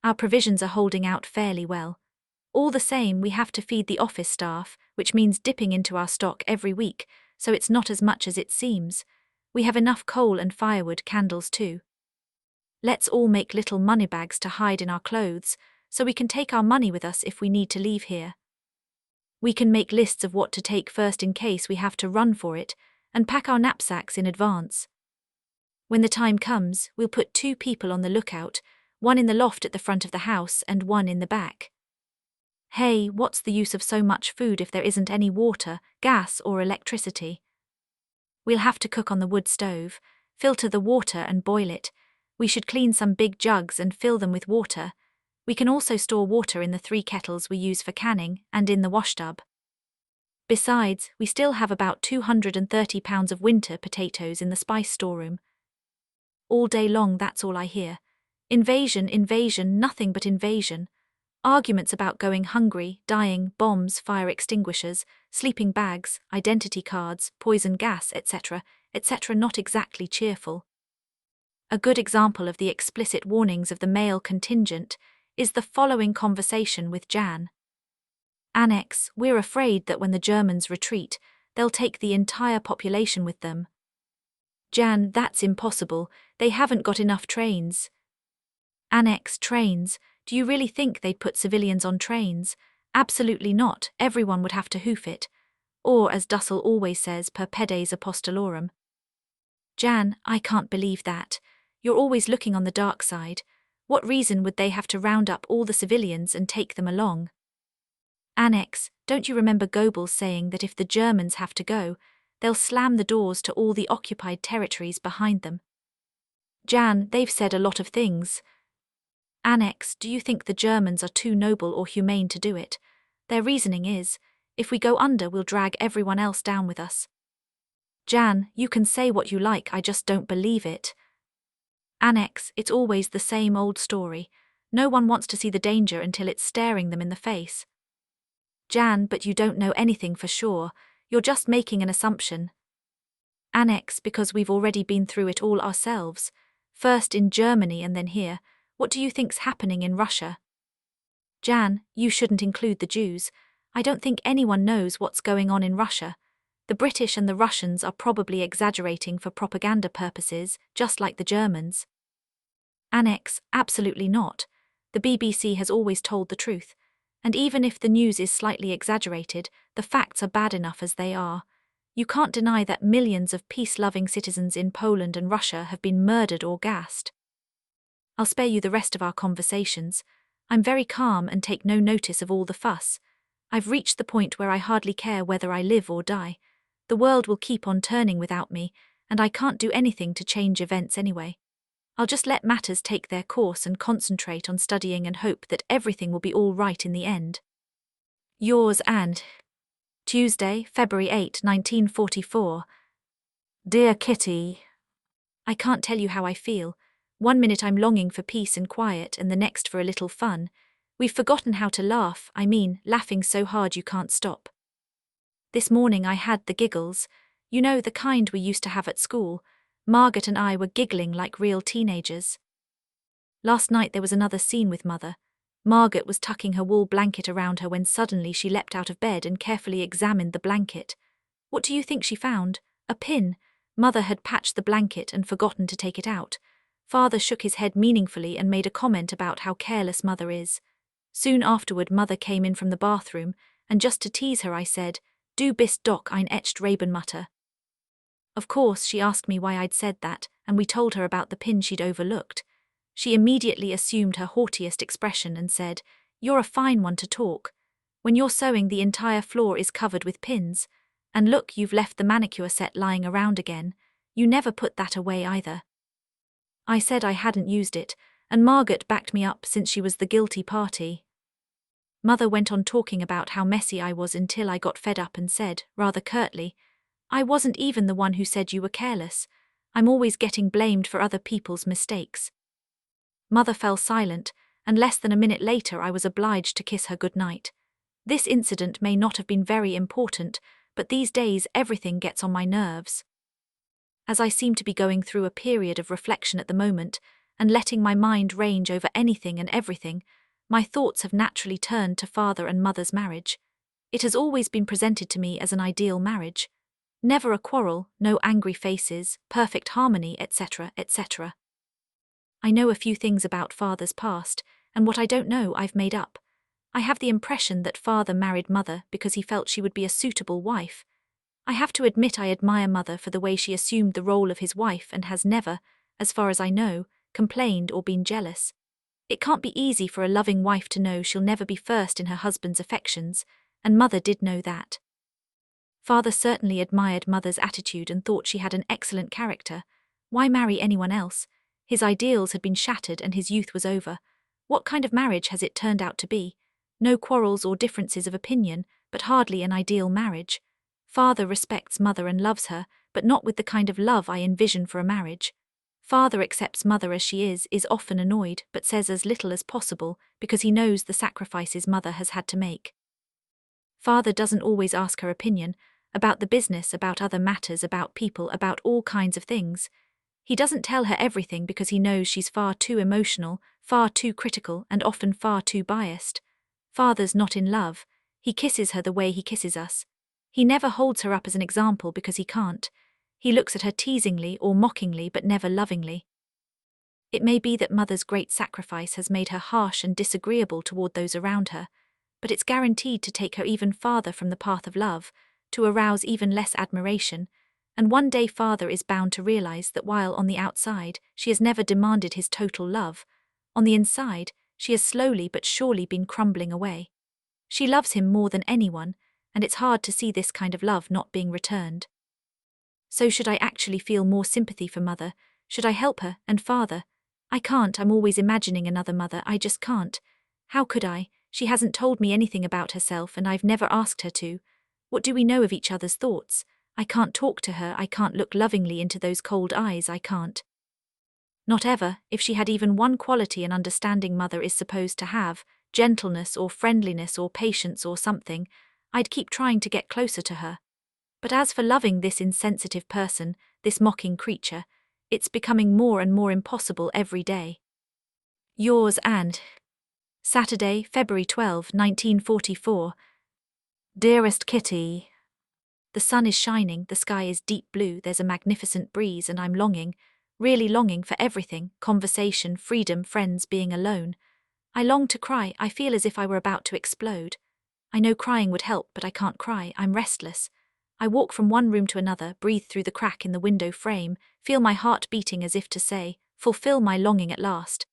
Our provisions are holding out fairly well. All the same, we have to feed the office staff, which means dipping into our stock every week, so it's not as much as it seems. We have enough coal and firewood, candles too. Let's all make little money bags to hide in our clothes, so we can take our money with us if we need to leave here. We can make lists of what to take first in case we have to run for it, and pack our knapsacks in advance. When the time comes, we'll put 2 people on the lookout, one in the loft at the front of the house and one in the back. Hey, what's the use of so much food if there isn't any water, gas or electricity? We'll have to cook on the wood stove, filter the water and boil it. We should clean some big jugs and fill them with water. We can also store water in the 3 kettles we use for canning and in the washtub. Besides, we still have about 230 pounds of winter potatoes in the spice storeroom. All day long that's all I hear. Invasion, invasion, nothing but invasion. Arguments about going hungry, dying, bombs, fire extinguishers, sleeping bags, identity cards, poison gas, etc., etc. Not exactly cheerful. A good example of the explicit warnings of the male contingent is the following conversation with Jan. Annex, we're afraid that when the Germans retreat, they'll take the entire population with them. Jan, that's impossible, they haven't got enough trains. Annex, trains, do you really think they'd put civilians on trains? Absolutely not, everyone would have to hoof it. Or, as Dussel always says, per pedes apostolorum. Jan, I can't believe that. You're always looking on the dark side. What reason would they have to round up all the civilians and take them along? Annex, don't you remember Goebbels saying that if the Germans have to go, they'll slam the doors to all the occupied territories behind them? Jan, they've said a lot of things. Annex, do you think the Germans are too noble or humane to do it? Their reasoning is, if we go under, we'll drag everyone else down with us. Jan, you can say what you like, I just don't believe it. Annex, it's always the same old story. No one wants to see the danger until it's staring them in the face. Jan, but you don't know anything for sure. You're just making an assumption. Annex, because we've already been through it all ourselves. First in Germany and then here. What do you think's happening in Russia? Jan, you shouldn't include the Jews. I don't think anyone knows what's going on in Russia. The British and the Russians are probably exaggerating for propaganda purposes, just like the Germans. Annex, absolutely not. The BBC has always told the truth. And even if the news is slightly exaggerated, the facts are bad enough as they are. You can't deny that millions of peace-loving citizens in Poland and Russia have been murdered or gassed. I'll spare you the rest of our conversations. I'm very calm and take no notice of all the fuss. I've reached the point where I hardly care whether I live or die. The world will keep on turning without me, and I can't do anything to change events anyway. I'll just let matters take their course and concentrate on studying and hope that everything will be all right in the end. Yours and Tuesday, February 8, 1944. Dear Kitty, I can't tell you how I feel. 1 minute I'm longing for peace and quiet and the next for a little fun. We've forgotten how to laugh, laughing so hard you can't stop. This morning I had the giggles, you know, the kind we used to have at school. Margaret and I were giggling like real teenagers. Last night there was another scene with Mother. Margaret was tucking her wool blanket around her when suddenly she leapt out of bed and carefully examined the blanket. What do you think she found? A pin. Mother had patched the blanket and forgotten to take it out. Father shook his head meaningfully and made a comment about how careless Mother is. Soon afterward Mother came in from the bathroom, and just to tease her I said, "Du bist doch ein echt Rabenmutter." Of course, she asked me why I'd said that, and we told her about the pin she'd overlooked. She immediately assumed her haughtiest expression and said, "You're a fine one to talk. When you're sewing, the entire floor is covered with pins. And look, you've left the manicure set lying around again. You never put that away either." I said I hadn't used it, and Margaret backed me up since she was the guilty party. Mother went on talking about how messy I was until I got fed up and said, rather curtly, "I wasn't even the one who said you were careless. I'm always getting blamed for other people's mistakes." Mother fell silent, and less than a minute later I was obliged to kiss her goodnight. This incident may not have been very important, but these days everything gets on my nerves. As I seem to be going through a period of reflection at the moment, and letting my mind range over anything and everything, my thoughts have naturally turned to Father and Mother's marriage. It has always been presented to me as an ideal marriage. Never a quarrel, no angry faces, perfect harmony, etc., etc. I know a few things about Father's past, and what I don't know I've made up. I have the impression that Father married Mother because he felt she would be a suitable wife. I have to admit I admire Mother for the way she assumed the role of his wife and has never, as far as I know, complained or been jealous. It can't be easy for a loving wife to know she'll never be first in her husband's affections, and Mother did know that. Father certainly admired Mother's attitude and thought she had an excellent character. Why marry anyone else? His ideals had been shattered and his youth was over. What kind of marriage has it turned out to be? No quarrels or differences of opinion, but hardly an ideal marriage. Father respects Mother and loves her, but not with the kind of love I envision for a marriage. Father accepts Mother as she is often annoyed, but says as little as possible because he knows the sacrifices Mother has had to make. Father doesn't always ask her opinion, about the business, about other matters, about people, about all kinds of things. He doesn't tell her everything because he knows she's far too emotional, far too critical, and often far too biased. Father's not in love. He kisses her the way he kisses us. He never holds her up as an example because he can't. He looks at her teasingly or mockingly but never lovingly. It may be that Mother's great sacrifice has made her harsh and disagreeable toward those around her, but it's guaranteed to take her even farther from the path of love, to arouse even less admiration, and one day Father is bound to realize that while on the outside she has never demanded his total love, on the inside she has slowly but surely been crumbling away. She loves him more than anyone, and it's hard to see this kind of love not being returned. So should I actually feel more sympathy for Mother? Should I help her and Father? I can't, I'm always imagining another mother, I just can't. How could I? She hasn't told me anything about herself and I've never asked her to. What do we know of each other's thoughts? I can't talk to her, I can't look lovingly into those cold eyes, I can't. Not ever, if she had even one quality an understanding mother is supposed to have, gentleness or friendliness or patience or something, I'd keep trying to get closer to her. But as for loving this insensitive person, this mocking creature, it's becoming more and more impossible every day. Yours and Saturday, February 12, 1944. Dearest Kitty. The sun is shining, the sky is deep blue, there's a magnificent breeze and I'm longing, really longing for everything, conversation, freedom, friends, being alone. I long to cry, I feel as if I were about to explode. I know crying would help, but I can't cry, I'm restless. I walk from one room to another, breathe through the crack in the window frame, feel my heart beating as if to say, fulfill my longing at last.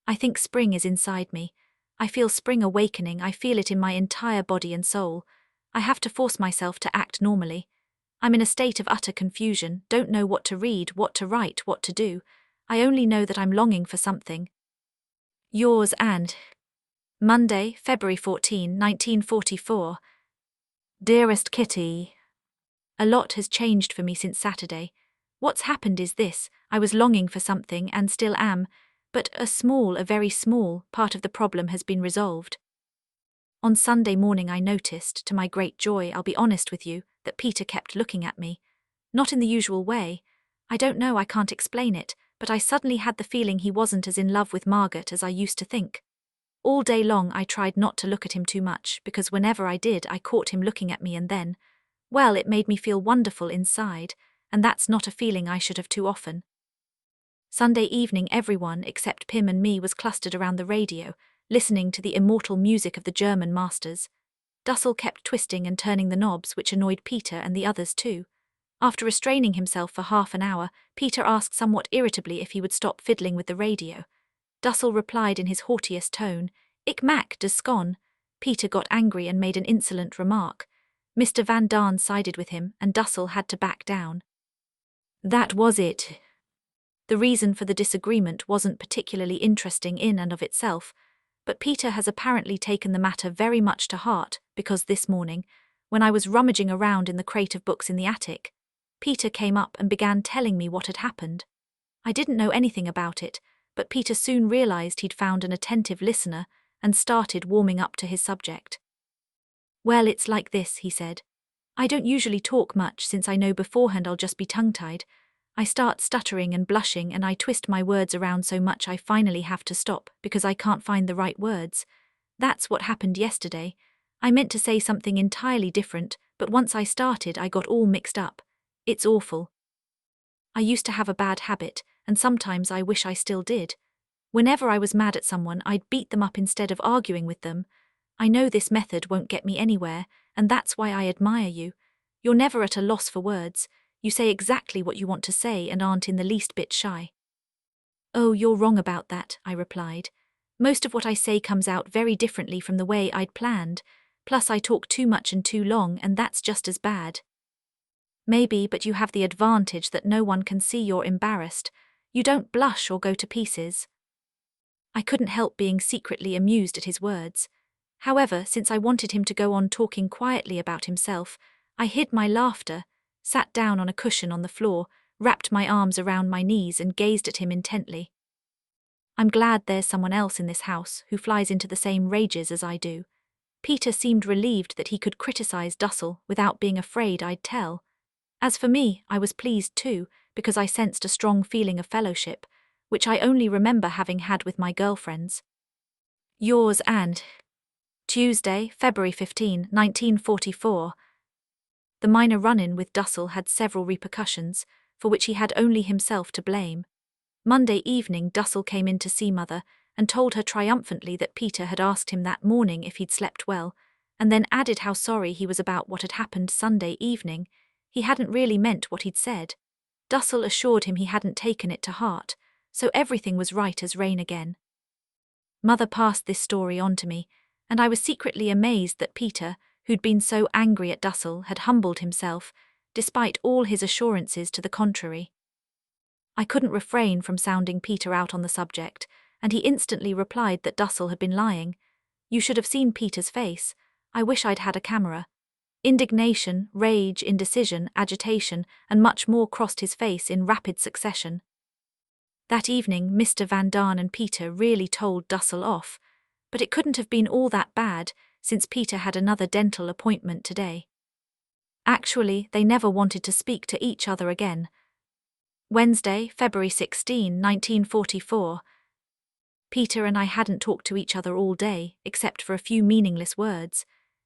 I think spring is inside me. I feel spring awakening, I feel it in my entire body and soul. I have to force myself to act normally. I'm in a state of utter confusion, don't know what to read, what to write, what to do. I only know that I'm longing for something. Yours and Monday, February 14, 1944. Dearest Kitty. A lot has changed for me since Saturday. What's happened is this, I was longing for something and still am, but a very small, part of the problem has been resolved. On Sunday morning I noticed, to my great joy, I'll be honest with you, that Peter kept looking at me. Not in the usual way. I don't know, I can't explain it, but I suddenly had the feeling he wasn't as in love with Margaret as I used to think. All day long I tried not to look at him too much, because whenever I did I caught him looking at me and then, well, it made me feel wonderful inside, and that's not a feeling I should have too often. Sunday evening everyone, except Pim and me, was clustered around the radio, listening to the immortal music of the German masters. Dussel kept twisting and turning the knobs, which annoyed Peter and the others too. After restraining himself for half an hour, Peter asked somewhat irritably if he would stop fiddling with the radio. Dussel replied in his haughtiest tone, "Ik maak de skon." Peter got angry and made an insolent remark. Mr. Van Daan sided with him, and Dussel had to back down. That was it. The reason for the disagreement wasn't particularly interesting in and of itself, but Peter has apparently taken the matter very much to heart, because this morning, when I was rummaging around in the crate of books in the attic, Peter came up and began telling me what had happened. I didn't know anything about it, but Peter soon realized he'd found an attentive listener and started warming up to his subject. Well, it's like this, he said. I don't usually talk much since I know beforehand I'll just be tongue-tied. I start stuttering and blushing and I twist my words around so much I finally have to stop because I can't find the right words. That's what happened yesterday. I meant to say something entirely different, but once I started I got all mixed up. It's awful. I used to have a bad habit, and sometimes I wish I still did. Whenever I was mad at someone, I'd beat them up instead of arguing with them. I know this method won't get me anywhere, and that's why I admire you. You're never at a loss for words. You say exactly what you want to say and aren't in the least bit shy. Oh, you're wrong about that, I replied. Most of what I say comes out very differently from the way I'd planned. Plus I talk too much and too long, and that's just as bad. Maybe, but you have the advantage that no one can see you're embarrassed. You don't blush or go to pieces. I couldn't help being secretly amused at his words. However, since I wanted him to go on talking quietly about himself, I hid my laughter, sat down on a cushion on the floor, wrapped my arms around my knees and gazed at him intently. I'm glad there's someone else in this house who flies into the same rages as I do. Peter seemed relieved that he could criticize Dussel without being afraid I'd tell. As for me, I was pleased too, because I sensed a strong feeling of fellowship, which I only remember having had with my girlfriends. Yours and Tuesday, February 15, 1944. The minor run-in with Dussel had several repercussions, for which he had only himself to blame. Monday evening Dussel came in to see Mother and told her triumphantly that Peter had asked him that morning if he'd slept well, and then added how sorry he was about what had happened Sunday evening. He hadn't really meant what he'd said. Dussel assured him he hadn't taken it to heart, so everything was right as rain again. Mother passed this story on to me, and I was secretly amazed that Peter, who'd been so angry at Dussel, had humbled himself, despite all his assurances to the contrary. I couldn't refrain from sounding Peter out on the subject, and he instantly replied that Dussel had been lying. You should have seen Peter's face. I wish I'd had a camera. Indignation, rage, indecision, agitation, and much more crossed his face in rapid succession. That evening, Mr. Van Daan and Peter really told Dussel off, but it couldn't have been all that bad, since Peter had another dental appointment today. Actually, they never wanted to speak to each other again. Wednesday, February 16, 1944. Peter and I hadn't talked to each other all day, except for a few meaningless words.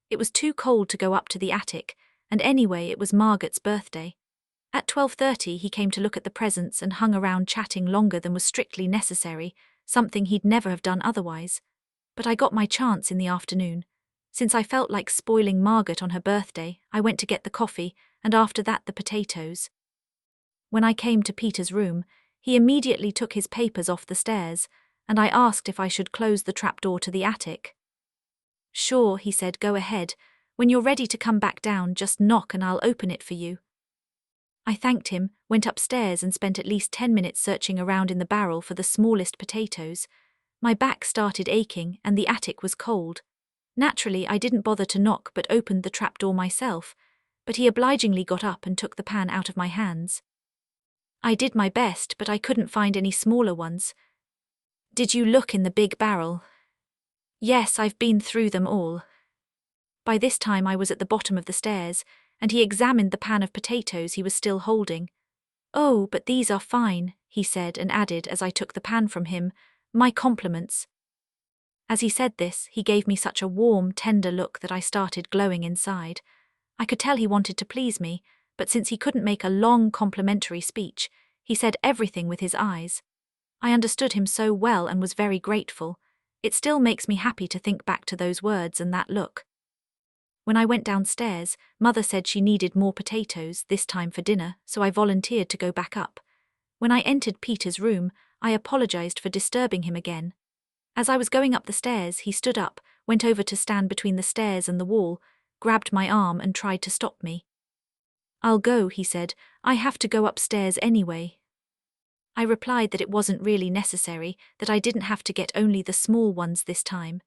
It was too cold to go up to the attic, and anyway it was Margaret's birthday. At 12:30 he came to look at the presents and hung around chatting longer than was strictly necessary, something he'd never have done otherwise. But I got my chance in the afternoon. Since I felt like spoiling Margaret on her birthday, I went to get the coffee, and after that the potatoes. When I came to Peter's room, he immediately took his papers off the stairs, and I asked if I should close the trapdoor to the attic. Sure, he said, go ahead. When you're ready to come back down, just knock and I'll open it for you. I thanked him, went upstairs and spent at least 10 minutes searching around in the barrel for the smallest potatoes. My back started aching and the attic was cold. Naturally, I didn't bother to knock but opened the trapdoor myself, but he obligingly got up and took the pan out of my hands. I did my best, but I couldn't find any smaller ones. Did you look in the big barrel? Yes, I've been through them all. By this time I was at the bottom of the stairs, and he examined the pan of potatoes he was still holding. Oh, but these are fine, he said, and added as I took the pan from him, my compliments. As he said this, he gave me such a warm, tender look that I started glowing inside. I could tell he wanted to please me, but since he couldn't make a long, complimentary speech, he said everything with his eyes. I understood him so well and was very grateful. It still makes me happy to think back to those words and that look. When I went downstairs, Mother said she needed more potatoes, this time for dinner, so I volunteered to go back up. When I entered Peter's room, I apologized for disturbing him again. As I was going up the stairs, he stood up, went over to stand between the stairs and the wall, grabbed my arm and tried to stop me. I'll go, he said. I have to go upstairs anyway. I replied that it wasn't really necessary, that I didn't have to get only the small ones this time.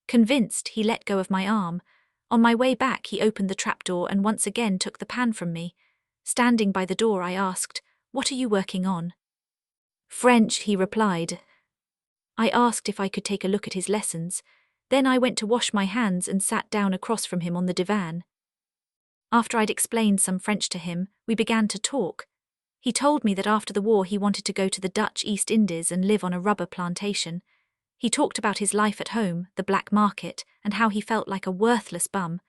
Convinced, he let go of my arm. On my way back, he opened the trapdoor and once again took the pan from me. Standing by the door, I asked, "What are you working on?" "French," he replied. I asked if I could take a look at his lessons. Then I went to wash my hands and sat down across from him on the divan. After I'd explained some French to him, we began to talk. He told me that after the war he wanted to go to the Dutch East Indies and live on a rubber plantation. He talked about his life at home, the black market, and how he felt like a worthless bum.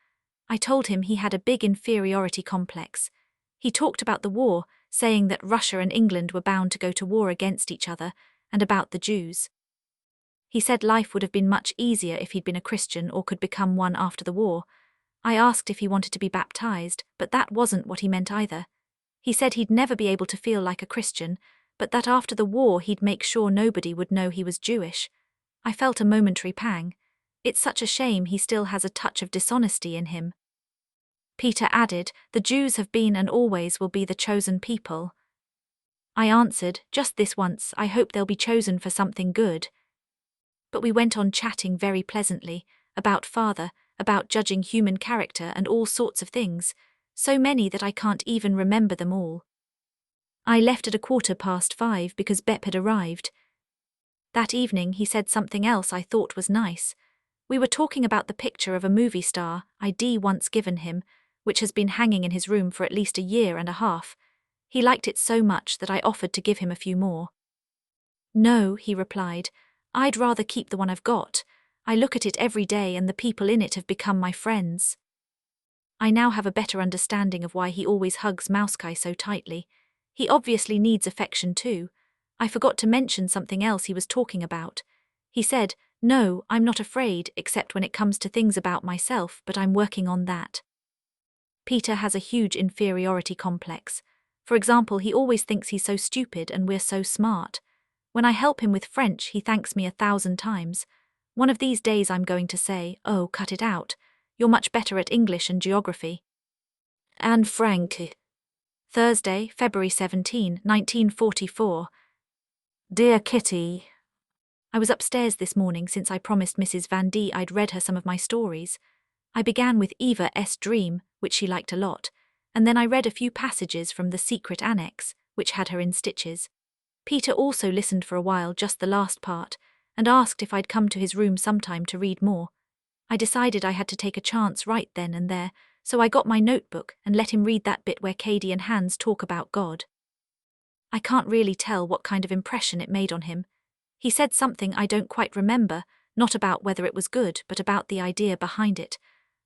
I told him he had a big inferiority complex. He talked about the war, saying that Russia and England were bound to go to war against each other, and about the Jews. He said life would have been much easier if he'd been a Christian or could become one after the war. I asked if he wanted to be baptized, but that wasn't what he meant either. He said he'd never be able to feel like a Christian, but that after the war he'd make sure nobody would know he was Jewish. I felt a momentary pang. It's such a shame he still has a touch of dishonesty in him. Peter added, "The Jews have been and always will be the chosen people." I answered, "Just this once, I hope they'll be chosen for something good." But we went on chatting very pleasantly, about father, about judging human character and all sorts of things, so many that I can't even remember them all. I left at 5:15 because Bep had arrived. That evening he said something else I thought was nice. We were talking about the picture of a movie star I'd once given him, which has been hanging in his room for at least a year and a half. He liked it so much that I offered to give him a few more. "No," he replied, "I'd rather keep the one I've got. I look at it every day and the people in it have become my friends." I now have a better understanding of why he always hugs Mouskai so tightly. He obviously needs affection too. I forgot to mention something else he was talking about. He said, "No, I'm not afraid, except when it comes to things about myself, but I'm working on that." Peter has a huge inferiority complex. For example, he always thinks he's so stupid and we're so smart. When I help him with French, he thanks me 1,000 times. One of these days I'm going to say, "Oh, cut it out. You're much better at English and geography." "Anne Frank. Thursday, February 17, 1944. Dear Kitty, I was upstairs this morning since I promised Mrs. Van D I'd read her some of my stories. I began with Eva S. Dream, which she liked a lot, and then I read a few passages from The Secret Annex, which had her in stitches. Peter also listened for a while, just the last part, and asked if I'd come to his room sometime to read more. I decided I had to take a chance right then and there, so I got my notebook and let him read that bit where Cady and Hans talk about God. I can't really tell what kind of impression it made on him. He said something I don't quite remember, not about whether it was good, but about the idea behind it.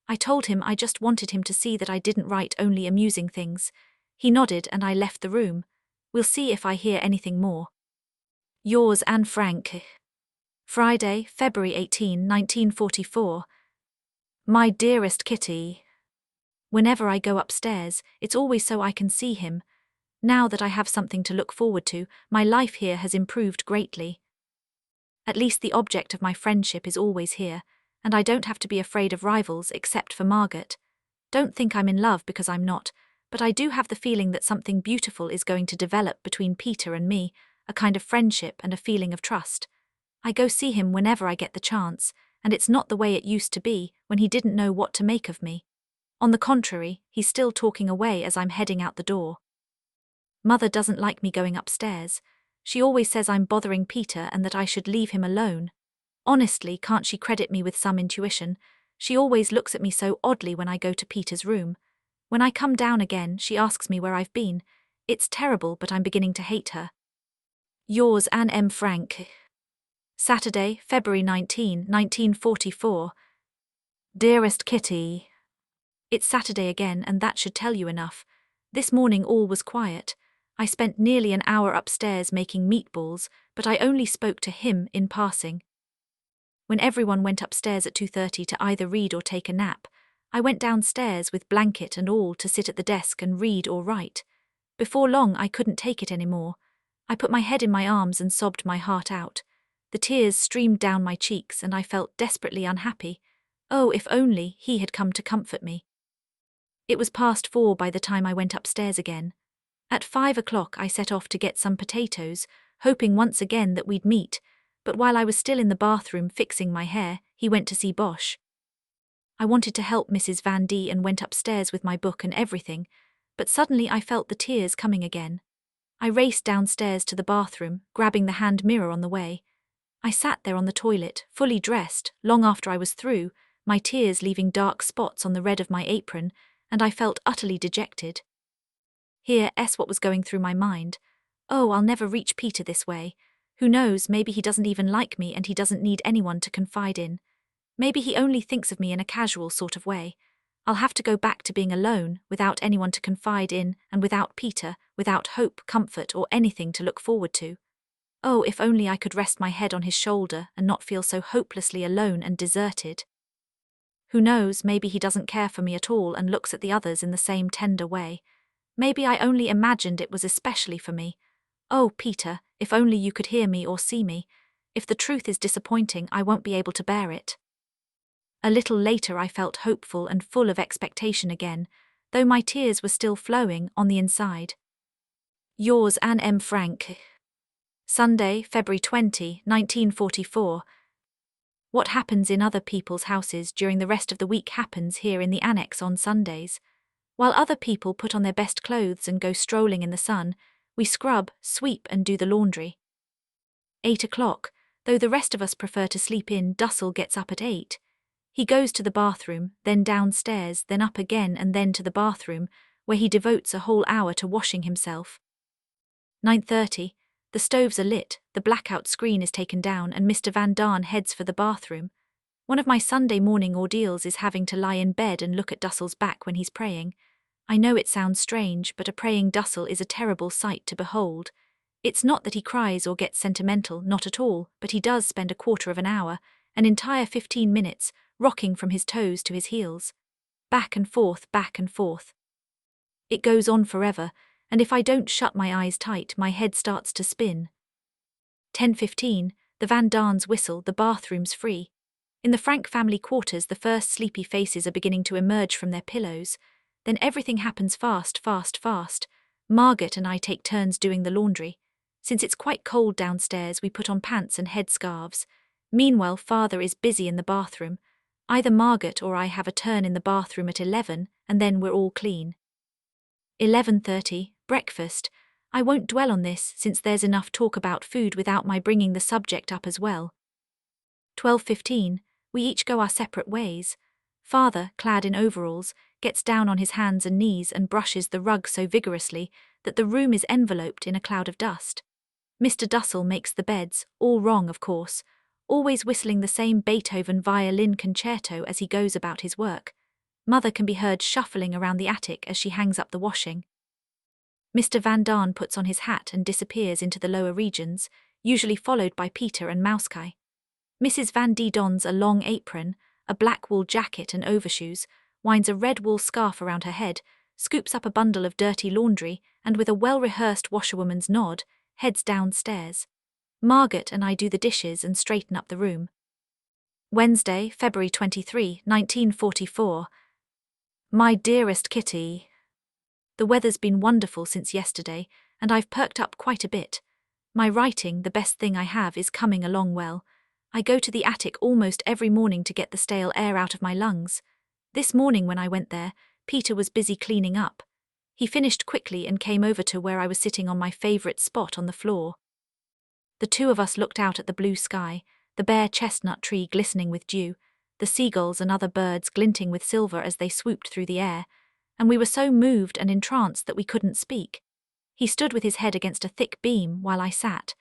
I told him I just wanted him to see that I didn't write only amusing things. He nodded and I left the room. We'll see if I hear anything more. Yours, Anne Frank. Friday, February 18, 1944. My dearest Kitty. Whenever I go upstairs, it's always so I can see him. Now that I have something to look forward to, my life here has improved greatly. At least the object of my friendship is always here, and I don't have to be afraid of rivals except for Margaret. Don't think I'm in love because I'm not, but I do have the feeling that something beautiful is going to develop between Peter and me, a kind of friendship and a feeling of trust. I go see him whenever I get the chance, and it's not the way it used to be when he didn't know what to make of me. On the contrary, he's still talking away as I'm heading out the door. Mother doesn't like me going upstairs. She always says I'm bothering Peter and that I should leave him alone. Honestly, can't she credit me with some intuition? She always looks at me so oddly when I go to Peter's room. When I come down again, she asks me where I've been. It's terrible, but I'm beginning to hate her. Yours, Anne M. Frank. Saturday, February 19, 1944. Dearest Kitty. It's Saturday again, and that should tell you enough. This morning all was quiet. I spent nearly an hour upstairs making meatballs, but I only spoke to him in passing. When everyone went upstairs at 2:30 to either read or take a nap, I went downstairs with blanket and all to sit at the desk and read or write. Before long I couldn't take it anymore. I put my head in my arms and sobbed my heart out. The tears streamed down my cheeks and I felt desperately unhappy. Oh, if only he had come to comfort me. It was past 4 by the time I went upstairs again. At 5 o'clock I set off to get some potatoes, hoping once again that we'd meet, but while I was still in the bathroom fixing my hair, he went to see Bosch. I wanted to help Mrs. Van D and went upstairs with my book and everything, but suddenly I felt the tears coming again. I raced downstairs to the bathroom, grabbing the hand mirror on the way. I sat there on the toilet, fully dressed, long after I was through, my tears leaving dark spots on the red of my apron, and I felt utterly dejected. Here's what was going through my mind. Oh, I'll never reach Peter this way. Who knows, maybe he doesn't even like me and he doesn't need anyone to confide in. Maybe he only thinks of me in a casual sort of way. I'll have to go back to being alone, without anyone to confide in, and without Peter, without hope, comfort, or anything to look forward to. Oh, if only I could rest my head on his shoulder and not feel so hopelessly alone and deserted. Who knows, maybe he doesn't care for me at all and looks at the others in the same tender way. Maybe I only imagined it was especially for me. Oh, Peter, if only you could hear me or see me. If the truth is disappointing, I won't be able to bear it. A little later I felt hopeful and full of expectation again, though my tears were still flowing on the inside. Yours, Anne M. Frank. Sunday, February 20, 1944. What happens in other people's houses during the rest of the week happens here in the Annex on Sundays. While other people put on their best clothes and go strolling in the sun, we scrub, sweep and do the laundry. 8 o'clock, though the rest of us prefer to sleep in, Dussel gets up at 8. He goes to the bathroom, then downstairs, then up again and then to the bathroom, where he devotes a whole hour to washing himself. 9:30, the stoves are lit, the blackout screen is taken down and Mr. Van Daan heads for the bathroom. One of my Sunday morning ordeals is having to lie in bed and look at Dussel's back when he's praying. I know it sounds strange, but a praying Dussel is a terrible sight to behold. It's not that he cries or gets sentimental, not at all, but he does spend a quarter of an hour, an entire 15 minutes, rocking from his toes to his heels. Back and forth, back and forth. It goes on forever, and if I don't shut my eyes tight, my head starts to spin. 10:15, the Van Daans whistle, the bathroom's free. In the Frank family quarters, the first sleepy faces are beginning to emerge from their pillows. Then everything happens fast, fast, fast. Margaret and I take turns doing the laundry. Since it's quite cold downstairs, we put on pants and headscarves. Meanwhile, Father is busy in the bathroom. Either Margaret or I have a turn in the bathroom at 11, and then we're all clean. 11:30, breakfast. I won't dwell on this since there's enough talk about food without my bringing the subject up as well. 12:15, we each go our separate ways. Father, clad in overalls, gets down on his hands and knees and brushes the rug so vigorously that the room is enveloped in a cloud of dust. Mr. Dussel makes the beds, all wrong of course, always whistling the same Beethoven violin concerto as he goes about his work. Mother can be heard shuffling around the attic as she hangs up the washing. Mr. Van Daan puts on his hat and disappears into the lower regions, usually followed by Peter and Mouskai. Mrs. Van D dons a long apron, a black wool jacket and overshoes, winds a red wool scarf around her head, scoops up a bundle of dirty laundry, and with a well-rehearsed washerwoman's nod, heads downstairs. Margaret and I do the dishes and straighten up the room. Wednesday, February 23, 1944. My dearest Kitty. The weather's been wonderful since yesterday, and I've perked up quite a bit. My writing, the best thing I have, is coming along well. I go to the attic almost every morning to get the stale air out of my lungs. This morning when I went there, Peter was busy cleaning up. He finished quickly and came over to where I was sitting on my favourite spot on the floor. The two of us looked out at the blue sky, the bare chestnut tree glistening with dew, the seagulls and other birds glinting with silver as they swooped through the air, and we were so moved and entranced that we couldn't speak. He stood with his head against a thick beam while I sat.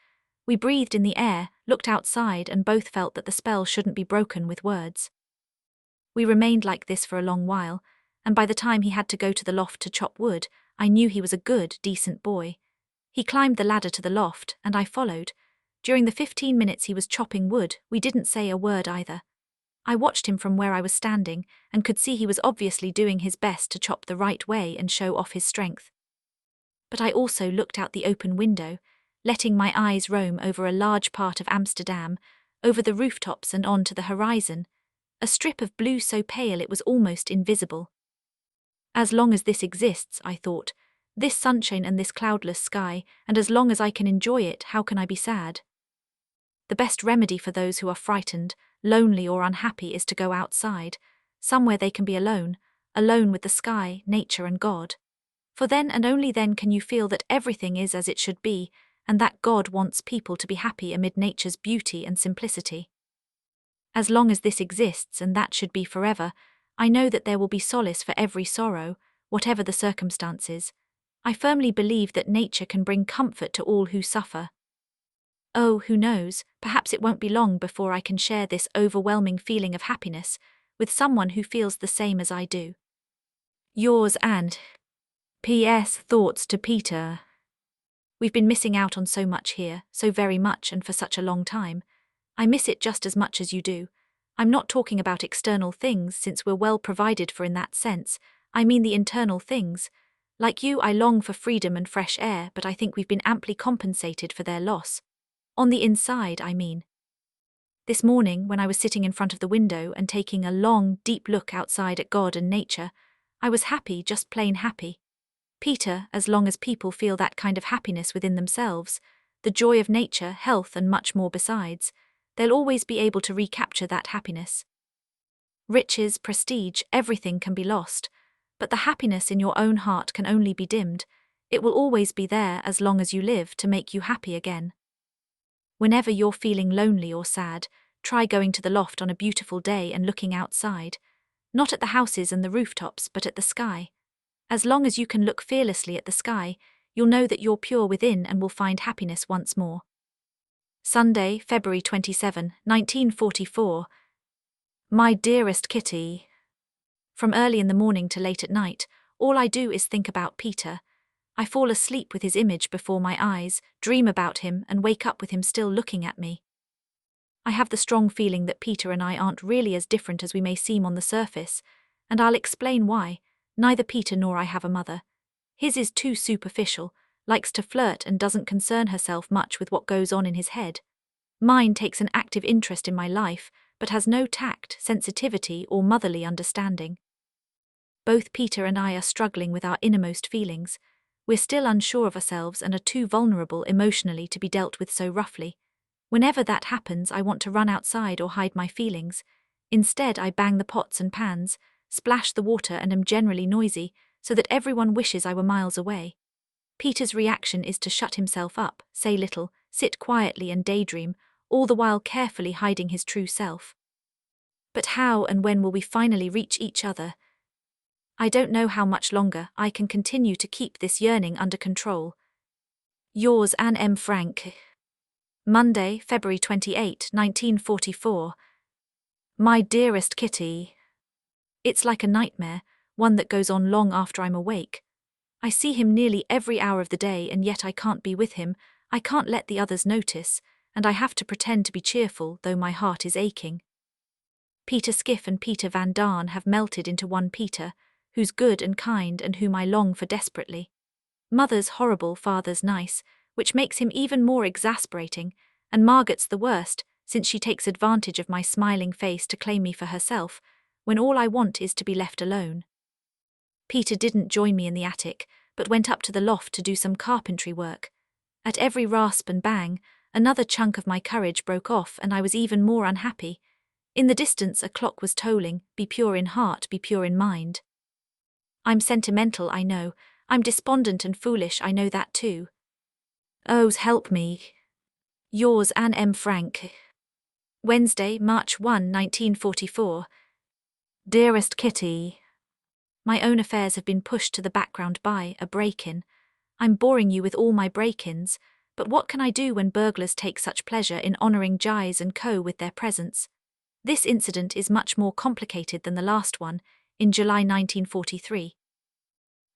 We breathed in the air, looked outside, and both felt that the spell shouldn't be broken with words. We remained like this for a long while, and by the time he had to go to the loft to chop wood, I knew he was a good, decent boy. He climbed the ladder to the loft, and I followed. During the 15 minutes he was chopping wood, we didn't say a word either. I watched him from where I was standing, and could see he was obviously doing his best to chop the right way and show off his strength. But I also looked out the open window, letting my eyes roam over a large part of Amsterdam, over the rooftops and on to the horizon, a strip of blue so pale it was almost invisible. As long as this exists, I thought, this sunshine and this cloudless sky, and as long as I can enjoy it, how can I be sad? The best remedy for those who are frightened, lonely or unhappy is to go outside, somewhere they can be alone, alone with the sky, nature and God. For then and only then can you feel that everything is as it should be, and that God wants people to be happy amid nature's beauty and simplicity. As long as this exists, and that should be forever, I know that there will be solace for every sorrow, whatever the circumstances. I firmly believe that nature can bring comfort to all who suffer. Oh, who knows, perhaps it won't be long before I can share this overwhelming feeling of happiness with someone who feels the same as I do. Yours and P.S. Thoughts to Peter. We've been missing out on so much here, so very much and for such a long time. I miss it just as much as you do. I'm not talking about external things since we're well provided for in that sense. I mean the internal things. Like you, I long for freedom and fresh air, but I think we've been amply compensated for their loss. On the inside, I mean. This morning, when I was sitting in front of the window and taking a long, deep look outside at God and nature, I was happy, just plain happy. Peter, as long as people feel that kind of happiness within themselves, the joy of nature, health and much more besides, they'll always be able to recapture that happiness. Riches, prestige, everything can be lost, but the happiness in your own heart can only be dimmed. It will always be there as long as you live to make you happy again. Whenever you're feeling lonely or sad, try going to the loft on a beautiful day and looking outside, not at the houses and the rooftops, but at the sky. As long as you can look fearlessly at the sky, you'll know that you're pure within and will find happiness once more. Sunday, February 27, 1944. My dearest Kitty. From early in the morning to late at night, all I do is think about Peter. I fall asleep with his image before my eyes, dream about him, and wake up with him still looking at me. I have the strong feeling that Peter and I aren't really as different as we may seem on the surface, and I'll explain why. Neither Peter nor I have a mother. His is too superficial, likes to flirt and doesn't concern herself much with what goes on in his head. Mine takes an active interest in my life, but has no tact, sensitivity, or motherly understanding. Both Peter and I are struggling with our innermost feelings. We're still unsure of ourselves and are too vulnerable emotionally to be dealt with so roughly. Whenever that happens, I want to run outside or hide my feelings. Instead, I bang the pots and pans, splash the water, and am generally noisy, so that everyone wishes I were miles away. Peter's reaction is to shut himself up, say little, sit quietly and daydream, all the while carefully hiding his true self. But how and when will we finally reach each other? I don't know how much longer I can continue to keep this yearning under control. Yours, Anne M. Frank. Monday, February 28, 1944. My dearest Kitty. It's like a nightmare, one that goes on long after I'm awake. I see him nearly every hour of the day, and yet I can't be with him, I can't let the others notice, and I have to pretend to be cheerful, though my heart is aching. Peter Skiff and Peter Van Daan have melted into one Peter, who's good and kind and whom I long for desperately. Mother's horrible, father's nice, which makes him even more exasperating, and Margaret's the worst, since she takes advantage of my smiling face to claim me for herself, when all I want is to be left alone. Peter didn't join me in the attic, but went up to the loft to do some carpentry work. At every rasp and bang, another chunk of my courage broke off, and I was even more unhappy. In the distance a clock was tolling, be pure in heart, be pure in mind. I'm sentimental, I know. I'm despondent and foolish, I know that too. Oh, help me. Yours, Anne M. Frank. Wednesday, March 1, 1944. Dearest Kitty. My own affairs have been pushed to the background by a break-in. I'm boring you with all my break-ins, but what can I do when burglars take such pleasure in honouring Giles and Co. with their presence? This incident is much more complicated than the last one, in July 1943.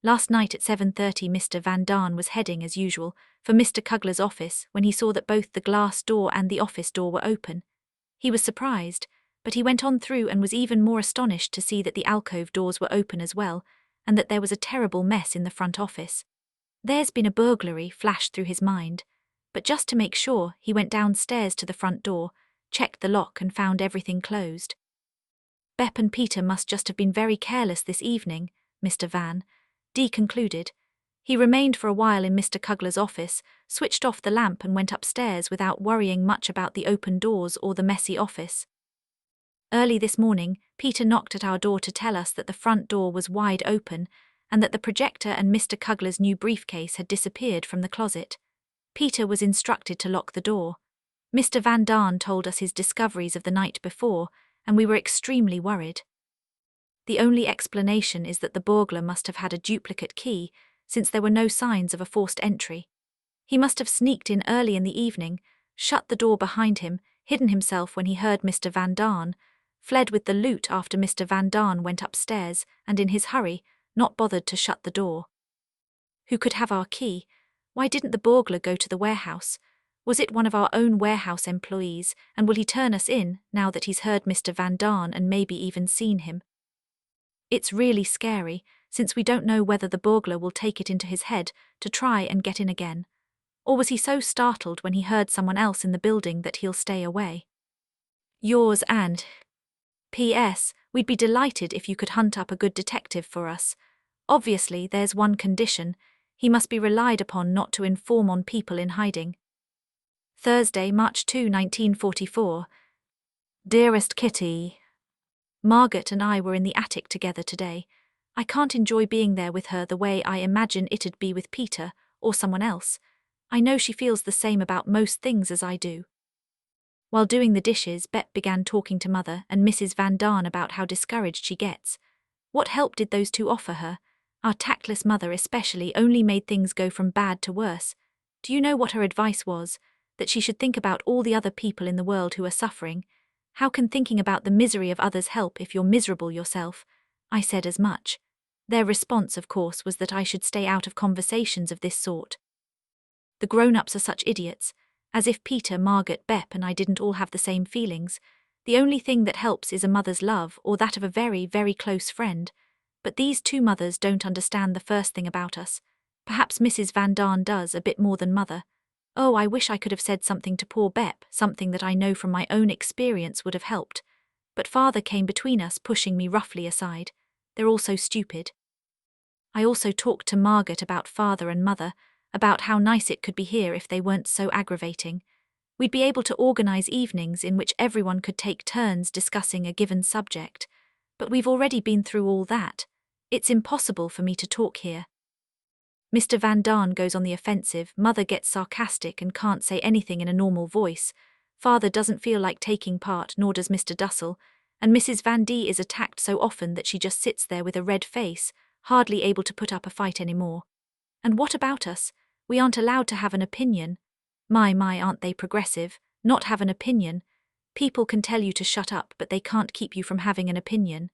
Last night at 7:30 Mr. Van Daan was heading, as usual, for Mr. Kugler's office when he saw that both the glass door and the office door were open. He was surprised, but he went on through and was even more astonished to see that the alcove doors were open as well, and that there was a terrible mess in the front office. There's been a burglary flashed through his mind, but just to make sure, he went downstairs to the front door, checked the lock and found everything closed. Bep and Peter must just have been very careless this evening, Mr. Van D concluded. He remained for a while in Mr. Kugler's office, switched off the lamp and went upstairs without worrying much about the open doors or the messy office. Early this morning, Peter knocked at our door to tell us that the front door was wide open and that the projector and Mr. Kugler's new briefcase had disappeared from the closet. Peter was instructed to lock the door. Mr. Van Daan told us his discoveries of the night before, and we were extremely worried. The only explanation is that the burglar must have had a duplicate key, since there were no signs of a forced entry. He must have sneaked in early in the evening, shut the door behind him, hidden himself when he heard Mr. Van Daan, fled with the loot after Mr. Van Daan went upstairs, and in his hurry, not bothered to shut the door. Who could have our key? Why didn't the burglar go to the warehouse? Was it one of our own warehouse employees, and will he turn us in, now that he's heard Mr. Van Daan and maybe even seen him? It's really scary, since we don't know whether the burglar will take it into his head to try and get in again. Or was he so startled when he heard someone else in the building that he'll stay away? Yours, and P.S. We'd be delighted if you could hunt up a good detective for us. Obviously, there's one condition. He must be relied upon not to inform on people in hiding. Thursday, March 2, 1944. Dearest Kitty. Margaret and I were in the attic together today. I can't enjoy being there with her the way I imagine it'd be with Peter or someone else. I know she feels the same about most things as I do. While doing the dishes, Bep began talking to Mother and Mrs. Van Daan about how discouraged she gets. What help did those two offer her? Our tactless mother especially only made things go from bad to worse. Do you know what her advice was? That she should think about all the other people in the world who are suffering. How can thinking about the misery of others help if you're miserable yourself? I said as much. Their response, of course, was that I should stay out of conversations of this sort. The grown-ups are such idiots, as if Peter, Margaret, Bep and I didn't all have the same feelings. The only thing that helps is a mother's love or that of a very, very close friend. But these two mothers don't understand the first thing about us. Perhaps Mrs. Van Daan does a bit more than Mother. Oh, I wish I could have said something to poor Bep, something that I know from my own experience would have helped. But Father came between us, pushing me roughly aside. They're all so stupid. I also talked to Margaret about father and mother, about how nice it could be here if they weren't so aggravating. We'd be able to organize evenings in which everyone could take turns discussing a given subject. But we've already been through all that. It's impossible for me to talk here. Mr. Van Daan goes on the offensive, mother gets sarcastic and can't say anything in a normal voice. Father doesn't feel like taking part, nor does Mr. Dussel, and Mrs. Van D is attacked so often that she just sits there with a red face, hardly able to put up a fight anymore. And what about us? We aren't allowed to have an opinion. My, aren't they progressive? Not have an opinion. People can tell you to shut up, but they can't keep you from having an opinion.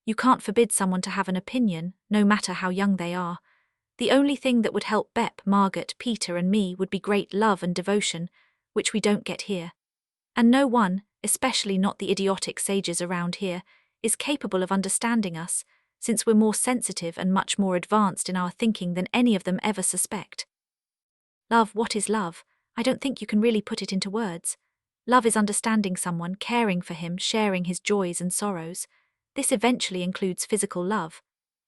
You can't forbid someone to have an opinion, no matter how young they are. The only thing that would help Bep, Margaret, Peter and me would be great love and devotion, which we don't get here. And no one, especially not the idiotic sages around here, is capable of understanding us, since we're more sensitive and much more advanced in our thinking than any of them ever suspect. Love, what is love? I don't think you can really put it into words. Love is understanding someone, caring for him, sharing his joys and sorrows. This eventually includes physical love.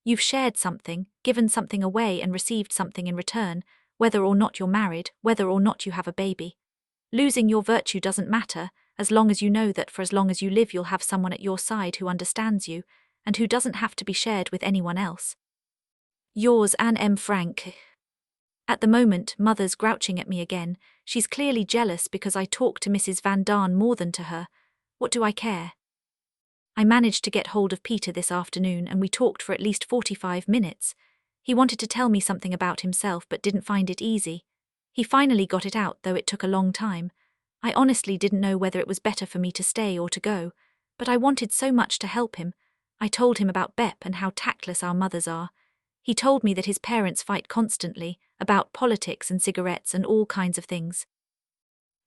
You've shared something, given something away and received something in return, whether or not you're married, whether or not you have a baby. Losing your virtue doesn't matter, as long as you know that for as long as you live you'll have someone at your side who understands you, and who doesn't have to be shared with anyone else. Yours, Anne M. Frank. At the moment, Mother's grouching at me again. She's clearly jealous because I talk to Mrs. Van Daan more than to her. What do I care? I managed to get hold of Peter this afternoon and we talked for at least 45 minutes. He wanted to tell me something about himself but didn't find it easy. He finally got it out, though it took a long time. I honestly didn't know whether it was better for me to stay or to go, but I wanted so much to help him. I told him about Bep and how tactless our mothers are. He told me that his parents fight constantly, about politics and cigarettes and all kinds of things.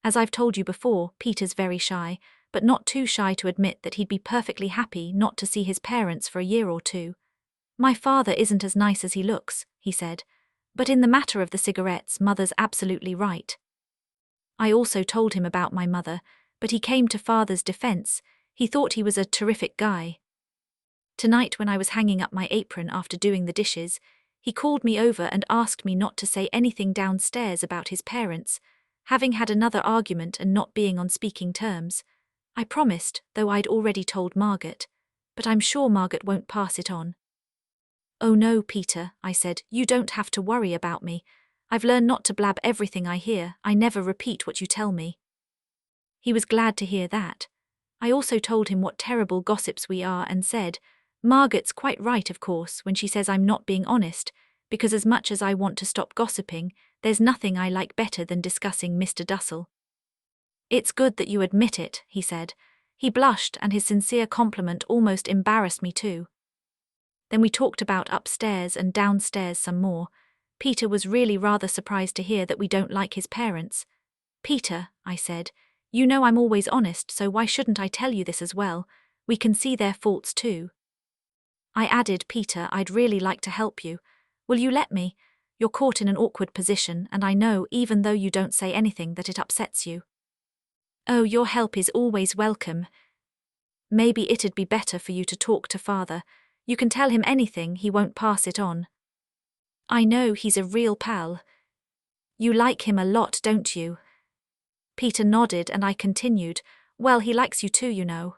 As I've told you before, Peter's very shy, but not too shy to admit that he'd be perfectly happy not to see his parents for a year or two. My father isn't as nice as he looks, he said, but in the matter of the cigarettes, Mother's absolutely right. I also told him about my mother, but he came to Father's defense. He thought he was a terrific guy. Tonight, when I was hanging up my apron after doing the dishes, he called me over and asked me not to say anything downstairs about his parents, having had another argument and not being on speaking terms. I promised, though I'd already told Margaret, but I'm sure Margaret won't pass it on. Oh no, Peter, I said, you don't have to worry about me. I've learned not to blab everything I hear. I never repeat what you tell me. He was glad to hear that. I also told him what terrible gossips we are and said, Margaret's quite right, of course, when she says I'm not being honest, because as much as I want to stop gossiping, there's nothing I like better than discussing Mr. Dussel. It's good that you admit it, he said. He blushed and his sincere compliment almost embarrassed me too. Then we talked about upstairs and downstairs some more. Peter was really rather surprised to hear that we don't like his parents. Peter, I said, you know I'm always honest, so why shouldn't I tell you this as well? We can see their faults too. I added, Peter, I'd really like to help you. Will you let me? You're caught in an awkward position, and I know, even though you don't say anything, that it upsets you. Oh, your help is always welcome. Maybe it'd be better for you to talk to Father. You can tell him anything, he won't pass it on. I know, he's a real pal. You like him a lot, don't you? Peter nodded and I continued, well, he likes you too, you know.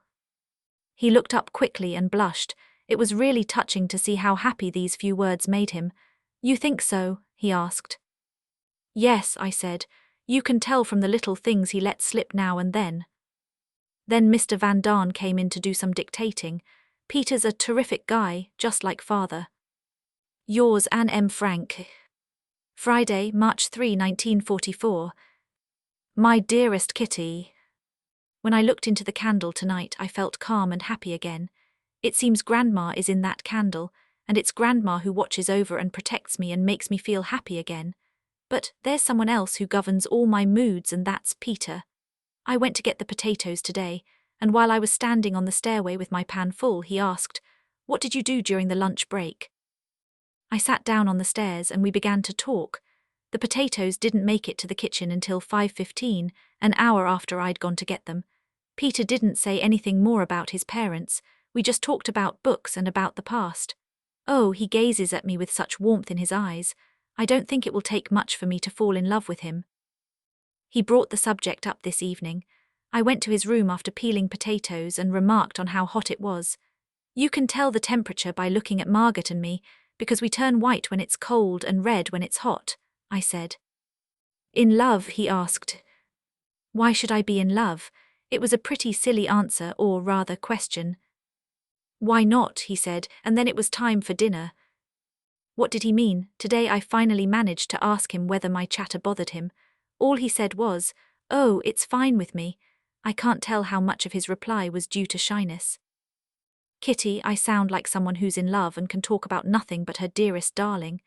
He looked up quickly and blushed. It was really touching to see how happy these few words made him. You think so? He asked. Yes, I said. You can tell from the little things he lets slip now and then. Then Mr. Van Daan came in to do some dictating. Peter's a terrific guy, just like Father. Yours, Anne M. Frank. Friday, March 3, 1944. My dearest Kitty. When I looked into the candle tonight, I felt calm and happy again. It seems Grandma is in that candle, and it's Grandma who watches over and protects me and makes me feel happy again. But there's someone else who governs all my moods, and that's Peter. I went to get the potatoes today, and while I was standing on the stairway with my pan full, he asked, "What did you do during the lunch break?" I sat down on the stairs and we began to talk. The potatoes didn't make it to the kitchen until 5:15, an hour after I'd gone to get them. Peter didn't say anything more about his parents. We just talked about books and about the past. Oh, he gazes at me with such warmth in his eyes. I don't think it will take much for me to fall in love with him. He brought the subject up this evening. I went to his room after peeling potatoes and remarked on how hot it was. You can tell the temperature by looking at Margaret and me, because we turn white when it's cold and red when it's hot, I said. In love, he asked. Why should I be in love? It was a pretty silly answer, or rather question. Why not, he said, and then it was time for dinner. What did he mean? Today I finally managed to ask him whether my chatter bothered him. All he said was, "Oh, it's fine with me." I can't tell how much of his reply was due to shyness. Kitty, I sound like someone who's in love and can talk about nothing but her dearest darling.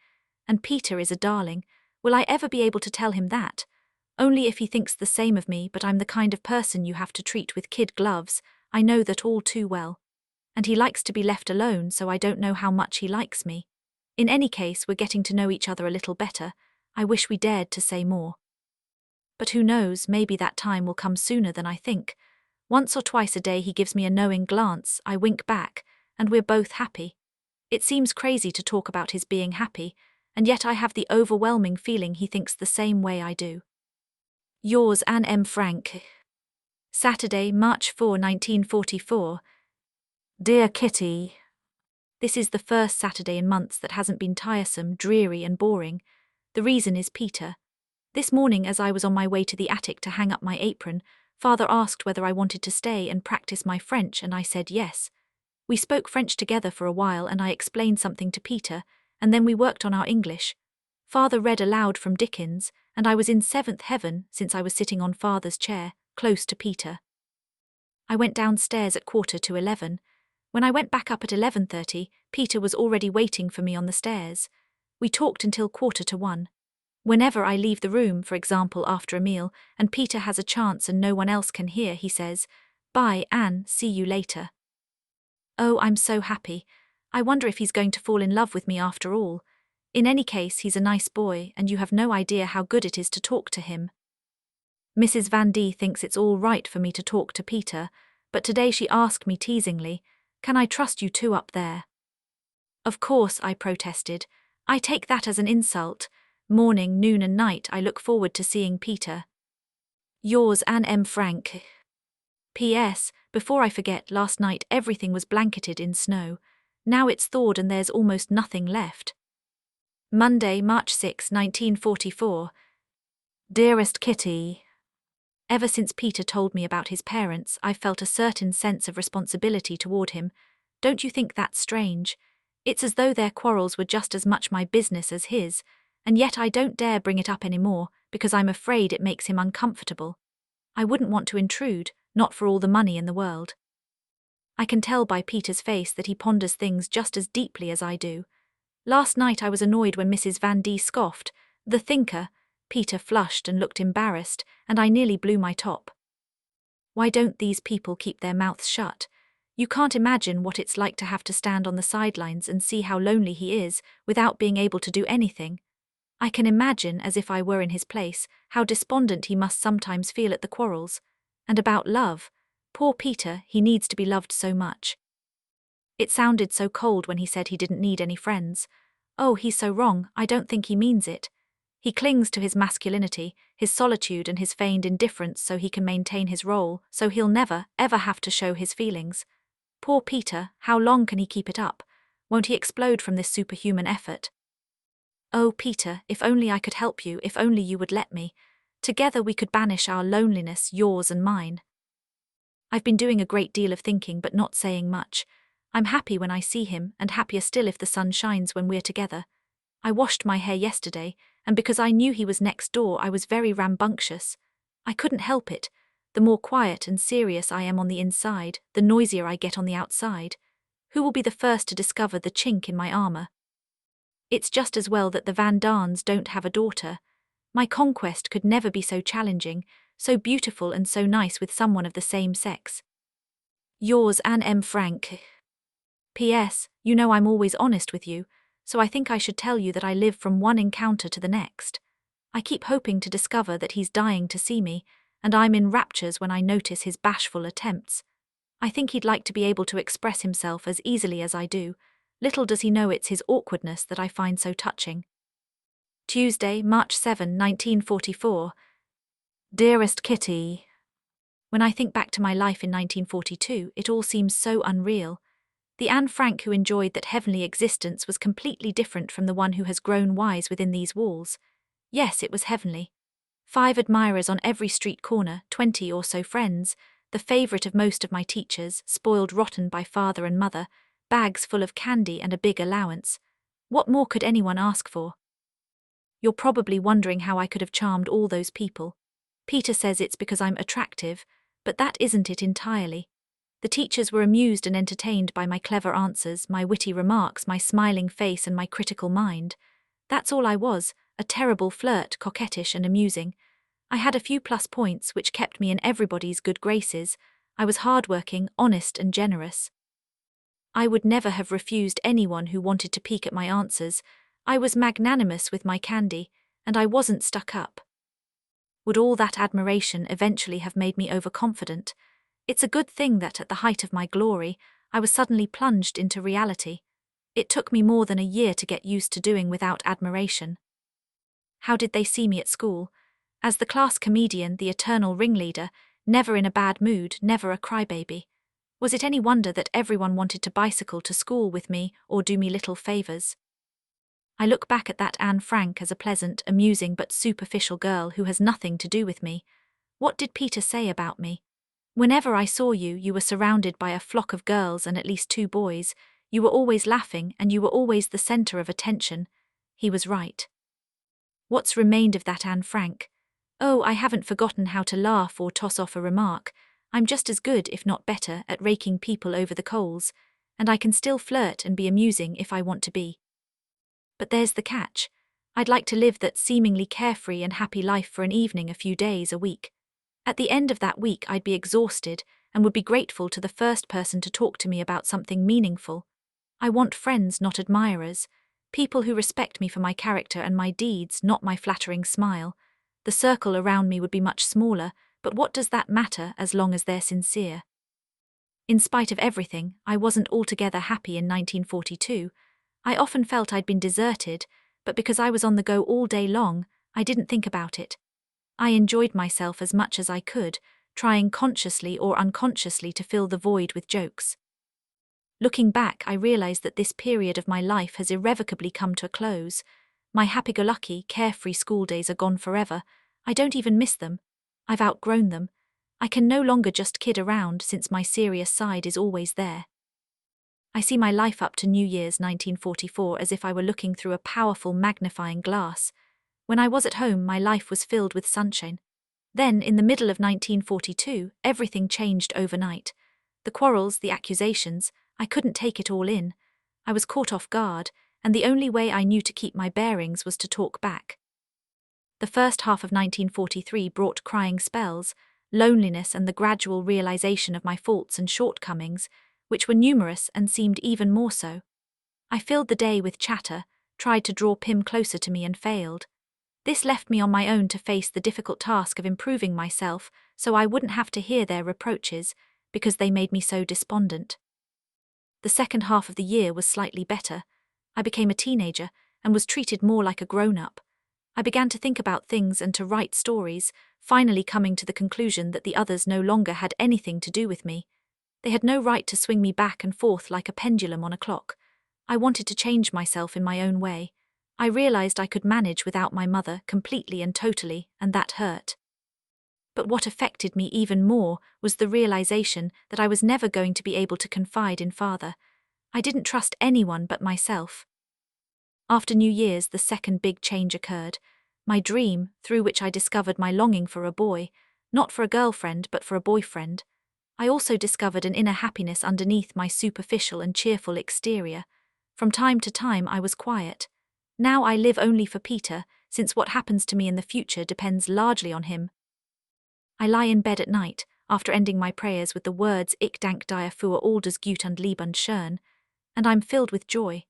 And Peter is a darling. Will I ever be able to tell him that? Only if he thinks the same of me, but I'm the kind of person you have to treat with kid gloves. I know that all too well. And he likes to be left alone, so I don't know how much he likes me. In any case, we're getting to know each other a little better. I wish we dared to say more. But who knows, maybe that time will come sooner than I think. Once or twice a day he gives me a knowing glance, I wink back, and we're both happy. It seems crazy to talk about his being happy, and yet I have the overwhelming feeling he thinks the same way I do. Yours, Anne M. Frank. Saturday, March 4, 1944. Dear Kitty. This is the first Saturday in months that hasn't been tiresome, dreary and boring. The reason is Peter. This morning, as I was on my way to the attic to hang up my apron, Father asked whether I wanted to stay and practice my French, and I said yes. We spoke French together for a while and I explained something to Peter, and then we worked on our English. Father read aloud from Dickens, and I was in seventh heaven since I was sitting on Father's chair, close to Peter. I went downstairs at 11:15. When I went back up at 11:30, Peter was already waiting for me on the stairs. We talked until 1:45. Whenever I leave the room, for example after a meal, and Peter has a chance and no one else can hear, he says, "Bye, Anne, see you later." Oh, I'm so happy. I wonder if he's going to fall in love with me after all. In any case, he's a nice boy, and you have no idea how good it is to talk to him. Mrs. Van D thinks it's all right for me to talk to Peter, but today she asked me teasingly, "Can I trust you two up there?" Of course, I protested. I take that as an insult. Morning, noon and night I look forward to seeing Peter. Yours, Anne M. Frank. P.S. Before I forget, last night everything was blanketed in snow. Now it's thawed and there's almost nothing left. Monday, March 6, 1944. Dearest Kitty. Ever since Peter told me about his parents, I've felt a certain sense of responsibility toward him. Don't you think that's strange? It's as though their quarrels were just as much my business as his, and yet I don't dare bring it up anymore because I'm afraid it makes him uncomfortable. I wouldn't want to intrude, not for all the money in the world. I can tell by Peter's face that he ponders things just as deeply as I do. Last night I was annoyed when Mrs. Van D scoffed, "The thinker." Peter flushed and looked embarrassed, and I nearly blew my top. Why don't these people keep their mouths shut? You can't imagine what it's like to have to stand on the sidelines and see how lonely he is without being able to do anything. I can imagine, as if I were in his place, how despondent he must sometimes feel at the quarrels. And about love. Poor Peter, he needs to be loved so much. It sounded so cold when he said he didn't need any friends. Oh, he's so wrong, I don't think he means it. He clings to his masculinity, his solitude and his feigned indifference so he can maintain his role, so he'll never, ever have to show his feelings. Poor Peter, how long can he keep it up? Won't he explode from this superhuman effort? Oh, Peter, if only I could help you, if only you would let me. Together we could banish our loneliness, yours and mine. I've been doing a great deal of thinking but not saying much. I'm happy when I see him, and happier still if the sun shines when we're together. I washed my hair yesterday, and because I knew he was next door I was very rambunctious. I couldn't help it. The more quiet and serious I am on the inside, the noisier I get on the outside. Who will be the first to discover the chink in my armor? It's just as well that the Van Darns don't have a daughter. My conquest could never be so challenging, so beautiful and so nice with someone of the same sex. Yours, Anne M. Frank. P.S. You know I'm always honest with you, so I think I should tell you that I live from one encounter to the next. I keep hoping to discover that he's dying to see me, and I'm in raptures when I notice his bashful attempts. I think he'd like to be able to express himself as easily as I do, Little does he know it's his awkwardness that I find so touching. Tuesday, March 7, 1944. Dearest Kitty. When I think back to my life in 1942, it all seems so unreal. The Anne Frank who enjoyed that heavenly existence was completely different from the one who has grown wise within these walls. Yes, it was heavenly. 5 admirers on every street corner, 20 or so friends, the favourite of most of my teachers, spoiled rotten by father and mother, bags full of candy and a big allowance. What more could anyone ask for? You're probably wondering how I could have charmed all those people. Peter says it's because I'm attractive, but that isn't it entirely. The teachers were amused and entertained by my clever answers, my witty remarks, my smiling face and my critical mind. That's all I was, a terrible flirt, coquettish and amusing. I had a few plus points which kept me in everybody's good graces. I was hardworking, honest and generous. I would never have refused anyone who wanted to peek at my answers. I was magnanimous with my candy, and I wasn't stuck up. Would all that admiration eventually have made me overconfident? It's a good thing that at the height of my glory, I was suddenly plunged into reality. It took me more than a year to get used to doing without admiration. How did they see me at school? As the class comedian, the eternal ringleader, never in a bad mood, never a crybaby. Was it any wonder that everyone wanted to bicycle to school with me or do me little favours? I look back at that Anne Frank as a pleasant, amusing but superficial girl who has nothing to do with me. What did Peter say about me? Whenever I saw you, you were surrounded by a flock of girls and at least 2 boys. You were always laughing and you were always the centre of attention. He was right. What's remained of that Anne Frank? Oh, I haven't forgotten how to laugh or toss off a remark. I'm just as good, if not better, at raking people over the coals, and I can still flirt and be amusing if I want to be. But there's the catch. I'd like to live that seemingly carefree and happy life for an evening, a few days, a week. At the end of that week I'd be exhausted and would be grateful to the first person to talk to me about something meaningful. I want friends, not admirers. People who respect me for my character and my deeds, not my flattering smile. The circle around me would be much smaller, but what does that matter as long as they're sincere? In spite of everything, I wasn't altogether happy in 1942. I often felt I'd been deserted, but because I was on the go all day long, I didn't think about it. I enjoyed myself as much as I could, trying consciously or unconsciously to fill the void with jokes. Looking back, I realized that this period of my life has irrevocably come to a close. My happy-go-lucky, carefree school days are gone forever. I don't even miss them. I've outgrown them. I can no longer just kid around since my serious side is always there. I see my life up to New Year's 1944 as if I were looking through a powerful magnifying glass. When I was at home, my life was filled with sunshine. Then, in the middle of 1942, everything changed overnight. The quarrels, the accusations, I couldn't take it all in. I was caught off guard, and the only way I knew to keep my bearings was to talk back. The first half of 1943 brought crying spells, loneliness and the gradual realization of my faults and shortcomings, which were numerous and seemed even more so. I filled the day with chatter, tried to draw Pim closer to me and failed. This left me on my own to face the difficult task of improving myself so I wouldn't have to hear their reproaches, because they made me so despondent. The second half of the year was slightly better. I became a teenager and was treated more like a grown-up. I began to think about things and to write stories, finally coming to the conclusion that the others no longer had anything to do with me. They had no right to swing me back and forth like a pendulum on a clock. I wanted to change myself in my own way. I realized I could manage without my mother completely and totally, and that hurt. But what affected me even more was the realization that I was never going to be able to confide in father. I didn't trust anyone but myself. After New Year's, the second big change occurred. My dream, through which I discovered my longing for a boy, not for a girlfriend but for a boyfriend. I also discovered an inner happiness underneath my superficial and cheerful exterior. From time to time I was quiet. Now I live only for Peter, since what happens to me in the future depends largely on him. I lie in bed at night, after ending my prayers with the words Ich dank dir für all das Gut und Liebe und Schön, and I'm filled with joy.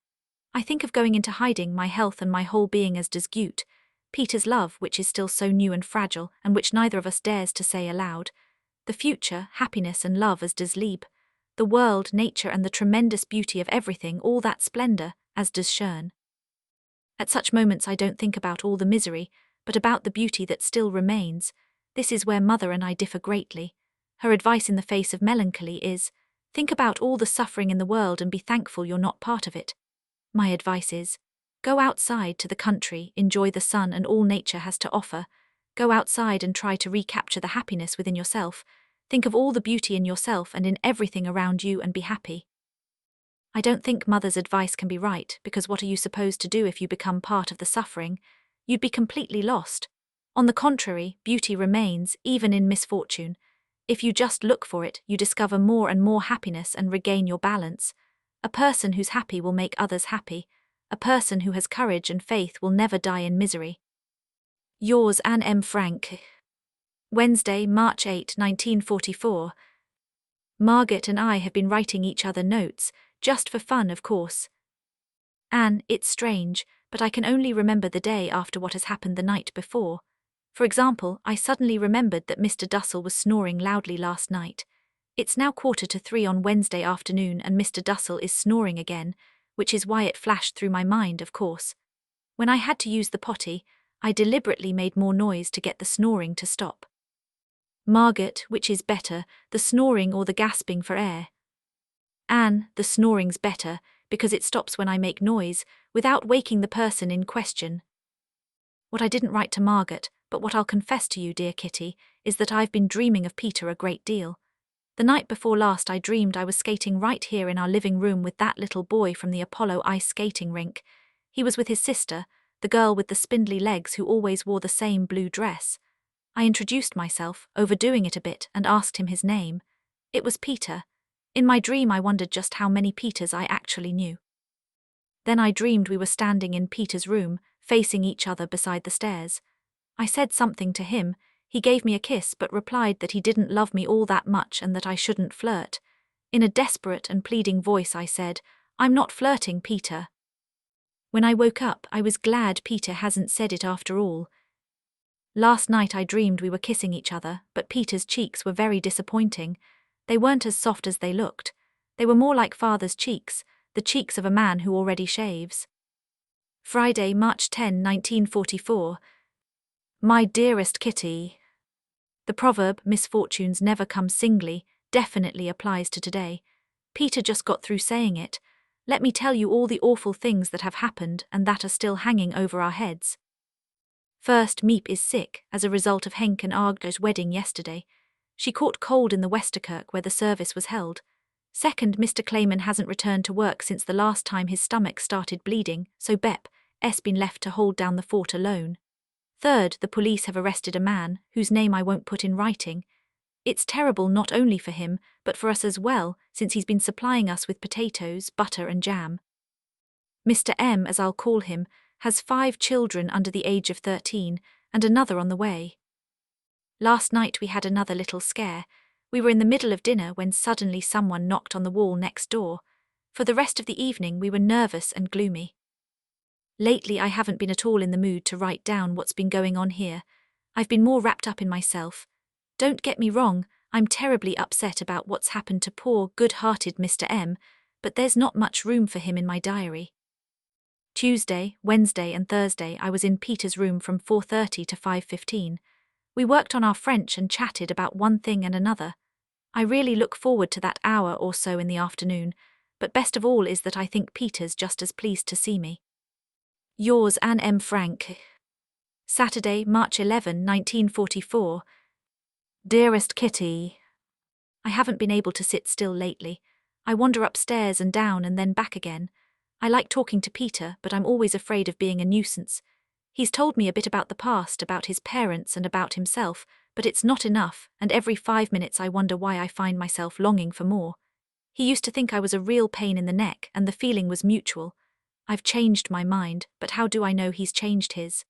I think of going into hiding my health and my whole being as das Gut, Peter's love, which is still so new and fragile and which neither of us dares to say aloud, the future, happiness and love as das Liebe, the world, nature, and the tremendous beauty of everything, all that splendor, as does Shern. At such moments I don't think about all the misery, but about the beauty that still remains. This is where Mother and I differ greatly. Her advice in the face of melancholy is, think about all the suffering in the world and be thankful you're not part of it. My advice is, go outside to the country, enjoy the sun and all nature has to offer. Go outside and try to recapture the happiness within yourself. Think of all the beauty in yourself and in everything around you and be happy. I don't think Mother's advice can be right, because what are you supposed to do if you become part of the suffering? You'd be completely lost. On the contrary, beauty remains, even in misfortune. If you just look for it, you discover more and more happiness and regain your balance. A person who's happy will make others happy. A person who has courage and faith will never die in misery. Yours, Anne M. Frank. Wednesday, March 8, 1944. Margaret and I have been writing each other notes, just for fun, of course. Anne, it's strange, but I can only remember the day after what has happened the night before. For example, I suddenly remembered that Mr. Dussel was snoring loudly last night. It's now 2:45 on Wednesday afternoon and Mr. Dussel is snoring again, which is why it flashed through my mind, of course. When I had to use the potty, I deliberately made more noise to get the snoring to stop. Margaret, which is better, the snoring or the gasping for air? Anne, the snoring's better, because it stops when I make noise, without waking the person in question. What I didn't write to Margaret, but what I'll confess to you, dear Kitty, is that I've been dreaming of Peter a great deal. The night before last I dreamed I was skating right here in our living room with that little boy from the Apollo ice skating rink. He was with his sister, the girl with the spindly legs who always wore the same blue dress. I introduced myself, overdoing it a bit, and asked him his name. It was Peter. In my dream I wondered just how many Peters I actually knew. Then I dreamed we were standing in Peter's room, facing each other beside the stairs. I said something to him, he gave me a kiss but replied that he didn't love me all that much and that I shouldn't flirt. In a desperate and pleading voice I said, "I'm not flirting, Peter." When I woke up I was glad Peter hasn't said it after all. Last night I dreamed we were kissing each other, but Peter's cheeks were very disappointing. They weren't as soft as they looked. They were more like father's cheeks, the cheeks of a man who already shaves. Friday, March 10, 1944. My dearest Kitty. The proverb, misfortunes never come singly, definitely applies to today. Peter just got through saying it. Let me tell you all the awful things that have happened and that are still hanging over our heads. First, Miep is sick, as a result of Henk and Argo's wedding yesterday. She caught cold in the Westerkerk where the service was held. Second, Mr. Clayman hasn't returned to work since the last time his stomach started bleeding, so Bep's been left to hold down the fort alone. Third, the police have arrested a man, whose name I won't put in writing. It's terrible not only for him, but for us as well, since he's been supplying us with potatoes, butter and jam. Mr. M, as I'll call him, has 5 children under the age of 13, and another on the way. Last night we had another little scare. We were in the middle of dinner when suddenly someone knocked on the wall next door. For the rest of the evening we were nervous and gloomy. Lately I haven't been at all in the mood to write down what's been going on here. I've been more wrapped up in myself. Don't get me wrong, I'm terribly upset about what's happened to poor, good-hearted Mr. M, but there's not much room for him in my diary. Tuesday, Wednesday and Thursday I was in Peter's room from 4:30 to 5:15. We worked on our French and chatted about one thing and another. I really look forward to that hour or so in the afternoon, but best of all is that I think Peter's just as pleased to see me. Yours, Anne M. Frank. Saturday, March 11, 1944. Dearest Kitty. I haven't been able to sit still lately. I wander upstairs and down and then back again. I like talking to Peter, but I'm always afraid of being a nuisance. He's told me a bit about the past, about his parents and about himself, but it's not enough, and every 5 minutes I wonder why I find myself longing for more. He used to think I was a real pain in the neck, and the feeling was mutual. I've changed my mind, but how do I know he's changed his?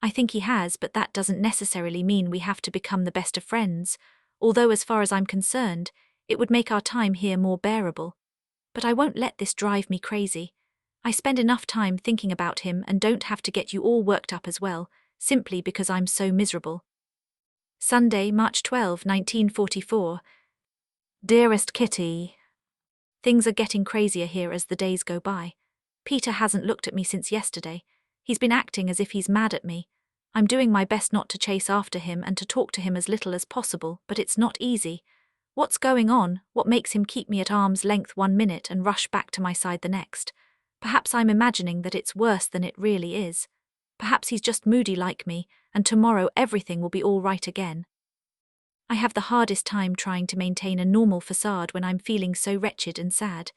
I think he has, but that doesn't necessarily mean we have to become the best of friends, although as far as I'm concerned, it would make our time here more bearable. But I won't let this drive me crazy. I spend enough time thinking about him and don't have to get you all worked up as well, simply because I'm so miserable. Sunday, March 12, 1944. Dearest Kitty. Things are getting crazier here as the days go by. Peter hasn't looked at me since yesterday. He's been acting as if he's mad at me. I'm doing my best not to chase after him and to talk to him as little as possible, but it's not easy. What's going on? What makes him keep me at arm's length 1 minute and rush back to my side the next? Perhaps I'm imagining that it's worse than it really is. Perhaps he's just moody like me, and tomorrow everything will be all right again. I have the hardest time trying to maintain a normal facade when I'm feeling so wretched and sad.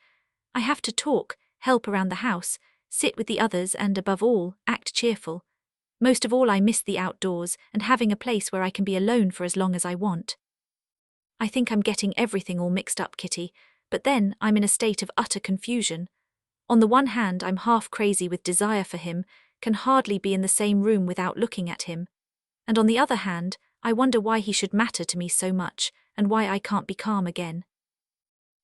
I have to talk, help around the house, sit with the others and, above all, act cheerful. Most of all, I miss the outdoors and having a place where I can be alone for as long as I want. I think I'm getting everything all mixed up, Kitty, but then I'm in a state of utter confusion. On the one hand, I'm half crazy with desire for him, can hardly be in the same room without looking at him. And on the other hand, I wonder why he should matter to me so much, and why I can't be calm again.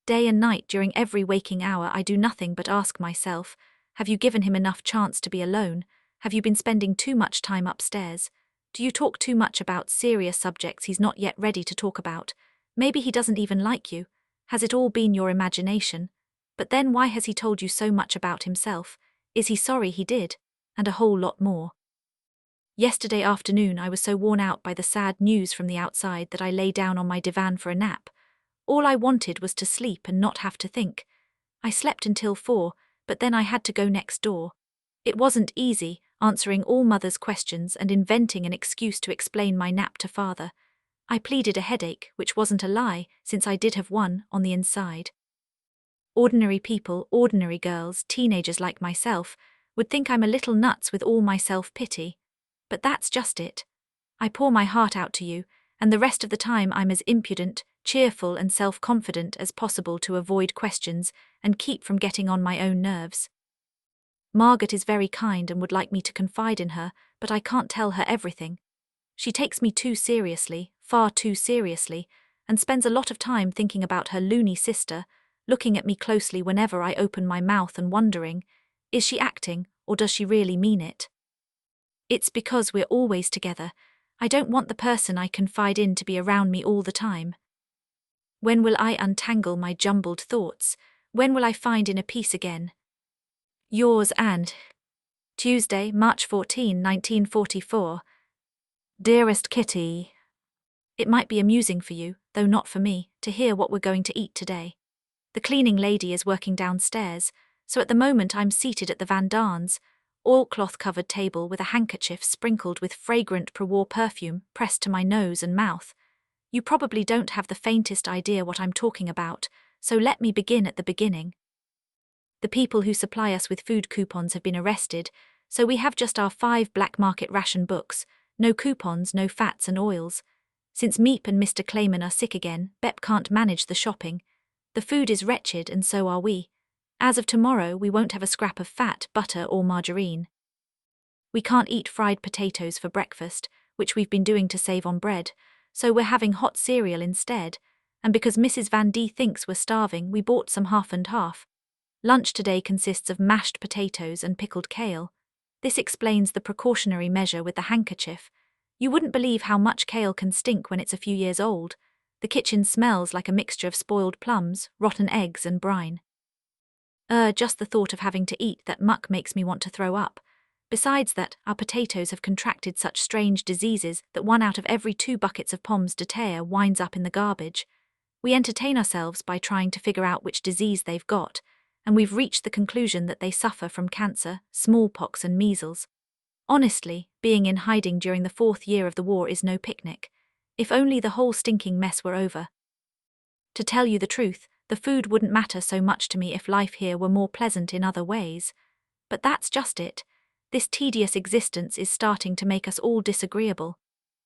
Day and night, during every waking hour, I do nothing but ask myself, have you given him enough chance to be alone? Have you been spending too much time upstairs? Do you talk too much about serious subjects he's not yet ready to talk about? Maybe he doesn't even like you. Has it all been your imagination? But then why has he told you so much about himself? Is he sorry he did? And a whole lot more. Yesterday afternoon I was so worn out by the sad news from the outside that I lay down on my divan for a nap. All I wanted was to sleep and not have to think. I slept until 4, but then I had to go next door. It wasn't easy, answering all Mother's questions and inventing an excuse to explain my nap to Father. I pleaded a headache, which wasn't a lie, since I did have one on the inside. Ordinary people, ordinary girls, teenagers like myself, would think I'm a little nuts with all my self-pity. But that's just it. I pour my heart out to you, and the rest of the time I'm as impudent, cheerful and self-confident as possible to avoid questions and keep from getting on my own nerves. Margaret is very kind and would like me to confide in her, but I can't tell her everything. She takes me too seriously, far too seriously, and spends a lot of time thinking about her loony sister, looking at me closely whenever I open my mouth and wondering, is she acting or does she really mean it? It's because we're always together. I don't want the person I confide in to be around me all the time. When will I untangle my jumbled thoughts? When will I find inner peace again? Yours, Anne. Tuesday, March 14, 1944. Dearest Kitty. It might be amusing for you, though not for me, to hear what we're going to eat today. The cleaning lady is working downstairs, so at the moment I'm seated at the Van Darns, oilcloth-covered table with a handkerchief sprinkled with fragrant pre-war perfume pressed to my nose and mouth. You probably don't have the faintest idea what I'm talking about, so let me begin at the beginning. The people who supply us with food coupons have been arrested, so we have just our 5 black market ration books, no coupons, no fats and oils. Since Meep and Mr. Clayman are sick again, Bep can't manage the shopping. The food is wretched and so are we. As of tomorrow, we won't have a scrap of fat, butter or margarine. We can't eat fried potatoes for breakfast, which we've been doing to save on bread, so we're having hot cereal instead, and because Mrs. Van D thinks we're starving, we bought some half and half. Lunch today consists of mashed potatoes and pickled kale. This explains the precautionary measure with the handkerchief. You wouldn't believe how much kale can stink when it's a few years old. The kitchen smells like a mixture of spoiled plums, rotten eggs and brine. Just the thought of having to eat that muck makes me want to throw up. Besides that, our potatoes have contracted such strange diseases that 1 out of every 2 buckets of pommes de terre winds up in the garbage. We entertain ourselves by trying to figure out which disease they've got, and we've reached the conclusion that they suffer from cancer, smallpox and measles. Honestly, being in hiding during the 4th year of the war is no picnic. If only the whole stinking mess were over. To tell you the truth, the food wouldn't matter so much to me if life here were more pleasant in other ways. But that's just it. This tedious existence is starting to make us all disagreeable.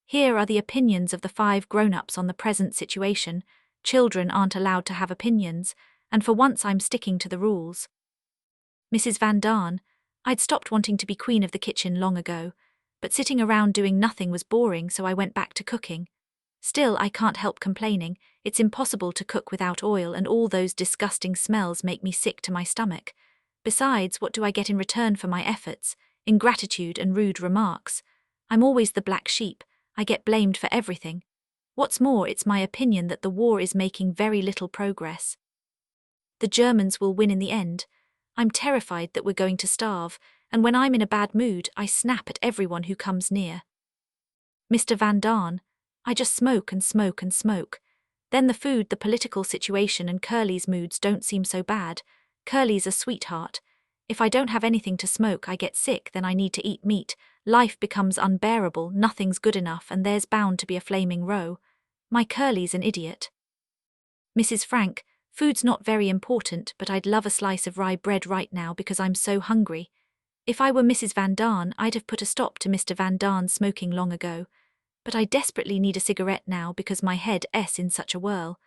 Here are the opinions of the 5 grown-ups on the present situation. Children aren't allowed to have opinions, and for once I'm sticking to the rules. Mrs. Van Darn, I'd stopped wanting to be queen of the kitchen long ago, but sitting around doing nothing was boring, so I went back to cooking. Still, I can't help complaining. It's impossible to cook without oil, and all those disgusting smells make me sick to my stomach. Besides, what do I get in return for my efforts? Ingratitude and rude remarks. I'm always the black sheep. I get blamed for everything. What's more, it's my opinion that the war is making very little progress. The Germans will win in the end. I'm terrified that we're going to starve, and when I'm in a bad mood, I snap at everyone who comes near. Mr. Van Daan, I just smoke and smoke and smoke. Then the food, the political situation, and Curly's moods don't seem so bad. Curly's a sweetheart. If I don't have anything to smoke, I get sick, then I need to eat meat. Life becomes unbearable, nothing's good enough, and there's bound to be a flaming row. My Curly's an idiot. Mrs. Frank, food's not very important, but I'd love a slice of rye bread right now because I'm so hungry. If I were Mrs. Van Daan, I'd have put a stop to Mr. Van Daan's smoking long ago. But I desperately need a cigarette now because my head's in such a whirl.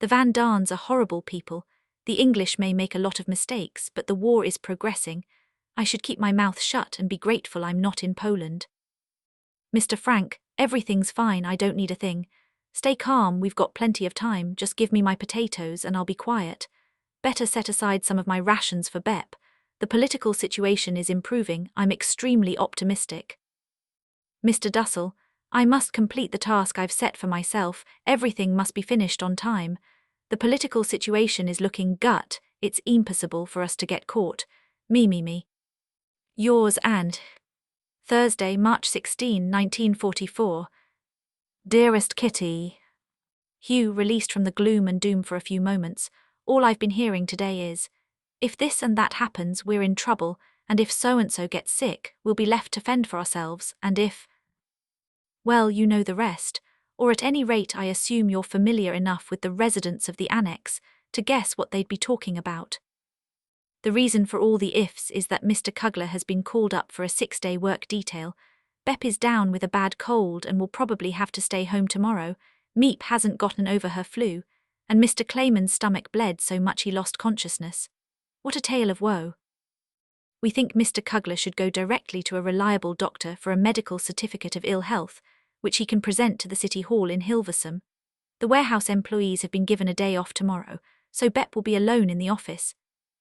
The Van Daans are horrible people. The English may make a lot of mistakes, but the war is progressing. I should keep my mouth shut and be grateful I'm not in Poland. Mr. Frank, everything's fine, I don't need a thing. Stay calm, we've got plenty of time, just give me my potatoes and I'll be quiet. Better set aside some of my rations for Bep. The political situation is improving, I'm extremely optimistic. Mr. Dussel, I must complete the task I've set for myself, everything must be finished on time. The political situation is looking gut, it's impossible for us to get caught. Me. Yours and Thursday, March 16, 1944. Dearest Kitty. Hugh, released from the gloom and doom for a few moments, all I've been hearing today is, if this and that happens, we're in trouble, and if so-and-so gets sick, we'll be left to fend for ourselves, and if... Well, you know the rest, or at any rate I assume you're familiar enough with the residents of the Annex to guess what they'd be talking about. The reason for all the ifs is that Mr. Kugler has been called up for a 6-day work detail. Bep is down with a bad cold and will probably have to stay home tomorrow. Meep hasn't gotten over her flu, and Mr. Clayman's stomach bled so much he lost consciousness. What a tale of woe. We think Mr. Kugler should go directly to a reliable doctor for a medical certificate of ill health, which he can present to the City Hall in Hilversum. The warehouse employees have been given a day off tomorrow, so Bep will be alone in the office.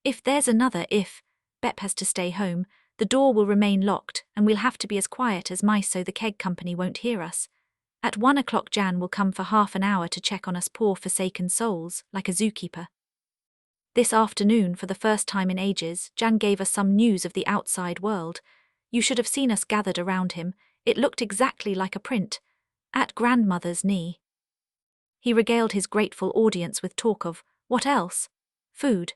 If there's another if, Bep has to stay home, the door will remain locked, and we'll have to be as quiet as mice so the keg company won't hear us. At 1 o'clock Jan will come for half an hour to check on us poor forsaken souls, like a zookeeper. This afternoon, for the first time in ages, Jan gave us some news of the outside world. You should have seen us gathered around him. It looked exactly like a print. At grandmother's knee. He regaled his grateful audience with talk of, what else? Food.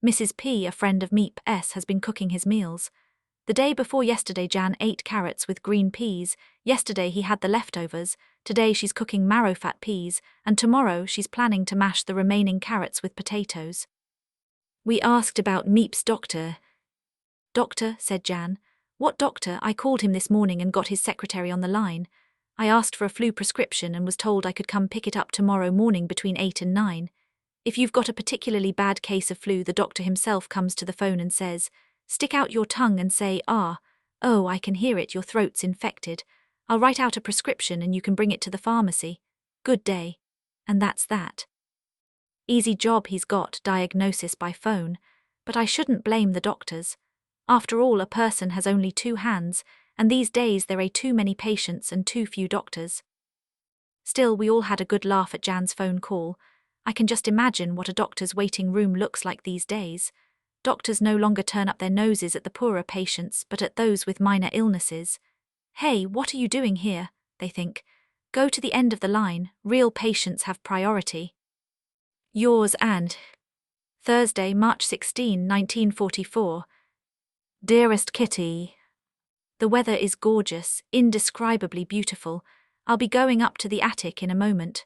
Mrs. P, a friend of Meep S, has been cooking his meals. The day before yesterday Jan ate carrots with green peas, yesterday he had the leftovers, today she's cooking marrow-fat peas, and tomorrow she's planning to mash the remaining carrots with potatoes. We asked about Meep's doctor. Doctor, said Jan. What doctor? I called him this morning and got his secretary on the line. I asked for a flu prescription and was told I could come pick it up tomorrow morning between 8 and 9. If you've got a particularly bad case of flu, the doctor himself comes to the phone and says, stick out your tongue and say, oh, I can hear it, your throat's infected. I'll write out a prescription and you can bring it to the pharmacy. Good day. And that's that. Easy job he's got, diagnosis by phone, but I shouldn't blame the doctors. After all, a person has only 2 hands, and these days there are too many patients and too few doctors. Still, we all had a good laugh at Jan's phone call. I can just imagine what a doctor's waiting room looks like these days. Doctors no longer turn up their noses at the poorer patients, but at those with minor illnesses. Hey, what are you doing here? They think. Go to the end of the line, real patients have priority. Yours and Thursday, March 16, 1944. Dearest Kitty. The weather is gorgeous, indescribably beautiful. I'll be going up to the attic in a moment.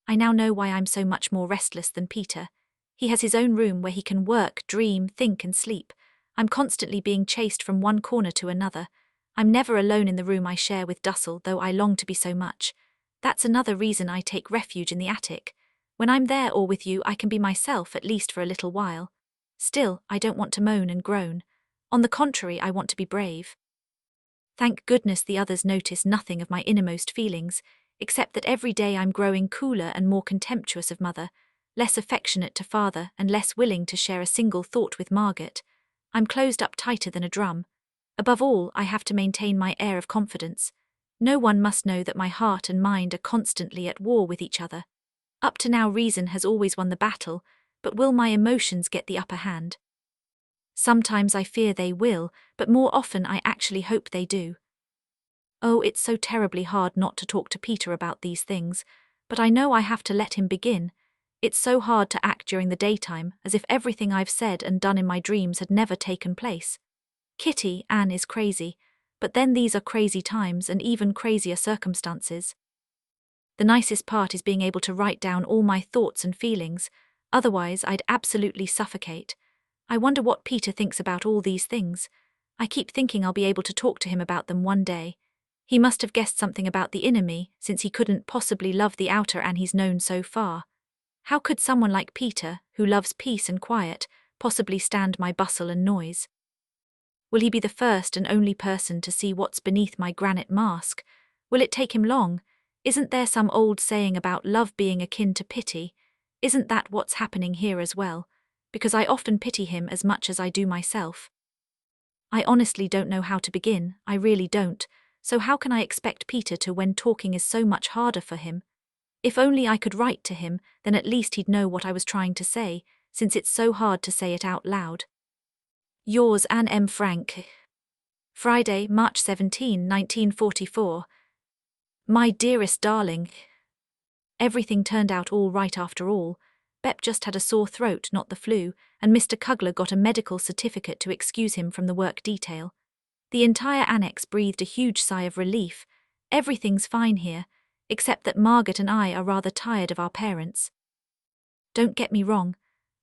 I now know why I'm so much more restless than Peter. He has his own room where he can work, dream, think and sleep. I'm constantly being chased from one corner to another. I'm never alone in the room I share with Dussel, though I long to be so much. That's another reason I take refuge in the attic. When I'm there or with you, I can be myself, at least for a little while. Still, I don't want to moan and groan. On the contrary, I want to be brave. Thank goodness the others notice nothing of my innermost feelings, except that every day I'm growing cooler and more contemptuous of Mother, less affectionate to Father and less willing to share a single thought with Margaret. I'm closed up tighter than a drum. Above all, I have to maintain my air of confidence. No one must know that my heart and mind are constantly at war with each other. Up to now reason has always won the battle, but will my emotions get the upper hand? Sometimes I fear they will, but more often I actually hope they do. Oh, it's so terribly hard not to talk to Peter about these things, but I know I have to let him begin. It's so hard to act during the daytime, as if everything I've said and done in my dreams had never taken place. Kitty, Anne is crazy, but then these are crazy times and even crazier circumstances. The nicest part is being able to write down all my thoughts and feelings, otherwise I'd absolutely suffocate. I wonder what Peter thinks about all these things. I keep thinking I'll be able to talk to him about them one day. He must have guessed something about the inner me, since he couldn't possibly love the outer Anne he's known so far. How could someone like Peter, who loves peace and quiet, possibly stand my bustle and noise? Will he be the first and only person to see what's beneath my granite mask? Will it take him long? Isn't there some old saying about love being akin to pity? Isn't that what's happening here as well? Because I often pity him as much as I do myself. I honestly don't know how to begin, I really don't, so how can I expect Peter to when talking is so much harder for him? If only I could write to him, then at least he'd know what I was trying to say, since it's so hard to say it out loud. Yours, Anne M. Frank. Friday, March 17, 1944. My dearest darling. Everything turned out all right after all. Bep just had a sore throat, not the flu, and Mr. Kugler got a medical certificate to excuse him from the work detail. The entire annex breathed a huge sigh of relief. Everything's fine here, except that Margaret and I are rather tired of our parents. Don't get me wrong,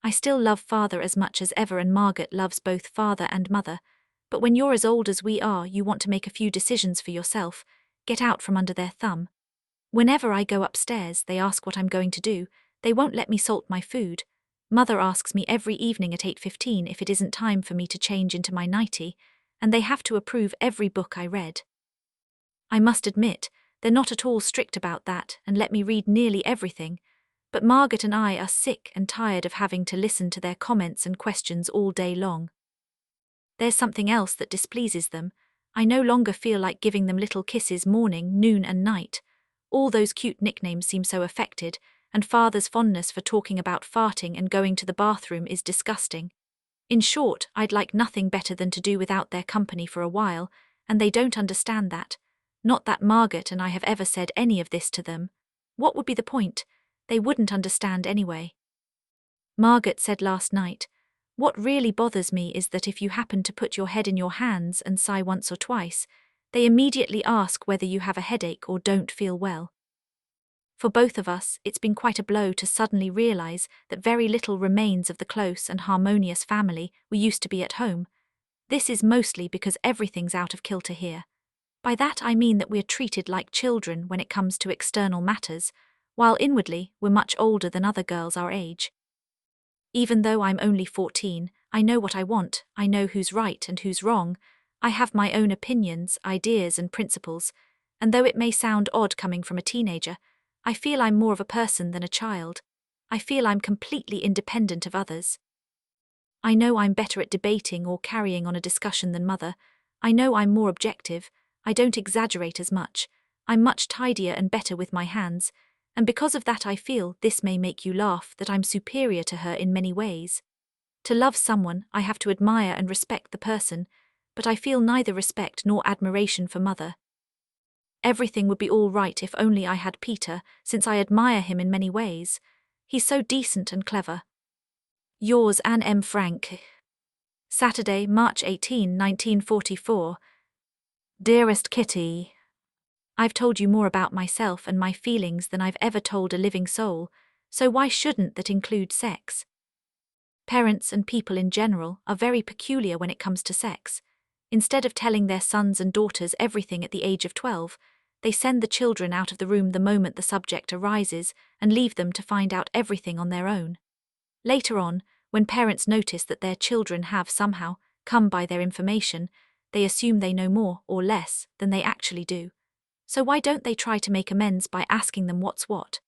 I still love Father as much as ever and Margaret loves both Father and Mother, but when you're as old as we are you want to make a few decisions for yourself, get out from under their thumb. Whenever I go upstairs they ask what I'm going to do, they won't let me salt my food. Mother asks me every evening at 8:15 if it isn't time for me to change into my nightie, and they have to approve every book I read. I must admit, they're not at all strict about that and let me read nearly everything, but Margaret and I are sick and tired of having to listen to their comments and questions all day long. There's something else that displeases them. I no longer feel like giving them little kisses morning, noon and night. All those cute nicknames seem so affected, and Father's fondness for talking about farting and going to the bathroom is disgusting. In short, I'd like nothing better than to do without their company for a while, and they don't understand that. Not that Margaret and I have ever said any of this to them. What would be the point? They wouldn't understand anyway. Margaret said last night, "What really bothers me is that if you happen to put your head in your hands and sigh once or twice, they immediately ask whether you have a headache or don't feel well." For both of us, it's been quite a blow to suddenly realize that very little remains of the close and harmonious family we used to be at home. This is mostly because everything's out of kilter here. By that I mean that we're treated like children when it comes to external matters, while inwardly we're much older than other girls our age. Even though I'm only 14, I know what I want, I know who's right and who's wrong, I have my own opinions, ideas and principles, and though it may sound odd coming from a teenager, I feel I'm more of a person than a child. I feel I'm completely independent of others. I know I'm better at debating or carrying on a discussion than Mother. I know I'm more objective. I don't exaggerate as much. I'm much tidier and better with my hands, and because of that I feel, this may make you laugh, that I'm superior to her in many ways. To love someone, I have to admire and respect the person, but I feel neither respect nor admiration for Mother. Everything would be all right if only I had Peter, since I admire him in many ways. He's so decent and clever. Yours, Anne M. Frank. Saturday, March 18, 1944. Dearest Kitty, I've told you more about myself and my feelings than I've ever told a living soul, so why shouldn't that include sex? Parents and people in general are very peculiar when it comes to sex. Instead of telling their sons and daughters everything at the age of 12, they send the children out of the room the moment the subject arises and leave them to find out everything on their own. Later on, when parents notice that their children have somehow come by their information, they assume they know more or less than they actually do. So why don't they try to make amends by asking them what's what?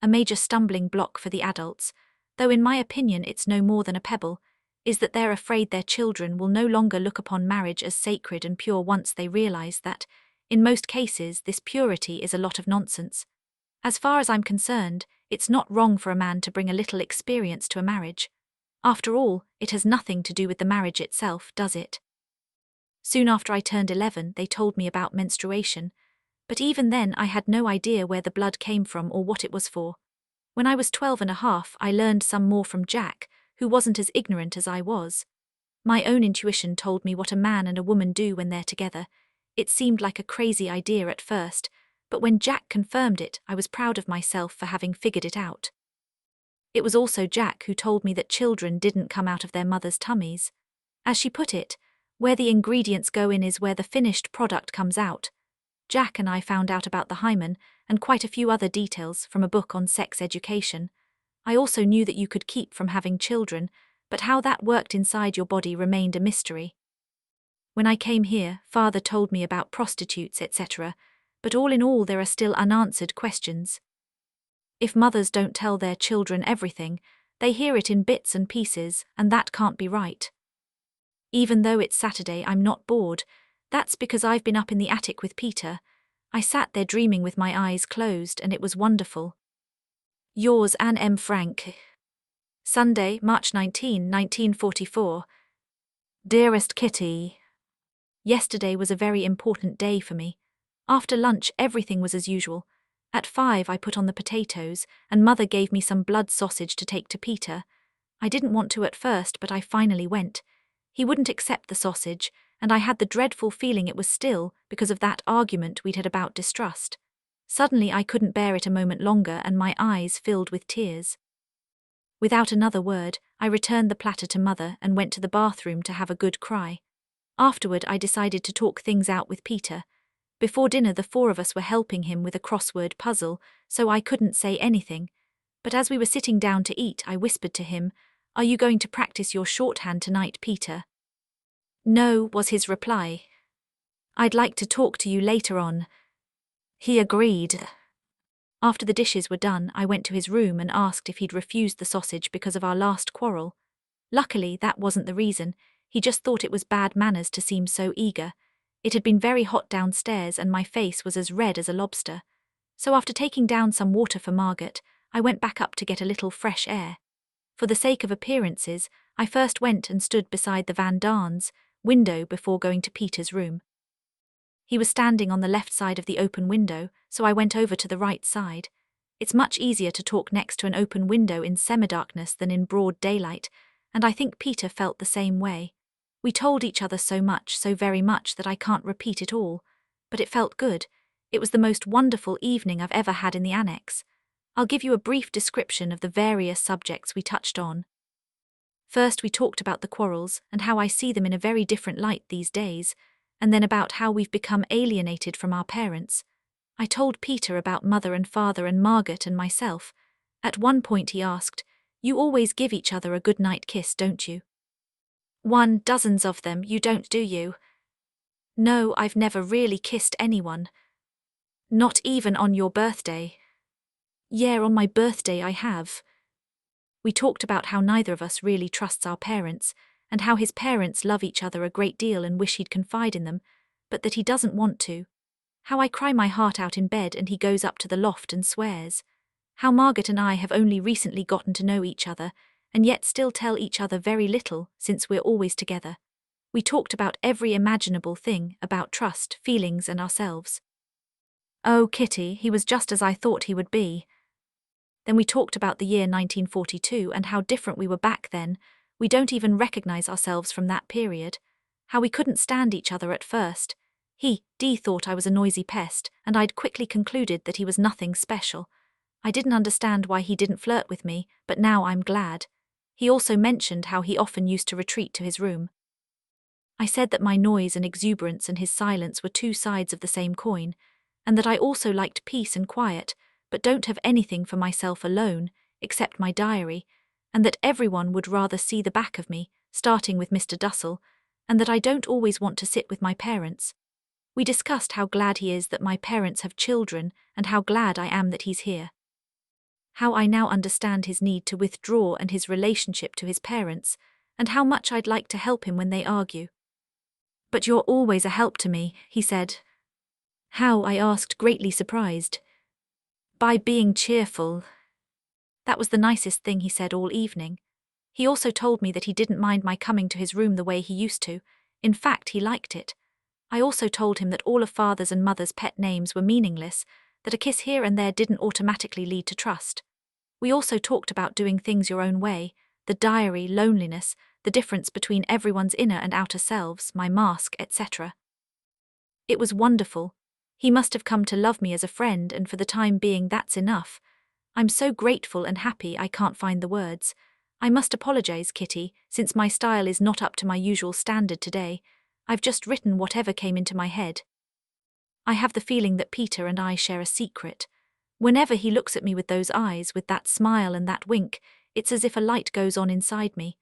A major stumbling block for the adults, though in my opinion it's no more than a pebble, is that they're afraid their children will no longer look upon marriage as sacred and pure once they realize that, In most cases, this purity is a lot of nonsense. As far as I'm concerned, it's not wrong for a man to bring a little experience to a marriage. After all, it has nothing to do with the marriage itself, does it? Soon after I turned 11, they told me about menstruation, but even then I had no idea where the blood came from or what it was for. When I was 12 and a half, I learned some more from Jack, who wasn't as ignorant as I was. My own intuition told me what a man and a woman do when they're together. It seemed like a crazy idea at first, but when Jack confirmed it, I was proud of myself for having figured it out. It was also Jack who told me that children didn't come out of their mothers' tummies. As she put it, where the ingredients go in is where the finished product comes out. Jack and I found out about the hymen and quite a few other details from a book on sex education. I also knew that you could keep from having children, but how that worked inside your body remained a mystery. When I came here, Father told me about prostitutes, etc., but all in all there are still unanswered questions. If mothers don't tell their children everything, they hear it in bits and pieces, and that can't be right. Even though it's Saturday, I'm not bored. That's because I've been up in the attic with Peter. I sat there dreaming with my eyes closed, and it was wonderful. Yours, Anne M. Frank. Sunday, March 19, 1944. Dearest Kitty, yesterday was a very important day for me. After lunch, everything was as usual. At 5, I put on the potatoes, and Mother gave me some blood sausage to take to Peter. I didn't want to at first, but I finally went. He wouldn't accept the sausage, and I had the dreadful feeling it was still because of that argument we'd had about distrust. Suddenly I couldn't bear it a moment longer, and my eyes filled with tears. Without another word, I returned the platter to Mother and went to the bathroom to have a good cry. Afterward, I decided to talk things out with Peter. Before dinner, the 4 of us were helping him with a crossword puzzle, so I couldn't say anything. But as we were sitting down to eat, I whispered to him, "Are you going to practice your shorthand tonight, Peter?" "No," was his reply. "I'd like to talk to you later on." He agreed. After the dishes were done, I went to his room and asked if he'd refused the sausage because of our last quarrel. Luckily, that wasn't the reason. He just thought it was bad manners to seem so eager. It had been very hot downstairs and my face was as red as a lobster. So after taking down some water for Margaret, I went back up to get a little fresh air. For the sake of appearances, I first went and stood beside the Van Daan's window before going to Peter's room. He was standing on the left side of the open window, so I went over to the right side. It's much easier to talk next to an open window in semi-darkness than in broad daylight, and I think Peter felt the same way. We told each other so much, so very much, that I can't repeat it all. But it felt good. It was the most wonderful evening I've ever had in the Annex. I'll give you a brief description of the various subjects we touched on. First, we talked about the quarrels and how I see them in a very different light these days, and then about how we've become alienated from our parents. I told Peter about Mother and Father and Margaret and myself. At one point he asked, "You always give each other a good-night kiss, don't you?" "1, dozens of them, you don't, do you?" "No, I've never really kissed anyone." "Not even on your birthday?" "Yeah, on my birthday I have." We talked about how neither of us really trusts our parents, and how his parents love each other a great deal and wish he'd confide in them, but that he doesn't want to. How I cry my heart out in bed and he goes up to the loft and swears. How Margaret and I have only recently gotten to know each other, and yet still tell each other very little since we're always together. We talked about every imaginable thing, about trust, feelings and ourselves. Oh, Kitty, he was just as I thought he would be. Then we talked about the year 1942 and how different we were back then. We don't even recognize ourselves from that period. How we couldn't stand each other at first. D thought I was a noisy pest, and I'd quickly concluded that he was nothing special. I didn't understand why he didn't flirt with me, but now I'm glad. He also mentioned how he often used to retreat to his room. I said that my noise and exuberance and his silence were 2 sides of the same coin, and that I also liked peace and quiet, but don't have anything for myself alone, except my diary, and that everyone would rather see the back of me, starting with Mr. Dussel, and that I don't always want to sit with my parents. We discussed how glad he is that my parents have children, and how glad I am that he's here. How I now understand his need to withdraw and his relationship to his parents, and how much I'd like to help him when they argue. "But you're always a help to me," he said. How? I asked, greatly surprised. By being cheerful. That was the nicest thing he said all evening. He also told me that he didn't mind my coming to his room the way he used to. In fact, he liked it. I also told him that all of father's and mother's pet names were meaningless, that a kiss here and there didn't automatically lead to trust. We also talked about doing things your own way, the diary, loneliness, the difference between everyone's inner and outer selves, my mask, etc. It was wonderful. He must have come to love me as a friend, and for the time being that's enough. I'm so grateful and happy I can't find the words. I must apologize, Kitty, since my style is not up to my usual standard today. I've just written whatever came into my head. I have the feeling that Peter and I share a secret. Whenever he looks at me with those eyes, with that smile and that wink, it's as if a light goes on inside me.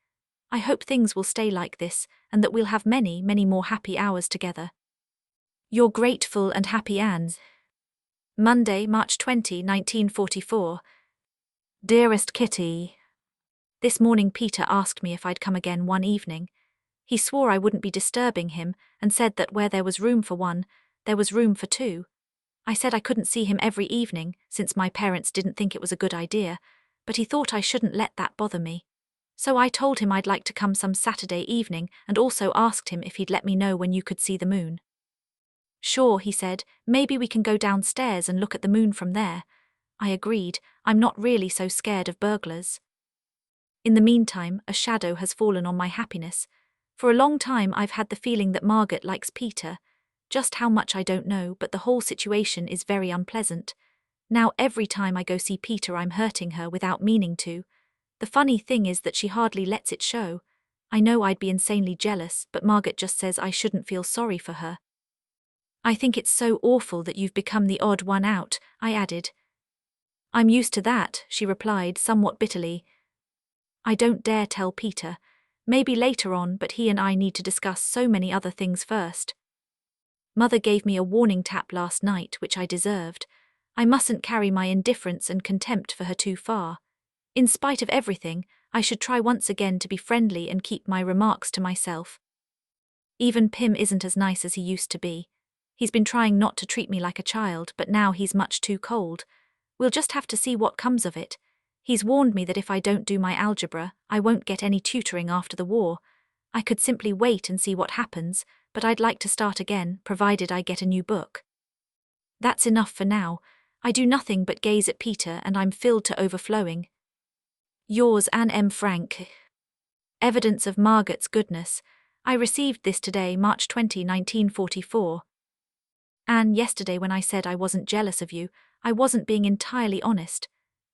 I hope things will stay like this, and that we'll have many, many more happy hours together. Your grateful and happy Anne. Monday, March 20, 1944. Dearest Kitty. This morning Peter asked me if I'd come again one evening. He swore I wouldn't be disturbing him and said that where there was room for one, there was room for two. I said I couldn't see him every evening since my parents didn't think it was a good idea, but he thought I shouldn't let that bother me. So I told him I'd like to come some Saturday evening and also asked him if he'd let me know when you could see the moon. Sure, he said, maybe we can go downstairs and look at the moon from there. I agreed, I'm not really so scared of burglars. In the meantime, a shadow has fallen on my happiness. For a long time I've had the feeling that Margaret likes Peter. Just how much I don't know, but the whole situation is very unpleasant. Now every time I go see Peter I'm hurting her without meaning to. The funny thing is that she hardly lets it show. I know I'd be insanely jealous, but Margaret just says I shouldn't feel sorry for her. I think it's so awful that you've become the odd one out, I added. I'm used to that, she replied somewhat bitterly. I don't dare tell Peter. Maybe later on, but he and I need to discuss so many other things first. Mother gave me a warning tap last night, which I deserved. I mustn't carry my indifference and contempt for her too far. In spite of everything, I should try once again to be friendly and keep my remarks to myself. Even Pim isn't as nice as he used to be. He's been trying not to treat me like a child, but now he's much too cold. We'll just have to see what comes of it. He's warned me that if I don't do my algebra, I won't get any tutoring after the war. I could simply wait and see what happens, but I'd like to start again, provided I get a new book. That's enough for now. I do nothing but gaze at Peter and I'm filled to overflowing. Yours, Anne M. Frank. Evidence of Margaret's goodness. I received this today, March 20, 1944. Anne, yesterday when I said I wasn't jealous of you, I wasn't being entirely honest.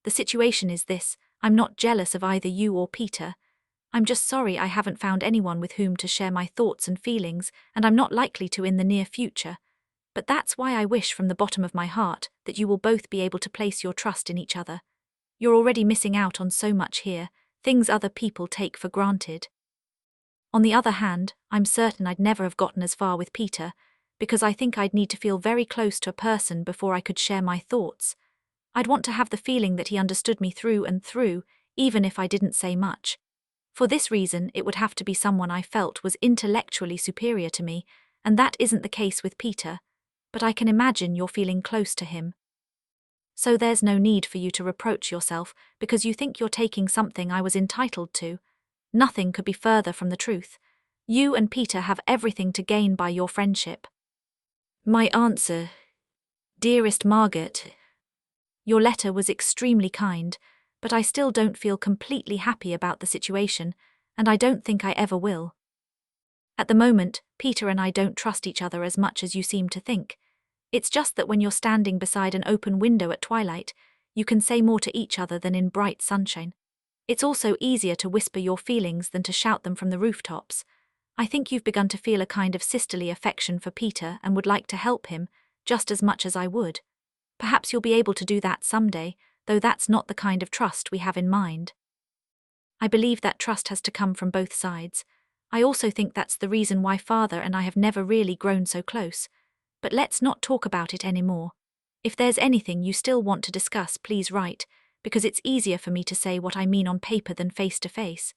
The situation is this, I'm not jealous of either you or Peter. I'm just sorry I haven't found anyone with whom to share my thoughts and feelings, and I'm not likely to in the near future. But that's why I wish from the bottom of my heart that you will both be able to place your trust in each other. You're already missing out on so much here, things other people take for granted. On the other hand, I'm certain I'd never have gotten as far with Peter, because I think I'd need to feel very close to a person before I could share my thoughts. I'd want to have the feeling that he understood me through and through, even if I didn't say much. For this reason, it would have to be someone I felt was intellectually superior to me, and that isn't the case with Peter, but I can imagine you're feeling close to him. So there's no need for you to reproach yourself because you think you're taking something I was entitled to. Nothing could be further from the truth. You and Peter have everything to gain by your friendship. My answer. Dearest Margaret, your letter was extremely kind, but I still don't feel completely happy about the situation, and I don't think I ever will. At the moment, Peter and I don't trust each other as much as you seem to think. It's just that when you're standing beside an open window at twilight, you can say more to each other than in bright sunshine. It's also easier to whisper your feelings than to shout them from the rooftops. I think you've begun to feel a kind of sisterly affection for Peter and would like to help him, just as much as I would. Perhaps you'll be able to do that someday, though that's not the kind of trust we have in mind. I believe that trust has to come from both sides. I also think that's the reason why Father and I have never really grown so close. But let's not talk about it anymore. If there's anything you still want to discuss, please write, because it's easier for me to say what I mean on paper than face to face.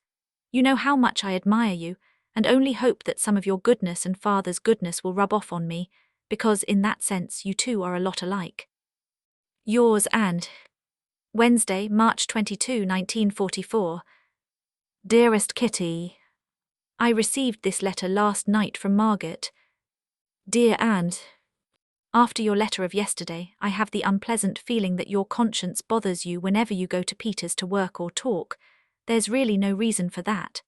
You know how much I admire you, and only hope that some of your goodness and Father's goodness will rub off on me, because in that sense you two are a lot alike. Yours and Wednesday, March 22, 1944. Dearest Kitty, I received this letter last night from Margaret. Dear Anne, after your letter of yesterday, I have the unpleasant feeling that your conscience bothers you whenever you go to Peter's to work or talk. There's really no reason for that.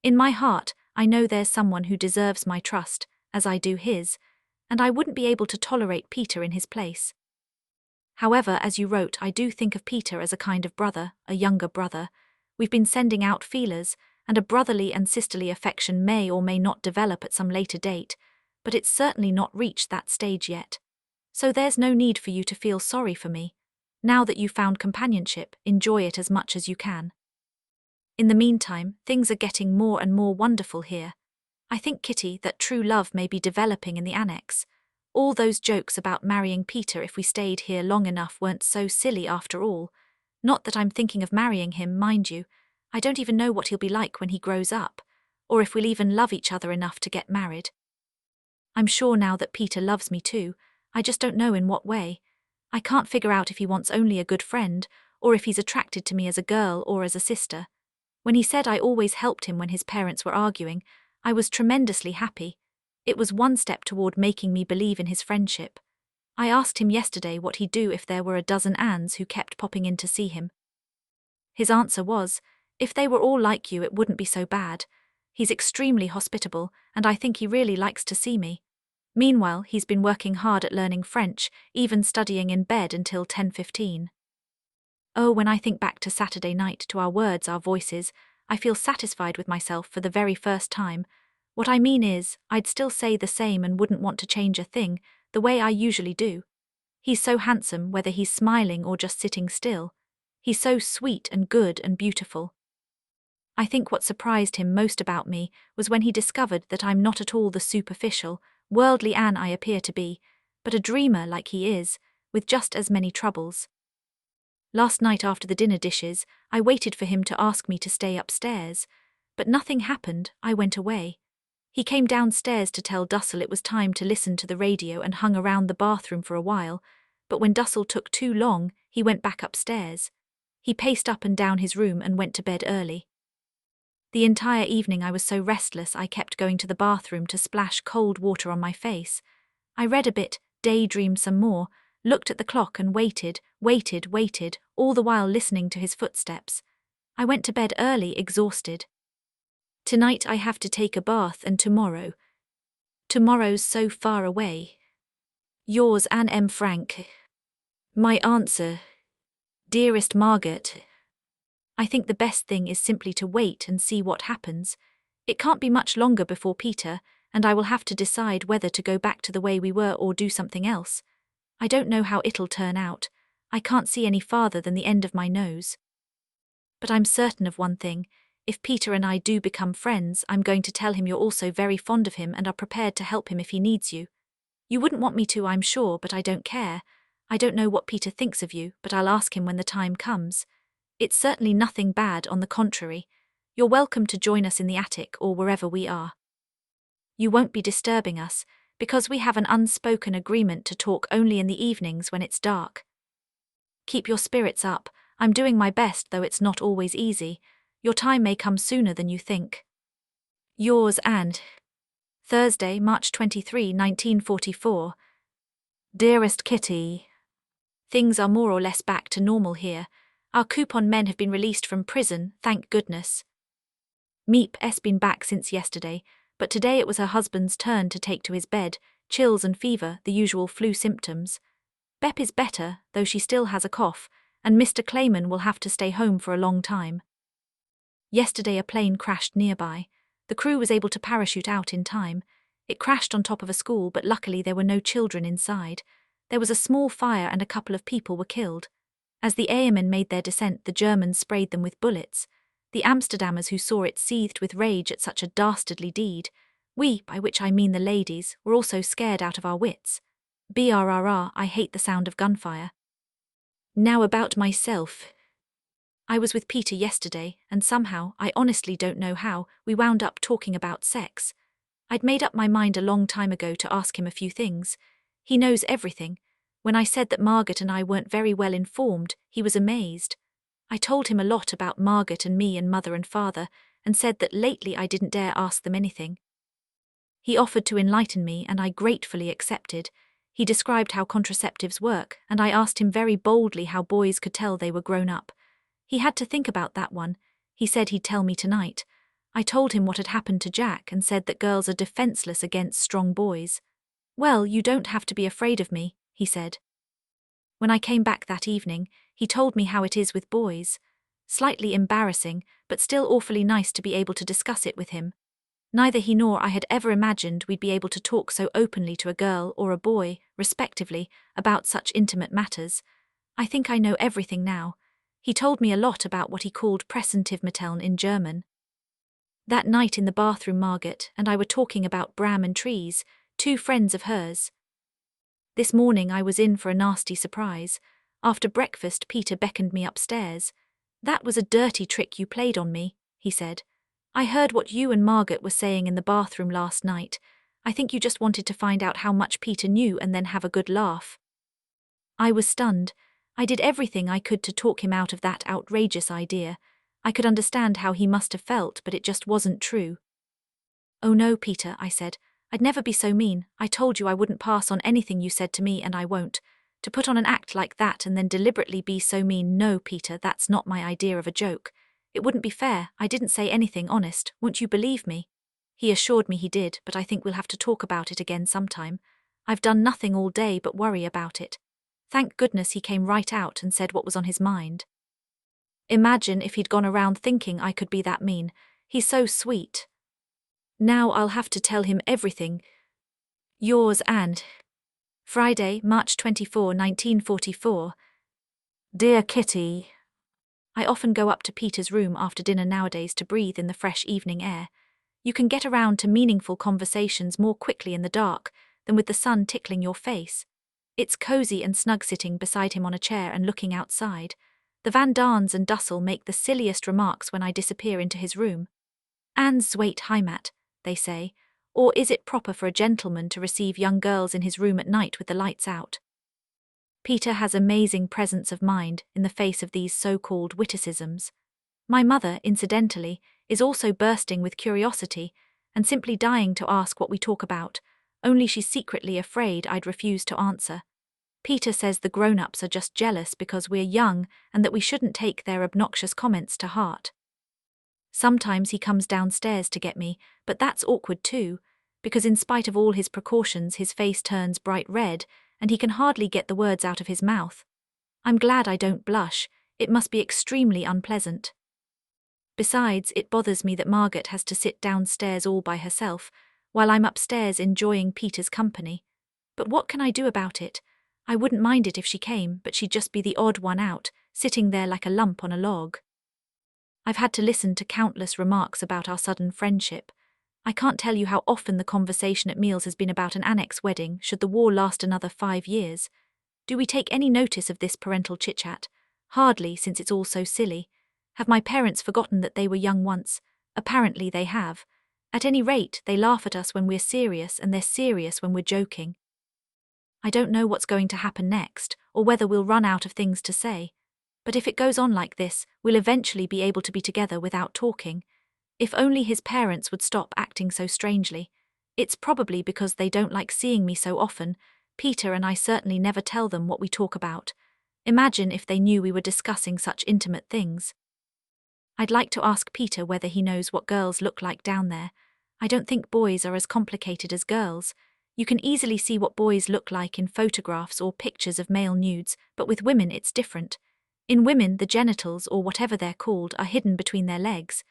In my heart, I know there's someone who deserves my trust, as I do his, and I wouldn't be able to tolerate Peter in his place. However, as you wrote, I do think of Peter as a kind of brother, a younger brother. We've been sending out feelers, and a brotherly and sisterly affection may or may not develop at some later date, but it's certainly not reached that stage yet. So there's no need for you to feel sorry for me. Now that you've found companionship, enjoy it as much as you can. In the meantime, things are getting more and more wonderful here. I think, Kitty, that true love may be developing in the Annex. All those jokes about marrying Peter if we stayed here long enough weren't so silly after all. Not that I'm thinking of marrying him, mind you. I don't even know what he'll be like when he grows up, or if we'll even love each other enough to get married. I'm sure now that Peter loves me too, I just don't know in what way. I can't figure out if he wants only a good friend, or if he's attracted to me as a girl or as a sister. When he said I always helped him when his parents were arguing, I was tremendously happy. It was one step toward making me believe in his friendship. I asked him yesterday what he'd do if there were a dozen Annes who kept popping in to see him. His answer was, if they were all like you, it wouldn't be so bad. He's extremely hospitable, and I think he really likes to see me. Meanwhile, he's been working hard at learning French, even studying in bed until 10:15. Oh, when I think back to Saturday night, to our words, our voices, I feel satisfied with myself for the very first time. What I mean is, I'd still say the same and wouldn't want to change a thing, the way I usually do. He's so handsome, whether he's smiling or just sitting still. He's so sweet and good and beautiful. I think what surprised him most about me was when he discovered that I'm not at all the superficial, worldly Anne I appear to be, but a dreamer like he is, with just as many troubles. Last night after the dinner dishes, I waited for him to ask me to stay upstairs, but nothing happened. I went away. He came downstairs to tell Dussel it was time to listen to the radio and hung around the bathroom for a while, but when Dussel took too long, he went back upstairs. He paced up and down his room and went to bed early. The entire evening I was so restless I kept going to the bathroom to splash cold water on my face. I read a bit, daydreamed some more, looked at the clock and waited, all the while listening to his footsteps. I went to bed early, exhausted. Tonight I have to take a bath, and tomorrow. Tomorrow's so far away. Yours, Anne M. Frank. My answer. Dearest Margaret, I think the best thing is simply to wait and see what happens. It can't be much longer before Peter, and I will have to decide whether to go back to the way we were or do something else. I don't know how it'll turn out. I can't see any farther than the end of my nose. But I'm certain of one thing. If Peter and I do become friends, I'm going to tell him you're also very fond of him and are prepared to help him if he needs you. You wouldn't want me to, I'm sure, but I don't care. I don't know what Peter thinks of you, but I'll ask him when the time comes. It's certainly nothing bad, on the contrary. You're welcome to join us in the attic or wherever we are. You won't be disturbing us, because we have an unspoken agreement to talk only in the evenings when it's dark. Keep your spirits up. I'm doing my best, though it's not always easy. Your time may come sooner than you think. Yours, and Thursday, March 23, 1944. Dearest Kitty, things are more or less back to normal here. Our coupon men have been released from prison, thank goodness. Miep's been back since yesterday, but today it was her husband's turn to take to his bed, chills and fever, the usual flu symptoms. Bep is better, though she still has a cough, and Mr. Clayman will have to stay home for a long time. Yesterday a plane crashed nearby. The crew was able to parachute out in time. It crashed on top of a school, but luckily there were no children inside. There was a small fire and a couple of people were killed. As the airmen made their descent, the Germans sprayed them with bullets. The Amsterdammers who saw it seethed with rage at such a dastardly deed. We, by which I mean the ladies, were also scared out of our wits. Brrr, I hate the sound of gunfire. Now about myself. I was with Peter yesterday, and somehow, I honestly don't know how, we wound up talking about sex. I'd made up my mind a long time ago to ask him a few things. He knows everything. When I said that Margaret and I weren't very well informed, he was amazed. I told him a lot about Margaret and me and mother and father, and said that lately I didn't dare ask them anything. He offered to enlighten me, and I gratefully accepted. He described how contraceptives work, and I asked him very boldly how boys could tell they were grown up. He had to think about that one. He said he'd tell me tonight. I told him what had happened to Jack and said that girls are defenseless against strong boys. Well, you don't have to be afraid of me, he said. When I came back that evening, he told me how it is with boys. Slightly embarrassing, but still awfully nice to be able to discuss it with him. Neither he nor I had ever imagined we'd be able to talk so openly to a girl or a boy, respectively, about such intimate matters. I think I know everything now. He told me a lot about what he called Präsentivmitteln in German. That night in the bathroom, Margaret and I were talking about Bram and Trees, two friends of hers. This morning I was in for a nasty surprise. After breakfast, Peter beckoned me upstairs. "That was a dirty trick you played on me," he said. "I heard what you and Margaret were saying in the bathroom last night. I think you just wanted to find out how much Peter knew and then have a good laugh." I was stunned. I did everything I could to talk him out of that outrageous idea. I could understand how he must have felt, but it just wasn't true. "Oh no, Peter," I said. "I'd never be so mean. I told you I wouldn't pass on anything you said to me, and I won't. To put on an act like that and then deliberately be so mean, no, Peter, that's not my idea of a joke. It wouldn't be fair. I didn't say anything, honest. Won't you believe me?" He assured me he did, but I think we'll have to talk about it again sometime. I've done nothing all day but worry about it. Thank goodness he came right out and said what was on his mind. Imagine if he'd gone around thinking I could be that mean. He's so sweet. Now I'll have to tell him everything. Yours, Anne. Friday, March 24, 1944. Dear Kitty. I often go up to Peter's room after dinner nowadays to breathe in the fresh evening air. You can get around to meaningful conversations more quickly in the dark than with the sun tickling your face. It's cozy and snug sitting beside him on a chair and looking outside. The Van Daans and Dussel make the silliest remarks when I disappear into his room. "Anne's zweit Heimat," they say, or is it proper for a gentleman to receive young girls in his room at night with the lights out? Peter has amazing presence of mind in the face of these so-called witticisms. My mother, incidentally, is also bursting with curiosity and simply dying to ask what we talk about, only she's secretly afraid I'd refuse to answer. Peter says the grown-ups are just jealous because we're young and that we shouldn't take their obnoxious comments to heart. Sometimes he comes downstairs to get me, but that's awkward too, because in spite of all his precautions his face turns bright red and he can hardly get the words out of his mouth. I'm glad I don't blush. It must be extremely unpleasant. Besides, it bothers me that Margaret has to sit downstairs all by herself, while I'm upstairs enjoying Peter's company. But what can I do about it? I wouldn't mind it if she came, but she'd just be the odd one out, sitting there like a lump on a log. I've had to listen to countless remarks about our sudden friendship. I can't tell you how often the conversation at meals has been about an Annex wedding should the war last another 5 years. Do we take any notice of this parental chit-chat? Hardly, since it's all so silly. Have my parents forgotten that they were young once? Apparently they have. At any rate, they laugh at us when we're serious, and they're serious when we're joking. I don't know what's going to happen next, or whether we'll run out of things to say. But if it goes on like this, we'll eventually be able to be together without talking. If only his parents would stop acting so strangely. It's probably because they don't like seeing me so often. Peter and I certainly never tell them what we talk about. Imagine if they knew we were discussing such intimate things. I'd like to ask Peter whether he knows what girls look like down there. I don't think boys are as complicated as girls. You can easily see what boys look like in photographs or pictures of male nudes, but with women it's different. In women, the genitals, or whatever they're called, are hidden between their legs.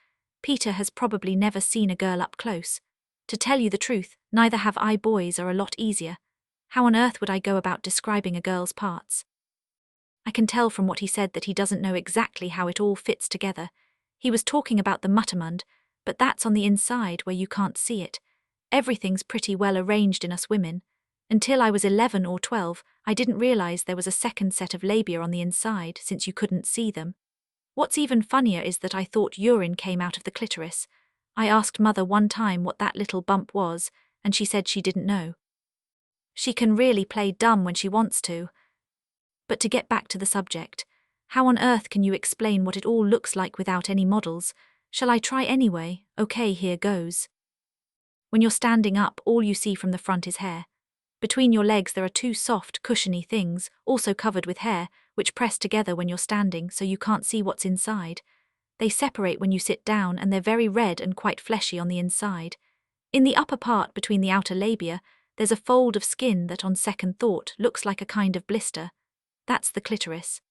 Peter has probably never seen a girl up close. To tell you the truth, neither have I. Boys are a lot easier. How on earth would I go about describing a girl's parts? I can tell from what he said that he doesn't know exactly how it all fits together. He was talking about the Muttermund, but that's on the inside where you can't see it. Everything's pretty well arranged in us women. Until I was 11 or 12, I didn't realize there was a second set of labia on the inside, since you couldn't see them. What's even funnier is that I thought urine came out of the clitoris. I asked Mother one time what that little bump was, and she said she didn't know. She can really play dumb when she wants to. But to get back to the subject, how on earth can you explain what it all looks like without any models? Shall I try anyway? Okay, here goes. When you're standing up, all you see from the front is hair. Between your legs there are two soft, cushiony things, also covered with hair, which press together when you're standing so you can't see what's inside. They separate when you sit down and they're very red and quite fleshy on the inside. In the upper part between the outer labia, there's a fold of skin that on second thought looks like a kind of blister. That's the clitoris.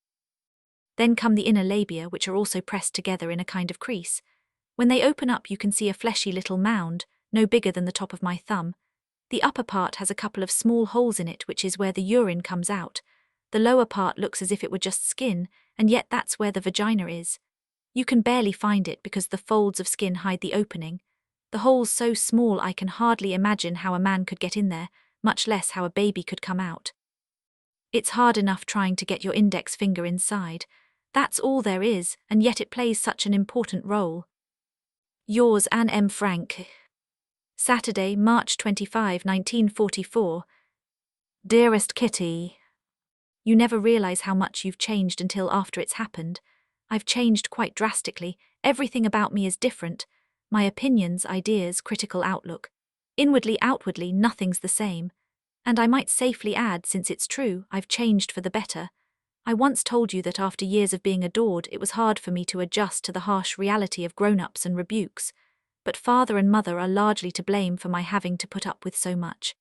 Then come the inner labia, which are also pressed together in a kind of crease. When they open up you can see a fleshy little mound, no bigger than the top of my thumb. The upper part has a couple of small holes in it, which is where the urine comes out. The lower part looks as if it were just skin, and yet that's where the vagina is. You can barely find it because the folds of skin hide the opening. The hole's so small I can hardly imagine how a man could get in there, much less how a baby could come out. It's hard enough trying to get your index finger inside. That's all there is, and yet it plays such an important role. Yours, Anne M. Frank. Saturday, March 25, 1944. Dearest Kitty. You never realize how much you've changed until after it's happened. I've changed quite drastically. Everything about me is different. My opinions, ideas, critical outlook. Inwardly, outwardly, nothing's the same. And I might safely add, since it's true, I've changed for the better. I once told you that after years of being adored, it was hard for me to adjust to the harsh reality of grown-ups and rebukes. But father and mother are largely to blame for my having to put up with so much.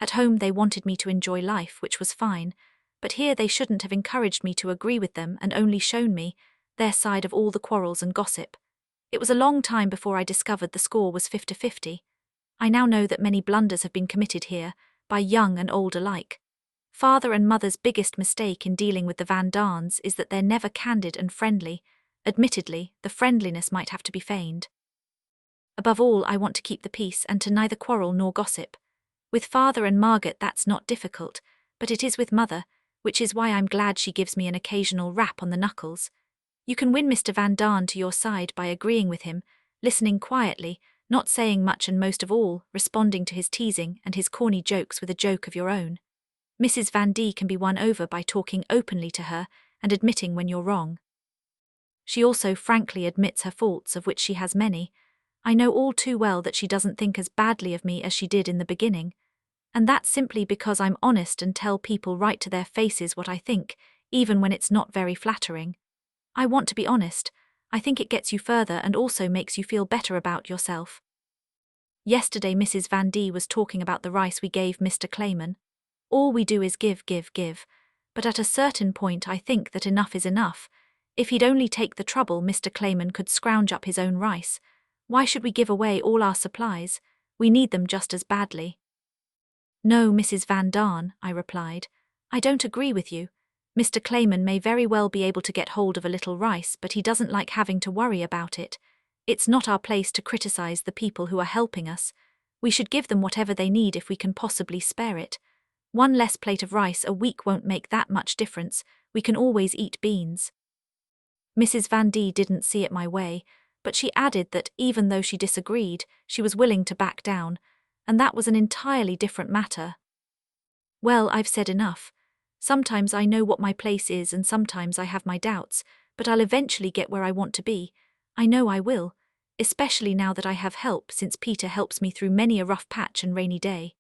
At home they wanted me to enjoy life, which was fine, but here they shouldn't have encouraged me to agree with them and only shown me their side of all the quarrels and gossip. It was a long time before I discovered the score was 50-50. I now know that many blunders have been committed here, by young and old alike. Father and mother's biggest mistake in dealing with the Van Daans is that they're never candid and friendly. Admittedly, the friendliness might have to be feigned. Above all, I want to keep the peace and to neither quarrel nor gossip. With father and Margaret that's not difficult, but it is with mother, which is why I'm glad she gives me an occasional rap on the knuckles. You can win Mr. Van Daan to your side by agreeing with him, listening quietly, not saying much and most of all, responding to his teasing and his corny jokes with a joke of your own. Mrs. Van D can be won over by talking openly to her and admitting when you're wrong. She also frankly admits her faults, of which she has many. I know all too well that she doesn't think as badly of me as she did in the beginning. And that's simply because I'm honest and tell people right to their faces what I think, even when it's not very flattering. I want to be honest. I think it gets you further and also makes you feel better about yourself. Yesterday Mrs. Van D was talking about the rice we gave Mr. Clayman. All we do is give. But at a certain point I think that enough is enough. If he'd only take the trouble, Mr. Clayman could scrounge up his own rice. Why should we give away all our supplies? We need them just as badly. No, Mrs. Van Daan, I replied. I don't agree with you. Mr. Clayman may very well be able to get hold of a little rice, but he doesn't like having to worry about it. It's not our place to criticize the people who are helping us. We should give them whatever they need if we can possibly spare it. One less plate of rice a week won't make that much difference. We can always eat beans. Mrs. Van D didn't see it my way, but she added that even though she disagreed, she was willing to back down, and that was an entirely different matter. Well, I've said enough. Sometimes I know what my place is and sometimes I have my doubts, but I'll eventually get where I want to be. I know I will, especially now that I have help, since Peter helps me through many a rough patch and rainy day.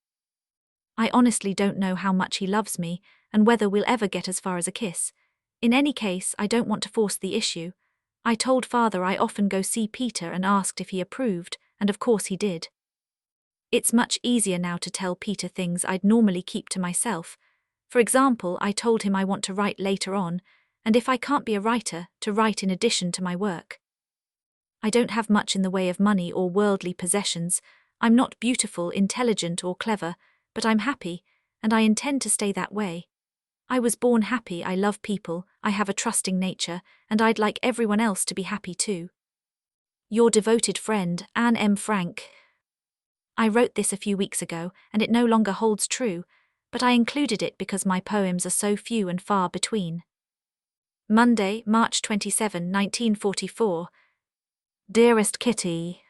I honestly don't know how much he loves me and whether we'll ever get as far as a kiss. In any case, I don't want to force the issue. I told father I often go see Peter and asked if he approved, and of course he did. It's much easier now to tell Peter things I'd normally keep to myself. For example, I told him I want to write later on, and if I can't be a writer, to write in addition to my work. I don't have much in the way of money or worldly possessions. I'm not beautiful, intelligent, or clever, but I'm happy, and I intend to stay that way. I was born happy, I love people, I have a trusting nature, and I'd like everyone else to be happy too. Your devoted friend, Anne M. Frank. I wrote this a few weeks ago, and it no longer holds true, but I included it because my poems are so few and far between. Monday, March 27, 1944. Dearest Kitty.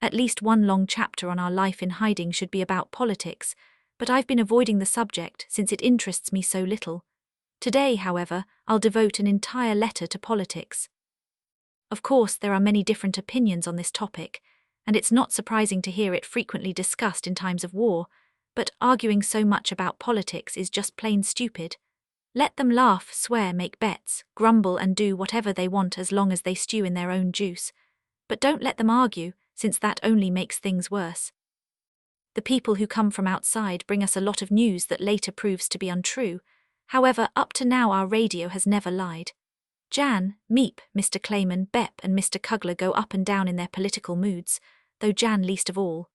At least one long chapter on our life in hiding should be about politics, but I've been avoiding the subject since it interests me so little. Today, however, I'll devote an entire letter to politics. Of course, there are many different opinions on this topic, and it's not surprising to hear it frequently discussed in times of war, but arguing so much about politics is just plain stupid. Let them laugh, swear, make bets, grumble and do whatever they want as long as they stew in their own juice. But don't let them argue, since that only makes things worse. The people who come from outside bring us a lot of news that later proves to be untrue. However, up to now our radio has never lied. Jan, Meep, Mr. Clayman, Bep and Mr. Kugler go up and down in their political moods, though Jan least of all.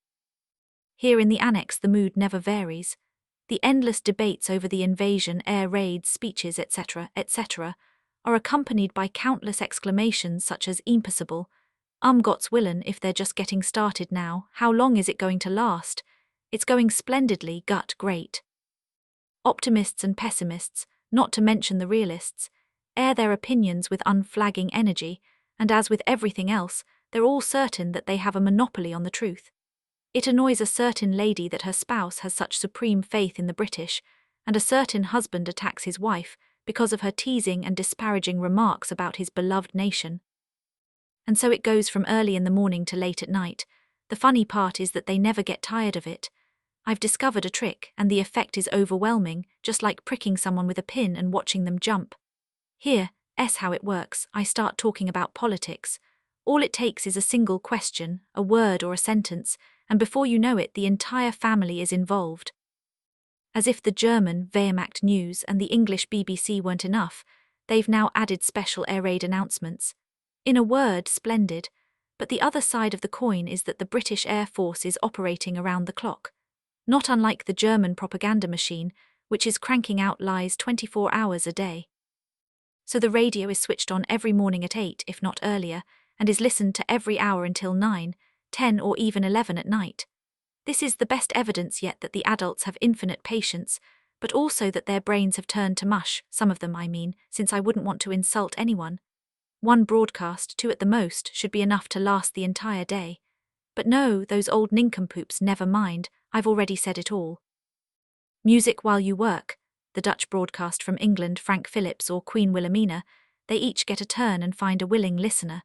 Here in the Annex the mood never varies. The endless debates over the invasion, air raids, speeches, etc., are accompanied by countless exclamations such as impossible, Gott's willen if they're just getting started now, how long is it going to last? It's going splendidly, gut great. Optimists and pessimists, not to mention the realists, air their opinions with unflagging energy, and as with everything else, they're all certain that they have a monopoly on the truth. It annoys a certain lady that her spouse has such supreme faith in the British, and a certain husband attacks his wife because of her teasing and disparaging remarks about his beloved nation. And so it goes from early in the morning to late at night. The funny part is that they never get tired of it. I've discovered a trick, and the effect is overwhelming, just like pricking someone with a pin and watching them jump. Here's how it works. I start talking about politics. All it takes is a single question, a word or a sentence, and before you know it, the entire family is involved. As if the German Wehrmacht news and the English BBC weren't enough, they've now added special air raid announcements. In a word, splendid. But the other side of the coin is that the British Air Force is operating around the clock. Not unlike the German propaganda machine, which is cranking out lies 24 hours a day. So the radio is switched on every morning at 8, if not earlier, and is listened to every hour until 9, 10 or even 11 at night. This is the best evidence yet that the adults have infinite patience, but also that their brains have turned to mush, some of them I mean, since I wouldn't want to insult anyone. One broadcast, 2 at the most, should be enough to last the entire day. But no, those old nincompoops never mind, I've already said it all. Music while you work, the Dutch broadcast from England, Frank Phillips or Queen Wilhelmina, they each get a turn and find a willing listener.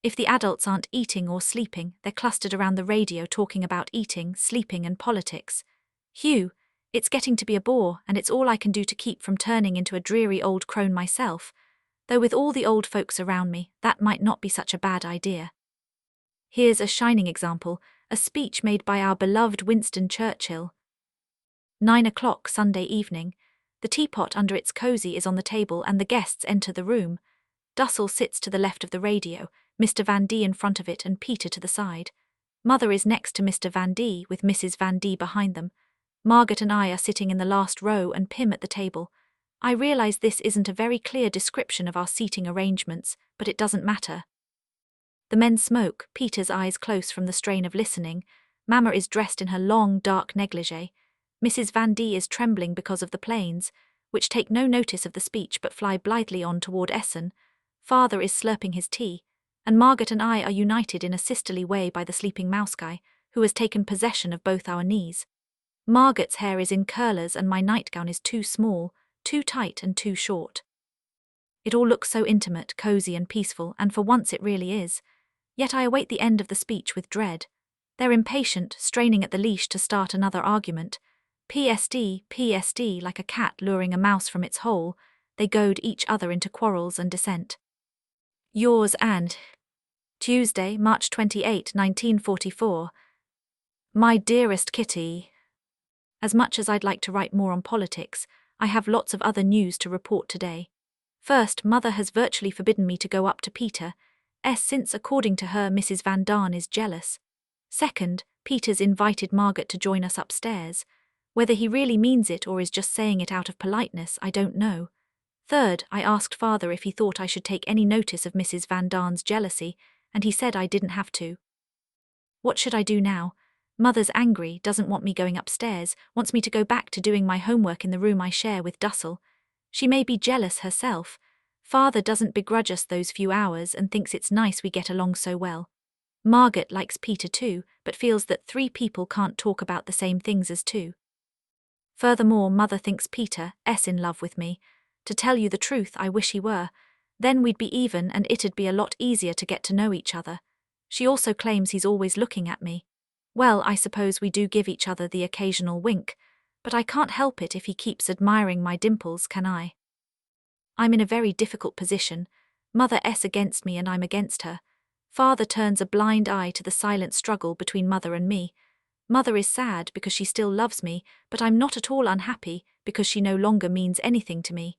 If the adults aren't eating or sleeping, they're clustered around the radio talking about eating, sleeping and politics. Phew, it's getting to be a bore, and it's all I can do to keep from turning into a dreary old crone myself, though with all the old folks around me, that might not be such a bad idea. Here's a shining example, a speech made by our beloved Winston Churchill. 9 o'clock Sunday evening. The teapot under its cosy is on the table and the guests enter the room. Dussel sits to the left of the radio, Mr. Van D in front of it and Peter to the side. Mother is next to Mr. Van D with Mrs. Van D behind them. Margaret and I are sitting in the last row and Pim at the table. I realize this isn't a very clear description of our seating arrangements, but it doesn't matter. The men smoke, Peter's eyes close from the strain of listening. Mama is dressed in her long, dark negligee. Mrs. Van D is trembling because of the planes, which take no notice of the speech but fly blithely on toward Essen. Father is slurping his tea, and Margaret and I are united in a sisterly way by the sleeping mouse guy, who has taken possession of both our knees. Margaret's hair is in curlers and my nightgown is too small, too tight and too short. It all looks so intimate, cozy and peaceful, and for once it really is. Yet I await the end of the speech with dread. They're impatient, straining at the leash to start another argument. PSD, PSD, like a cat luring a mouse from its hole, they goad each other into quarrels and dissent. Yours and Tuesday, March 28, 1944. My dearest Kitty, as much as I'd like to write more on politics, I have lots of other news to report today. First, Mother has virtually forbidden me to go up to Peter's since, according to her, Mrs. Van Daan is jealous. Second, Peter's invited Margaret to join us upstairs. Whether he really means it or is just saying it out of politeness, I don't know. Third, I asked Father if he thought I should take any notice of Mrs. Van Daan's jealousy, and he said I didn't have to. What should I do now? Mother's angry, doesn't want me going upstairs, wants me to go back to doing my homework in the room I share with Dussel. She may be jealous herself. Father doesn't begrudge us those few hours and thinks it's nice we get along so well. Margaret likes Peter too, but feels that 3 people can't talk about the same things as 2. Furthermore, mother thinks Peter's in love with me. To tell you the truth, I wish he were. Then we'd be even and it'd be a lot easier to get to know each other. She also claims he's always looking at me. Well, I suppose we do give each other the occasional wink, but I can't help it if he keeps admiring my dimples, can I? I'm in a very difficult position. Mother's against me and I'm against her. Father turns a blind eye to the silent struggle between mother and me. Mother is sad because she still loves me, but I'm not at all unhappy because she no longer means anything to me.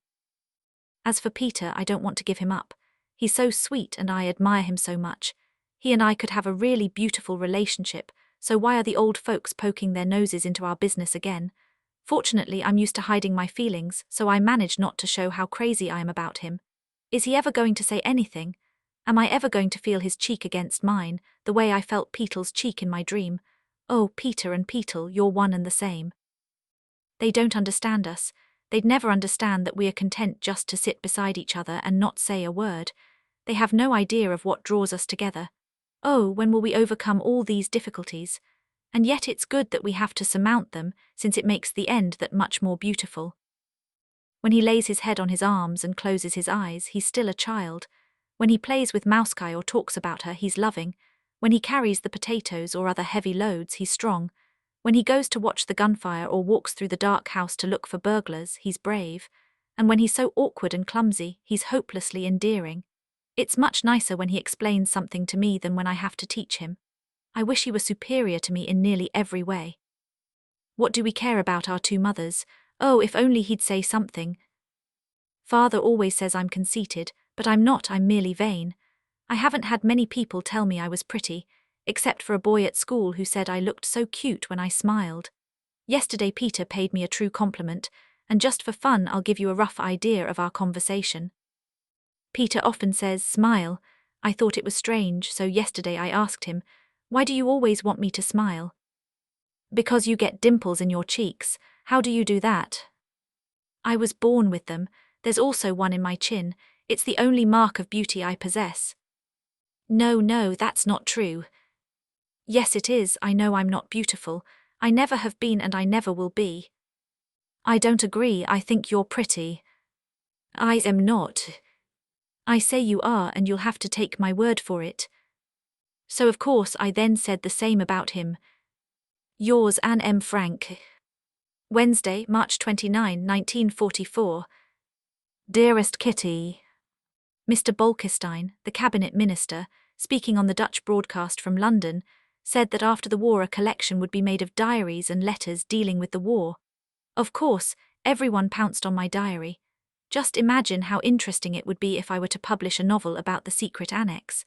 As for Peter, I don't want to give him up. He's so sweet and I admire him so much. He and I could have a really beautiful relationship, so why are the old folks poking their noses into our business again? Fortunately, I'm used to hiding my feelings, so I manage not to show how crazy I am about him. Is he ever going to say anything? Am I ever going to feel his cheek against mine, the way I felt Petel's cheek in my dream? Oh, Peter and Petel, you're one and the same. They don't understand us. They'd never understand that we are content just to sit beside each other and not say a word. They have no idea of what draws us together. Oh, when will we overcome all these difficulties? And yet it's good that we have to surmount them, since it makes the end that much more beautiful. When he lays his head on his arms and closes his eyes, he's still a child. When he plays with Mouskai or talks about her, he's loving. When he carries the potatoes or other heavy loads, he's strong. When he goes to watch the gunfire or walks through the dark house to look for burglars, he's brave. And when he's so awkward and clumsy, he's hopelessly endearing. It's much nicer when he explains something to me than when I have to teach him. I wish he were superior to me in nearly every way. What do we care about our two mothers? Oh, if only he'd say something. Father always says I'm conceited, but I'm not, I'm merely vain. I haven't had many people tell me I was pretty, except for a boy at school who said I looked so cute when I smiled. Yesterday Peter paid me a true compliment, and just for fun I'll give you a rough idea of our conversation. Peter often says, smile. I thought it was strange, so yesterday I asked him, why do you always want me to smile? Because you get dimples in your cheeks. How do you do that? I was born with them. There's also one in my chin. It's the only mark of beauty I possess. No, that's not true. Yes, it is. I know I'm not beautiful. I never have been and I never will be. I don't agree. I think you're pretty. I am not. I say you are and you'll have to take my word for it. So of course I then said the same about him. Yours, Anne M. Frank. Wednesday, March 29, 1944. Dearest Kitty. Mr. Bolkestein, the cabinet minister, speaking on the Dutch broadcast from London, said that after the war a collection would be made of diaries and letters dealing with the war. Of course, everyone pounced on my diary. Just imagine how interesting it would be if I were to publish a novel about the secret Annex.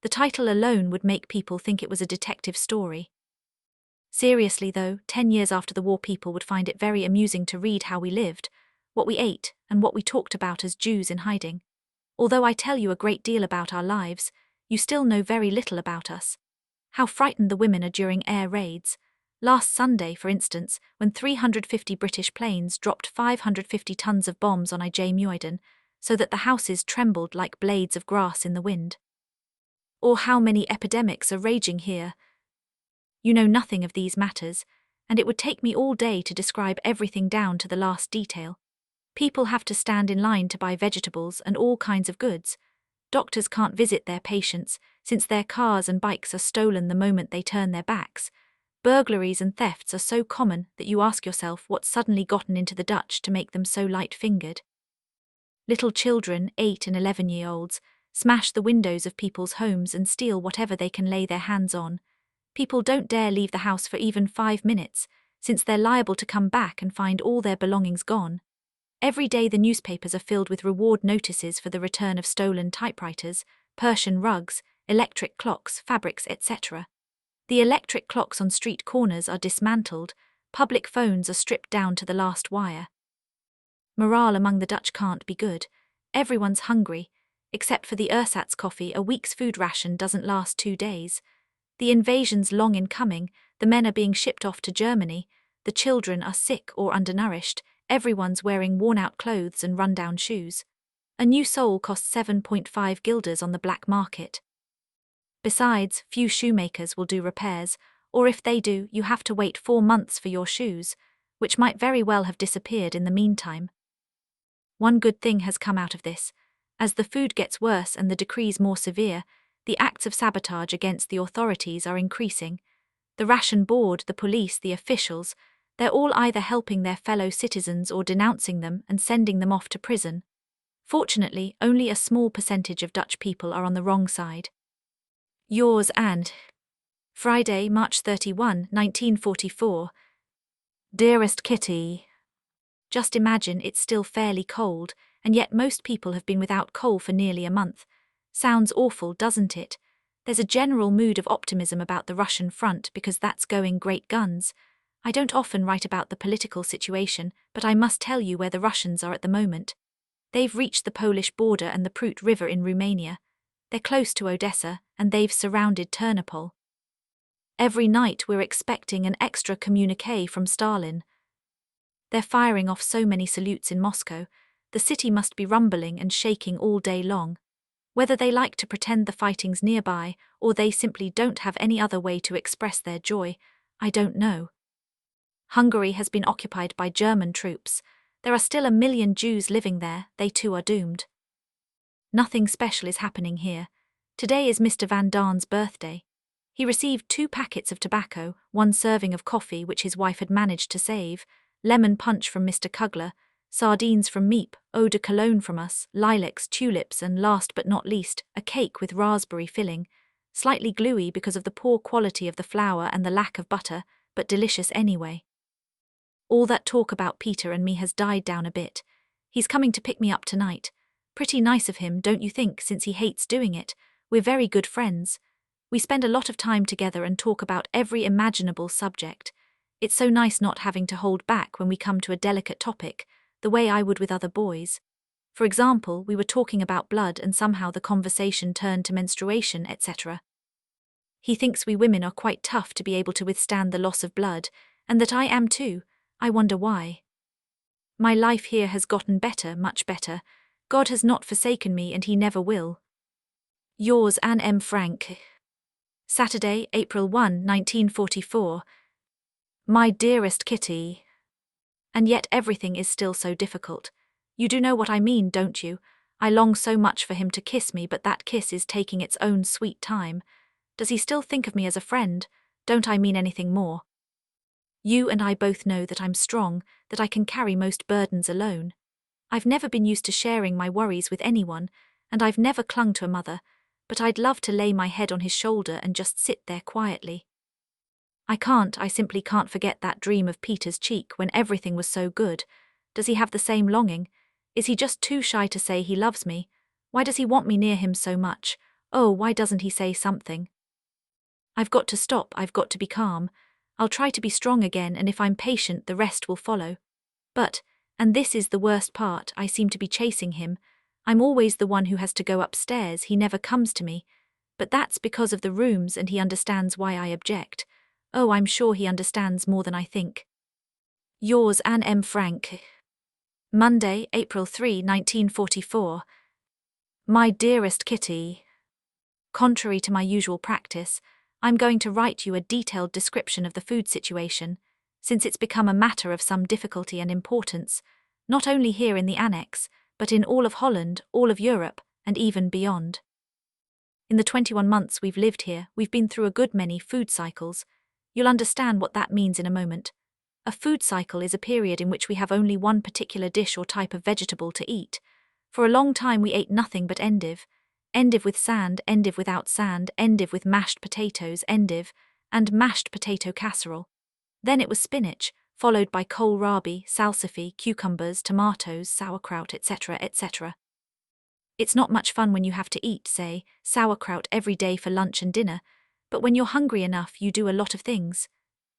The title alone would make people think it was a detective story. Seriously though, 10 years after the war people would find it very amusing to read how we lived, what we ate, and what we talked about as Jews in hiding. Although I tell you a great deal about our lives, you still know very little about us. How frightened the women are during air raids. Last Sunday, for instance, when 350 British planes dropped 550 tons of bombs on IJ Muiden, so that the houses trembled like blades of grass in the wind. Or how many epidemics are raging here. You know nothing of these matters, and it would take me all day to describe everything down to the last detail. People have to stand in line to buy vegetables and all kinds of goods. Doctors can't visit their patients, since their cars and bikes are stolen the moment they turn their backs. Burglaries and thefts are so common that you ask yourself what's suddenly gotten into the Dutch to make them so light-fingered. Little children, 8 and 11-year-olds, smash the windows of people's homes and steal whatever they can lay their hands on. People don't dare leave the house for even 5 minutes, since they're liable to come back and find all their belongings gone. Every day the newspapers are filled with reward notices for the return of stolen typewriters, Persian rugs, electric clocks, fabrics, etc. The electric clocks on street corners are dismantled, public phones are stripped down to the last wire. Morale among the Dutch can't be good. Everyone's hungry. Except for the ersatz coffee, a week's food ration doesn't last 2 days. The invasion's long in coming, the men are being shipped off to Germany, the children are sick or undernourished, everyone's wearing worn-out clothes and run-down shoes. A new sole costs 7.5 guilders on the black market. Besides, few shoemakers will do repairs, or if they do, you have to wait 4 months for your shoes. which might very well have disappeared in the meantime. One good thing has come out of this. As the food gets worse and the decrees more severe, the acts of sabotage against the authorities are increasing. The ration board, the police, the officials, they're all either helping their fellow citizens or denouncing them and sending them off to prison. Fortunately, only a small percentage of Dutch people are on the wrong side. Yours and Friday, March 31, 1944. Dearest Kitty. Just imagine it's still fairly cold, and yet most people have been without coal for nearly a month. Sounds awful, doesn't it? There's a general mood of optimism about the Russian front because that's going great guns. I don't often write about the political situation, but I must tell you where the Russians are at the moment. They've reached the Polish border and the Prut River in Romania. They're close to Odessa, and they've surrounded Ternopil. Every night we're expecting an extra communiqué from Stalin. They're firing off so many salutes in Moscow, the city must be rumbling and shaking all day long. Whether they like to pretend the fighting's nearby, or they simply don't have any other way to express their joy, I don't know. Hungary has been occupied by German troops. There are still 1 million Jews living there, they too are doomed. Nothing special is happening here. Today is Mr. Van Daan's birthday. He received 2 packets of tobacco, 1 serving of coffee which his wife had managed to save, lemon punch from Mr. Kugler, sardines from Meep, eau de cologne from us, lilacs, tulips, and last but not least, a cake with raspberry filling, slightly gluey because of the poor quality of the flour and the lack of butter, but delicious anyway. All that talk about Peter and me has died down a bit. He's coming to pick me up tonight. Pretty nice of him, don't you think, since he hates doing it? We're very good friends. We spend a lot of time together and talk about every imaginable subject. It's so nice not having to hold back when we come to a delicate topic, the way I would with other boys. For example, we were talking about blood and somehow the conversation turned to menstruation, etc. He thinks we women are quite tough to be able to withstand the loss of blood, and that I am too. I wonder why. My life here has gotten better, much better. God has not forsaken me and he never will. Yours, Anne M. Frank. Saturday, April 1, 1944. My dearest Kitty. And yet everything is still so difficult. You do know what I mean, don't you? I long so much for him to kiss me, but that kiss is taking its own sweet time. Does he still think of me as a friend? Don't I mean anything more? You and I both know that I'm strong, that I can carry most burdens alone. I've never been used to sharing my worries with anyone, and I've never clung to a mother, but I'd love to lay my head on his shoulder and just sit there quietly. I simply can't forget that dream of Peter's cheek when everything was so good. Does he have the same longing? Is he just too shy to say he loves me? Why does he want me near him so much? Oh, why doesn't he say something? I've got to stop, I've got to be calm. I'll try to be strong again, and if I'm patient, the rest will follow. But, and this is the worst part, I seem to be chasing him. I'm always the one who has to go upstairs, he never comes to me. But that's because of the rooms, and he understands why I object. Oh, I'm sure he understands more than I think. Yours, Anne M. Frank. Monday, April 3, 1944. My dearest Kitty. Contrary to my usual practice, I'm going to write you a detailed description of the food situation, since it's become a matter of some difficulty and importance, not only here in the Annex, but in all of Holland, all of Europe, and even beyond. In the 21 months we've lived here, we've been through a good many food cycles. You'll understand what that means in a moment. A food cycle is a period in which we have only one particular dish or type of vegetable to eat. For a long time we ate nothing but endive. Endive with sand, endive without sand, endive with mashed potatoes, endive, and mashed potato casserole. Then it was spinach, followed by kohlrabi, salsify, cucumbers, tomatoes, sauerkraut, etc., etc. It's not much fun when you have to eat, say, sauerkraut every day for lunch and dinner, but when you're hungry enough you do a lot of things.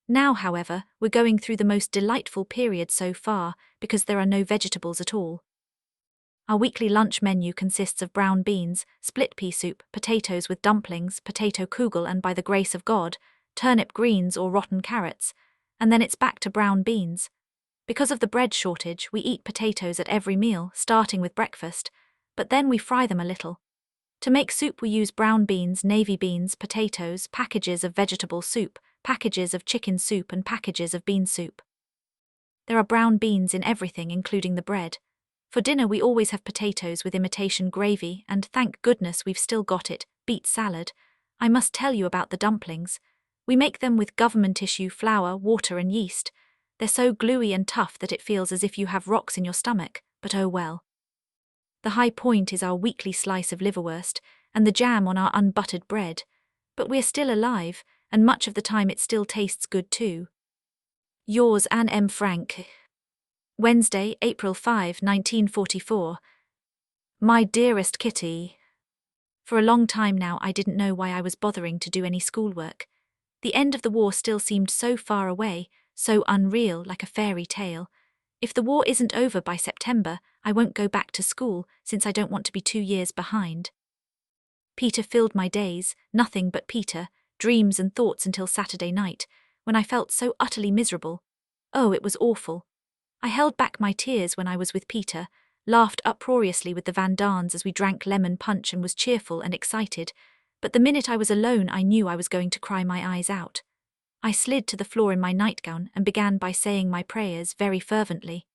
Now, however, we're going through the most delightful period so far because there are no vegetables at all. Our weekly lunch menu consists of brown beans, split pea soup, potatoes with dumplings, potato kugel and by the grace of God, turnip greens or rotten carrots, and then it's back to brown beans. Because of the bread shortage, we eat potatoes at every meal, starting with breakfast, but then we fry them a little. To make soup we use brown beans, navy beans, potatoes, packages of vegetable soup, packages of chicken soup and packages of bean soup. There are brown beans in everything, including the bread. For dinner we always have potatoes with imitation gravy, and thank goodness we've still got it, beet salad. I must tell you about the dumplings. We make them with government-issue flour, water and yeast. They're so gluey and tough that it feels as if you have rocks in your stomach, but oh well. The high point is our weekly slice of liverwurst, and the jam on our unbuttered bread. But we're still alive, and much of the time it still tastes good too. Yours, Anne M. Frank. Wednesday, April 5, 1944. My dearest Kitty. For a long time now I didn't know why I was bothering to do any schoolwork. The end of the war still seemed so far away, so unreal, like a fairy tale. If the war isn't over by September, I won't go back to school, since I don't want to be 2 years behind. Peter filled my days, nothing but Peter, dreams and thoughts until Saturday night, when I felt so utterly miserable. Oh, it was awful. I held back my tears when I was with Peter, laughed uproariously with the Van Darns as we drank lemon punch and was cheerful and excited, but the minute I was alone I knew I was going to cry my eyes out. I slid to the floor in my nightgown and began by saying my prayers very fervently.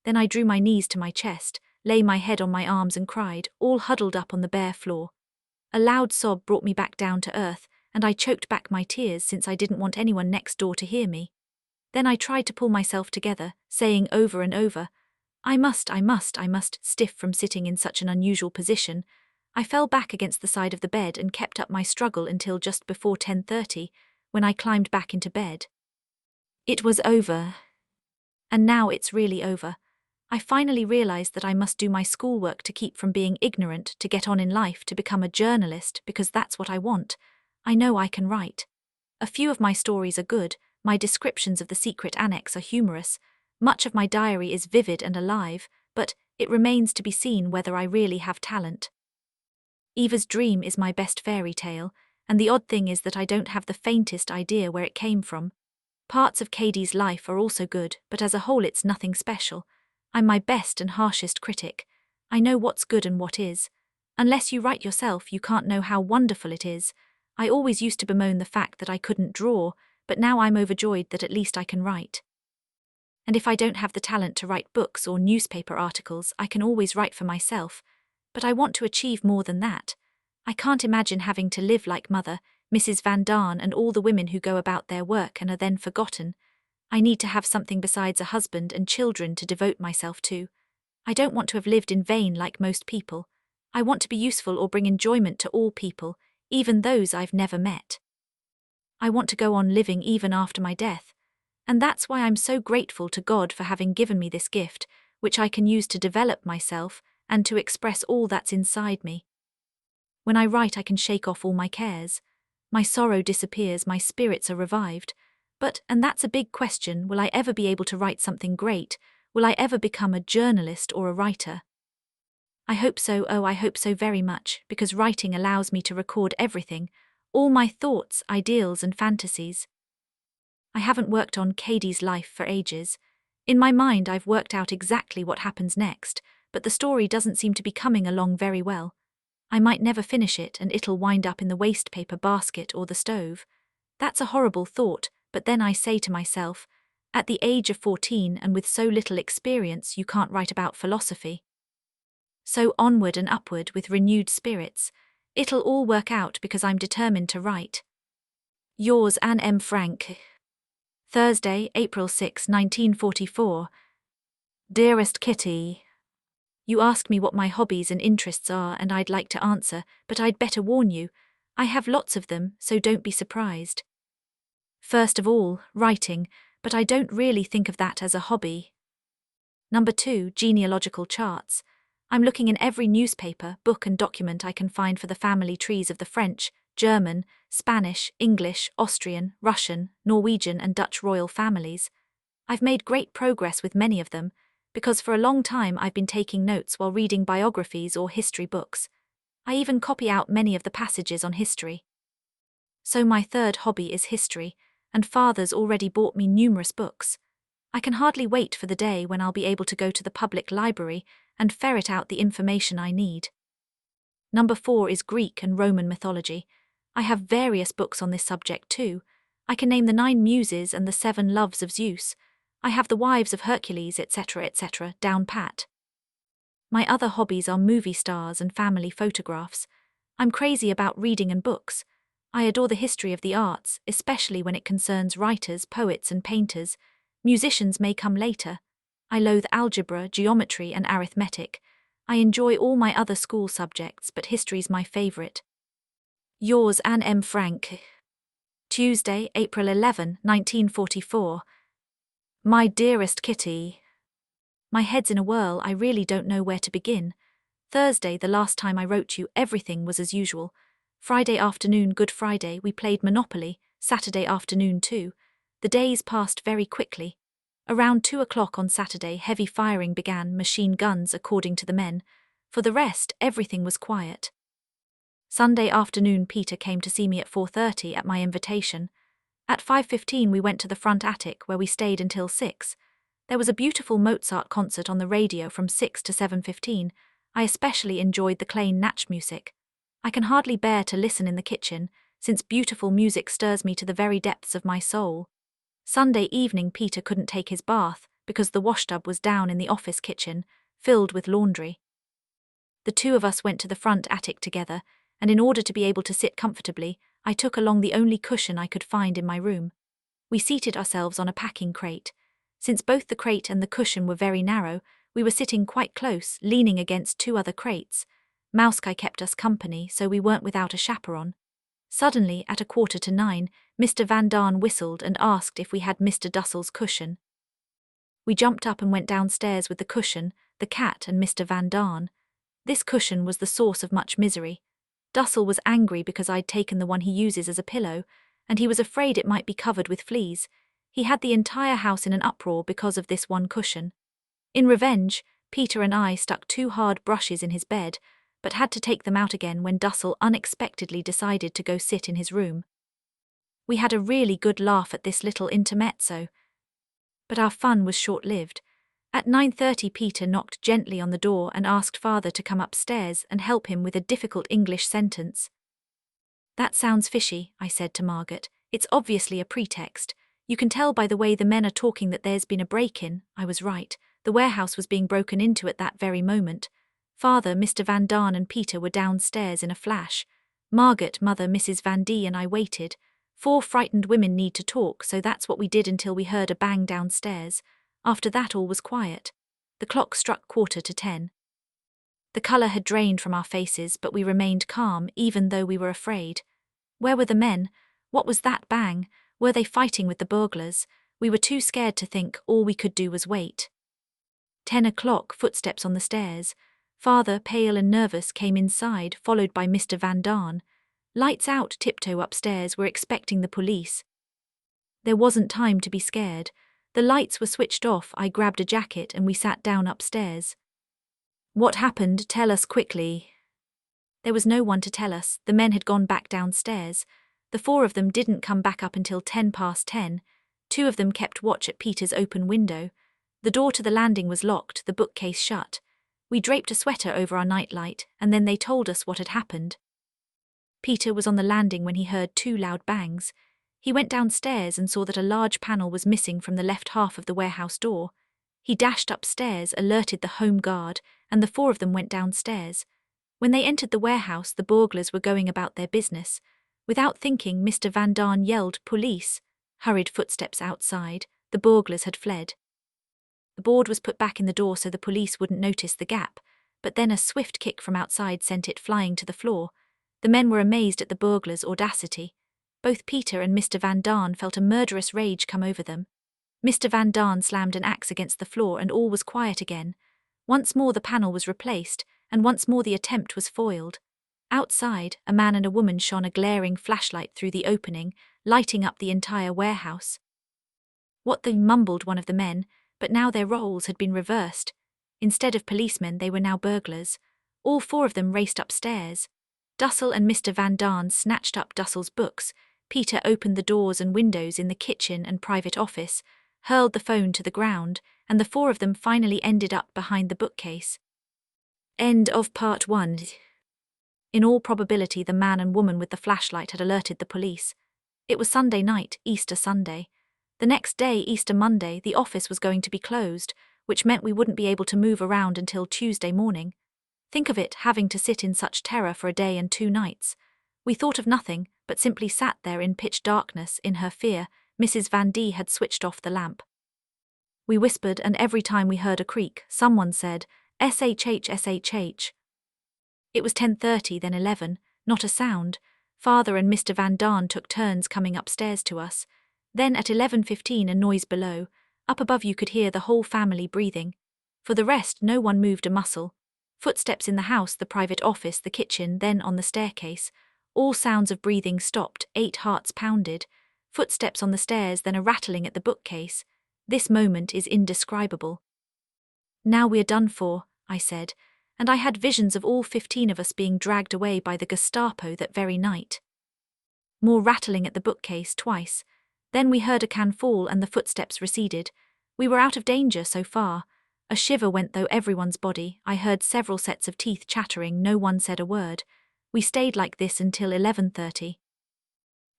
Then I drew my knees to my chest, lay my head on my arms and cried, all huddled up on the bare floor. A loud sob brought me back down to earth, and I choked back my tears since I didn't want anyone next door to hear me. Then I tried to pull myself together, saying over and over, I must, stiff from sitting in such an unusual position. I fell back against the side of the bed and kept up my struggle until just before 10:30, when I climbed back into bed. It was over. And now it's really over. I finally realized that I must do my schoolwork to keep from being ignorant, to get on in life, to become a journalist, because that's what I want. I know I can write. A few of my stories are good, my descriptions of the secret annex are humorous, much of my diary is vivid and alive, but it remains to be seen whether I really have talent. Eva's Dream is my best fairy tale, and the odd thing is that I don't have the faintest idea where it came from. Parts of Katie's life are also good, but as a whole it's nothing special. I'm my best and harshest critic. I know what's good and what is. Unless you write yourself, you can't know how wonderful it is. I always used to bemoan the fact that I couldn't draw, but now I'm overjoyed that at least I can write. And if I don't have the talent to write books or newspaper articles, I can always write for myself. But I want to achieve more than that. I can't imagine having to live like Mother, Mrs. Van Darn and all the women who go about their work and are then forgotten. I need to have something besides a husband and children to devote myself to. I don't want to have lived in vain like most people. I want to be useful or bring enjoyment to all people, even those I've never met. I want to go on living even after my death, and that's why I'm so grateful to God for having given me this gift, which I can use to develop myself and to express all that's inside me. When I write, I can shake off all my cares. My sorrow disappears, my spirits are revived. But, and that's a big question, will I ever be able to write something great? Will I ever become a journalist or a writer? I hope so, oh I hope so very much, because writing allows me to record everything, all my thoughts, ideals and fantasies. I haven't worked on Katie's life for ages. In my mind I've worked out exactly what happens next, but the story doesn't seem to be coming along very well. I might never finish it and it'll wind up in the waste paper basket or the stove. That's a horrible thought, but then I say to myself, at the age of 14 and with so little experience you can't write about philosophy. So onward and upward with renewed spirits. It'll all work out because I'm determined to write. Yours, Anne M. Frank. Thursday, April 6, 1944. Dearest Kitty. You ask me what my hobbies and interests are and I'd like to answer, but I'd better warn you. I have lots of them, so don't be surprised. First of all, writing, but I don't really think of that as a hobby. Number 2, genealogical charts. I'm looking in every newspaper, book and document I can find for the family trees of the French, German, Spanish, English, Austrian, Russian, Norwegian and Dutch royal families. I've made great progress with many of them, because for a long time I've been taking notes while reading biographies or history books. I even copy out many of the passages on history. So my third hobby is history, and Father's already bought me numerous books. I can hardly wait for the day when I'll be able to go to the public library and ferret out the information I need. Number 4 is Greek and Roman mythology. I have various books on this subject too. I can name the 9 Muses and the 7 Loves of Zeus. I have the Wives of Hercules, etc., down pat. My other hobbies are movie stars and family photographs. I'm crazy about reading and books. I adore the history of the arts, especially when it concerns writers, poets, and painters. Musicians may come later. I loathe algebra, geometry, and arithmetic. I enjoy all my other school subjects, but history's my favorite. Yours, Anne M. Frank. Tuesday, April 11, 1944. My dearest Kitty. My head's in a whirl, I really don't know where to begin. Thursday, the last time I wrote you, everything was as usual. Friday afternoon, Good Friday, we played Monopoly. Saturday afternoon too. The days passed very quickly. Around 2 o'clock on Saturday, heavy firing began, machine guns according to the men. For the rest, everything was quiet. Sunday afternoon, Peter came to see me at 4:30 at my invitation. At 5:15 we went to the front attic where we stayed until 6. There was a beautiful Mozart concert on the radio from 6 to 7:15. I especially enjoyed the Klein Natch music. I can hardly bear to listen in the kitchen, since beautiful music stirs me to the very depths of my soul. Sunday evening Peter couldn't take his bath because the washtub was down in the office kitchen, filled with laundry. The two of us went to the front attic together, and in order to be able to sit comfortably, I took along the only cushion I could find in my room. We seated ourselves on a packing crate. Since both the crate and the cushion were very narrow, we were sitting quite close, leaning against 2 other crates. Mouseguy kept us company, so we weren't without a chaperone. Suddenly, at 8:45, Mr. Van Daan whistled and asked if we had Mr. Dussel's cushion. We jumped up and went downstairs with the cushion, the cat and Mr. Van Daan. This cushion was the source of much misery. Dussel was angry because I'd taken the one he uses as a pillow, and he was afraid it might be covered with fleas. He had the entire house in an uproar because of this one cushion. In revenge, Peter and I stuck 2 hard brushes in his bed, but had to take them out again when Dussel unexpectedly decided to go sit in his room. We had a really good laugh at this little intermezzo. But our fun was short-lived. At 9:30 Peter knocked gently on the door and asked Father to come upstairs and help him with a difficult English sentence. "That sounds fishy," I said to Margaret. "It's obviously a pretext. You can tell by the way the men are talking that there's been a break-in." I was right. The warehouse was being broken into at that very moment. Father, Mr. Van Daan and Peter were downstairs in a flash. Margaret, Mother, Mrs. Van D and I waited. 4 frightened women need to talk, so that's what we did until we heard a bang downstairs. After that all was quiet. The clock struck 9:45. The colour had drained from our faces, but we remained calm, even though we were afraid. Where were the men? What was that bang? Were they fighting with the burglars? We were too scared to think, all we could do was wait. 10 o'clock, footsteps on the stairs. Father, pale and nervous, came inside, followed by Mr. Van Daan. Lights out, tiptoe upstairs, we're expecting the police. There wasn't time to be scared. The lights were switched off, I grabbed a jacket and we sat down upstairs. "What happened? Tell us quickly." There was no one to tell us. The men had gone back downstairs. The 4 of them didn't come back up until 10:10. 2 of them kept watch at Peter's open window. The door to the landing was locked, the bookcase shut. We draped a sweater over our nightlight, and then they told us what had happened. Peter was on the landing when he heard 2 loud bangs. He went downstairs and saw that a large panel was missing from the left half of the warehouse door. He dashed upstairs, alerted the home guard, and the 4 of them went downstairs. When they entered the warehouse, the burglars were going about their business. Without thinking, Mr. Van Daan yelled, "Police!" Hurried footsteps outside. The burglars had fled. The board was put back in the door so the police wouldn't notice the gap, but then a swift kick from outside sent it flying to the floor. The men were amazed at the burglars' audacity. Both Peter and Mr. Van Daan felt a murderous rage come over them. Mr. Van Daan slammed an axe against the floor and all was quiet again. Once more the panel was replaced, and once more the attempt was foiled. Outside, a man and a woman shone a glaring flashlight through the opening, lighting up the entire warehouse. "What the," mumbled one of the men, but now their roles had been reversed. Instead of policemen, they were now burglars. All 4 of them raced upstairs. Dussel and Mr. Van Daan snatched up Dussel's books. Peter opened the doors and windows in the kitchen and private office, hurled the phone to the ground, and the 4 of them finally ended up behind the bookcase. End of part 1. In all probability, the man and woman with the flashlight had alerted the police. It was Sunday night, Easter Sunday. The next day, Easter Monday, the office was going to be closed, which meant we wouldn't be able to move around until Tuesday morning. Think of it, having to sit in such terror for a day and 2 nights. We thought of nothing, but simply sat there in pitch darkness. In her fear, Mrs. Van D had switched off the lamp. We whispered, and every time we heard a creak, someone said, "SHH, SHH." It was 10:30, then 11, not a sound. Father and Mr. Van Daan took turns coming upstairs to us. Then at 11:15 a noise below. Up above you could hear the whole family breathing. For the rest, no one moved a muscle. Footsteps in the house, the private office, the kitchen, then on the staircase. All sounds of breathing stopped, 8 hearts pounded. Footsteps on the stairs, then a rattling at the bookcase. This moment is indescribable. "Now we're done for," I said, and I had visions of all 15 of us being dragged away by the Gestapo that very night. More rattling at the bookcase twice. Then we heard a can fall and the footsteps receded. We were out of danger so far. A shiver went through everyone's body. I heard several sets of teeth chattering. No one said a word. We stayed like this until 11:30.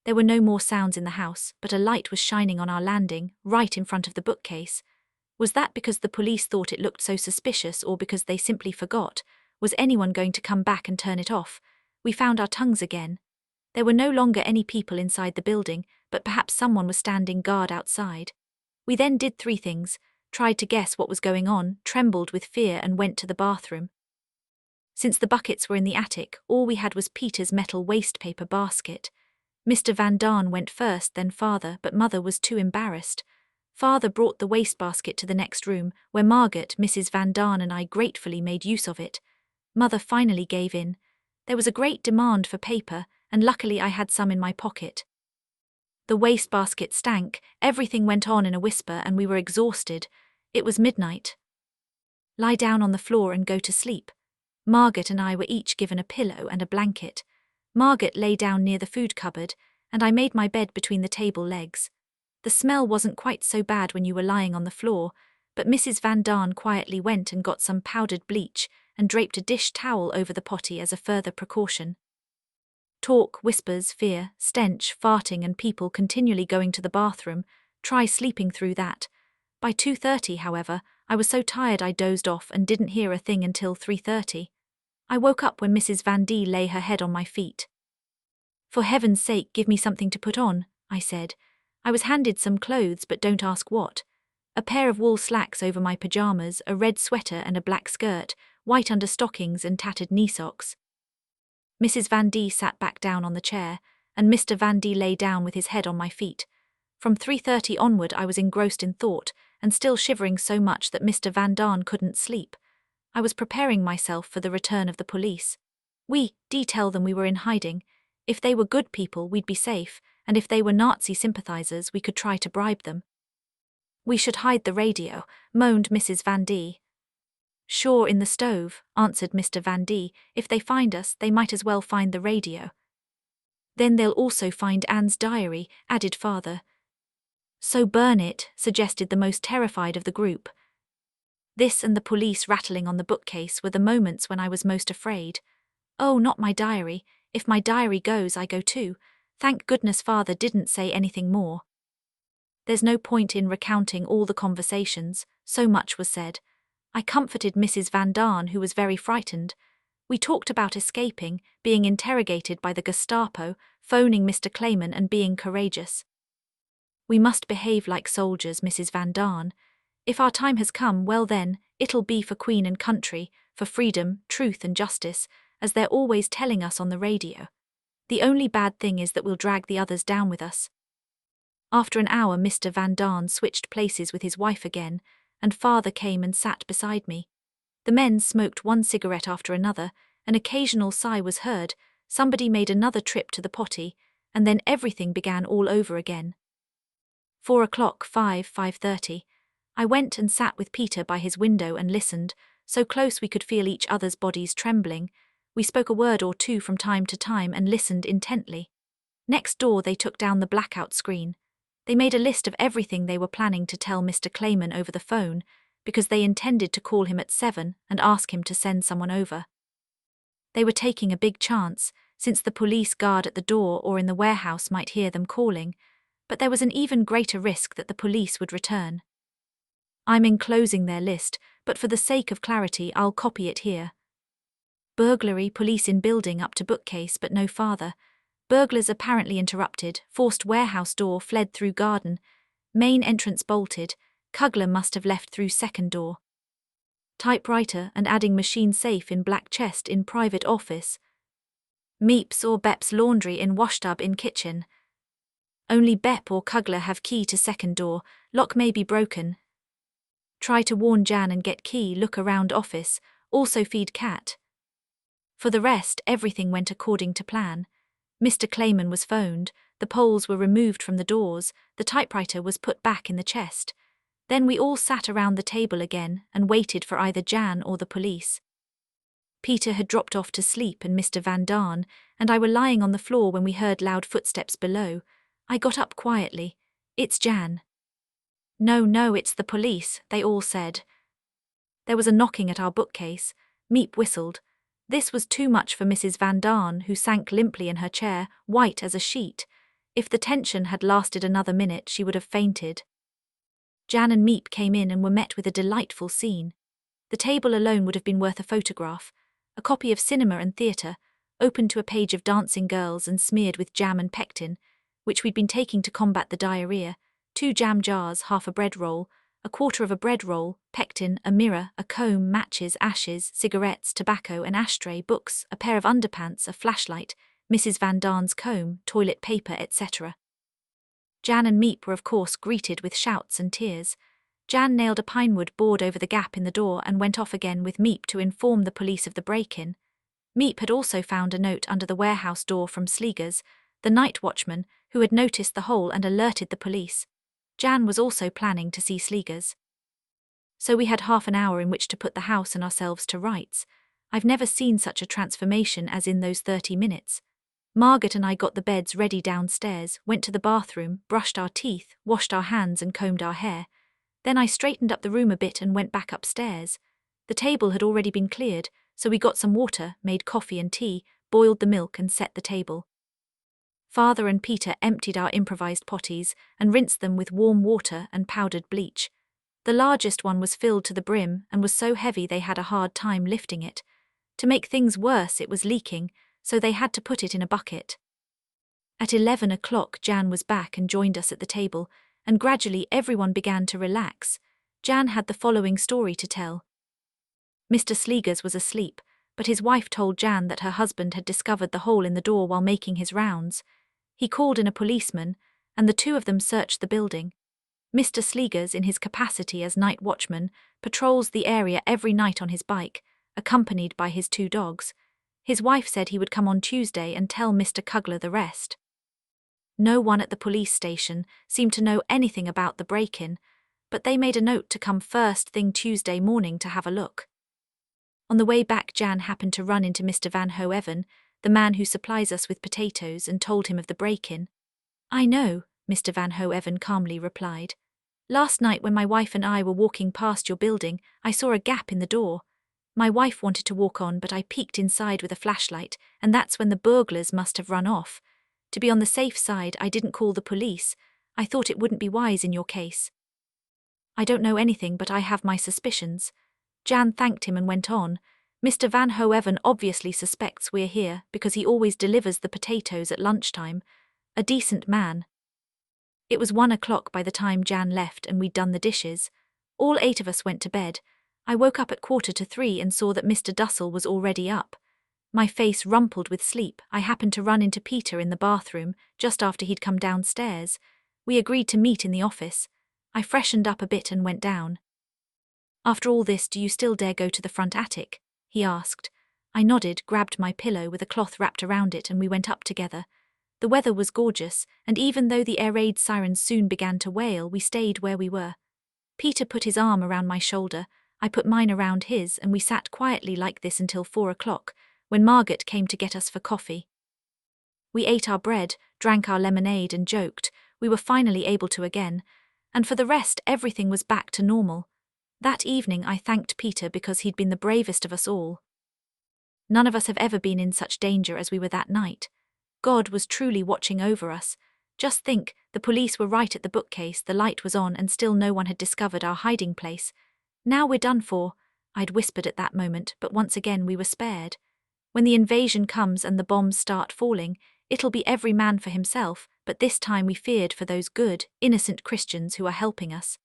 There were no more sounds in the house, but a light was shining on our landing, right in front of the bookcase. Was that because the police thought it looked so suspicious, or because they simply forgot? Was anyone going to come back and turn it off? We found our tongues again. There were no longer any people inside the building, but perhaps someone was standing guard outside. We then did 3 things: tried to guess what was going on, trembled with fear, and went to the bathroom. Since the buckets were in the attic, all we had was Peter's metal waste paper basket. Mr. Van Daan went first, then Father, but Mother was too embarrassed. Father brought the wastebasket to the next room, where Margaret, Mrs. Van Daan, and I gratefully made use of it. Mother finally gave in. There was a great demand for paper, and luckily I had some in my pocket. The wastebasket stank, everything went on in a whisper, and we were exhausted. It was midnight. "Lie down on the floor and go to sleep." Margaret and I were each given a pillow and a blanket. Margaret lay down near the food cupboard, and I made my bed between the table legs. The smell wasn't quite so bad when you were lying on the floor, but Mrs. Van Daan quietly went and got some powdered bleach and draped a dish towel over the potty as a further precaution. Talk, whispers, fear, stench, farting, and people continually going to the bathroom. Try sleeping through that. By 2:30, however, I was so tired I dozed off and didn't hear a thing until 3:30. I woke up when Mrs. Van D lay her head on my feet. "For heaven's sake, give me something to put on," I said. I was handed some clothes, but don't ask what. A pair of wool slacks over my pajamas, a red sweater and a black skirt, white understockings and tattered knee socks. Mrs. Van D sat back down on the chair, and Mr. Van D lay down with his head on my feet. From 3:30 onward I was engrossed in thought, and still shivering so much that Mr. Van Daan couldn't sleep. I was preparing myself for the return of the police. Tell them we were in hiding. If they were good people, we'd be safe, and if they were Nazi sympathizers, we could try to bribe them. "We should hide the radio," moaned Mrs. Van D. "Sure, in the stove," answered Mr. Van D. "If they find us, they might as well find the radio." "Then they'll also find Anne's diary," added Father. "So burn it," suggested the most terrified of the group. This and the police rattling on the bookcase were the moments when I was most afraid. Oh, not my diary. If my diary goes, I go too. Thank goodness Father didn't say anything more. There's no point in recounting all the conversations, so much was said. I comforted Mrs. Van Daan, who was very frightened. We talked about escaping, being interrogated by the Gestapo, phoning Mr. Clayman, and being courageous. "We must behave like soldiers, Mrs. Van Daan. If our time has come, well then, it'll be for Queen and country, for freedom, truth and justice, as they're always telling us on the radio. The only bad thing is that we'll drag the others down with us." After an hour, Mr. Van Daan switched places with his wife again, and Father came and sat beside me. The men smoked one cigarette after another, an occasional sigh was heard, somebody made another trip to the potty, and then everything began all over again. 4 o'clock, 5:30. I went and sat with Peter by his window and listened, so close we could feel each other's bodies trembling. We spoke a word or two from time to time and listened intently. Next door they took down the blackout screen. They made a list of everything they were planning to tell Mr. Clayman over the phone, because they intended to call him at 7 and ask him to send someone over. They were taking a big chance, since the police guard at the door or in the warehouse might hear them calling. But there was an even greater risk that the police would return. I'm enclosing their list, but for the sake of clarity I'll copy it here. Burglary, police in building up to bookcase but no farther. Burglars apparently interrupted, forced warehouse door, fled through garden, main entrance bolted, Kugler must have left through second door. Typewriter and adding machine safe in black chest in private office. Meeps or Bep's laundry in washtub in kitchen. Only Bep or Kugler have key to second door, lock may be broken. Try to warn Jan and get key, look around office, also feed cat. For the rest, everything went according to plan. Mr. Clayman was phoned, the poles were removed from the doors, the typewriter was put back in the chest. Then we all sat around the table again and waited for either Jan or the police. Peter had dropped off to sleep and Mr. Van Daan and I were lying on the floor when we heard loud footsteps below. I got up quietly. It's Jan. No, it's the police, they all said. There was a knocking at our bookcase. Meep whistled. This was too much for Mrs. Van Daan, who sank limply in her chair, white as a sheet. If the tension had lasted another minute, she would have fainted. Jan and Meep came in and were met with a delightful scene. The table alone would have been worth a photograph. A copy of Cinema and Theatre, open to a page of dancing girls and smeared with jam and pectin, which we'd been taking to combat the diarrhea, 2 jam jars, half a bread roll, a quarter of a bread roll, pectin, a mirror, a comb, matches, ashes, cigarettes, tobacco, an ashtray, books, a pair of underpants, a flashlight, Mrs. Van Daan's comb, toilet paper, etc. Jan and Meep were of course greeted with shouts and tears. Jan nailed a pinewood board over the gap in the door and went off again with Meep to inform the police of the break-in. Meep had also found a note under the warehouse door from Sleegers, the night watchman, who had noticed the hole and alerted the police. Jan was also planning to see Sleegers. So we had half an hour in which to put the house and ourselves to rights. I've never seen such a transformation as in those 30 minutes. Margaret and I got the beds ready downstairs, went to the bathroom, brushed our teeth, washed our hands and combed our hair. Then I straightened up the room a bit and went back upstairs. The table had already been cleared, so we got some water, made coffee and tea, boiled the milk and set the table. Father and Peter emptied our improvised potties and rinsed them with warm water and powdered bleach. The largest one was filled to the brim and was so heavy they had a hard time lifting it. To make things worse, it was leaking, so they had to put it in a bucket. At 11 o'clock Jan was back and joined us at the table, and gradually everyone began to relax. Jan had the following story to tell. Mr. Sleegers was asleep, but his wife told Jan that her husband had discovered the hole in the door while making his rounds. He called in a policeman, and the two of them searched the building. Mr. Sleegers, in his capacity as night watchman, patrols the area every night on his bike, accompanied by his 2 dogs. His wife said he would come on Tuesday and tell Mr. Kugler the rest. No one at the police station seemed to know anything about the break-in, but they made a note to come first thing Tuesday morning to have a look. On the way back, Jan happened to run into Mr. Van Hoeven, the man who supplies us with potatoes, and told him of the break-in. I know, Mr. Van Hoeven calmly replied. Last night when my wife and I were walking past your building, I saw a gap in the door. My wife wanted to walk on, but I peeked inside with a flashlight, and that's when the burglars must have run off. To be on the safe side, I didn't call the police. I thought it wouldn't be wise in your case. I don't know anything, but I have my suspicions. Jan thanked him and went on. Mr. Van Hoeven obviously suspects we're here because he always delivers the potatoes at lunchtime. A decent man. It was 1 o'clock by the time Jan left and we'd done the dishes. All 8 of us went to bed. I woke up at 2:45 and saw that Mr. Dussel was already up. My face rumpled with sleep. I happened to run into Peter in the bathroom just after he'd come downstairs. We agreed to meet in the office. I freshened up a bit and went down. After all this, do you still dare go to the front attic? He asked. I nodded, grabbed my pillow with a cloth wrapped around it, and we went up together. The weather was gorgeous, and even though the air raid sirens soon began to wail, we stayed where we were. Peter put his arm around my shoulder, I put mine around his, and we sat quietly like this until 4 o'clock, when Margaret came to get us for coffee. We ate our bread, drank our lemonade and joked. We were finally able to again, and for the rest everything was back to normal. That evening I thanked Peter because he'd been the bravest of us all. None of us have ever been in such danger as we were that night. God was truly watching over us. Just think, The police were right at the bookcase, the light was on and still no one had discovered our hiding place. Now we're done for, I'd whispered at that moment, but once again we were spared. When the invasion comes and the bombs start falling, it'll be every man for himself, but this time we feared for those good, innocent Christians who are helping us.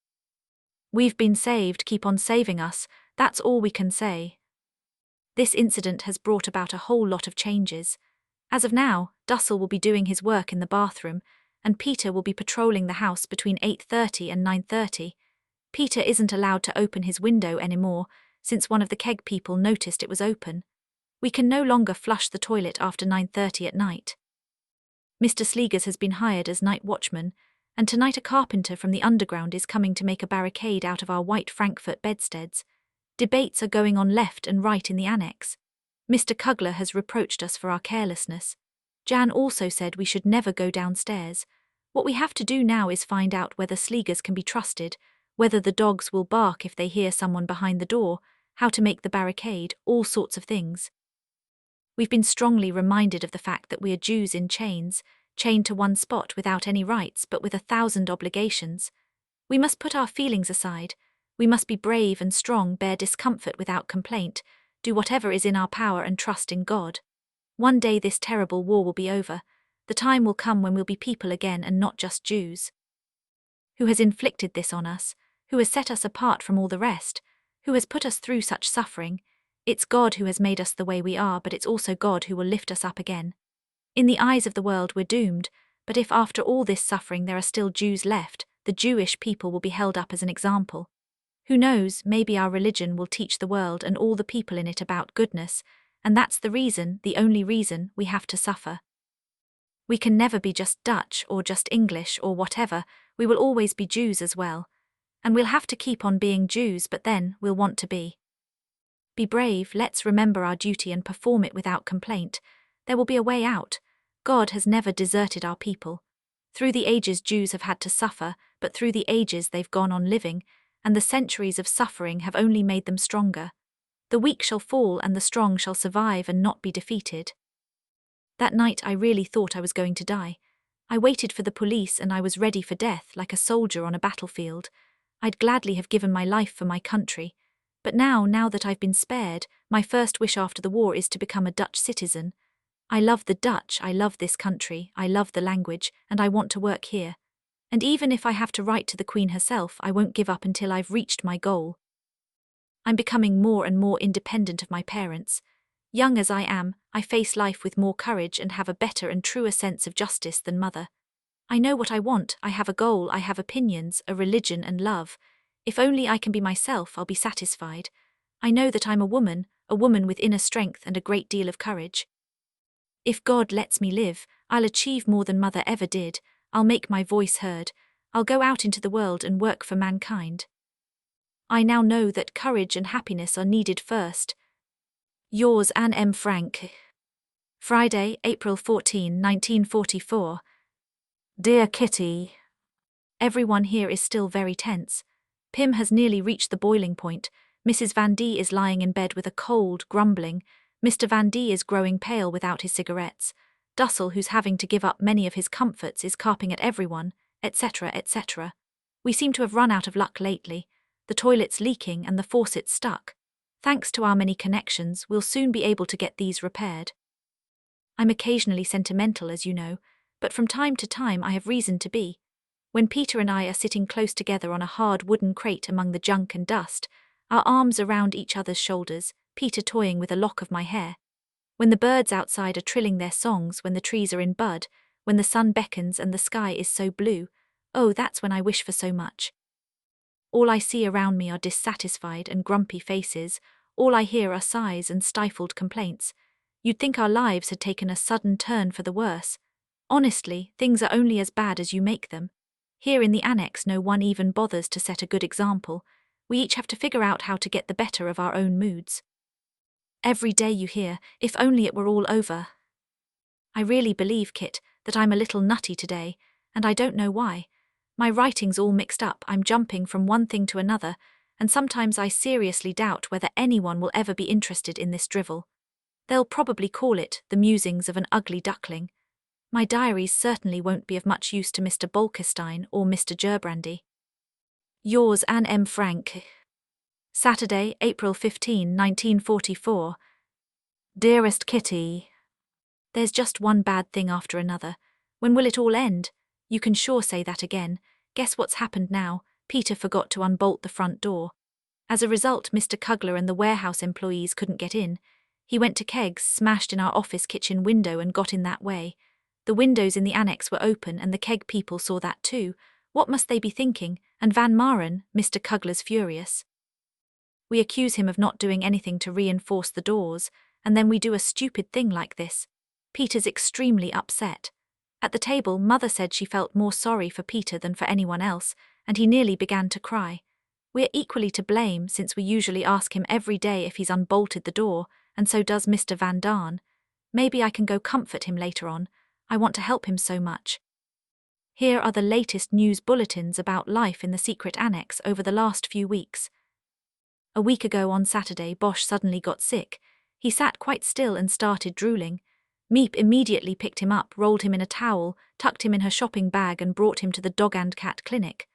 We've been saved, keep on saving us, that's all we can say. This incident has brought about a whole lot of changes. As of now, Dussel will be doing his work in the bathroom, and Peter will be patrolling the house between 8:30 and 9:30. Peter isn't allowed to open his window anymore, since one of the keg people noticed it was open. We can no longer flush the toilet after 9:30 at night. Mr. Sleegers has been hired as night watchman, and tonight a carpenter from the underground is coming to make a barricade out of our white Frankfurt bedsteads. Debates are going on left and right in the annex. Mr. Kugler has reproached us for our carelessness. Jan also said we should never go downstairs. What we have to do now is find out whether Sleegers can be trusted, whether the dogs will bark if they hear someone behind the door, how to make the barricade, all sorts of things. We've been strongly reminded of the fact that we are Jews in chains, chained to one spot without any rights but with 1,000 obligations. We must put our feelings aside. We must be brave and strong, bear discomfort without complaint, do whatever is in our power and trust in God. One day this terrible war will be over. The time will come when we'll be people again and not just Jews. Who has inflicted this on us? Who has set us apart from all the rest? Who has put us through such suffering? It's God who has made us the way we are, but it's also God who will lift us up again. In the eyes of the world we're doomed, but if after all this suffering there are still Jews left, the Jewish people will be held up as an example. Who knows, maybe our religion will teach the world and all the people in it about goodness, and that's the reason, the only reason, we have to suffer. We can never be just Dutch or just English or whatever, we will always be Jews as well. And we'll have to keep on being Jews, but then we'll want to be. Be brave, let's remember our duty and perform it without complaint. There will be a way out. God has never deserted our people. Through the ages Jews have had to suffer, but through the ages they've gone on living, and the centuries of suffering have only made them stronger. The weak shall fall and the strong shall survive and not be defeated. That night I really thought I was going to die. I waited for the police and I was ready for death like a soldier on a battlefield. I'd gladly have given my life for my country. But now that I've been spared, my first wish after the war is to become a Dutch citizen. I love the Dutch, I love this country, I love the language, and I want to work here. And even if I have to write to the Queen herself, I won't give up until I've reached my goal. I'm becoming more and more independent of my parents. Young as I am, I face life with more courage and have a better and truer sense of justice than Mother. I know what I want, I have a goal, I have opinions, a religion and love. If only I can be myself, I'll be satisfied. I know that I'm a woman with inner strength and a great deal of courage. If God lets me live, I'll achieve more than Mother ever did. I'll make my voice heard. I'll go out into the world and work for mankind. I now know that courage and happiness are needed first. Yours, Anne M. Frank. Friday, April 14, 1944. Dear Kitty. Everyone here is still very tense. Pim has nearly reached the boiling point. Mrs. Van D is lying in bed with a cold, grumbling. Mr. Van D is growing pale without his cigarettes. Dussel, who's having to give up many of his comforts, is carping at everyone, etc., etc. We seem to have run out of luck lately. The toilet's leaking and the faucet's stuck. Thanks to our many connections, we'll soon be able to get these repaired. I'm occasionally sentimental, as you know, but from time to time I have reason to be. When Peter and I are sitting close together on a hard wooden crate among the junk and dust, our arms around each other's shoulders, Peter toying with a lock of my hair. When the birds outside are trilling their songs, when the trees are in bud, when the sun beckons and the sky is so blue, oh, that's when I wish for so much. All I see around me are dissatisfied and grumpy faces, all I hear are sighs and stifled complaints. You'd think our lives had taken a sudden turn for the worse. Honestly, things are only as bad as you make them. Here in the annex no one even bothers to set a good example. We each have to figure out how to get the better of our own moods. Every day you hear, if only it were all over. I really believe, Kit, that I'm a little nutty today, and I don't know why. My writing's all mixed up, I'm jumping from one thing to another, and sometimes I seriously doubt whether anyone will ever be interested in this drivel. They'll probably call it The Musings of an Ugly Duckling. My diaries certainly won't be of much use to Mr. Bolkestein or Mr. Gerbrandy. Yours, Anne M. Frank. Saturday, April 15, 1944. Dearest Kitty. There's just one bad thing after another. When will it all end? You can sure say that again. Guess what's happened now? Peter forgot to unbolt the front door. As a result, Mr. Kugler and the warehouse employees couldn't get in. He went to kegs, smashed in our office kitchen window and got in that way. The windows in the annex were open and the keg people saw that too. What must they be thinking? And Van Maren, Mr. Kugler's furious. We accuse him of not doing anything to reinforce the doors, and then we do a stupid thing like this. Peter's extremely upset. At the table, Mother said she felt more sorry for Peter than for anyone else, and he nearly began to cry. We're equally to blame since we usually ask him every day if he's unbolted the door, and so does Mr. Van Daan. Maybe I can go comfort him later on. I want to help him so much. Here are the latest news bulletins about life in the secret annex over the last few weeks. A week ago on Saturday, Bosch suddenly got sick. He sat quite still and started drooling. Miep immediately picked him up, rolled him in a towel, tucked him in her shopping bag and brought him to the dog and cat clinic.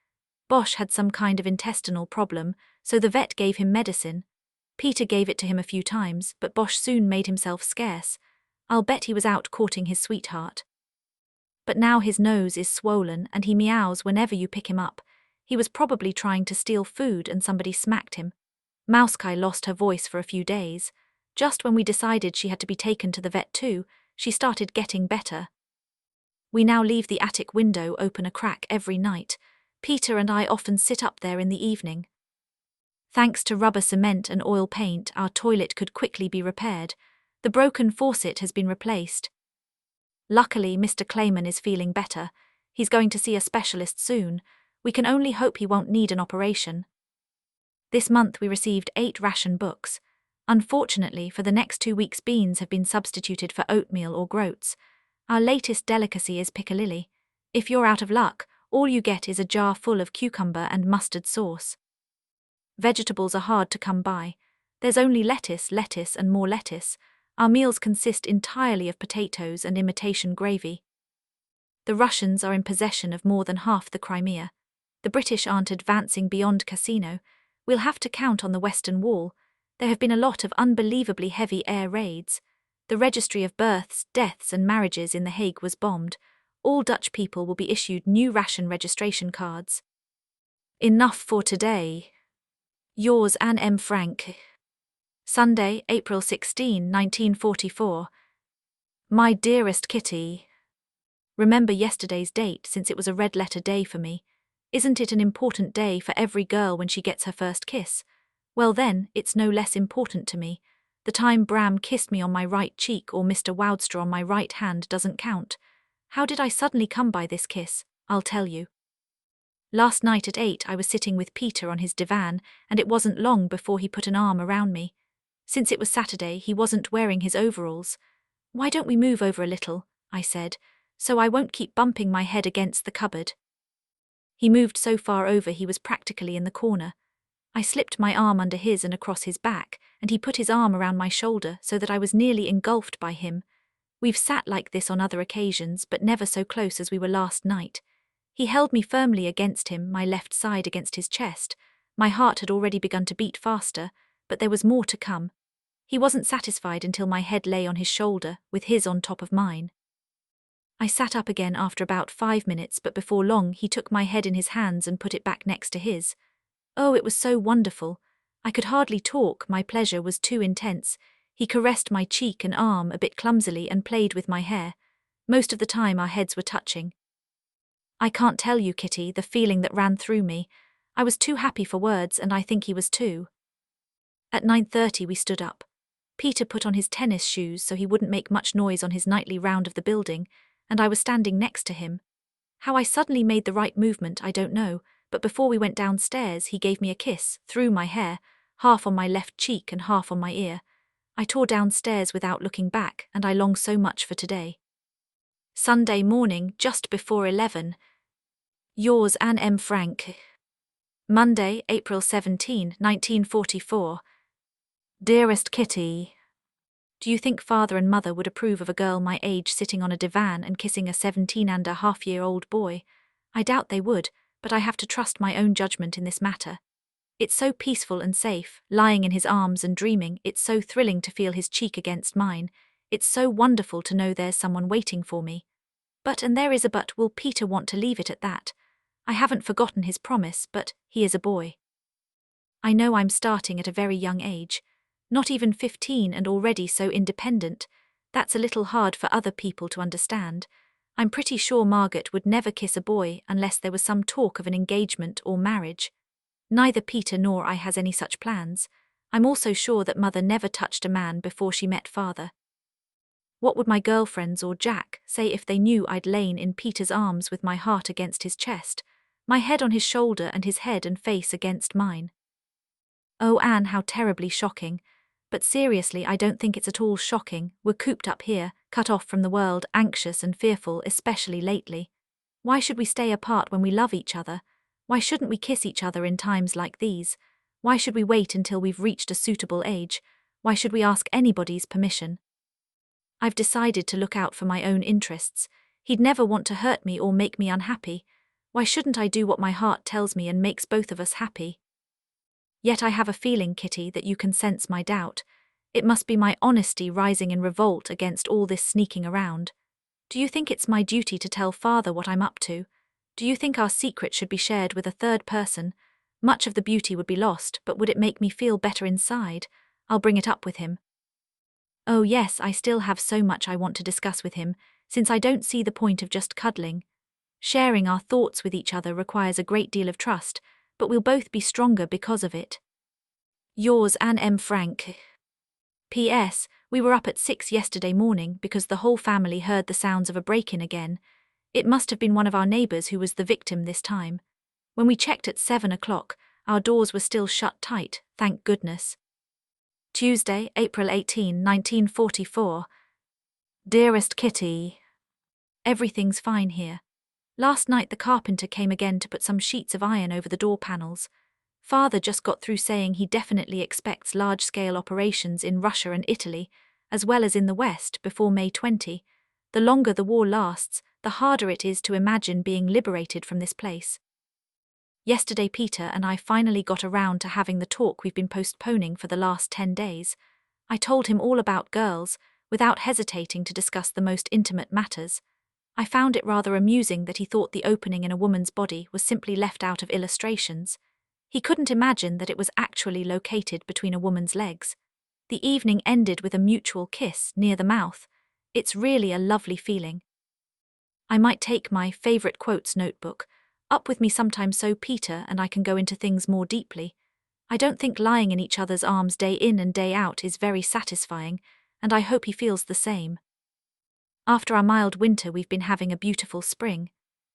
Bosch had some kind of intestinal problem, so the vet gave him medicine. Peter gave it to him a few times, but Bosch soon made himself scarce. I'll bet he was out courting his sweetheart. But now his nose is swollen and he meows whenever you pick him up. He was probably trying to steal food and somebody smacked him. Mouskai lost her voice for a few days. Just when we decided she had to be taken to the vet too, she started getting better. We now leave the attic window open a crack every night. Peter and I often sit up there in the evening. Thanks to rubber cement and oil paint, our toilet could quickly be repaired. The broken faucet has been replaced. Luckily, Mr. Clayman is feeling better. He's going to see a specialist soon. We can only hope he won't need an operation. This month we received 8 ration books. Unfortunately, for the next 2 weeks beans have been substituted for oatmeal or groats. Our latest delicacy is piccalilli. If you're out of luck, all you get is a jar full of cucumber and mustard sauce. Vegetables are hard to come by. There's only lettuce and more lettuce. Our meals consist entirely of potatoes and imitation gravy. The Russians are in possession of more than half the Crimea. The British aren't advancing beyond Cassino. We'll have to count on the Western Wall. There have been a lot of unbelievably heavy air raids. The registry of births, deaths and marriages in The Hague was bombed. All Dutch people will be issued new ration registration cards. Enough for today. Yours, Anne M. Frank. Sunday, April 16, 1944. My dearest Kitty. Remember yesterday's date since it was a red-letter day for me. Isn't it an important day for every girl when she gets her first kiss? Well then, it's no less important to me. The time Bram kissed me on my right cheek or Mr. Woudstraw on my right hand doesn't count. How did I suddenly come by this kiss? I'll tell you. Last night at 8 I was sitting with Peter on his divan, and it wasn't long before he put an arm around me. Since it was Saturday, he wasn't wearing his overalls. Why don't we move over a little, I said, so I won't keep bumping my head against the cupboard. He moved so far over he was practically in the corner. I slipped my arm under his and across his back, and he put his arm around my shoulder so that I was nearly engulfed by him. We've sat like this on other occasions, but never so close as we were last night. He held me firmly against him, my left side against his chest. My heart had already begun to beat faster, but there was more to come. He wasn't satisfied until my head lay on his shoulder, with his on top of mine. I sat up again after about 5 minutes, but before long he took my head in his hands and put it back next to his. Oh, it was so wonderful. I could hardly talk, my pleasure was too intense. He caressed my cheek and arm a bit clumsily and played with my hair. Most of the time our heads were touching. I can't tell you, Kitty, the feeling that ran through me. I was too happy for words, and I think he was too. At 9:30 we stood up. Peter put on his tennis shoes so he wouldn't make much noise on his nightly round of the building, and I was standing next to him. How I suddenly made the right movement I don't know, but before we went downstairs he gave me a kiss, through my hair, half on my left cheek and half on my ear. I tore downstairs without looking back, and I long so much for today. Sunday morning, just before 11. Yours, Anne M. Frank. Monday, April 17, 1944. Dearest Kitty. Do you think father and mother would approve of a girl my age sitting on a divan and kissing a 17-and-a-half-year-old boy? I doubt they would, but I have to trust my own judgment in this matter. It's so peaceful and safe, lying in his arms and dreaming. It's so thrilling to feel his cheek against mine. It's so wonderful to know there's someone waiting for me. But, and there is a but, will Peter want to leave it at that? I haven't forgotten his promise, but he is a boy. I know I'm starting at a very young age. Not even 15 and already so independent. That's a little hard for other people to understand. I'm pretty sure Margaret would never kiss a boy unless there was some talk of an engagement or marriage. Neither Peter nor I has any such plans. I'm also sure that mother never touched a man before she met father. What would my girlfriends or Jack say if they knew I'd lain in Peter's arms with my heart against his chest, my head on his shoulder and his head and face against mine? Oh, Anne, how terribly shocking. But seriously, I don't think it's at all shocking. We're cooped up here, cut off from the world, anxious and fearful, especially lately. Why should we stay apart when we love each other? Why shouldn't we kiss each other in times like these? Why should we wait until we've reached a suitable age? Why should we ask anybody's permission? I've decided to look out for my own interests. He'd never want to hurt me or make me unhappy. Why shouldn't I do what my heart tells me and makes both of us happy? Yet I have a feeling, Kitty, that you can sense my doubt. It must be my honesty rising in revolt against all this sneaking around. Do you think it's my duty to tell father what I'm up to? Do you think our secret should be shared with a third person? Much of the beauty would be lost, but would it make me feel better inside? I'll bring it up with him. Oh yes, I still have so much I want to discuss with him, since I don't see the point of just cuddling. Sharing our thoughts with each other requires a great deal of trust, but we'll both be stronger because of it. Yours, Anne M. Frank. P.S. We were up at 6 yesterday morning because the whole family heard the sounds of a break-in again. It must have been one of our neighbours who was the victim this time. When we checked at 7 o'clock, our doors were still shut tight, thank goodness. Tuesday, April 18, 1944. Dearest Kitty, everything's fine here. Last night the carpenter came again to put some sheets of iron over the door panels. Father just got through saying he definitely expects large-scale operations in Russia and Italy, as well as in the West, before May 20. The longer the war lasts, the harder it is to imagine being liberated from this place. Yesterday Peter and I finally got around to having the talk we've been postponing for the last 10 days. I told him all about girls, without hesitating to discuss the most intimate matters. I found it rather amusing that he thought the opening in a woman's body was simply left out of illustrations. He couldn't imagine that it was actually located between a woman's legs. The evening ended with a mutual kiss near the mouth. It's really a lovely feeling. I might take my favourite quotes notebook up with me sometime so Peter and I can go into things more deeply. I don't think lying in each other's arms day in and day out is very satisfying, and I hope he feels the same. After our mild winter, we've been having a beautiful spring.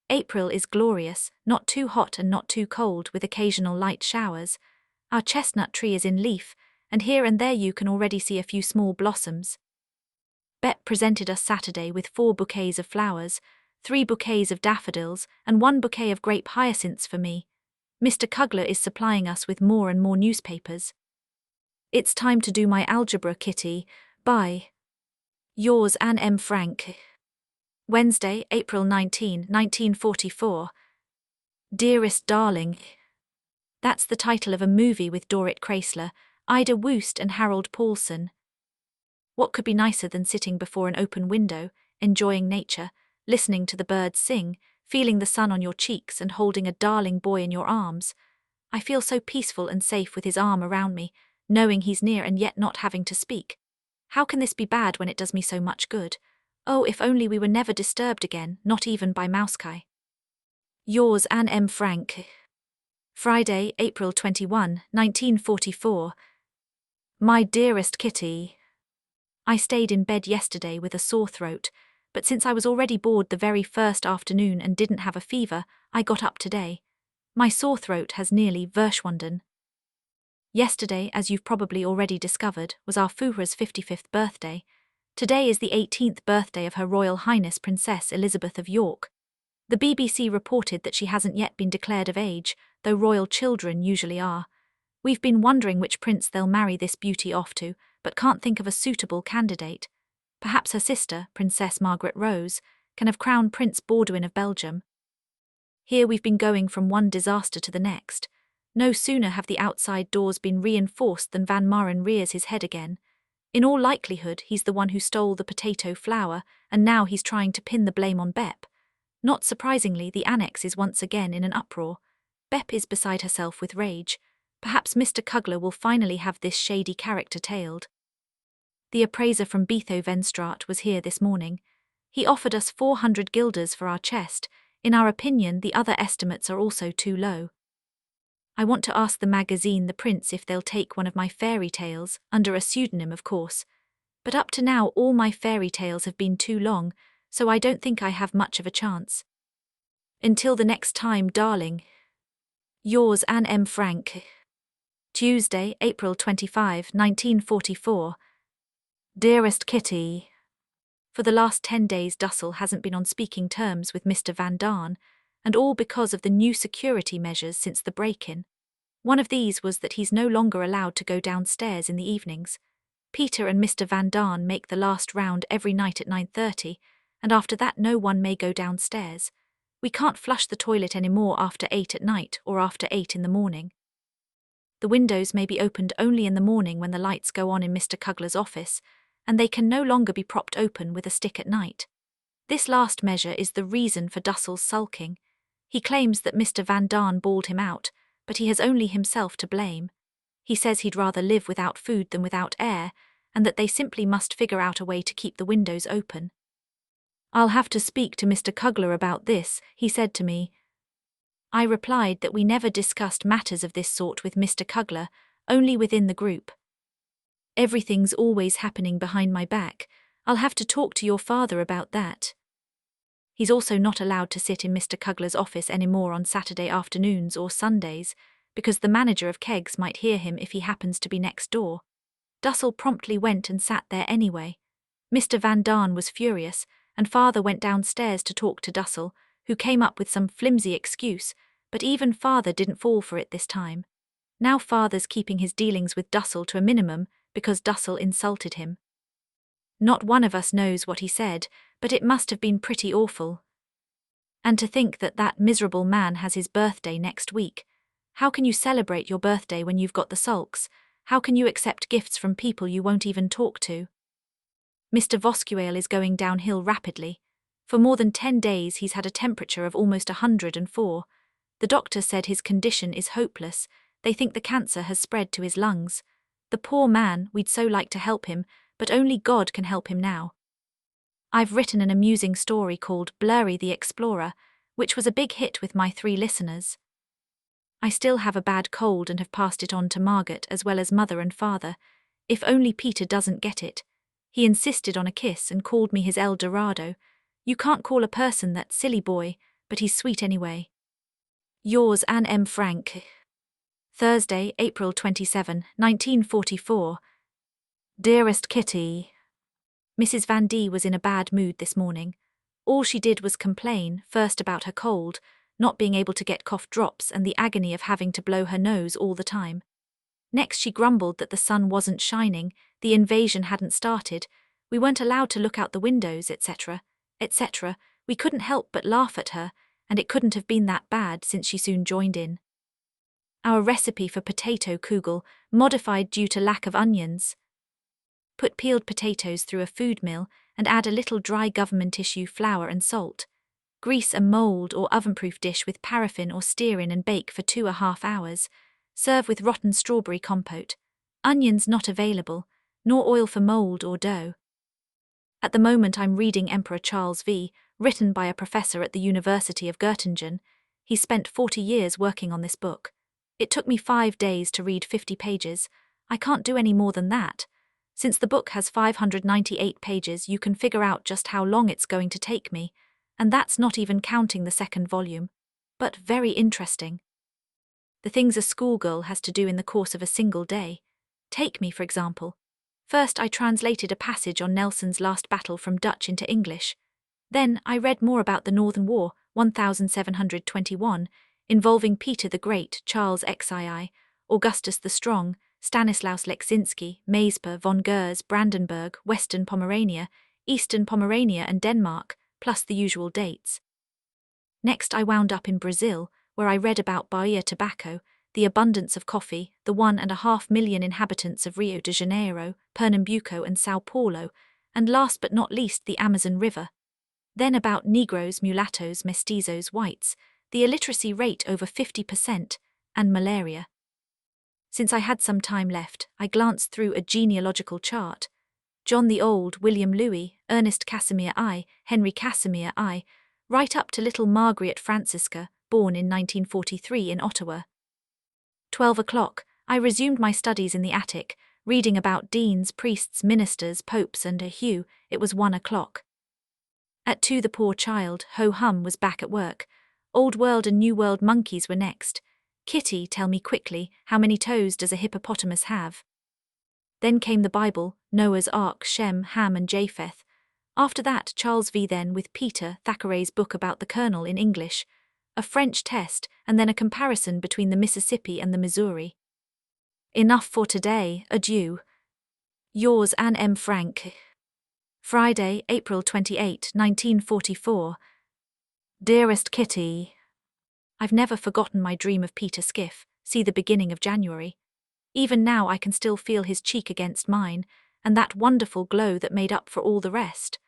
April is glorious, not too hot and not too cold, with occasional light showers. Our chestnut tree is in leaf, and here and there you can already see a few small blossoms. Bet presented us Saturday with 4 bouquets of flowers, 3 bouquets of daffodils, and 1 bouquet of grape hyacinths for me. Mr. Kugler is supplying us with more and more newspapers. It's time to do my algebra, Kitty. Bye. Yours, Anne M. Frank. Wednesday, April 19, 1944. Dearest Darling. That's the title of a movie with Dorit Chrysler, Ida Woost and Harold Paulson. What could be nicer than sitting before an open window, enjoying nature, listening to the birds sing, feeling the sun on your cheeks and holding a darling boy in your arms? I feel so peaceful and safe with his arm around me, knowing he's near and yet not having to speak. How can this be bad when it does me so much good? Oh, if only we were never disturbed again, not even by Mouskai. Yours, Anne M. Frank. Friday, April 21, 1944. My dearest Kitty. I stayed in bed yesterday with a sore throat, but since I was already bored the very first afternoon and didn't have a fever, I got up today. My sore throat has nearly verschwunden. Yesterday, as you've probably already discovered, was our Fuhra's 55th birthday. Today is the 18th birthday of Her Royal Highness Princess Elizabeth of York. The BBC reported that she hasn't yet been declared of age, though royal children usually are. We've been wondering which prince they'll marry this beauty off to, but can't think of a suitable candidate. Perhaps her sister, Princess Margaret Rose, can have crowned Prince Baudouin of Belgium. Here we've been going from one disaster to the next. No sooner have the outside doors been reinforced than Van Maren rears his head again. In all likelihood, he's the one who stole the potato flour, and now he's trying to pin the blame on Bep. Not surprisingly, the Annex is once again in an uproar. Bep is beside herself with rage. Perhaps Mr. Kugler will finally have this shady character tailed. The appraiser from Beetho Venstraat was here this morning. He offered us 400 guilders for our chest. In our opinion, the other estimates are also too low. I want to ask the magazine The Prince if they'll take one of my fairy tales, under a pseudonym of course. But up to now all my fairy tales have been too long, so I don't think I have much of a chance. Until the next time, darling. Yours, Anne M. Frank. Tuesday, April 25, 1944. Dearest Kitty. For the last 10 days Dussel hasn't been on speaking terms with Mr. Van Daan, and all because of the new security measures since the break-in. One of these was that he's no longer allowed to go downstairs in the evenings. Peter and Mr. Van Daan make the last round every night at 9:30, and after that no one may go downstairs. We can't flush the toilet anymore after 8 at night or after 8 in the morning. The windows may be opened only in the morning when the lights go on in Mr. Kugler's office, and they can no longer be propped open with a stick at night. This last measure is the reason for Dussel's sulking. He claims that Mr. Van Daan bawled him out, but he has only himself to blame. He says he'd rather live without food than without air, and that they simply must figure out a way to keep the windows open. I'll have to speak to Mr. Kugler about this, he said to me. I replied that we never discussed matters of this sort with Mr. Kugler, only within the group. Everything's always happening behind my back. I'll have to talk to your father about that. He's also not allowed to sit in Mr. Kugler's office anymore on Saturday afternoons or Sundays, because the manager of kegs might hear him if he happens to be next door. Dussel promptly went and sat there anyway. Mr. Van Daan was furious, and father went downstairs to talk to Dussel, who came up with some flimsy excuse, but even father didn't fall for it this time. Now father's keeping his dealings with Dussel to a minimum because Dussel insulted him. Not one of us knows what he said, but it must have been pretty awful. And to think that that miserable man has his birthday next week. How can you celebrate your birthday when you've got the sulks? How can you accept gifts from people you won't even talk to? Mr. Voskuale is going downhill rapidly. For more than 10 days he's had a temperature of almost 104. The doctor said his condition is hopeless. They think the cancer has spread to his lungs. The poor man, we'd so like to help him, but only God can help him now. I've written an amusing story called Blurry the Explorer, which was a big hit with my 3 listeners. I still have a bad cold and have passed it on to Margaret as well as mother and father. If only Peter doesn't get it. He insisted on a kiss and called me his El Dorado. You can't call a person that silly boy, but he's sweet anyway. Yours, Anne M. Frank. Thursday, April 27, 1944. Dearest Kitty. Mrs. Van D was in a bad mood this morning. All she did was complain, first about her cold, not being able to get cough drops and the agony of having to blow her nose all the time. Next she grumbled that the sun wasn't shining, the invasion hadn't started, we weren't allowed to look out the windows, etc., etc. We couldn't help but laugh at her, and it couldn't have been that bad since she soon joined in. Our recipe for potato kugel, modified due to lack of onions. Put peeled potatoes through a food mill and add a little dry government issue flour and salt. Grease a mold or oven-proof dish with paraffin or stearin and bake for 2.5 hours. Serve with rotten strawberry compote. Onions not available, nor oil for mold or dough. At the moment I'm reading Emperor Charles V, written by a professor at the University of Göttingen. He spent 40 years working on this book. It took me 5 days to read 50 pages. I can't do any more than that. Since the book has 598 pages, you can figure out just how long it's going to take me, and that's not even counting the second volume. But very interesting. The things a schoolgirl has to do in the course of a single day. Take me, for example. First I translated a passage on Nelson's last battle from Dutch into English. Then I read more about the Northern War, 1721, involving Peter the Great, Charles Xii, Augustus the Strong, Stanislaus Leczinski, Maesper, von Gers, Brandenburg, Western Pomerania, Eastern Pomerania and Denmark, plus the usual dates. Next I wound up in Brazil, where I read about Bahia tobacco, the abundance of coffee, the 1.5 million inhabitants of Rio de Janeiro, Pernambuco and Sao Paulo, and last but not least the Amazon River. Then about Negroes, mulattoes, mestizos, whites, the illiteracy rate over 50%, and malaria. Since I had some time left, I glanced through a genealogical chart. John the Old, William Louis, Ernest Casimir I, Henry Casimir I, right up to little Margaret Francisca, born in 1943 in Ottawa. 12 o'clock, I resumed my studies in the attic, reading about deans, priests, ministers, popes and it was 1 o'clock. At 2 the poor child, ho-hum, was back at work. Old World and New World monkeys were next. Kitty, tell me quickly, how many toes does a hippopotamus have? Then came the Bible, Noah's Ark, Shem, Ham and Japheth. After that Charles V. Then with Peter, Thackeray's book about the Colonel in English, a French test, and then a comparison between the Mississippi and the Missouri. Enough for today, adieu. Yours, Anne M. Frank. Friday, April 28, 1944. Dearest Kitty, I've never forgotten my dream of Peter Skiff, see the beginning of January. Even now I can still feel his cheek against mine, and that wonderful glow that made up for all the rest.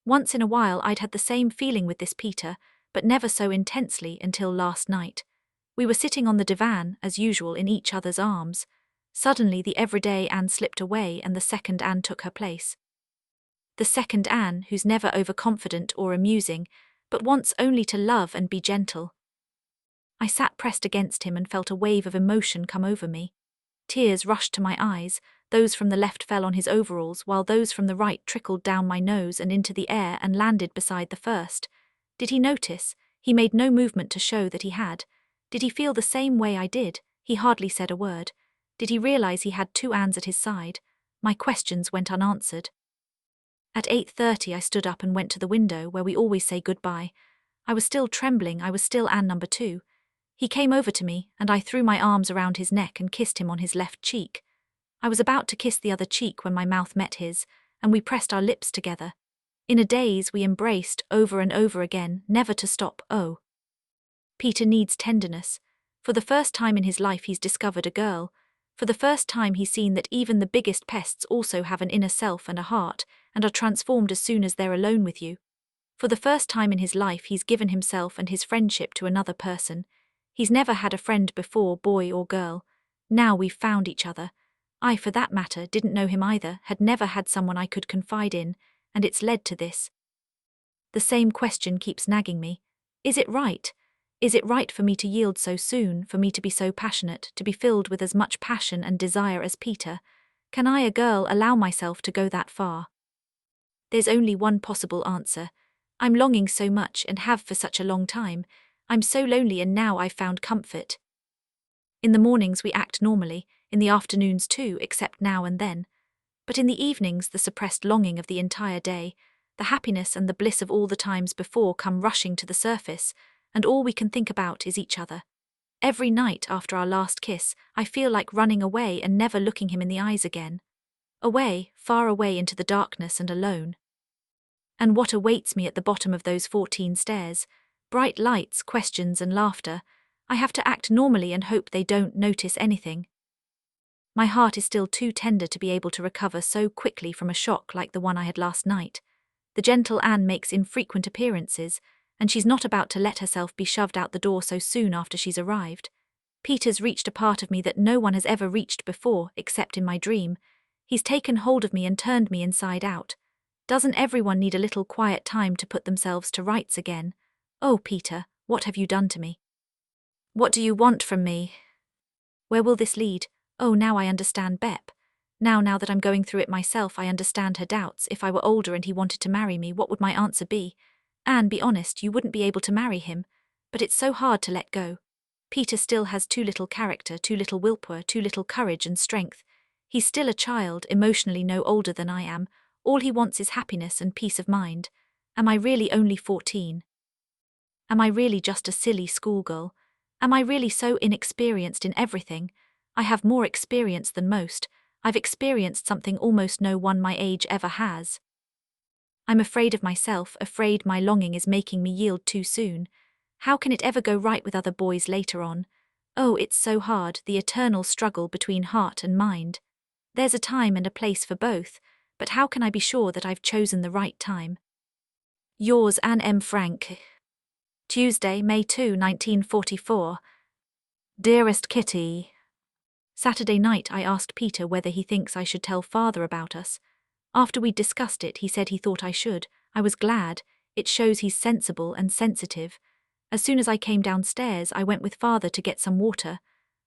Once in a while I'd had the same feeling with this Peter, but never so intensely until last night. We were sitting on the divan, as usual, in each other's arms. Suddenly the everyday Anne slipped away and the second Anne took her place. The second Anne, who's never overconfident or amusing, but wants only to love and be gentle. I sat pressed against him and felt a wave of emotion come over me. Tears rushed to my eyes, those from the left fell on his overalls while those from the right trickled down my nose and into the air and landed beside the first. Did he notice? He made no movement to show that he had. Did he feel the same way I did? He hardly said a word. Did he realize he had two Annes at his side? My questions went unanswered. At 8:30 I stood up and went to the window where we always say goodbye. I was still trembling, I was still Anne number 2. He came over to me, and I threw my arms around his neck and kissed him on his left cheek. I was about to kiss the other cheek when my mouth met his, and we pressed our lips together. In a daze we embraced, over and over again, never to stop. Oh. Peter needs tenderness. For the first time in his life he's discovered a girl. For the first time he's seen that even the biggest pests also have an inner self and a heart, and are transformed as soon as they're alone with you. For the first time in his life he's given himself and his friendship to another person. He's never had a friend before, boy or girl. Now we've found each other. I, for that matter, didn't know him either, had never had someone I could confide in, and it's led to this. The same question keeps nagging me. Is it right? Is it right for me to yield so soon, for me to be so passionate, to be filled with as much passion and desire as Peter? Can I, a girl, allow myself to go that far? There's only one possible answer. I'm longing so much and have for such a long time. I'm so lonely and now I've found comfort. In the mornings we act normally, in the afternoons too, except now and then. But in the evenings the suppressed longing of the entire day, the happiness and the bliss of all the times before come rushing to the surface, and all we can think about is each other. Every night after our last kiss, I feel like running away and never looking him in the eyes again. Away, far away into the darkness and alone. And what awaits me at the bottom of those 14 stairs? Bright lights, questions and laughter. I have to act normally and hope they don't notice anything. My heart is still too tender to be able to recover so quickly from a shock like the one I had last night. The gentle Anne makes infrequent appearances, and she's not about to let herself be shoved out the door so soon after she's arrived. Peter's reached a part of me that no one has ever reached before, except in my dream. He's taken hold of me and turned me inside out. Doesn't everyone need a little quiet time to put themselves to rights again? Oh, Peter, what have you done to me? What do you want from me? Where will this lead? Oh, now I understand Bep. Now that I'm going through it myself, I understand her doubts. If I were older and he wanted to marry me, what would my answer be? Anne, be honest, you wouldn't be able to marry him. But it's so hard to let go. Peter still has too little character, too little willpower, too little courage and strength. He's still a child, emotionally no older than I am. All he wants is happiness and peace of mind. Am I really only 14? Am I really just a silly schoolgirl? Am I really so inexperienced in everything? I have more experience than most. I've experienced something almost no one my age ever has. I'm afraid of myself, afraid my longing is making me yield too soon. How can it ever go right with other boys later on? Oh, it's so hard, the eternal struggle between heart and mind. There's a time and a place for both, but how can I be sure that I've chosen the right time? Yours, Anne M. Frank. Tuesday, May 2, 1944. Dearest Kitty. Saturday night I asked Peter whether he thinks I should tell father about us. After we'd discussed it, he said he thought I should. I was glad. It shows he's sensible and sensitive. As soon as I came downstairs, I went with father to get some water.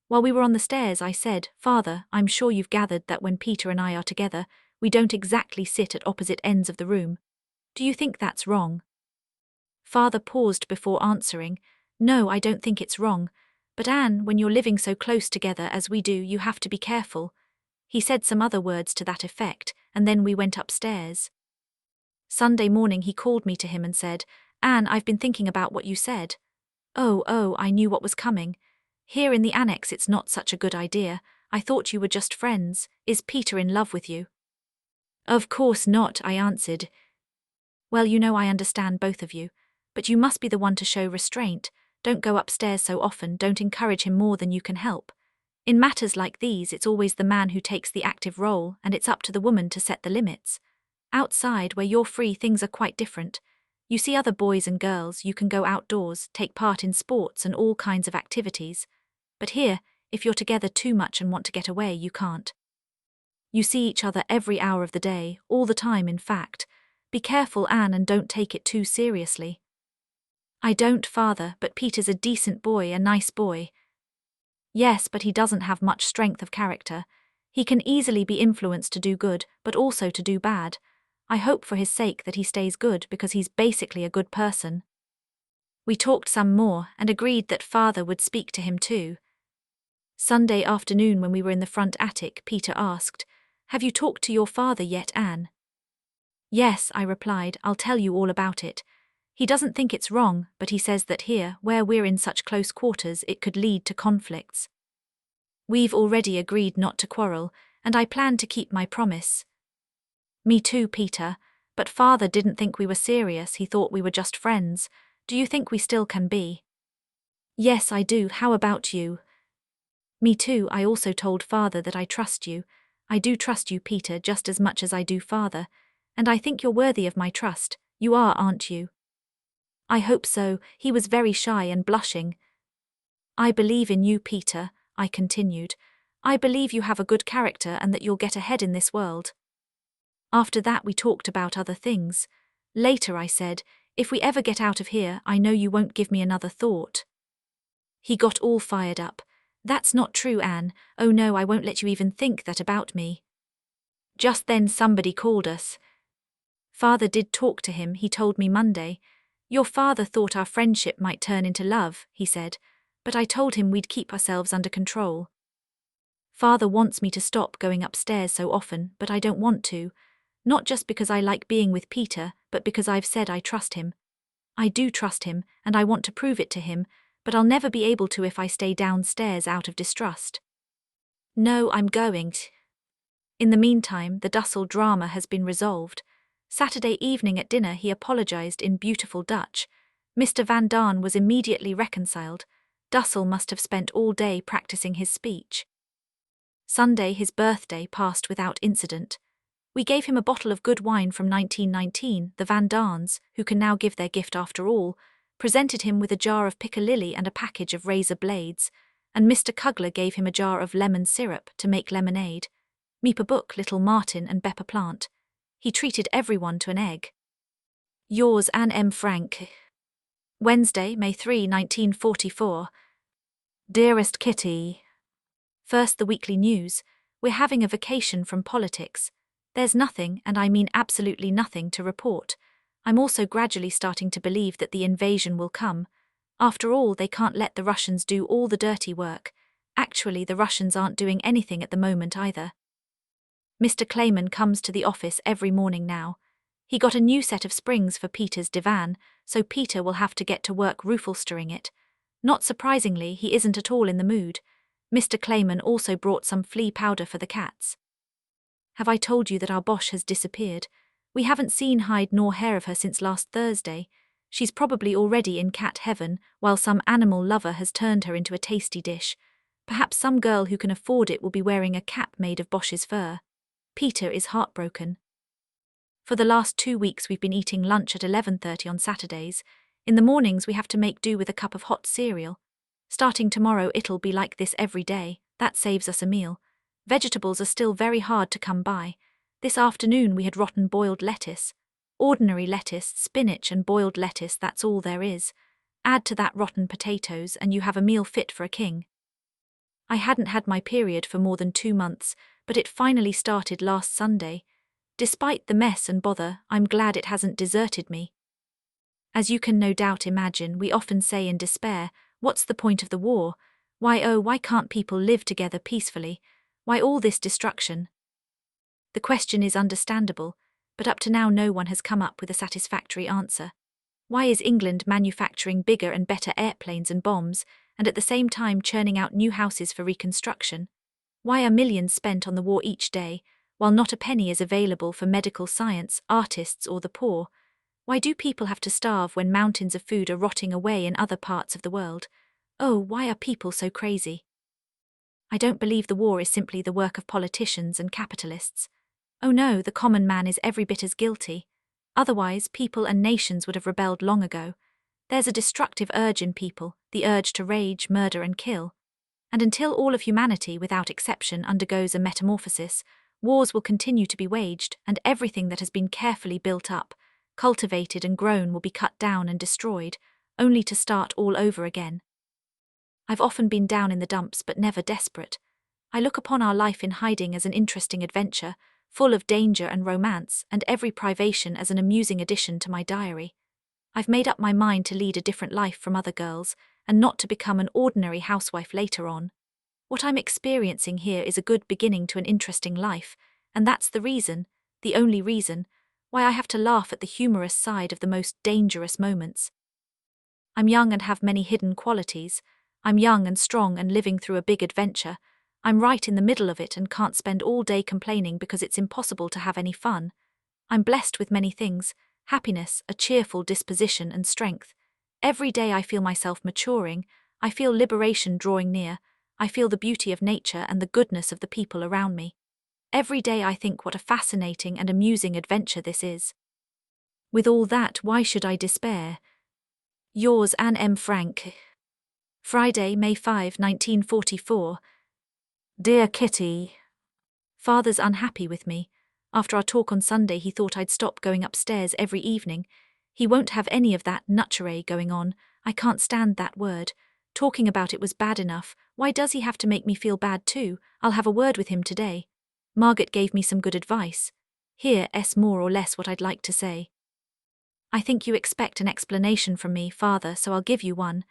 While we were on the stairs, I said, "Father, I'm sure you've gathered that when Peter and I are together, we don't exactly sit at opposite ends of the room. Do you think that's wrong?" Father paused before answering. "No, I don't think it's wrong. But Anne, when you're living so close together as we do, you have to be careful." He said some other words to that effect, and then we went upstairs. Sunday morning he called me to him and said, "Anne, I've been thinking about what you said." Oh, I knew what was coming. "Here in the Annex it's not such a good idea. I thought you were just friends. Is Peter in love with you?" "Of course not," I answered. "Well, you know I understand both of you. But you must be the one to show restraint. Don't go upstairs so often, don't encourage him more than you can help. In matters like these, it's always the man who takes the active role, and it's up to the woman to set the limits. Outside, where you're free, things are quite different. You see other boys and girls, you can go outdoors, take part in sports and all kinds of activities. But here, if you're together too much and want to get away, you can't. You see each other every hour of the day, all the time in fact. Be careful, Anne, and don't take it too seriously." "I don't, father, but Peter's a decent boy, a nice boy." "Yes, but he doesn't have much strength of character. He can easily be influenced to do good, but also to do bad. I hope for his sake that he stays good because he's basically a good person." We talked some more and agreed that father would speak to him too. Sunday afternoon when we were in the front attic, Peter asked, "Have you talked to your father yet, Anne?" "Yes," I replied, "I'll tell you all about it. He doesn't think it's wrong, but he says that here, where we're in such close quarters, it could lead to conflicts. We've already agreed not to quarrel, and I plan to keep my promise." "Me too, Peter, but father didn't think we were serious, he thought we were just friends. Do you think we still can be?" "Yes, I do. How about you?" "Me too. I also told father that I trust you. I do trust you, Peter, just as much as I do father, and I think you're worthy of my trust. You are, aren't you?" "I hope so." He was very shy and blushing. "I believe in you, Peter," I continued. "I believe you have a good character and that you'll get ahead in this world." After that we talked about other things. Later I said, "If we ever get out of here, I know you won't give me another thought." He got all fired up. "That's not true, Anne. Oh no, I won't let you even think that about me." Just then somebody called us. Father did talk to him, he told me Monday. "Your father thought our friendship might turn into love," he said, "but I told him we'd keep ourselves under control. Father wants me to stop going upstairs so often, but I don't want to. Not just because I like being with Peter, but because I've said I trust him. I do trust him, and I want to prove it to him, but I'll never be able to if I stay downstairs out of distrust. No, I'm going to." In the meantime, the Dussel drama has been resolved. Saturday evening at dinner he apologized in beautiful Dutch. Mr. Van Daan was immediately reconciled. Dussel must have spent all day practicing his speech. Sunday, his birthday, passed without incident. We gave him a bottle of good wine from 1919, the Van Daans, who can now give their gift after all, presented him with a jar of piccalilli and a package of razor blades, and Mr. Kugler gave him a jar of lemon syrup to make lemonade. Meepa Book, Little Martin and Beppa Plant. He treated everyone to an egg. Yours, Anne M. Frank. Wednesday, May 3, 1944. Dearest Kitty. First, the weekly news. We're having a vacation from politics. There's nothing, and I mean absolutely nothing, to report. I'm also gradually starting to believe that the invasion will come. After all, they can't let the Russians do all the dirty work. Actually, the Russians aren't doing anything at the moment either. Mr. Clayman comes to the office every morning now. He got a new set of springs for Peter's divan, so Peter will have to get to work roof-ulstering it. Not surprisingly, he isn't at all in the mood. Mr. Clayman also brought some flea powder for the cats. Have I told you that our Bosch has disappeared? We haven't seen hide nor hair of her since last Thursday. She's probably already in cat heaven, while some animal lover has turned her into a tasty dish. Perhaps some girl who can afford it will be wearing a cap made of Bosch's fur. Peter is heartbroken. For the last 2 weeks we've been eating lunch at 11:30 on Saturdays. In the mornings we have to make do with a cup of hot cereal. Starting tomorrow it'll be like this every day. That saves us a meal. Vegetables are still very hard to come by. This afternoon we had rotten boiled lettuce. Ordinary lettuce, spinach and boiled lettuce, that's all there is. Add to that rotten potatoes and you have a meal fit for a king. I hadn't had my period for more than 2 months, but it finally started last Sunday. Despite the mess and bother, I'm glad it hasn't deserted me. As you can no doubt imagine, we often say in despair, what's the point of the war? Why can't people live together peacefully? Why all this destruction? The question is understandable, but up to now no one has come up with a satisfactory answer. Why is England manufacturing bigger and better airplanes and bombs, and at the same time churning out new houses for reconstruction? Why are millions spent on the war each day, while not a penny is available for medical science, artists or the poor? Why do people have to starve when mountains of food are rotting away in other parts of the world? Oh, why are people so crazy? I don't believe the war is simply the work of politicians and capitalists. Oh no, the common man is every bit as guilty. Otherwise, people and nations would have rebelled long ago. There's a destructive urge in people, the urge to rage, murder and kill. And until all of humanity, without exception, undergoes a metamorphosis, wars will continue to be waged, and everything that has been carefully built up, cultivated and grown will be cut down and destroyed, only to start all over again. I've often been down in the dumps but never desperate. I look upon our life in hiding as an interesting adventure, full of danger and romance, and every privation as an amusing addition to my diary. I've made up my mind to lead a different life from other girls, and not to become an ordinary housewife later on. What I'm experiencing here is a good beginning to an interesting life, and that's the reason, the only reason, why I have to laugh at the humorous side of the most dangerous moments. I'm young and have many hidden qualities. I'm young and strong and living through a big adventure. I'm right in the middle of it and can't spend all day complaining because it's impossible to have any fun. I'm blessed with many things: happiness, a cheerful disposition and strength. Every day I feel myself maturing, I feel liberation drawing near, I feel the beauty of nature and the goodness of the people around me. Every day I think what a fascinating and amusing adventure this is. With all that, why should I despair? Yours, Anne M. Frank. Friday, May 5, 1944. Dear Kitty. Father's unhappy with me. After our talk on Sunday he thought I'd stop going upstairs every evening. He won't have any of that nutchery going on. I can't stand that word. Talking about it was bad enough. Why does he have to make me feel bad too? I'll have a word with him today. Margaret gave me some good advice. Here's more or less what I'd like to say. I think you expect an explanation from me, Father, so I'll give you one.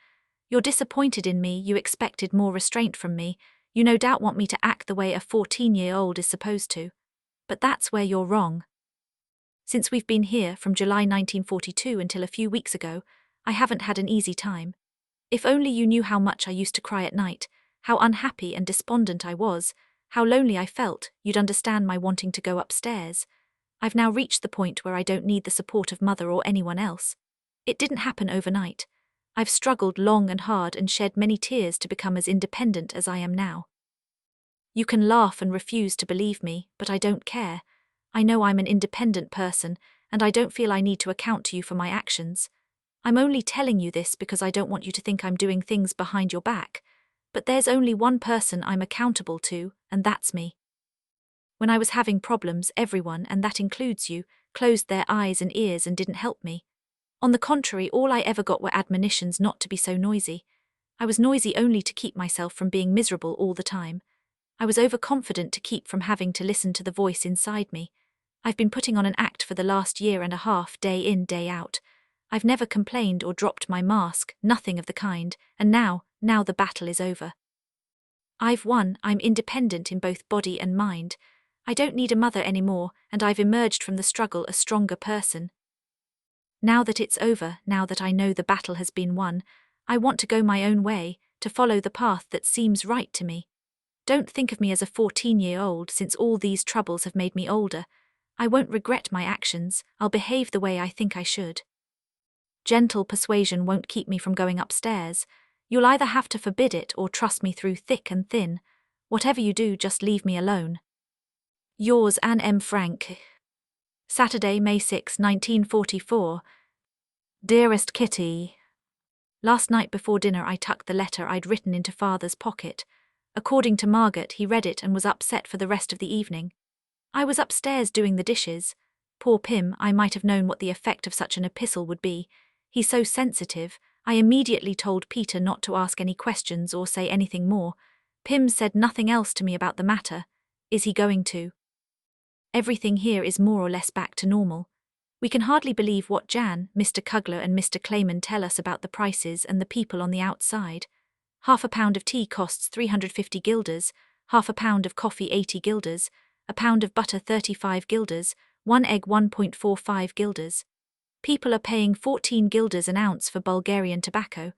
You're disappointed in me, you expected more restraint from me. You no doubt want me to act the way a 14-year-old is supposed to. But that's where you're wrong. Since we've been here, from July 1942 until a few weeks ago, I haven't had an easy time. If only you knew how much I used to cry at night, how unhappy and despondent I was, how lonely I felt, you'd understand my wanting to go upstairs. I've now reached the point where I don't need the support of Mother or anyone else. It didn't happen overnight. I've struggled long and hard and shed many tears to become as independent as I am now. You can laugh and refuse to believe me, but I don't care. I know I'm an independent person, and I don't feel I need to account to you for my actions. I'm only telling you this because I don't want you to think I'm doing things behind your back. But there's only one person I'm accountable to, and that's me. When I was having problems, everyone, and that includes you, closed their eyes and ears and didn't help me. On the contrary, all I ever got were admonitions not to be so noisy. I was noisy only to keep myself from being miserable all the time. I was overconfident to keep from having to listen to the voice inside me. I've been putting on an act for the last year and a half, day in, day out. I've never complained or dropped my mask, nothing of the kind, and now the battle is over. I've won, I'm independent in both body and mind. I don't need a mother anymore, and I've emerged from the struggle a stronger person. Now that it's over, now that I know the battle has been won, I want to go my own way, to follow the path that seems right to me. Don't think of me as a 14-year-old since all these troubles have made me older. I won't regret my actions, I'll behave the way I think I should. Gentle persuasion won't keep me from going upstairs. You'll either have to forbid it or trust me through thick and thin. Whatever you do, just leave me alone. Yours, Anne M. Frank. Saturday, May 6, 1944. Dearest Kitty. Last night before dinner I tucked the letter I'd written into Father's pocket. According to Margaret, he read it and was upset for the rest of the evening. I was upstairs doing the dishes. Poor Pim, I might have known what the effect of such an epistle would be. He's so sensitive. I immediately told Peter not to ask any questions or say anything more. Pim said nothing else to me about the matter. Is he going to? Everything here is more or less back to normal. We can hardly believe what Jan, Mr. Kugler and Mr. Clayman tell us about the prices and the people on the outside. Half a pound of tea costs 350 guilders, half a pound of coffee 80 guilders, a pound of butter 35 guilders, one egg 1.45 guilders. People are paying 14 guilders an ounce for Bulgarian tobacco.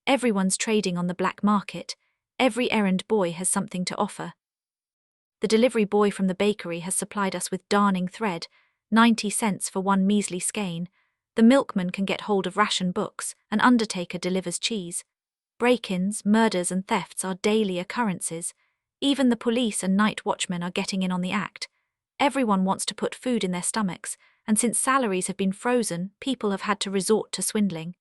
Everyone's trading on the black market. Every errand boy has something to offer. The delivery boy from the bakery has supplied us with darning thread, 90 cents for one measly skein. The milkman can get hold of ration books, an undertaker delivers cheese. Break-ins, murders and thefts are daily occurrences. Even the police and night watchmen are getting in on the act. Everyone wants to put food in their stomachs, and since salaries have been frozen, people have had to resort to swindling.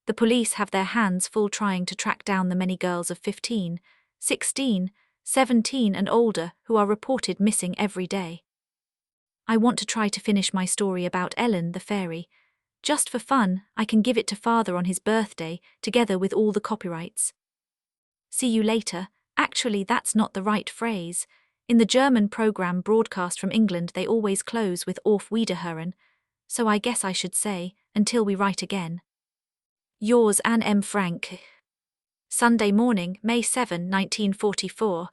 The police have their hands full trying to track down the many girls of 15, 16, 17 and older who are reported missing every day. I want to try to finish my story about Ellen the fairy. Just for fun, I can give it to Father on his birthday, together with all the copyrights. See you later. Actually, that's not the right phrase. In the German program broadcast from England they always close with Auf Wiederhören, so I guess I should say, until we write again. Yours, Anne M. Frank. Sunday morning, May 7, 1944.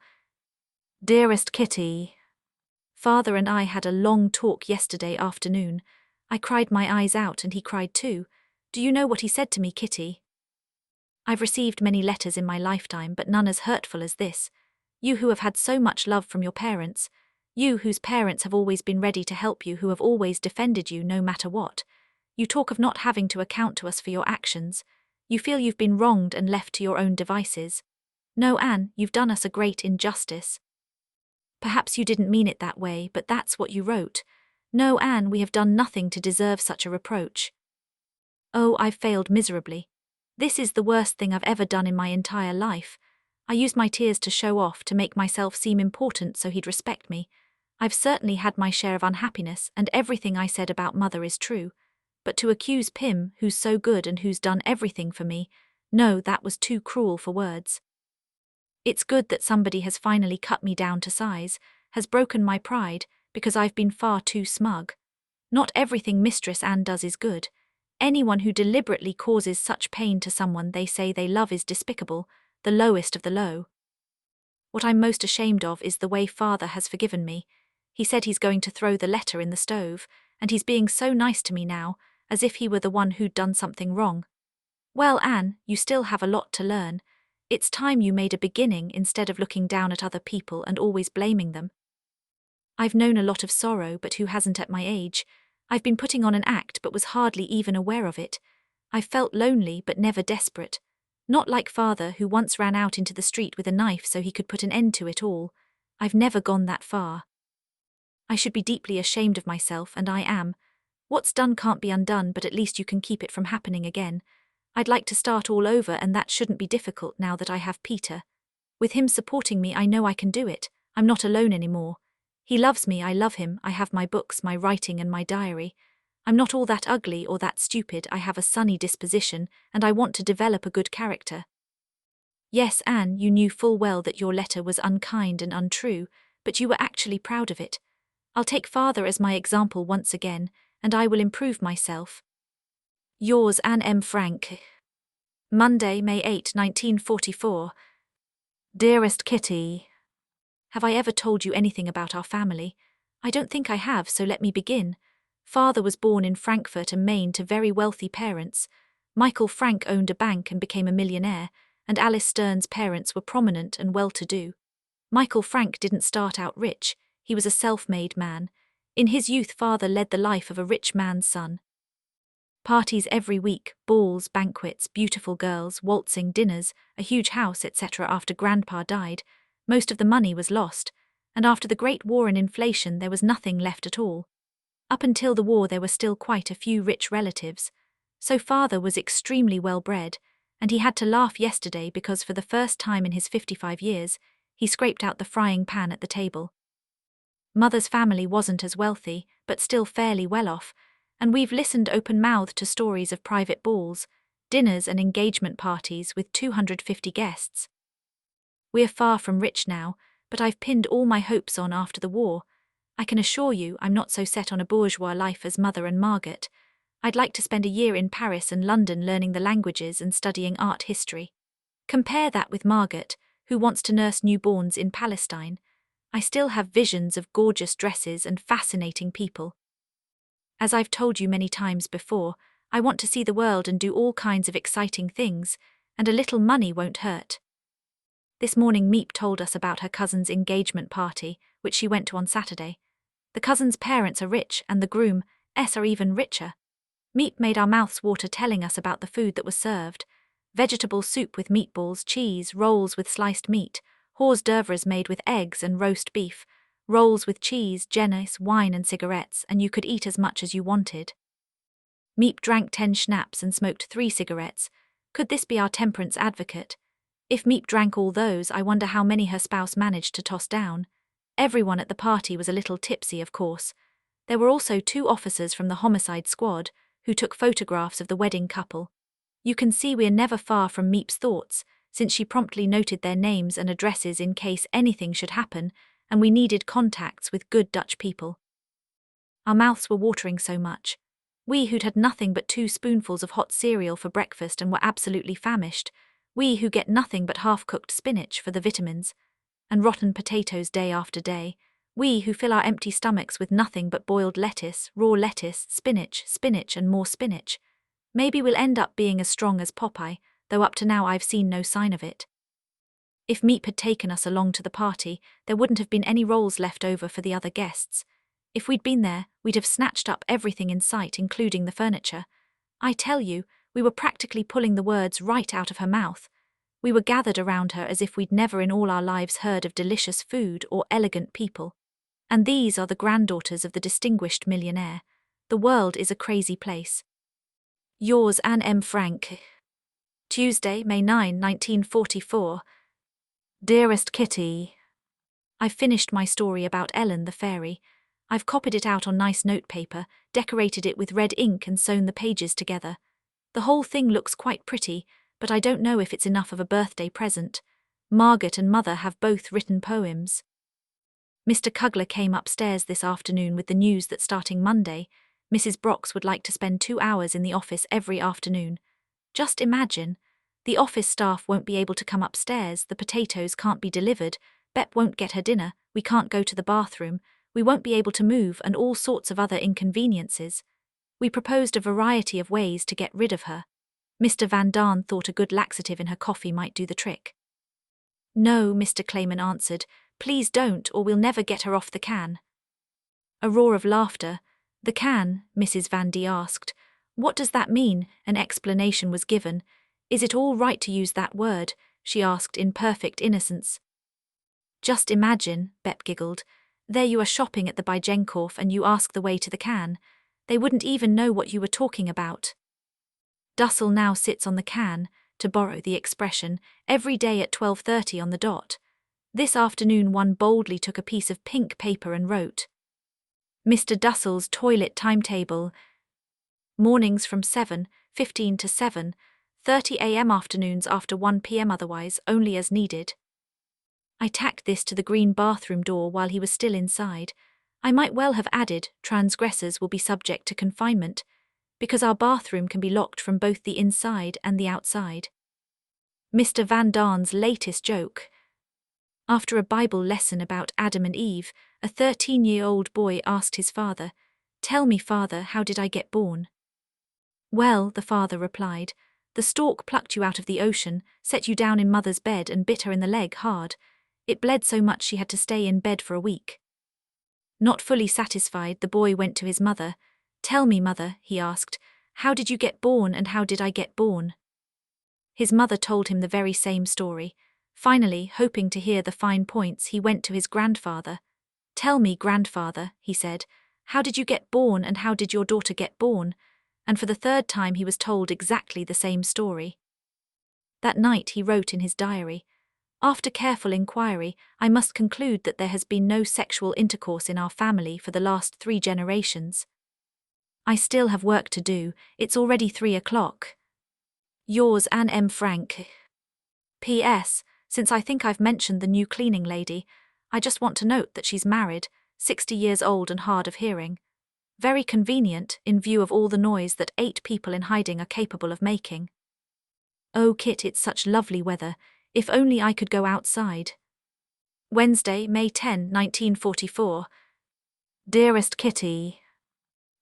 Dearest Kitty. Father and I had a long talk yesterday afternoon. I cried my eyes out and he cried too. Do you know what he said to me, Kitty? I've received many letters in my lifetime, but none as hurtful as this. You who have had so much love from your parents, you whose parents have always been ready to help you, who have always defended you no matter what. You talk of not having to account to us for your actions. You feel you've been wronged and left to your own devices. No, Anne, you've done us a great injustice. Perhaps you didn't mean it that way, but that's what you wrote. No, Anne, we have done nothing to deserve such a reproach. Oh, I've failed miserably. This is the worst thing I've ever done in my entire life. I used my tears to show off, to make myself seem important so he'd respect me. I've certainly had my share of unhappiness, and everything I said about Mother is true. But to accuse Pim, who's so good and who's done everything for me, no, that was too cruel for words. It's good that somebody has finally cut me down to size, has broken my pride, because I've been far too smug. Not everything Mistress Anne does is good. Anyone who deliberately causes such pain to someone they say they love is despicable, the lowest of the low. What I'm most ashamed of is the way Father has forgiven me. He said he's going to throw the letter in the stove, and he's being so nice to me now, as if he were the one who'd done something wrong. Well, Anne, you still have a lot to learn. It's time you made a beginning instead of looking down at other people and always blaming them. I've known a lot of sorrow, but who hasn't at my age? I've been putting on an act but was hardly even aware of it. I've felt lonely but never desperate. Not like Father, who once ran out into the street with a knife so he could put an end to it all. I've never gone that far. I should be deeply ashamed of myself, and I am. What's done can't be undone, but at least you can keep it from happening again. I'd like to start all over, and that shouldn't be difficult now that I have Peter. With him supporting me, I know I can do it. I'm not alone anymore. He loves me, I love him, I have my books, my writing and my diary. I'm not all that ugly or that stupid, I have a sunny disposition, and I want to develop a good character. Yes, Anne, you knew full well that your letter was unkind and untrue, but you were actually proud of it. I'll take Father as my example once again, and I will improve myself. Yours, Anne M. Frank. Monday, May 8, 1944. Dearest Kitty. Have I ever told you anything about our family? I don't think I have, so let me begin. Father was born in Frankfurt am Main to very wealthy parents. Michael Frank owned a bank and became a millionaire, and Alice Stern's parents were prominent and well-to-do. Michael Frank didn't start out rich, he was a self-made man. In his youth, father led the life of a rich man's son. Parties every week, balls, banquets, beautiful girls, waltzing, dinners, a huge house, etc. After grandpa died, most of the money was lost, and after the Great War and inflation there was nothing left at all. Up until the war there were still quite a few rich relatives, so father was extremely well bred, and he had to laugh yesterday because for the first time in his 55 years, he scraped out the frying pan at the table. Mother's family wasn't as wealthy, but still fairly well off, and we've listened open-mouthed to stories of private balls, dinners and engagement parties with 250 guests. We're far from rich now, but I've pinned all my hopes on after the war. I can assure you I'm not so set on a bourgeois life as Mother and Margaret. I'd like to spend a year in Paris and London learning the languages and studying art history. Compare that with Margaret, who wants to nurse newborns in Palestine. I still have visions of gorgeous dresses and fascinating people. As I've told you many times before, I want to see the world and do all kinds of exciting things, and a little money won't hurt. This morning Meep told us about her cousin's engagement party, which she went to on Saturday. The cousin's parents are rich and the groom's are even richer. Meep made our mouths water telling us about the food that was served. Vegetable soup with meatballs, cheese, rolls with sliced meat, hors d'oeuvres made with eggs and roast beef, rolls with cheese, genus, wine and cigarettes, and you could eat as much as you wanted. Meep drank 10 schnapps and smoked 3 cigarettes. Could this be our temperance advocate? If Meep drank all those, I wonder how many her spouse managed to toss down. Everyone at the party was a little tipsy, of course. There were also 2 officers from the homicide squad, who took photographs of the wedding couple. You can see we're never far from Meep's thoughts, since she promptly noted their names and addresses in case anything should happen, and we needed contacts with good Dutch people. Our mouths were watering so much. We who'd had nothing but 2 spoonfuls of hot cereal for breakfast and were absolutely famished, we who get nothing but half-cooked spinach for the vitamins, and rotten potatoes day after day, we who fill our empty stomachs with nothing but boiled lettuce, raw lettuce, spinach and more spinach. Maybe we'll end up being as strong as Popeye, though up to now I've seen no sign of it. If Meep had taken us along to the party, there wouldn't have been any rolls left over for the other guests. If we'd been there, we'd have snatched up everything in sight, including the furniture. I tell you, we were practically pulling the words right out of her mouth. We were gathered around her as if we'd never in all our lives heard of delicious food or elegant people. And these are the granddaughters of the distinguished millionaire. The world is a crazy place. Yours, Anne M. Frank. Tuesday, May 9, 1944. Dearest Kitty, I've finished my story about Ellen the fairy. I've copied it out on nice notepaper, decorated it with red ink and sewn the pages together. The whole thing looks quite pretty, but I don't know if it's enough of a birthday present. Margaret and Mother have both written poems. Mr. Kugler came upstairs this afternoon with the news that starting Monday, Mrs. Brox would like to spend 2 hours in the office every afternoon. Just imagine. The office staff won't be able to come upstairs, the potatoes can't be delivered, Bep won't get her dinner, we can't go to the bathroom, we won't be able to move, and all sorts of other inconveniences. We proposed a variety of ways to get rid of her. Mr. Van Daan thought a good laxative in her coffee might do the trick. No, Mr. Clayman answered, please don't, or we'll never get her off the can. A roar of laughter. The can, Mrs. Van D asked. What does that mean? An explanation was given. Is it all right to use that word? She asked in perfect innocence. Just imagine, Bep giggled. There you are shopping at the Bijenkorf and you ask the way to the can. They wouldn't even know what you were talking about. Dussel now sits on the can, to borrow the expression, every day at 12:30 on the dot. This afternoon one boldly took a piece of pink paper and wrote, Mr. Dussel's toilet timetable. Mornings from 7:15 to 7:30 a.m. afternoons after 1 p.m. otherwise only as needed. I tacked this to the green bathroom door while he was still inside. I might well have added, transgressors will be subject to confinement, because our bathroom can be locked from both the inside and the outside. Mr. Van Daan's latest joke. After a Bible lesson about Adam and Eve, a 13-year-old boy asked his father, Tell me, father, how did I get born? Well, the father replied, the stork plucked you out of the ocean, set you down in mother's bed and bit her in the leg hard. It bled so much she had to stay in bed for a week. Not fully satisfied, the boy went to his mother. "Tell me, mother," he asked, "how did you get born and how did I get born?" His mother told him the very same story. Finally, hoping to hear the fine points, he went to his grandfather. "Tell me, grandfather," he said, "how did you get born and how did your daughter get born?" And for the third time he was told exactly the same story. That night he wrote in his diary, "After careful inquiry, I must conclude that there has been no sexual intercourse in our family for the last 3 generations. I still have work to do, it's already 3 o'clock. Yours, Anne M. Frank. P.S. Since I think I've mentioned the new cleaning lady, I just want to note that she's married, 60 years old and hard of hearing. Very convenient, in view of all the noise that 8 people in hiding are capable of making. Oh, Kit, it's such lovely weather. If only I could go outside." Wednesday, May 10, 1944. Dearest Kitty,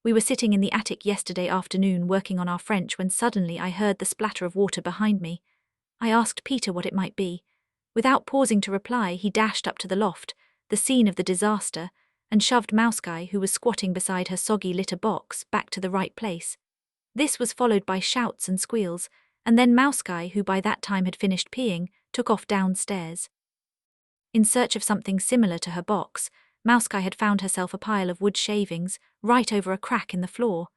we were sitting in the attic yesterday afternoon working on our French when suddenly I heard the splatter of water behind me. I asked Peter what it might be. Without pausing to reply, he dashed up to the loft, the scene of the disaster, and shoved Mouse Guy, who was squatting beside her soggy litter box, back to the right place. This was followed by shouts and squeals, and then Mouse Guy, who by that time had finished peeing, took off downstairs. In search of something similar to her box, Mouse Guy had found herself a pile of wood shavings, right over a crack in the floor.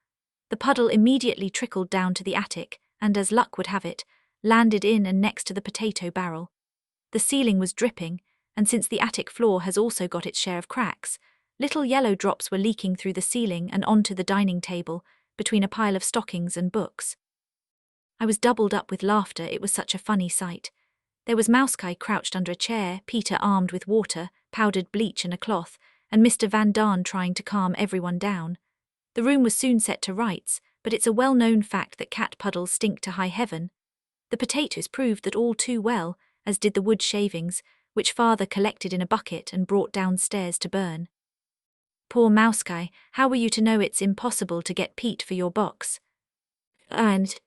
The puddle immediately trickled down to the attic, and as luck would have it, landed in and next to the potato barrel. The ceiling was dripping, and since the attic floor has also got its share of cracks, little yellow drops were leaking through the ceiling and onto the dining table, between a pile of stockings and books. I was doubled up with laughter, it was such a funny sight. There was Mouse Guy crouched under a chair, Peter armed with water, powdered bleach and a cloth, and Mr. Van Daan trying to calm everyone down. The room was soon set to rights, but it's a well-known fact that cat puddles stink to high heaven. The potatoes proved that all too well, as did the wood shavings, which father collected in a bucket and brought downstairs to burn. Poor Mouse Guy, how were you to know it's impossible to get peat for your box? And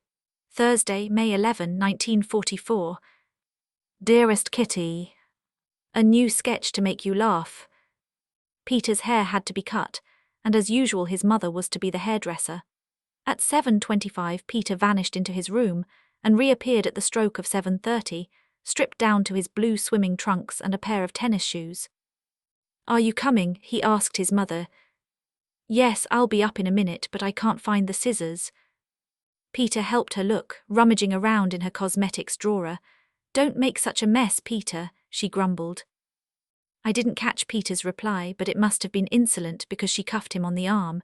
Thursday, May 11, 1944. Dearest Kitty, a new sketch to make you laugh. Peter's hair had to be cut, and as usual his mother was to be the hairdresser. At 7:25 Peter vanished into his room and reappeared at the stroke of 7:30, stripped down to his blue swimming trunks and a pair of tennis shoes. "Are you coming?" he asked his mother. "Yes, I'll be up in a minute, but I can't find the scissors." Peter helped her look, rummaging around in her cosmetics drawer. "Don't make such a mess, Peter," she grumbled. I didn't catch Peter's reply, but it must have been insolent because she cuffed him on the arm.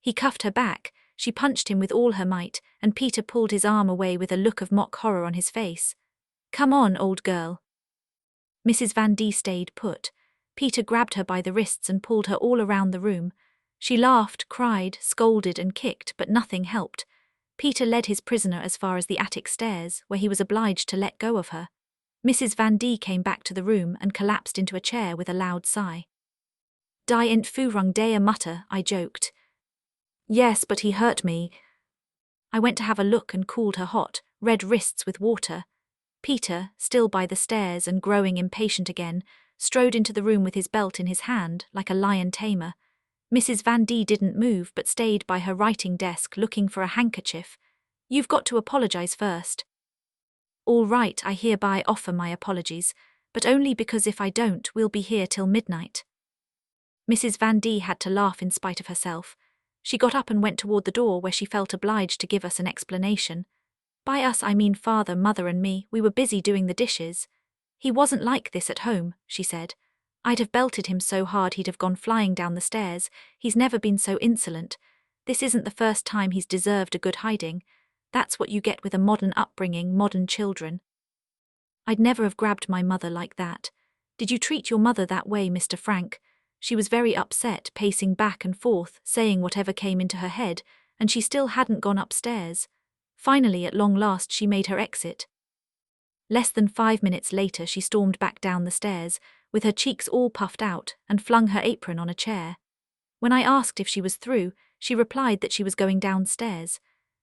He cuffed her back, she punched him with all her might, and Peter pulled his arm away with a look of mock horror on his face. "Come on, old girl." Mrs. Van D stayed put. Peter grabbed her by the wrists and pulled her all around the room. She laughed, cried, scolded and kicked, but nothing helped. Peter led his prisoner as far as the attic stairs, where he was obliged to let go of her. Mrs. Van D came back to the room and collapsed into a chair with a loud sigh. "Die ent furung dea mutter," I joked. "Yes, but he hurt me." I went to have a look and cooled her hot, red wrists with water. Peter, still by the stairs and growing impatient again, strode into the room with his belt in his hand, like a lion tamer. Mrs. Van D didn't move but stayed by her writing desk looking for a handkerchief. "You've got to apologize first." "All right, I hereby offer my apologies, but only because if I don't, we'll be here till midnight." Mrs. Van D had to laugh in spite of herself. She got up and went toward the door where she felt obliged to give us an explanation. By us I mean father, mother and me, we were busy doing the dishes. "He wasn't like this at home," she said. "I'd have belted him so hard he'd have gone flying down the stairs. He's never been so insolent. This isn't the first time he's deserved a good hiding. That's what you get with a modern upbringing, modern children." "I'd never have grabbed my mother like that. Did you treat your mother that way, Mr. Frank?" She was very upset, pacing back and forth, saying whatever came into her head, and she still hadn't gone upstairs. Finally, at long last, she made her exit. Less than 5 minutes later, she stormed back down the stairs, with her cheeks all puffed out, and flung her apron on a chair. When I asked if she was through, she replied that she was going downstairs.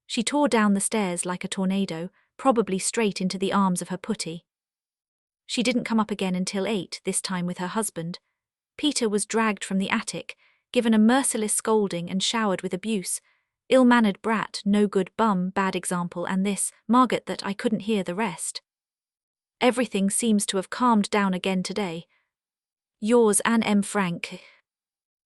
She tore down the stairs like a tornado, probably straight into the arms of her putty. She didn't come up again until 8, this time with her husband. Peter was dragged from the attic, given a merciless scolding and showered with abuse. Ill-mannered brat, no good bum, bad example, and this, Margaret, that I couldn't hear the rest. Everything seems to have calmed down again today. Yours, Anne M. Frank.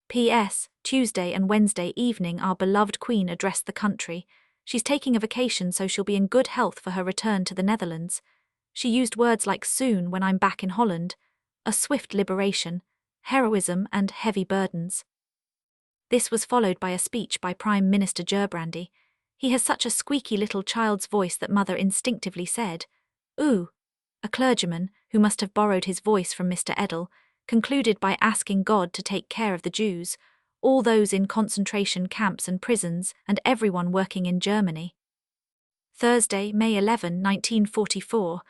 P.S. Tuesday and Wednesday evening our beloved Queen addressed the country. She's taking a vacation so she'll be in good health for her return to the Netherlands. She used words like soon when I'm back in Holland, a swift liberation, heroism and heavy burdens. This was followed by a speech by Prime Minister Gerbrandy. He has such a squeaky little child's voice that Mother instinctively said, "Ooh." A clergyman, who must have borrowed his voice from Mr. Edel, concluded by asking God to take care of the Jews, all those in concentration camps and prisons, and everyone working in Germany. Thursday, May 11, 1944.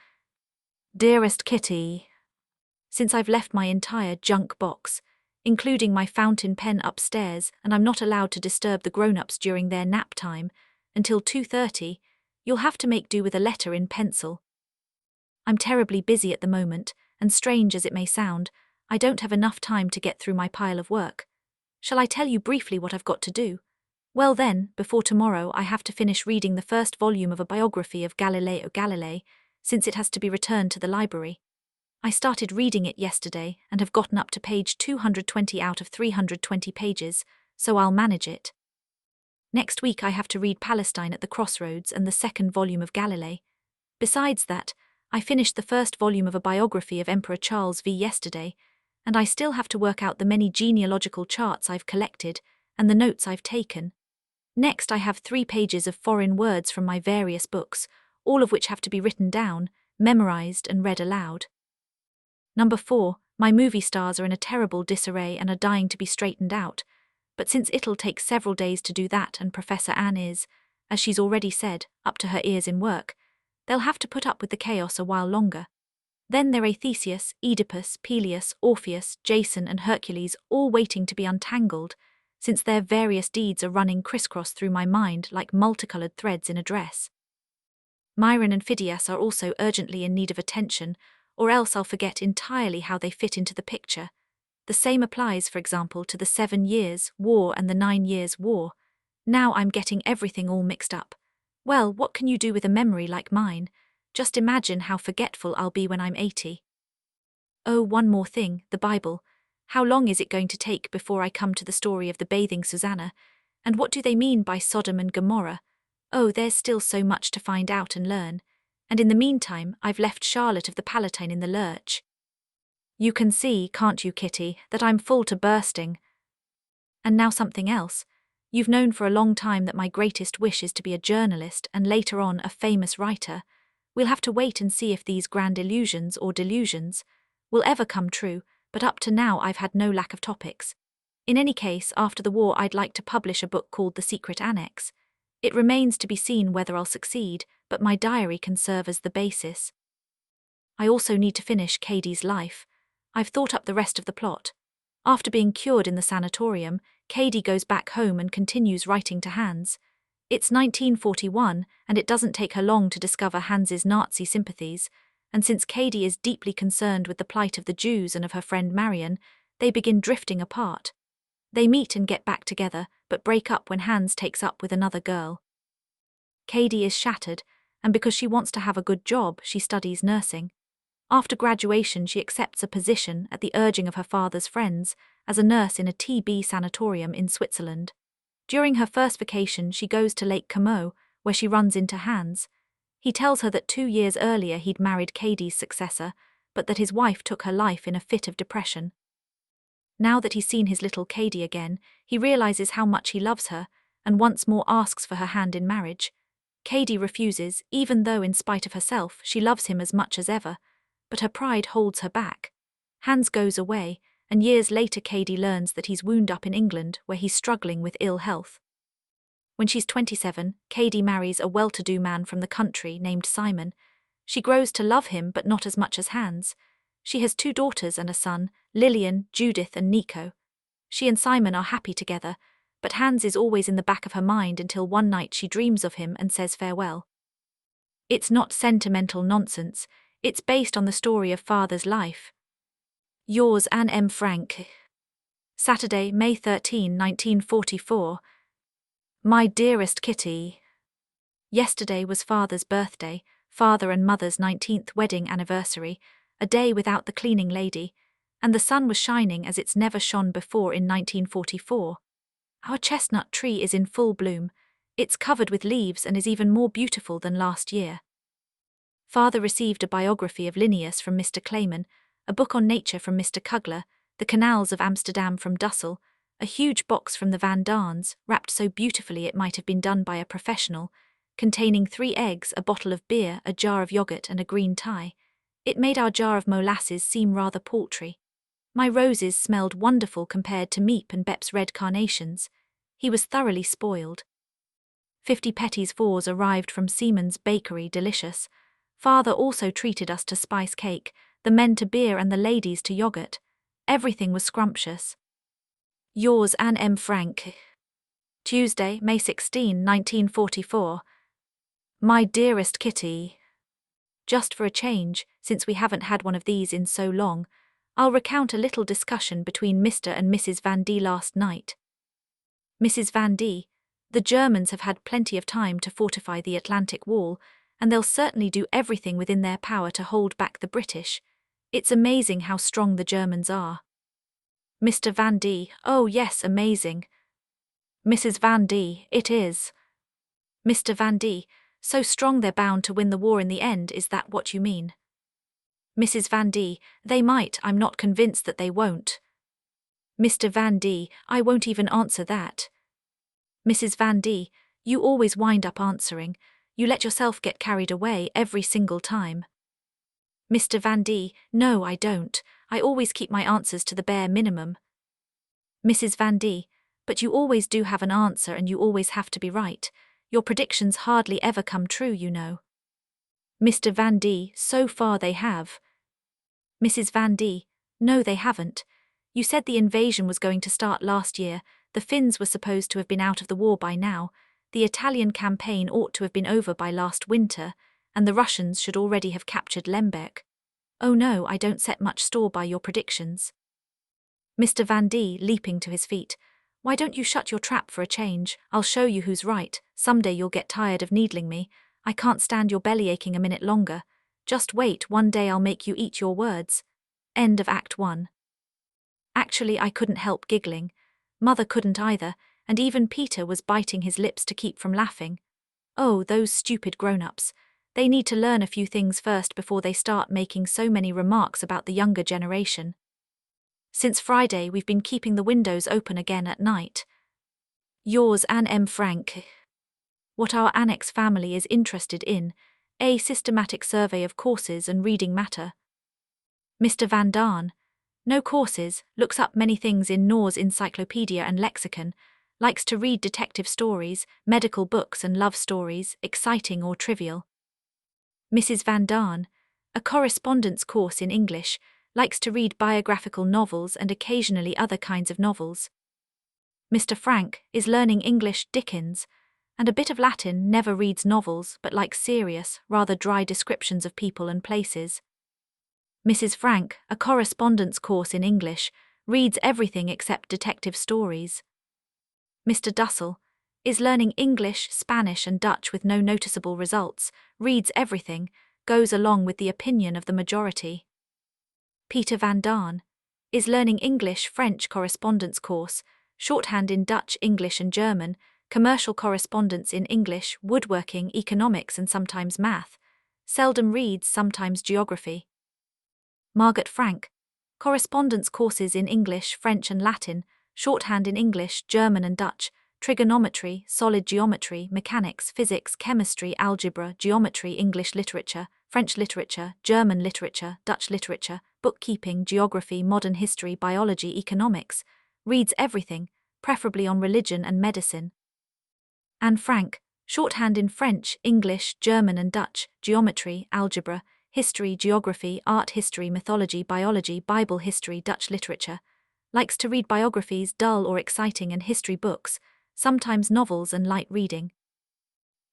Dearest Kitty, since I've left my entire junk box, including my fountain pen upstairs, and I'm not allowed to disturb the grown-ups during their nap time, until 2:30, you'll have to make do with a letter in pencil. I'm terribly busy at the moment, and strange as it may sound, I don't have enough time to get through my pile of work. Shall I tell you briefly what I've got to do? Well then, before tomorrow I have to finish reading the first volume of a biography of Galileo Galilei, since it has to be returned to the library. I started reading it yesterday and have gotten up to page 220 out of 320 pages, so I'll manage it. Next week I have to read Palestine at the Crossroads and the second volume of Galilei. Besides that, I finished the first volume of a biography of Emperor Charles V yesterday, and I still have to work out the many genealogical charts I've collected and the notes I've taken. Next I have 3 pages of foreign words from my various books, all of which have to be written down, memorized and read aloud. Number 4, my movie stars are in a terrible disarray and are dying to be straightened out, but since it'll take several days to do that and Professor Anne is, as she's already said, up to her ears in work, they'll have to put up with the chaos a while longer. Then there are Theseus, Oedipus, Peleus, Orpheus, Jason and Hercules all waiting to be untangled, since their various deeds are running crisscross through my mind like multicolored threads in a dress. Myron and Phidias are also urgently in need of attention, or else I'll forget entirely how they fit into the picture. The same applies, for example, to the 7 Years' War and the 9 Years' War. Now I'm getting everything all mixed up. Well, what can you do with a memory like mine? Just imagine how forgetful I'll be when I'm 80. Oh, one more thing, the Bible. How long is it going to take before I come to the story of the bathing Susanna? And what do they mean by Sodom and Gomorrah? Oh, there's still so much to find out and learn. And in the meantime, I've left Charlotte of the Palatine in the lurch. You can see, can't you, Kitty, that I'm full to bursting. And now something else. You've known for a long time that my greatest wish is to be a journalist and later on a famous writer. We'll have to wait and see if these grand illusions or delusions will ever come true, but up to now I've had no lack of topics. In any case, after the war I'd like to publish a book called The Secret Annex. It remains to be seen whether I'll succeed, but my diary can serve as the basis. I also need to finish Cadie's life. I've thought up the rest of the plot. After being cured in the sanatorium, Cadie goes back home and continues writing to Hans. It's 1941, and it doesn't take her long to discover Hans's Nazi sympathies, and since Cadie is deeply concerned with the plight of the Jews and of her friend Marion, they begin drifting apart. They meet and get back together, but break up when Hans takes up with another girl. Cadie is shattered, and because she wants to have a good job, she studies nursing. After graduation, she accepts a position at the urging of her father's friends as a nurse in a TB sanatorium in Switzerland. During her first vacation, she goes to Lake Como, where she runs into Hans. He tells her that 2 years earlier he'd married Cadie's successor, but that his wife took her life in a fit of depression. Now that he's seen his little Cadie again, he realizes how much he loves her, and once more asks for her hand in marriage. Cadie refuses, even though in spite of herself she loves him as much as ever, but her pride holds her back. Hans goes away, and years later Cadie learns that he's wound up in England where he's struggling with ill health. When she's 27, Cadie marries a well-to-do man from the country named Simon. She grows to love him, but not as much as Hans. She has 2 daughters and a son, Lillian, Judith and Nico. She and Simon are happy together, but Hans is always in the back of her mind until one night she dreams of him and says farewell. It's not sentimental nonsense, It's based on the story of father's life. Yours, Anne M. Frank. Saturday, May 13, 1944. My dearest Kitty. Yesterday was father's birthday, father and mother's 19th wedding anniversary, a day without the cleaning lady, and the sun was shining as it's never shone before in 1944. Our chestnut tree is in full bloom. It's covered with leaves and is even more beautiful than last year. Father received a biography of Linnaeus from Mr. Clayman, a book on nature from Mr. Kugler, the canals of Amsterdam from Dussel, a huge box from the Van Daans, wrapped so beautifully it might have been done by a professional, containing 3 eggs, a bottle of beer, a jar of yogurt and a green tie. It made our jar of molasses seem rather paltry. My roses smelled wonderful compared to Meep and Bep's red carnations. He was thoroughly spoiled. 50 Petties fours arrived from Siemens Bakery, delicious. Father also treated us to spice cake, the men to beer and the ladies to yogurt. Everything was scrumptious. Yours, Anne M. Frank. Tuesday, May 16, 1944. My dearest Kitty. Just for a change, since we haven't had one of these in so long, I'll recount a little discussion between Mr. and Mrs. Van D last night. Mrs. Van D, the Germans have had plenty of time to fortify the Atlantic Wall, and they'll certainly do everything within their power to hold back the British. It's amazing how strong the Germans are. Mr. Van D, oh yes, amazing. Mrs. Van D, it is. Mr. Van D, so strong they're bound to win the war in the end, is that what you mean? Mrs. Van D, they might, I'm not convinced that they won't. Mr. Van D, I won't even answer that. Mrs. Van D, you always wind up answering. You let yourself get carried away every single time. Mr. Van D, no, I don't. I always keep my answers to the bare minimum. Mrs. Van D, but you always do have an answer and you always have to be right. Your predictions hardly ever come true, you know. Mr. Van D, so far they have. Mrs. Van D, no, they haven't. You said the invasion was going to start last year. The Finns were supposed to have been out of the war by now. The Italian campaign ought to have been over by last winter, and the Russians should already have captured Lemberg. Oh no, I don't set much store by your predictions. Mr. Van D, leaping to his feet. Why don't you shut your trap for a change? I'll show you who's right. Someday you'll get tired of needling me. I can't stand your belly aching a minute longer. Just wait, one day I'll make you eat your words. End of Act 1. Actually, I couldn't help giggling. Mother couldn't either, and even Peter was biting his lips to keep from laughing. Oh, those stupid grown-ups. They need to learn a few things first before they start making so many remarks about the younger generation. Since Friday, we've been keeping the windows open again at night. Yours, Anne M. Frank. What our Annex family is interested in, a systematic survey of courses and reading matter. Mr. Van Daan, no courses, looks up many things in Nor's encyclopedia and lexicon, likes to read detective stories, medical books and love stories, exciting or trivial. Mrs. Van Daan, a correspondence course in English, likes to read biographical novels and occasionally other kinds of novels. Mr. Frank is learning English Dickens, and a bit of Latin, never reads novels but likes serious, rather dry descriptions of people and places. Mrs. Frank, a correspondence course in English, reads everything except detective stories. Mr. Dussel is learning English, Spanish and Dutch with no noticeable results, reads everything, goes along with the opinion of the majority. Peter Van Daan is learning English, French correspondence course, shorthand in Dutch, English and German, commercial correspondence in English, woodworking, economics and sometimes math, seldom reads, sometimes geography. Margaret Frank, correspondence courses in English, French and Latin, shorthand in English, German and Dutch, trigonometry, solid geometry, mechanics, physics, chemistry, algebra, geometry, English literature, French literature, German literature, Dutch literature, bookkeeping, geography, modern history, biology, economics, reads everything, preferably on religion and medicine. Anne Frank, shorthand in French, English, German and Dutch, geometry, algebra, history, geography, art history, mythology, biology, Bible history, Dutch literature, likes to read biographies, dull or exciting and history books, sometimes novels and light reading.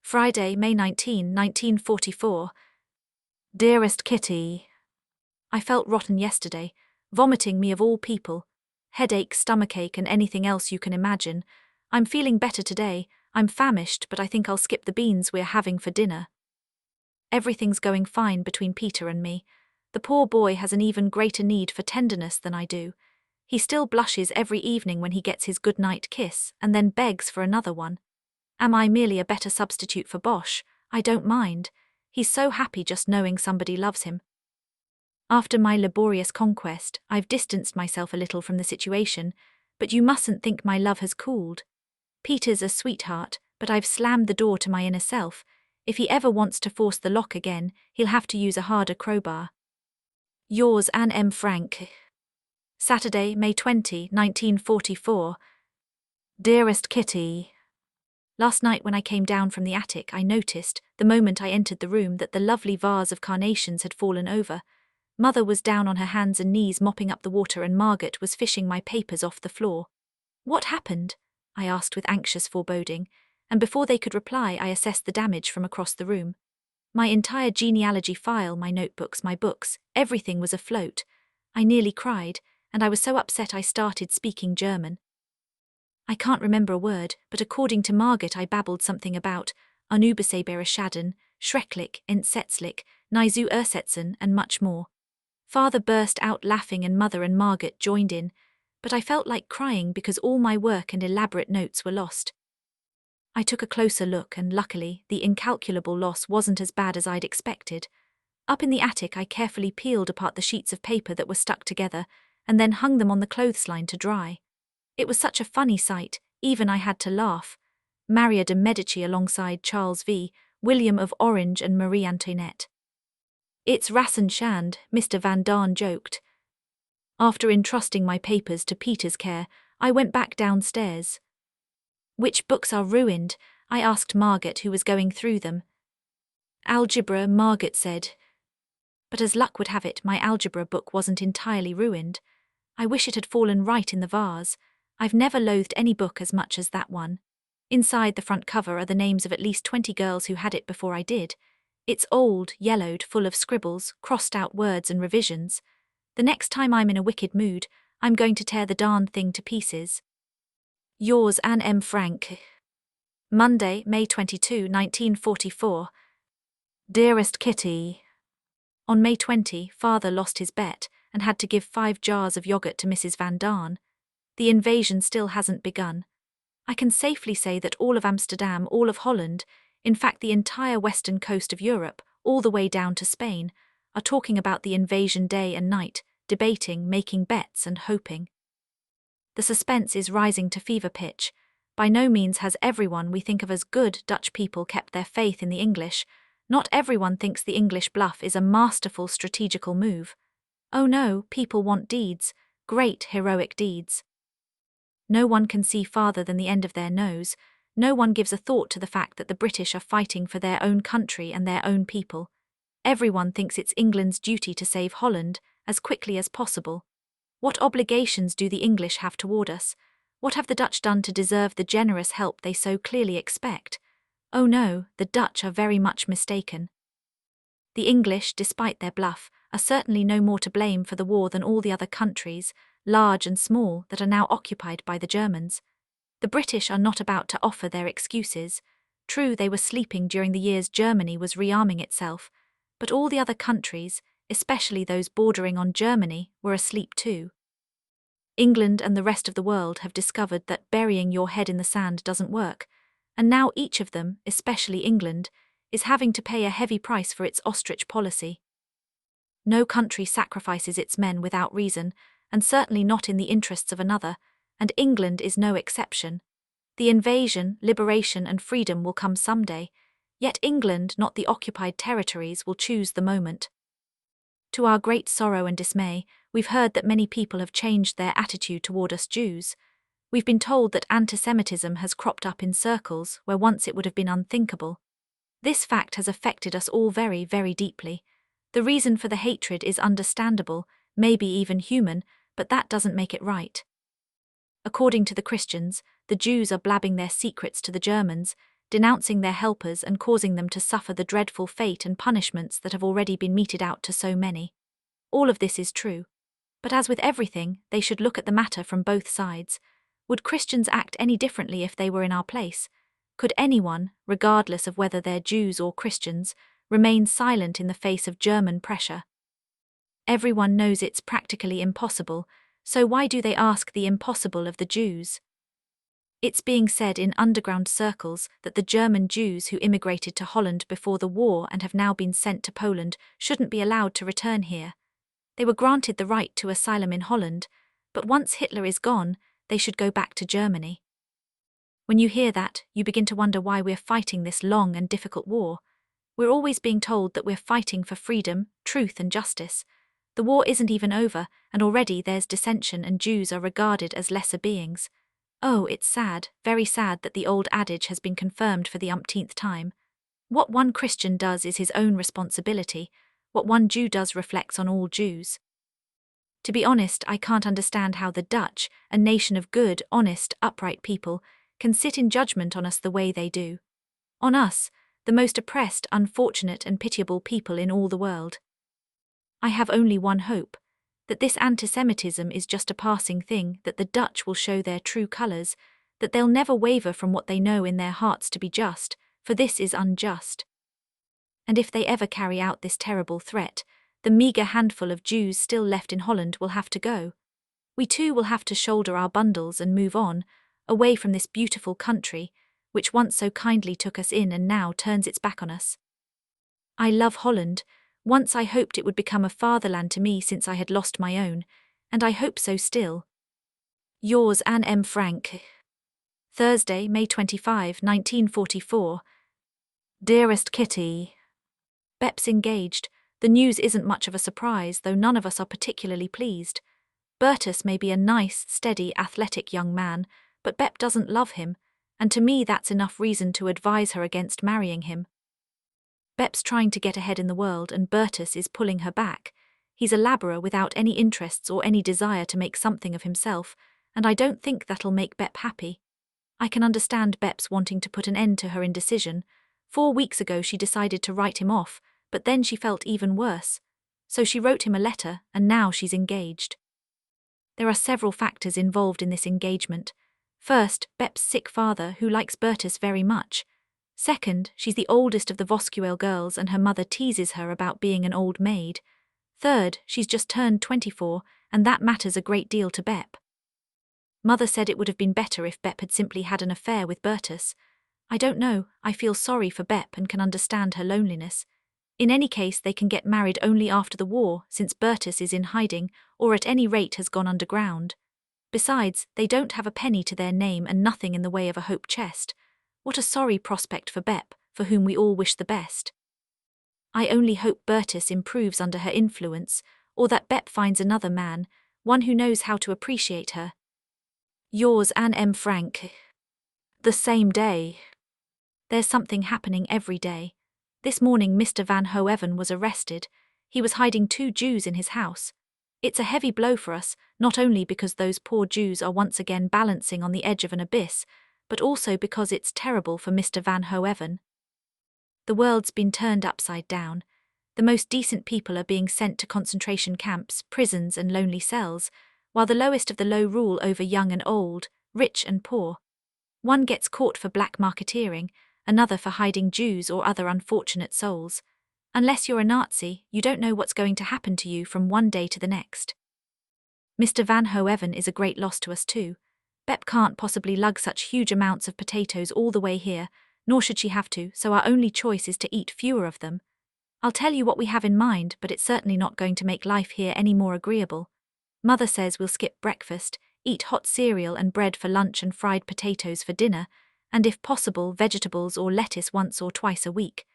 Friday, May 19, 1944. Dearest Kitty. I felt rotten yesterday, vomiting me of all people. Headache, stomachache, and anything else you can imagine. I'm feeling better today. I'm famished, but I think I'll skip the beans we're having for dinner. Everything's going fine between Peter and me. The poor boy has an even greater need for tenderness than I do. He still blushes every evening when he gets his good-night kiss, and then begs for another one. Am I merely a better substitute for Bosch? I don't mind. He's so happy just knowing somebody loves him. After my laborious conquest, I've distanced myself a little from the situation, but you mustn't think my love has cooled. Peter's a sweetheart, but I've slammed the door to my inner self. If he ever wants to force the lock again, he'll have to use a harder crowbar. Yours, Anne M. Frank. Saturday, May 20, 1944. Dearest Kitty. Last night when I came down from the attic, I noticed, the moment I entered the room, that the lovely vase of carnations had fallen over. Mother was down on her hands and knees mopping up the water, and Margaret was fishing my papers off the floor. What happened? I asked with anxious foreboding, and before they could reply I assessed the damage from across the room. My entire genealogy file, my notebooks, my books, everything was afloat. I nearly cried, and I was so upset I started speaking German. I can't remember a word, but according to Margaret I babbled something about unübersehbare Schaden, schrecklich, entsetzlich, nie zu ersetzen, and much more. Father burst out laughing and Mother and Margaret joined in, but I felt like crying because all my work and elaborate notes were lost. I took a closer look and luckily the incalculable loss wasn't as bad as I'd expected. Up in the attic I carefully peeled apart the sheets of paper that were stuck together and then hung them on the clothesline to dry. It was such a funny sight, even I had to laugh. Maria de Medici alongside Charles V, William of Orange and Marie Antoinette. It's Rassenschande, Mr. Van Daan joked. After entrusting my papers to Peter's care, I went back downstairs. Which books are ruined? I asked Margaret, who was going through them. Algebra, Margaret said. But as luck would have it, my algebra book wasn't entirely ruined. I wish it had fallen right in the vase. I've never loathed any book as much as that one. Inside the front cover are the names of at least 20 girls who had it before I did. It's old, yellowed, full of scribbles, crossed-out words and revisions. The next time I'm in a wicked mood, I'm going to tear the darn thing to pieces. Yours, Anne M. Frank. Monday, May 22, 1944. Dearest Kitty. On May 20, Father lost his bet and had to give 5 jars of yogurt to Mrs. Van Daan. The invasion still hasn't begun. I can safely say that all of Amsterdam, all of Holland, in fact the entire western coast of Europe, all the way down to Spain, are talking about the invasion day and night, debating, making bets and hoping. The suspense is rising to fever pitch. By no means has everyone we think of as good Dutch people kept their faith in the English. Not everyone thinks the English bluff is a masterful strategical move. Oh no, people want deeds, great heroic deeds. No one can see farther than the end of their nose. No one gives a thought to the fact that the British are fighting for their own country and their own people. Everyone thinks it's England's duty to save Holland as quickly as possible. What obligations do the English have toward us? What have the Dutch done to deserve the generous help they so clearly expect? Oh no, the Dutch are very much mistaken. The English, despite their bluff, are certainly no more to blame for the war than all the other countries, large and small, that are now occupied by the Germans. The British are not about to offer their excuses. True, they were sleeping during the years Germany was rearming itself, but all the other countries, especially those bordering on Germany, were asleep too. England and the rest of the world have discovered that burying your head in the sand doesn't work, and now each of them, especially England, is having to pay a heavy price for its ostrich policy. No country sacrifices its men without reason, and certainly not in the interests of another, and England is no exception. The invasion, liberation and freedom will come someday, yet England, not the occupied territories, will choose the moment. To our great sorrow and dismay, we've heard that many people have changed their attitude toward us Jews. We've been told that anti-Semitism has cropped up in circles where once it would have been unthinkable. This fact has affected us all very, very deeply. The reason for the hatred is understandable, maybe even human, but that doesn't make it right. According to the Christians, the Jews are blabbing their secrets to the Germans, denouncing their helpers and causing them to suffer the dreadful fate and punishments that have already been meted out to so many. All of this is true. But as with everything, they should look at the matter from both sides. Would Christians act any differently if they were in our place? Could anyone, regardless of whether they're Jews or Christians, remain silent in the face of German pressure? Everyone knows it's practically impossible, so why do they ask the impossible of the Jews? It's being said in underground circles that the German Jews who immigrated to Holland before the war and have now been sent to Poland shouldn't be allowed to return here. They were granted the right to asylum in Holland, but once Hitler is gone, they should go back to Germany. When you hear that, you begin to wonder why we're fighting this long and difficult war. We're always being told that we're fighting for freedom, truth and justice. The war isn't even over, and already there's dissension and Jews are regarded as lesser beings. Oh, it's sad, very sad that the old adage has been confirmed for the umpteenth time. What one Christian does is his own responsibility. What one Jew does reflects on all Jews. To be honest, I can't understand how the Dutch, a nation of good, honest, upright people, can sit in judgment on us the way they do. On us, the most oppressed, unfortunate and pitiable people in all the world. I have only one hope, that this anti-Semitism is just a passing thing, that the Dutch will show their true colours, that they'll never waver from what they know in their hearts to be just, for this is unjust. And if they ever carry out this terrible threat, the meagre handful of Jews still left in Holland will have to go. We too will have to shoulder our bundles and move on, away from this beautiful country, which once so kindly took us in and now turns its back on us. I love Holland. Once I hoped it would become a fatherland to me since I had lost my own, and I hope so still. Yours, Anne M. Frank. Thursday, May 25, 1944. Dearest Kitty. Bep's engaged. The news isn't much of a surprise, though none of us are particularly pleased. Bertus may be a nice, steady, athletic young man, but Bep doesn't love him, and to me that's enough reason to advise her against marrying him. Bep's trying to get ahead in the world and Bertus is pulling her back. He's a labourer without any interests or any desire to make something of himself, and I don't think that'll make Bep happy. I can understand Bep's wanting to put an end to her indecision. 4 weeks ago she decided to write him off, but then she felt even worse. So she wrote him a letter, and now she's engaged. There are several factors involved in this engagement. First, Bep's sick father, who likes Bertus very much. Second, she's the oldest of the Voskuil girls and her mother teases her about being an old maid. Third, she's just turned 24, and that matters a great deal to Bep. Mother said it would have been better if Bep had simply had an affair with Bertus. I don't know, I feel sorry for Bep and can understand her loneliness. In any case, they can get married only after the war, since Bertus is in hiding, or at any rate has gone underground. Besides, they don't have a penny to their name and nothing in the way of a hope chest. What a sorry prospect for Bep, for whom we all wish the best. I only hope Bertus improves under her influence, or that Bep finds another man, one who knows how to appreciate her. Yours, Anne M. Frank. The same day. There's something happening every day. This morning Mr. Van Hoeven was arrested. He was hiding 2 Jews in his house. It's a heavy blow for us, not only because those poor Jews are once again balancing on the edge of an abyss, but also because it's terrible for Mr. Van Hoeven. The world's been turned upside down. The most decent people are being sent to concentration camps, prisons and lonely cells, while the lowest of the low rule over young and old, rich and poor. One gets caught for black marketeering, another for hiding Jews or other unfortunate souls. Unless you're a Nazi, you don't know what's going to happen to you from one day to the next. Mr. Van Hoeven is a great loss to us too. Bep can't possibly lug such huge amounts of potatoes all the way here, nor should she have to, so our only choice is to eat fewer of them. I'll tell you what we have in mind, but it's certainly not going to make life here any more agreeable. Mother says we'll skip breakfast, eat hot cereal and bread for lunch and fried potatoes for dinner, and if possible vegetables or lettuce once or twice a week.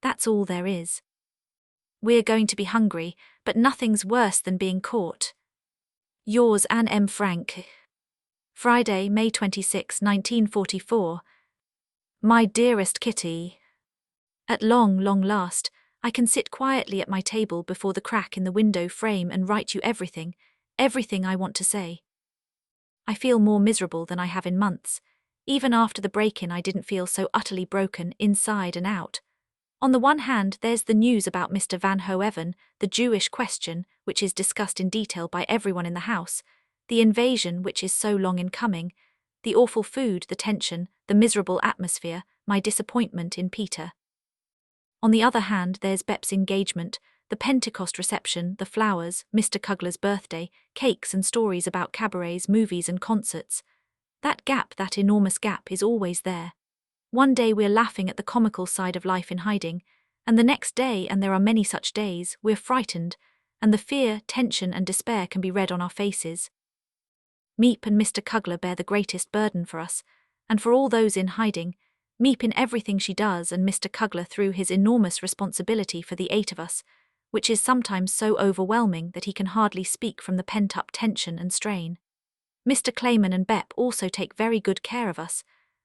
That's all there is. We're going to be hungry, but nothing's worse than being caught. Yours, Anne M. Frank. Friday, May 26, 1944. My dearest Kitty. At long last, I can sit quietly at my table before the crack in the window frame and write you everything I want to say. I feel more miserable than I have in months. Even after the break-in, I didn't feel so utterly broken inside and out. On the one hand, there's the news about Mr. Van Hoeven, the Jewish question, which is discussed in detail by everyone in the house, the invasion, which is so long in coming, the awful food, the tension, the miserable atmosphere, my disappointment in Peter. On the other hand, there's Bep's engagement, the Pentecost reception, the flowers, Mr. Kugler's birthday, cakes and stories about cabarets, movies and concerts. That gap, that enormous gap, is always there. One day we're laughing at the comical side of life in hiding, and the next day, and there are many such days, we're frightened, and the fear, tension and despair can be read on our faces. Miep and Mr. Kugler bear the greatest burden for us, and for all those in hiding, Miep in everything she does and Mr. Kugler through his enormous responsibility for the 8 of us, which is sometimes so overwhelming that he can hardly speak from the pent-up tension and strain. Mr. Clayman and Bep also take very good care of us,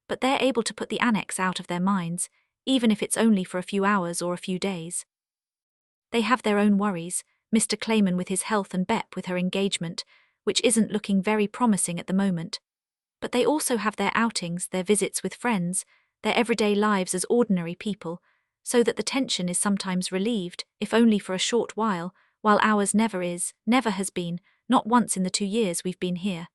but they're able to put the Annex out of their minds, even if it's only for a few hours or a few days. They have their own worries, Mr. Clayman with his health and Bep with her engagement, which isn't looking very promising at the moment. But they also have their outings, their visits with friends, their everyday lives as ordinary people, so that the tension is sometimes relieved, if only for a short while ours never is, never has been, not once in the 2 years we've been here.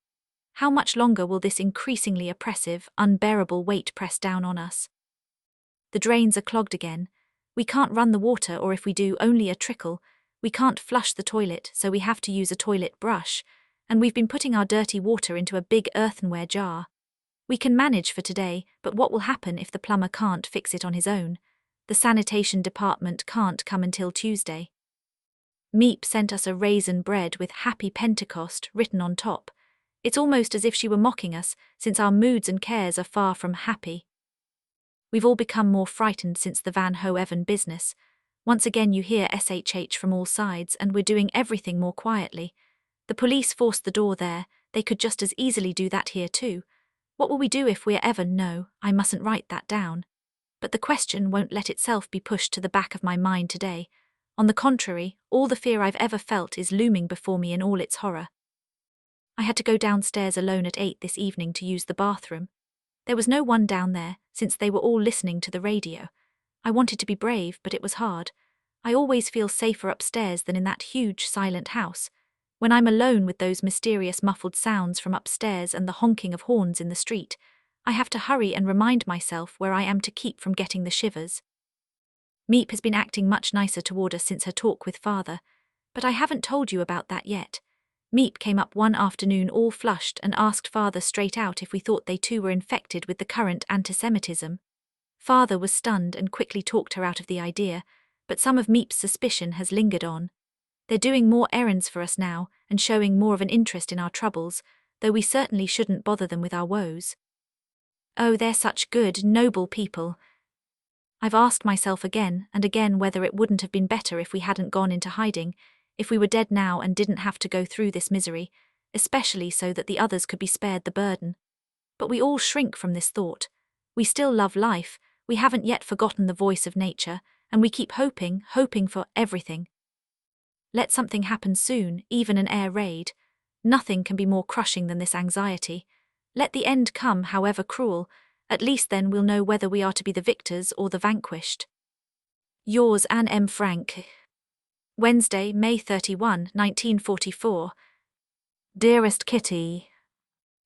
How much longer will this increasingly oppressive, unbearable weight press down on us? The drains are clogged again. We can't run the water, or if we do, only a trickle. We can't flush the toilet, so we have to use a toilet brush, and we've been putting our dirty water into a big earthenware jar. We can manage for today, but what will happen if the plumber can't fix it on his own? The sanitation department can't come until Tuesday. Miep sent us a raisin bread with Happy Pentecost written on top. It's almost as if she were mocking us, since our moods and cares are far from happy. We've all become more frightened since the Van Hoeven business. Once again you hear SHH from all sides, and we're doing everything more quietly. The police forced the door there, they could just as easily do that here too. What will we do if we're ever— No, I mustn't write that down. But the question won't let itself be pushed to the back of my mind today. On the contrary, all the fear I've ever felt is looming before me in all its horror. I had to go downstairs alone at 8 this evening to use the bathroom. There was no one down there, since they were all listening to the radio. I wanted to be brave, but it was hard. I always feel safer upstairs than in that huge, silent house. When I'm alone with those mysterious muffled sounds from upstairs and the honking of horns in the street, I have to hurry and remind myself where I am to keep from getting the shivers. Miep has been acting much nicer toward us since her talk with Father, but I haven't told you about that yet. Miep came up one afternoon all flushed and asked Father straight out if we thought they too were infected with the current antisemitism. Father was stunned and quickly talked her out of the idea, but some of Miep's suspicion has lingered on. They're doing more errands for us now and showing more of an interest in our troubles, though we certainly shouldn't bother them with our woes. Oh, they're such good, noble people. I've asked myself again and again whether it wouldn't have been better if we hadn't gone into hiding, if we were dead now and didn't have to go through this misery, especially so that the others could be spared the burden. But we all shrink from this thought. We still love life, we haven't yet forgotten the voice of nature, and we keep hoping for everything. Let something happen soon, even an air raid. Nothing can be more crushing than this anxiety. Let the end come, however cruel, at least then we'll know whether we are to be the victors or the vanquished. Yours, Anne M. Frank. Wednesday, May 31, 1944. Dearest Kitty.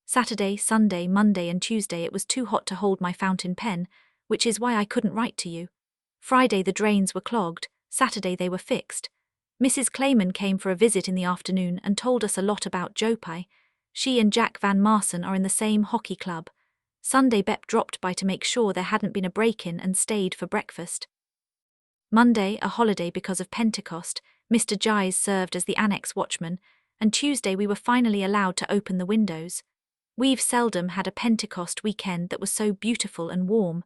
Saturday, Sunday, Monday and Tuesday it was too hot to hold my fountain pen, which is why I couldn't write to you. Friday the drains were clogged, Saturday they were fixed. Mrs. Clayman came for a visit in the afternoon and told us a lot about Jopai. She and Jack Van Marsen are in the same hockey club. Sunday Bep dropped by to make sure there hadn't been a break-in and stayed for breakfast. Monday, a holiday because of Pentecost, Mr. Giles served as the Annex watchman, and Tuesday we were finally allowed to open the windows. We've seldom had a Pentecost weekend that was so beautiful and warm.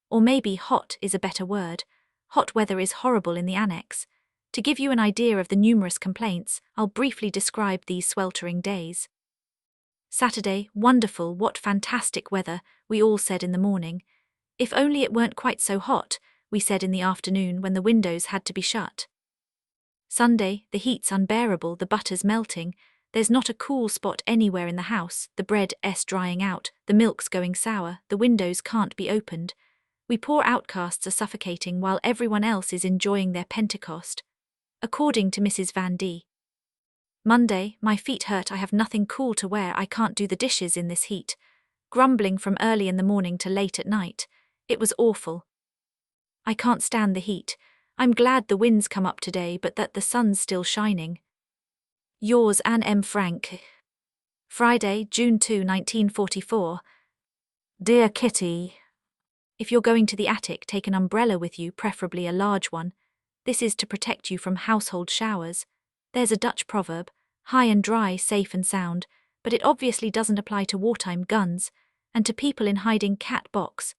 Or maybe hot is a better word. Hot weather is horrible in the Annex. To give you an idea of the numerous complaints, I'll briefly describe these sweltering days. Saturday, wonderful, what fantastic weather, we all said in the morning. If only it weren't quite so hot, we said in the afternoon when the windows had to be shut. Sunday, the heat's unbearable, the butter's melting, There's not a cool spot anywhere in the house, the bread's drying out, the milk's going sour, the windows can't be opened. We poor outcasts are suffocating while everyone else is enjoying their Pentecost. According to Mrs. Van D. Monday, my feet hurt, I have nothing cool to wear, I can't do the dishes in this heat. Grumbling from early in the morning to late at night. It was awful. I can't stand the heat. I'm glad the wind's come up today but that the sun's still shining. Yours, Anne M. Frank. Friday, June 2, 1944. Dear Kitty. If you're going to the attic, take an umbrella with you, preferably a large one. This is to protect you from household showers. There's a Dutch proverb, high and dry, safe and sound, but it obviously doesn't apply to wartime guns, and to people in hiding cat box.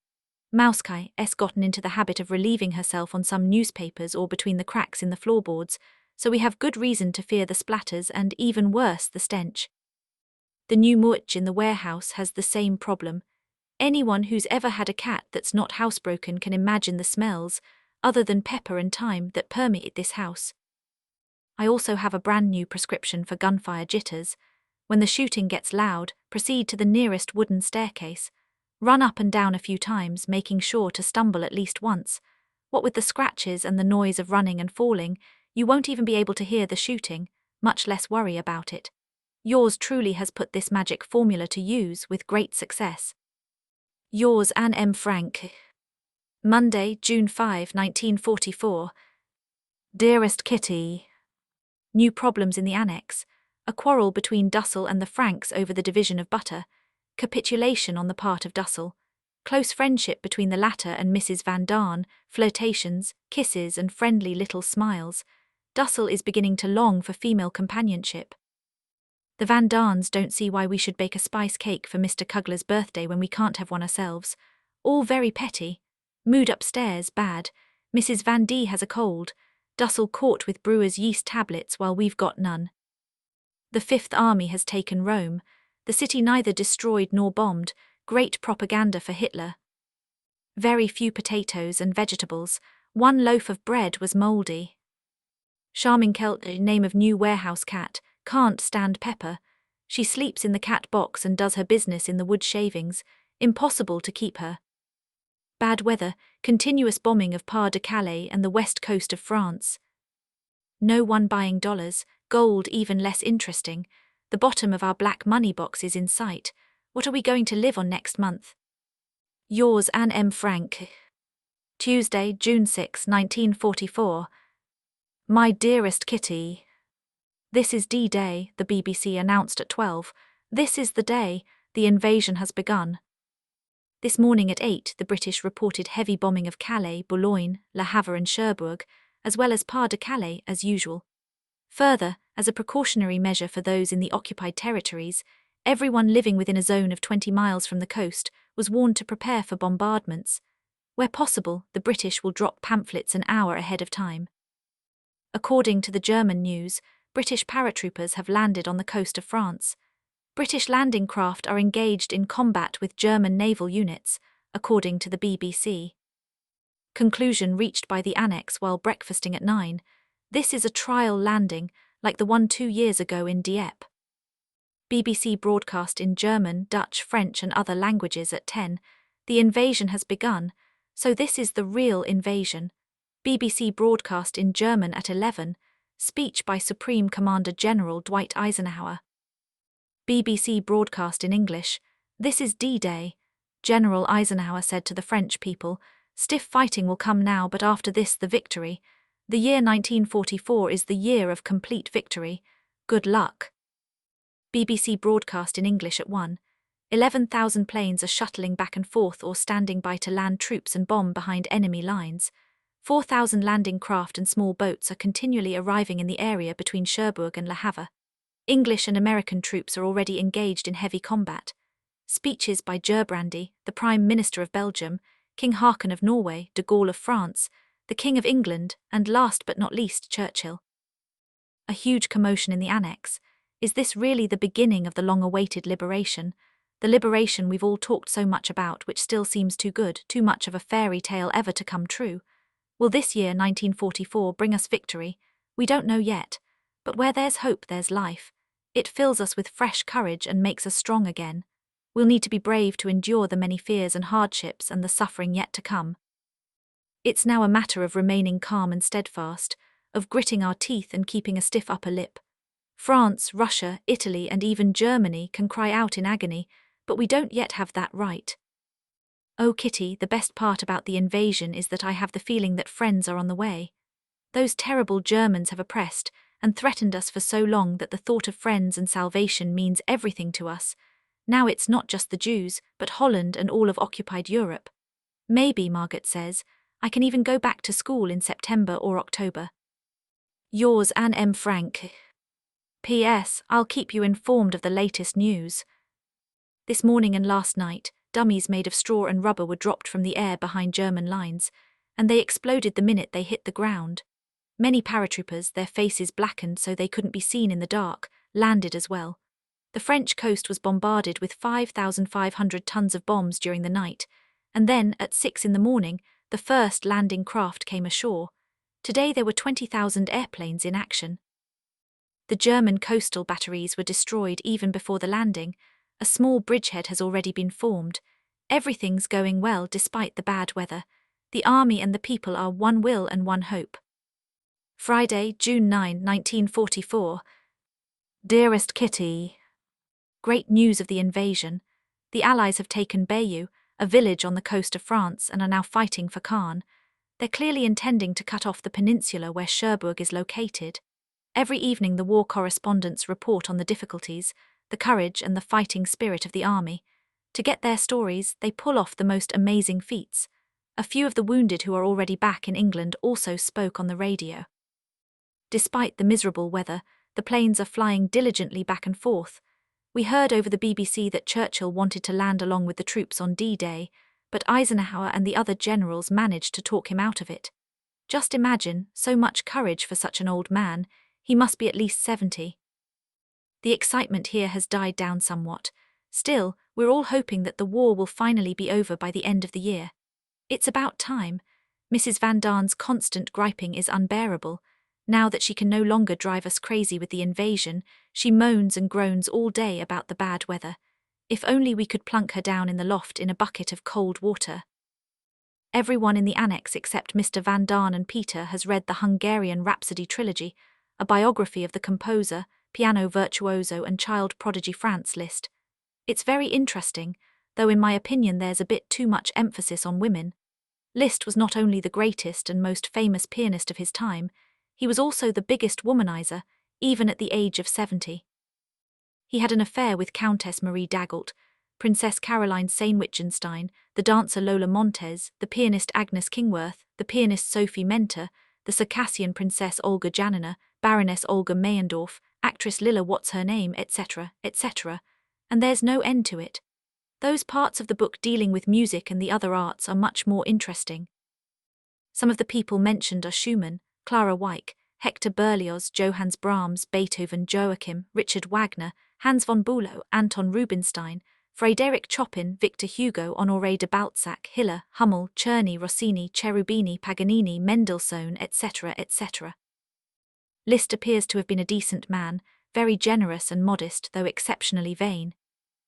Mousekai's gotten into the habit of relieving herself on some newspapers or between the cracks in the floorboards, so we have good reason to fear the splatters and, even worse, the stench. The new mooch in the warehouse has the same problem. Anyone who's ever had a cat that's not housebroken can imagine the smells, other than pepper and thyme, that permeate this house. I also have a brand new prescription for gunfire jitters. When the shooting gets loud, proceed to the nearest wooden staircase. Run up and down a few times, making sure to stumble at least once. What with the scratches and the noise of running and falling, you won't even be able to hear the shooting, much less worry about it. Yours truly has put this magic formula to use with great success. Yours, Anne M. Frank. Monday, June 5, 1944. Dearest Kitty. New problems in the Annex. A quarrel between Dussel and the Franks over the division of butter. Capitulation on the part of Dussel. Close friendship between the latter and Mrs. Van Daan, flirtations, kisses and friendly little smiles. Dussel is beginning to long for female companionship. The Van Daans don't see why we should bake a spice cake for Mr. Kugler's birthday when we can't have one ourselves. All very petty. Mood upstairs, bad. Mrs. Van D has a cold. Dussel caught with brewer's yeast tablets while we've got none. The Fifth Army has taken Rome. The city neither destroyed nor bombed. Great propaganda for Hitler. Very few potatoes and vegetables. One loaf of bread was mouldy. Charming Celt, name of new warehouse cat, can't stand pepper. She sleeps in the cat box and does her business in the wood shavings. Impossible to keep her. Bad weather, continuous bombing of Pas-de-Calais and the west coast of France. No one buying dollars, gold even less interesting. The bottom of our black money box is in sight. What are we going to live on next month? Yours, Anne M. Frank. Tuesday, June 6, 1944. My dearest Kitty. This is D-Day, the BBC announced at 12. This is the day, the invasion has begun. This morning at 8, the British reported heavy bombing of Calais, Boulogne, Le Havre and Cherbourg, as well as Pas-de-Calais as usual. Further, as a precautionary measure for those in the occupied territories, everyone living within a zone of 20 miles from the coast was warned to prepare for bombardments. Where possible, the British will drop pamphlets an hour ahead of time. According to the German news, British paratroopers have landed on the coast of France. British landing craft are engaged in combat with German naval units, according to the BBC. Conclusion reached by the Annex while breakfasting at 9. This is a trial landing, like the one 2 years ago in Dieppe. BBC broadcast in German, Dutch, French and other languages at 10. The invasion has begun, so this is the real invasion. BBC broadcast in German at 11. Speech by Supreme Commander General Dwight Eisenhower. BBC broadcast in English. This is D-Day. General Eisenhower said to the French people, stiff fighting will come now, but after this the victory. The year 1944 is the year of complete victory. Good luck. BBC broadcast in English at 1. 11,000 planes are shuttling back and forth or standing by to land troops and bomb behind enemy lines. 4,000 landing craft and small boats are continually arriving in the area between Cherbourg and Le Havre. English and American troops are already engaged in heavy combat. Speeches by Gerbrandy, the Prime Minister of Belgium, King Haakon of Norway, de Gaulle of France, the King of England, and last but not least Churchill. A huge commotion in the Annex. Is this really the beginning of the long-awaited liberation? The liberation we've all talked so much about, which still seems too good, too much of a fairy tale ever to come true. Will this year, 1944, bring us victory? We don't know yet. But where there's hope, there's life. It fills us with fresh courage and makes us strong again. We'll need to be brave to endure the many fears and hardships and the suffering yet to come. It's now a matter of remaining calm and steadfast, of gritting our teeth and keeping a stiff upper lip. France, Russia, Italy, and even Germany can cry out in agony, but we don't yet have that right. Oh, Kitty, the best part about the invasion is that I have the feeling that friends are on the way. Those terrible Germans have oppressed and threatened us for so long that the thought of friends and salvation means everything to us. Now it's not just the Jews, but Holland and all of occupied Europe. Maybe, Margaret says, I can even go back to school in September or October. Yours, Anne M. Frank. P.S. I'll keep you informed of the latest news. This morning and last night, dummies made of straw and rubber were dropped from the air behind German lines, and they exploded the minute they hit the ground. Many paratroopers, their faces blackened so they couldn't be seen in the dark, landed as well. The French coast was bombarded with 5,500 tons of bombs during the night, and then, at 6 in the morning, the first landing craft came ashore. Today there were 20,000 airplanes in action. The German coastal batteries were destroyed even before the landing. A small bridgehead has already been formed. Everything's going well despite the bad weather. The army and the people are one will and one hope. Friday, June 9, 1944. Dearest Kitty. Great news of the invasion. The Allies have taken Bayeux, a village on the coast of France, and are now fighting for Caen. They're clearly intending to cut off the peninsula where Cherbourg is located. Every evening the war correspondents report on the difficulties, the courage and the fighting spirit of the army. To get their stories, they pull off the most amazing feats. A few of the wounded who are already back in England also spoke on the radio. Despite the miserable weather, the planes are flying diligently back and forth. We heard over the BBC that Churchill wanted to land along with the troops on D-Day, but Eisenhower and the other generals managed to talk him out of it. Just imagine, so much courage for such an old man. He must be at least 70. The excitement here has died down somewhat. Still, we're all hoping that the war will finally be over by the end of the year. It's about time. Mrs. Van Daan's constant griping is unbearable. Now that she can no longer drive us crazy with the invasion, she moans and groans all day about the bad weather. If only we could plunk her down in the loft in a bucket of cold water. Everyone in the Annex except Mr. Van Daan and Peter has read the Hungarian Rhapsody trilogy, a biography of the composer, piano virtuoso and child prodigy Franz Liszt. It's very interesting, though in my opinion there's a bit too much emphasis on women. Liszt was not only the greatest and most famous pianist of his time, he was also the biggest womanizer, even at the age of 70. He had an affair with Countess Marie Dagult, Princess Caroline Sayn-Wittgenstein, the dancer Lola Montez, the pianist Agnes Kingworth, the pianist Sophie Mentor, the Circassian Princess Olga Janina, Baroness Olga Meyendorff, actress Lilla What's-Her-Name, etc., etc., and there's no end to it. Those parts of the book dealing with music and the other arts are much more interesting. Some of the people mentioned are Schumann, Clara Wieck, Hector Berlioz, Johannes Brahms, Beethoven, Joachim, Richard Wagner, Hans von Bülow, Anton Rubinstein, Frédéric Chopin, Victor Hugo, Honoré de Balzac, Hiller, Hummel, Czerny, Rossini, Cherubini, Paganini, Mendelssohn, etc., etc. Liszt appears to have been a decent man, very generous and modest, though exceptionally vain.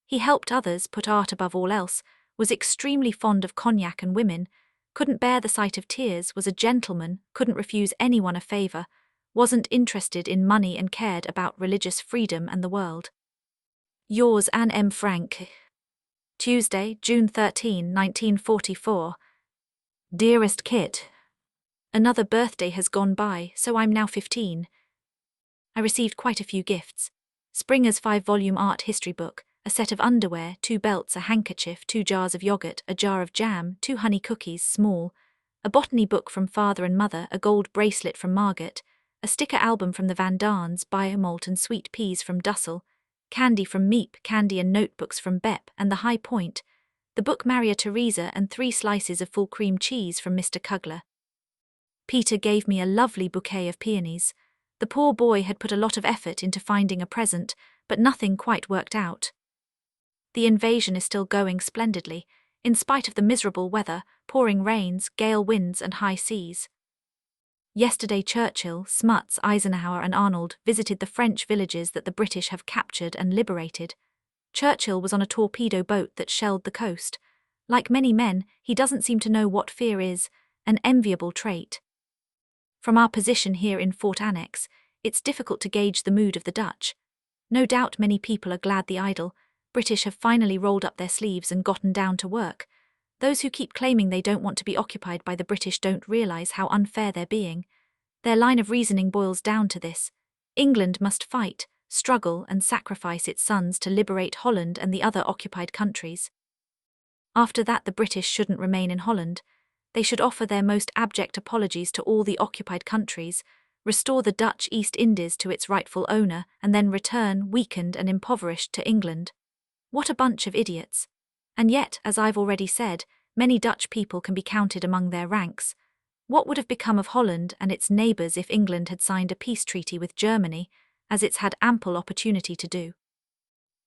He helped others, put art above all else, was extremely fond of cognac and women, couldn't bear the sight of tears, was a gentleman, couldn't refuse anyone a favour, wasn't interested in money and cared about religious freedom and the world. Yours, Anne M. Frank. Tuesday, June 13, 1944. Dearest Kit. Another birthday has gone by, so I'm now 15. I received quite a few gifts. Springer's 5-volume art history book, a set of underwear, 2 belts, a handkerchief, 2 jars of yogurt, a jar of jam, 2 honey cookies, small, a botany book from father and mother, a gold bracelet from Margaret, a sticker album from the Van Daans, biomalt and sweet peas from Dussel, candy from Meep, candy and notebooks from Bep, and the High Point, the book Maria Theresa, and 3 slices of full cream cheese from Mr. Kugler. Peter gave me a lovely bouquet of peonies. The poor boy had put a lot of effort into finding a present, but nothing quite worked out. The invasion is still going splendidly, in spite of the miserable weather, pouring rains, gale winds and high seas. Yesterday Churchill, Smuts, Eisenhower and Arnold visited the French villages that the British have captured and liberated. Churchill was on a torpedo boat that shelled the coast. Like many men, he doesn't seem to know what fear is, an enviable trait. From our position here in Fort Annex, it's difficult to gauge the mood of the Dutch. No doubt many people are glad the idle British have finally rolled up their sleeves and gotten down to work. Those who keep claiming they don't want to be occupied by the British don't realize how unfair they're being. Their line of reasoning boils down to this: England must fight, struggle and sacrifice its sons to liberate Holland and the other occupied countries. After that, the British shouldn't remain in Holland. They should offer their most abject apologies to all the occupied countries, restore the Dutch East Indies to its rightful owner, and then return, weakened and impoverished, to England. What a bunch of idiots. And yet, as I've already said, many Dutch people can be counted among their ranks. What would have become of Holland and its neighbours if England had signed a peace treaty with Germany, as it's had ample opportunity to do?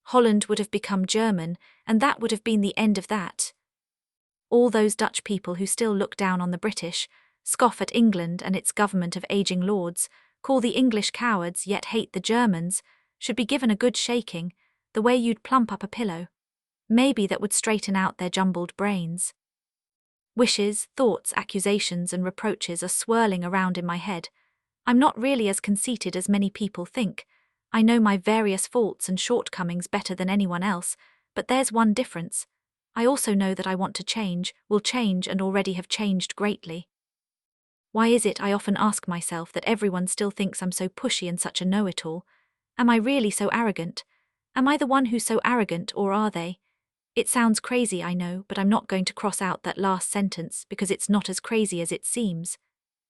Holland would have become German, and that would have been the end of that. All those Dutch people who still look down on the British, scoff at England and its government of ageing lords, call the English cowards yet hate the Germans, should be given a good shaking, the way you'd plump up a pillow. Maybe that would straighten out their jumbled brains. Wishes, thoughts, accusations and reproaches are swirling around in my head. I'm not really as conceited as many people think. I know my various faults and shortcomings better than anyone else, but there's one difference. I also know that I want to change, will change and already have changed greatly. Why is it, I often ask myself, that everyone still thinks I'm so pushy and such a know-it-all? Am I really so arrogant? Am I the one who's so arrogant, or are they? It sounds crazy, I know, but I'm not going to cross out that last sentence because it's not as crazy as it seems.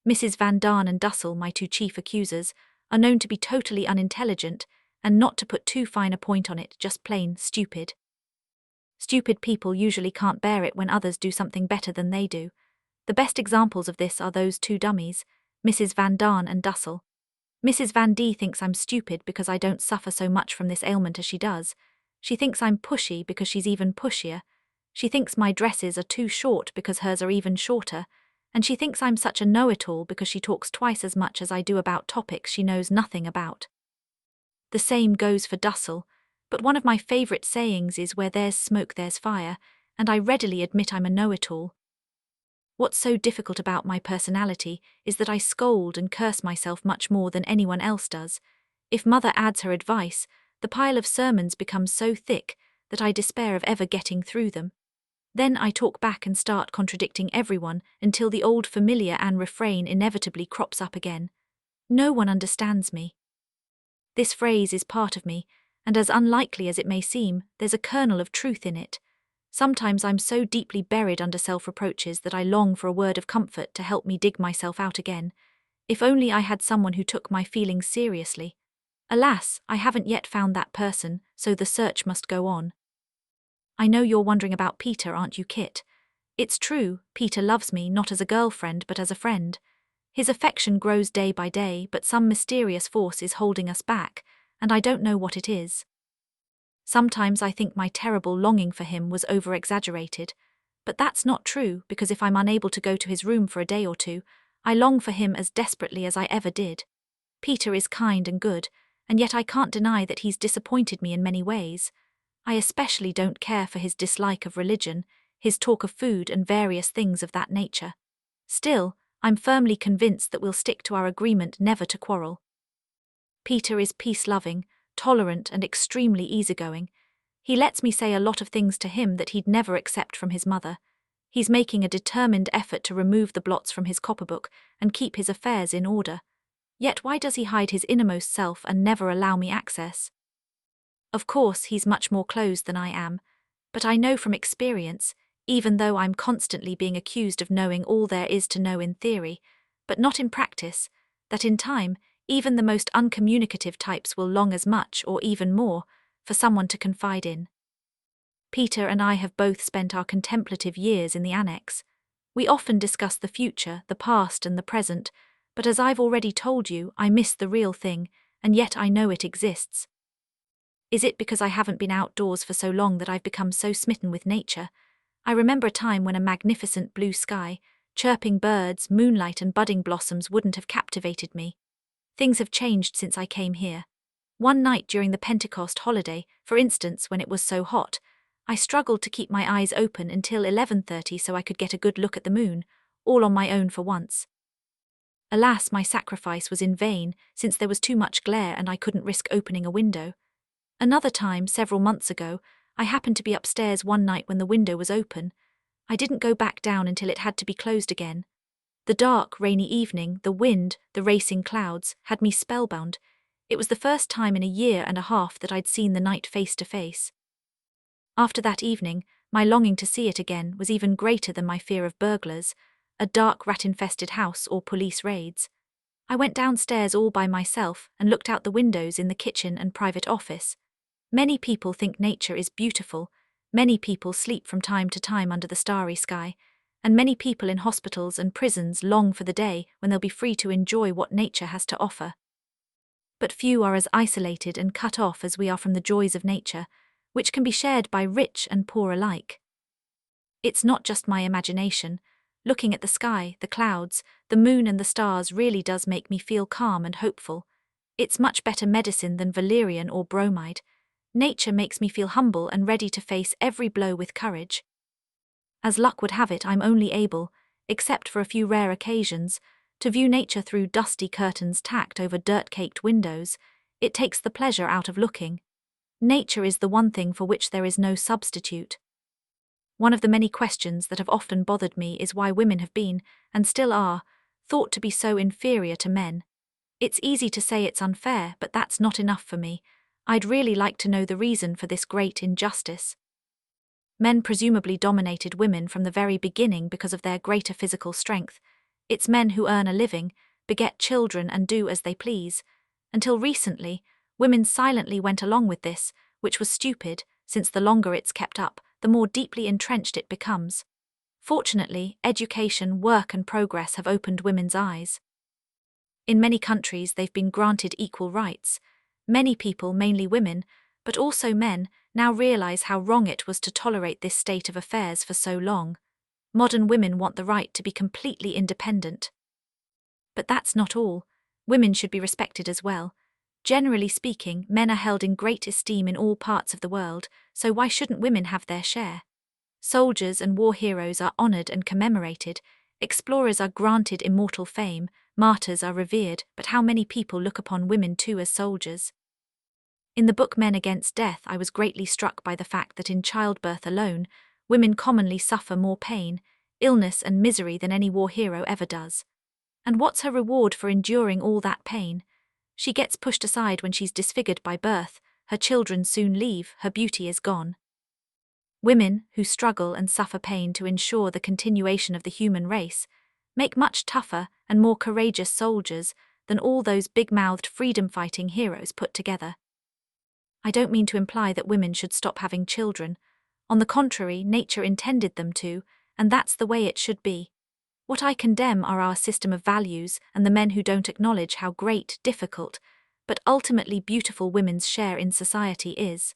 Mrs. Van Daan and Dussel, my two chief accusers, are known to be totally unintelligent, and not to put too fine a point on it, just plain stupid. Stupid people usually can't bear it when others do something better than they do. The best examples of this are those two dummies, Mrs. Van Daan and Dussel. Mrs. Van D thinks I'm stupid because I don't suffer so much from this ailment as she does. She thinks I'm pushy because she's even pushier. She thinks my dresses are too short because hers are even shorter. And she thinks I'm such a know-it-all because she talks twice as much as I do about topics she knows nothing about. The same goes for Dussel, but one of my favourite sayings is where there's smoke there's fire, and I readily admit I'm a know-it-all. What's so difficult about my personality is that I scold and curse myself much more than anyone else does. If Mother adds her advice, the pile of sermons becomes so thick that I despair of ever getting through them. Then I talk back and start contradicting everyone until the old familiar Anne refrain inevitably crops up again. No one understands me. This phrase is part of me, and as unlikely as it may seem, there's a kernel of truth in it. Sometimes I'm so deeply buried under self-reproaches that I long for a word of comfort to help me dig myself out again. If only I had someone who took my feelings seriously. Alas, I haven't yet found that person, so the search must go on. I know you're wondering about Peter, aren't you, Kit? It's true, Peter loves me not as a girlfriend but as a friend. His affection grows day by day, but some mysterious force is holding us back, and I don't know what it is. Sometimes I think my terrible longing for him was over-exaggerated, but that's not true because if I'm unable to go to his room for a day or two, I long for him as desperately as I ever did. Peter is kind and good, and yet I can't deny that he's disappointed me in many ways. I especially don't care for his dislike of religion, his talk of food and various things of that nature. Still, I'm firmly convinced that we'll stick to our agreement never to quarrel. Peter is peace-loving, tolerant and extremely easygoing. He lets me say a lot of things to him that he'd never accept from his mother. He's making a determined effort to remove the blots from his copperbook and keep his affairs in order. Yet why does he hide his innermost self and never allow me access? Of course, he's much more closed than I am, but I know from experience, even though I'm constantly being accused of knowing all there is to know in theory, but not in practice, that in time, even the most uncommunicative types will long as much or even more for someone to confide in. Peter and I have both spent our contemplative years in the Annex. We often discuss the future, the past and the present, but as I've already told you, I miss the real thing, and yet I know it exists. Is it because I haven't been outdoors for so long that I've become so smitten with nature? I remember a time when a magnificent blue sky, Chirping birds, moonlight and budding blossoms wouldn't have captivated me. Things have changed since I came here. One night during the Pentecost holiday, for instance, when it was so hot, I struggled to keep my eyes open until 11:30 so I could get a good look at the moon, all on my own for once. Alas, my sacrifice was in vain, since there was too much glare and I couldn't risk opening a window. Another time, several months ago, I happened to be upstairs one night when the window was open. I didn't go back down until it had to be closed again. The dark, rainy evening, the wind, the racing clouds, had me spellbound. It was the first time in a year and a half that I'd seen the night face to face. After that evening, my longing to see it again was even greater than my fear of burglars, a dark rat-infested house or police raids. I went downstairs all by myself and looked out the windows in the kitchen and private office. Many people think nature is beautiful, many people sleep from time to time under the starry sky, and many people in hospitals and prisons long for the day when they'll be free to enjoy what nature has to offer. But few are as isolated and cut off as we are from the joys of nature, which can be shared by rich and poor alike. It's not just my imagination. Looking at the sky, the clouds, the moon and the stars really does make me feel calm and hopeful. It's much better medicine than valerian or bromide. Nature makes me feel humble and ready to face every blow with courage. As luck would have it, I'm only able, except for a few rare occasions, to view nature through dusty curtains tacked over dirt-caked windows. It takes the pleasure out of looking. Nature is the one thing for which there is no substitute. One of the many questions that have often bothered me is why women have been, and still are, thought to be so inferior to men. It's easy to say it's unfair, but that's not enough for me. I'd really like to know the reason for this great injustice. Men presumably dominated women from the very beginning because of their greater physical strength. It's men who earn a living, beget children and do as they please. Until recently, women silently went along with this, which was stupid, since the longer it's kept up, the more deeply entrenched it becomes. Fortunately, education, work and progress have opened women's eyes. In many countries they've been granted equal rights. Many people, mainly women, but also men, now realize how wrong it was to tolerate this state of affairs for so long. Modern women want the right to be completely independent. But that's not all. Women should be respected as well. Generally speaking, men are held in great esteem in all parts of the world, so why shouldn't women have their share? Soldiers and war heroes are honored and commemorated, explorers are granted immortal fame, martyrs are revered, but how many people look upon women too as soldiers? In the book Men Against Death, I was greatly struck by the fact that in childbirth alone, women commonly suffer more pain, illness and misery than any war hero ever does. And what's her reward for enduring all that pain? She gets pushed aside when she's disfigured by birth, her children soon leave, her beauty is gone. Women, who struggle and suffer pain to ensure the continuation of the human race, make much tougher and more courageous soldiers than all those big-mouthed freedom-fighting heroes put together. I don't mean to imply that women should stop having children. On the contrary, nature intended them to, and that's the way it should be. What I condemn are our system of values and the men who don't acknowledge how great, difficult, but ultimately beautiful women's share in society is.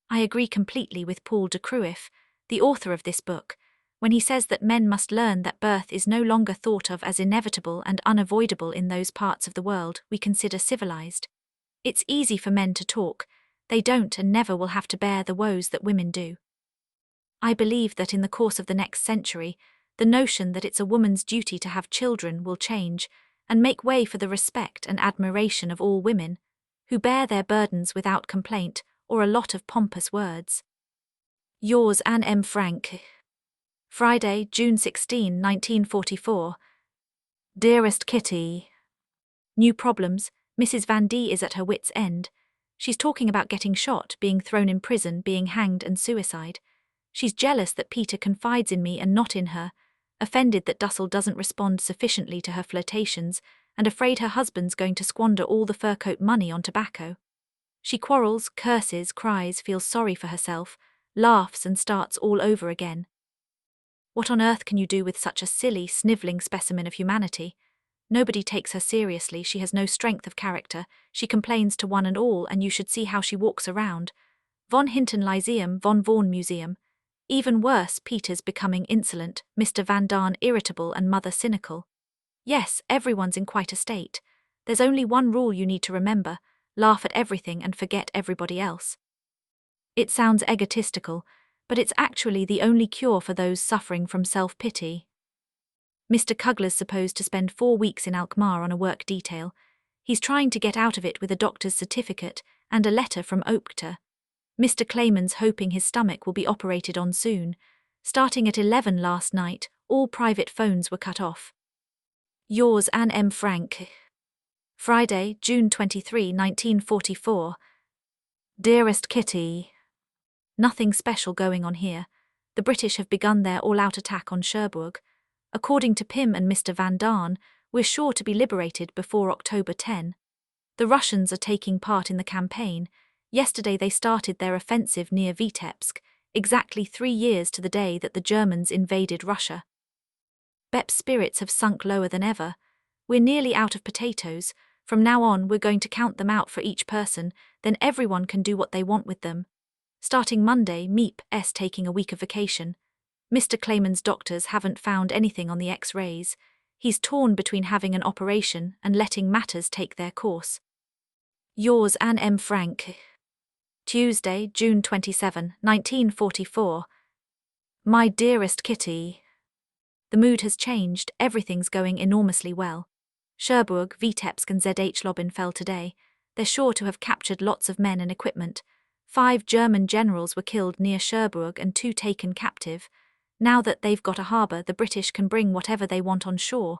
I agree completely with Paul de Cruyff, the author of this book, when he says that men must learn that birth is no longer thought of as inevitable and unavoidable in those parts of the world we consider civilized. It's easy for men to talk, they don't and never will have to bear the woes that women do. I believe that in the course of the next century, the notion that it's a woman's duty to have children will change and make way for the respect and admiration of all women, who bear their burdens without complaint or a lot of pompous words. Yours, Anne M. Frank. Friday, June 16, 1944. Dearest Kitty. New problems. Mrs. Van D is at her wit's end. She's talking about getting shot, being thrown in prison, being hanged and suicide. She's jealous that Peter confides in me and not in her, offended that Dussel doesn't respond sufficiently to her flirtations, and afraid her husband's going to squander all the fur coat money on tobacco. She quarrels, curses, cries, feels sorry for herself, laughs and starts all over again. What on earth can you do with such a silly, snivelling specimen of humanity? Nobody takes her seriously, she has no strength of character, she complains to one and all, and you should see how she walks around. Von Hinton Lyceum, von Vaughan Museum. Even worse, Peter's becoming insolent, Mr. Van Daan irritable and Mother cynical. Yes, everyone's in quite a state. There's only one rule you need to remember: laugh at everything and forget everybody else. It sounds egotistical, but it's actually the only cure for those suffering from self-pity. Mr. Kugler's supposed to spend 4 weeks in Alkmaar on a work detail. He's trying to get out of it with a doctor's certificate and a letter from Oakter. Mr. Clayman's hoping his stomach will be operated on soon. Starting at 11 last night, all private phones were cut off. Yours, Anne M. Frank. Friday, June 23, 1944. Dearest Kitty. Nothing special going on here. The British have begun their all-out attack on Cherbourg. According to Pym and Mr. Van Daan, we're sure to be liberated before October 10. The Russians are taking part in the campaign. Yesterday they started their offensive near Vitebsk, exactly 3 years to the day that the Germans invaded Russia. Bep's spirits have sunk lower than ever. We're nearly out of potatoes. From now on we're going to count them out for each person, then everyone can do what they want with them. Starting Monday, Miep's taking a week of vacation. Mr. Clayman's doctors haven't found anything on the X-rays. He's torn between having an operation and letting matters take their course. Yours, Anne M. Frank. Tuesday, June 27, 1944. My dearest Kitty. The mood has changed, everything's going enormously well. Cherbourg, Vitebsk and Zh-Lobin fell today. They're sure to have captured lots of men and equipment. 5 German generals were killed near Cherbourg and 2 taken captive. Now that they've got a harbour, the British can bring whatever they want on shore.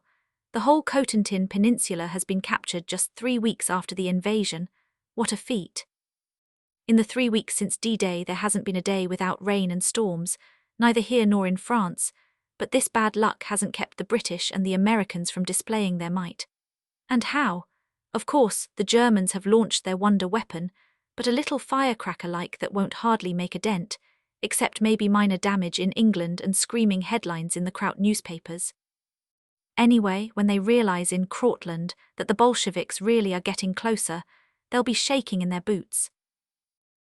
The whole Cotentin Peninsula has been captured just 3 weeks after the invasion. What a feat. In the 3 weeks since D-Day there hasn't been a day without rain and storms, neither here nor in France, but this bad luck hasn't kept the British and the Americans from displaying their might. And how? Of course, the Germans have launched their wonder weapon, but a little firecracker-like that won't hardly make a dent, except maybe minor damage in England and screaming headlines in the Kraut newspapers. Anyway, when they realise in Krautland that the Bolsheviks really are getting closer, they'll be shaking in their boots.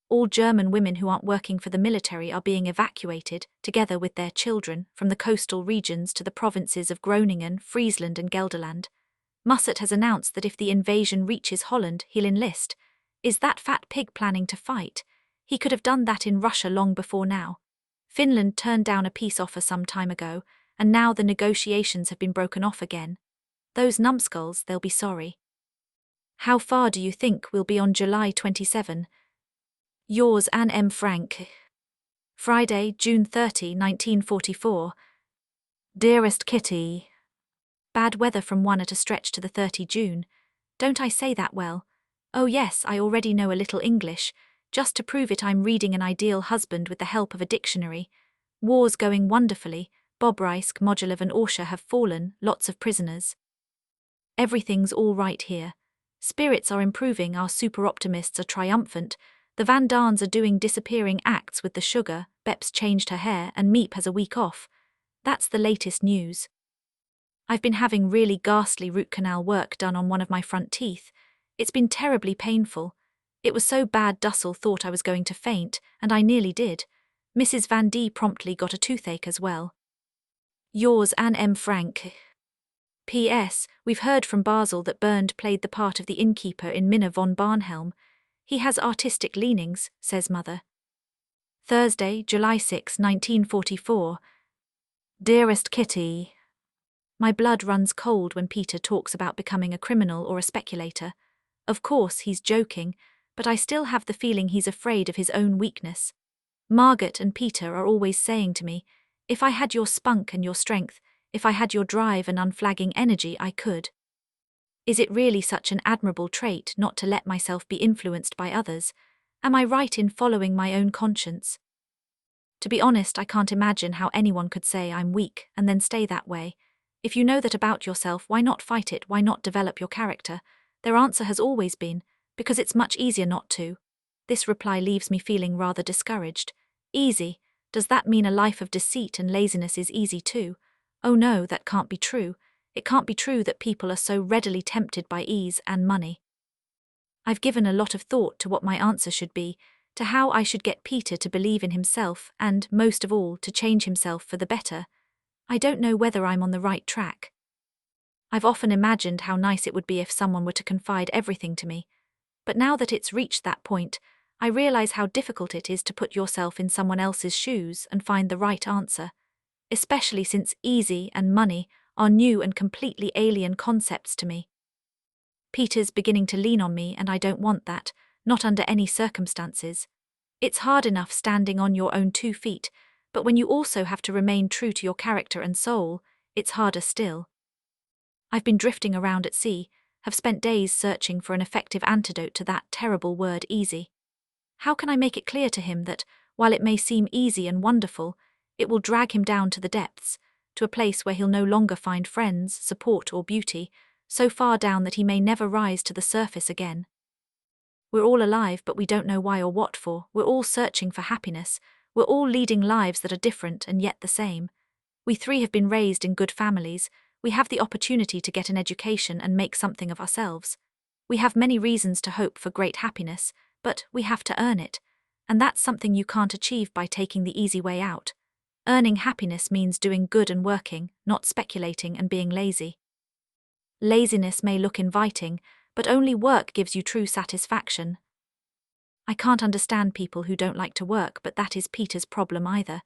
All German women who aren't working for the military are being evacuated, together with their children, from the coastal regions to the provinces of Groningen, Friesland and Gelderland. Mussert has announced that if the invasion reaches Holland, he'll enlist. Is that fat pig planning to fight? He could have done that in Russia long before now. Finland turned down a peace offer some time ago, and now the negotiations have been broken off again. Those numbskulls, they'll be sorry. How far do you think we'll be on July 27? Yours, Anne M. Frank. Friday, June 30, 1944. Dearest Kitty. Bad weather from 1 at a stretch to the 30 June. Don't I say that well? Oh yes, I already know a little English. Just to prove it, I'm reading An Ideal Husband with the help of a dictionary. War's going wonderfully. Bobruisk, Modulov and Orsha have fallen, lots of prisoners. Everything's all right here. Spirits are improving, our super-optimists are triumphant. The Van Daans are doing disappearing acts with the sugar, Bep's changed her hair and Miep has a week off. That's the latest news. I've been having really ghastly root canal work done on one of my front teeth. It's been terribly painful. It was so bad Dussel thought I was going to faint, and I nearly did. Mrs. Van D promptly got a toothache as well. Yours, Anne M. Frank. P.S. We've heard from Basel that Bernd played the part of the innkeeper in Minna von Barnhelm. He has artistic leanings, says Mother. Thursday, July 6, 1944. Dearest Kitty. My blood runs cold when Peter talks about becoming a criminal or a speculator. Of course, he's joking, but I still have the feeling he's afraid of his own weakness. Margaret and Peter are always saying to me, if I had your spunk and your strength, if I had your drive and unflagging energy, I could. Is it really such an admirable trait not to let myself be influenced by others? Am I right in following my own conscience? To be honest, I can't imagine how anyone could say I'm weak and then stay that way. If you know that about yourself, why not fight it? Why not develop your character? Their answer has always been, because it's much easier not to. This reply leaves me feeling rather discouraged. Easy? Does that mean a life of deceit and laziness is easy too? Oh no, that can't be true. It can't be true that people are so readily tempted by ease and money. I've given a lot of thought to what my answer should be. to how I should get Peter to believe in himself and, most of all, to change himself for the better. I don't know whether I'm on the right track. I've often imagined how nice it would be if someone were to confide everything to me, but now that it's reached that point, I realize how difficult it is to put yourself in someone else's shoes and find the right answer, especially since easy and money are new and completely alien concepts to me. Peter's beginning to lean on me, and I don't want that, not under any circumstances. It's hard enough standing on your own 2 feet, but when you also have to remain true to your character and soul, it's harder still. I've been drifting around at sea, have spent days searching for an effective antidote to that terrible word easy. How can I make it clear to him that, while it may seem easy and wonderful, it will drag him down to the depths, to a place where he'll no longer find friends, support or beauty, so far down that he may never rise to the surface again? We're all alive, but we don't know why or what for. We're all searching for happiness. We're all leading lives that are different and yet the same. We 3 have been raised in good families. We have the opportunity to get an education and make something of ourselves. We have many reasons to hope for great happiness, but we have to earn it. And that's something you can't achieve by taking the easy way out. Earning happiness means doing good and working, not speculating and being lazy. Laziness may look inviting, but only work gives you true satisfaction. I can't understand people who don't like to work, but that is Peter's problem either.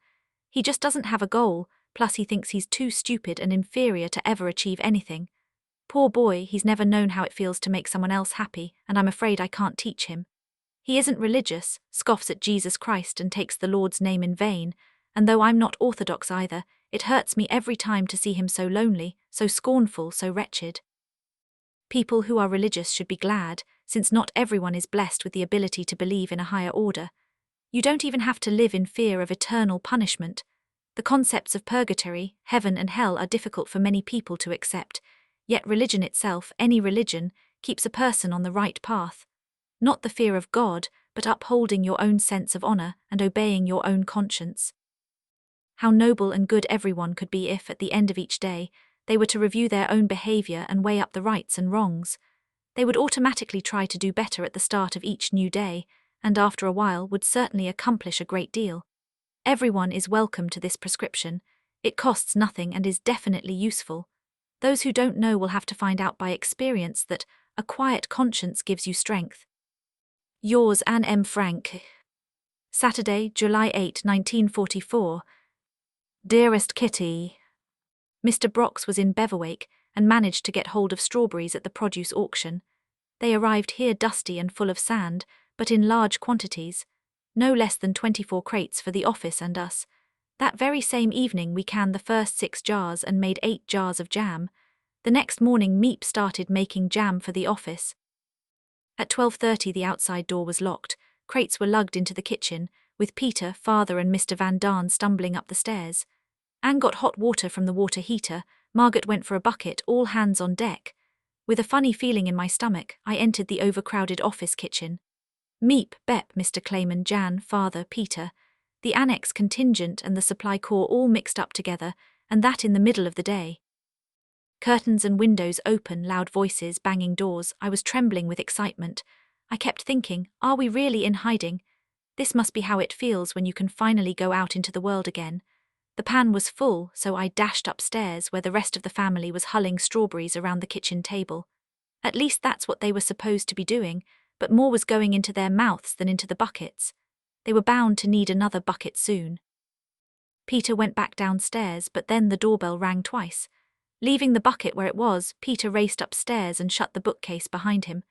He just doesn't have a goal, plus he thinks he's too stupid and inferior to ever achieve anything. Poor boy, he's never known how it feels to make someone else happy, and I'm afraid I can't teach him. He isn't religious, scoffs at Jesus Christ and takes the Lord's name in vain, and though I'm not orthodox either, it hurts me every time to see him so lonely, so scornful, so wretched. People who are religious should be glad, since not everyone is blessed with the ability to believe in a higher order. You don't even have to live in fear of eternal punishment. The concepts of purgatory, heaven and hell are difficult for many people to accept, yet religion itself, any religion, keeps a person on the right path. Not the fear of God, but upholding your own sense of honor and obeying your own conscience. How noble and good everyone could be if, at the end of each day, they were to review their own behavior and weigh up the rights and wrongs. They would automatically try to do better at the start of each new day, and after a while would certainly accomplish a great deal. Everyone is welcome to this prescription. It costs nothing and is definitely useful. Those who don't know will have to find out by experience that a quiet conscience gives you strength. Yours, Anne M. Frank. Saturday, July 8, 1944. Dearest Kitty, Mr. Brox was in Beverwake and managed to get hold of strawberries at the produce auction. They arrived here dusty and full of sand, but in large quantities. No less than 24 crates for the office and us. That very same evening we canned the first 6 jars and made 8 jars of jam. The next morning Meep started making jam for the office. At 12:30 the outside door was locked. Crates were lugged into the kitchen, with Peter, father and Mr. Van Daan stumbling up the stairs. Anne got hot water from the water heater, Margaret went for a bucket, all hands on deck. With a funny feeling in my stomach, I entered the overcrowded office kitchen. Meep, Bep, Mr. Clayman, Jan, father, Peter, the Annex contingent and the supply corps all mixed up together, and that in the middle of the day. Curtains and windows open, loud voices, banging doors. I was trembling with excitement. I kept thinking, are we really in hiding? This must be how it feels when you can finally go out into the world again. The pan was full, so I dashed upstairs where the rest of the family was hulling strawberries around the kitchen table. At least that's what they were supposed to be doing, but more was going into their mouths than into the buckets. They were bound to need another bucket soon. Peter went back downstairs, but then the doorbell rang twice. Leaving the bucket where it was, Peter raced upstairs and shut the bookcase behind him.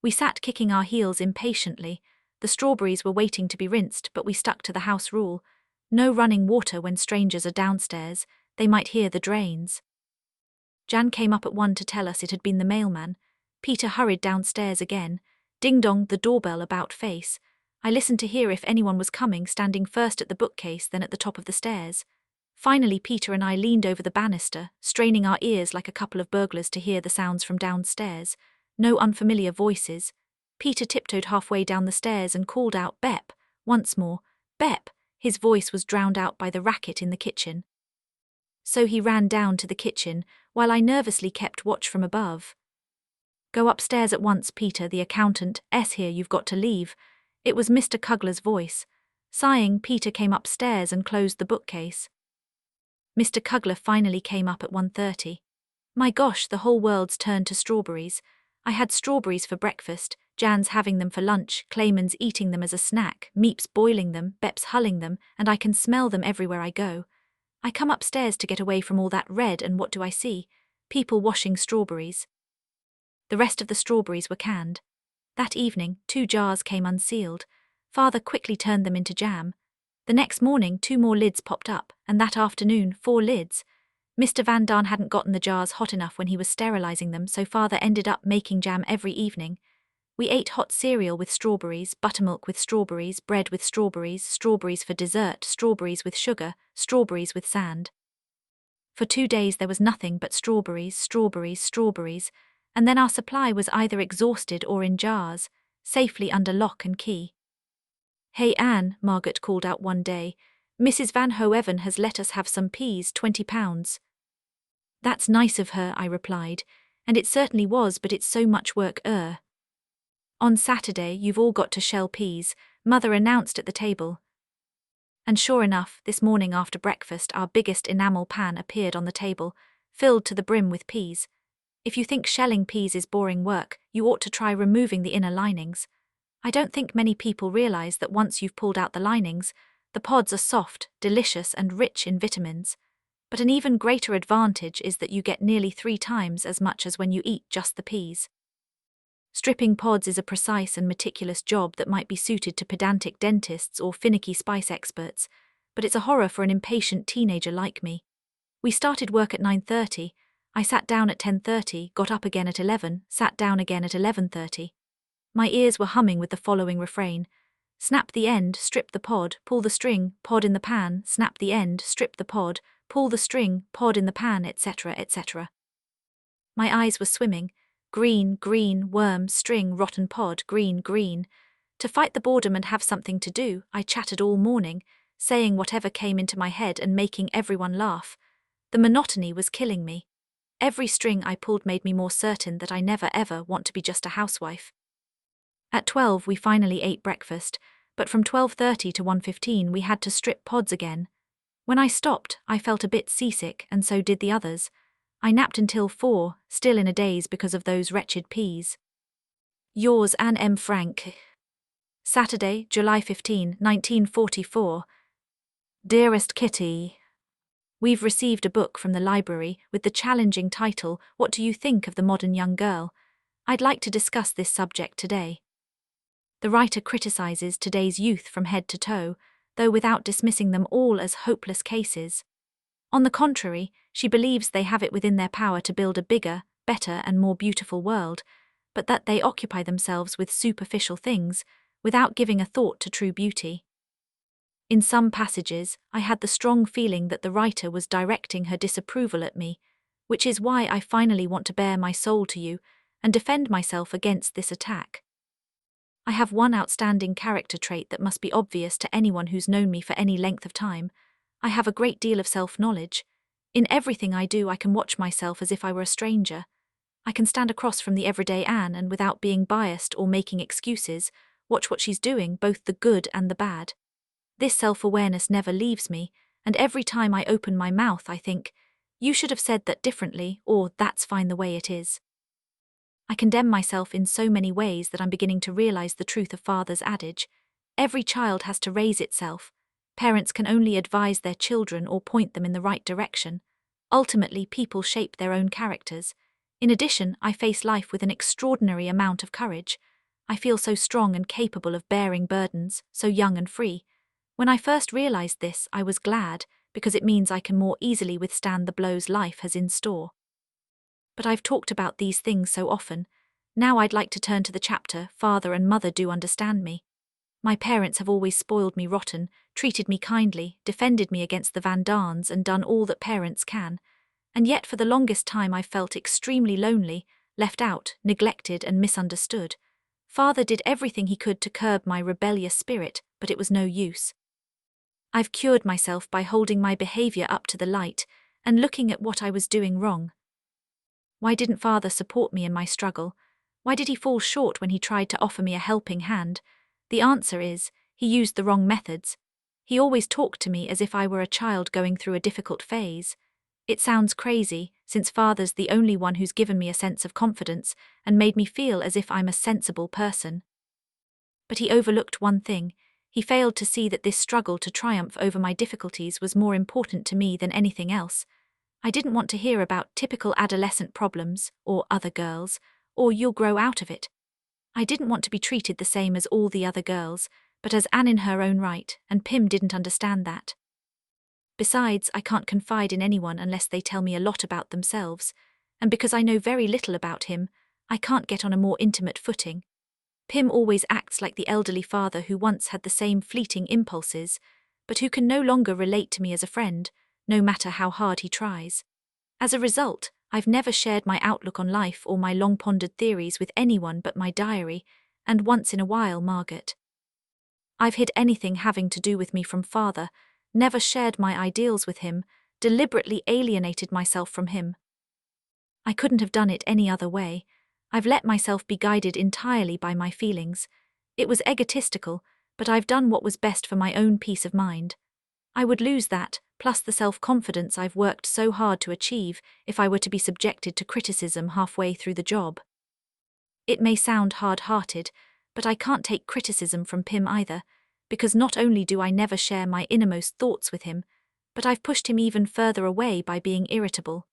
We sat kicking our heels impatiently. The strawberries were waiting to be rinsed, but we stuck to the house rule. No running water when strangers are downstairs. They might hear the drains. Jan came up at 1 to tell us it had been the mailman. Peter hurried downstairs again. Ding-dong, the doorbell about face. I listened to hear if anyone was coming, standing first at the bookcase, then at the top of the stairs. Finally, Peter and I leaned over the banister, straining our ears like a couple of burglars to hear the sounds from downstairs. No unfamiliar voices. Peter tiptoed halfway down the stairs and called out, "Bep," once more. "Bep." His voice was drowned out by the racket in the kitchen. So he ran down to the kitchen, while I nervously kept watch from above. "Go upstairs at once, Peter, the accountant, here, you've got to leave. It was Mr. Cugler's voice. Sighing, Peter came upstairs and closed the bookcase. Mr. Cugler finally came up at 1:30. My gosh, the whole world's turned to strawberries. I had strawberries for breakfast, Jan's having them for lunch, Clayman's eating them as a snack, Meep's boiling them, Bep's hulling them, and I can smell them everywhere I go. I come upstairs to get away from all that red, and what do I see? People washing strawberries. The rest of the strawberries were canned. That evening, 2 jars came unsealed. Father quickly turned them into jam. The next morning, 2 more lids popped up, and that afternoon, 4 lids. Mr. Van Daan hadn't gotten the jars hot enough when he was sterilizing them, so Father ended up making jam every evening. We ate hot cereal with strawberries, buttermilk with strawberries, bread with strawberries, strawberries for dessert, strawberries with sugar, strawberries with sand. For 2 days there was nothing but strawberries, strawberries, strawberries, and then our supply was either exhausted or in jars, safely under lock and key. "Hey Anne," Margaret called out one day, "Mrs. Van Hoeven has let us have some peas, 20 pounds. "That's nice of her," I replied, "and it certainly was, but it's so much work. On Saturday you've all got to shell peas," Mother announced at the table. And sure enough, this morning after breakfast our biggest enamel pan appeared on the table, filled to the brim with peas. If you think shelling peas is boring work, you ought to try removing the inner linings. I don't think many people realize that once you've pulled out the linings, the pods are soft, delicious and rich in vitamins. But an even greater advantage is that you get nearly 3 times as much as when you eat just the peas. Stripping pods is a precise and meticulous job that might be suited to pedantic dentists or finicky spice experts, but it's a horror for an impatient teenager like me. We started work at 9:30, I sat down at 10:30, got up again at 11, sat down again at 11:30. My ears were humming with the following refrain: snap the end, strip the pod, pull the string, pod in the pan, snap the end, strip the pod, pull the string, pod in the pan, etc., etc. My eyes were swimming. Green, green, worm, string, rotten pod, green, green. To fight the boredom and have something to do, I chatted all morning, saying whatever came into my head and making everyone laugh. The monotony was killing me. Every string I pulled made me more certain that I never ever want to be just a housewife. At 12 we finally ate breakfast, but from 12:30 to 1:15 we had to strip pods again. When I stopped, I felt a bit seasick, and so did the others. I napped until 4, still in a daze because of those wretched peas. Yours, Anne M. Frank. Saturday, July 15, 1944. Dearest Kitty, we've received a book from the library with the challenging title, "What Do You Think of the Modern Young Girl?" I'd like to discuss this subject today. The writer criticizes today's youth from head to toe, though without dismissing them all as hopeless cases. On the contrary, she believes they have it within their power to build a bigger, better and more beautiful world, but that they occupy themselves with superficial things, without giving a thought to true beauty. In some passages, I had the strong feeling that the writer was directing her disapproval at me, which is why I finally want to bare my soul to you and defend myself against this attack. I have one outstanding character trait that must be obvious to anyone who's known me for any length of time. I have a great deal of self-knowledge. In everything I do, I can watch myself as if I were a stranger. I can stand across from the everyday Anne and, without being biased or making excuses, watch what she's doing, both the good and the bad. This self-awareness never leaves me, and every time I open my mouth I think, "You should have said that differently," or "That's fine the way it is." I condemn myself in so many ways that I'm beginning to realize the truth of Father's adage. Every child has to raise itself. Parents can only advise their children or point them in the right direction. Ultimately, people shape their own characters. In addition, I face life with an extraordinary amount of courage. I feel so strong and capable of bearing burdens, so young and free. When I first realized this, I was glad, because it means I can more easily withstand the blows life has in store. But I've talked about these things so often. Now I'd like to turn to the chapter, "Father and Mother Do Understand Me." My parents have always spoiled me rotten, treated me kindly, defended me against the Van Daans and done all that parents can. And yet for the longest time I felt extremely lonely, left out, neglected and misunderstood. Father did everything he could to curb my rebellious spirit, but it was no use. I've cured myself by holding my behavior up to the light and looking at what I was doing wrong. Why didn't Father support me in my struggle? Why did he fall short when he tried to offer me a helping hand? The answer is, he used the wrong methods. He always talked to me as if I were a child going through a difficult phase. It sounds crazy, since father's the only one who's given me a sense of confidence and made me feel as if I'm a sensible person. But he overlooked one thing. He failed to see that this struggle to triumph over my difficulties was more important to me than anything else. I didn't want to hear about typical adolescent problems, or other girls, or you'll grow out of it. I didn't want to be treated the same as all the other girls, but as Anne in her own right, and Pim didn't understand that. Besides, I can't confide in anyone unless they tell me a lot about themselves, and because I know very little about him, I can't get on a more intimate footing. Pim always acts like the elderly father who once had the same fleeting impulses, but who can no longer relate to me as a friend, no matter how hard he tries. As a result, I've never shared my outlook on life or my long-pondered theories with anyone but my diary, and once in a while Margaret. I've hid anything having to do with me from father, never shared my ideals with him, deliberately alienated myself from him. I couldn't have done it any other way. I've let myself be guided entirely by my feelings. It was egotistical, but I've done what was best for my own peace of mind. I would lose that, plus the self-confidence I've worked so hard to achieve, if I were to be subjected to criticism halfway through the job. It may sound hard-hearted, but I can't take criticism from Pim either, because not only do I never share my innermost thoughts with him, but I've pushed him even further away by being irritable.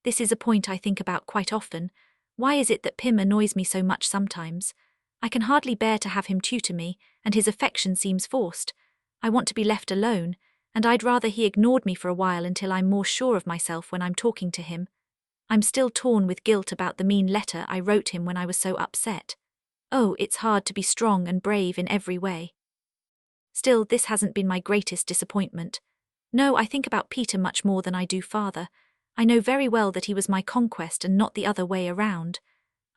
This is a point I think about quite often. Why is it that Pim annoys me so much sometimes? I can hardly bear to have him tutor me, and his affection seems forced. I want to be left alone, and I'd rather he ignored me for a while until I'm more sure of myself when I'm talking to him. I'm still torn with guilt about the mean letter I wrote him when I was so upset. Oh, it's hard to be strong and brave in every way. Still, this hasn't been my greatest disappointment. No, I think about Peter much more than I do father. I know very well that he was my conquest and not the other way around.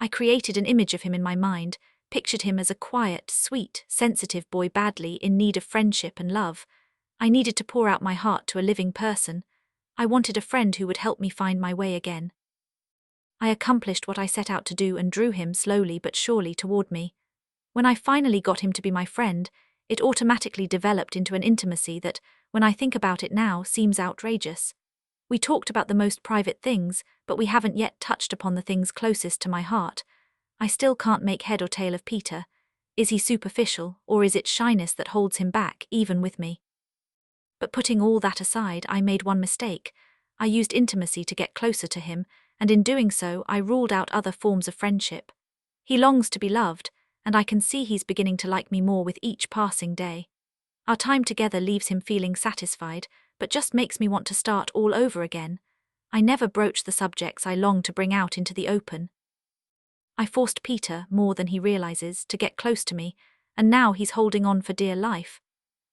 I created an image of him in my mind, pictured him as a quiet, sweet, sensitive boy badly in need of friendship and love. I needed to pour out my heart to a living person. I wanted a friend who would help me find my way again. I accomplished what I set out to do and drew him slowly but surely toward me. When I finally got him to be my friend, it automatically developed into an intimacy that, when I think about it now, seems outrageous. We talked about the most private things, but we haven't yet touched upon the things closest to my heart. I still can't make head or tail of Peter. Is he superficial, or is it shyness that holds him back, even with me? But putting all that aside, I made one mistake. I used intimacy to get closer to him, and in doing so, I ruled out other forms of friendship. He longs to be loved, and I can see he's beginning to like me more with each passing day. Our time together leaves him feeling satisfied, but just makes me want to start all over again. I never broach the subjects I long to bring out into the open. I forced Peter, more than he realizes, to get close to me, and now he's holding on for dear life.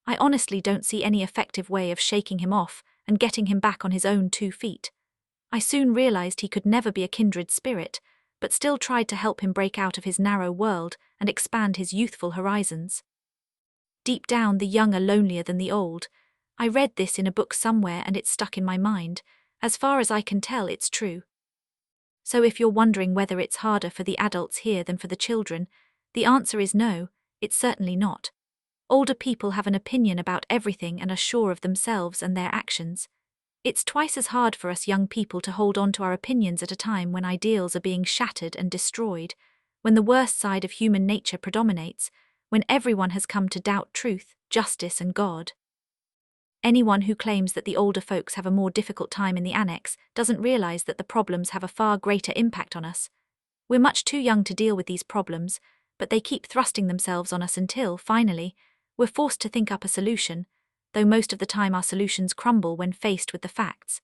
I honestly don't see any effective way of shaking him off and getting him back on his own 2 feet. I soon realized he could never be a kindred spirit, but still tried to help him break out of his narrow world and expand his youthful horizons. Deep down, the young are lonelier than the old. I read this in a book somewhere and it stuck in my mind. As far as I can tell, it's true. So if you're wondering whether it's harder for the adults here than for the children, the answer is no, it's certainly not. Older people have an opinion about everything and are sure of themselves and their actions. It's twice as hard for us young people to hold on to our opinions at a time when ideals are being shattered and destroyed, when the worst side of human nature predominates, when everyone has come to doubt truth, justice, and God. Anyone who claims that the older folks have a more difficult time in the Annex doesn't realize that the problems have a far greater impact on us. We're much too young to deal with these problems, but they keep thrusting themselves on us until, finally, we're forced to think up a solution, though most of the time our solutions crumble when faced with the facts.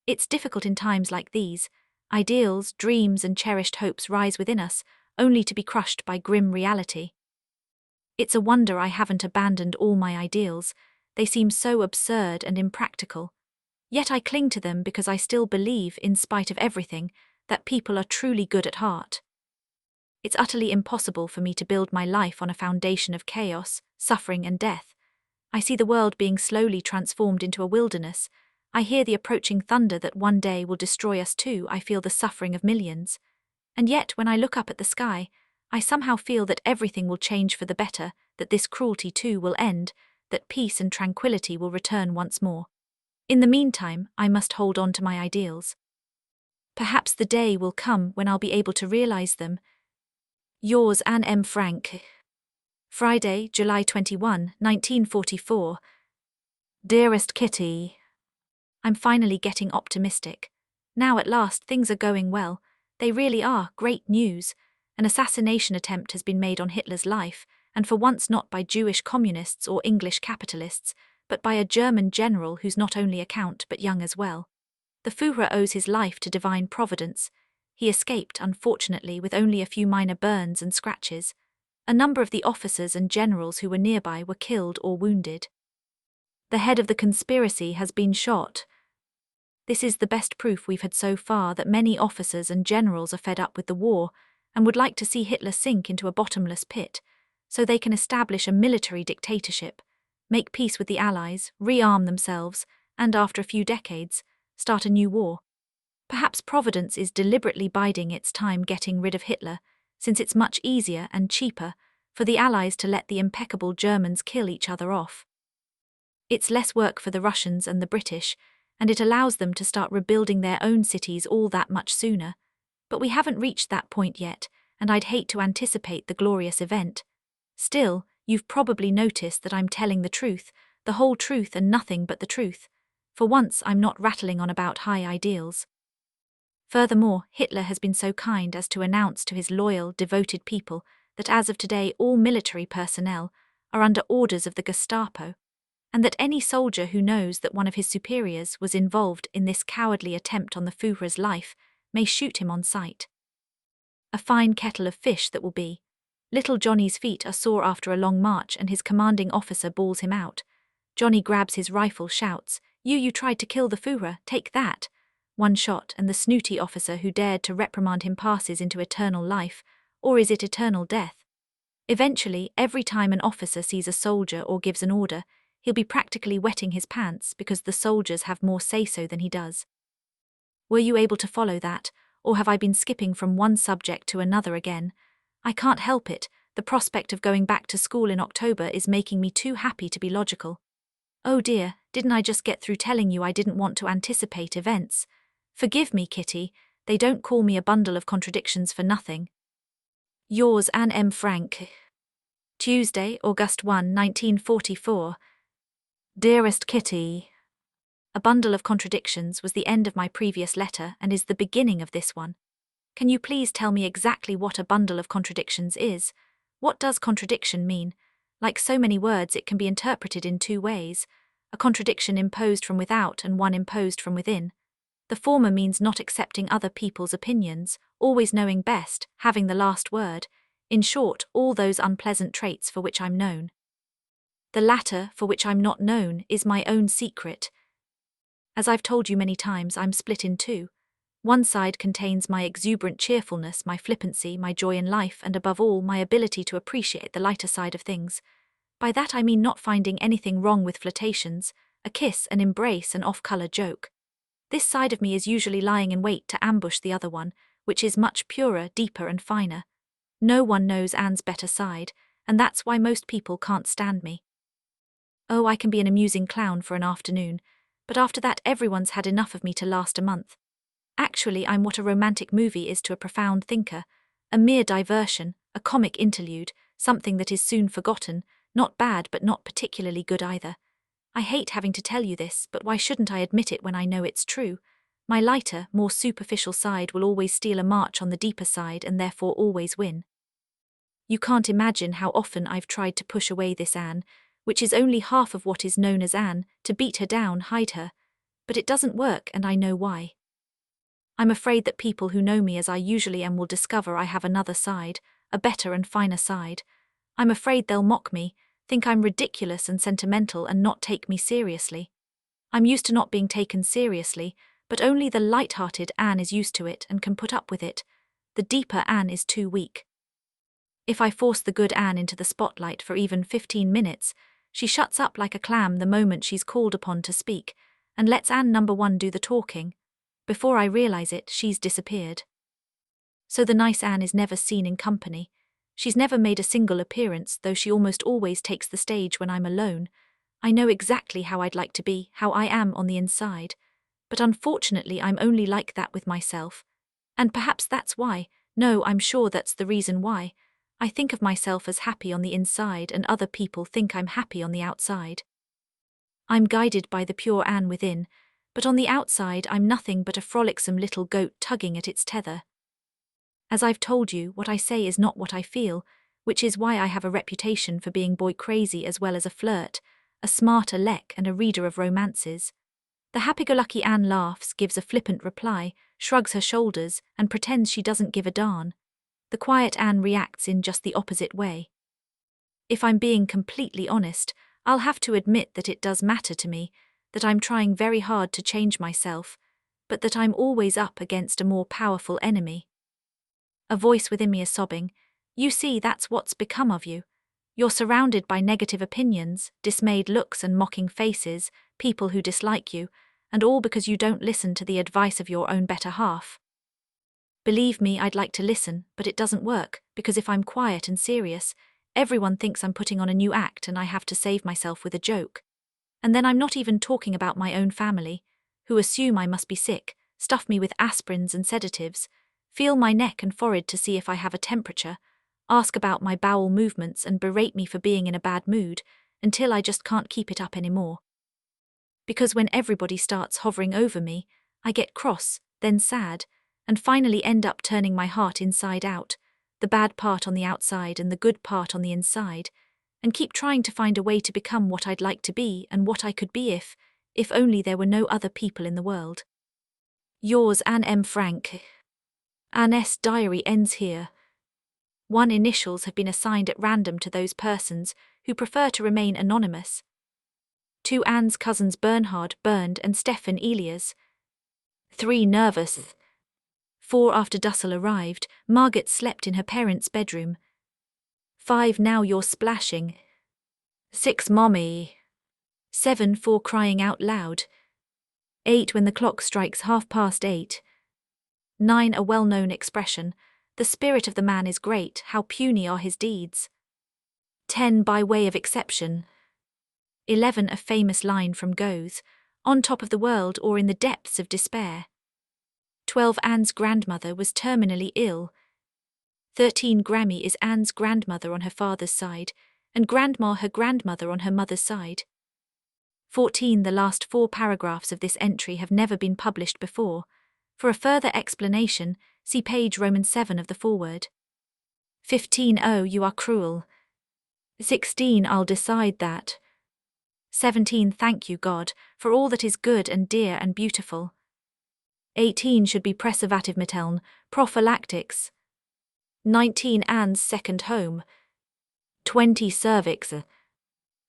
It's difficult in times like these. Ideals, dreams, and cherished hopes rise within us, only to be crushed by grim reality. It's a wonder I haven't abandoned all my ideals. They seem so absurd and impractical. Yet I cling to them because I still believe, in spite of everything, that people are truly good at heart. It's utterly impossible for me to build my life on a foundation of chaos, suffering, and death. I see the world being slowly transformed into a wilderness. I hear the approaching thunder that one day will destroy us too. I feel the suffering of millions. And yet, when I look up at the sky, I somehow feel that everything will change for the better, that this cruelty too will end, that peace and tranquility will return once more. In the meantime, I must hold on to my ideals. Perhaps the day will come when I'll be able to realize them. Yours, Anne M. Frank. Friday, July 21, 1944. Dearest Kitty, I'm finally getting optimistic. Now at last things are going well. They really are great news. An assassination attempt has been made on Hitler's life, and for once not by Jewish communists or English capitalists, but by a German general who's not only a count but young as well. The Führer owes his life to divine providence. He escaped, unfortunately, with only a few minor burns and scratches. A number of the officers and generals who were nearby were killed or wounded. The head of the conspiracy has been shot. This is the best proof we've had so far that many officers and generals are fed up with the war and would like to see Hitler sink into a bottomless pit, so they can establish a military dictatorship, make peace with the Allies, rearm themselves, and after a few decades, start a new war. Perhaps Providence is deliberately biding its time getting rid of Hitler, since it's much easier and cheaper for the Allies to let the impeccable Germans kill each other off. It's less work for the Russians and the British, and it allows them to start rebuilding their own cities all that much sooner. But we haven't reached that point yet, and I'd hate to anticipate the glorious event. Still, you've probably noticed that I'm telling the truth, the whole truth and nothing but the truth. For once, I'm not rattling on about high ideals. Furthermore, Hitler has been so kind as to announce to his loyal, devoted people that as of today all military personnel are under orders of the Gestapo, and that any soldier who knows that one of his superiors was involved in this cowardly attempt on the Führer's life may shoot him on sight. A fine kettle of fish that will be. Little Johnny's feet are sore after a long march and his commanding officer bawls him out. Johnny grabs his rifle, shouts, You tried to kill the Führer, take that. One shot and the snooty officer who dared to reprimand him passes into eternal life, or is it eternal death? Eventually, every time an officer sees a soldier or gives an order, he'll be practically wetting his pants because the soldiers have more say-so than he does. Were you able to follow that, or have I been skipping from one subject to another again? I can't help it, the prospect of going back to school in October is making me too happy to be logical. Oh dear, didn't I just get through telling you I didn't want to anticipate events? Forgive me, Kitty, they don't call me a bundle of contradictions for nothing. Yours, Anne M. Frank. Tuesday, August 1, 1944. Dearest Kitty. A bundle of contradictions was the end of my previous letter and is the beginning of this one. Can you please tell me exactly what a bundle of contradictions is? What does contradiction mean? Like so many words, it can be interpreted in two ways, a contradiction imposed from without and one imposed from within. The former means not accepting other people's opinions, always knowing best, having the last word, in short, all those unpleasant traits for which I'm known. The latter, for which I'm not known, is my own secret. As I've told you many times, I'm split in two. One side contains my exuberant cheerfulness, my flippancy, my joy in life, and above all, my ability to appreciate the lighter side of things. By that I mean not finding anything wrong with flirtations, a kiss, an embrace, an off-color joke. This side of me is usually lying in wait to ambush the other one, which is much purer, deeper, and finer. No one knows Anne's better side, and that's why most people can't stand me. Oh, I can be an amusing clown for an afternoon, but after that everyone's had enough of me to last a month. Actually, I'm what a romantic movie is to a profound thinker, a mere diversion, a comic interlude, something that is soon forgotten, not bad but not particularly good either. I hate having to tell you this, but why shouldn't I admit it when I know it's true? My lighter, more superficial side will always steal a march on the deeper side and therefore always win. You can't imagine how often I've tried to push away this Anne, which is only half of what is known as Anne, to beat her down, hide her. But it doesn't work, and I know why. I'm afraid that people who know me as I usually am will discover I have another side, a better and finer side. I'm afraid they'll mock me, think I'm ridiculous and sentimental and not take me seriously. I'm used to not being taken seriously, but only the light-hearted Anne is used to it and can put up with it. The deeper Anne is too weak. If I force the good Anne into the spotlight for even 15 minutes, she shuts up like a clam the moment she's called upon to speak, and lets Anne number one do the talking. Before I realize it, she's disappeared. So the nice Anne is never seen in company. She's never made a single appearance, though she almost always takes the stage when I'm alone. I know exactly how I'd like to be, how I am on the inside. But unfortunately, I'm only like that with myself. And perhaps that's why, no, I'm sure that's the reason why, I think of myself as happy on the inside and other people think I'm happy on the outside. I'm guided by the pure Anne within, but on the outside I'm nothing but a frolicsome little goat tugging at its tether. As I've told you, what I say is not what I feel, which is why I have a reputation for being boy crazy as well as a flirt, a smart aleck and a reader of romances. The happy-go-lucky Anne laughs, gives a flippant reply, shrugs her shoulders, and pretends she doesn't give a darn. The quiet Anne reacts in just the opposite way. If I'm being completely honest, I'll have to admit that it does matter to me, that I'm trying very hard to change myself, but that I'm always up against a more powerful enemy. A voice within me is sobbing, "You see, that's what's become of you. You're surrounded by negative opinions, dismayed looks and mocking faces, people who dislike you, and all because you don't listen to the advice of your own better half." Believe me, I'd like to listen, but it doesn't work, because if I'm quiet and serious, everyone thinks I'm putting on a new act and I have to save myself with a joke. And then I'm not even talking about my own family, who assume I must be sick, stuff me with aspirins and sedatives, feel my neck and forehead to see if I have a temperature, ask about my bowel movements and berate me for being in a bad mood, until I just can't keep it up anymore. Because when everybody starts hovering over me, I get cross, then sad, and finally end up turning my heart inside out, the bad part on the outside and the good part on the inside, and keep trying to find a way to become what I'd like to be and what I could be if only there were no other people in the world. Yours, Anne M. Frank. Anne's diary ends here. 1 initials have been assigned at random to those persons who prefer to remain anonymous. 2 Anne's cousins Bernhard Bernd and Stefan Elias. 3 nervous. 4 after Dussel arrived, Margaret slept in her parents' bedroom. 5 now you're splashing. 6 mommy. 7 for crying out loud. 8 when the clock strikes 8:30. 9 a well-known expression, the spirit of the man is great, how puny are his deeds. 10 by way of exception. 11 a famous line from Goethe, on top of the world or in the depths of despair. 12 Anne's grandmother was terminally ill. 13 Grammy is Anne's grandmother on her father's side, and Grandma her grandmother on her mother's side. 14 The last 4 paragraphs of this entry have never been published before. For a further explanation, see page Roman 7 of the foreword. 15 Oh, you are cruel. 16 I'll decide that. 17 Thank you, God, for all that is good and dear and beautiful. 18 should be preservative prophylactics. 19 Anne's second home. 20 cervix.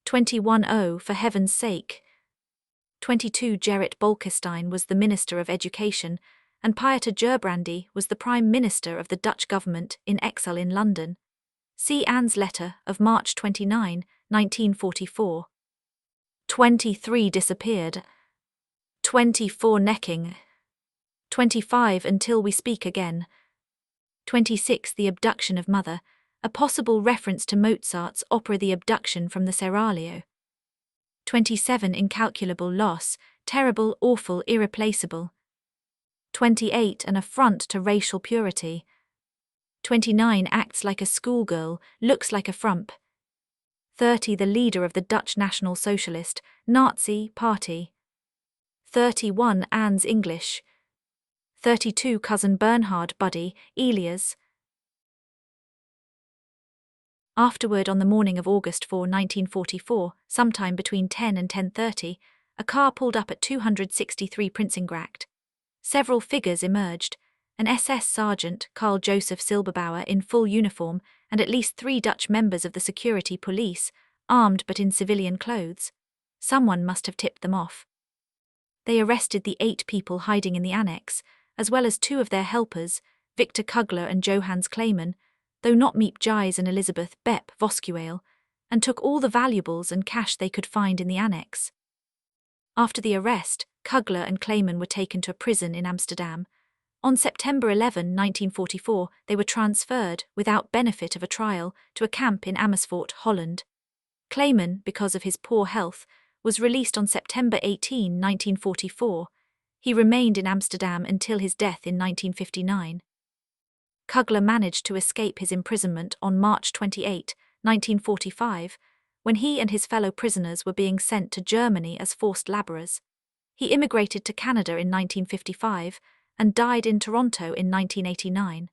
21 Oh, for heaven's sake. 22 Gerrit Bolkestein was the Minister of Education, and Pieter Gerbrandy was the Prime Minister of the Dutch government in exile in London. See Anne's letter of March 29, 1944. 23 disappeared. 24 necking. 25 until we speak again. 26 the abduction of mother, a possible reference to Mozart's opera The Abduction from the Seraglio. 27 incalculable loss, terrible, awful, irreplaceable. 28 an affront to racial purity. 29 acts like a schoolgirl, looks like a frump. 30 the leader of the Dutch National Socialist, Nazi, Party. 31 Anne's English. 32 cousin Bernhard Buddy, Elias. Afterward, on the morning of August 4, 1944, sometime between 10 and 10:30, a car pulled up at 263 Prinsengracht. Several figures emerged, an SS sergeant, Carl Joseph Silberbauer, in full uniform, and at least 3 Dutch members of the security police, armed but in civilian clothes. Someone must have tipped them off. They arrested the 8 people hiding in the annex, as well as 2 of their helpers, Victor Kugler and Johannes Kleiman, though not Miep Gijs and Elizabeth Bepp Voskuele, and took all the valuables and cash they could find in the annex. After the arrest, Kugler and Kleiman were taken to a prison in Amsterdam. On September 11, 1944, they were transferred, without benefit of a trial, to a camp in Amersfoort, Holland. Clayman, because of his poor health, was released on September 18, 1944. He remained in Amsterdam until his death in 1959. Kugler managed to escape his imprisonment on March 28, 1945, when he and his fellow prisoners were being sent to Germany as forced labourers. He immigrated to Canada in 1955 and died in Toronto in 1989.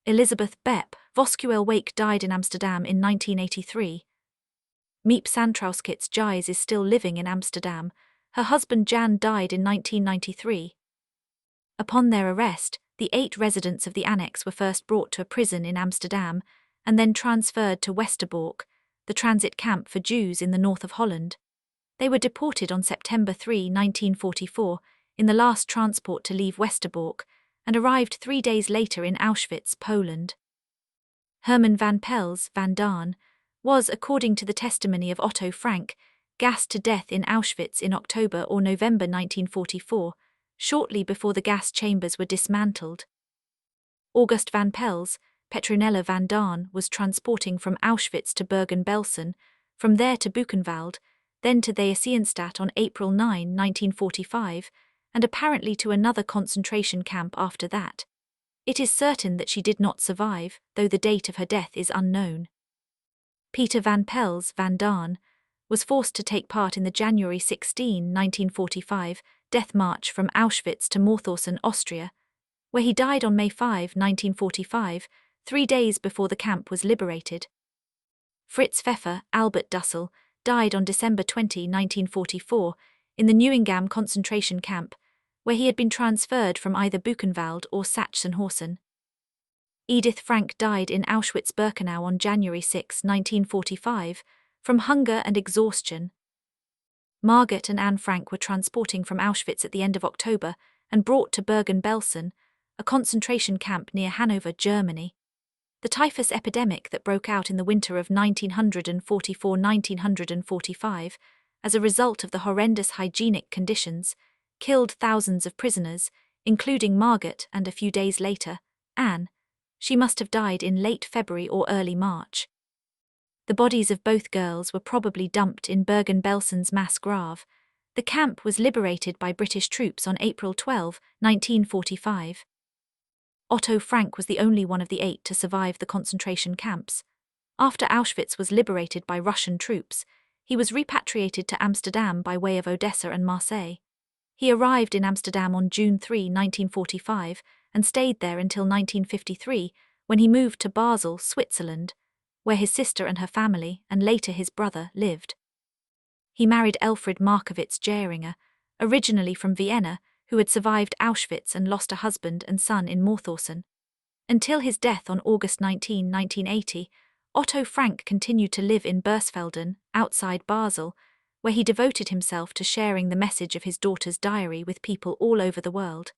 Elizabeth Bepp Voskuil-Wake died in Amsterdam in 1983. Miep Santrauskits Gijs is still living in Amsterdam. Her husband Jan died in 1993. Upon their arrest, the 8 residents of the Annex were first brought to a prison in Amsterdam and then transferred to Westerbork, the transit camp for Jews in the north of Holland. They were deported on September 3, 1944, in the last transport to leave Westerbork, and arrived 3 days later in Auschwitz, Poland. Herman van Pels, Van Daan, was, according to the testimony of Otto Frank, gassed to death in Auschwitz in October or November 1944, shortly before the gas chambers were dismantled. August van Pels, Petronella van Daan, was transporting from Auschwitz to Bergen-Belsen, from there to Buchenwald, then to Theresienstadt on April 9, 1945, and apparently to another concentration camp after that. It is certain that she did not survive, though the date of her death is unknown. Peter van Pels, Van Daan, was forced to take part in the January 16, 1945, death march from Auschwitz to Mauthausen, Austria, where he died on May 5, 1945, 3 days before the camp was liberated. Fritz Pfeffer, Albert Dussel, died on December 20, 1944, in the Neuengamme concentration camp, where he had been transferred from either Buchenwald or Sachsenhausen. Edith Frank died in Auschwitz-Birkenau on January 6, 1945, from hunger and exhaustion. Margot and Anne Frank were transporting from Auschwitz at the end of October and brought to Bergen-Belsen, a concentration camp near Hanover, Germany. The typhus epidemic that broke out in the winter of 1944-1945, as a result of the horrendous hygienic conditions, killed thousands of prisoners, including Margot and a few days later, Anne. She must have died in late February or early March. The bodies of both girls were probably dumped in Bergen-Belsen's mass grave. The camp was liberated by British troops on April 12, 1945. Otto Frank was the only one of the 8 to survive the concentration camps. After Auschwitz was liberated by Russian troops, he was repatriated to Amsterdam by way of Odessa and Marseille. He arrived in Amsterdam on June 3, 1945, and stayed there until 1953, when he moved to Basel, Switzerland, where his sister and her family, and later his brother, lived. He married Elfriede Markowitz Geringer, originally from Vienna, who had survived Auschwitz and lost a husband and son in Mauthausen. Until his death on August 19, 1980, Otto Frank continued to live in Bursfelden, outside Basel, where he devoted himself to sharing the message of his daughter's diary with people all over the world.